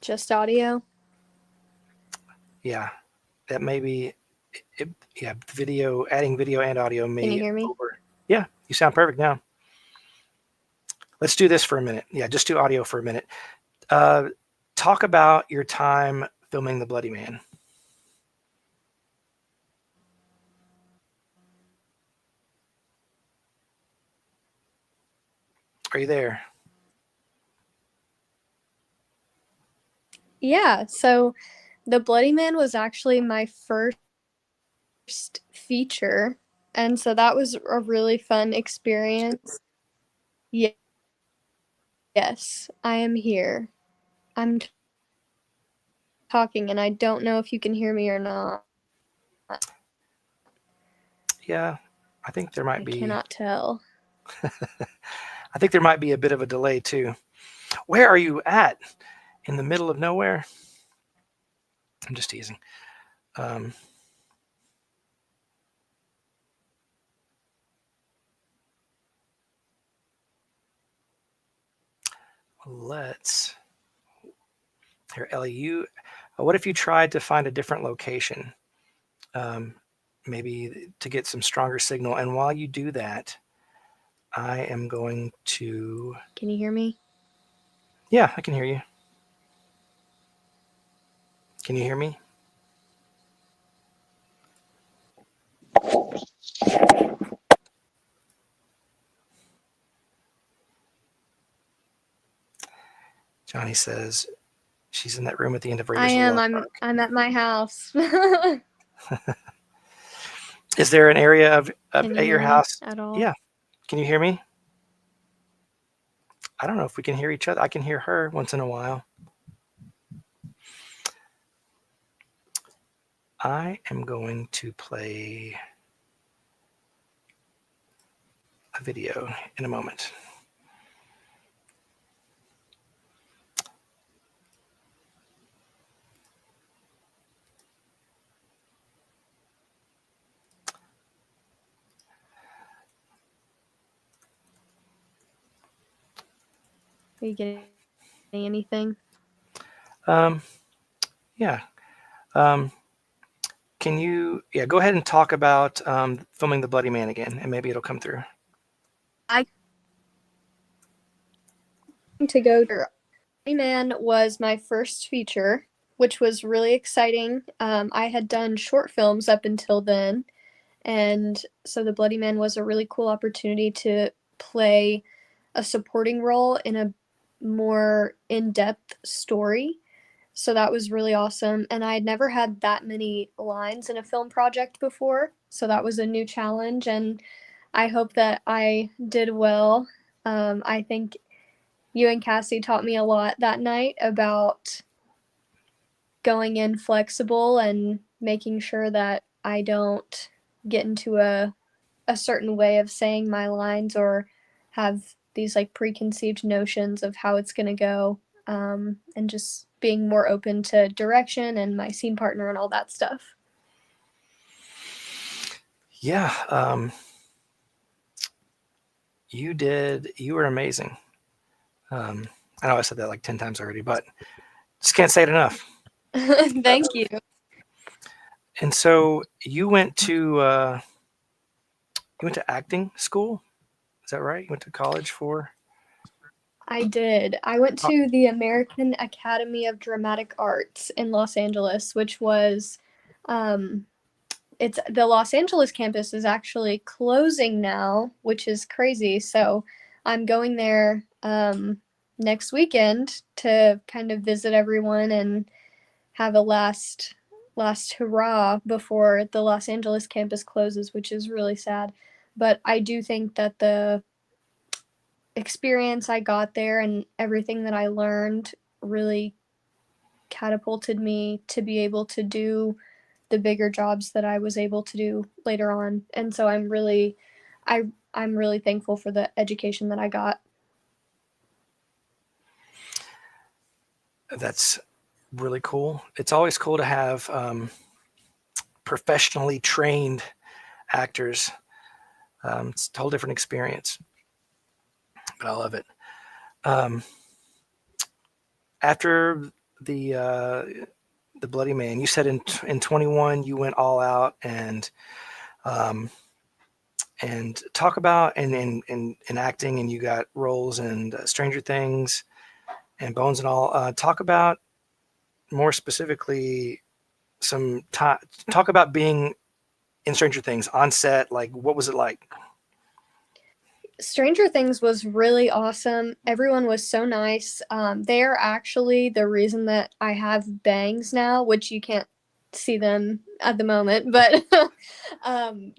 Just audio? Yeah, that may be it. Yeah, video, adding video and audio may. Can you hear me? Yeah, you sound perfect now. Let's do this for a minute. Yeah, just do audio for a minute. Talk about your time filming The Bloody Man. Are you there? Yeah, so The Bloody Man was actually my first feature, and so that was a really fun experience. Yeah. Yes, I am here. I'm talking, and I don't know if you can hear me or not. Yeah, I think there might be. I cannot tell. I think there might be a bit of a delay too. Where are you at? In the middle of nowhere? I'm just teasing. Um, let's here, Ellie. What if you tried to find a different location, maybe to get some stronger signal? And while you do that, I am going to. Can you hear me? Yeah, I can hear you. Can you hear me? Johnny says she's in that room at the end of Raiders I of the am. Lost I'm. Ark. I'm at my house. Is there an area of Can you at your hear me house? at all? Yeah. Can you hear me? I don't know if we can hear each other. I can hear her once in a while. I am going to play a video in a moment. Are you getting anything? Yeah. Can you, go ahead and talk about filming the Bloody Man again, and maybe it'll come through. To go to Bloody Man was my first feature, which was really exciting. I had done short films up until then, and so the Bloody Man was a really cool opportunity to play a supporting role in a more in-depth story. So that was really awesome, and I had never had that many lines in a film project before, so that was a new challenge, and I hope that I did well. I think you and Cassie taught me a lot that night about going in flexible and making sure that I don't get into a certain way of saying my lines or have these like preconceived notions of how it's going to go, and just being more open to direction and my scene partner and all that stuff. Yeah. You were amazing. I know I said that like 10 times already, but just can't say it enough. Thank you. And so you went to acting school? Is that right? You went to college for? I did. I went to the American Academy of Dramatic Arts in Los Angeles, which was, it's the Los Angeles campus is actually closing now, which is crazy. So I'm going there next weekend to kind of visit everyone and have a last hurrah before the Los Angeles campus closes, which is really sad. But I do think that the experience I got there and everything that I learned really catapulted me to be able to do the bigger jobs that I was able to do later on. And so I'm really thankful for the education that I got. That's really cool. It's always cool to have professionally trained actors. It's a whole different experience, but I love it. After the Bloody Man, you said in 21 you went all out and talk about in acting, and you got roles in Stranger Things and Bones and all. Talk about more specifically talk about being in Stranger Things on set. Like, what was it like? Stranger Things was really awesome. Everyone was so nice. They are actually the reason that I have bangs now, which you can't see them at the moment, but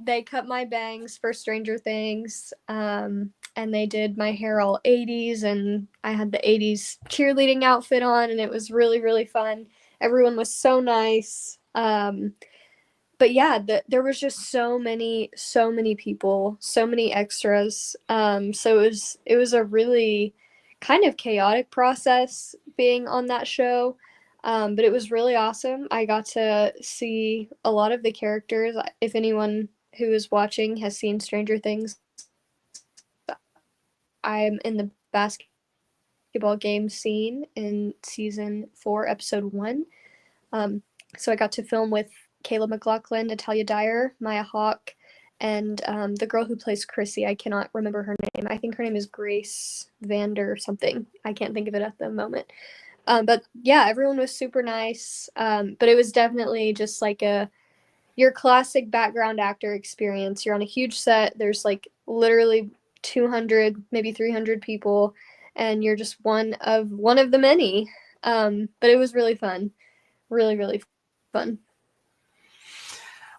they cut my bangs for Stranger Things, and they did my hair all 80s, and I had the 80s cheerleading outfit on, and it was really, really fun. Everyone was so nice. But yeah, there was just so many people, so many extras. So it was a really kind of chaotic process being on that show. But it was really awesome. I got to see a lot of the characters. If anyone who is watching has seen Stranger Things, I'm in the basketball game scene in season 4, episode 1. So I got to film with Kayla McLaughlin, Natalia Dyer, Maya Hawke, and the girl who plays Chrissy. I cannot remember her name. I think her name is Grace Vander something. I can't think of it at the moment. But yeah, everyone was super nice. But it was definitely just like your classic background actor experience. You're on a huge set. There's like literally 200, maybe 300 people, and you're just one of the many. But it was really fun. Really, really fun.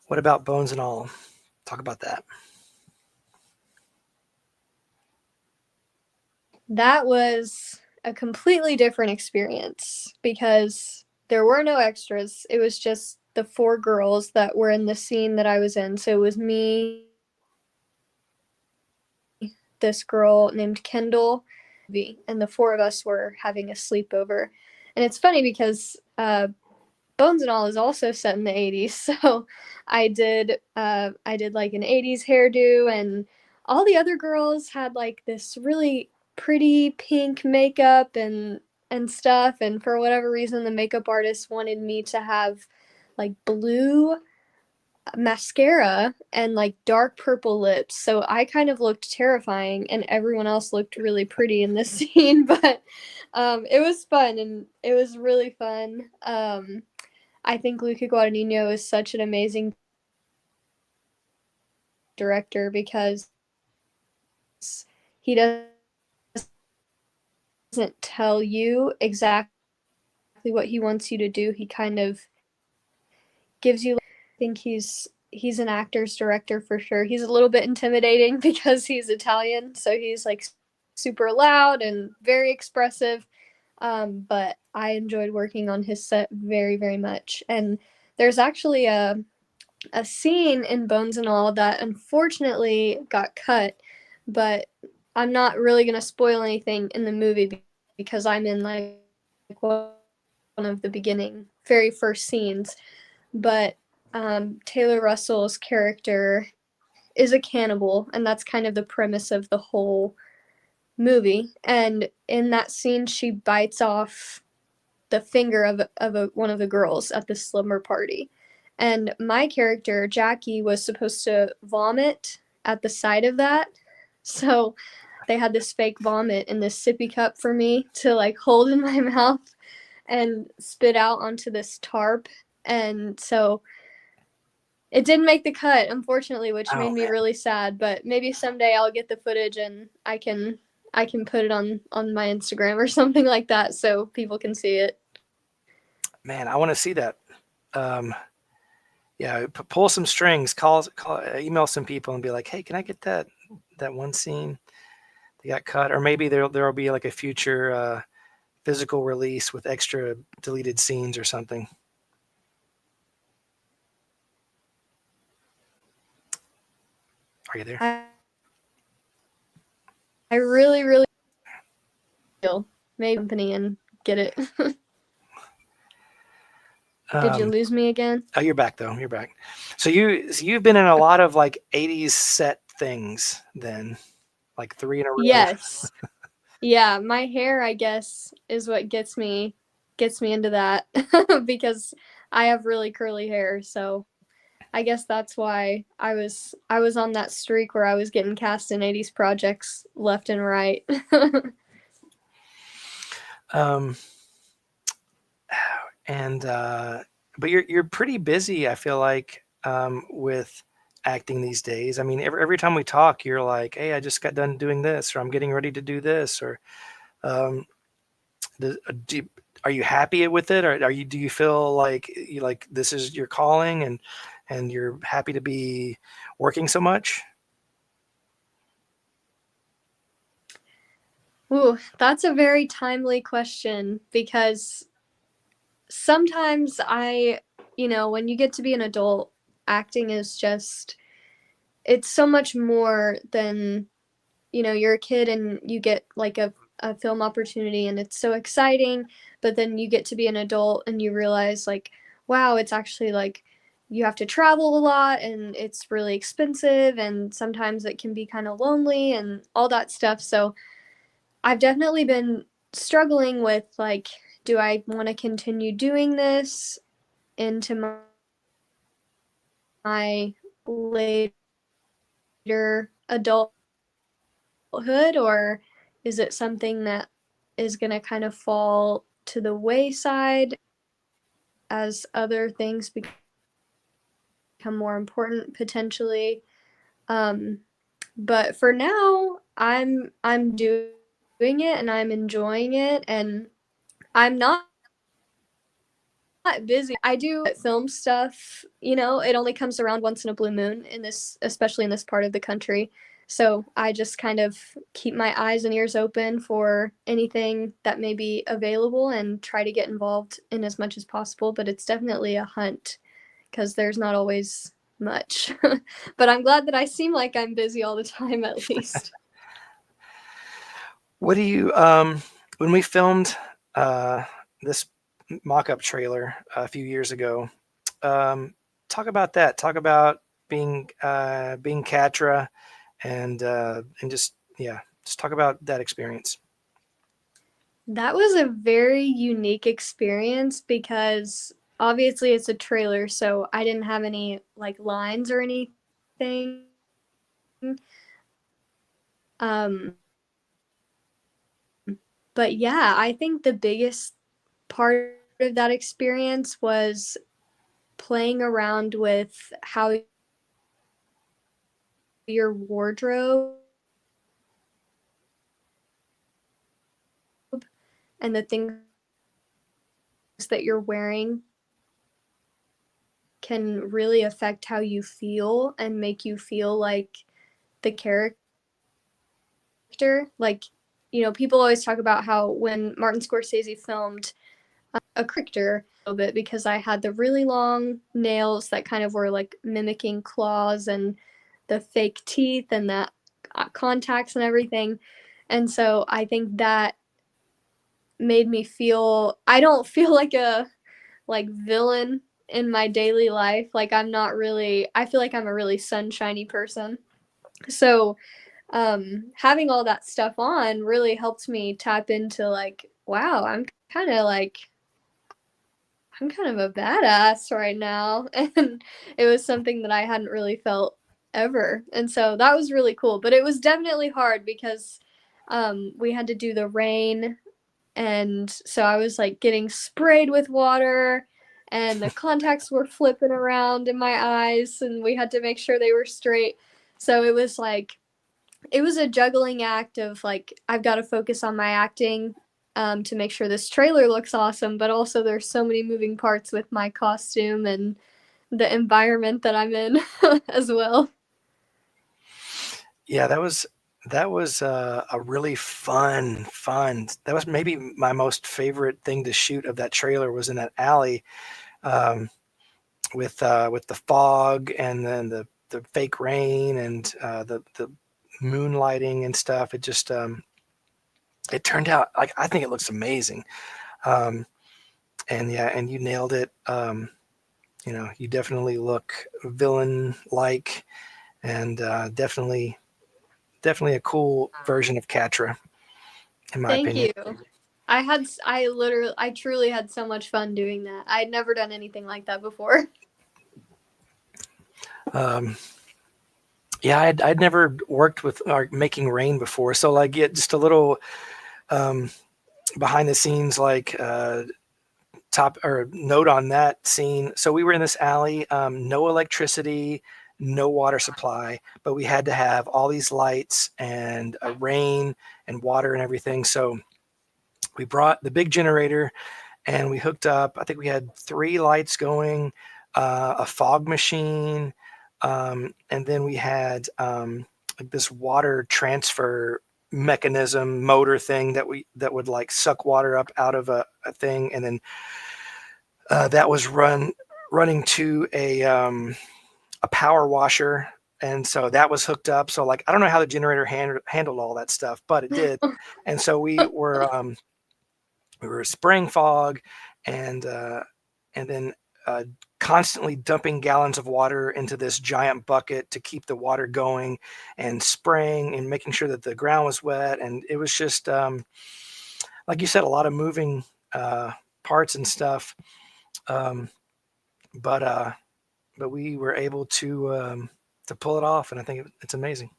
What about Bones and All? Talk about that. That was a completely different experience because there were no extras. It was just the 4 girls that were in the scene that I was in. So it was me, this girl named Kendall, and the 4 of us were having a sleepover. And it's funny because Bones and All is also set in the 80s. So I did like an 80s hairdo, and all the other girls had like this really pretty pink makeup and stuff, and for whatever reason the makeup artist wanted me to have like blue mascara and like dark purple lips, so I kind of looked terrifying and everyone else looked really pretty in this scene. But it was fun, and it was really fun. I think Luca Guadagnino is such an amazing director because he doesn't tell you exactly what he wants you to do. He kind of gives you, I think he's an actor's director for sure. He's a little bit intimidating because he's Italian, so he's like super loud and very expressive. But I enjoyed working on his set very, very much. And there's actually a scene in Bones and All that unfortunately got cut, but I'm not really going to spoil anything in the movie because I'm in like one of the beginning, very first scenes. But Taylor Russell's character is a cannibal, and that's kind of the premise of the whole movie. And in that scene, she bites off the finger of one of the girls at the slumber party. And my character, Jackie, was supposed to vomit at the side of that. So they had this fake vomit in this sippy cup for me to like hold in my mouth and spit out onto this tarp. And so it didn't make the cut, unfortunately, which made me really sad. But maybe someday I'll get the footage and I can put it on my Instagram or something like that so people can see it. Man, I want to see that. Yeah, pull some strings, call, email some people and be like, hey, can I get that one scene that got cut? Or maybe there'll be like a future physical release with extra deleted scenes or something. Are you there? I really, really feel maybe company and get it. Did you lose me again? Oh, you're back though. You're back. So you've been in a lot of like 80s set things then, like 3 in a row. Yes. Yeah, my hair, I guess, is what gets me into that because I have really curly hair. So I guess that's why I was on that streak where I was getting cast in 80s projects left and right. But you're pretty busy, I feel like, with acting these days. I mean, every time we talk, you're like, hey, I just got done doing this, or I'm getting ready to do this, or are you happy with it, or do you feel like this is your calling and you're happy to be working so much? Ooh, that's a very timely question because sometimes when you get to be an adult, acting is just, it's so much more than, you're a kid and you get like a a film opportunity and it's so exciting, but then you get to be an adult and you realize like, wow, it's actually like you have to travel a lot and it's really expensive and sometimes it can be kind of lonely and all that stuff. So I've definitely been struggling with like, do I want to continue doing this into my later adulthood, or is it something that is going to kind of fall to the wayside as other things become more important potentially? But for now, I'm doing it and I'm enjoying it, and I'm not busy. I do film stuff, you know, it only comes around once in a blue moon in this, especially in this part of the country. So I just kind of keep my eyes and ears open for anything that may be available and try to get involved in as much as possible. But it's definitely a hunt because there's not always much. But I'm glad that I seem like I'm busy all the time at least. What do you when we filmed this mock-up trailer a few years ago, talk about that. Talk about being Catra and just talk about that experience. That was a very unique experience because obviously it's a trailer, so I didn't have any like lines or anything. But yeah, I think the biggest part of that experience was playing around with how your wardrobe and the things that you're wearing can really affect how you feel and make you feel like the character. Like, you know, people always talk about how when Martin Scorsese filmed a character a little bit, because I had the really long nails that kind of were like mimicking claws and the fake teeth and the contacts and everything. And so I think that made me feel, I don't feel like a villain in my daily life. Like I'm not really, I feel like I'm a really sunshiny person. So having all that stuff on really helped me tap into like, wow, I'm kind of a badass right now. And it was something that I hadn't really felt ever. And so that was really cool. But it was definitely hard because we had to do the rain. And so I was like getting sprayed with water and the contacts were flipping around in my eyes and we had to make sure they were straight. So it was like, it was a juggling act of like, I've got to focus on my acting to make sure this trailer looks awesome, but also there's so many moving parts with my costume and the environment that I'm in as well. Yeah, that was a really fun. That was maybe my most favorite thing to shoot of that trailer was in that alley with the fog and then the fake rain and the moonlighting and stuff. It just it turned out like I think it looks amazing. And you nailed it. You know, you definitely look villain-like and definitely a cool version of Catra, in my opinion. Thank you. I truly had so much fun doing that. I'd never done anything like that before. Yeah, I'd never worked with making rain before, so like just a little behind the scenes like top or note on that scene. So we were in this alley, no electricity, no water supply, but we had to have all these lights and rain and water and everything. So we brought the big generator and we hooked up. I think we had 3 lights going, a fog machine, and then we had like this water transfer mechanism motor thing that would like suck water up out of a thing, and then that was running to a power washer, and so that was hooked up. So like, I don't know how the generator handled all that stuff, but it did. And so we were spraying fog, and then constantly dumping gallons of water into this giant bucket to keep the water going, and spraying and making sure that the ground was wet. And it was just, like you said, a lot of moving parts and stuff. But we were able to pull it off, and I think it's amazing.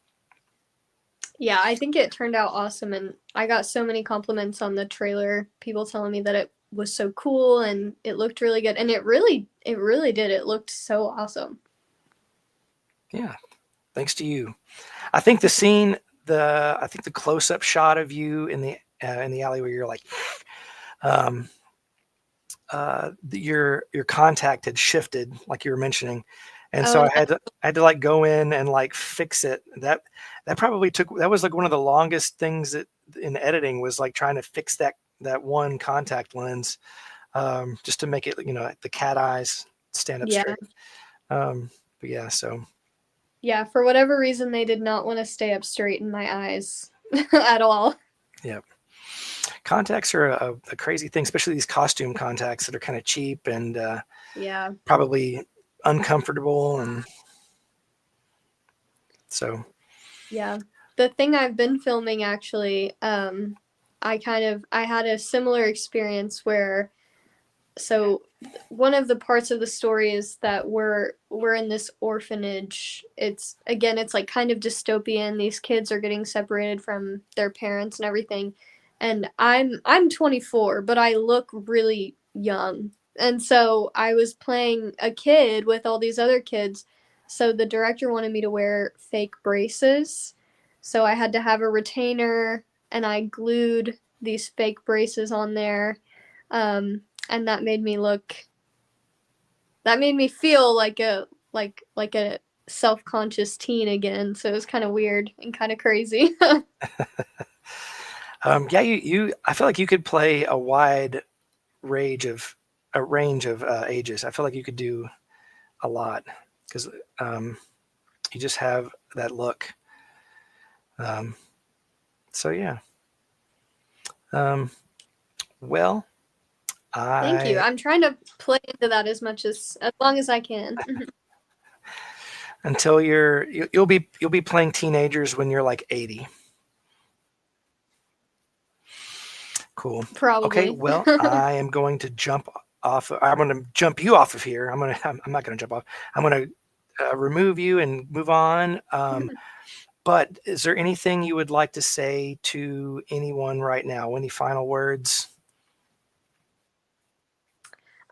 Yeah, I think it turned out awesome, and I got so many compliments on the trailer. People telling me that it was so cool and it looked really good, and it really did. It looked so awesome. Yeah, thanks to you. I think the scene, I think the close-up shot of you in the alley where you're like, your contact had shifted, like you were mentioning, and so I had to like go in and like fix it. That probably that was like one of the longest things that in editing was like trying to fix that one contact lens, just to make it, the cat eyes stand up straight. But yeah, so. Yeah, for whatever reason, they did not want to stay up straight in my eyes at all. Yeah. Contacts are a crazy thing, especially these costume contacts that are kind of cheap and probably uncomfortable. And so. Yeah. The thing I've been filming, actually, I had a similar experience where, so one of the parts of the story is that we're in this orphanage. It's like kind of dystopian. These kids are getting separated from their parents and everything. And I'm 24, but I look really young. And so I was playing a kid with all these other kids. So the director wanted me to wear fake braces. So I had to have a retainer, and I glued these fake braces on there. And that made me feel like a self-conscious teen again. So it was kind of weird and kind of crazy. Yeah, I feel like you could play a wide range of ages. I feel like you could do a lot because you just have that look. So yeah. Well, Thank you. I'm trying to play into that as long as I can. Until you'll be playing teenagers when you're like 80. Cool. Probably. Okay. Well, I am going to jump off. I'm going to jump you off of here. I'm not going to jump off. I'm going to remove you and move on. But is there anything you would like to say to anyone right now? Any final words?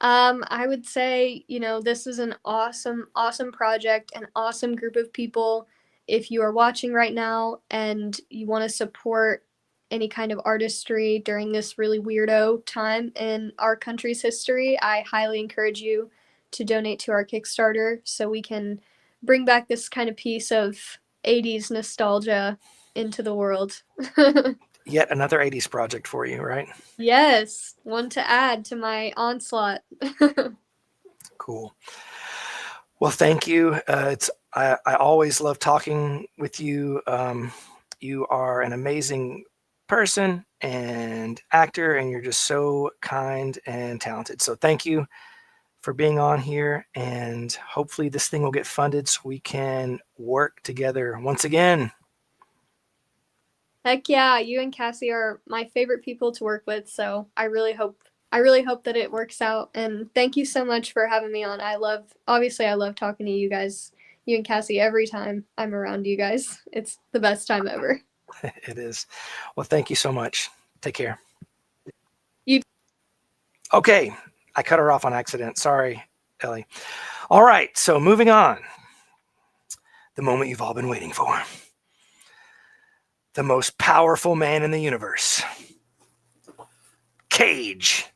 I would say, this is an awesome, awesome project, an awesome group of people. If you are watching right now and you want to support any kind of artistry during this really weirdo time in our country's history, I highly encourage you to donate to our Kickstarter so we can bring back this kind of piece of 80s nostalgia into the world. Yet another 80s project for you, right? Yes, one to add to my onslaught. Cool. Well, thank you. I always love talking with you. You are an amazing person and actor, and you're just so kind and talented. So thank you for being on here, and hopefully this thing will get funded so we can work together once again. Heck yeah, you and Cassie are my favorite people to work with, so I really hope that it works out. And thank you so much for having me on. I love talking to you guys, you and Cassie, every time I'm around you guys. It's the best time ever. It is. Well, thank you so much. Take care. You. Okay, I cut her off on accident. Sorry, Ellie. All right, so moving on. The moment you've all been waiting for. The most powerful man in the universe. Cage.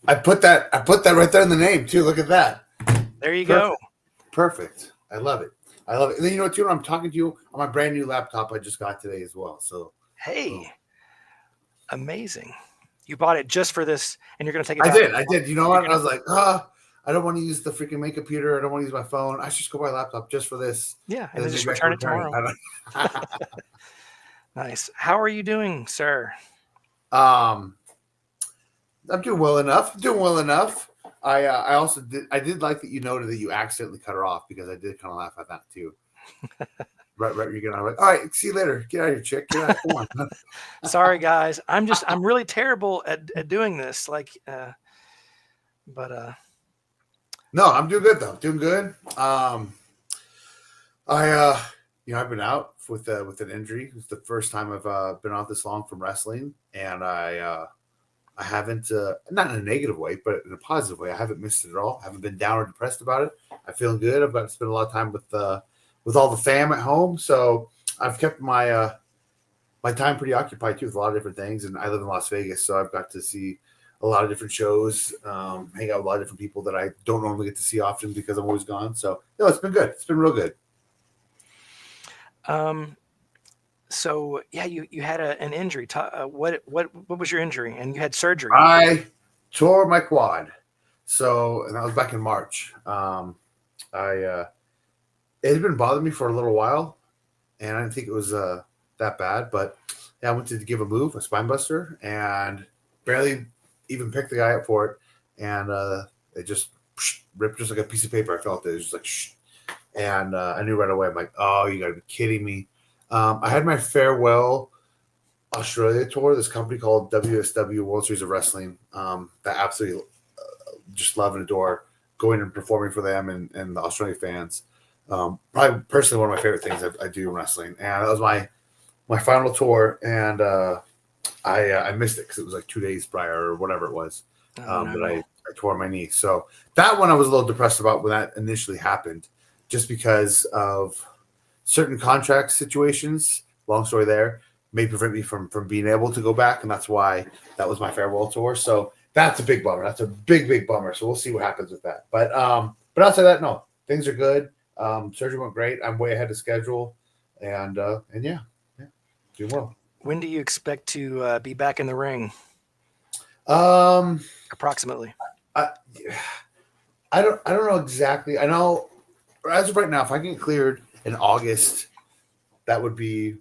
I put that right there in the name too. Look at that. There you go. Perfect. I love it. And then you know what, too? I'm talking to you on my brand new laptop I just got today as well. So hey, amazing. You bought it just for this, and you're going to take it. I did. You know what? I was like, I don't want to use the freaking make computer. I don't want to use my phone. I should just go buy a laptop just for this. Yeah, and then just maybe I can return it tomorrow. Nice. How are you doing, sir? I'm doing well enough. I also did like that you noted that you accidentally cut her off, because I did kind of laugh at that too. right. You're gonna like, all right, see you later. Get out of here, chick. Get out. Come on. Sorry, guys. I'm really terrible at doing this. Like, No, I'm doing good though. Doing good. I've been out with an injury. It's the first time I've been out this long from wrestling, and I haven't, not in a negative way, but in a positive way, I haven't missed it at all. I haven't been down or depressed about it. I'm feeling good. I've got to spend a lot of time with all the fam at home, so I've kept my my time pretty occupied too with a lot of different things. And I live in Las Vegas, so I've got to see a lot of different shows, hang out with a lot of different people that I don't normally get to see often because I'm always gone. So no, it's been good. It's been real good. So yeah, you had an injury. What was your injury? And you had surgery. I tore my quad. So, and that was back in March. It had been bothering me for a little while, and I didn't think it was that bad. But yeah, I went to give a spine buster, and barely even picked the guy up for it, and it just ripped just like a piece of paper. I felt it. It was just like, shh. And I knew right away. I'm like, oh, you gotta be kidding me. I had my farewell Australia tour. This company called WSW, World Series of Wrestling, that I absolutely just love and adore, going and performing for them and the Australian fans. Probably personally one of my favorite things I do in wrestling. And that was my final tour, and I missed it because it was like 2 days prior or whatever it was. But I tore my knee. So that one I was a little depressed about when that initially happened, just because of certain contract situations, long story there, may prevent me from being able to go back. And that's why that was my farewell tour. So that's a big bummer. That's a big bummer. So we'll see what happens with that. But outside that, no, things are good. Surgery went great. I'm way ahead of schedule. And yeah, doing well. When do you expect to be back in the ring? Approximately. I don't know exactly. I know as of right now, if I get cleared in August, that would be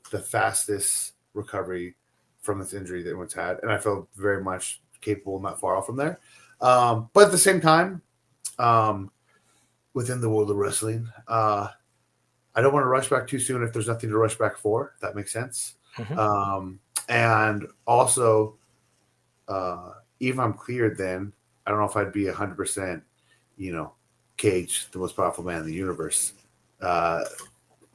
the fastest recovery from this injury that anyone's had, and I feel very much capable, not far off from there. But at the same time, within the world of wrestling, I don't want to rush back too soon if there's nothing to rush back for. If that makes sense. Mm-hmm. And also, even if I'm cleared, then I don't know if I'd be 100%, Cage, the most powerful man in the universe,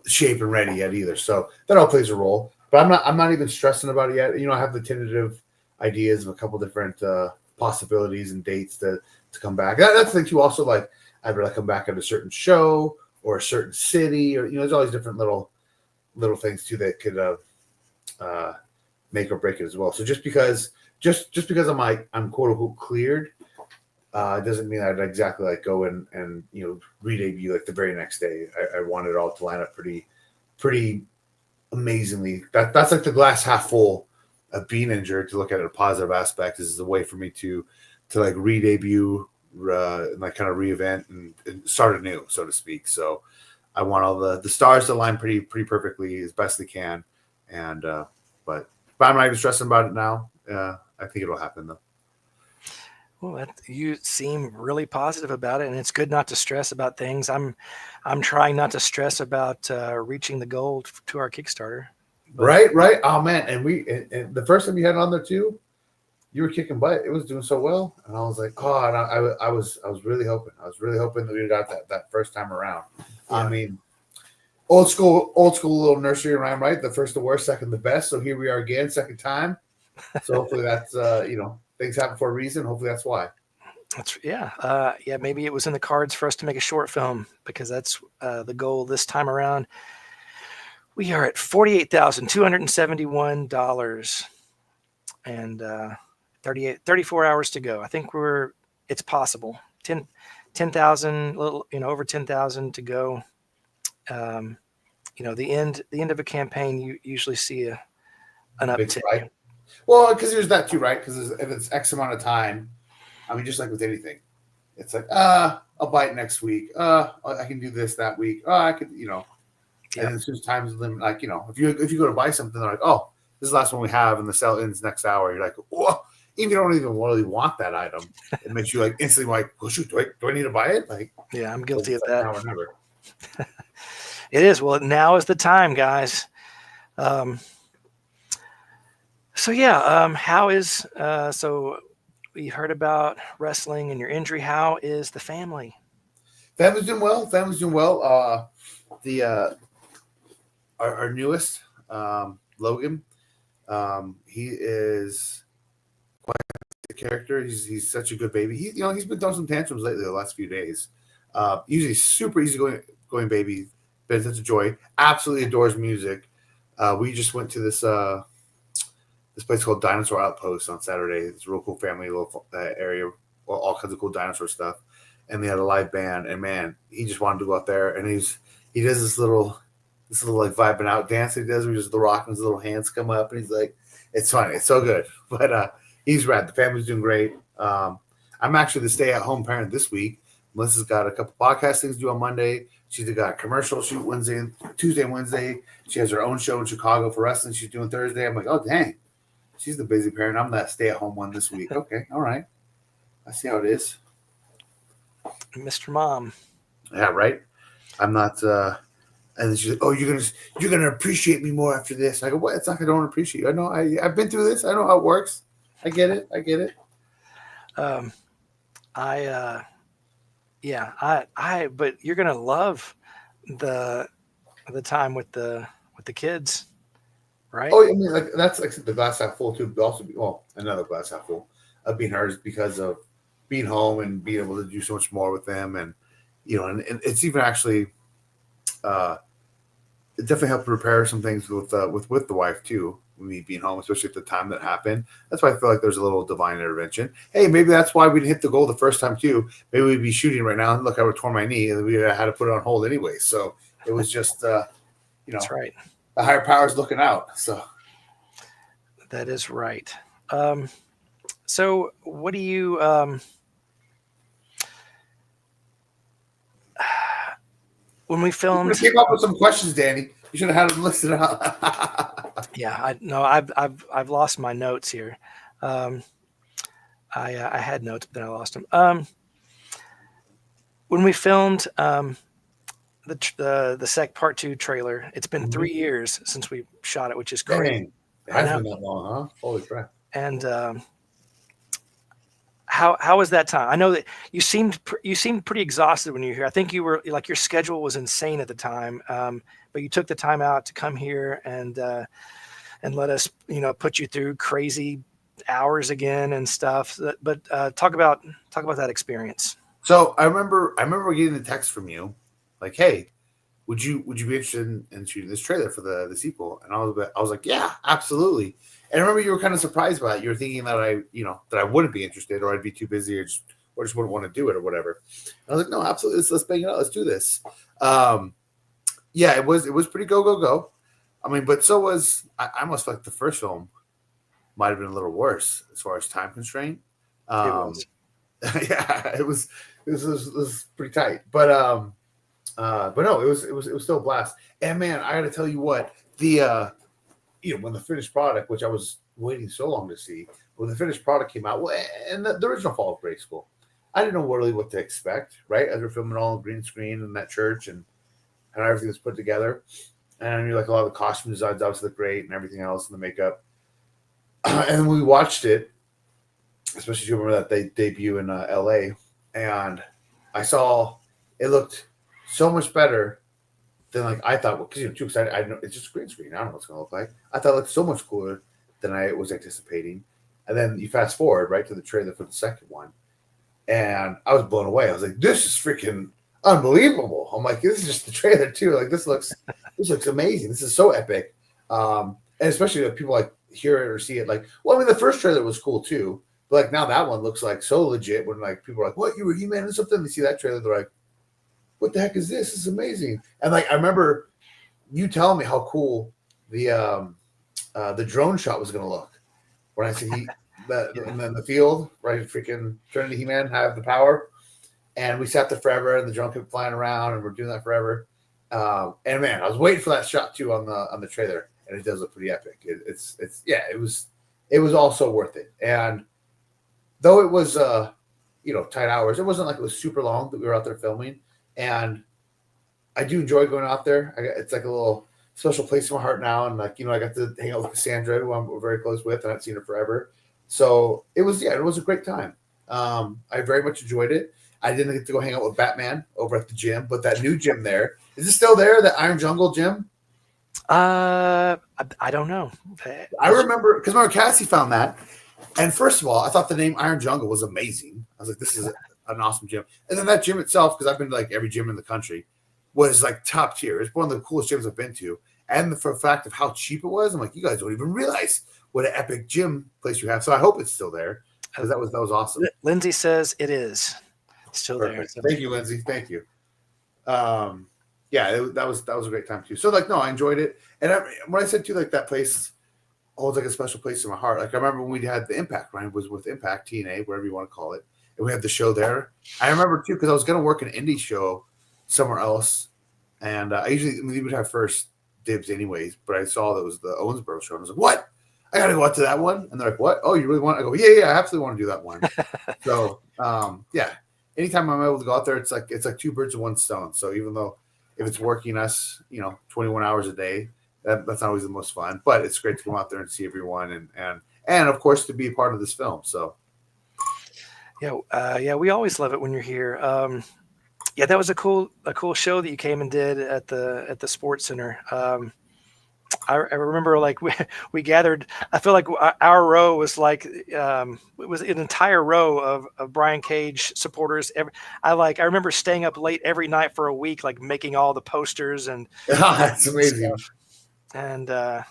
shape and ready yet either. So that all plays a role. But I'm not even stressing about it yet. I have the tentative ideas of a couple different possibilities and dates to come back. That's the thing too. Also, like I'd rather come back at a certain show or a certain city, or there's all these different little things too that could make or break it as well. So just because I'm quote unquote cleared, doesn't mean I'd exactly like go and re-debut like the very next day. I want it all to line up pretty amazingly. That's like the glass half full of being injured. To look at it a positive aspect is a way for me to like re-debut, and like kind of re-event and start anew, so to speak. So I want all the stars to line pretty perfectly as best they can. And but I'm not even stressing about it now. I think it'll happen though. Well, you seem really positive about it, and it's good not to stress about things. I'm trying not to stress about reaching the goal to our Kickstarter. Right. Oh man, and the first time you had it on there too, you were kicking butt. It was doing so well, and I was like, oh, and I was really hoping. I was really hoping that we got that first time around. Yeah. I mean, old school little nursery rhyme, right? The first the worst, second the best. So here we are again, second time. So hopefully that's things happen for a reason. Hopefully that's why. Maybe it was in the cards for us to make a short film, because that's the goal this time around. We are at $48,271 and 34 hours to go. I think it's possible. 10,000, little, over 10,000 to go. The end of a campaign, you usually see an uptick. Right? Well, because there's that too, right? Because if it's X amount of time, I mean, just like with anything, it's like, I'll buy it next week. I can do this that week. I could, and it's just times limit. Like, if you go to buy something, they're like, oh, this is the last one we have, and the sale ends next hour. You're like, whoa. Even if you don't even really want that item, it makes you like instantly like, well, shoot, do I need to buy it? Like, yeah, I'm guilty of like that. now or never. It is. Well, now is the time, guys. So yeah, how is so we heard about wrestling and your injury. How is the family? Family's doing well. Our newest, Logan, he is quite a character. He's such a good baby. He's been throwing some tantrums lately the last few days. Usually super easy going baby, been such a joy. Absolutely adores music. We just went to this place called Dinosaur Outpost on Saturday. It's a real cool family little area, all kinds of cool dinosaur stuff. And they had a live band, and man, he just wanted to go out there. And he does this little like vibing out dance he does. Where he just the rock and his little hands come up, and he's like, it's funny, it's so good. But he's rad. The family's doing great. I'm actually the stay-at-home parent this week. Melissa's got a couple podcast things to do on Monday. She's got a commercial shoot Tuesday and Wednesday. She has her own show in Chicago for wrestling. She's doing Thursday. I'm like, oh dang, she's the busy parent. I'm that stay-at-home one this week. Okay, all right, I see how it is. Mr. Mom. Yeah, right. I'm not. And then she's like, "Oh, you're gonna appreciate me more after this." I go, "What? It's not. I don't appreciate you. I know. I've been through this. I know how it works. I get it. But you're gonna love the time with the kids, right? Oh, I mean, like that's like the glass half full too. But also, another glass half full of being hers because of being home and being able to do so much more with them, and and it's even actually, it definitely helped prepare some things with the wife too. Me being home, especially at the time that happened. That's why I feel like there's a little divine intervention. Hey, maybe that's why we didn't hit the goal the first time too. Maybe we'd be shooting right now. And look, I would torn my knee, and we had to put it on hold anyway. So it was just, that's right. The higher power's looking out. So that is right. So what do you? When we filmed, you came up with some questions, Danny. You should have had them listed out. Yeah, I've lost my notes here. I had notes, but then I lost them. When we filmed the Sec Part 2 trailer, it's been 3 years since we shot it, which is crazy. Dang. It hasn't been that long, huh? Holy crap! And how was that time? I know that you seemed pretty exhausted when you were here. I think you were like your schedule was insane at the time, but you took the time out to come here and let us put you through crazy hours again and stuff. But talk about that experience. So I remember getting the text from you, like, "Hey, would you be interested in shooting this trailer for the sequel?" And I was like, "Yeah, absolutely." And I remember you were kind of surprised by it. You were thinking that I wouldn't be interested, or I'd be too busy, or just wouldn't want to do it, or whatever. And I was like, "No, absolutely, let's bang it out. Let's do this." Yeah, it was pretty go. I mean, but so was I almost felt like the first film might have been a little worse as far as time constraint. Yeah, it was pretty tight, but no, it was still a blast. And man, I got to tell you what, the when the finished product, which I was waiting so long to see, when the finished product came out, and the original Fall of Grayskull, I didn't know really what to expect, right? As we're filming all green screen in that church and everything was put together, and I knew like a lot of the costume designs obviously look great and everything else, and the makeup. And we watched it, especially if you remember that they debut in LA, and I saw it looked so much better than like I thought, because too excited. I know it's just green screen. I don't know what it's gonna look like. I thought it looked so much cooler than I was anticipating. And then you fast forward right to the trailer for the second one, and I was blown away. I was like, "This is freaking unbelievable!" I'm like, "This is just the trailer too. Like this looks amazing. This is so epic." And especially if people like hear it or see it, like, well, I mean, the first trailer was cool too, but like now that one looks like so legit. When like people are like, "What, you were He-Man or something?" They see that trailer, they're like, "What the heck is this? This is amazing!" And like I remember you telling me how cool the drone shot was going to look when I see and then the field, right? Freaking Trinity He-Man have the power, And we sat there forever, and the drone kept flying around, and we're doing that forever. And man, I was waiting for that shot too on the trailer, and it does look pretty epic. It was also worth it. And though it was tight hours, it wasn't like it was super long that we were out there filming. And I do enjoy going out there. It's like a little special place in my heart now, and like I got to hang out with Cassandra, who I'm very close with, and I've seen her forever. So it was a great time. I very much enjoyed it. I didn't get to go hang out with Batman over at the gym, but that new gym there, is it still there? The Iron Jungle gym? I don't know. I remember because Cassie found that, and first of all, I thought the name Iron Jungle was amazing. I was like, this is an awesome gym. And then that gym itself, because I've been to like every gym in the country, was like top tier. It's one of the coolest gyms I've been to, and for the fact of how cheap it was, I'm like, you guys don't even realize what an epic gym place you have. So I hope it's still there because that was awesome. Lindsay says it is still Perfect. there. Thank you, Lindsay. Thank you. That was a great time too. So like, no, I enjoyed it. And when I said to like that place holds like a special place in my heart. Like I remember when we had the Impact, Ryan was with Impact, TNA, whatever you want to call it, and we had the show there. I remember too because I was going to work an indie show somewhere else, and we would have first dibs anyways. But I saw that was the Owensboro show, and I was like, "What? I got to go out to that one." And they're like, "What? Oh, you really want?" I go, "Yeah, I absolutely want to do that one." So, anytime I'm able to go out there, it's like two birds with one stone. So even though if it's working us, 21 hours a day, that's not always the most fun. But it's great to come out there and see everyone, and of course to be a part of this film. So, we always love it when you're here. That was a cool show that you came and did at the Sports Center. I remember like we gathered. I feel like our row was like it was an entire row of Brian Cage supporters. I remember staying up late every night for a week, like making all the posters and that's amazing. Stuff. And a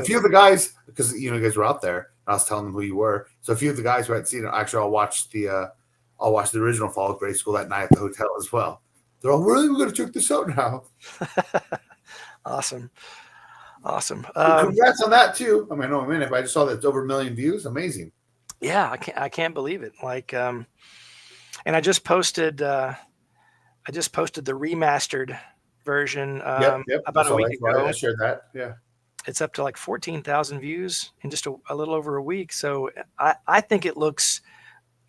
few of the guys, because you guys were out there, I was telling them who you were. So a few of the guys who hadn't seen it, actually, I'll watch the original Fall of Grayskull that night at the hotel as well. They're all, really, we're going to check this out now. Awesome. Congrats on that too. I mean, I know a minute, but I just saw that it's over 1 million views. Amazing. Yeah, I can't believe it. Like, and I just posted the remastered version about a week ago. I shared that. Yeah, it's up to like 14,000 views in just a little over a week. So I think it looks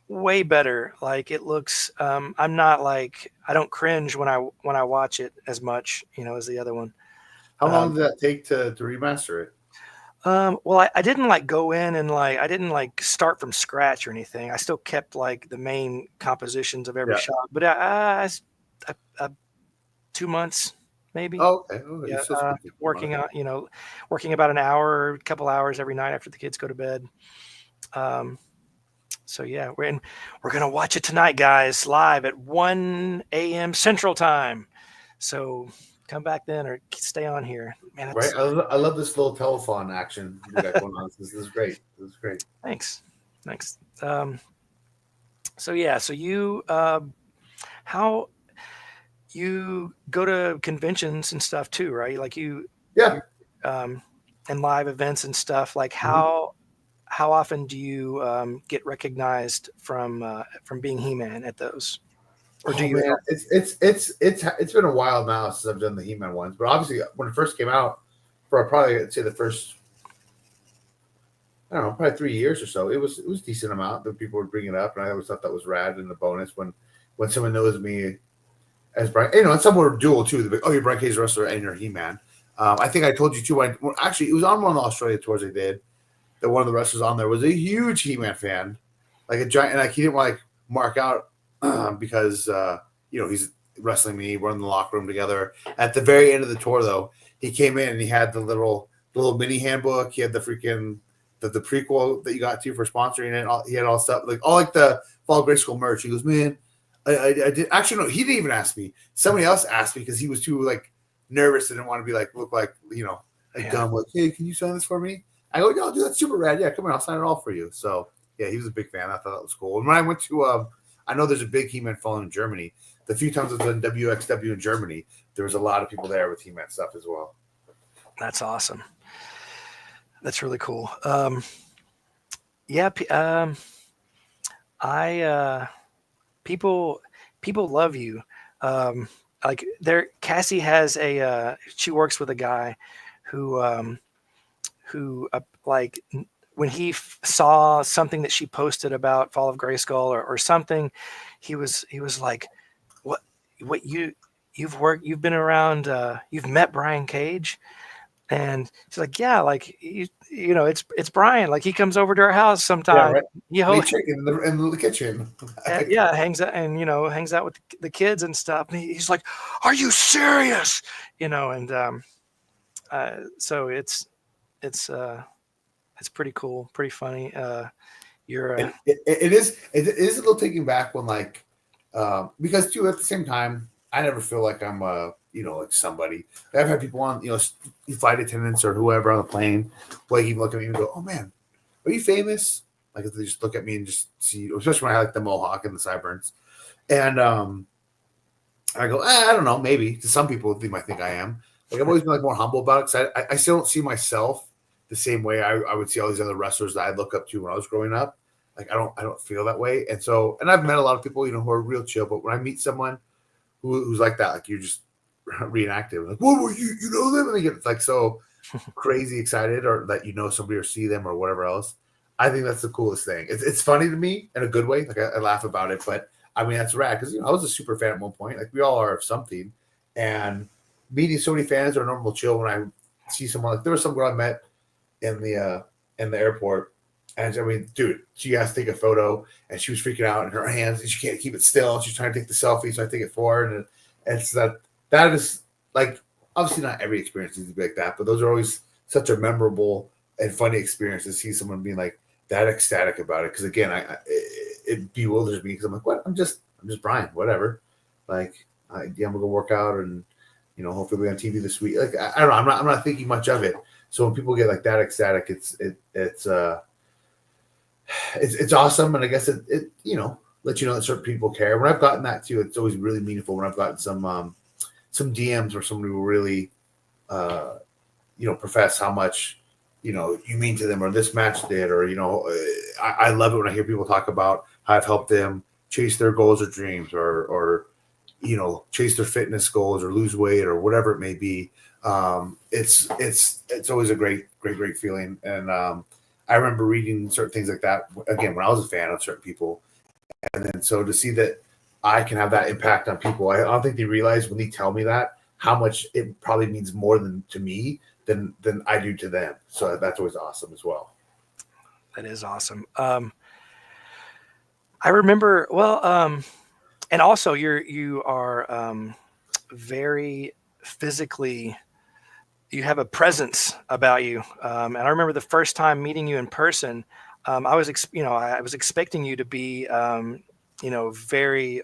way better. Like it looks. I'm not like I don't cringe when I watch it as much, as the other one. How long did that take to remaster it? Well, I didn't like go in and I didn't like start from scratch or anything. I still kept like the main compositions of every shot, but I 2 months maybe. Oh, okay. Working on, working about an hour or a couple hours every night after the kids go to bed. So yeah, we're gonna watch it tonight, guys, live at 1 a.m. Central Time. So come back then or stay on here, man. Right, I love this little telephone action we got going on. This is great. Thanks. So you how you go to conventions and stuff too, right? Like and live events and stuff. Like how often do you get recognized from being He-Man at those? Or do you? Man, it's been a while now since I've done the He-Man ones, but obviously when it first came out, for probably I'd say the first, I don't know, probably 3 years or so, it was a decent amount that people would bring it up, and I always thought that was rad and a bonus when someone knows me as Brian. And some were dual too. They're like, oh, you're Brian Cage wrestler and you're He-Man. I think I told you too. Actually, it was on one of the Australia tours I did that one of the wrestlers on there was a huge He-Man fan, like a giant, and like he didn't want to mark out. Because he's wrestling me. We're in the locker room together. At the very end of the tour, though, he came in and he had the little mini handbook. He had the freaking the prequel that you got to for sponsoring it. He had all stuff like the Fall of Grayskull merch. He goes, man, I did actually no. He didn't even ask me. Somebody else asked me because he was too nervous and didn't want to be look like dumb. Like, hey, can you sign this for me? I go, no, dude, that's super rad. Yeah, come here, I'll sign it all for you. So yeah, he was a big fan. I thought that was cool. And when I went to I know there's a big He-Man following in Germany. The few times I've done WXW in Germany, there was a lot of people there with He-Man stuff as well. That's awesome. That's really cool. people love you. Like Cassie has she works with a guy who like when he saw something that she posted about Fall of Grayskull or something, he was like, what you've been around, you've met Brian Cage? And she's like, yeah, like it's Brian. Like he comes over to our house Yeah, sometime. right. You Play know, chicken in the kitchen. yeah, hangs out and hangs out with the kids and stuff. And he's like, "Are you serious?" And so it's pretty cool, pretty funny. You're It is a little taking back when like because too at the same time I never feel like I'm like somebody. I've had people on flight attendants or whoever on the plane like even look at me and go, "Oh man, are you famous?" Like if they just look at me and just see, especially when I have like the mohawk and the sideburns, and I go, I don't know, maybe to some people they might think I am. Like I've always been like more humble about it because I still don't see myself the same way I would see all these other wrestlers that I look up to when I was growing up. Like I don't feel that way, and I've met a lot of people who are real chill, but when I meet someone who's like that, like you're just reenacting, like whoa, you know them, and they get like so crazy excited, or that somebody or see them or whatever else. I think that's the coolest thing. It's funny to me in a good way. Like I laugh about it, but I mean that's rad because I was a super fan at one point. Like we all are of something, and meeting so many fans are normal chill. When I see someone, like there was some girl I met in the airport, and I mean, dude, she has to take a photo, and she was freaking out in her hands, and she can't keep it still. She's trying to take the selfie, so I take it for her, and it's that is like obviously not every experience needs to be like that, but those are always such a memorable and funny experience to see someone being like that ecstatic about it. Because again, it bewilders me because I'm like, what? I'm just Brian, whatever. Like, I'm gonna go work out and hopefully be on TV this week. Like, I don't know. I'm not thinking much of it. So when people get like that ecstatic, it's awesome, and I guess it lets you know that certain people care. When I've gotten that too, it's always really meaningful. When I've gotten some DMs where somebody will really profess how much you mean to them, or this match did, or I love it when I hear people talk about how I've helped them chase their goals or dreams, or chase their fitness goals or lose weight or whatever it may be. It's always a great feeling. And I remember reading certain things like that again when I was a fan of certain people, and then so to see that I can have that impact on people, I don't think they realize when they tell me that how much it probably means more to me than I do to them. So that's always awesome as well. That is awesome. I remember and also you are very physically, you have a presence about you. And I remember the first time meeting you in person, I was expecting you to be very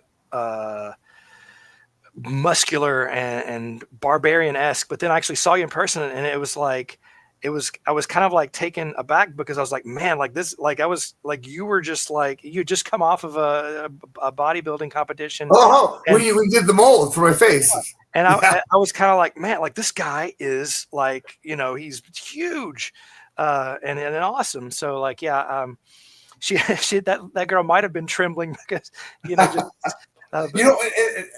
muscular and barbarian-esque, but then I actually saw you in person, and it was like I was kind of like taken aback because I was like, man, like this, like I was like, you were just like, you just come off of a bodybuilding competition. We did the mold for my face. And I was kind of like, man, like this guy is like, he's huge, and awesome. So like, yeah, she that girl might have been trembling because,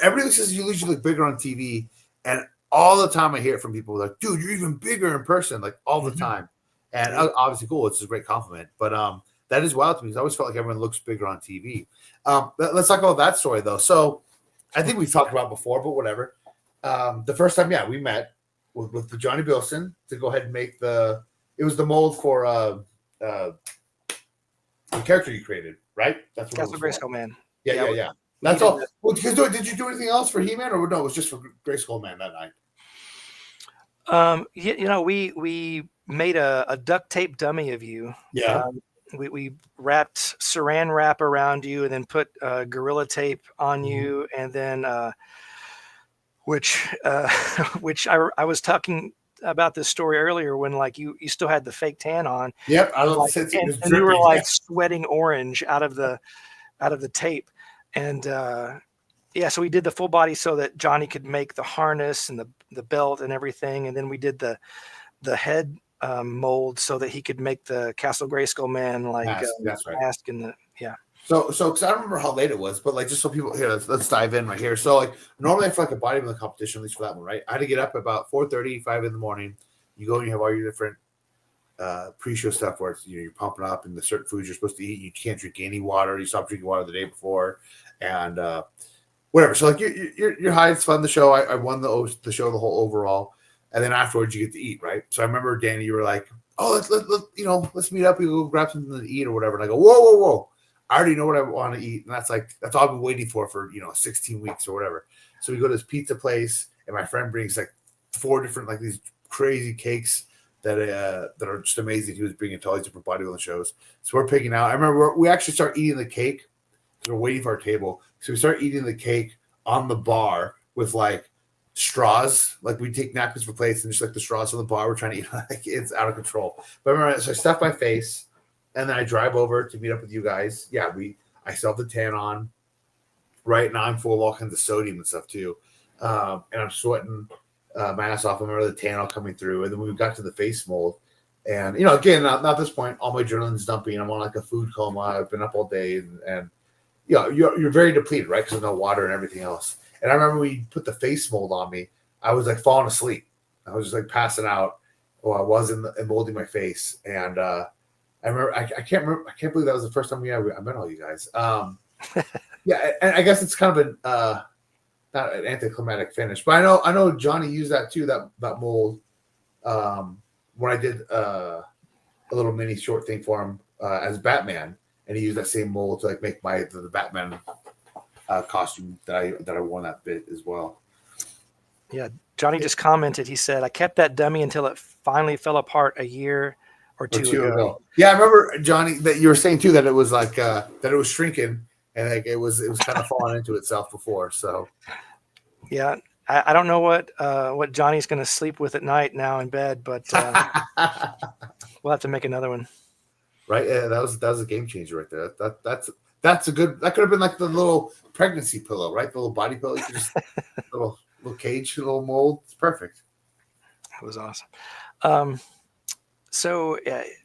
everybody says you usually look bigger on TV, and all the time I hear it from people like, dude, you're even bigger in person, like all the time. And obviously cool. It's a great compliment, but that is wild to me because I always felt like everyone looks bigger on TV. Let's talk about that story though. So I think we've talked about it before, but whatever. The first time, we met with Johnny Bilson to go ahead and make it was the mold for the character you created, right? That's what Castle Grayskull Man. Yeah. That's all. Well, did you do anything else for He-Man, or no? It was just for Grayskull Man that night. We made a duct tape dummy of you. Yeah. We wrapped saran wrap around you, and then put Gorilla Tape on you, and then which I was talking about this story earlier when like you still had the fake tan on. Yep, I like, and you were like sweating orange out of the tape, and so we did the full body so that Johnny could make the harness and the belt and everything, and then we did the head mold so that he could make the Castle Grayskull Man like that's right. mask and So, because I don't remember how late it was, but like just so people here, let's dive in right here. So, like normally for like a bodybuilding competition, at least for that one, right? I had to get up about 4:30, 5 in the morning. You go and you have all your different pre-show stuff where it's, you're pumping up and the certain foods you're supposed to eat. You can't drink any water. You stop drinking water the day before, and whatever. So like you're high. It's fun. The show. I won the show, the whole overall, and then afterwards you get to eat, right? So I remember Danny, you were like, "Oh, let's meet up. We go grab something to eat or whatever." And I go, "Whoa! I already know what I want to eat," and that's all I've been waiting for 16 weeks or whatever. So we go to this pizza place, and my friend brings like 4 different like these crazy cakes that are just amazing. He was bringing to all these different bodybuilding shows. So we're picking out. I remember we actually start eating the cake. So we're waiting for our table. So we start eating the cake on the bar with like straws. Like we take napkins for plates and just like the straws on the bar. We're trying to eat like it's out of control. But I remember, so I stuff my face and then I drive over to meet up with you guys. Yeah, I still have the tan on. Right now I'm full of all kinds of sodium and stuff too. And I'm sweating my ass off. I remember the tan all coming through. And then we got to the face mold. And, again, not at this point, all my adrenaline's dumping. I'm on like a food coma. I've been up all day and you're very depleted, right? Because of no water and everything else. And I remember when you put the face mold on me, I was like falling asleep. I was just like passing out while I was molding my face. And I remember, I can't believe that was the first time I met all you guys. Yeah, and I guess it's kind of an not an anticlimactic finish, but I know Johnny used that too, that mold. When I did a little mini short thing for him as Batman, and he used that same mold to like make the Batman costume that I wore that bit as well. Yeah, Johnny just commented. He said, "I kept that dummy until it finally fell apart a year or two ago." Yeah, I remember, Johnny, that you were saying too that it was like that it was shrinking and like it was kind of falling into itself before. So yeah, I don't know what Johnny's going to sleep with at night now in bed, but we'll have to make another one. Right, yeah, that was a game changer right there. That's a good. That could have been like the little pregnancy pillow, right? The little body pillow. You could just little cage, little mold. It's perfect. That was awesome. So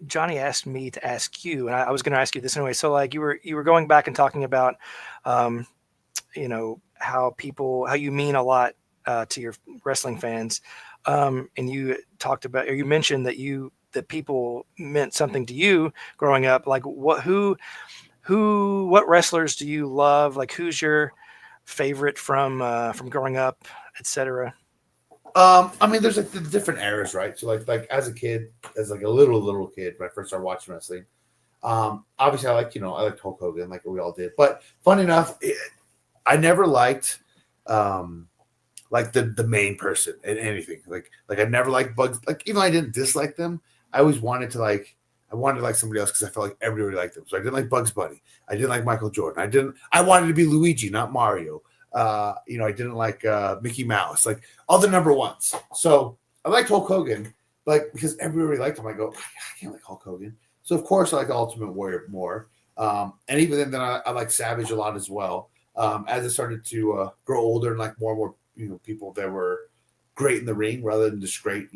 Johnny asked me to ask you, and I was going to ask you this anyway. So like you were going back and talking about, how you mean a lot to your wrestling fans, and you talked about, or you mentioned that people meant something to you growing up. Like what wrestlers do you love? Like who's your favorite from growing up, etc. I mean, there's like the different eras, right? So like as a kid, as like a little kid, when I first started watching wrestling, obviously I liked Hulk Hogan, like we all did. But funny enough, I never liked like the main person in anything. Like I never liked Bugs. Like even though I didn't dislike them, I always wanted to like somebody else because I felt like everybody liked them. So I didn't like Bugs Bunny. I didn't like Michael Jordan. I wanted to be Luigi, not Mario. I didn't like Mickey Mouse, like all the number ones. So I liked Hulk Hogan, like because everybody liked him. I go, I can't like Hulk Hogan. So of course I like Ultimate Warrior more. And even then I like Savage a lot as well. As I started to grow older and like more and more, people that were great in the ring rather than just great,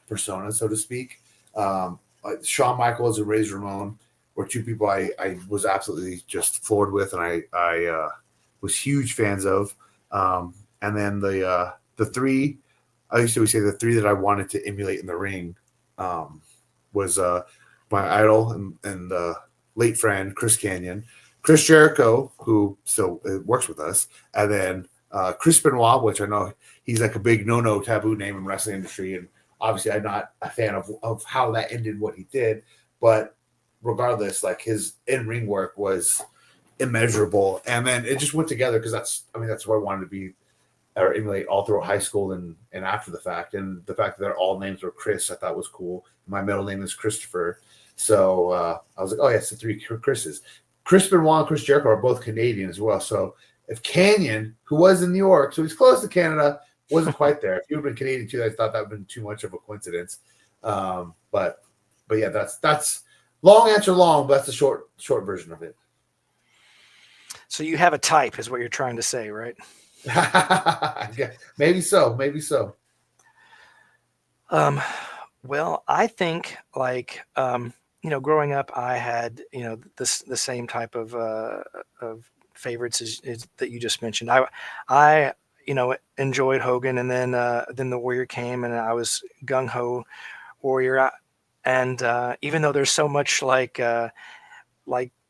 persona, so to speak. Like Shawn Michaels and Razor Ramon were two people I was absolutely just floored with, and I was huge fans of. And then the three, I used to say the three that I wanted to emulate in the ring was my idol and late friend Chris Kanyon, Chris Jericho, who still works with us, and then Chris Benoit, which I know he's like a big no taboo name in the wrestling industry, and obviously I'm not a fan of how that ended what he did, but regardless, like his in-ring work was immeasurable, and then it just went together because that's where I wanted to be or emulate all throughout high school and after the fact, and the fact that their all names were Chris I thought was cool. My middle name is Christopher, so I was like, oh yeah, it's the three Chris's. Chris Benoit and Chris Jericho are both Canadian as well, so if Kanyon, who was in New York, so he's close to Canada, wasn't quite there. If you would have been Canadian too, I thought that would have been too much of a coincidence. But yeah, that's long answer long, but that's the short version of it. So you have a type, is what you're trying to say, right? Yeah, maybe so. Well, I think like growing up, I had, the same type of favorites as that you just mentioned. I enjoyed Hogan, and then the Warrior came, and I was gung ho Warrior. And even though there's so much like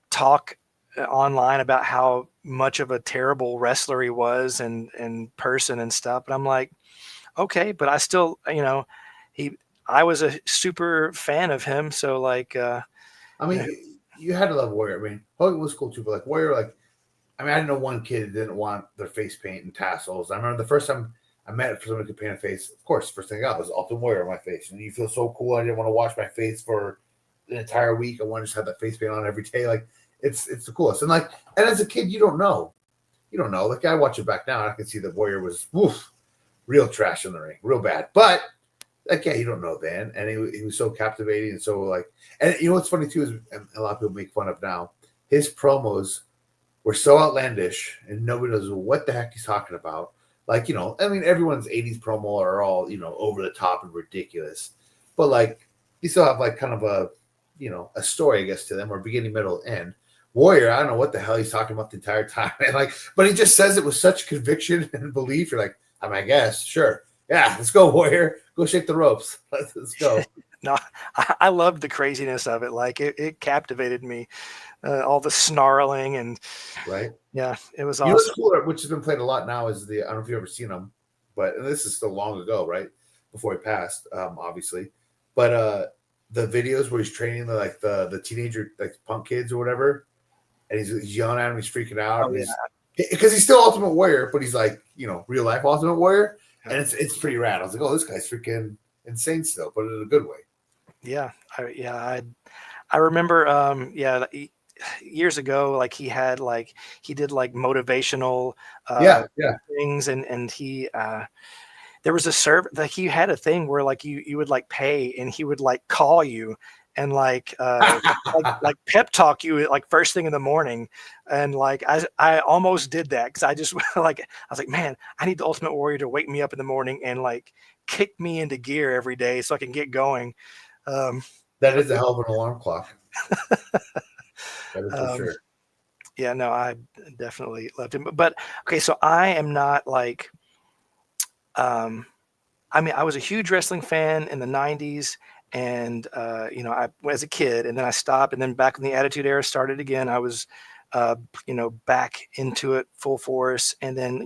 talk online about how much of a terrible wrestler he was and person and stuff, but I'm like, okay, but I still, I was a super fan of him. So like, I mean, you had to love Warrior. I mean, Hogan was cool too, but like Warrior, like, I mean, I didn't know one kid that didn't want their face paint and tassels. I remember the first time I met someone who could paint a face. Of course, first thing I got was Ultimate Warrior on my face, and you feel so cool. I didn't want to wash my face for an entire week. I wanted to just have that face paint on every day. Like, it's the coolest. And as a kid, you don't know. Like, I watch it back now, and I can see that Warrior was real trash in the ring, real bad. But like, yeah, you don't know then, and he was so captivating and so like. And what's funny too is, and a lot of people make fun of now, his promos were so outlandish, and nobody knows what the heck he's talking about. Like, I mean, everyone's 80s promo are all, over the top and ridiculous. But like, you still have like kind of a story, I guess, to them, or beginning, middle, end. Warrior, I don't know what the hell he's talking about the entire time. And like, but he just says it with such conviction and belief. You're like, I mean, I guess, sure. Yeah, let's go, Warrior. Go shake the ropes. Let's go. No, I loved the craziness of it. Like, it captivated me. All the snarling and right. Yeah, it was awesome. awesome. Cooler, which has been played a lot now, is I don't know if you've ever seen them, but this is still long ago, right? Before he passed, obviously. But the videos where he's training the teenager, like punk kids or whatever, and he's yelling at him, he's freaking out. Oh, because he's still Ultimate Warrior, but he's like, real life Ultimate Warrior. And it's pretty rad. I was like, oh, this guy's freaking insane still, but in a good way. Yeah. I remember, years ago, like he did motivational things, and he there was a like he had a thing where like you would like pay, and he would like call you and like pep talk you like first thing in the morning. And like I almost did that because I just I was like, man, I need the Ultimate Warrior to wake me up in the morning and like kick me into gear every day so I can get going. That is a hell of an alarm clock. That is for sure. Yeah, no, I definitely loved him. But okay, so I am not like, I mean, I was a huge wrestling fan in the 90s, and I as a kid, and then I stopped, and then back when the Attitude Era started again, I was back into it full force. And then,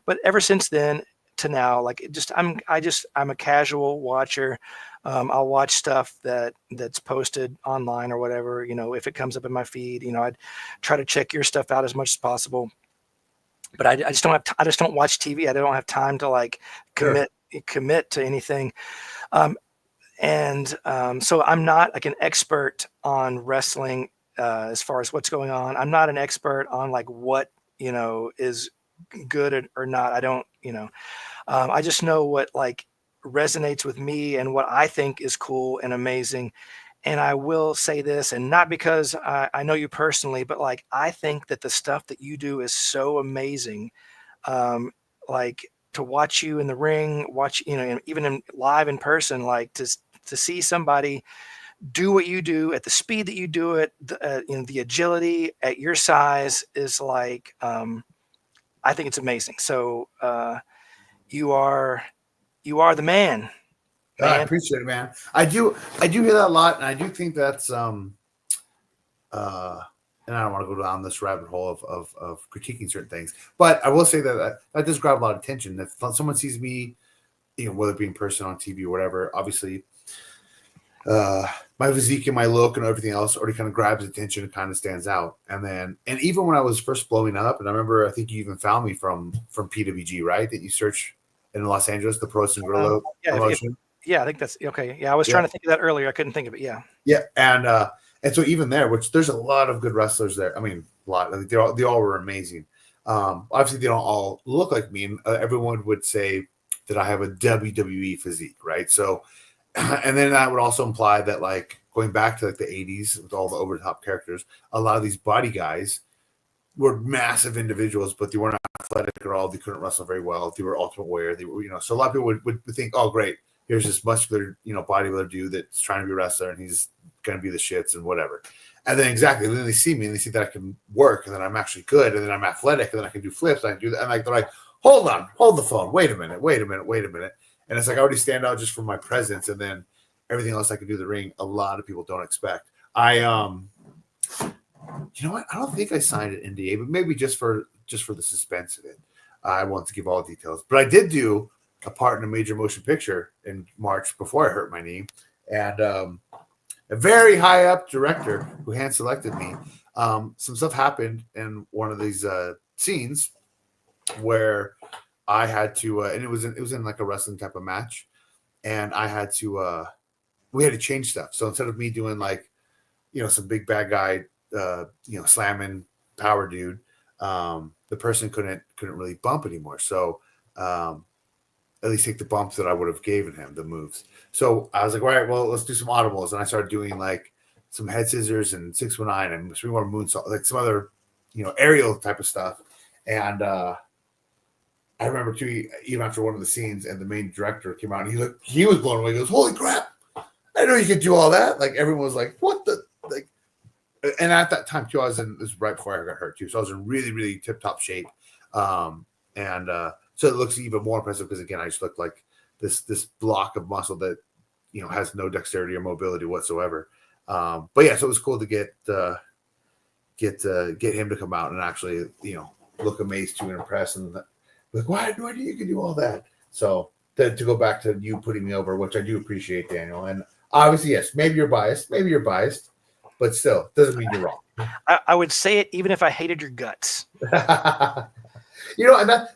but ever since then to now, like I'm a casual watcher. I'll watch stuff that's posted online or whatever, if it comes up in my feed. I'd try to check your stuff out as much as possible, but I just don't have I just don't watch TV. I don't have time to like commit to anything. So I'm not like an expert on wrestling as far as what's going on. I'm not an expert on like what is good or not. I don't, I just know what like resonates with me and what I think is cool and amazing. And I will say this, and not because I know you personally, but like I think that the stuff that you do is so amazing. Like to watch you in the ring, even in live in person, like to see somebody do what you do at the speed that you do it, the agility at your size is like, I think it's amazing. So you are the man. I appreciate it, man. I do hear that a lot, and I do think that's and I don't want to go down this rabbit hole of critiquing certain things, but I will say that does grab a lot of attention. If someone sees me, whether it be in person, on TV, or whatever, obviously my physique and my look and everything else already kind of grabs attention and kind of stands out. And even when I was first blowing up, and I remember I think you even found me from PWG, right? That you search in Los Angeles, the Pro Gorilla promotion. Yeah, I think that's okay. Yeah, I was trying to think of that earlier. I couldn't think of it. Yeah. Yeah, and so even there, which there's a lot of good wrestlers there. I mean, a lot. Like, they all were amazing. Obviously, they don't all look like me, and everyone would say that I have a WWE physique, right? So, and then that would also imply that, like, going back to like the 80s with all the over the top characters, a lot of these body guys were massive individuals, but they weren't athletic at all. They couldn't wrestle very well. They were Ultimate Warrior. They were, so a lot of people would think, oh, great, here's this muscular, bodybuilder dude that's trying to be a wrestler, and he's gonna be the shits and whatever. And then then they see me and they see that I can work and then I'm actually good and then I'm athletic and then I can do flips. I can do that. And like they're like, hold the phone, wait a minute. And it's like I already stand out just from my presence, and then everything else I can do in the ring. A lot of people don't expect. You know what? I don't think I signed an NDA, but maybe just for the suspense of it. I want to give all the details, but I did do a part in a major motion picture in March before I hurt my knee, and a very high up director who hand selected me. Some stuff happened in one of these scenes where I had to, and it was in like a wrestling type of match, and I had to, we had to change stuff. So instead of me doing like, some big bad guy, slamming power dude, the person couldn't really bump anymore. So at least take the bumps that I would have given him, the moves. So I was like, all right, well, let's do some audibles. And I started doing like some head scissors and 619 and 3-1 moonsault, like some other, aerial type of stuff. And I remember too, even after one of the scenes, and the main director came out, and he was blown away. He goes, "Holy crap! I didn't know you could do all that." Like everyone was like, "What the like?" And at that time too, this was right before I got hurt too, so I was in really, really tip top shape. So it looks even more impressive because again, I just looked like this block of muscle that has no dexterity or mobility whatsoever. But yeah, so it was cool to get him to come out and actually look amazed to and impressed and. Like, why had no idea you could do all that? So to go back to you putting me over, which I do appreciate, Daniel. And obviously, yes, maybe you're biased, but still, doesn't mean you're wrong. I would say it even if I hated your guts. And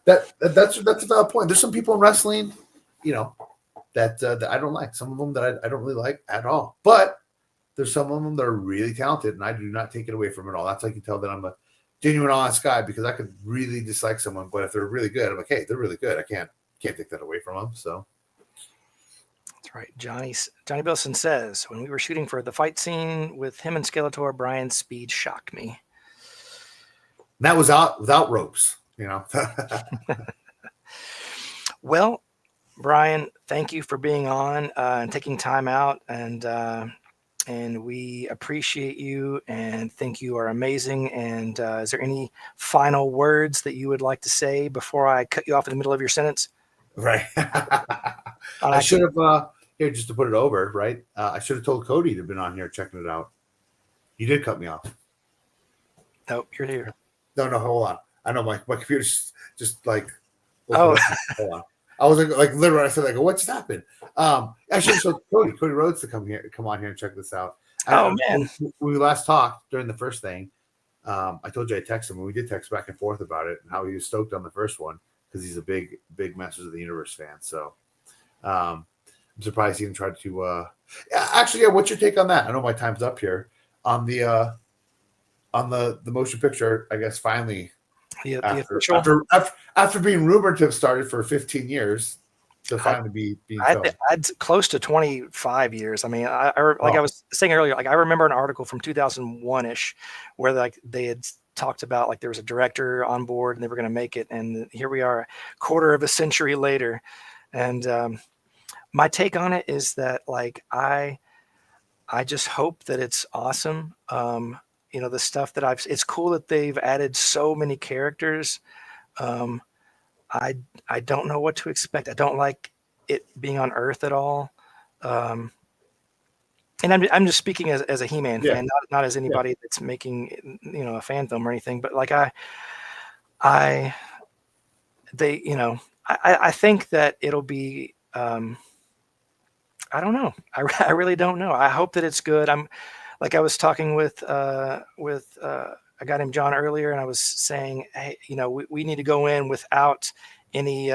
that's a valid point. There's some people in wrestling, that I don't like. Some of them that I don't really like at all. But there's some of them that are really talented, and I do not take it away from it all. That's how you can tell that I'm a genuine honest guy, because I could really dislike someone, but if they're really good, I'm like, hey, they're really good. I can't take that away from them. So that's right. Johnny Bilson says, when we were shooting for the fight scene with him and Skeletor, Brian's speed shocked me. And that was without ropes, Well, Brian, thank you for being on and taking time out, and we appreciate you and think you are amazing. And is there any final words that you would like to say before I cut you off in the middle of your sentence? Right. I should have, here, just to put it over, right? I should have told Cody to have been on here checking it out. You did cut me off. Nope, you're here. No, hold on. I know my computer's just like, oh, hold on. I was like literally, I said, like, what just happened? I should have told Cody Rhodes to come on here and check this out. Man. When we last talked during the first thing, I told you I texted him, and we did text back and forth about it and how he was stoked on the first one because he's a big Masters of the Universe fan. So I'm surprised he even tried to. What's your take on that? I know my time's up here on the motion picture. I guess finally. After being rumored to have started for 15 years, to finally be being filmed. I'd close to I was saying earlier, like I remember an article from 2001-ish where like they had talked about like there was a director on board and they were going to make it, and here we are, a quarter of a century later. And my take on it is that like I just hope that it's awesome. The stuff that it's cool that they've added so many characters. I don't know what to expect. I don't like it being on Earth at all. And I'm just speaking as a He-Man fan, not as anybody that's making, a fan film or anything, but like I think that it'll be, I don't know. I really don't know. I hope that it's good. I was talking with a guy named John earlier, and I was saying, hey, we need to go in without any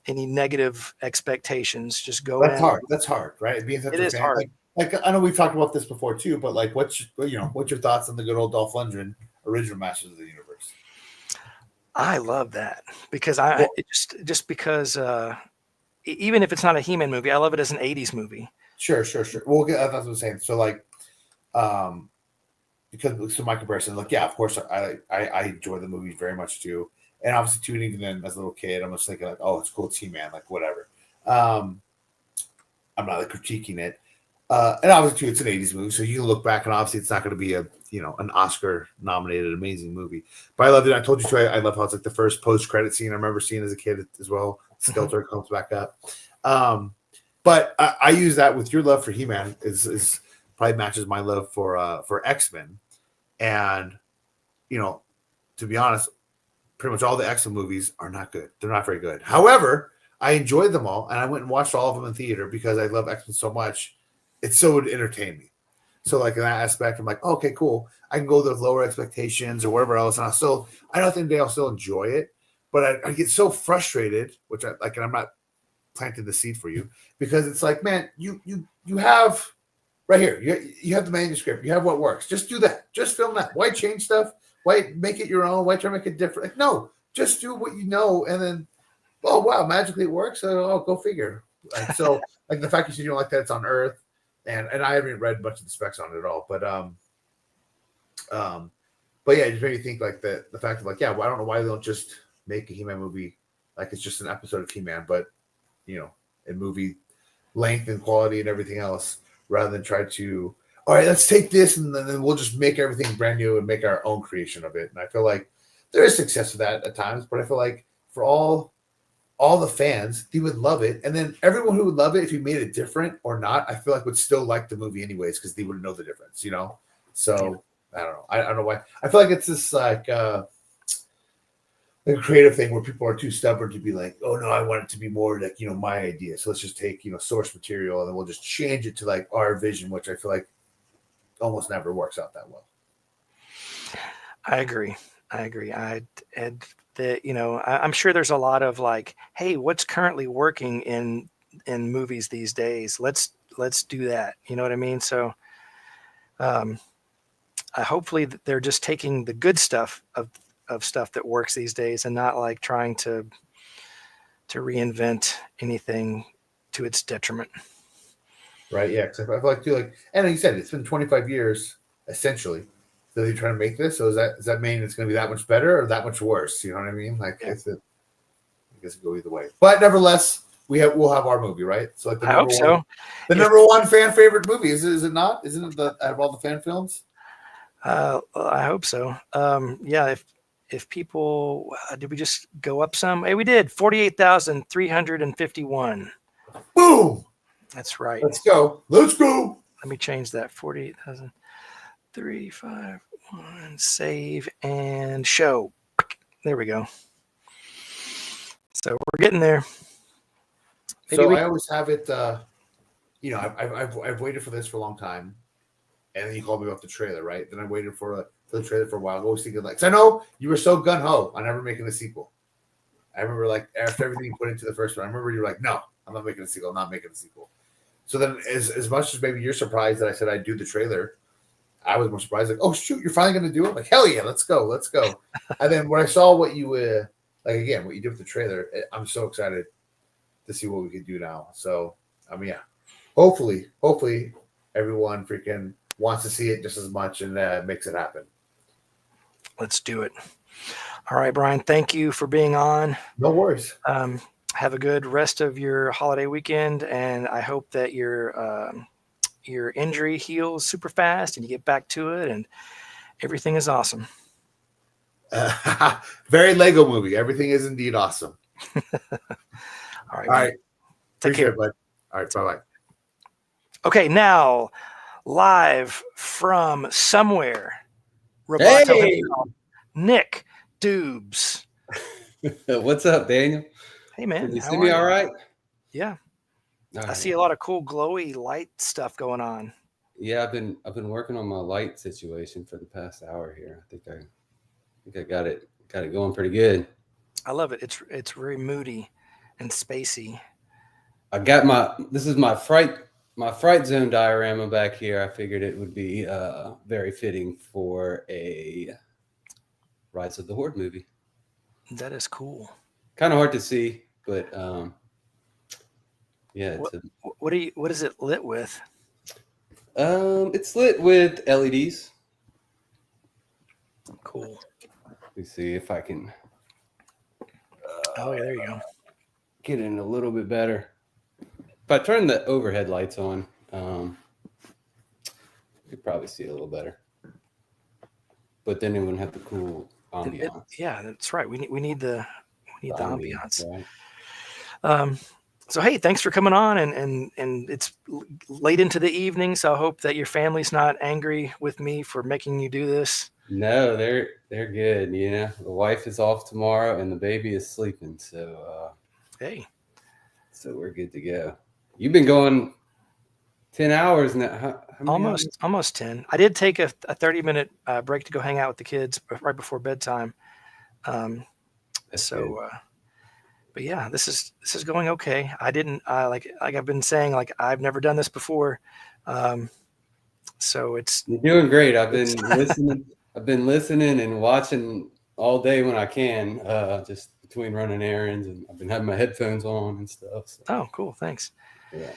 negative expectations. Just go. That's hard. That's hard, right? Being such it a is fan. hard. Like I know we've talked about this before too, but like, what's your thoughts on the good old Dolph Lundgren original Masters of the Universe? I love that because because even if it's not a He-Man movie, I love it as an '80s movie. Sure. Well, that's what I'm saying. So like, because my comparison, like, yeah, of course, I enjoy the movies very much too, and obviously tuning in as a little kid, I'm just thinking like, oh, it's cool, T-Man, like whatever. I'm not like critiquing it. And obviously it's an 80s movie, so you can look back and obviously it's not going to be a an Oscar nominated amazing movie. But I loved it. I told you too. I love how it's like the first post credit scene I remember seeing as a kid as well. Skeletor comes back up. But I use that with your love for He-Man is probably matches my love for X-Men. And to be honest, pretty much all the X-Men movies are not good. They're not very good. However, I enjoyed them all, and I went and watched all of them in theater because I love X-Men so much. It so would entertain me. So like in that aspect, I'm like, okay, cool. I can go with lower expectations or whatever else, and I don't think I'll still enjoy it, but I get so frustrated, which I like, and I'm not planting the seed for you because it's like, man, you have right here, you have the manuscript, you have what works. Just do that. Just film that. Why change stuff? Why make it your own? Why try to make it different? Like, no, just do what you know, and then, oh wow, magically it works. Oh, go figure. Like, so like the fact you said you don't like that it's on Earth. And I haven't read much of the specs on it at all, but yeah, it just made me think like the fact of like, yeah, well, I don't know why they don't just make a He-Man movie like it's just an episode of He-Man, but in movie length and quality and everything else, rather than try to, all right, let's take this and then we'll just make everything brand new and make our own creation of it. And I feel like there is success with that at times, but I feel like for all the fans, they would love it. And then everyone who would love it, if you made it different or not, I feel like would still like the movie anyways, because they wouldn't know the difference, So I don't know. I don't know why. I feel like it's this like a creative thing where people are too stubborn to be like, oh no, I want it to be more like, my idea. So let's just take, source material and then we'll just change it to like our vision, which I feel like almost never works out that well. I agree. I'm sure there's a lot of like, hey, what's currently working in movies these days? Let's do that. You know what I mean? So hopefully they're just taking the good stuff of stuff that works these days and not like trying to reinvent anything to its detriment. Right. Yeah. Because I feel like too, like, and like you said, it's been 25 years essentially. So they're trying to make this. So does that mean it's going to be that much better or that much worse? You know what I mean? Like, I guess it go either way. But nevertheless, we'll have our movie, right? So like I hope so. The number one fan favorite movie is it not? Isn't it out of all the fan films? I hope so. Yeah. If people did we just go up some? Hey, we did 48,351. Boom. That's right. Let's go. Let me change that. 48,351. Save and show. There we go. So we're getting there. I always have it. I've waited for this for a long time, and then you called me about the trailer, right? Then I waited for the trailer for a while. I always thinking like, 'cause I know you were so gun ho on never making a sequel. I remember like after everything you put into the first one, I remember you were like, no, I'm not making a sequel. I'm not making a sequel. So then, as much as maybe you're surprised that I said I'd do the trailer, I was more surprised. Like, oh shoot, you're finally going to do it! Like, hell yeah, let's go. And then when I saw what you what you did with the trailer, I'm so excited to see what we can do now. So I mean, yeah, hopefully everyone freaking wants to see it just as much and makes it happen. Let's do it. All right, Brian, thank you for being on. No worries. Have a good rest of your holiday weekend, and I hope that your injury heals super fast and you get back to it and everything is awesome. Very Lego movie. Everything is indeed awesome. All right. Take care, bud. All right. Bye-bye. Okay. Now live from somewhere. Roboto himself, Nick Dubes. What's up, Daniel? Hey man. Can you see me all right? Yeah. All I right. see a lot of cool glowy light stuff going on. Yeah, I've been working on my light situation for the past hour here. I think I got it going pretty good. I love it. It's very moody and spacey. I got this is my fright zone diorama back here. I figured it would be very fitting for a Rise of the Horde movie. That is cool. Kind of hard to see, but yeah. What is it lit with? It's lit with LEDs. Cool. Let me see if I can. Oh yeah, there you go. Get in a little bit better. If I turn the overhead lights on, could probably see it a little better. But then it wouldn't have the cool ambiance. Yeah, that's right. We need the ambiance. Right? So hey, thanks for coming on, and it's late into the evening, so I hope that your family's not angry with me for making you do this. No, they're good. You know, the wife is off tomorrow, and the baby is sleeping. So hey, so we're good to go. You've been going 10 hours now. How many hours? Almost 10. I did take a 30-minute break to go hang out with the kids right before bedtime. But yeah, this is going okay. I didn't like I've been saying, like, I've never done this before. So you're doing great. I've been listening. I've been listening and watching all day when I can, just between running errands, and I've been having my headphones on and stuff. So. Oh, cool. Thanks. Yeah.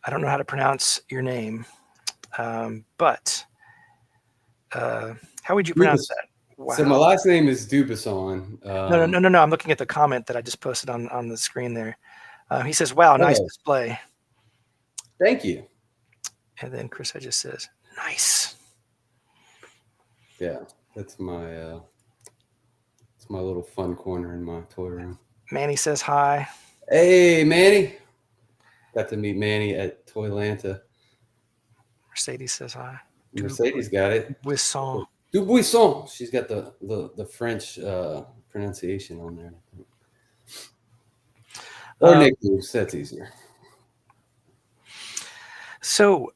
I don't know how to pronounce your name, but how would you pronounce that? Wow. So my last name is Dubuisson. No. I'm looking at the comment that I just posted on the screen there. He says, "Wow, nice display." Thank you. And then Chris just says, "Nice." Yeah, that's my little fun corner in my toy room. Manny says hi. Hey, Manny. Got to meet Manny at Toylanta. Mercedes says hi. Mercedes got it. Dubuisson. She's got the French pronunciation on there. Or Nick Dubuisson, that's easier. So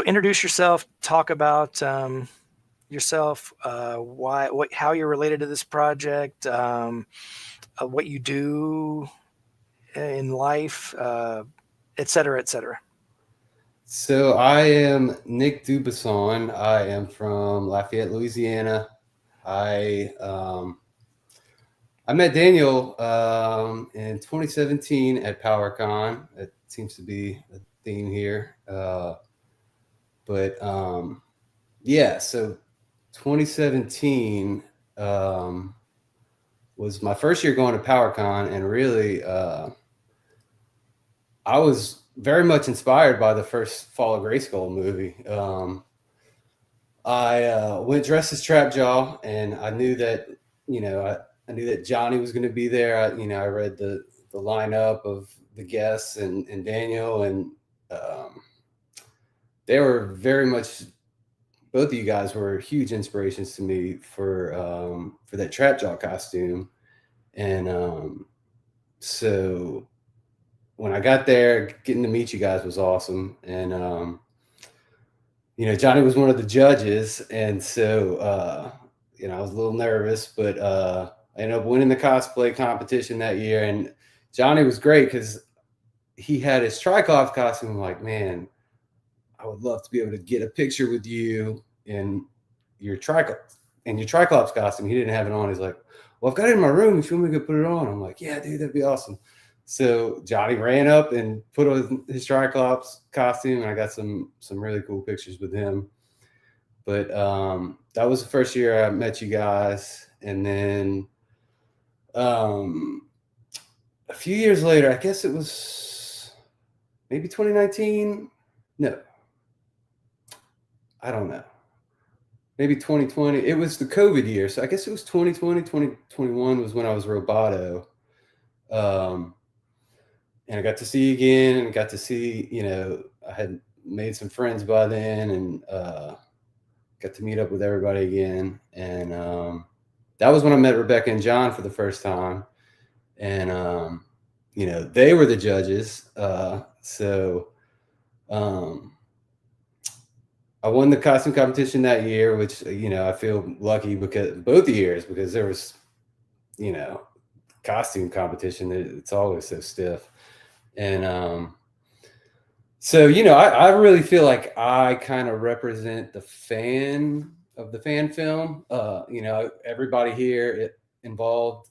introduce yourself, talk about yourself, how you're related to this project, what you do in life, et cetera, et cetera. So I am Nick Dubuisson. I am from Lafayette, Louisiana. I met Daniel in 2017 at PowerCon. It seems to be a theme here. Yeah, so 2017 was my first year going to PowerCon, and really I was very much inspired by the first Fall of Grayskull movie. I went dressed as Trapjaw, and I knew that, I knew that Johnny was going to be there. I read the lineup of the guests and Daniel, and they were very much, both of you guys were huge inspirations to me for that Trapjaw costume. And so when I got there, getting to meet you guys was awesome. And, Johnny was one of the judges. And so, I was a little nervous, but I ended up winning the cosplay competition that year. And Johnny was great because he had his Triclops costume. I'm like, man, I would love to be able to get a picture with you in your Triclops costume. He didn't have it on. He's like, well, I've got it in my room. If you want me to put it on? I'm like, yeah, dude, that'd be awesome. So Johnny ran up and put on his Triclops costume, and I got some really cool pictures with him. But that was the first year I met you guys. And then a few years later, I guess it was maybe 2019. No, I don't know. Maybe 2020. It was the COVID year. So I guess it was 2020, 2021 was when I was Roboto. And I got to see you again, and got to see, I had made some friends by then, and got to meet up with everybody again. And that was when I met Rebecca and John for the first time. And, they were the judges. I won the costume competition that year, which, I feel lucky because both years, because there was, costume competition. It's always so stiff. And I really feel like I kind of represent the fan of the fan film. Everybody here involved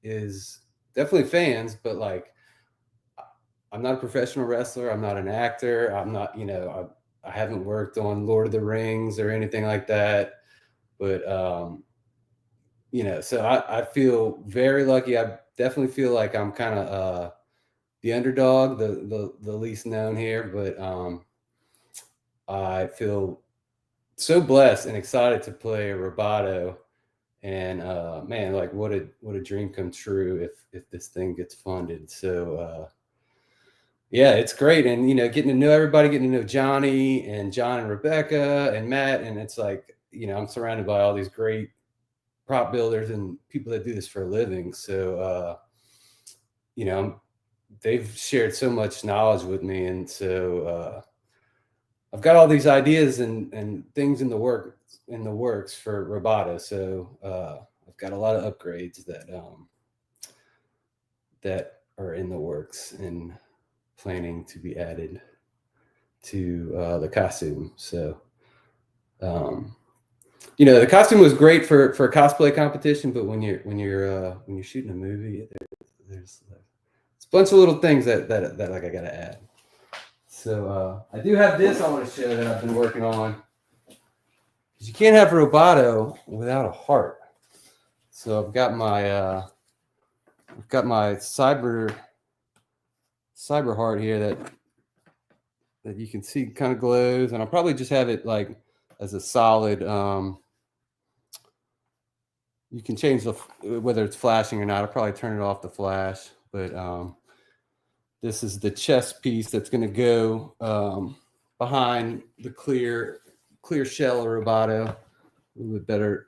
is definitely fans, but like, I'm not a professional wrestler. I'm not an actor. I'm not, I haven't worked on Lord of the Rings or anything like that. But, so I feel very lucky. I definitely feel like I'm kind of the underdog, the least known here. But I feel so blessed and excited to play Roboto. And man, like what a dream come true if this thing gets funded. So yeah, it's great. And getting to know everybody, getting to know Johnny and John and Rebecca and Matt. And it's like, I'm surrounded by all these great prop builders and people that do this for a living. So they've shared so much knowledge with me. And so I've got all these ideas and things in the works for Roboto. So I've got a lot of upgrades that are in the works and planning to be added to the costume. So the costume was great for a cosplay competition, but when you're shooting a movie, there's a bunch of little things that like I gotta add. So I do have this I want to show that I've been working on, because you can't have Roboto without a heart. So I've got my cyber heart here that you can see kind of glows, and I'll probably just have it like as a solid. You can change whether it's flashing or not. I'll probably turn it off the flash, but this is the chest piece that's going to go behind the clear shell of Roboto. A little bit better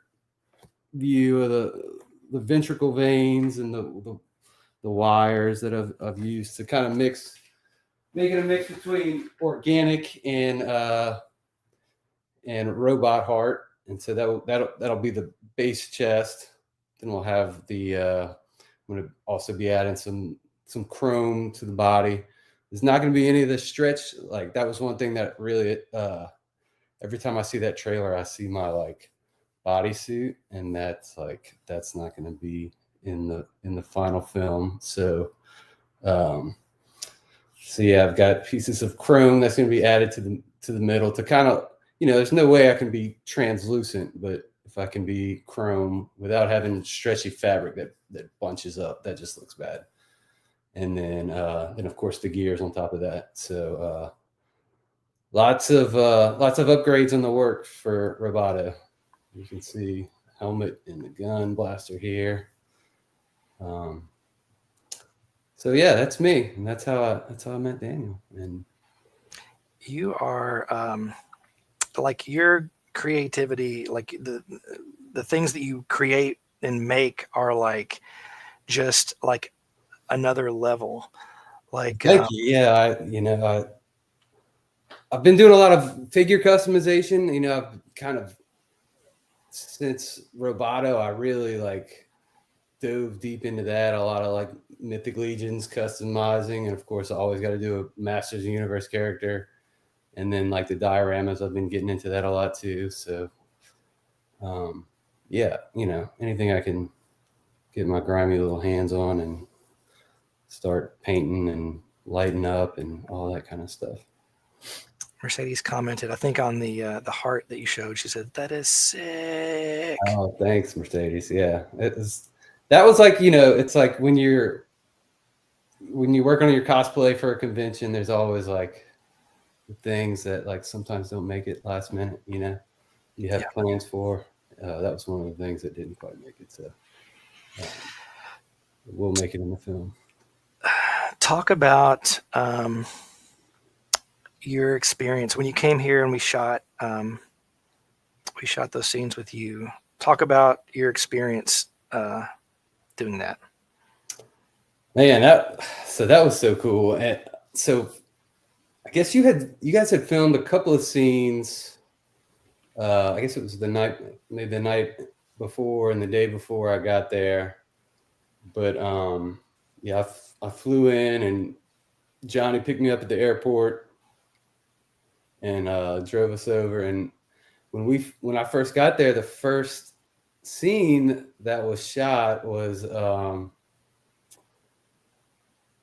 view of the ventricle veins and the wires that I've used to kind of make it a mix between organic and robot heart. And so that'll be the base chest. Then we'll have I'm going to also be adding some chrome to the body. There's not going to be any of the stretch. Like that was one thing that really every time I see that trailer, I see my like bodysuit, and that's not going to be in the final film. So yeah, I've got pieces of chrome that's going to be added to the middle to kind of, there's no way I can be translucent, but if I can be chrome without having stretchy fabric that bunches up, that just looks bad. And then of course the gears on top of that. So lots of upgrades in the works for Roboto. You can see helmet and the gun blaster here. So yeah, that's me, and that's how I met Daniel. And you are like your creativity, like the things that you create and make are like just like another level. Like thank you. Yeah, I've been doing a lot of figure customization. I've kind of since Roboto, I really like dove deep into that. A lot of like Mythic Legions customizing, and of course I always got to do a Masters of the Universe character. And then like the dioramas, I've been getting into that a lot too. So yeah, anything I can get my grimy little hands on and start painting and lighting up and all that kind of stuff. Mercedes commented, I think on the heart that you showed, she said, "That is sick." Oh, thanks, Mercedes. Yeah, that was like, it's like when you work on your cosplay for a convention, there's always like things that like sometimes don't make it last minute. You have plans for. That was one of the things that didn't quite make it. So we'll make it in the film. Talk about your experience when you came here and we shot those scenes with you. Talk about your experience doing that. Man, that was so cool. And so I guess you guys had filmed a couple of scenes. I guess it was maybe the night before and the day before I got there. But yeah, I flew in and Johnny picked me up at the airport and drove us over. And when I first got there, the first scene that was shot was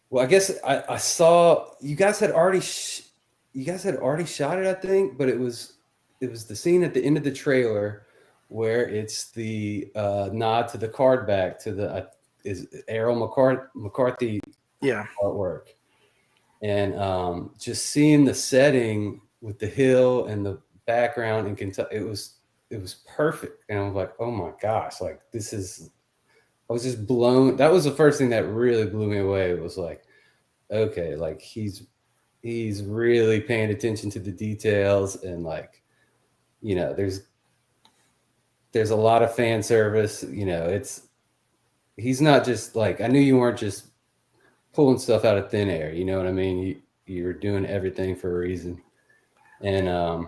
well, I guess I saw you guys had already shot it, I think, but it was the scene at the end of the trailer where it's the nod to the card back to the is Errol McCarthy artwork. And just seeing the setting with the hill and the background in Kentucky. It was perfect. And I was like, oh my gosh, like this is, I was just blown. That was the first thing that really blew me away. It was like, okay, like he's really paying attention to the details, and like, you know, there's a lot of fan service, you know, he's not just like, I knew you weren't just pulling stuff out of thin air, you know what I mean? You're doing everything for a reason. And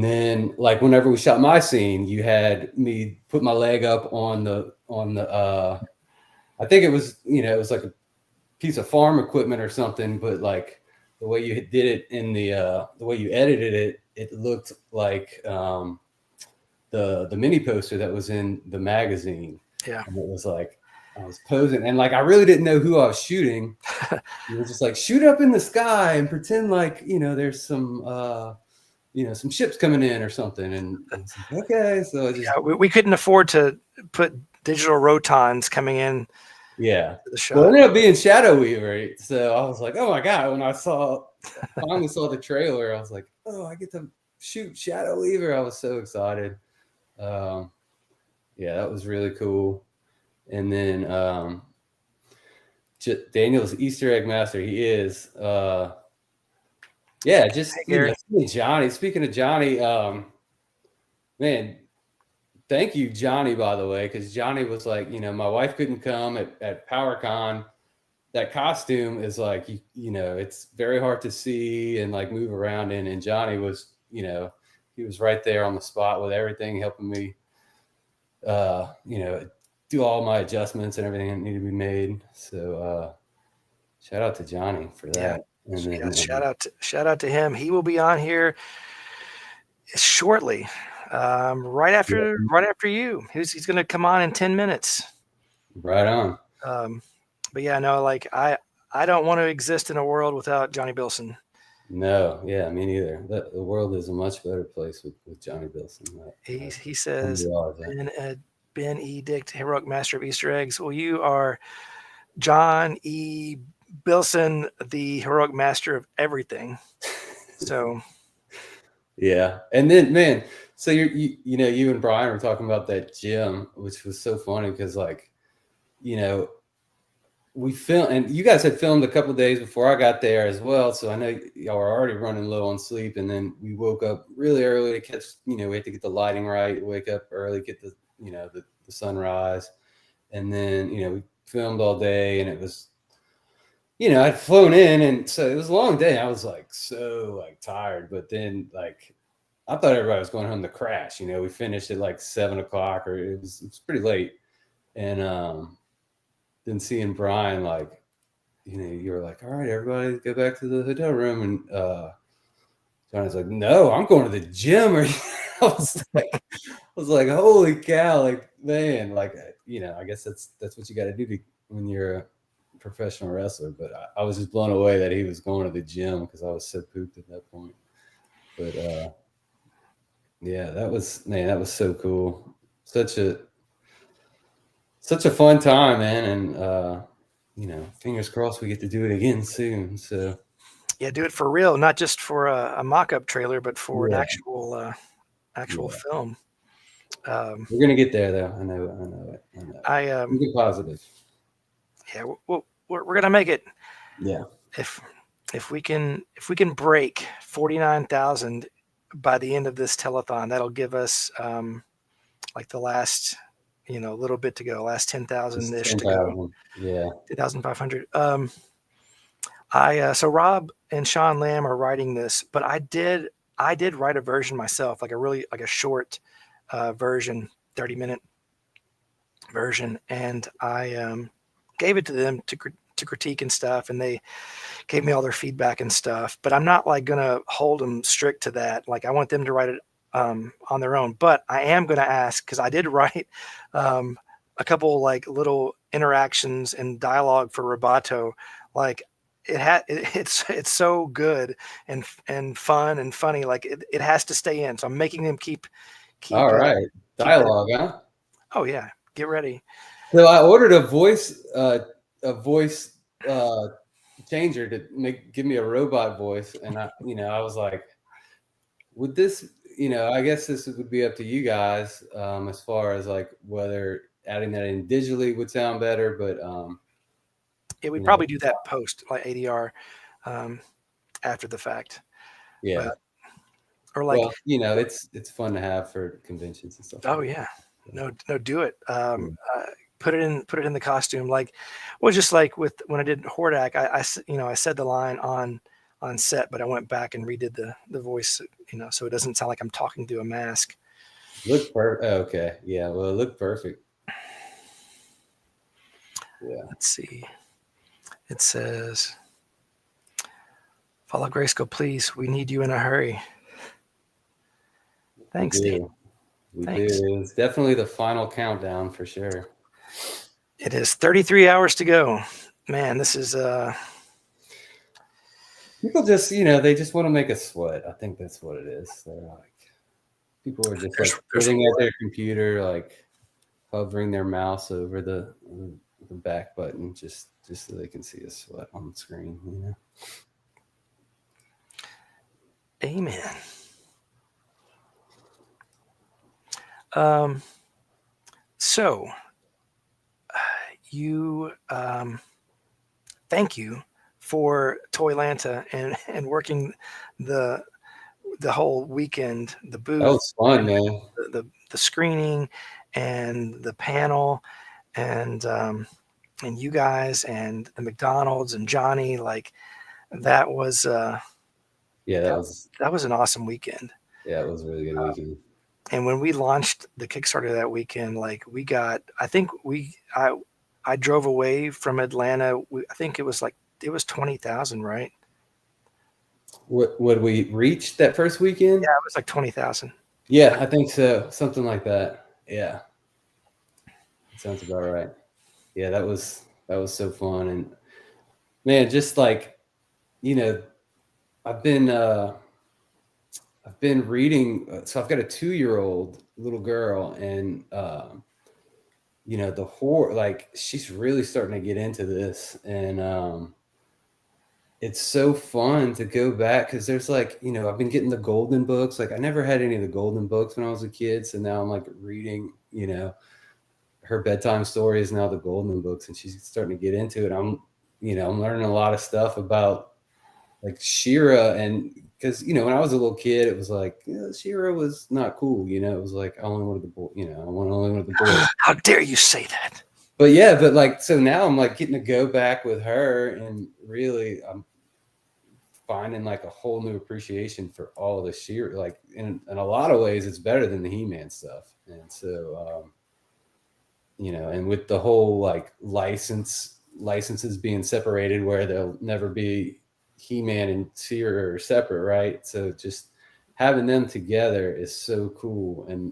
then like whenever we shot my scene, you had me put my leg up on the I think it was, you know, it was like a piece of farm equipment or something, but like the way you did it in the way you edited it, it looked like the mini poster that was in the magazine. Yeah. And it was like I was posing, and like I really didn't know who I was shooting. You were just like, shoot up in the sky and pretend like, you know, there's some you know, some ships coming in or something. And I was like, okay, so I just, yeah, we couldn't afford to put digital rotons coming in. Yeah. To the shot. Well, it ended up being Shadow Weaver. So I was like, oh my God, when I finally saw the trailer, I was like, oh, I get to shoot Shadow Weaver. I was so excited. Yeah, that was really cool. And then Daniel's Easter egg master, he is. Yeah, just you know, Johnny. Speaking of Johnny, man, thank you, Johnny, by the way, because Johnny was like, you know, my wife couldn't come at PowerCon. That costume is like, you know, it's very hard to see and like move around in. And Johnny was, you know, he was right there on the spot with everything, helping me, you know, do all my adjustments and everything that needed to be made. So shout out to Johnny for that. Yeah. And then, shout out to him. He will be on here shortly, right after you. He's going to come on in 10 minutes. Right on. But yeah, no, like I don't want to exist in a world without Johnny Bilson. No, yeah, me neither. The world is a much better place with Johnny Bilson. He says, Benedict, heroic master of Easter eggs. Well, you are John E. Bilson, the heroic master of everything. So, yeah, and then man, so you know, you and Brian were talking about that gym, which was so funny because like, you know, we filmed, and you guys had filmed a couple of days before I got there as well. So I know y'all were already running low on sleep, and then we woke up really early to catch. You know, we had to get the lighting right, wake up early, get the you know the sunrise, and then you know we filmed all day, and it was. You know, I'd flown in, and so it was a long day. I was like so like tired, but then like I thought everybody was going home to crash. You know, we finished at like 7 o'clock, or it was pretty late. And then seeing Brian, like, you know, you were like, all right, everybody go back to the hotel room, and Johnny's like, no, I'm going to the gym. Or I was like, holy cow, like man, like you know, I guess that's what you got to do when you're a professional wrestler. But I was just blown away that he was going to the gym because I was so pooped at that point. But yeah, that was so cool. Such a fun time, man. And you know, fingers crossed we get to do it again soon. So yeah, do it for real, not just for a mock-up trailer, but for an actual film. We're gonna get there, though. I know it. Be positive. Yeah, we're gonna make it. Yeah. If we can break 49,000 by the end of this telethon, that'll give us like the last little bit to go, last 10,000-ish to go. Yeah. 10,500. So Rob and Sean Lamb are writing this, but I did write a version myself, like a short version, 30-minute version, and I gave it to them to critique and stuff, and they gave me all their feedback and stuff. But I'm not like gonna hold them strict to that. Like I want them to write it on their own. But I am gonna ask, because I did write a couple like little interactions and dialogue for Roboto. Like it's so good and fun and funny. Like it has to stay in. So I'm making them keep all right, dialogue, huh? Oh yeah, get ready. So I ordered a voice change her to give me a robot voice, and I was like, would this, I guess this would be up to you guys as far as like whether adding that in digitally would sound better, but yeah, we'd probably do that post like ADR after the fact. Yeah. Or like, well, it's fun to have for conventions and stuff. Oh yeah, no, do it. Put it in the costume. Like, well, just like with when I did Hordak, I said the line on set, but I went back and redid the voice, so it doesn't sound like I'm talking through a mask. Look perfect. Okay, yeah. Well, it looked perfect. Yeah. Let's see. It says, "Fall of Grayskull, please. We need you in a hurry." Thanks, Nate. Thanks. Do. It's definitely the final countdown for sure. It is 33 hours to go. Man, this is people just, they just want to make us sweat. I think that's what it is. They're like, people are just like sitting at their computer, like hovering their mouse over the back button just so they can see us sweat on the screen, Amen. So you thank you for Toylanta and working the whole weekend, the booth. That was fun, man. The screening and the panel and you guys and the McDonald's and Johnny, like that was that was an awesome weekend. Yeah, it was a really good weekend. And when we launched the Kickstarter that weekend, like we got, I drove away from Atlanta. I think it was 20,000, right? What we reach that first weekend? Yeah, it was like 20,000. Yeah, I think so. Something like that. Yeah. Sounds about right. Yeah, that was so fun. And man, just like, I've been reading, so I've got a 2-year-old little girl, and the horror, like she's really starting to get into this, and it's so fun to go back because there's like, I've been getting the golden books. Like I never had any of the golden books when I was a kid, so now I'm like reading, her bedtime stories, now the golden books, and she's starting to get into it. I'm learning a lot of stuff about like She-Ra, and because when I was a little kid, it was like She-Ra was not cool. It was like I only wanted the boy. I only wanted the boy. How dare you say that? But yeah, but like so now I'm like getting to go back with her, and really I'm finding like a whole new appreciation for all the She-Ra. Like in a lot of ways, it's better than the He-Man stuff, and so and with the whole like licenses being separated, where they'll never be He-Man and She-Ra are separate, right? So just having them together is so cool, and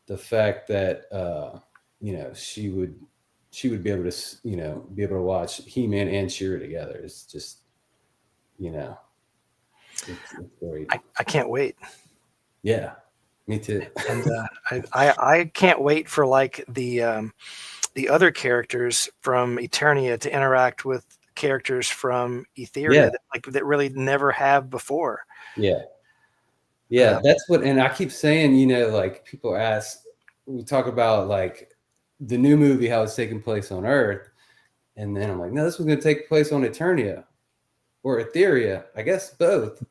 the fact that she would be able to be able to watch He-Man and She-Ra together is just it's great. I can't wait. Yeah, me too. And I can't wait for like the other characters from Eternia to interact with characters from Etheria that really never have before. Yeah, that's what, and I keep saying, like people ask, we talk about like the new movie, how it's taking place on Earth, and then I'm like, no, this was going to take place on Eternia or Etheria. I guess both,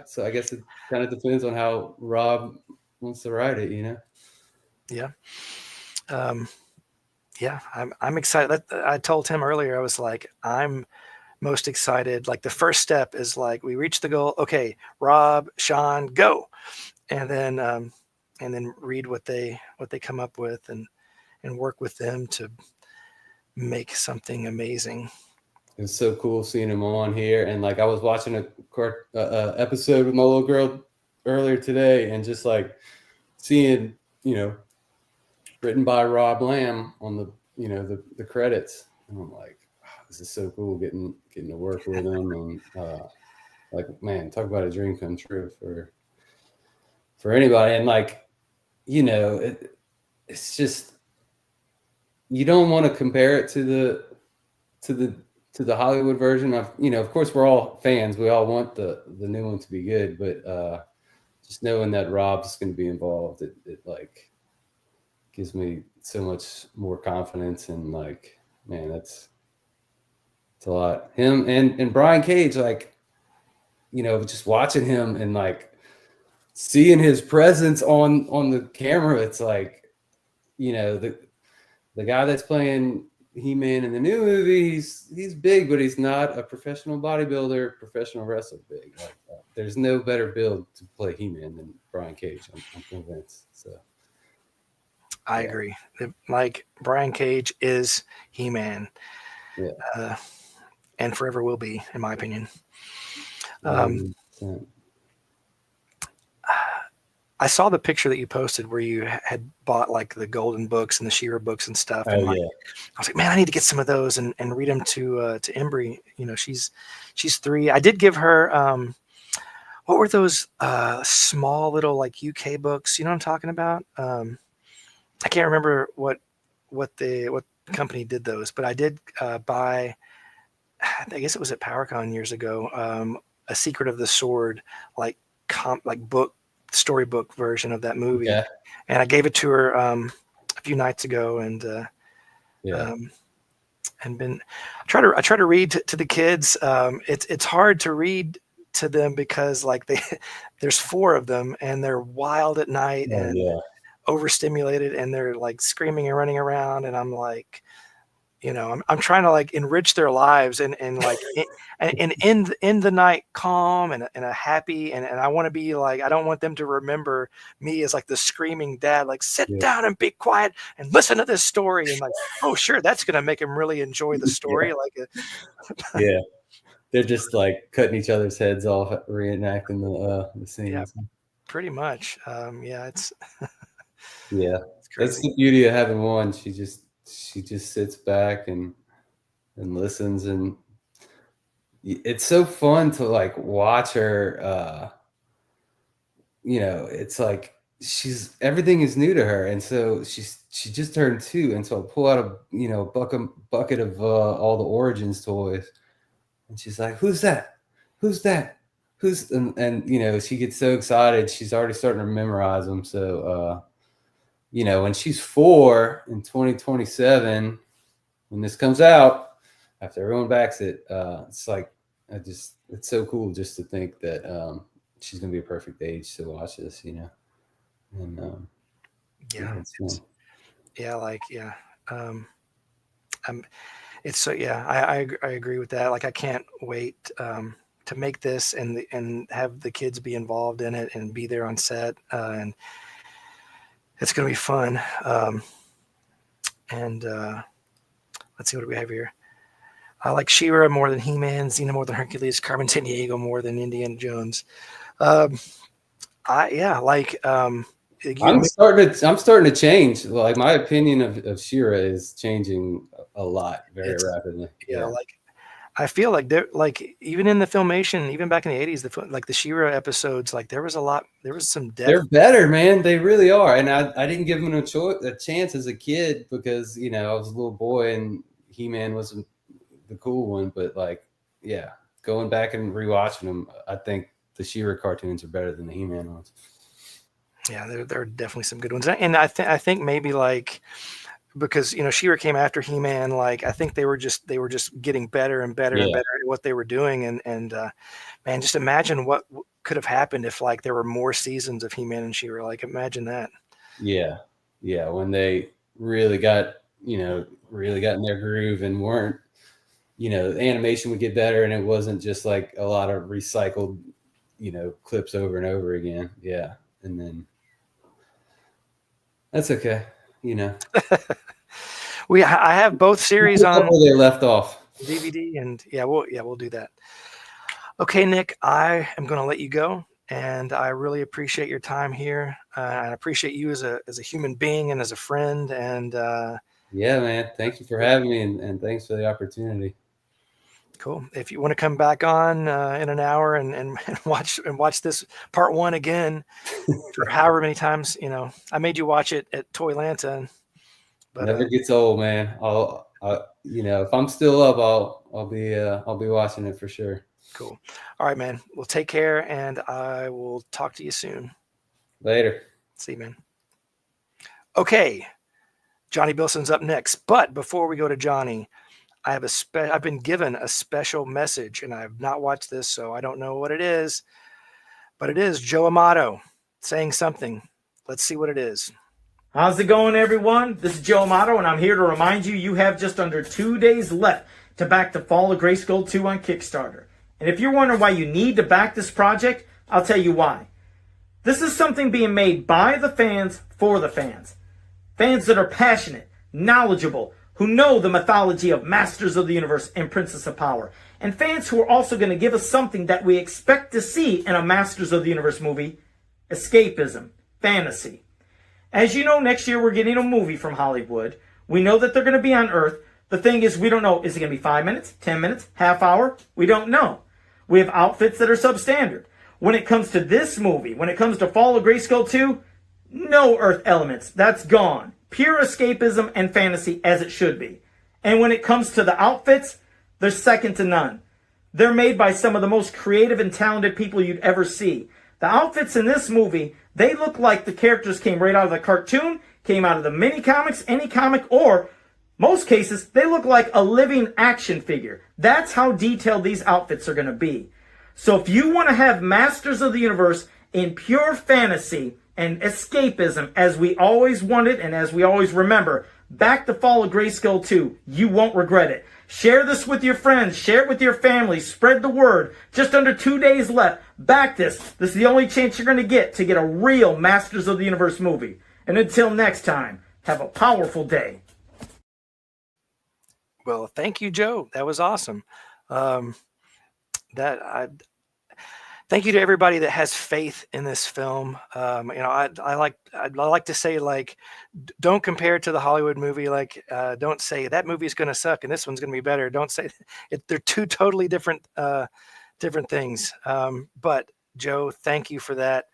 so I guess it kind of depends on how Rob wants to write it, Yeah. Yeah, I'm excited. I told him earlier, I was like, I'm most excited. Like the first step is like, we reach the goal. Okay, Rob, Sean, go. And then read what they come up with and work with them to make something amazing. It was so cool seeing him on here. And like, I was watching a episode with my little girl earlier today, and just like seeing, written by Rob Lamb on the the credits, and I'm like, wow, this is so cool getting to work with him, and like, man, talk about a dream come true for anybody. And like, it's just, you don't want to compare it to to the Hollywood version. Of course, we're all fans. We all want the new one to be good, but just knowing that Rob's going to be involved, it like gives me so much more confidence. And like, man, it's a lot. Him and Brian Cage, like, just watching him and like seeing his presence on the camera, it's like, the guy that's playing He-Man in the new movie, he's big, but he's not a professional bodybuilder, professional wrestler big. Like, there's no better build to play He-Man than Brian Cage. I'm convinced. So I agree. Like, Brian Cage is He-Man. Yeah. And forever will be, in my opinion. I saw the picture that you posted where you had bought like the Golden books and the She-Ra books and stuff. And I was like, man, I need to get some of those and read them to Embry. She's 3. I did give her what were those small little like UK books? You know what I'm talking about? I can't remember what company did those, but I did buy. I guess it was at PowerCon years ago. A Secret of the Sword, like storybook version of that movie, and I gave it to her a few nights ago, and I try to read to the kids. It's hard to read to them because like there's 4 of them and they're wild at night and overstimulated and they're like screaming and running around, and I'm like, I'm trying to like enrich their lives and like and end the night calm and a happy, and I want to be like, I don't want them to remember me as like the screaming dad, like sit down and be quiet and listen to this story, and like, oh sure, that's gonna make them really enjoy the story. They're just like cutting each other's heads off, reenacting the scenes. Yeah, pretty much. It's that's the beauty of having one. She just sits back and listens, and it's so fun to like watch her. It's like everything is new to her, and so she just turned 2, and so I'll pull out a bucket of all the Origins toys, and she's like, "Who's that? Who's that? Who's?" And she gets so excited. She's already starting to memorize them. So when she's 4 in 2027, when this comes out, after everyone backs it, it's like, it's so cool just to think that she's going to be a perfect age to watch this, and it's so, I agree with that. Like, I can't wait to make this and have the kids be involved in it and be there on set, and it's going to be fun. Let's see, what do we have here? I like She-Ra more than He-Man, Xena more than Hercules, Carmen Sandiego more than Indiana Jones. I'm starting to change. Like, my opinion of She-Ra is changing a lot, very rapidly. I feel like they're like, even in the Filmation, even back in the 80s, like the She-Ra episodes, like there was some depth. They're better, man. They really are. And I didn't give them a chance as a kid because, I was a little boy and He-Man wasn't the cool one. But like, going back and rewatching them, I think the She-Ra cartoons are better than the He-Man ones. Yeah, there are definitely some good ones. And I think maybe like, because She-Ra came after He-Man, like I think they were just getting better and better and better at what they were doing, and man, just imagine what could have happened if like there were more seasons of He-Man and She-Ra. Like, imagine that. Yeah, when they really got in their groove and weren't, the animation would get better and it wasn't just like a lot of recycled, clips over and over again. Yeah, and then that's okay. I have both series on where they left off DVD, and we'll do that. Okay, Nick, I am going to let you go, and I really appreciate your time here. I appreciate you as a human being and as a friend. And man, thank you for having me, and thanks for the opportunity. Cool. If you want to come back on in an hour and watch this part 1 again, for however many times, I made you watch it at Toylanta. But never gets old, man. I'll if I'm still up, I'll be watching it for sure. Cool. All right, man. Well, take care, and I will talk to you soon. Later. See you, man. Okay, Johnny Bilson's up next. But before we go to Johnny, I have I've been given a special message, and I have not watched this, so I don't know what it is. But it is Joe Amato saying something. Let's see what it is. How's it going, everyone? This is Joe Amato, and I'm here to remind you have just under 2 days left to back the Fall of Grayskull 2 on Kickstarter. And if you're wondering why you need to back this project, I'll tell you why. This is something being made by the fans for the fans. Fans that are passionate, knowledgeable, who know the mythology of Masters of the Universe and Princess of Power. And fans who are also going to give us something that we expect to see in a Masters of the Universe movie: escapism, fantasy. As you know, next year we're getting a movie from Hollywood. We know that they're going to be on Earth. The thing is, we don't know, is it going to be 5 minutes, 10 minutes, half hour? We don't know. We have outfits that are substandard. When it comes to this movie, when it comes to Fall of Grayskull 2, no Earth elements. That's gone. Pure escapism and fantasy as it should be. And when it comes to the outfits, they're second to none. They're made by some of the most creative and talented people you'd ever see. The outfits in this movie, they look like the characters came right out of the cartoon, came out of the mini comics, any comic, or most cases, they look like a living action figure. That's how detailed these outfits are going to be. So if you want to have Masters of the Universe in pure fantasy and escapism, as we always wanted and as we always remember, back the Fall of Grayskull 2. You won't regret it. Share this with your friends. Share it with your family. Spread the word. Just under 2 days left. Back this. This is the only chance you're going to get a real Masters of the Universe movie. And until next time, have a powerful day. Well, thank you, Joe. That was awesome. Thank you to everybody that has faith in this film. I like to say, like, don't compare it to the Hollywood movie. Like, don't say that movie is going to suck and this one's going to be better. Don't say it. They're two totally different things. But Joe, thank you for that.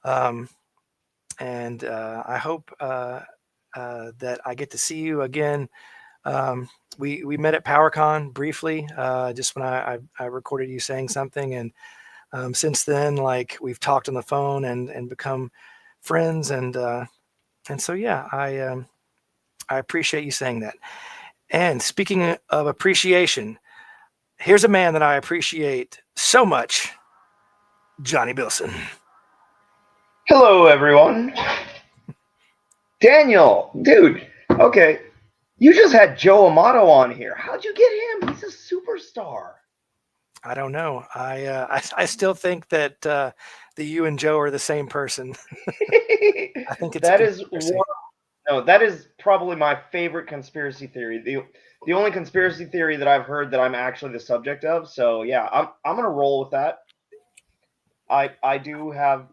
And I hope that I get to see you again. We met at PowerCon briefly, just when I recorded you saying something, and since then, like, we've talked on the phone and become friends, and so yeah, I appreciate you saying that. And speaking of appreciation, here's a man that I appreciate so much, Johnny Bilson. Hello, everyone. Daniel, dude. Okay. You just had Joe Amato on here. How'd you get him? He's a superstar. I don't know. I still think that the you and Joe are the same person. I think it's that is probably my favorite conspiracy theory. The only conspiracy theory that I've heard that I'm actually the subject of. So yeah, I'm gonna roll with that. I do have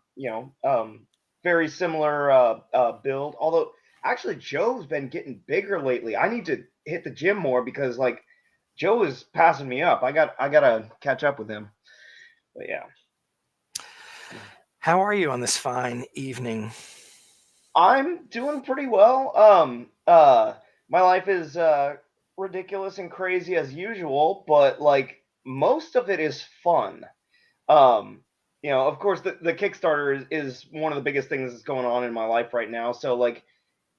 very similar build, although. Actually, Joe's been getting bigger lately. I need to hit the gym more because, like, Joe is passing me up. I gotta catch up with him. But yeah. How are you on this fine evening? I'm doing pretty well. My life is ridiculous and crazy as usual, but like most of it is fun. Of course, the Kickstarter is one of the biggest things that's going on in my life right now. So like.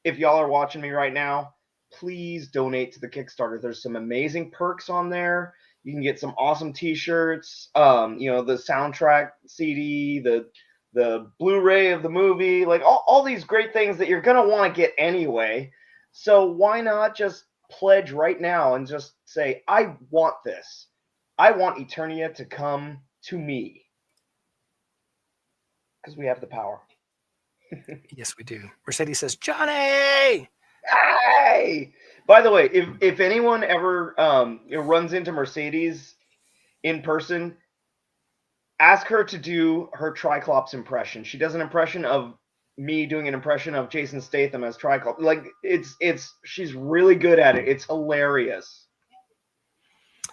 If y'all are watching me right now, please donate to the Kickstarter. There's some amazing perks on there. You can get some awesome t-shirts, the soundtrack CD, the Blu-ray of the movie, like all these great things that you're going to want to get anyway. So why not just pledge right now and just say, I want this. I want Eternia to come to me. Because we have the power. Yes, we do. Mercedes says, Johnny! Hey! By the way, if anyone ever runs into Mercedes in person, ask her to do her Triclops impression. She does an impression of me doing an impression of Jason Statham as Triclops. Like, she's really good at it. It's hilarious.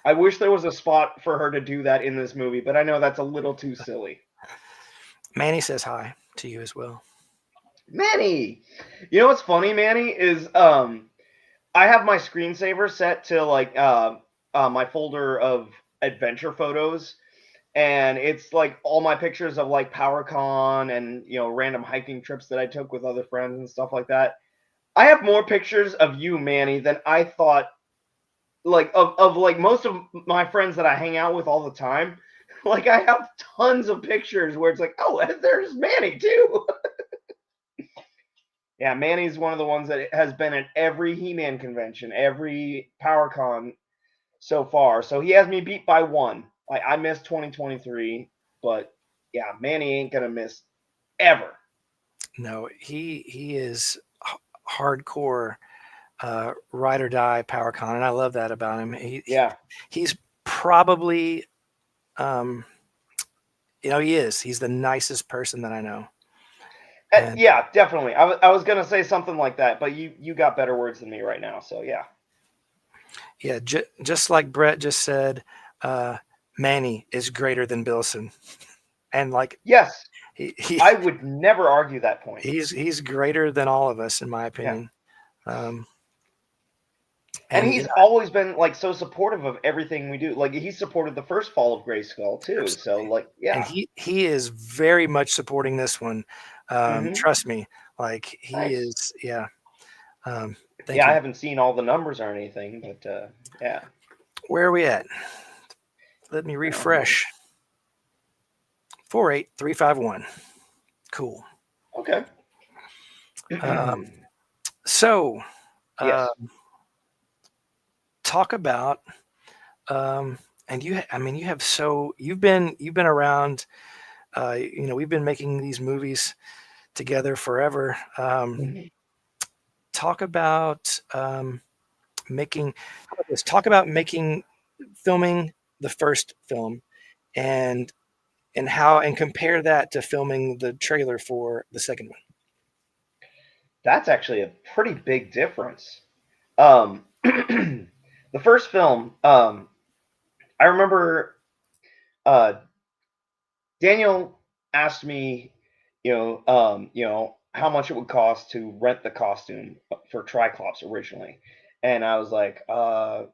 I wish there was a spot for her to do that in this movie, but I know that's a little too silly. Manny says hi to you as well. Manny! You know what's funny, Manny, is I have my screensaver set to like my folder of adventure photos, and it's like all my pictures of like PowerCon and random hiking trips that I took with other friends and stuff like that. I have more pictures of you, Manny, than I thought. Like of like most of my friends that I hang out with all the time. Like I have tons of pictures where it's like, oh, there's Manny too. Yeah, Manny's one of the ones that has been at every He-Man convention, every PowerCon so far. So he has me beat by one. Like I missed 2023, but yeah, Manny ain't gonna miss ever. No, he is hardcore ride or die PowerCon, and I love that about him. He's probably, he is. He's the nicest person that I know. Yeah, definitely. I was gonna say something like that, but you got better words than me right now. So yeah. Yeah, just like Brett just said, Manny is greater than Billson, and like yes, I would never argue that point. He's greater than all of us, in my opinion. Yeah. And he's always been like so supportive of everything we do. Like he supported the first Fall of Grayskull too. Absolutely. So like, yeah. And he is very much supporting this one. Trust me. Like he is. Yeah. Thank you. I haven't seen all the numbers or anything, but yeah. Where are we at? Let me refresh. 48351. Cool. Okay. So, yes. Talk about, and you've been around. We've been making these movies together forever. Talk about filming the first film, and compare that to filming the trailer for the second one. That's actually a pretty big difference. The first film, I remember Daniel asked me, how much it would cost to rent the costume for Triclops originally, and I was like, I'm,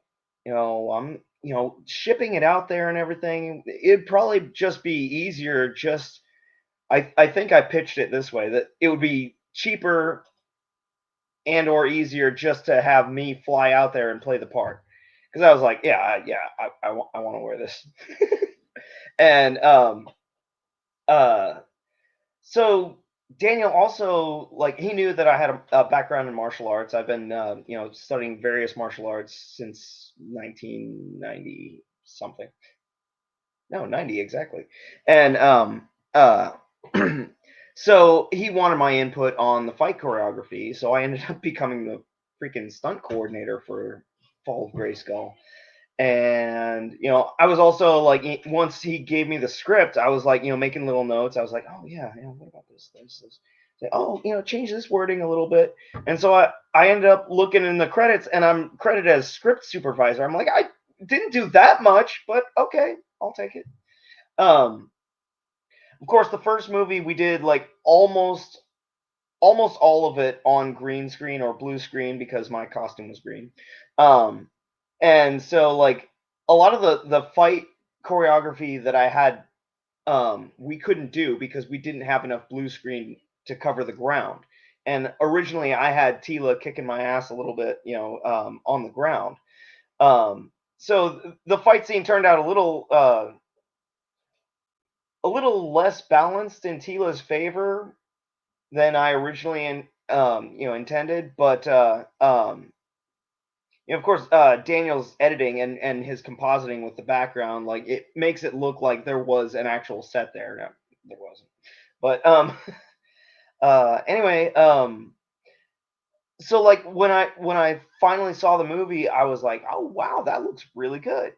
shipping it out there and everything. It'd probably just be easier. I think I pitched it this way, that it would be cheaper and or easier just to have me fly out there and play the part, because I was like, I want to wear this. And so Daniel also, like, he knew that I had a background in martial arts. I've been studying various martial arts since 1990 something. No, 90 exactly. And so he wanted my input on the fight choreography, so I ended up becoming the freaking stunt coordinator for Fall of Grayskull. And I was also like, once he gave me the script, I was like, making little notes. I was like, oh yeah, what about this? Like, oh, change this wording a little bit. And so I ended up looking in the credits, and I'm credited as script supervisor. I'm like, I didn't do that much, but okay, I'll take it. Of course, the first movie we did like almost all of it on green screen or blue screen because my costume was green. And so like a lot of the fight choreography that I had, we couldn't do because we didn't have enough blue screen to cover the ground. And originally I had Tila kicking my ass a little bit, on the ground. So the fight scene turned out a little less balanced in Tila's favor than I originally intended, but of course, Daniel's editing and his compositing with the background, like, it makes it look like there was an actual set there. No, there wasn't. But anyway, so like when I finally saw the movie, I was like, oh wow, that looks really good.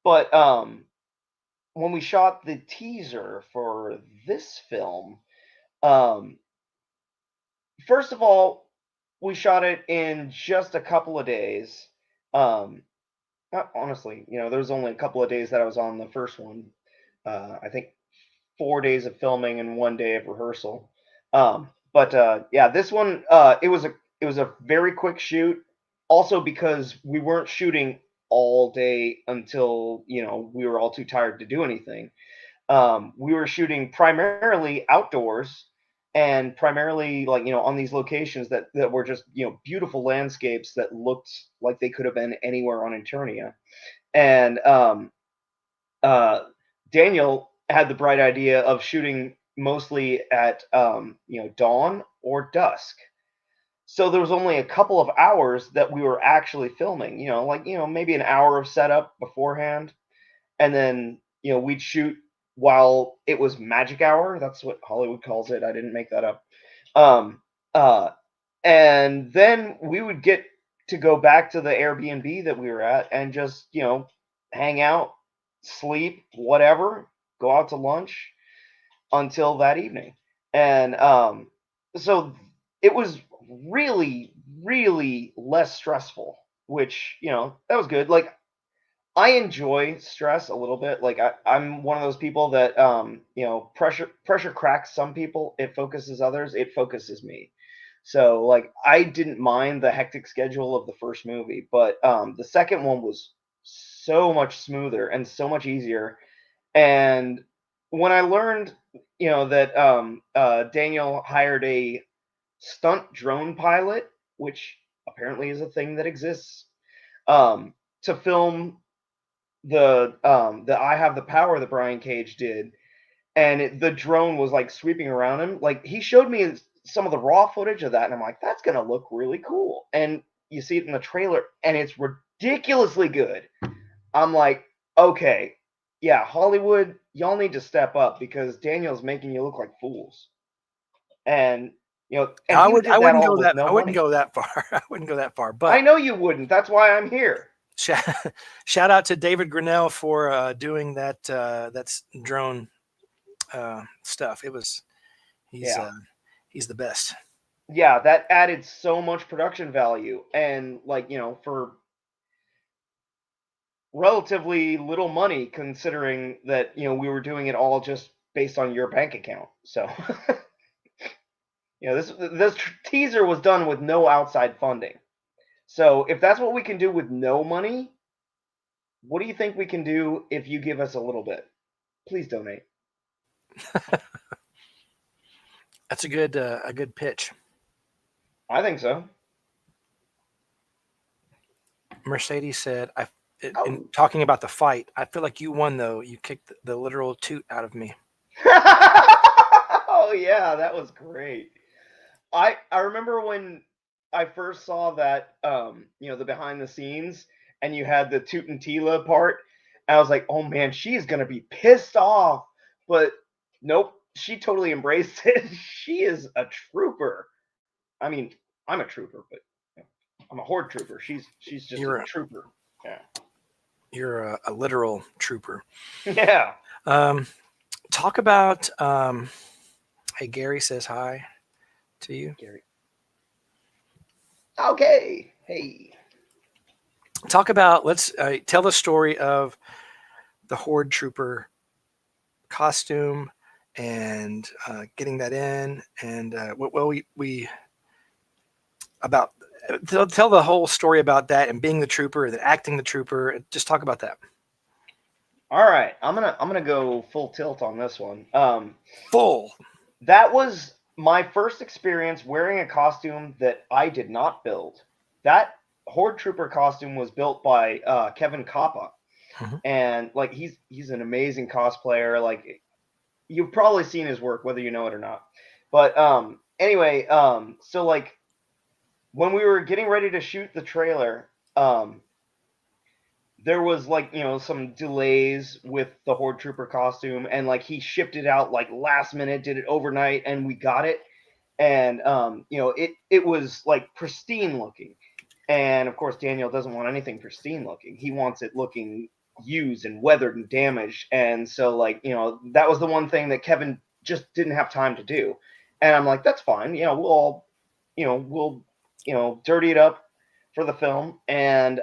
But when we shot the teaser for this film, first of all, we shot it in just a couple of days. Honestly, there was only a couple of days that I was on the first one. I think 4 days of filming and 1 day of rehearsal. But this one, it was a very quick shoot. Also because we weren't shooting all day until, we were all too tired to do anything. We were shooting primarily outdoors and primarily on these locations that were just, beautiful landscapes that looked like they could have been anywhere on Eternia. And Daniel had the bright idea of shooting mostly at dawn or dusk. So there was only a couple of hours that we were actually filming, maybe an hour of setup beforehand. And then, we'd shoot while it was magic hour. That's what Hollywood calls it. I didn't make that up. And then we would get to go back to the Airbnb that we were at and just, hang out, sleep, whatever, go out to lunch until that evening. And so it was really, really less stressful, which, that was good. Like, I enjoy stress a little bit. Like, I'm one of those people that, pressure cracks some people. It focuses others. It focuses me. So, like, I didn't mind the hectic schedule of the first movie, but the second one was so much smoother and so much easier. And when I learned, that Daniel hired a stunt drone pilot, which apparently is a thing that exists, to film the I Have the Power that Brian Cage did, and the drone was like sweeping around him. Like, he showed me some of the raw footage of that, and I'm like, that's gonna look really cool. And you see it in the trailer, and it's ridiculously good. I'm like, okay, yeah, Hollywood, y'all need to step up because Daniel's making you look like fools. And and I he did I wouldn't all go with that no I wouldn't money. go that far. I wouldn't go that far. But I know you wouldn't. That's why I'm here. Shout out to David Grinnell for doing that that's drone stuff. He's the best. Yeah, that added so much production value, and for relatively little money, considering that we were doing it all just based on your bank account. So this teaser was done with no outside funding. So if that's what we can do with no money, what do you think we can do if you give us a little bit? Please donate. That's a good pitch. I think so. Mercedes said, in talking about the fight, I feel like you won though. You kicked the literal toot out of me. Oh yeah, that was great. I remember when I first saw that the behind the scenes, and you had the Toot and Tila part, and I was like, oh man, she's gonna be pissed off. But nope, she totally embraced it. She is a trooper. I mean, I'm a trooper, but I'm a Horde trooper. She's just a trooper. Yeah. You're a literal trooper. Yeah. Talk about hey, Gary says hi to you. Gary. Okay. Hey. Talk about, let's tell the story of the Horde trooper costume and getting that in, and we about tell the whole story about that and being the trooper and acting the trooper. Just talk about that. All right, I'm gonna go full tilt on this one. Full. That was my first experience wearing a costume that I did not build. That Horde Trooper costume was built by Kevin Kappa, and like he's an amazing cosplayer. Like, you've probably seen his work, whether you know it or not. But anyway, so like when we were getting ready to shoot the trailer, there was like, some delays with the Horde Trooper costume, and like he shipped it out like last minute, did it overnight, and we got it. And it was like pristine looking. And of course, Daniel doesn't want anything pristine looking. He wants it looking used and weathered and damaged. And so like, that was the one thing that Kevin just didn't have time to do. And I'm like, that's fine. We'll dirty it up for the film. And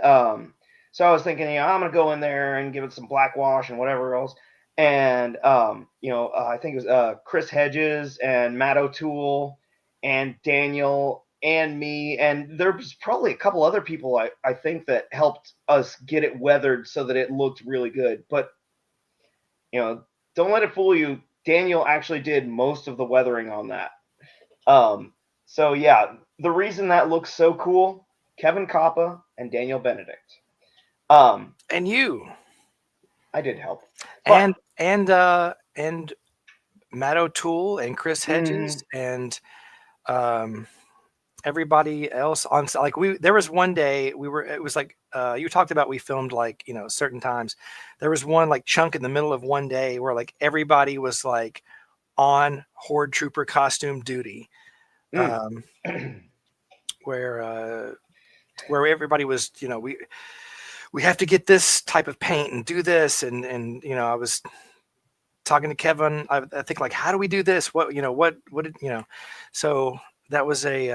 so I was thinking, I'm going to go in there and give it some black wash and whatever else. And, I think it was Chris Hedges and Matt O'Toole and Daniel and me, and there was probably a couple other people I think that helped us get it weathered so that it looked really good. But don't let it fool you. Daniel actually did most of the weathering on that. So yeah, the reason that looks so cool, Kevin Coppa and Daniel Benedict. And you. I did help. And Matotoole and Chris Hedges and everybody else on, like, there was one day it was like you talked about, we filmed like certain times. There was one like chunk in the middle of one day where like everybody was like on Horde Trooper costume duty, where everybody was, we have to get this type of paint and do this, and I was talking to Kevin. I think like, how do we do this? What did So that was a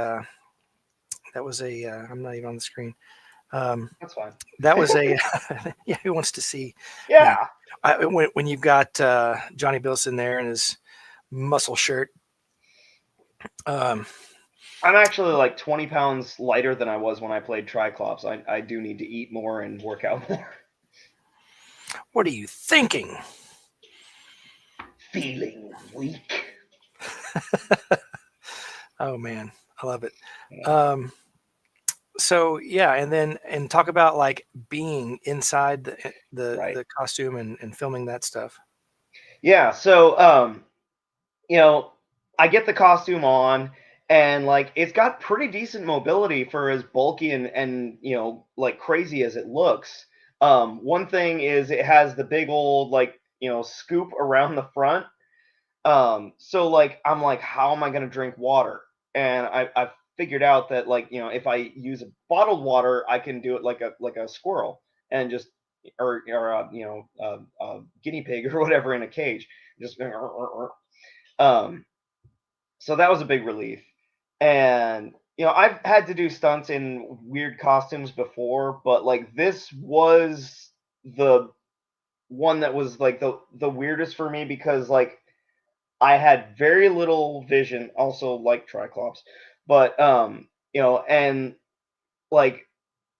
I'm not even on the screen. That's fine. That was a yeah. Who wants to see? Yeah. When you've got Johnny Bilson there in his muscle shirt. I'm actually like 20 pounds lighter than I was when I played Triclops. I do need to eat more and work out more. What are you thinking? Feeling weak. Oh man, I love it. So yeah, and talk about like being inside the costume and filming that stuff. Yeah, so I get the costume on, and like it's got pretty decent mobility for as bulky and like crazy as it looks. One thing is it has the big old like scoop around the front. So like I'm like, how am I gonna drink water? And I've figured out that like if I use a bottled water, I can do it like a squirrel and just or a guinea pig or whatever in a cage. Just so that was a big relief. And I've had to do stunts in weird costumes before, but like this was the one that was like the weirdest for me because like I had very little vision, also like Triclops, but and like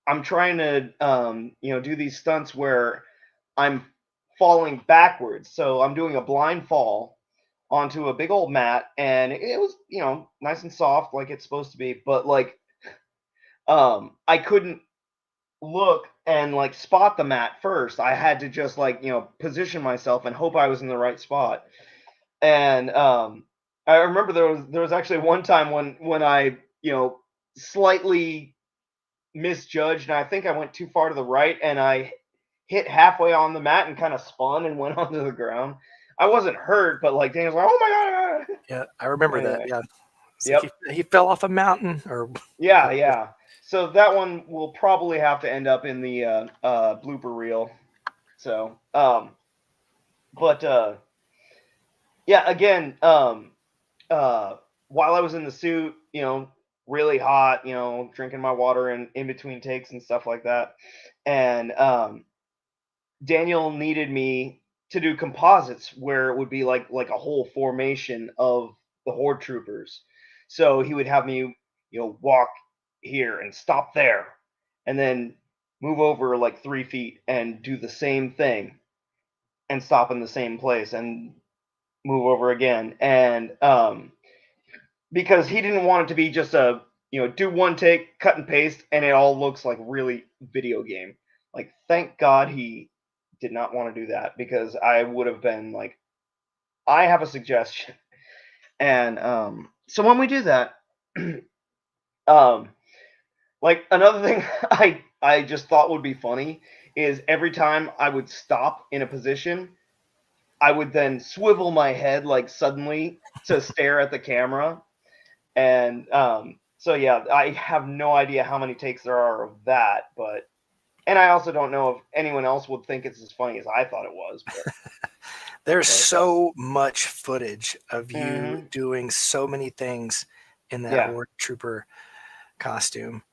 I'm trying to do these stunts where I'm falling backwards. So I'm doing a blind fall onto a big old mat, and it was nice and soft like it's supposed to be, but like I couldn't look and like spot the mat first. I had to just like position myself and hope I was in the right spot. And I remember there was actually one time when I slightly misjudged, and I think I went too far to the right, and I hit halfway on the mat and kind of spun and went onto the ground. I wasn't hurt, but like Daniel's like, "Oh my god!" Yeah, I remember Anyway. that. Yeah, Yep. like he fell off a mountain, or Yeah. So that one will probably have to end up in the blooper reel. So, but yeah, again, while I was in the suit, really hot, drinking my water in between takes and stuff like that, and Daniel needed me to do composites where it would be like a whole formation of the Horde troopers. So he would have me, walk here and stop there, and then move over like 3 feet and do the same thing, and stop in the same place and move over again. And because he didn't want it to be just a do one take, cut and paste, and it all looks like really video game. Like, thank God he did not want to do that, because I would have been like, I have a suggestion. And so when we do that, like another thing I just thought would be funny is every time I would stop in a position, I would then swivel my head like suddenly to stare at the camera. And so yeah, I have no idea how many takes there are of that, and I also don't know if anyone else would think it's as funny as I thought it was. But there's so much footage of you doing so many things in that Horde Trooper costume.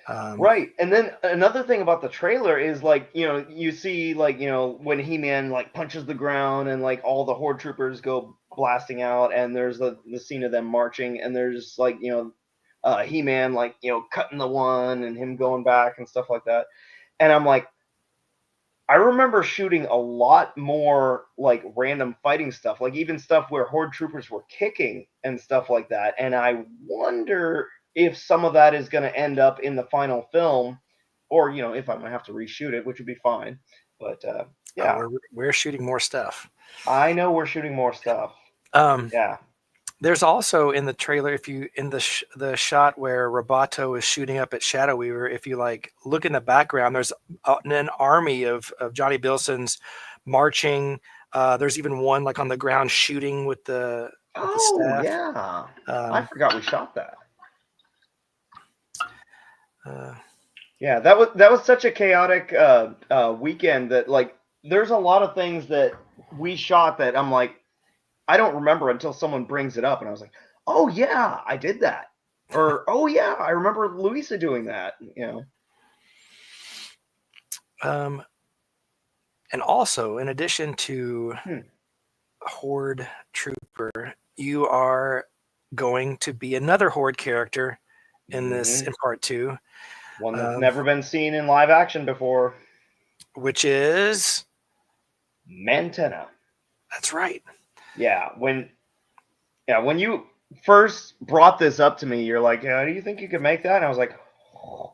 Right. And then another thing about the trailer is like, you see like, when He-Man like punches the ground and like all the Horde troopers go blasting out, and there's the scene of them marching, and there's like, He-Man, like, you know, cutting the one and him going back and stuff like that. And I'm like, I remember shooting a lot more like random fighting stuff, like even stuff where Horde troopers were kicking and stuff like that. And I wonder if some of that is going to end up in the final film, or, you know, if I'm going to have to reshoot it, which would be fine. But yeah, we're shooting more stuff. I know we're shooting more stuff. Yeah. There's also in the trailer, if you in the shot where Roboto is shooting up at Shadow Weaver, if you like look in the background, there's an army of Johnny Bilson's marching. There's even one like on the ground shooting with the staff. Yeah. I forgot we shot that. Yeah, that was such a chaotic weekend that, like, there's a lot of things that we shot that I'm like, I don't remember until someone brings it up, and I was like, oh yeah, I did that, or oh yeah, I remember Louisa doing that, you know. And also, in addition to Horde Trooper, you are going to be another Horde character in this in part 2. One that's never been seen in live action before. Which is? Mantenna. That's right. Yeah, when you first brought this up to me, you're like, do you think you could make that? And I was like, oh.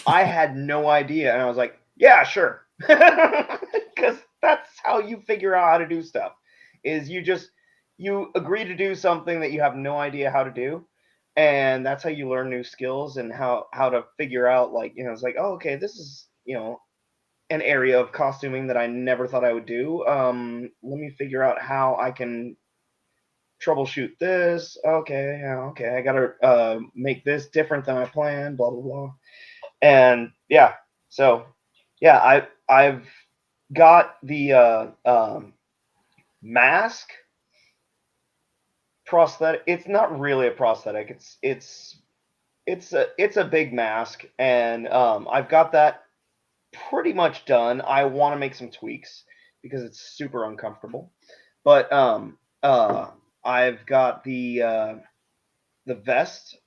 I had no idea. And I was like, yeah, sure. Because that's how you figure out how to do stuff, is you agree to do something that you have no idea how to do. And that's how you learn new skills and how to figure out, like, you know, it's like, oh, okay, this is, you know, an area of costuming that I never thought I would do. Let me figure out how I can troubleshoot this. Okay, yeah, okay, I gotta make this different than I planned, blah blah blah. And yeah, so yeah, I've got the mask prosthetic. It's not really a prosthetic. It's a big mask, and I've got that pretty much done. I want to make some tweaks because it's super uncomfortable, but I've got the vest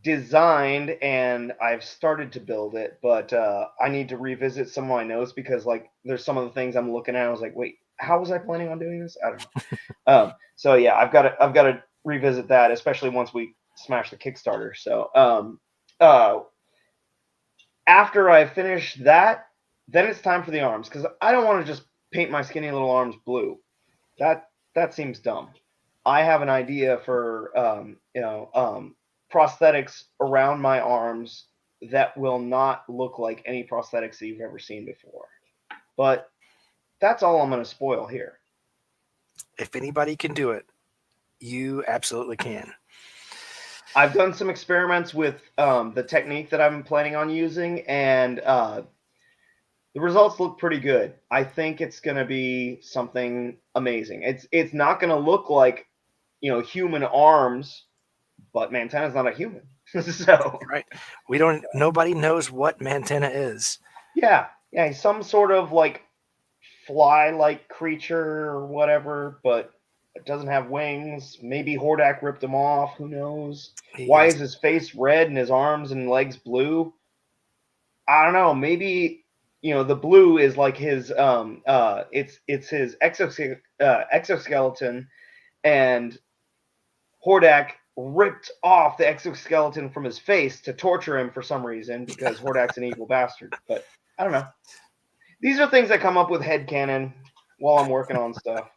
designed and I've started to build it, but I need to revisit some of my notes because, like, there's some of the things I'm looking at. I was like, wait, how was I planning on doing this? I don't know. So yeah, I've got to revisit that, especially once we smash the Kickstarter. So after I finish that, then it's time for the arms, because I don't want to just paint my skinny little arms blue. That seems dumb. I have an idea for prosthetics around my arms that will not look like any prosthetics that you've ever seen before. But that's all I'm going to spoil here. If anybody can do it, you absolutely can. I've done some experiments with the technique that I'm planning on using, and the results look pretty good. I think it's going to be something amazing. It's not going to look like, you know, human arms, but Mantenna's not a human. So right. Nobody knows what Mantenna is. Yeah, he's some sort of like fly-like creature or whatever, but it doesn't have wings. Maybe Hordak ripped him off. Who knows? Why is his face red and his arms and legs blue? I don't know. Maybe, you know, the blue is like his it's his exoskeleton, and Hordak ripped off the exoskeleton from his face to torture him for some reason, because Hordak's an evil bastard. But I don't know. These are things I come up with headcanon while I'm working on stuff.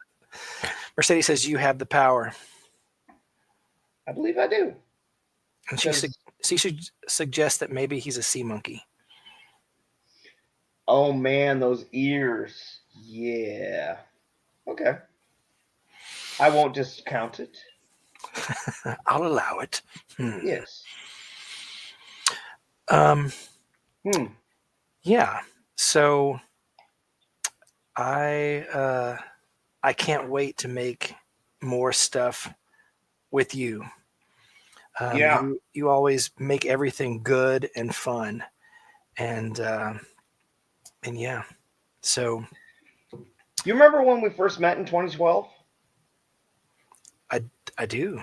Mercedes says you have the power. I believe I do. And she suggests that maybe he's a sea monkey. Oh man, those ears. Yeah. Okay. I won't discount it. I'll allow it. Yes. Yeah. So I can't wait to make more stuff with you. You always make everything good and fun, and yeah. So you remember when we first met in 2012? I do.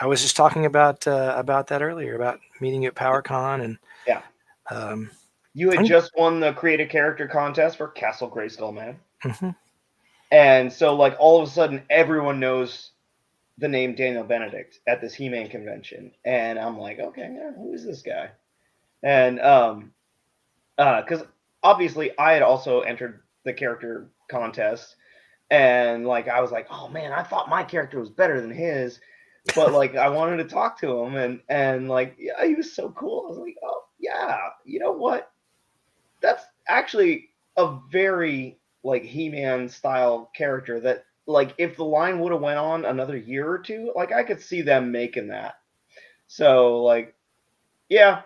I was just talking about that earlier, about meeting you at PowerCon, and Yeah. You had just won the Create a Character contest for Castle Grayskull, man. Mm-hmm. And so, like, all of a sudden, everyone knows the name Daniel Benedict at this He-Man convention. And I'm like, okay, yeah, who is this guy? And because obviously I had also entered the character contest, and like I was like, oh man, I thought my character was better than his, but like I wanted to talk to him, and like, yeah, he was so cool. I was like, oh yeah, you know what? That's actually a very like He-Man style character that, like, if the line would have went on another year or two, like I could see them making that. So like, yeah.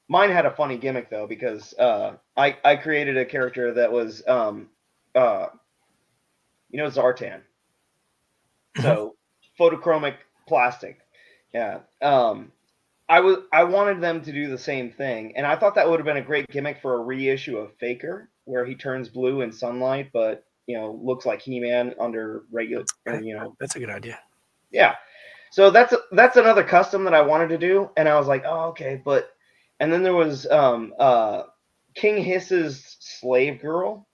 Mine had a funny gimmick though, because I created a character that was Zartan. So photochromic plastic. Yeah. I wanted them to do the same thing, and I thought that would have been a great gimmick for a reissue of Faker, where he turns blue in sunlight, but looks like He-Man under regular. That's a good idea. Yeah. So that's another custom that I wanted to do, and I was like, oh okay, but. And then there was King Hiss's slave girl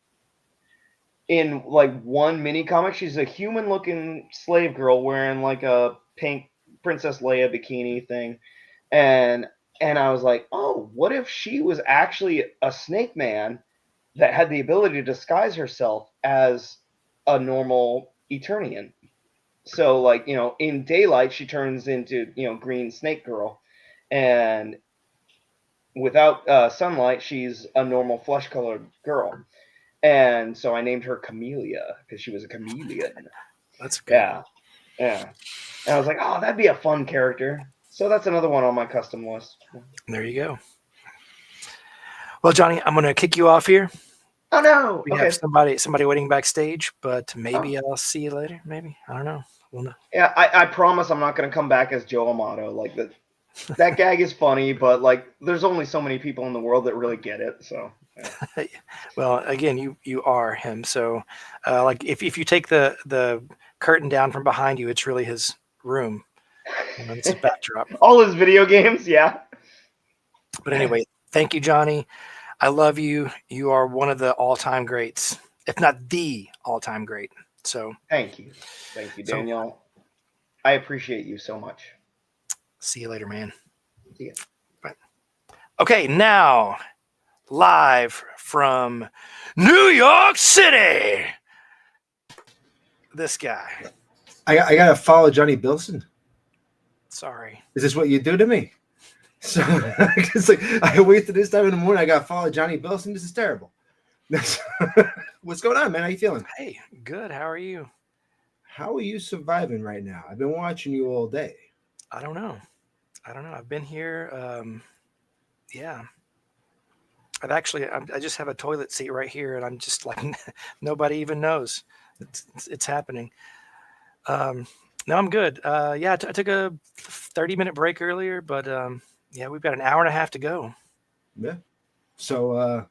in like one mini comic. She's a human-looking slave girl wearing like a pink Princess Leia bikini thing, and I was like, oh, what if she was actually a snake man that had the ability to disguise herself as a normal Eternian? So like, in daylight she turns into green snake girl, and without sunlight, she's a normal flesh-colored girl. And so I named her Camellia because she was a chameleon. That's good. Yeah. And I was like, oh, that'd be a fun character. So that's another one on my custom list. There you go. Well, Johnny, I'm going to kick you off here. Oh no! We have somebody waiting backstage, but maybe I'll see you later. Maybe, I don't know. We'll know. Yeah, I promise I'm not going to come back as Joe Amato. Like that gag is funny, but like there's only so many people in the world that really get it. So yeah. Well, again, you are him. So like if you take the curtain down from behind you, it's really his room. It's a backdrop. All his video games, yeah. But anyway, thank you, Johnny. I love you. You are one of the all-time greats, if not the all-time great. So thank you, Daniel. I appreciate you so much. See you later, man. See ya. Bye. Okay, now live from New York City. This guy. I gotta follow Johnny Bilson. Sorry. Is this what you do to me? So it's like I wait till this time in the morning. I gotta follow Johnny Bilson. This is terrible. What's going on, man? How you feeling? Hey, good. How are you? How are you surviving right now? I've been watching you all day. I don't know. I've been here. Yeah. I just have a toilet seat right here, and I'm just like, nobody even knows it's happening. No, I'm good. Yeah, I took a 30-minute break earlier, but yeah, we've got an hour and a half to go. Yeah. So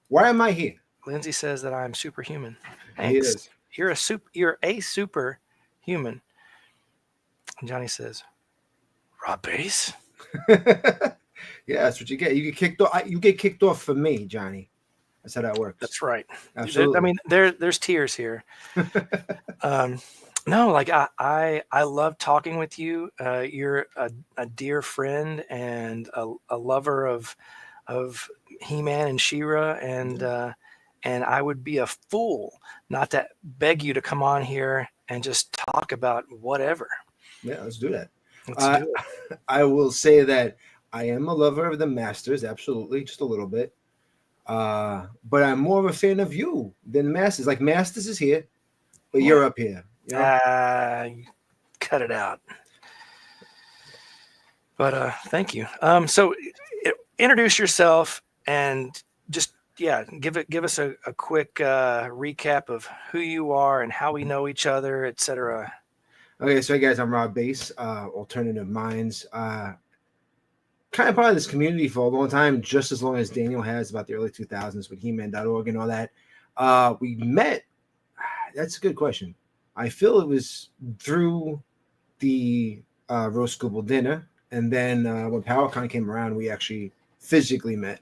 why am I here? Lindsay says that I'm superhuman. He Thanks. is. You're a superhuman. And Johnny says, Rob Base? Yeah, that's what you get. You get kicked off. You get kicked off for me, Johnny. That's how that works. That's right. Absolutely. I mean, there's tears here. No, like I love talking with you. You're a dear friend and a lover of He-Man and She-Ra, and I would be a fool not to beg you to come on here and just talk about whatever. Yeah, let's do that. Let's do it. I will say that I am a lover of the Masters, absolutely, just a little bit. But I'm more of a fan of you than Masters. Like Masters is here, but you're up here. You know? Cut it out. But thank you. So introduce yourself and just give us a quick recap of who you are and how we know each other, etc. Okay, so hey guys, I'm Rob Base, Alternative Minds. Kind of part of this community for a long time, just as long as Daniel has, about the early 2000s with He-Man.org and all that. We met. That's a good question. I feel it was through the roast Google dinner, and then when PowerCon came around, we actually physically met,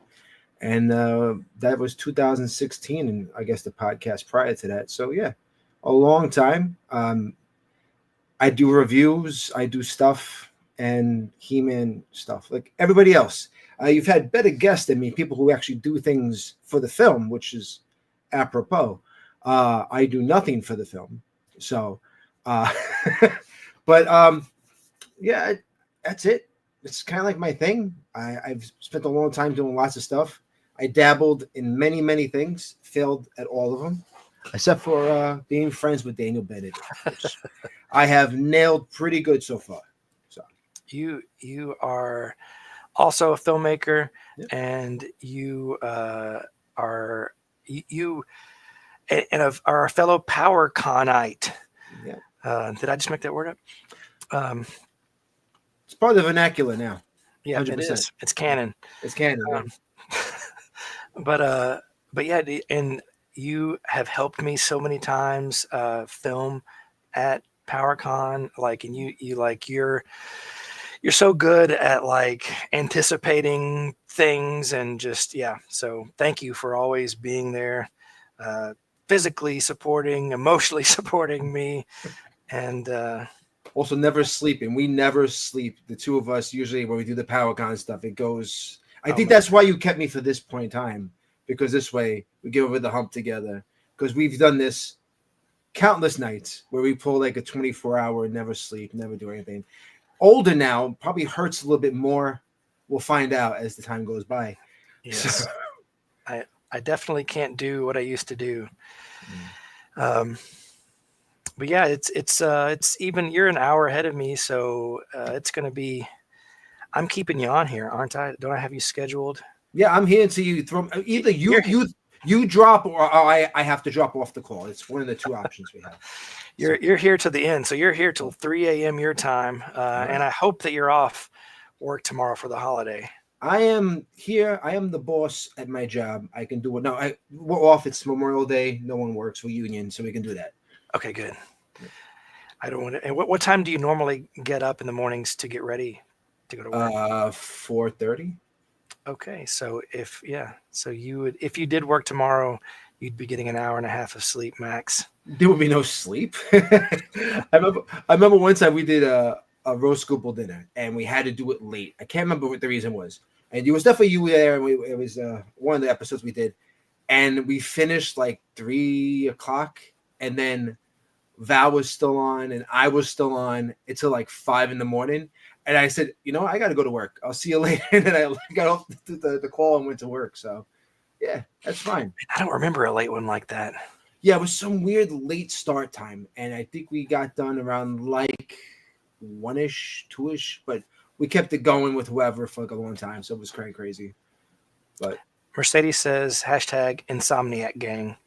and that was 2016, and I guess the podcast prior to that. So yeah, a long time. I do reviews, I do stuff, and He-Man stuff like everybody else. You've had better guests than me, people who actually do things for the film, which is apropos. I do nothing for the film, so. But yeah, that's it. It's kind of like my thing. I've spent a long time doing lots of stuff. I dabbled in many, many things, failed at all of them, except for being friends with Daniel Benedict, which I have nailed pretty good so far. So you are also a filmmaker, and you are a fellow PowerConite. Yeah. Did I just make that word up? It's part of the vernacular now. Yeah, 100%. it is. It's canon. It's canon. But yeah, and you have helped me so many times film at PowerCon. Like, and you're so good at like anticipating things and just So thank you for always being there, physically supporting, emotionally supporting me, and also never sleeping. We never sleep. The two of us usually when we do the PowerCon stuff, it goes. I think that's why you kept me for this point in time, because this way we get over the hump together. Because we've done this countless nights where we pull like a 24-hour, never sleep, never do anything. Older now, probably hurts a little bit more. We'll find out as the time goes by. Yes. I definitely can't do what I used to do. But yeah, it's even you're an hour ahead of me, so it's gonna be. I'm keeping you on here, aren't I? Don't I have you scheduled? Yeah, I'm here until you throw. Either you drop or I have to drop off the call. It's one of the two options we have. You're here to the end, so you're here till 3 a.m. your time, and I hope that you're off work tomorrow for the holiday. I am here. I am the boss at my job. I can do it. No, we're off. It's Memorial Day. No one works. We're union, so we can do that. Okay, good. I don't want to. And what time do you normally get up in the mornings to get ready to go to work? 4:30. Okay, so if you did work tomorrow, you'd be getting an hour and a half of sleep max. There would be no sleep. I remember one time we did a roast Google dinner, and we had to do it late. I can't remember what the reason was, and it was definitely you there. And it was one of the episodes we did, and we finished like 3 o'clock, and then Val was still on, and I was still on until like 5 a.m. And I said, I got to go to work. I'll see you later. And then I got off the call and went to work. So, yeah, that's fine. I don't remember a late one like that. Yeah, it was some weird late start time. And I think we got done around like 1-ish, 2-ish. But we kept it going with whoever for like a long time. So it was kind of crazy. But Mercedes says, #Insomniac Gang.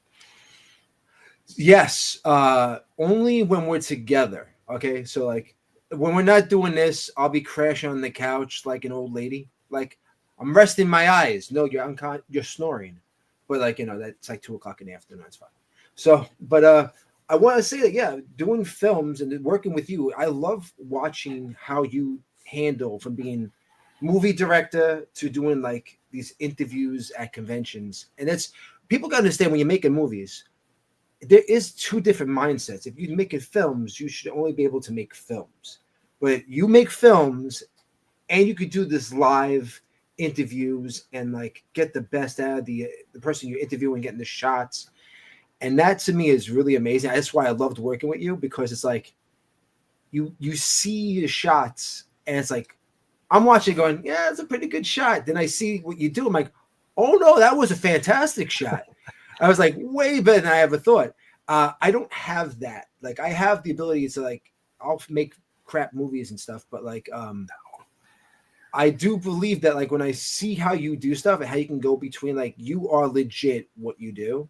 Yes, only when we're together. Okay, so like when we're not doing this, I'll be crashing on the couch like an old lady. Like I'm resting my eyes. No, you're snoring, but like that's like 2 o'clock in the afternoon. That's fine. So, but I want to say that doing films and working with you, I love watching how you handle from being movie director to doing like these interviews at conventions, and it's people got to understand when you're making movies. There is two different mindsets. If you're making films, you should only be able to make films. But you make films and you could do this live interviews and like get the best out of the person you're interviewing, getting the shots. And that to me is really amazing. That's why I loved working with you, because it's like you see the shots and it's like I'm watching going, yeah, it's a pretty good shot. Then I see what you do. I'm like, oh no, that was a fantastic shot. I was like, way better than I ever thought. I don't have that. Like, I have the ability to like, I'll make crap movies and stuff, but like, I do believe that like when I see how you do stuff and how you can go between like you are legit what you do.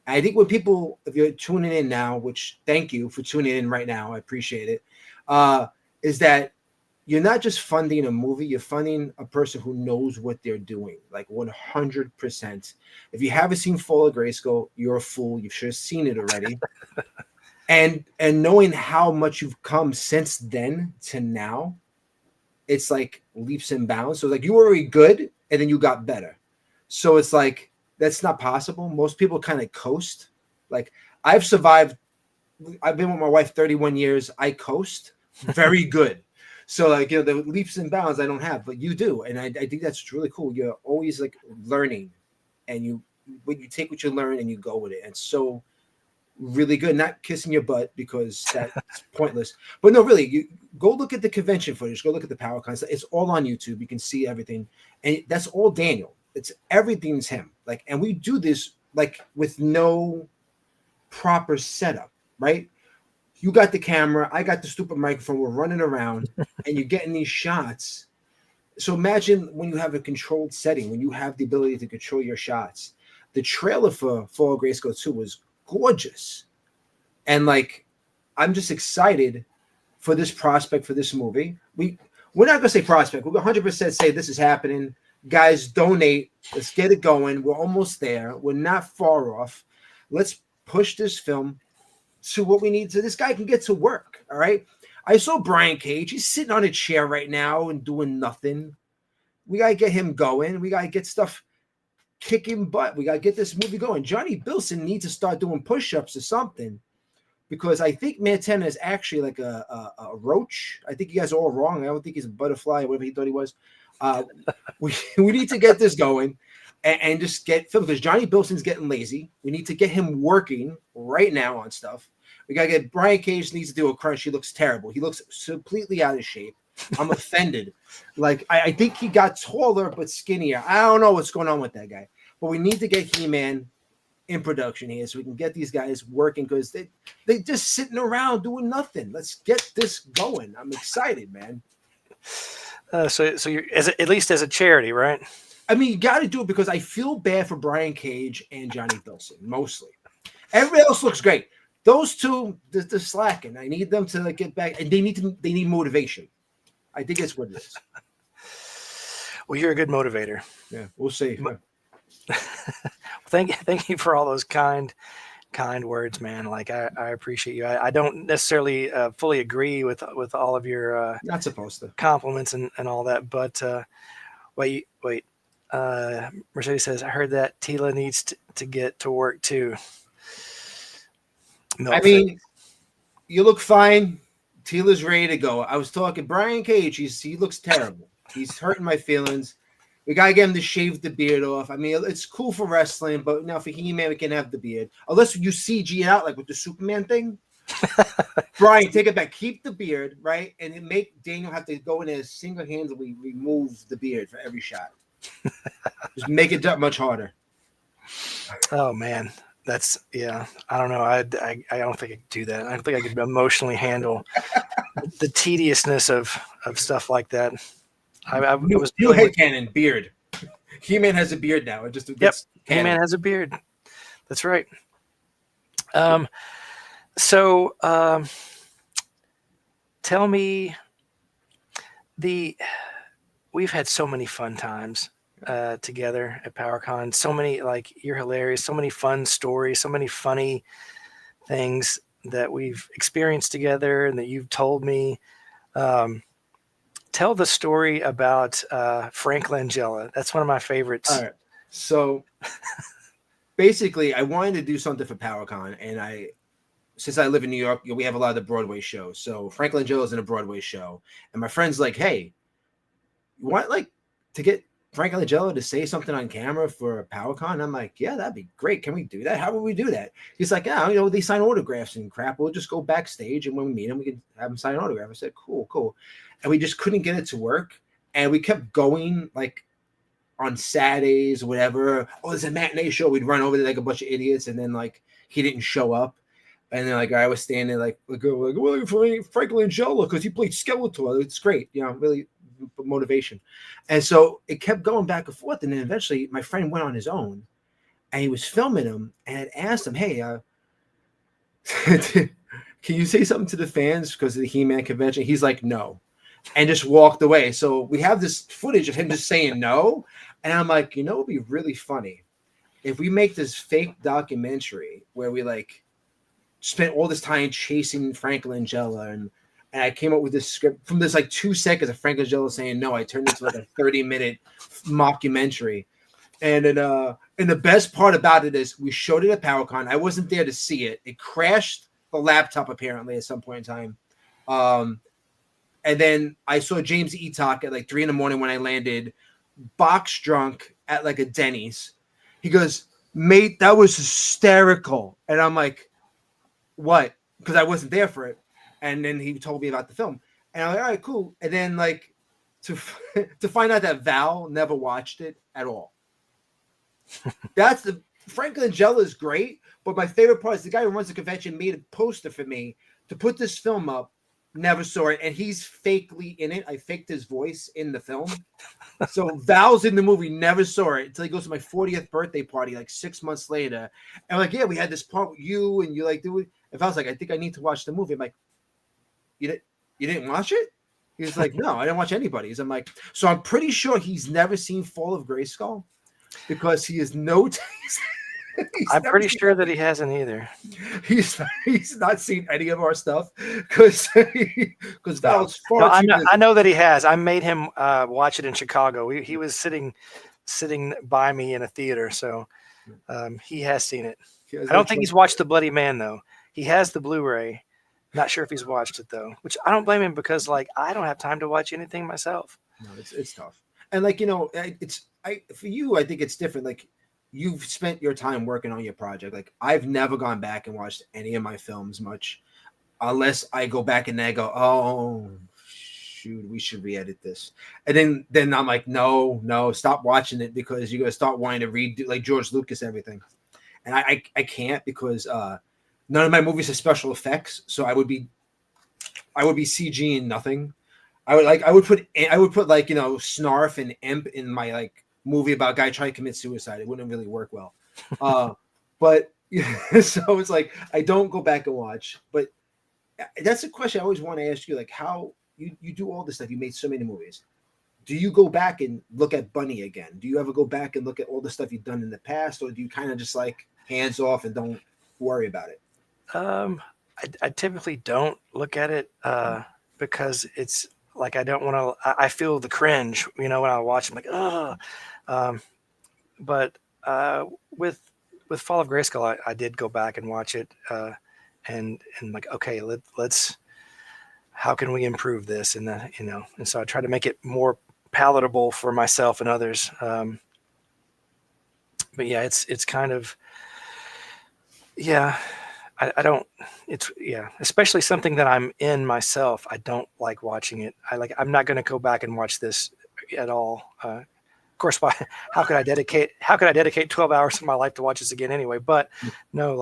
I think when people, if you're tuning in now, which thank you for tuning in right now, I appreciate it. Is that you're not just funding a movie, you're funding a person who knows what they're doing, like 100%. If you haven't seen Fall of Grayskull, you're a fool. You should have seen it already. And knowing how much you've come since then to now, it's like leaps and bounds. So like you were already good and then you got better. So it's like that's not possible. Most people kind of coast. Like I've survived. I've been with my wife 31 years. I coast very good. So like, you know, the leaps and bounds I don't have, but you do. And I think that's really cool. You're always like learning, and you take what you learn and you go with it. And so really good. Not kissing your butt because that's pointless. But no, really, you go look at the convention footage. Go look at the PowerCon. It's all on YouTube. You can see everything, and that's all Daniel. It's everything's him. Like, and we do this like with no proper setup, right? You got the camera, I got the stupid microphone. We're running around, and you're getting these shots. So imagine when you have a controlled setting, when you have the ability to control your shots. The trailer for Fall of Grayskull 2 was gorgeous, and like I'm just excited for this prospect for this movie. We're not gonna say prospect. We're 100% say this is happening. Guys, donate. Let's get it going. We're almost there. We're not far off. Let's push this film to what we need so this guy can get to work. All right. I saw Brian Cage. He's sitting on a chair right now and doing nothing. We gotta get him going. We gotta get stuff kicking butt. We gotta get this movie going. Johnny Bilson needs to start doing push-ups or something, because I think Montana is actually like a roach. I think you guys are all wrong. I don't think he's a butterfly or whatever he thought he was. We need to get this going and just get film, because Johnny Bilson's getting lazy. We need to get him working right now on stuff. We gotta get Brian Cage needs to do a crunch. He looks terrible. He looks completely out of shape. I'm offended. Like I think he got taller but skinnier. I don't know what's going on with that guy. But we need to get He-Man in production here so we can get these guys working, because they just sitting around doing nothing. Let's get this going. I'm excited, man. So you're at least as a charity, right? I mean, you got to do it because I feel bad for Brian Cage and Johnny Bilson mostly. Everybody else looks great. Those two, they're slacking. I need them to like get back, and they need motivation. I think that's what it is. Well, you're a good motivator. Yeah, we'll see. Thank you for all those kind words, man. Like I appreciate you. I don't necessarily fully agree with all of your not supposed to compliments and all that, but wait. Mercedes says, I heard that Tila needs to get to work too. I mean, you look fine. Tila's ready to go. I was talking Brian Cage. He looks terrible. He's hurting my feelings. We gotta get him to shave the beard off. I mean, it's cool for wrestling, but now for He-Man, we can have the beard. Unless you CG it out like with the Superman thing. Brian, take it back. Keep the beard, right? And make Daniel have to go in there single-handedly remove the beard for every shot. Just make it that much harder. Oh man, that's I don't know. I don't think I could do that. I don't think I could emotionally handle the tediousness of stuff like that. I was new headcanon beard. He-Man has a beard now. He-Man has a beard. That's right. So tell me, we've had so many fun times together at PowerCon. So many, like, you're hilarious. So many fun stories. So many funny things that we've experienced together and that you've told me. Tell the story about Frank Langella. That's one of my favorites. All right. So basically, I wanted to do something for PowerCon, and since I live in New York, we have a lot of the Broadway shows. So Frank Langella is in a Broadway show, and my friend's like, "Hey, you want to get Frank Langella to say something on camera for PowerCon?" I'm like, "Yeah, that'd be great. Can we do that? How would we do that?" He's like, "Yeah, they sign autographs and crap. We'll just go backstage, and when we meet him, we can have him sign an autograph." I said, "Cool." And we just couldn't get it to work. And we kept going like on Saturdays or whatever. Oh, there's a matinee show. We'd run over there like a bunch of idiots. And then like he didn't show up. And then like I was standing like well, Frank Langella because he played Skeletor. It's great. Really motivation. And so it kept going back and forth. And then eventually my friend went on his own and he was filming him and had asked him, "Hey, can you say something to the fans because of the He-Man convention?" He's like, "No." And just walked away. So we have this footage of him just saying no. And I'm like, it would be really funny if we make this fake documentary where we like spent all this time chasing Frank Langella, and I came up with this script from this like 2 seconds of Frank Langella saying no. I turned it into like a 30-minute mockumentary. And the best part about it is we showed it at PowerCon. I wasn't there to see it. It crashed the laptop apparently at some point in time. And then I saw James Eatock at like 3 a.m. when I landed, box drunk at like a Denny's. He goes, "Mate, that was hysterical." And I'm like, "What?" Because I wasn't there for it. And then he told me about the film. And I'm like, "All right, cool." And then like to find out that Val never watched it at all. That's the Frank Langella is great, but my favorite part is the guy who runs the convention made a poster for me to put this film up. Never saw it, and he's fakely in it. I faked his voice in the film. So Val's in the movie, never saw it until he goes to my 40th birthday party like 6 months later. And I'm like, yeah, we had this part with you, and you like do it. And Val's like, I think I need to watch the movie. I'm like, you didn't watch it? He's like, no, I didn't watch anybody's. I'm like, so I'm pretty sure he's never seen Fall of Grayskull because he has no taste. I'm pretty sure that he hasn't either. He's not seen any of our stuff because Val's far I know that he has. I made him watch it in Chicago. He was sitting by me in a theater, so he has seen it. I don't think he's watched The Bloody Man though. He has the Blu-ray. Not sure if he's watched it though, which I don't blame him because like I don't have time to watch anything myself. No, it's tough. And like for you, I think it's different. Like you've spent your time working on your project. Like I've never gone back and watched any of my films much, unless I go back and I go, oh shoot, we should re-edit this. And then I'm like, no, stop watching it because you're gonna start wanting to redo like George Lucas everything. And I can't because none of my movies have special effects, so I would be CGing nothing. I would put like Snarf and Imp in my like movie about a guy trying to commit suicide. It wouldn't really work well. But so it's like I don't go back and watch. But that's a question I always want to ask you, like how you do all this stuff. You made so many movies. Do you go back and look at Bunny again? Do you ever go back and look at all the stuff you've done in the past, or do you kind of just like hands off and don't worry about it? I typically don't look at it because it's like I don't want to. I feel the cringe, when I watch. I'm like, oh. But with Fall of Grayskull, I did go back and watch it, and like, okay, let's how can we improve this, and and so I try to make it more palatable for myself and others. But yeah, it's kind of I don't. It's especially something that I'm in myself. I don't like watching it. I'm not going to go back and watch this at all. Of course, how could I dedicate 12 hours of my life to watch this again anyway? But no,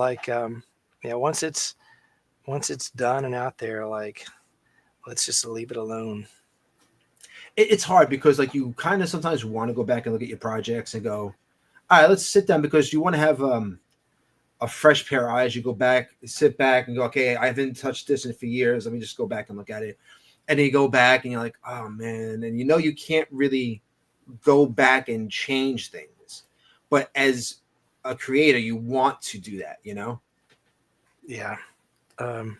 once it's done and out there, like let's just leave it alone. It's hard because like you kind of sometimes want to go back and look at your projects and go, all right, let's sit down because you want to have a fresh pair of eyes. You go back, sit back and go, okay, I haven't touched this for years. Let me just go back and look at it. And then you go back and you're like, oh man. And you can't really go back and change things. But as a creator, you want to do that, Yeah. And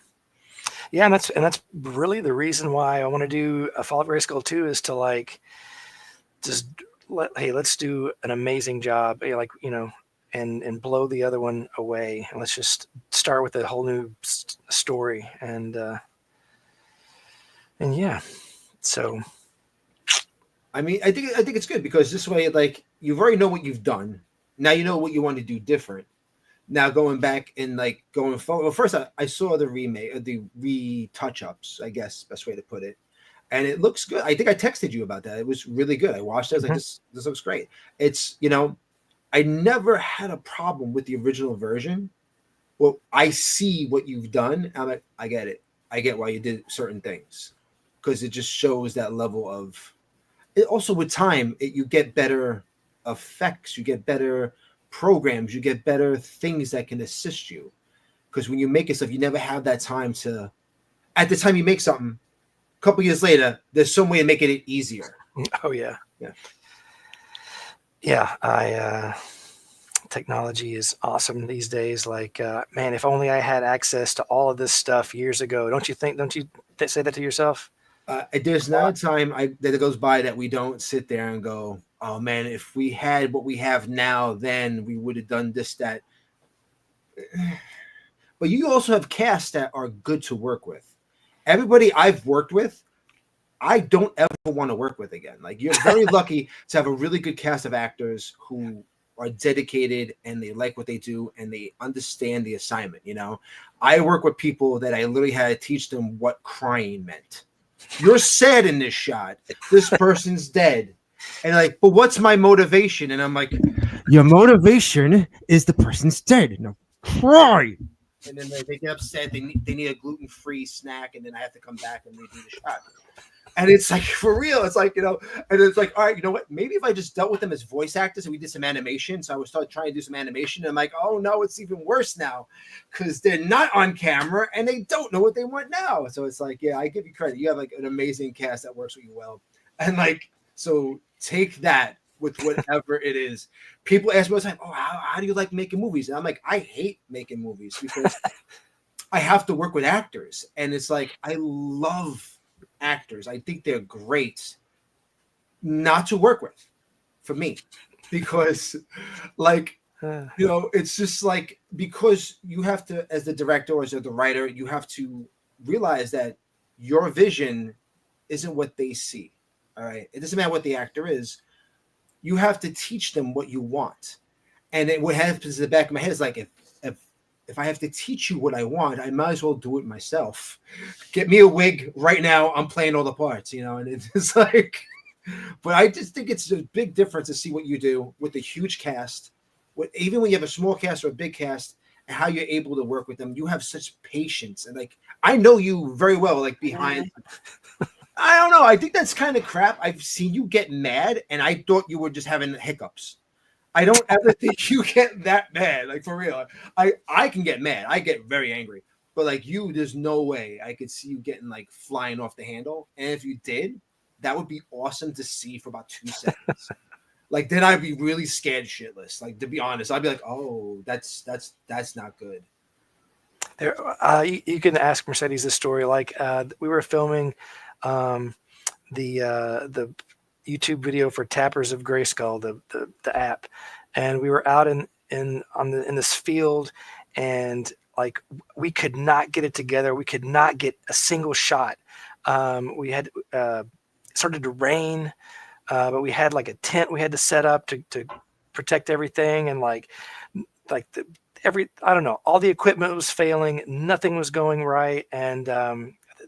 that's really the reason why I want to do a Fall of Grayskull 2 is to let's do an amazing job, and blow the other one away, and let's just start with a whole new story, and yeah. So, I mean, I think it's good because this way, like you've already know what you've done. Now you know what you want to do different. Now going back and like going forward. Well, first I saw the remake, the retouch-ups, I guess best way to put it, and it looks good. I think I texted you about that. It was really good. I watched it. I was like, this looks great. It's I never had a problem with the original version. Well, I see what you've done. I'm like, I get it. I get why you did certain things because it just shows that level of. It also, with time, you get better effects. You get better programs. You get better things that can assist you. Because when you make it stuff, you never have that time to. At the time you make something, a couple years later, there's some way of making it easier. Oh yeah, yeah. Yeah, I technology is awesome these days. Like, man, if only I had access to all of this stuff years ago. Don't you think? Don't you say that to yourself? There's not a time that goes by that we don't sit there and go, "Oh man, if we had what we have now, then we would have done this, that." But you also have casts that are good to work with. Everybody I've worked with, I don't ever want to work with again. Like, you're very lucky to have a really good cast of actors who are dedicated and they like what they do and they understand the assignment. You know, I work with people that I literally had to teach them what crying meant. You're sad in this shot. This person's dead. And like, but what's my motivation? And I'm like, your motivation is the person's dead. No, cry. And then they get upset. They need a gluten-free snack, and then I have to come back and redo the shot. And it's like, for real. It's like, you know, and it's like, all right, you know what? Maybe if I just dealt with them as voice actors and we did some animation. So I was trying to do some animation, and I'm like, oh no, it's even worse now because they're not on camera and they don't know what they want now. So it's like, yeah, I give you credit. You have like an amazing cast that works with you well. And like, so take that with whatever it is. People ask me all the time, oh, how do you like making movies? And I'm like, I hate making movies because I have to work with actors. And it's like, I love actors. I think they're great not to work with for me because like, you know, it's just like, because you have to, as the director or as the writer, you have to realize that your vision isn't what they see. All right. It doesn't matter what the actor is. You have to teach them what you want. And what happens in the back of my head is like, if I have to teach you what I want, I might as well do it myself. Get me a wig right now. I'm playing all the parts, you know, and it's like, but I just think it's a big difference to see what you do with a huge cast, even when you have a small cast or a big cast, and how you're able to work with them. You have such patience. And like, I know you very well, like behind, I don't know. I think that's kind of crap. I've seen you get mad, and I thought you were just having hiccups. I don't ever think you get that mad. Like, for real. I can get mad. I get very angry. But like you, there's no way I could see you getting like flying off the handle. And if you did, that would be awesome to see for about 2 seconds. Like, then I'd be really scared shitless. Like, to be honest, I'd be like, oh, that's not good. There, you can ask Mercedes this story. Like, we were filming the YouTube video for Tappers of Grayskull, the app, and we were out in this field, and like, we could not get it together. We could not get a single shot. We had it started to rain, but we had like a tent we had to set up to protect everything, and like I don't know, all the equipment was failing, nothing was going right, and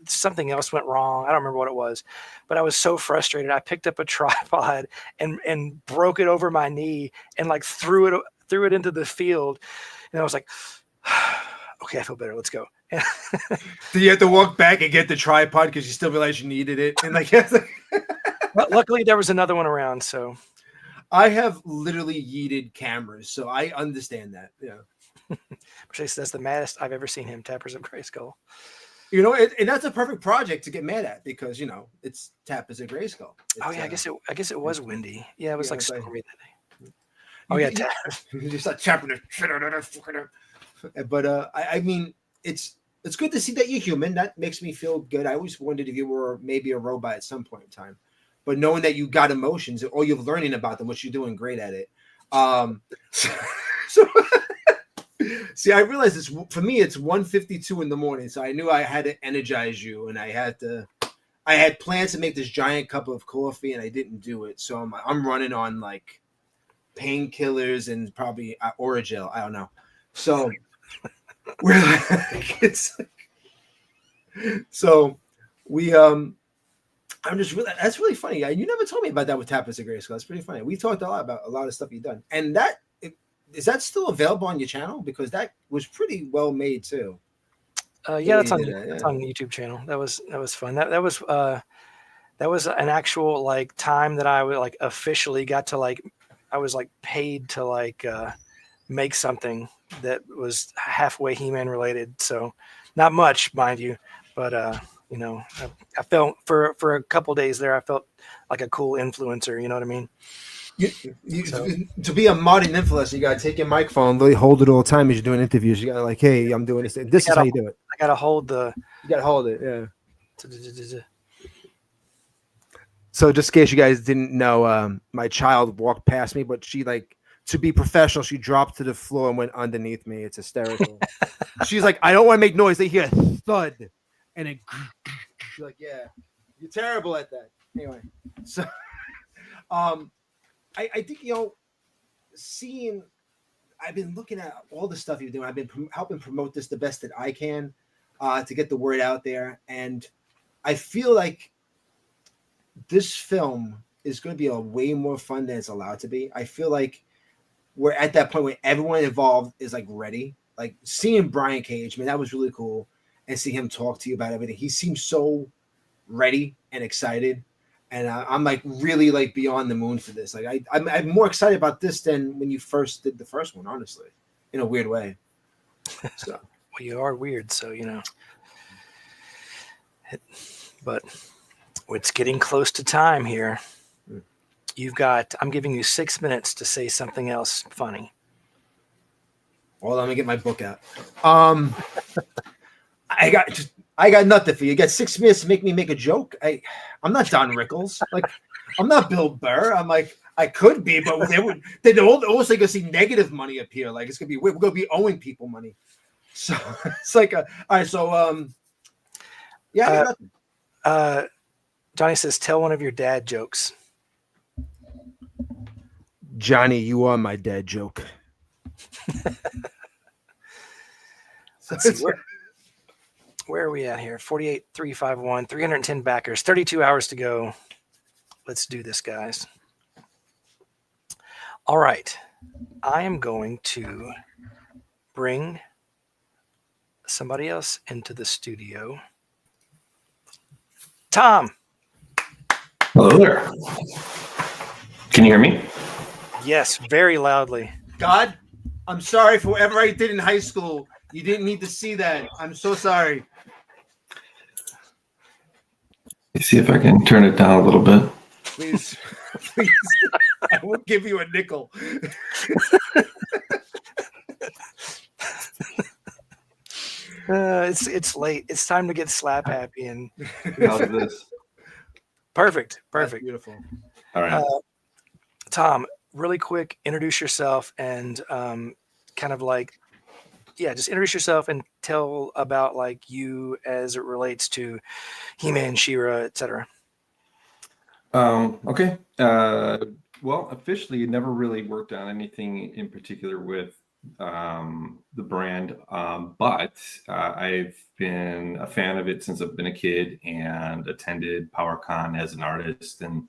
something else went wrong. I don't remember what it was, but I was so frustrated. I picked up a tripod and broke it over my knee and like threw it into the field. And I was like, okay, I feel better. Let's go. Do you have to walk back and get the tripod because you still realize you needed it? And like, well, luckily there was another one around. So I have literally yeeted cameras, so I understand that. Yeah. That's the maddest I've ever seen him. Tappers of Grayskull. You know, and that's a perfect project to get mad at because, you know, it's Tappers of Grayskull. Oh yeah, I guess it was windy. Yeah, it was like stormy that day. Oh yeah, you just start chapping the shit out of that. But I mean, it's good to see that you're human. That makes me feel good. I always wondered if you were maybe a robot at some point in time, but knowing that you got emotions or you're learning about them, which you're doing great at it. So see, I realized this for me. It's 1:52 in the morning, so I knew I had to energize you, and I had plans to make this giant cup of coffee, and I didn't do it. So I'm running on like painkillers and probably Oragel. I don't know. So we're like, I'm just really, that's really funny. You never told me about that with Tappers of Grayskull. That's pretty funny. We talked a lot about a lot of stuff you've done, and is that still available on your channel? Because that was pretty well made too. Yeah, that's on the YouTube channel. That was fun. That was an actual like time that I would like officially got to like, I was like paid to like make something that was halfway He-Man related. So not much, mind you, but you know, I felt for a couple days there, I felt like a cool influencer. You know what I mean? To be a modern influencer, you gotta take your microphone, really hold it all the time as you're doing interviews. You gotta like, hey, I'm doing this. This is how you do it. I gotta hold the. You gotta hold it, yeah. So just in case you guys didn't know, my child walked past me, but she like to be professional, she dropped to the floor and went underneath me. It's hysterical. She's like, I don't want to make noise. They hear a thud, and it. She's like, yeah, you're terrible at that. Anyway, so I think seeing. I've been looking at all the stuff you're doing. I've been helping promote this the best that I can to get the word out there, and I feel like this film is going to be a way more fun than it's allowed to be. I feel like we're at that point where everyone involved is like ready. Like seeing Brian Cage, man, that was really cool, and see him talk to you about everything. He seems so ready and excited, and I'm like really like beyond the moon for this. Like I'm more excited about this than when you first did the first one, honestly, in a weird way. So well, you are weird, so but it's getting close to time here. I'm giving you 6 minutes to say something else funny. Well, let me get my book out. I got nothing for you. You got 6 minutes to make me make a joke. I'm not Don Rickles. Like, I'm not Bill Burr. I'm like, I could be, but they're almost like gonna see negative money appear. Like it's gonna be we're gonna be owing people money. So it's like all right. So yeah. I got nothing. Johnny says, tell one of your dad jokes. Johnny, you are my dad joke. Let's see, where are we at here? 48,351, 310 backers, 32 hours to go. Let's do this, guys. All right. I am going to bring somebody else into the studio. Tom. Hello there. Can you hear me? Yes, very loudly. God, I'm sorry for whatever I did in high school. You didn't need to see that. I'm so sorry. Let's see if I can turn it down a little bit. Please, please. I won't give you a nickel. It's late. It's time to get slap happy and How's this? Perfect. That's beautiful. All right. Tom, really quick, introduce yourself and kind of like, just introduce yourself and tell about like you as it relates to He-Man, She-Ra, etc. Okay. Well, officially, it never really worked on anything in particular with the brand, but I've been a fan of it since I've been a kid and attended PowerCon as an artist and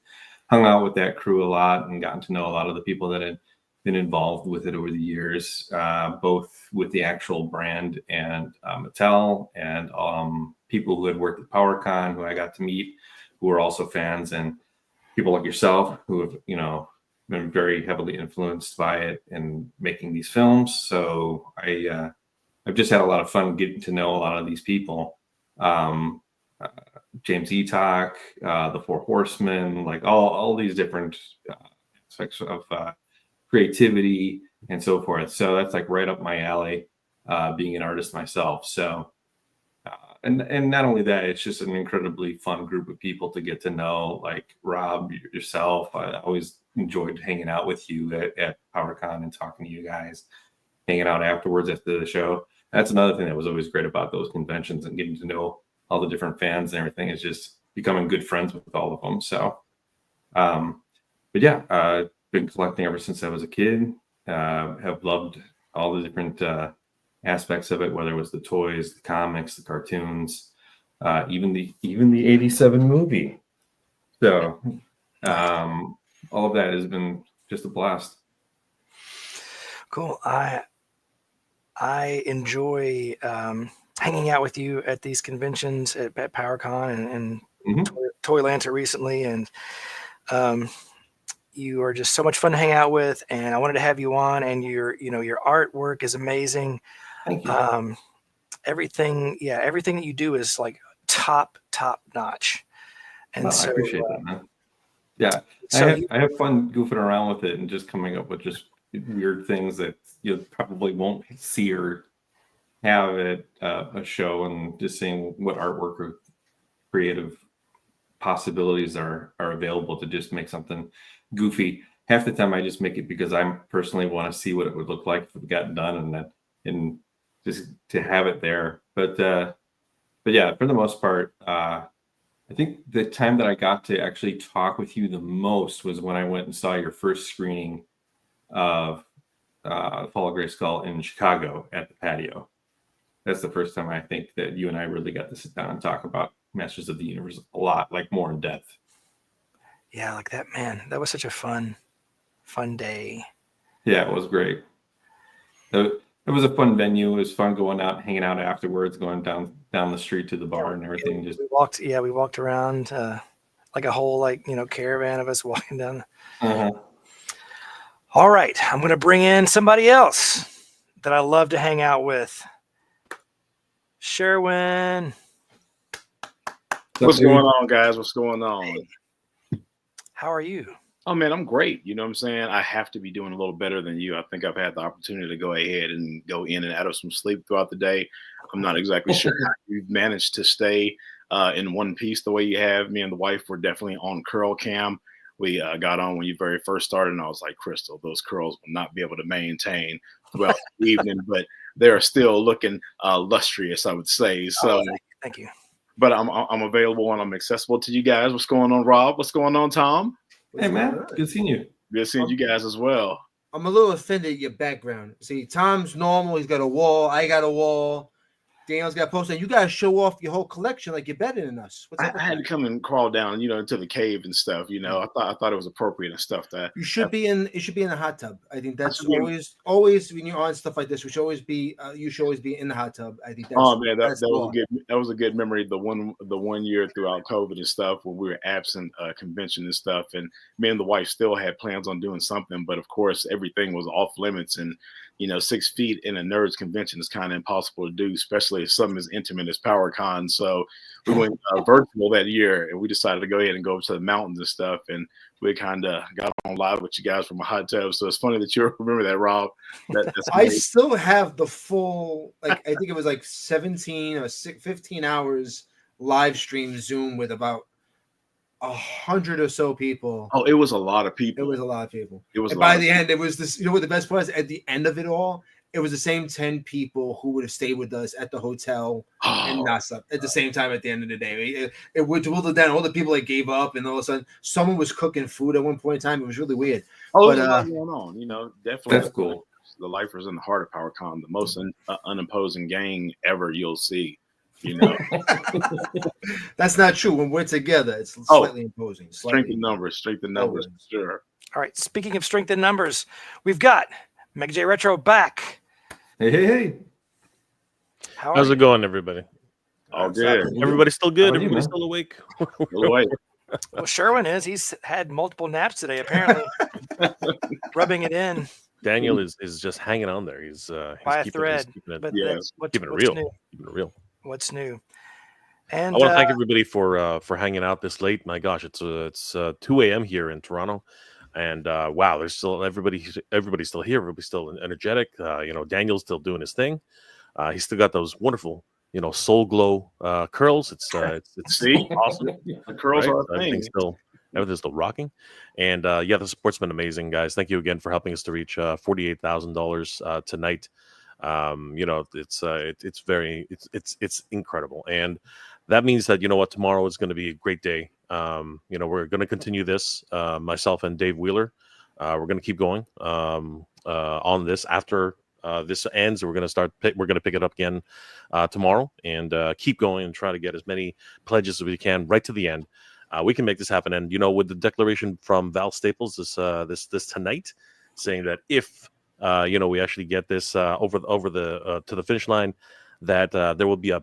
hung out with that crew a lot and gotten to know a lot of the people that had been involved with it over the years, both with the actual brand and Mattel, and people who had worked at PowerCon who I got to meet who were also fans, and people like yourself who have, been very heavily influenced by it in making these films. So I've just had a lot of fun getting to know a lot of these people. James Etok, the Four Horsemen, like all these different aspects of creativity and so forth. So that's like right up my alley, being an artist myself. So, and not only that, it's just an incredibly fun group of people to get to know, like Rob, yourself. I always enjoyed hanging out with you at PowerCon and talking to you guys, hanging out afterwards after the show. That's another thing that was always great about those conventions and getting to know all the different fans and everything, is just becoming good friends with all of them. So, but yeah, I've been collecting ever since I was a kid. Have loved all the different aspects of it, whether it was the toys, the comics, the cartoons, even the '87 movie. So, all of that has been just a blast. Cool. I enjoy hanging out with you at these conventions at PowerCon and Toylanta recently, and you are just so much fun to hang out with. And I wanted to have you on. And your artwork is amazing. Thank you. Everything that you do is like top notch. And Well, so I appreciate that, man. Yeah, So I have fun goofing around with it and just coming up with just weird things that you probably won't see or have at a show, and just seeing what artwork or creative possibilities are available to just make something goofy. Half the time I just make it because I personally want to see what it would look like if it got done, and just to have it there. But yeah, for the most part, I think the time that I got to actually talk with you the most was when I went and saw your first screening of Fall of Grayskull in Chicago at the patio. That's the first time I think that you and I really got to sit down and talk about Masters of the Universe a lot, like more in depth. Yeah, like that, man. That was such a fun day. Yeah, it was great. It was a fun venue. It was fun going out, hanging out afterwards, going down the street to the bar and everything. Just we walked around like a whole caravan of us walking down. All right, I'm going to bring in somebody else that I love to hang out with. Sherwin. What's going on, guys? What's going on? How are you? Oh, man, I'm great. You know what I'm saying? I have to be doing a little better than you. I think I've had the opportunity to go ahead and go in and out of some sleep throughout the day. I'm not exactly sure how you've managed to stay in one piece the way you have. Me and the wife were definitely on curl cam. We got on when you very first started, and I was like, Crystal, those curls will not be able to maintain throughout the evening, but they're still looking lustrous, I would say. So thank you. But I'm available and I'm accessible to you guys. What's going on, Rob? What's going on, Tom? Hey, man. Good seeing you. Good seeing you guys as well. I'm a little offended at your background. See, Tom's normal. He's got a wall. I got a wall. Daniel's got a poster. You guys show off your whole collection like you're better than us. What's up? I had to come and crawl down, into the cave and stuff. I thought it was appropriate and stuff. That you should be in. It should be in the hot tub. I think that's always when you're on stuff like this. We should always be. You should always be in the hot tub. I think. That's, oh man, that was a good memory. The one year throughout COVID and stuff, when we were absent convention and stuff, and me and the wife still had plans on doing something, but of course everything was off limits, and 6 feet in a nerds convention is kind of impossible to do, especially if something as intimate as PowerCon. So we went virtual that year, and we decided to go ahead and go to the mountains and stuff. And we kind of got on live with you guys from a hot tub. So it's funny that you remember that, Rob. I still have the full, I think it was 17 or 15 hours live stream Zoom with about 100 or so people. Oh, it was a lot of people. It was a lot of people. It was. And by the end, it was this. What the best part is? At the end of it all, it was the same 10 people who would have stayed with us at the hotel and not slept at the same time. At the end of the day, it would dwindle down. All the people that gave up, and all of a sudden, someone was cooking food at one point in time. It was really weird. Oh, there's a lot going on. Definitely. That's cool. The lifers in the heart of PowerCon, the most unimposing gang ever you'll see. That's not true. When we're together, it's slightly imposing. Strength in numbers, sure. All right. Speaking of strength in numbers, we've got Meg J Retro back. Hey. How's it going, everybody? All good. Everybody's still good. How are you, Everybody's man? still awake. Well, Sherwin is. He's had multiple naps today, apparently. Rubbing it in. Daniel is just hanging on there. He's by a keeping, thread. keeping it, But keeping it what's real. new? Keeping it real. What's new? And I want to thank everybody for hanging out this late. My gosh, it's 2 a.m. here in Toronto, and wow, there's still everybody's still here. Everybody's still energetic. Daniel's still doing his thing. He's still got those wonderful, soul glow curls. It's See? awesome. The curls are a thing. Everything's still rocking, and the support's been amazing, guys. Thank you again for helping us to reach $48,000 tonight. It's incredible, and that means that tomorrow is going to be a great day. We're going to continue this. Myself and Dave Wheeler, we're going to keep going on this after this ends. We're going to pick it up again tomorrow and keep going and try to get as many pledges as we can right to the end. We can make this happen, and with the declaration from Val Staples this tonight, saying that if we actually get this over the to the finish line, that there will be a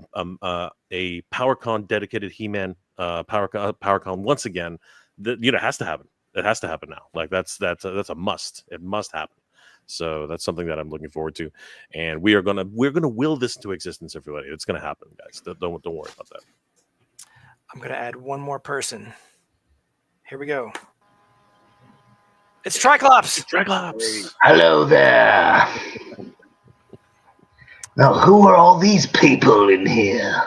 PowerCon dedicated He-Man PowerCon once again. It has to happen. It has to happen now. That's a must. It must happen. So that's something that I'm looking forward to, and we're gonna will this into existence, everybody. It's gonna happen, guys. Don't worry about that. I'm going to add one more person. Here we go. It's Triclops. Triclops. Hello there. Now, who are all these people in here?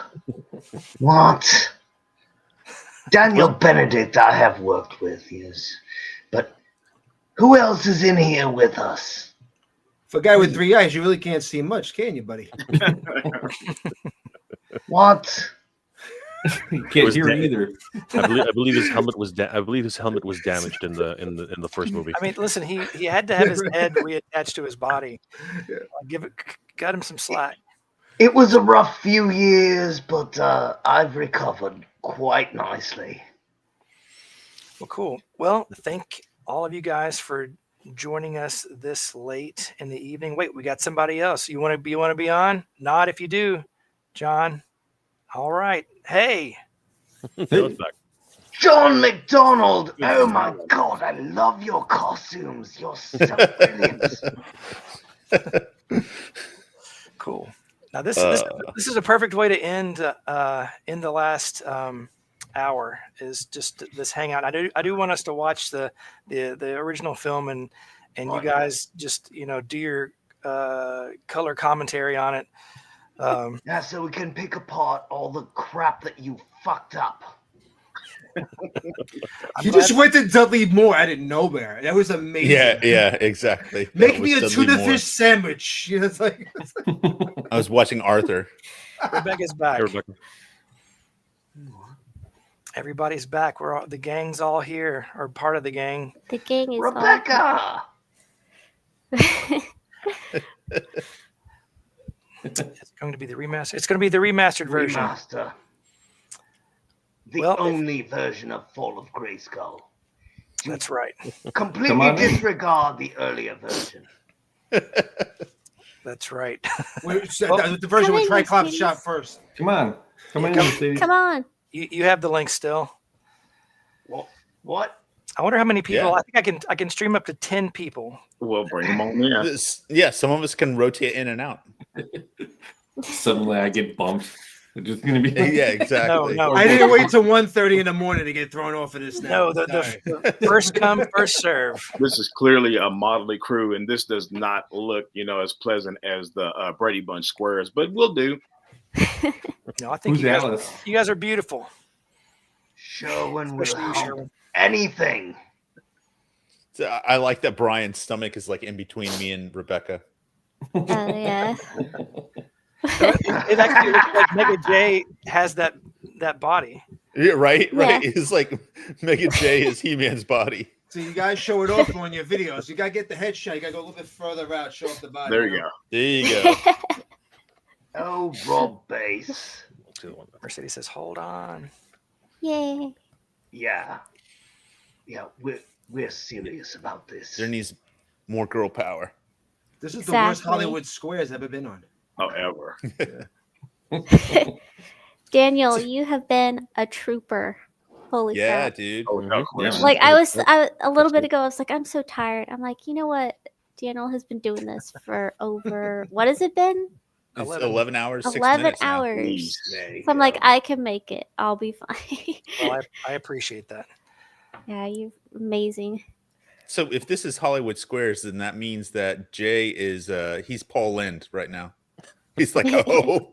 What? Daniel Benedict I have worked with, yes. But who else is in here with us? For a guy with 3 eyes, you really can't see much, can you, buddy? What? You can't hear either. I believe his helmet was. I believe his helmet was damaged in the first movie. I mean, listen, he had to have his head reattached to his body. Got him some slack. It was a rough few years, but I've recovered quite nicely. Well, cool. Well, thank all of you guys for joining us this late in the evening. Wait, we got somebody else. You want to be on? Nod if you do, John. All right. Hey. John McDonald! Oh my God, I love your costumes. You're so brilliant. Cool. Now this is a perfect way to end in the last hour, is just this hangout. I do want us to watch the original film and you guys just do your color commentary on it. Yeah, so we can pick apart all the crap that you fucked up. You just went to Dudley Moore out of nowhere. That was amazing. Yeah, exactly. Make me a tuna fish sandwich. It's like I was watching Arthur. Rebecca's back. Hey, Rebecca. Everybody's back. The gang's all here, or part of the gang. The gang is Rebecca. It's going to be the remaster. It's going to be the remastered version. Remaster. The only version of Fall of Grayskull. That's right. Completely disregard the earlier version. That's right. The version with Triclops shot first. Come on. Come on. You have the link still. What? I wonder how many people. Yeah. I think I can stream up to 10 people. We'll bring them on in. Yeah, some of us can rotate in and out. Suddenly I get bumped. It's just gonna be Yeah, exactly. No. I didn't wait till 1:30 in the morning to get thrown off of this now. No, the first come, first serve. This is clearly a motley crew, and this does not look, as pleasant as the Brady Bunch squares, but we'll do. No, I think Who's you guys are beautiful. Sherwin will Especially you, help Sherwin. anything. So I like that Brian's stomach is like in between me and Rebecca. Oh yeah. It actually looks like Mega J has that body. Yeah, right. Yeah. It's like Mega J is He-Man's body. So you guys show it off on your videos. You gotta get the headshot. You gotta go a little bit further out, show off the body. There you go. There you go. Oh, Rob Bass. Mercedes says, "Hold on." Yay. Yeah, we're serious about this. There needs more girl power. This is the worst Exactly. Hollywood squares ever been on. Oh, ever. Daniel, you have been a trooper. Holy Yeah, crap. dude. Oh, no question. Like I a little bit ago, I was like, I'm so tired. I'm like, you know what? Daniel has been doing this for over, what has it been? It's 11 hours, 6 11 minutes now. hours. So I'm like, I can make it. I'll be fine. Well, I appreciate that. Yeah, you're amazing. So if this is Hollywood Squares, then that means that Jay is he's Paul Lind right now. He's like, oh,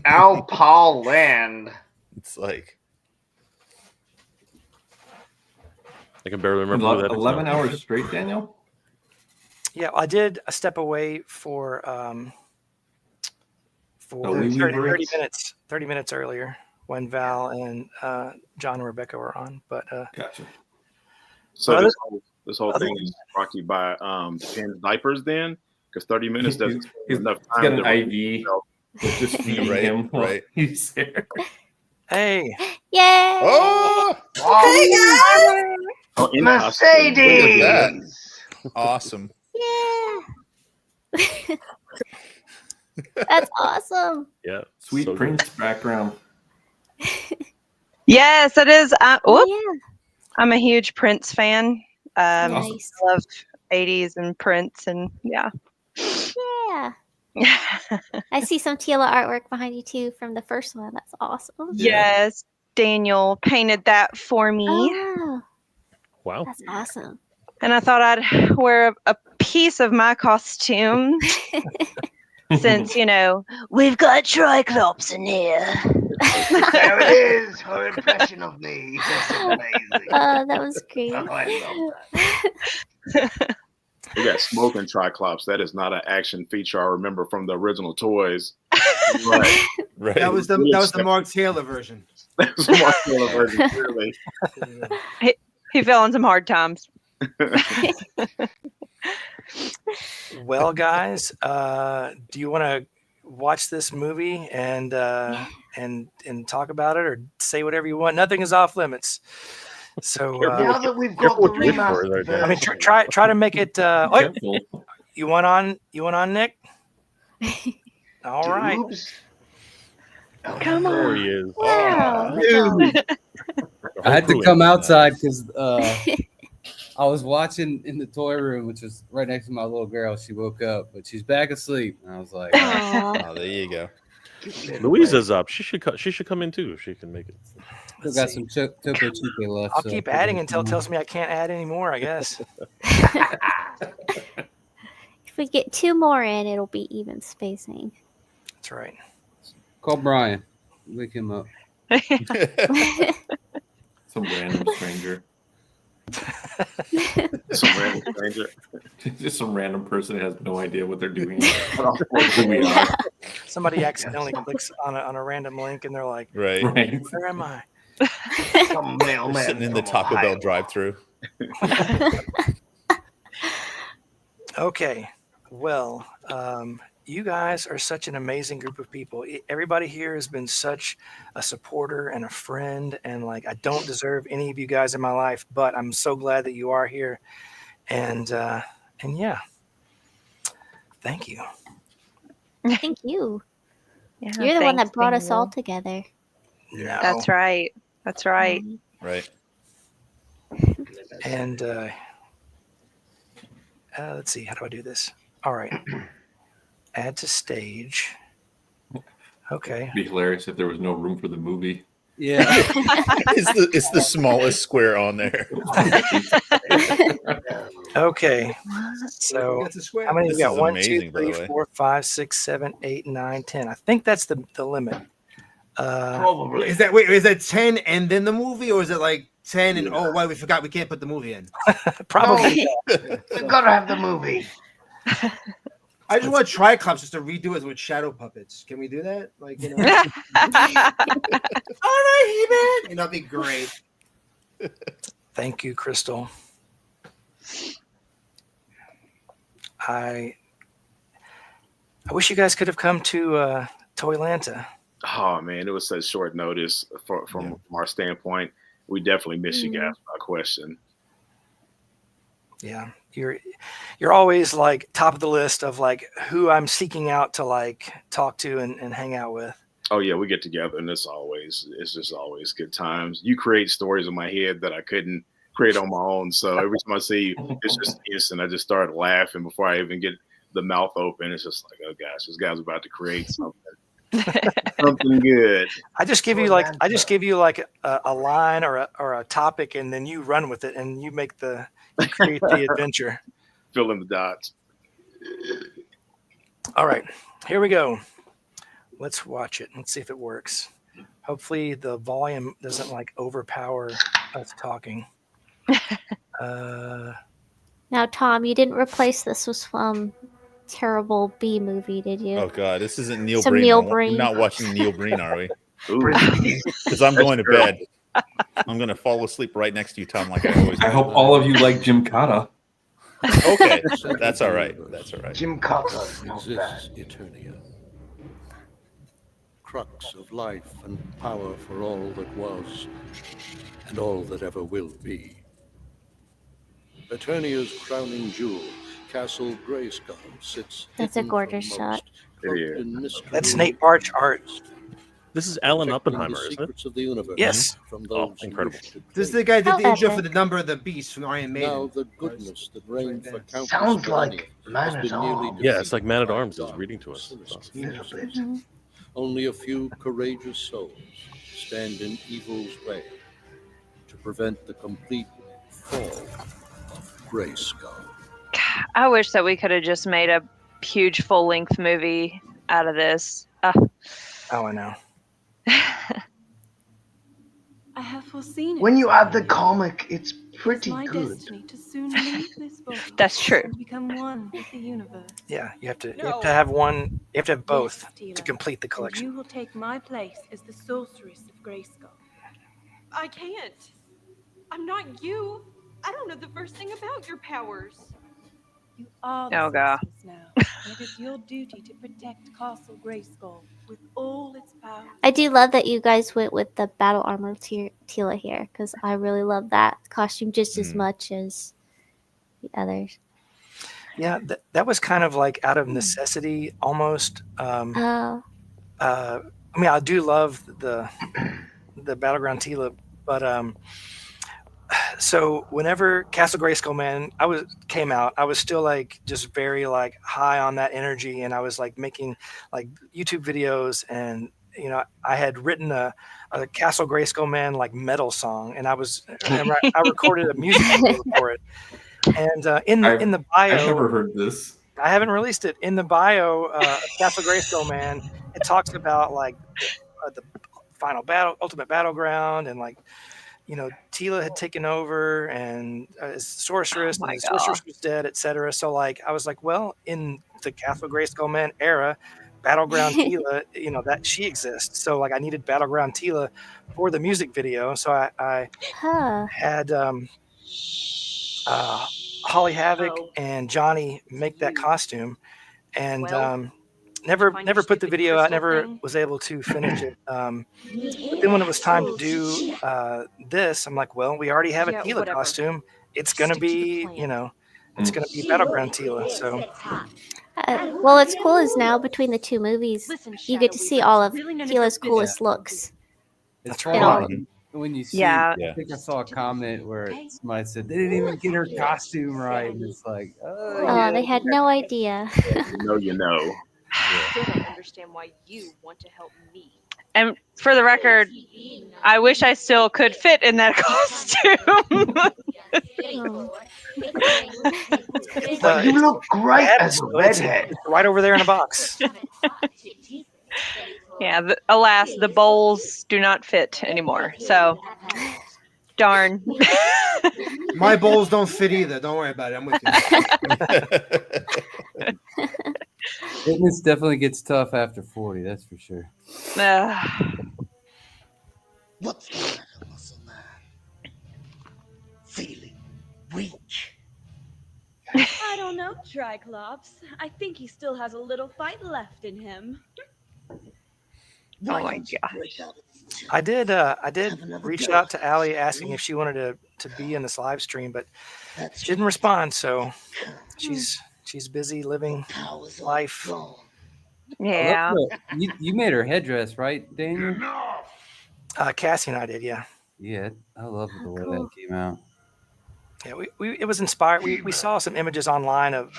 Al Paul Land. it's like I can barely remember who that is 11 now. hours straight, Daniel. Yeah, I did a step away for we 30 minutes. 30 minutes earlier when Val and John and Rebecca were on. But Gotcha. So Well, this whole thing is brought to you by Japan's diapers, then, because 30 minutes doesn't He's enough He's time. got an IV. It's just feeding Right, him while right. he's there. hey, Yay! oh, Oh, in Mercedes. look at that. Awesome. Yeah. That's awesome. Yeah, Sweet so Prince background. Yes, it is. Oh, Whoop. I'm a huge Prince fan. Nice. I love 80s and Prince, and yeah. Yeah. I see some Tila artwork behind you too from the first one. That's awesome. Yes, Daniel painted that for me. Oh, wow. that's awesome. And I thought I'd wear a piece of my costume since, we've got Triclops in here. There it is, her impression of me. It's amazing. That was great. Oh, I love that. We got smoking Triclops. That is not an action feature I remember from the original toys. Right. Right. That was the Mark Taylor version. That was the Mark Taylor version, clearly. He fell on some hard times. Well, guys, do you want to watch this movie and talk about it, or say whatever you want? Nothing is off limits. So now that we've got the remastered version, I mean, try to make it. You want on, Nick? All right. Come on. There he is. Wow. I had to come outside because I was watching in the toy room, which was right next to my little girl. She woke up, but she's back asleep. And I was like, Oh, there you go. Louisa's up. She should come in too if she can make it. Still got some Topo Chique left. I'll so keep adding until it tells me I can't add any more, I guess. If we get 2 more in, it'll be even spacing. That's right. Call Brian. Wake him up. Some random stranger. Some random stranger. Just some random person that has no idea what they're doing. Who we are. Somebody accidentally clicks on a random link and they're like, Right. Where am I? Some mailman Sitting in the from Taco Ohio. Bell drive-thru. Okay. Well, you guys are such an amazing group of people. Everybody here has been such a supporter and a friend, and like I don't deserve any of you guys in my life, but I'm so glad that you are here. And yeah. Thank you. Thank you. Yeah, You're the one thanks, that brought us all Daniel. together. No. That's right. That's right. Right. And let's see, how do I do this? All right. Add to stage. Okay. It'd be hilarious if there was no room for the movie. Yeah. It's the smallest square on there. Okay. So That's a square. how many This we got? is 1, amazing, 2, by the 3, way. 4, 5, 6, 7, 8, 9, 10. I think that's the limit. Probably. Is that 10 and then the movie, or is it like 10 and oh wait, we forgot we can't put the movie in? Probably. We've got to have the movie. I just want Triclops just to redo it with shadow puppets. Can we do that? Like, all right, He-Man. That'd be great. Thank you, Crystal. I wish you guys could have come to Toylanta. Oh man, it was such short notice from our standpoint. We definitely miss you guys, without question. Yeah, you're always like top of the list of like who I'm seeking out to like talk to and hang out with. Oh yeah, we get together and it's just always good times. You create stories in my head that I couldn't create on my own. So every time I see you, it's just instant. I just start laughing before I even get the mouth open. It's just like, oh gosh, this guy's about to create something. Something good. I just give you like a line or a topic, and then you run with it and you create the adventure. Fill in the dots. All right, here we go. Let's watch it. Let's see if it works. Hopefully the volume doesn't like overpower us talking. Now, Tom, you didn't replace this with some terrible B movie, did you? Oh God, this isn't Neil Some Breen. Neil We're Breen. not watching Neil Breen, are we? Because I'm going to bed. I'm going to fall asleep right next to you, Tom, like I always do. I hope all of you like Jim Cotta. Okay, that's all right. That's all right. Jim Cotta, not bad. Exists Eternia, crux of life and power for all that was and all that ever will be. Eternia's crowning jewel, Castle Grayskull, sits. That's a hidden gorgeous from shot. most, cloaked in mystery That's and Nate Baertsch art. This is Alan protecting Oppenheimer, the isn't it? secrets of the universe Yes. From Oh, those who incredible. wish to This is claim the guy that did the intro epic. for the Number of the Beast from Iron Maiden. Now the goodness that reigned for countless Sounds like millennia Man has at been nearly Arms. Yeah, it's like Man at defeated Arms by is reading to us. sinister It's awesome. Little bit. Mhm. Only a few courageous souls stand in evil's way to prevent the complete fall of Grayskull. I wish that we could have just made a huge full-length movie out of this. Oh, I know. I have foreseen it. When you add the comic, it's pretty my good. destiny to soon leave this body. That's true. And become one with the universe. Yeah, you have to have one. You have to have both Yes, Tila. to complete the And collection. you will take my place as the Sorceress of Grayskull. I can't. I'm not you. I don't know the first thing about your powers. You are the Oh, God. Sorceress now. And it is your duty to protect Castle Grayskull with all its powers. I do love that you guys went with the battle armor Tila here, because I really love that costume just as much as the others. Yeah, that was kind of like out of necessity almost. I mean, I do love the Battleground Tila, but so whenever Castle Grayskull Man came out, I was still like just very like high on that energy, and I was like making like YouTube videos, and you know, I had written a Castle Grayskull Man like metal song, and I recorded a music video for it. And in the bio, I've never heard this. I haven't released it. In the bio, Castle Grayskull Man, it talks about like the final battle, ultimate battleground, and like, you know, Tila had taken over and Sorceress, and the Sorceress was dead, etc. So like, I was like, well, in the Castle Grayskull Man era, Battleground Tila, you know, that she exists. So like, I needed Battleground Tila for the music video. So I had Holly Havoc and Johnny make that costume, and never put the video out. Never was able to finish it. But then when it was time to do this, I'm like, well, we already have a Tila costume. It's gonna be, you know, it's gonna be Battleground Tila. So. Well, what's cool is now between the two movies, you get to see all of Tila's coolest looks. It's in all- funny when you see. Yeah. I think I saw a comment where somebody said they didn't even get her costume right, and it's like, Oh, they had no idea. You know. Still don't understand why you want to help me. And for the record, I wish I still could fit in that costume. But you look great as a redhead. It's right over there in a box. Yeah, alas, the bowls do not fit anymore. So, darn. My bowls don't fit either. Don't worry about it. I'm with you. Fitness definitely gets tough after 40. That's for sure. What's the matter, muscle man? Feeling weak. I don't know, Triclops. I think he still has a little fight left in him. Oh my gosh. I did reach out to Ellie asking if she wanted to be in this live stream, but she didn't respond. So she's busy living life. Yeah. You made her headdress, right, Daniel? Cassie and I did, yeah. Yeah, I love the way that came out. Yeah, it was inspired. We saw some images online of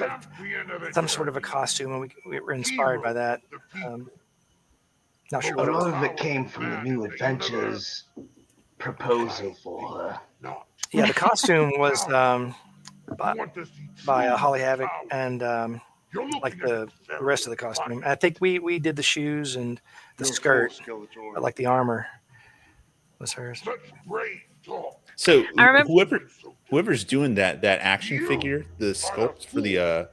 some sort of a costume, and we were inspired by that. Not sure A what it lot was. of it came from the New Adventures proposal for her. Yeah, the costume was by Holly Havoc, and like the rest of the costume. I think we did the shoes and the skirt, but like the armor was hers. So I remember- whoever's doing that action figure, the sculpt for the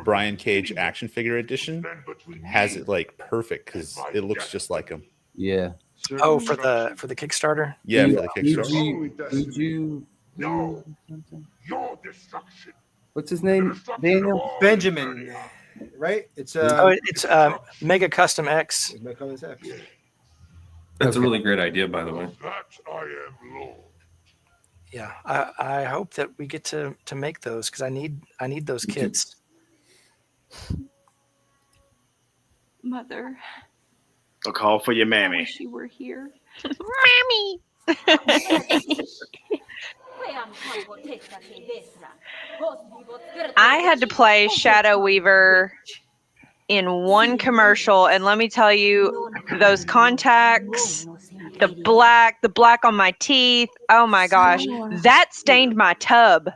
Brian Cage action figure edition, has it like perfect because it looks just like him. Yeah. Oh, for the Kickstarter. Yeah, for the Kickstarter. Did you what's his name? Daniel Benjamin, right? It's it's Mega Custom X. That's a really great idea, by the way. Yeah, I hope that we get to make those because I need those kits. Mother, A call for your I mammy. wish you were here. Mammy! I had to play Shadow Weaver in one commercial, and let me tell you, those contacts, the black on my teeth. Oh my gosh, that stained my tub.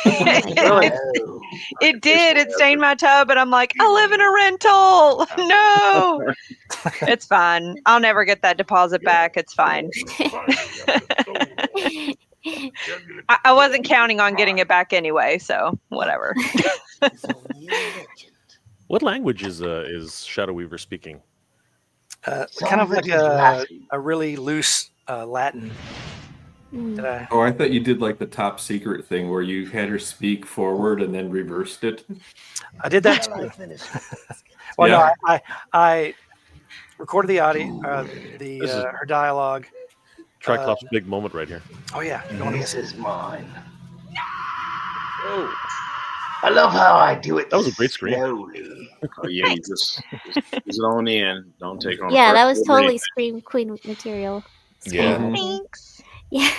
It did. It stained my tub, and I'm like, I live in a rental. No, it's fine. I'll never get that deposit back. It's fine. I wasn't counting on getting it back anyway, so whatever. What language is Shadow Weaver speaking? Kind of like a really loose Latin. Oh, I thought you did like the top secret thing where you had her speak forward and then reversed it. I did that too. Well, Yeah. no, I recorded the audio, her dialogue. Triclops' big moment right here. Oh yeah, you don't want to This miss is it. mine. I love how I do it. That was a great screen. Slowly. Oh yeah, you just use it on in. Don't take it on. Yeah, the that first was delivery. totally Scream Queen material. Yeah. Thanks. Yeah.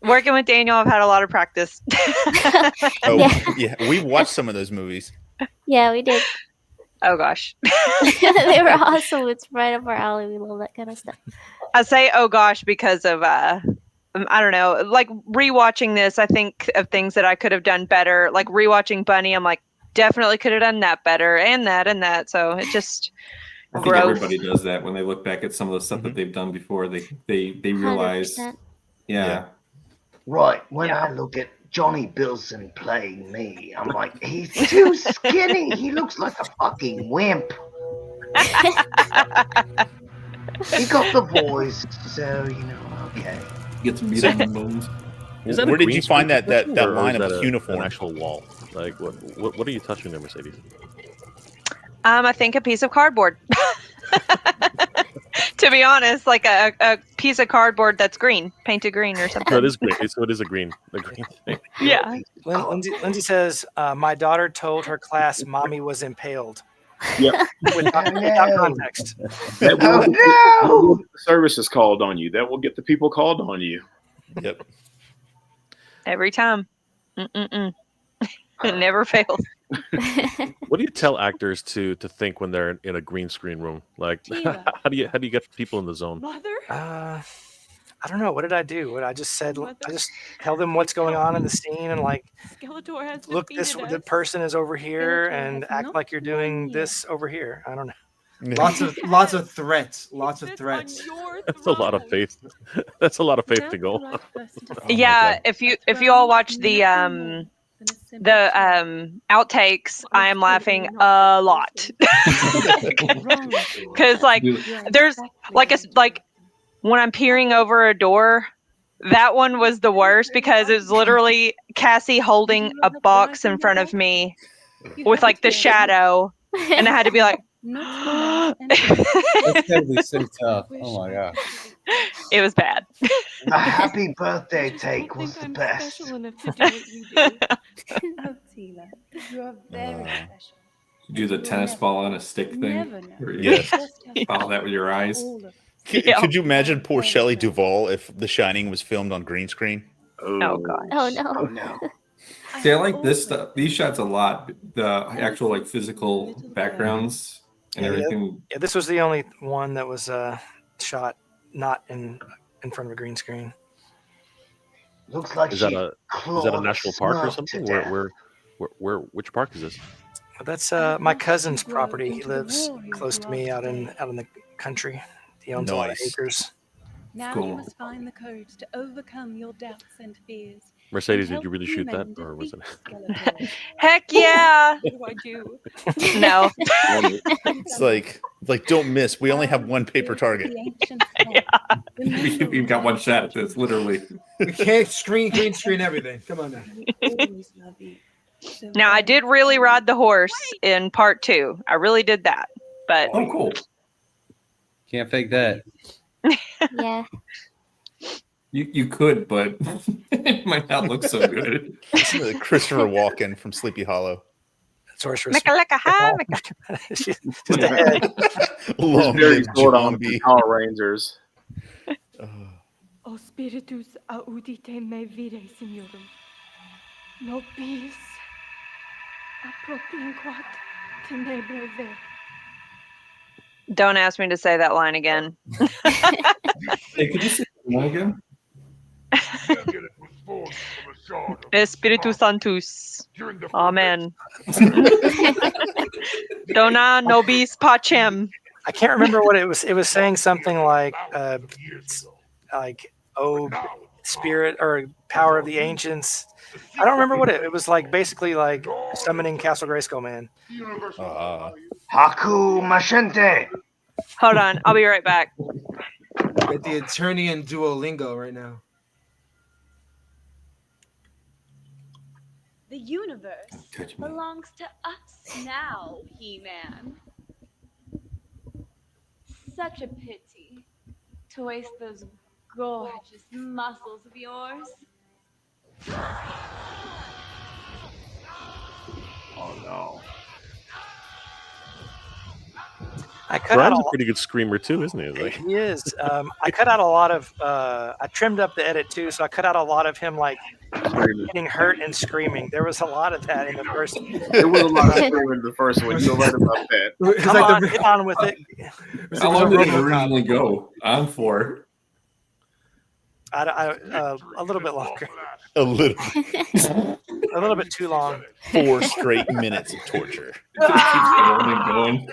Working with Daniel, I've had a lot of practice. Oh yeah, we watched some of those movies. Yeah, we did. Oh gosh. They were awesome. It's right up our alley. We love that kind of stuff. I say oh gosh because of I don't know, like rewatching this, I think of things that I could have done better. Like rewatching Bunny, I'm like, definitely could have done that better and that. So it just I think growth. everybody does that when they look back at some of the stuff that they've done before. They realize, 100%. yeah. Right, when I look at Johnny Bilson playing me, I'm like, he's too skinny. He looks like a fucking wimp. He got the voice, so okay. Get some meat on the bones. Is that Where a did green you find screen that or line is of that uniform? An actual wall. Like what are you touching there, Mercedes? I think a piece of cardboard. To be honest, like a piece of cardboard that's green, painted green or something. So it is green. So it is a green thing. Yeah. Lindsay says, my daughter told her class mommy was impaled. Yep. Without context. That will get the services called on you. That will get the people called on you. Yep. Every time. It never fails. What do you tell actors to think when they're in a green screen room? Like, how do you get people in the zone? I don't know. What did I do? I just said, I just tell them what's going on in the scene and like, Skeletor has look, the person is over here and act like you're doing this over here. I don't know. Lots of threats. Lots of threats. That's a lot of faith. That's a lot of faith to go. Yeah, if you all watch the outtakes, I am laughing a lot because like there's like when I'm peering over a door, that one was the worst because it was literally Cassie holding a box in front of me with like the shadow, and I had to be like. That's gotta be so tough. Oh my god. It was bad. A happy birthday take was the best. Tila, you are very special. Do the tennis ball on a stick thing. Never know. Where you Yes. follow that with your eyes. Could you imagine poor Shelley Duvall if The Shining was filmed on green screen? Oh god. Oh no. Oh no. See, I like this stuff. These shots a lot. The actual like physical backgrounds and everything. Yeah, this was the only one that was shot not in front of a green screen. Looks like Is that a national park or something? Where which park is this? That's my cousin's property. He lives close to me out in the country. He owns a lot of acres. Now you must find the courage to overcome your doubts and fears. Mercedes, did you really shoot that, or was it? Heck yeah! What do I do? No. It's like don't miss. We only have one paper target. We've got one shot at this, literally. We can't green screen everything. Come on now. Now I did really ride the horse in part 2. I really did that. But oh, cool. Can't fake that. Yeah. You could, but it might not look so good. Christopher Walken from Sleepy Hollow. Sorceress. She's very short on the Power Rangers. O spiritus audite me vire, signorum. Nobis appropinquat tenebrae ver. Don't ask me to say that line again. Hey, could you say that line again? Espiritu Sanctus. Amen. Dona nobis pacem. I can't remember what it was. It was saying something like, oh, spirit or power of the ancients. I don't remember what it was like. Basically, like summoning Castle Grayskull Man. Haku Machente. Hold on, I'll be right back. Get the attorney in Duolingo right now. The universe belongs to us now, He-Man. Such a pity to waste those gorgeous muscles of yours. Oh no. I cut Brian's out a pretty good screamer too, isn't he? Like, He is. I cut out a lot of. I trimmed up the edit too, so I cut out a lot of him like getting hurt and screaming. There was a lot of that in the first. There was a lot of screaming in the first one. You're right about that. Come on, get on with it. How long did it originally go on for? A little bit longer. A little. A little bit too long. 4 straight minutes of torture. Going.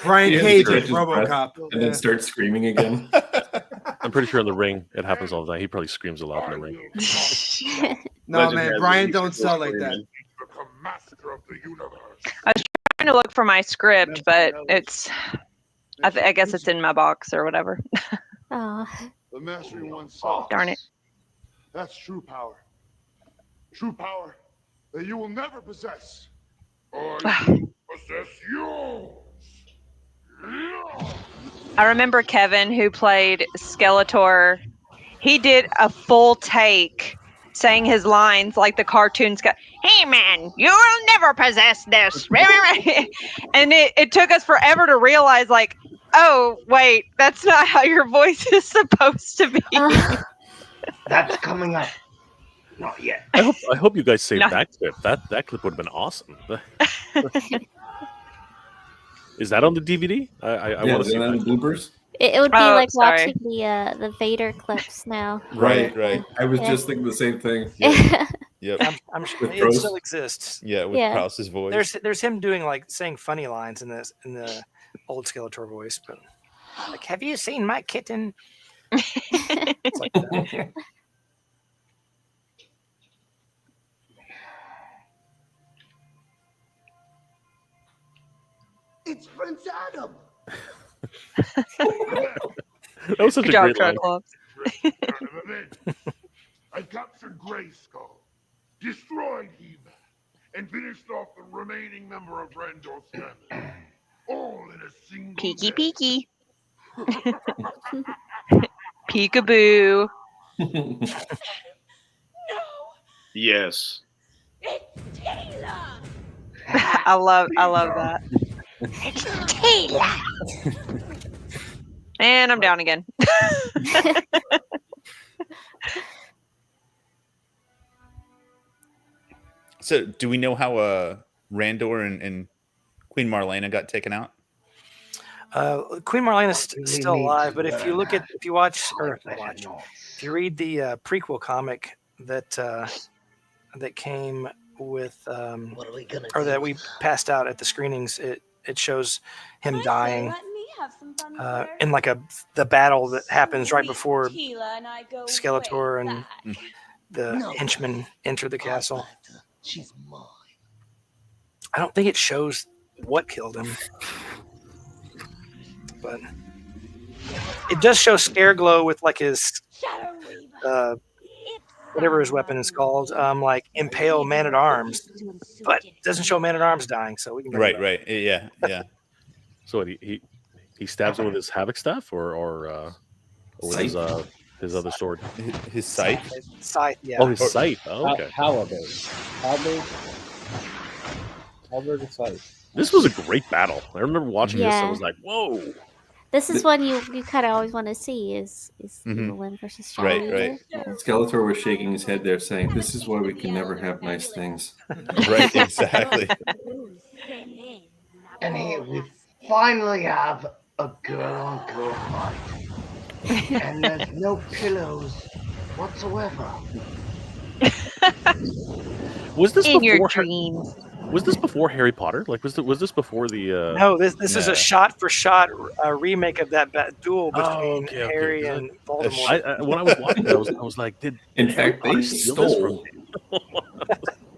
Brian He has Cage to as catch his breath RoboCop. and then start screaming again. I'm pretty sure in the ring it happens all the time. He probably screams a lot in the ring. No, Legend man, has Brian it. don't sell like that. I was trying to look for my script, but it's. I guess it's in my box or whatever. Oh. The mastery oneself. Darn it. That's true power. True power that you will never possess. Or you possess yours. I remember Kevin, who played Skeletor. He did a full take saying his lines like the cartoons got, "Hey man, you will never possess this." And it took us forever to realize, like, oh, wait, that's not how your voice is supposed to be. That's coming up. Not yet. I hope you guys saved No. that clip. That clip would have been awesome. Is that on the DVD? I want to see that that. bloopers. It would be Oh, like sorry. watching the Vader clips now. Right. I was Yeah. just thinking the same thing. Yep. I'm sure With it Prose? still exists. Yeah, with Yeah. Krause's voice. There's him doing like saying funny lines in the old Skeletor voice, but like, have you seen my kitten? It's like that. It's Prince Adam. That was such Good a job, great line. Triclops. I captured Grayskull, destroyed He-Man, and finished off the remaining member of Randall's family. All in a single Peeky day. peeky. Peekaboo. Yes. It's Taylor. I love that. It's Taylor. And I'm down again. So, do we know how Randor and Queen Marlena got taken out? Queen Marlena's still alive, but if you read the prequel comic that came with or that we passed out at the screenings, it shows him dying Let me have some fun with her. in like the battle that happens right before Tila and I go Skeletor way and back. the henchmen enter the castle. She's mine. I don't think it shows what killed him, but it does show Scareglow with like his whatever his weapon is called, like impale Man at Arms, but it doesn't show Man at Arms dying. So we can bring it up. Right. Yeah. So what, he stabs him with his havoc staff or with his other sword, his scythe. Scythe, yeah. Oh, his scythe. Oh, okay. Halberd. Halberd and scythe. This was a great battle. I remember watching this. I Yeah. was like, "Whoa!" This is one you kind of always want to see is Evelyn versus Shadow Right. Eater. Skeletor was shaking his head there, saying, "This is why we can never have nice things." Right. Exactly. And here we finally have a girl-on-girl fight, and there's no pillows whatsoever. Was this In your before dreams? Was this before Harry Potter? Like, was this before the? No, this is a shot-for-shot remake of that duel between okay, Harry 'cause and Voldemort. I when I was watching it, I was like, did In Harry fact, Potter they steal this from?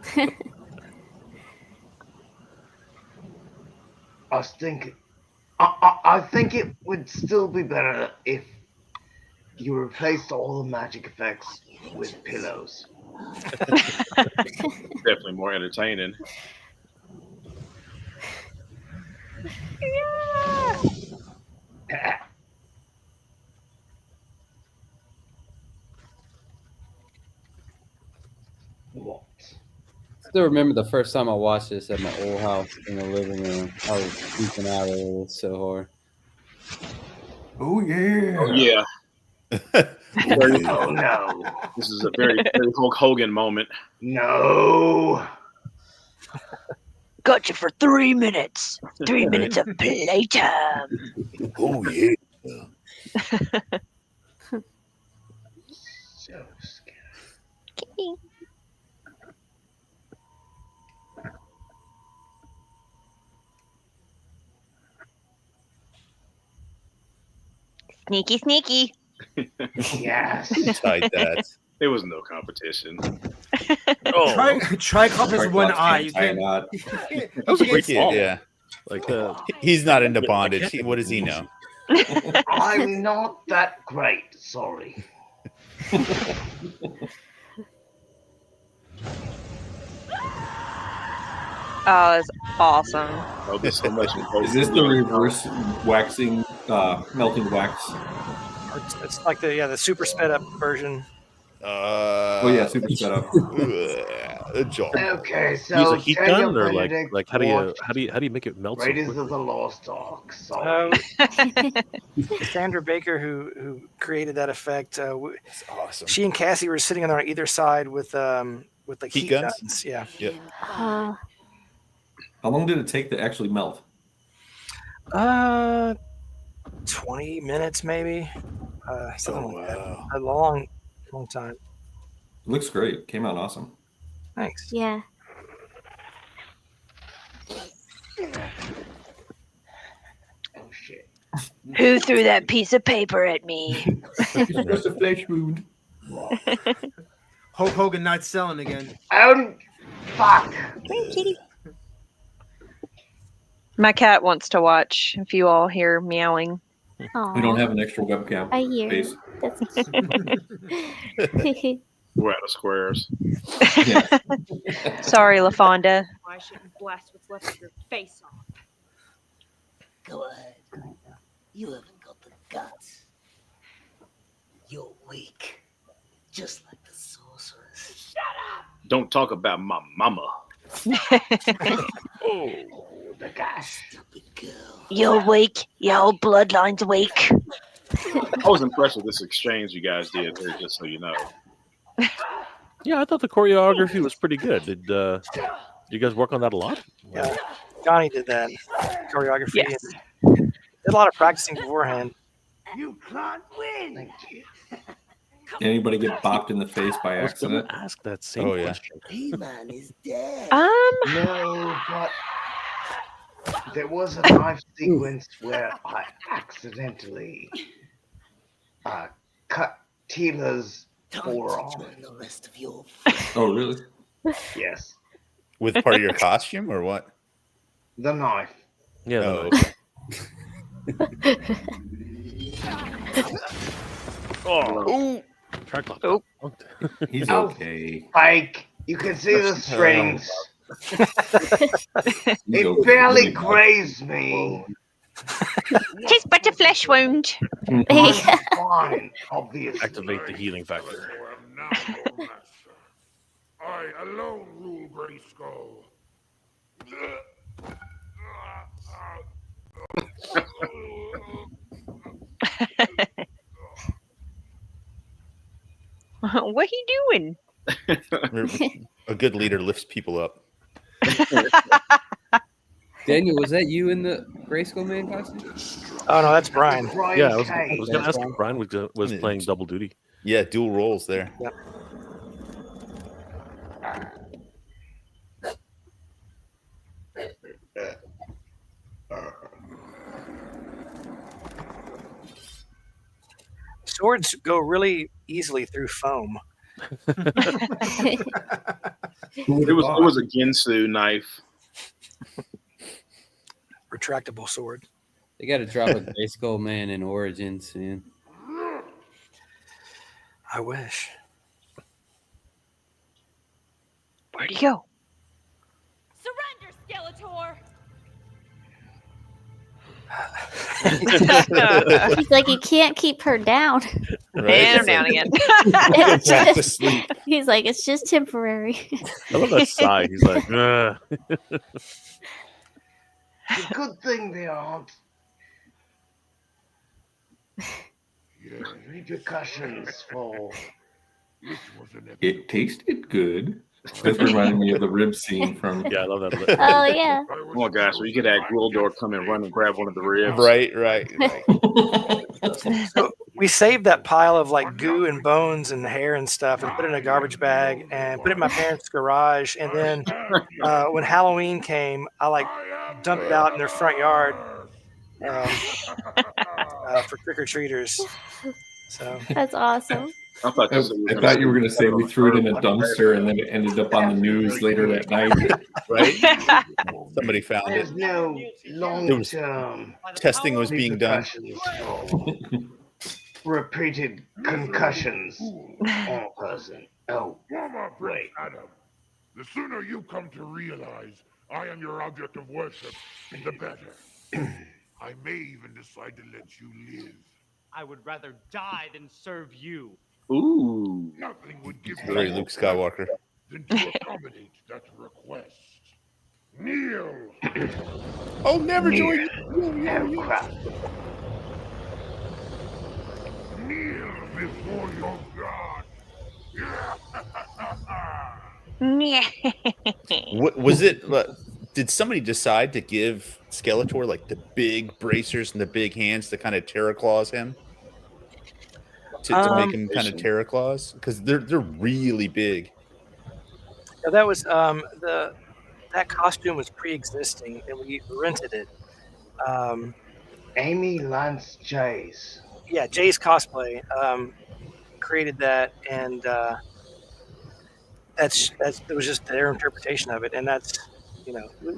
stole. I was thinking, I think it would still be better if you replaced all the magic effects with pillows. Definitely more entertaining. What? Still remember the first time I watched this at my old house in the living room. I was freaking out. It was so hard. Oh yeah. Oh yeah. Oh no. This is a very Hulk Hogan moment. No. Got you for 3 minutes. 3 minutes of playtime. Oh yeah. So scared. Sneaky, sneaky. Yes. Tried that. There was no competition. Triclops is one eye. You Tie can't. knot. That was a great fall. Yeah. Like, He's not into bondage. What does he know? I'm not that great. Sorry. Oh, that's awesome. Oh, there's so much. Is this the reverse waxing, melting wax? It's like the super sped up version. Oh yeah, super sped up. Okay, so use a heat Daniel gun, or Benedict how do you watched make it melt? So Raiders quickly? of the Lost Ark. Sorry. Sandra Baker, who created that effect, Awesome. she and Cassie were sitting on either side with like Heat heat guns? guns. Yeah. Yep. How long did it take to actually melt? 20 minutes maybe. Something Oh, like that. wow. A long time. It looks great. Came out awesome. Thanks. Yeah. Oh shit. Who threw that piece of paper at me? It's just a flesh wound. Hulk Hogan not selling again. Oh, fuck. Kitty. My cat wants to watch. If you all hear meowing. We don't have an extra webcam. I hear. Space. We're out of squares. Yeah. Sorry, LaFonda. Why shouldn't blast what's left of your face off? Go ahead. You haven't got the guts. You're weak. Just like the sorceress. Shut up! Don't talk about my mama. Oh, the guy. Stupid girl. You're weak. Your bloodline's weak. I was impressed with this exchange you guys did there, just so you know. Yeah, I thought the choreography was pretty good. Did you guys work on that a lot? Yeah. Johnny did that choreography. Yes. And did a lot of practicing beforehand. You can't win. Thank you. Anybody get bopped in the face by I was going accident? to ask that same Oh, yeah. question. He-Man is dead. No, but there was a knife sequence where I accidentally cut Tila's forearm. The rest of your Oh really? Yes, With part of your costume or what? the knife. Yeah. Oh, okay. Oh. Triclops. Oh. He's Oh. okay. Fake. You can see the strings. He's It okay. barely grazed me. Tis but a flesh wound. I'm fine, obviously. Activate the healing factor. I alone rule Grayskull. What he doing? A good leader lifts people up. Daniel, was that you in the Grayskull man costume? Oh no, that's Brian. Yeah, I was going to ask if Brian was playing double duty. Yeah, dual roles there. Yep. Swords go really easily through foam. It was a Ginsu knife. Retractable sword. They got to drop a Grayskull man in Origin soon. I wish. Where'd he go? Surrender, Skeletor! He's like, you can't keep her down. And I'm down again. It's Back to just- sleep. he's like, it's just temporary. I love that sigh. He's like, ugh. It's a good thing they aren't. Repercussions for. It tasted good. This reminded me of the rib scene from. Yeah, I love that. Oh yeah. Oh my gosh! So you could have Gwildor come and run and grab one of the ribs. Right. So we saved that pile of like goo and bones and hair and stuff and put it in a garbage bag and put it in my parents' garage. And then when Halloween came, I like dumped it out in their front yard for trick or treaters. So That's awesome. I thought you were going to say we threw it in a dumpster and then it ended up on the news later that night. Right? Somebody found it. There's no long-term Testing was being done. Repeated concussions on a person. Oh, Former Prince Adam, the sooner you come to realize I am your object of worship, the better. I may even decide to let you live. I would rather die than serve you. Ooh. Nothing would give Very me Luke Skywalker. than to accommodate that request. Kneel. Oh, never join Oh, crap. Kneel before your God. What was it? Did somebody decide to give Skeletor like the big bracers and the big hands to kind of terror claws him? To make him kind of terror claws? Because they're really big. Yeah, that was that costume was pre-existing and we rented it. Amy Lance Jays. Yeah, Jay's Cosplay created that, and that's it was just their interpretation of it, and that's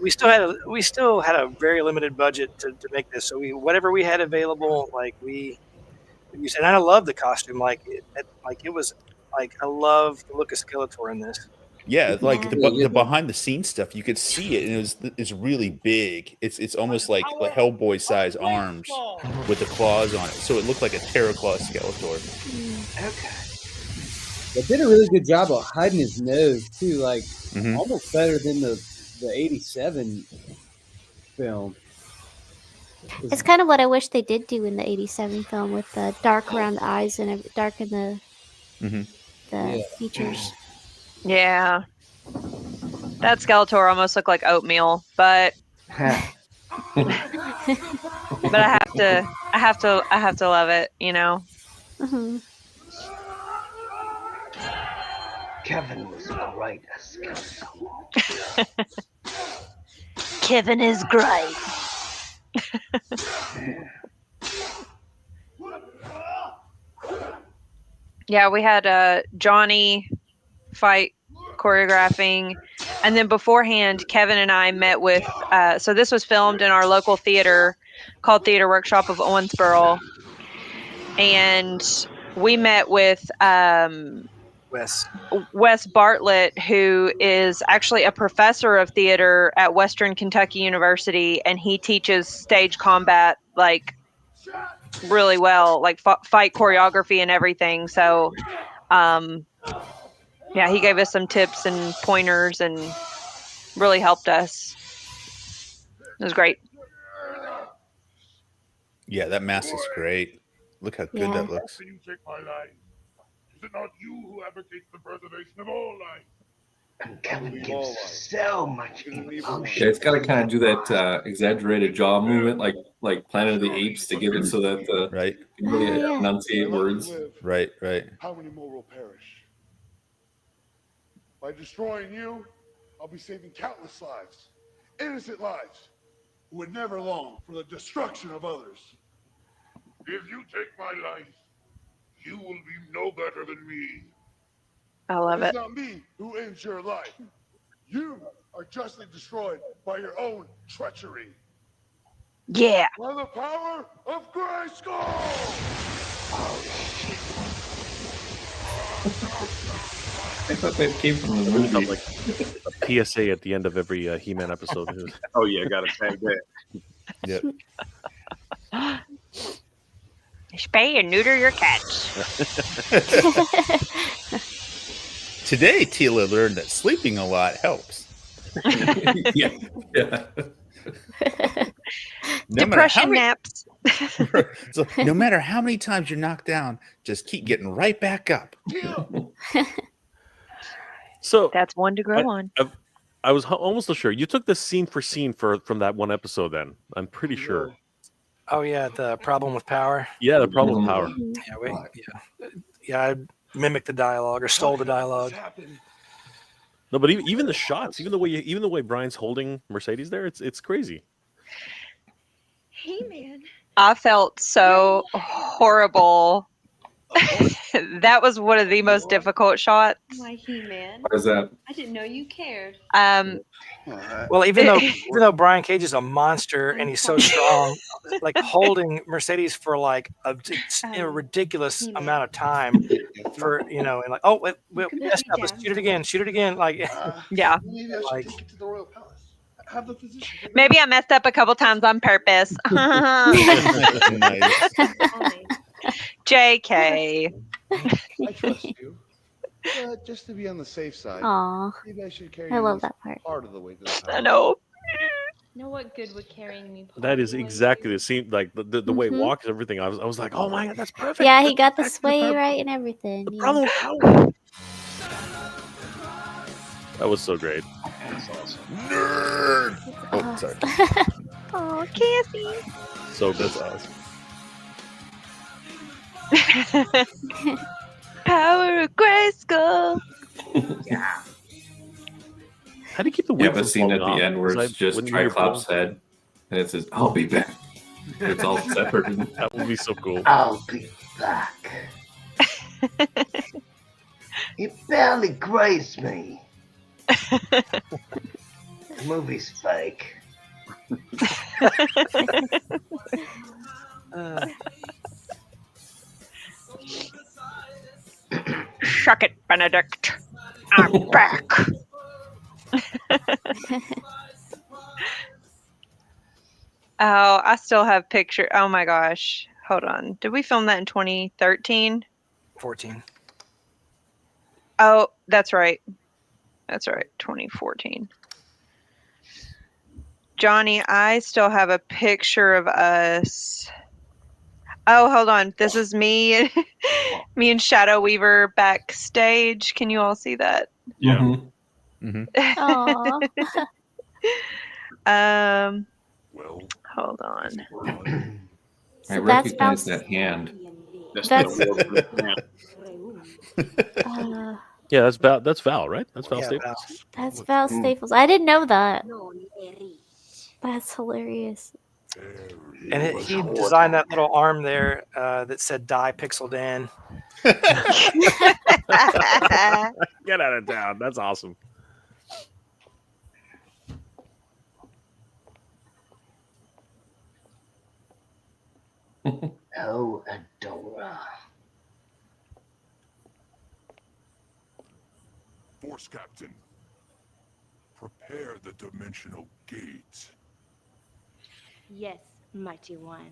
we still had a very limited budget to make this, so whatever we had available, like we used, and I love the costume, it was like I love the look of Skeletor in this. Yeah, like the behind the scenes stuff, you could see it, and it's really big. It's almost like Hellboy size arms with the claws on it, so it looked like a terror claw Skeletor. Okay. They did a really good job of hiding his nose too, like Mhm. almost better than the '87 film. It's kind of what I wish they did do in the '87 film with the dark around the eyes and dark in the Mhm. features. Yeah. That Skeletor almost looked like oatmeal, but I have to love it, Mm-hmm. Kevin was great as Skeletor. Kevin is great. Yeah, we had Johnny fight choreographing, and then beforehand Kevin and I met with so this was filmed in our local theater called Theater Workshop of Owensboro, and we met with Wes Bartlett, who is actually a professor of theater at Western Kentucky University, and he teaches stage combat like really well, like fight choreography and everything. So yeah, he gave us some tips and pointers and really helped us. It was great. Yeah, that mask is great. Look how good that looks. Can you take my life? Is it not you who advocates the preservation of all life? And Kevin gives so much emotion. Yeah, it's got to kind of do that exaggerated jaw movement, like Planet of the Apes, to give it so that the right can really enunciate words. Right. How many more will perish? By destroying you, I'll be saving countless lives, innocent lives, who would never long for the destruction of others. If you take my life, you will be no better than me. I love It's it. not me who ends your life. You are justly destroyed by your own treachery. Yeah. By the power of Grayskull! I thought that came from the It really felt movie. like a PSA at the end of every He-Man episode. Oh yeah, gotta tag that. Yep. Spay and neuter your cats. Today, Tila learned that sleeping a lot helps. yeah. No matter how Depression many, naps. so no matter how many times you're knocked down, just keep getting right back up. So that's one to grow on. I was almost sure you took this scene for scene from that one episode. Then I'm pretty sure. Oh yeah, the problem with power. Yeah, the problem with power. Yeah, I mimicked the dialogue or stole the dialogue. No, but even the shots, even the way Brian's holding Mercedes there, it's crazy. He-Man. I felt so horrible. That was one of the most difficult shots. Why, He-Man? What is that? I didn't know you cared. Well, even though Brian Cage is a monster and he's so strong, like holding Mercedes for like a ridiculous amount of time, for and like we messed up, let's shoot it again, like yeah, Maybe I should like take it to the Royal Palace. Have the physician. maybe I messed up a couple times on purpose. JK. I trust you. But just to be on the safe side, Aw. maybe I should carry I you love this that part. part of the way to the I know. know what good would carrying me? That is exactly the scene, like the way it Mhm. walks, everything. I was like, oh my god, that's perfect. Yeah, he got the sway right and everything. Yeah. problem with power. That was so great. That's awesome. Nerd. Oh, sorry. Oh, Cassie. So good. Awesome. Power of Grayskull. Yeah. How do you keep the You wig have a from scene at falling the off? end where Because it's just when you hear Triclops' head, and it says, "I'll be back." It's all separate. That would be so cool. I'll be back. He barely grazed me. The movie's fake. Shuck it, Benedict. I'm back. Oh, I still have picture. Oh my gosh. Hold on. Did we film that in 2013? 14. Oh, that's right. That's right. 2014. Johnny, I still have a picture of us. Oh, hold on. This is me, me and Shadow Weaver backstage. Can you all see that? Yeah. Aw. Hold on. I So recognize that hand. That's Yeah, that's Val. That's Val, right? That's Val Yeah, Staples. that's Val Staples. I didn't know that. That's hilarious. And he designed that little arm there that said "Die Pixel Dan." Get out of town. That's awesome. Oh, Adora. Force Captain, prepare the dimensional gate. Yes, mighty one.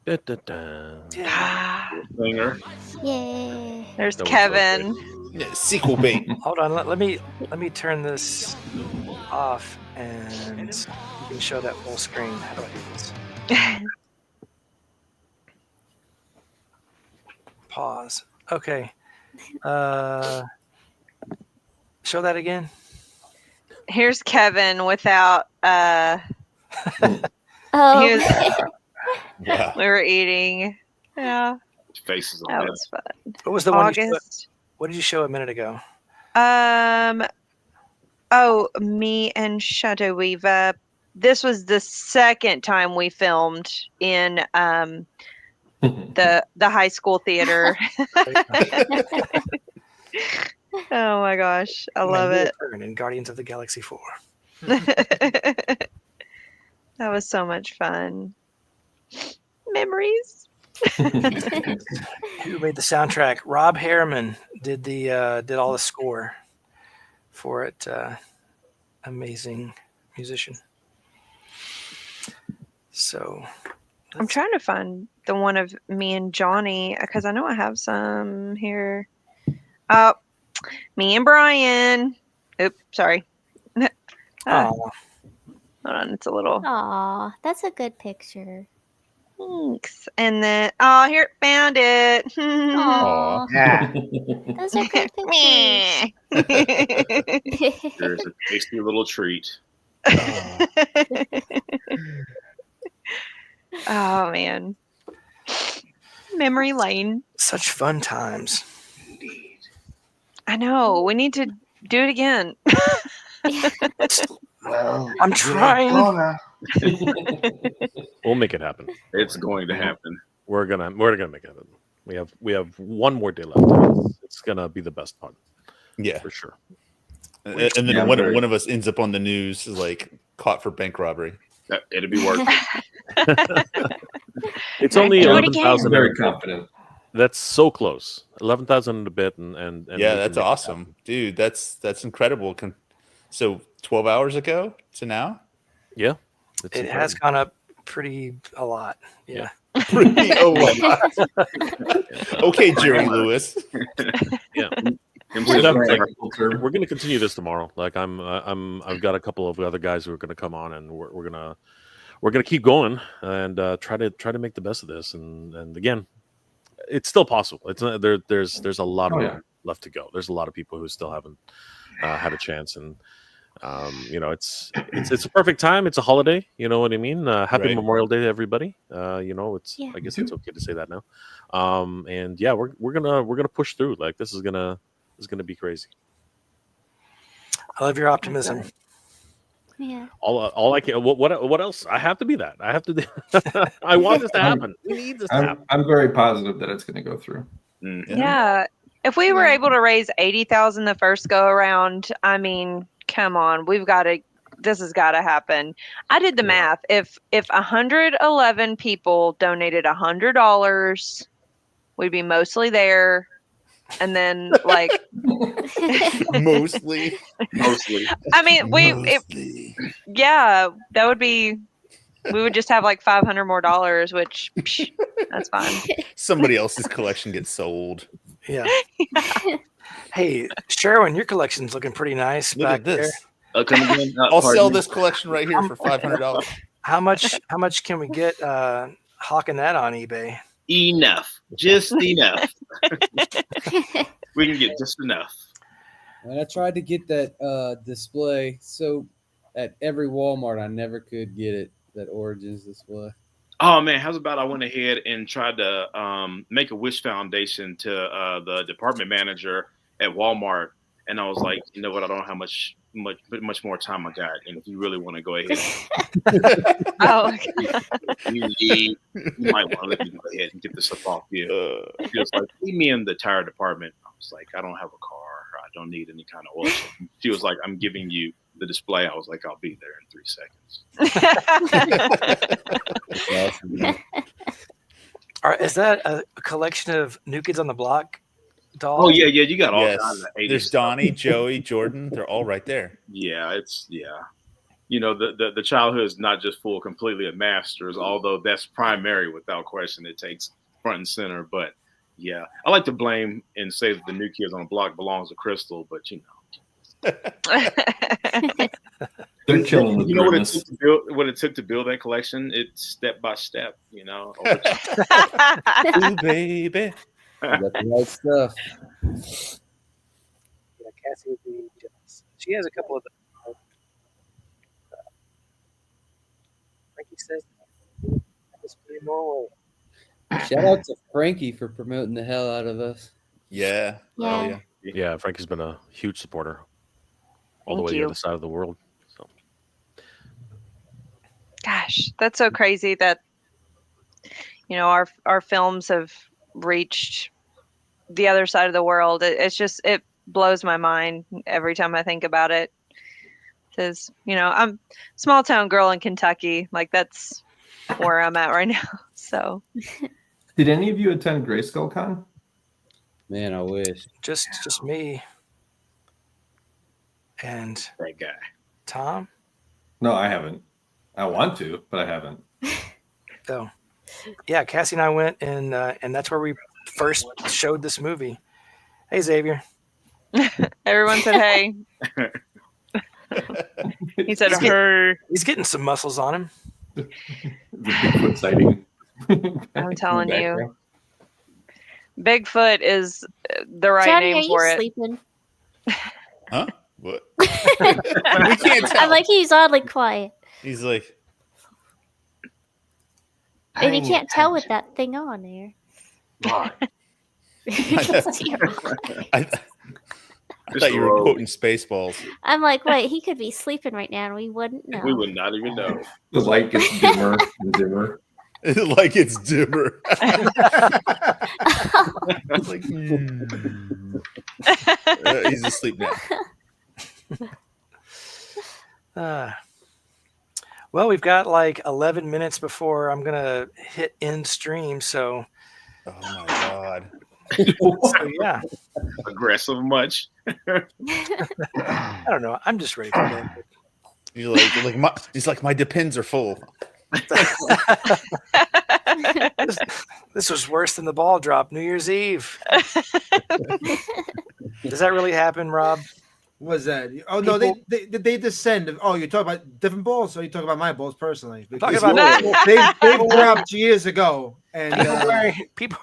Da, da, da. Singer. Yay. There's That was so Kevin. Yeah, sequel bait. Hold on, let me turn this off and you can show that full screen. How do I do this? Pause. Okay. Show that again. Here's Kevin without Oh. he was, Wow. we were eating. Yeah. Faces on That that. was fun. What was the one? August. What did you show a minute ago? Oh, me and Shadow Weaver. This was the second time we filmed in the high school theater. Oh my gosh, I love it. In Guardians of the Galaxy 4. That was so much fun. Memories. Who made the soundtrack? Rob Harriman did did all the score for it. Amazing musician. So I'm trying to find the one of me and Johnny because I know I have some here. Oh, me and Brian. Oops, sorry. Hold on, it's a little. Aw, that's a good picture. Thanks. And then, oh, here, found it. Aw. Yeah. Those are good pictures. There's a tasty little treat. Oh man, memory lane. Such fun times. I know. We need to do it again. Well, I'm trying. We'll make it happen. It's going to happen. We're gonna make it happen. We have one more day left. It's gonna be the best part. Yeah, for sure. And then one of us ends up on the news, like caught for bank robbery. It'll be worth it. It's only Do it again. 11,000. Very confident. That's so close. 11,000 and a bit, and Yeah, we that's can make it awesome, dude. That's incredible. So 12 hours ago to now. Yeah, It has gone up a lot. Yeah. Pretty a lot. Okay, Jerry Lewis. Yeah. We're going to continue this tomorrow. Like I've got a couple of other guys who are going to come on, and we're gonna keep going and try to make the best of this. And again, it's still possible. It's not, there's a lot of left to go. There's a lot of people who still haven't had a chance, and it's a perfect time. It's a holiday. You know what I mean? Happy Memorial Day to everybody. I guess it's okay to say that now. And yeah, we're gonna push through. Like this is gonna be crazy. I love your optimism. Yeah. All I can. What else? I have to be that. I have to. I want this to happen. We need this to happen. I'm very positive that it's going to go through. Yeah. If we were able to raise 80,000 the first go around, I mean, come on, this has got to happen. I did the math. If 111 people donated $100, we'd be mostly there. And then mostly. I mean, that would be, we would just have like $500 more, which that's fine. Somebody else's collection gets sold. Yeah. Hey, Sherwin, your collection's looking pretty nice. Look back at this. There. I'll sell this collection right here for $500. How much can we get hawking that on eBay? Enough. Just enough. We can get just enough. And I tried to get that display. So at every Walmart, I never could get it. That Origins display. Oh man, how's about I went ahead and tried to make a wish foundation to the department manager at Walmart, and I was like, you know what, I don't know how much more time I got, and if you really want to go ahead, you might want to let me go ahead and get this stuff off you. She was like, leave me in the tire department. I was like, I don't have a car. I don't need any kind of oil. She was like, I'm giving you the display. I was like, I'll be there in 3 seconds. Is that a collection of New Kids on the Block dolls? Oh yeah, you got all kinds of 80s There's Donnie, Joey, Jordan. They're all right there. Yeah, you know, the childhood is not just full completely of masters, although that's primary without question. It takes front and center. But yeah, I like to blame and say that the New Kids on the Block belongs to Crystal, but you know. They're killing the you know what it took to build that collection? It's step by step, you know. Ooh, baby. You got the right stuff. Yeah, Cassie would be jealous. She has a couple of them. Frankie says, "It's pretty normal." Shout out to Frankie for promoting the hell out of us. Yeah. Yeah. Yeah. Yeah, Frankie's been a huge supporter all the Thank way to the you. other side of the world. So Gosh, that's so crazy that our films have reached the other side of the world. It blows my mind every time I think about it. Because I'm a small town girl in Kentucky. Like that's where I'm at right now. So Did any of you attend Grayskull Con? Man, I wish. Just me and That guy. Tom. No, I haven't. I want to, but I haven't. So, yeah, Cassie and I went, and that's where we first showed this movie. Hey, Xavier. everyone said, "Hey." He said, "Her." He's getting some muscles on him. The Bigfoot sighting. I'm telling In the you, background. Bigfoot is the right Johnny, name are for you it. sleeping? Huh? What? We can't tell. I'm like, he's oddly quiet. He's like, And you can't tell with that thing on there. Right. You can see your eye. I thought you were quoting Spaceballs. I'm like, wait, he could be sleeping right now and we wouldn't know. We would not even know. The light gets dimmer and dimmer. Like it's dimmer. Like, he's asleep now. Well, we've got like 11 minutes before I'm gonna hit end stream. So, oh my god. So yeah, Aggressive much. I don't know. I'm just ready for bed. He's like my depends are full. This was worse than the ball drop New Year's Eve. Does that really happen, Rob? Was that? Oh no, they descend. Oh, you're talking about different balls, or you talking about my balls personally? Talking about they've dropped years ago, and people.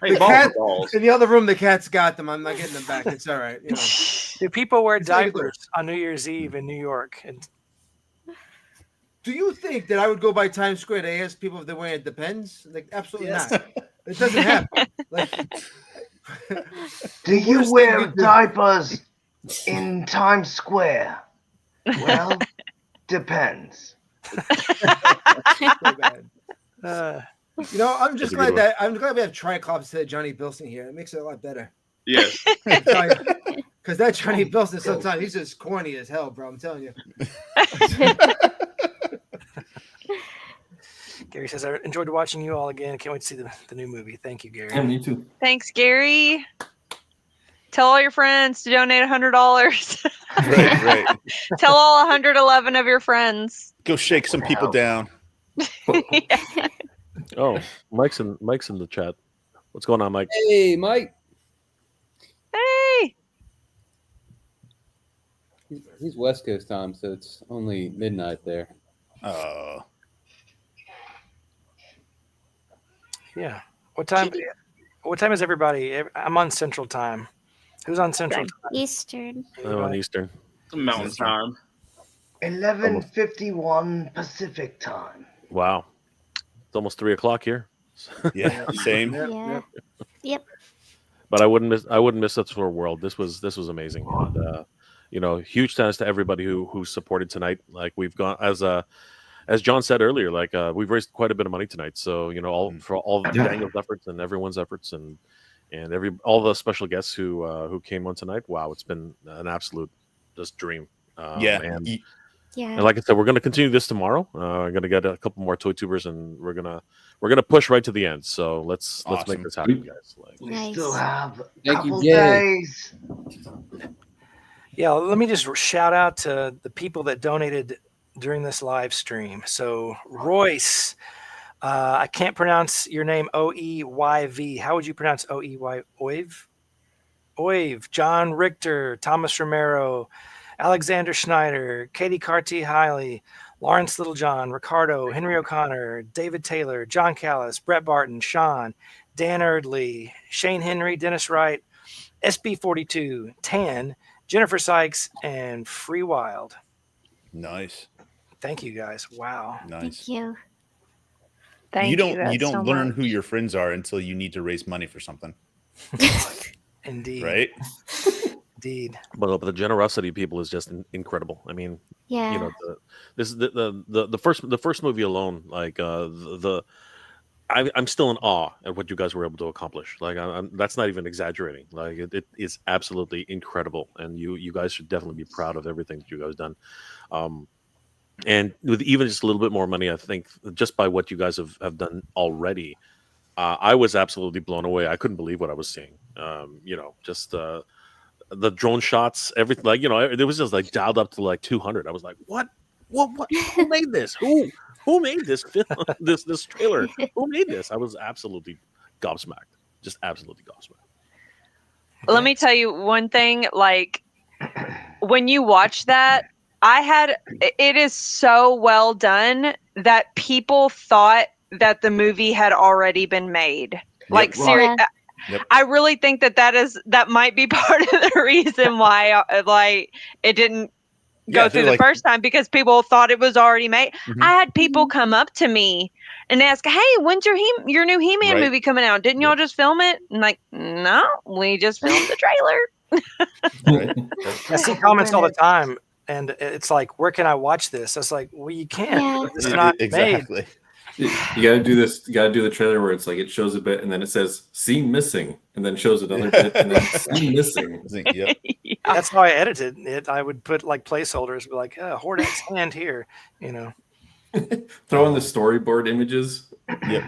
The cat, in the other room, the cat's got them. I'm not getting them back. It's all right. You know. Do people wear It's like diapers on New Year's Eve in New York? And do you think that I would go by Times Square to ask people if they're wearing Depends? Like, absolutely not. It doesn't happen. Like, do you wear diapers in Times Square? Well, depends. You know, I'm just glad we have Triclops instead of Johnny Bilson here. It makes it a lot better. Yes. Because that Johnny Bilson sometimes he's just corny as hell, bro. I'm telling you. Gary says, I enjoyed watching you all again. Can't wait to see the new movie. Thank you, Gary. Yeah, me too. Thanks, Gary. Tell all your friends to donate $100. Right. Tell all 111 of your friends. Go shake some people down. Oh, Mike's in the chat. What's going on, Mike? Hey, Mike. Hey. He's West Coast time, so it's only midnight there. Oh. Yeah. What time is everybody? I'm on Central Time. Who's on Central Time? Eastern. I'm on Eastern. Mountain Time. 11:51 Pacific Time. Wow. It's almost 3:00 here. Yeah, same. Yeah. Yep. But I wouldn't miss that for a world. This was amazing. And huge thanks to everybody who supported tonight. Like we've gone as John said earlier, like we've raised quite a bit of money tonight. So for all of Daniel's efforts and everyone's efforts and all the special guests who came on tonight. Wow, it's been an absolute just dream. And like I said, we're going to continue this tomorrow. I'm going to get a couple more toy tubers, and we're gonna push right to the end. So let's make this happen, guys. We still have a Thank you, couple Jay. days. Yeah, let me just shout out to the people that donated during this live stream. So Royce, I can't pronounce your name, Oeyv. How would you pronounce Oey? Oev. John Richter, Thomas Romero, Alexander Schneider, Katie Haile, Lawrence Littlejohn, Ricardo, Henry O'Connor, David Taylor, John Callis, Brett Barton, Sean, Dan Erdley, Shane Henry, Dennis Wright, SB42, Tan, Jennifer Sykes, and Free Wild. Nice. Thank you guys. Wow. Nice. Thank you. Thank you don't guys you don't so learn much. who your friends are until you need to raise money for something. Indeed. Right? Indeed. But the generosity of people is just incredible. I mean, Yeah. you know, this is the first movie alone. Like I'm still in awe at what you guys were able to accomplish. Like that's not even exaggerating. Like it is absolutely incredible, and you guys should definitely be proud of everything that you guys done. And with even just a little bit more money, I think just by what you guys have done already, I was absolutely blown away. I couldn't believe what I was seeing. You know, just the drone shots, everything. Like, you know, it was just like dialed up to like 200. I was like, what? Who made this? Who made this film? this trailer? Who made this? I was absolutely gobsmacked. Just absolutely gobsmacked. Let me tell you one thing. Like, when you watch that, it is so well done that people thought that the movie had already been made. Like, seriously, I really think that might be part of the reason why like it didn't go through the first time, because people thought it was already made. I had people come up to me and ask, "Hey, when's your new He-Man movie coming out? Didn't y'all just film it?" And like, no, we just filmed the trailer. I see comments all the time, and it's like, where can I watch this? I was like, well, you can't. It's not made. You gotta do this. You gotta do the trailer where it's like it shows a bit and then it says "scene missing" and then shows another bit and then "scene missing." Yep. That's how I edited it. I would put like placeholders, be like, Hordak's hand here, you know. Throw in the storyboard images. Yep.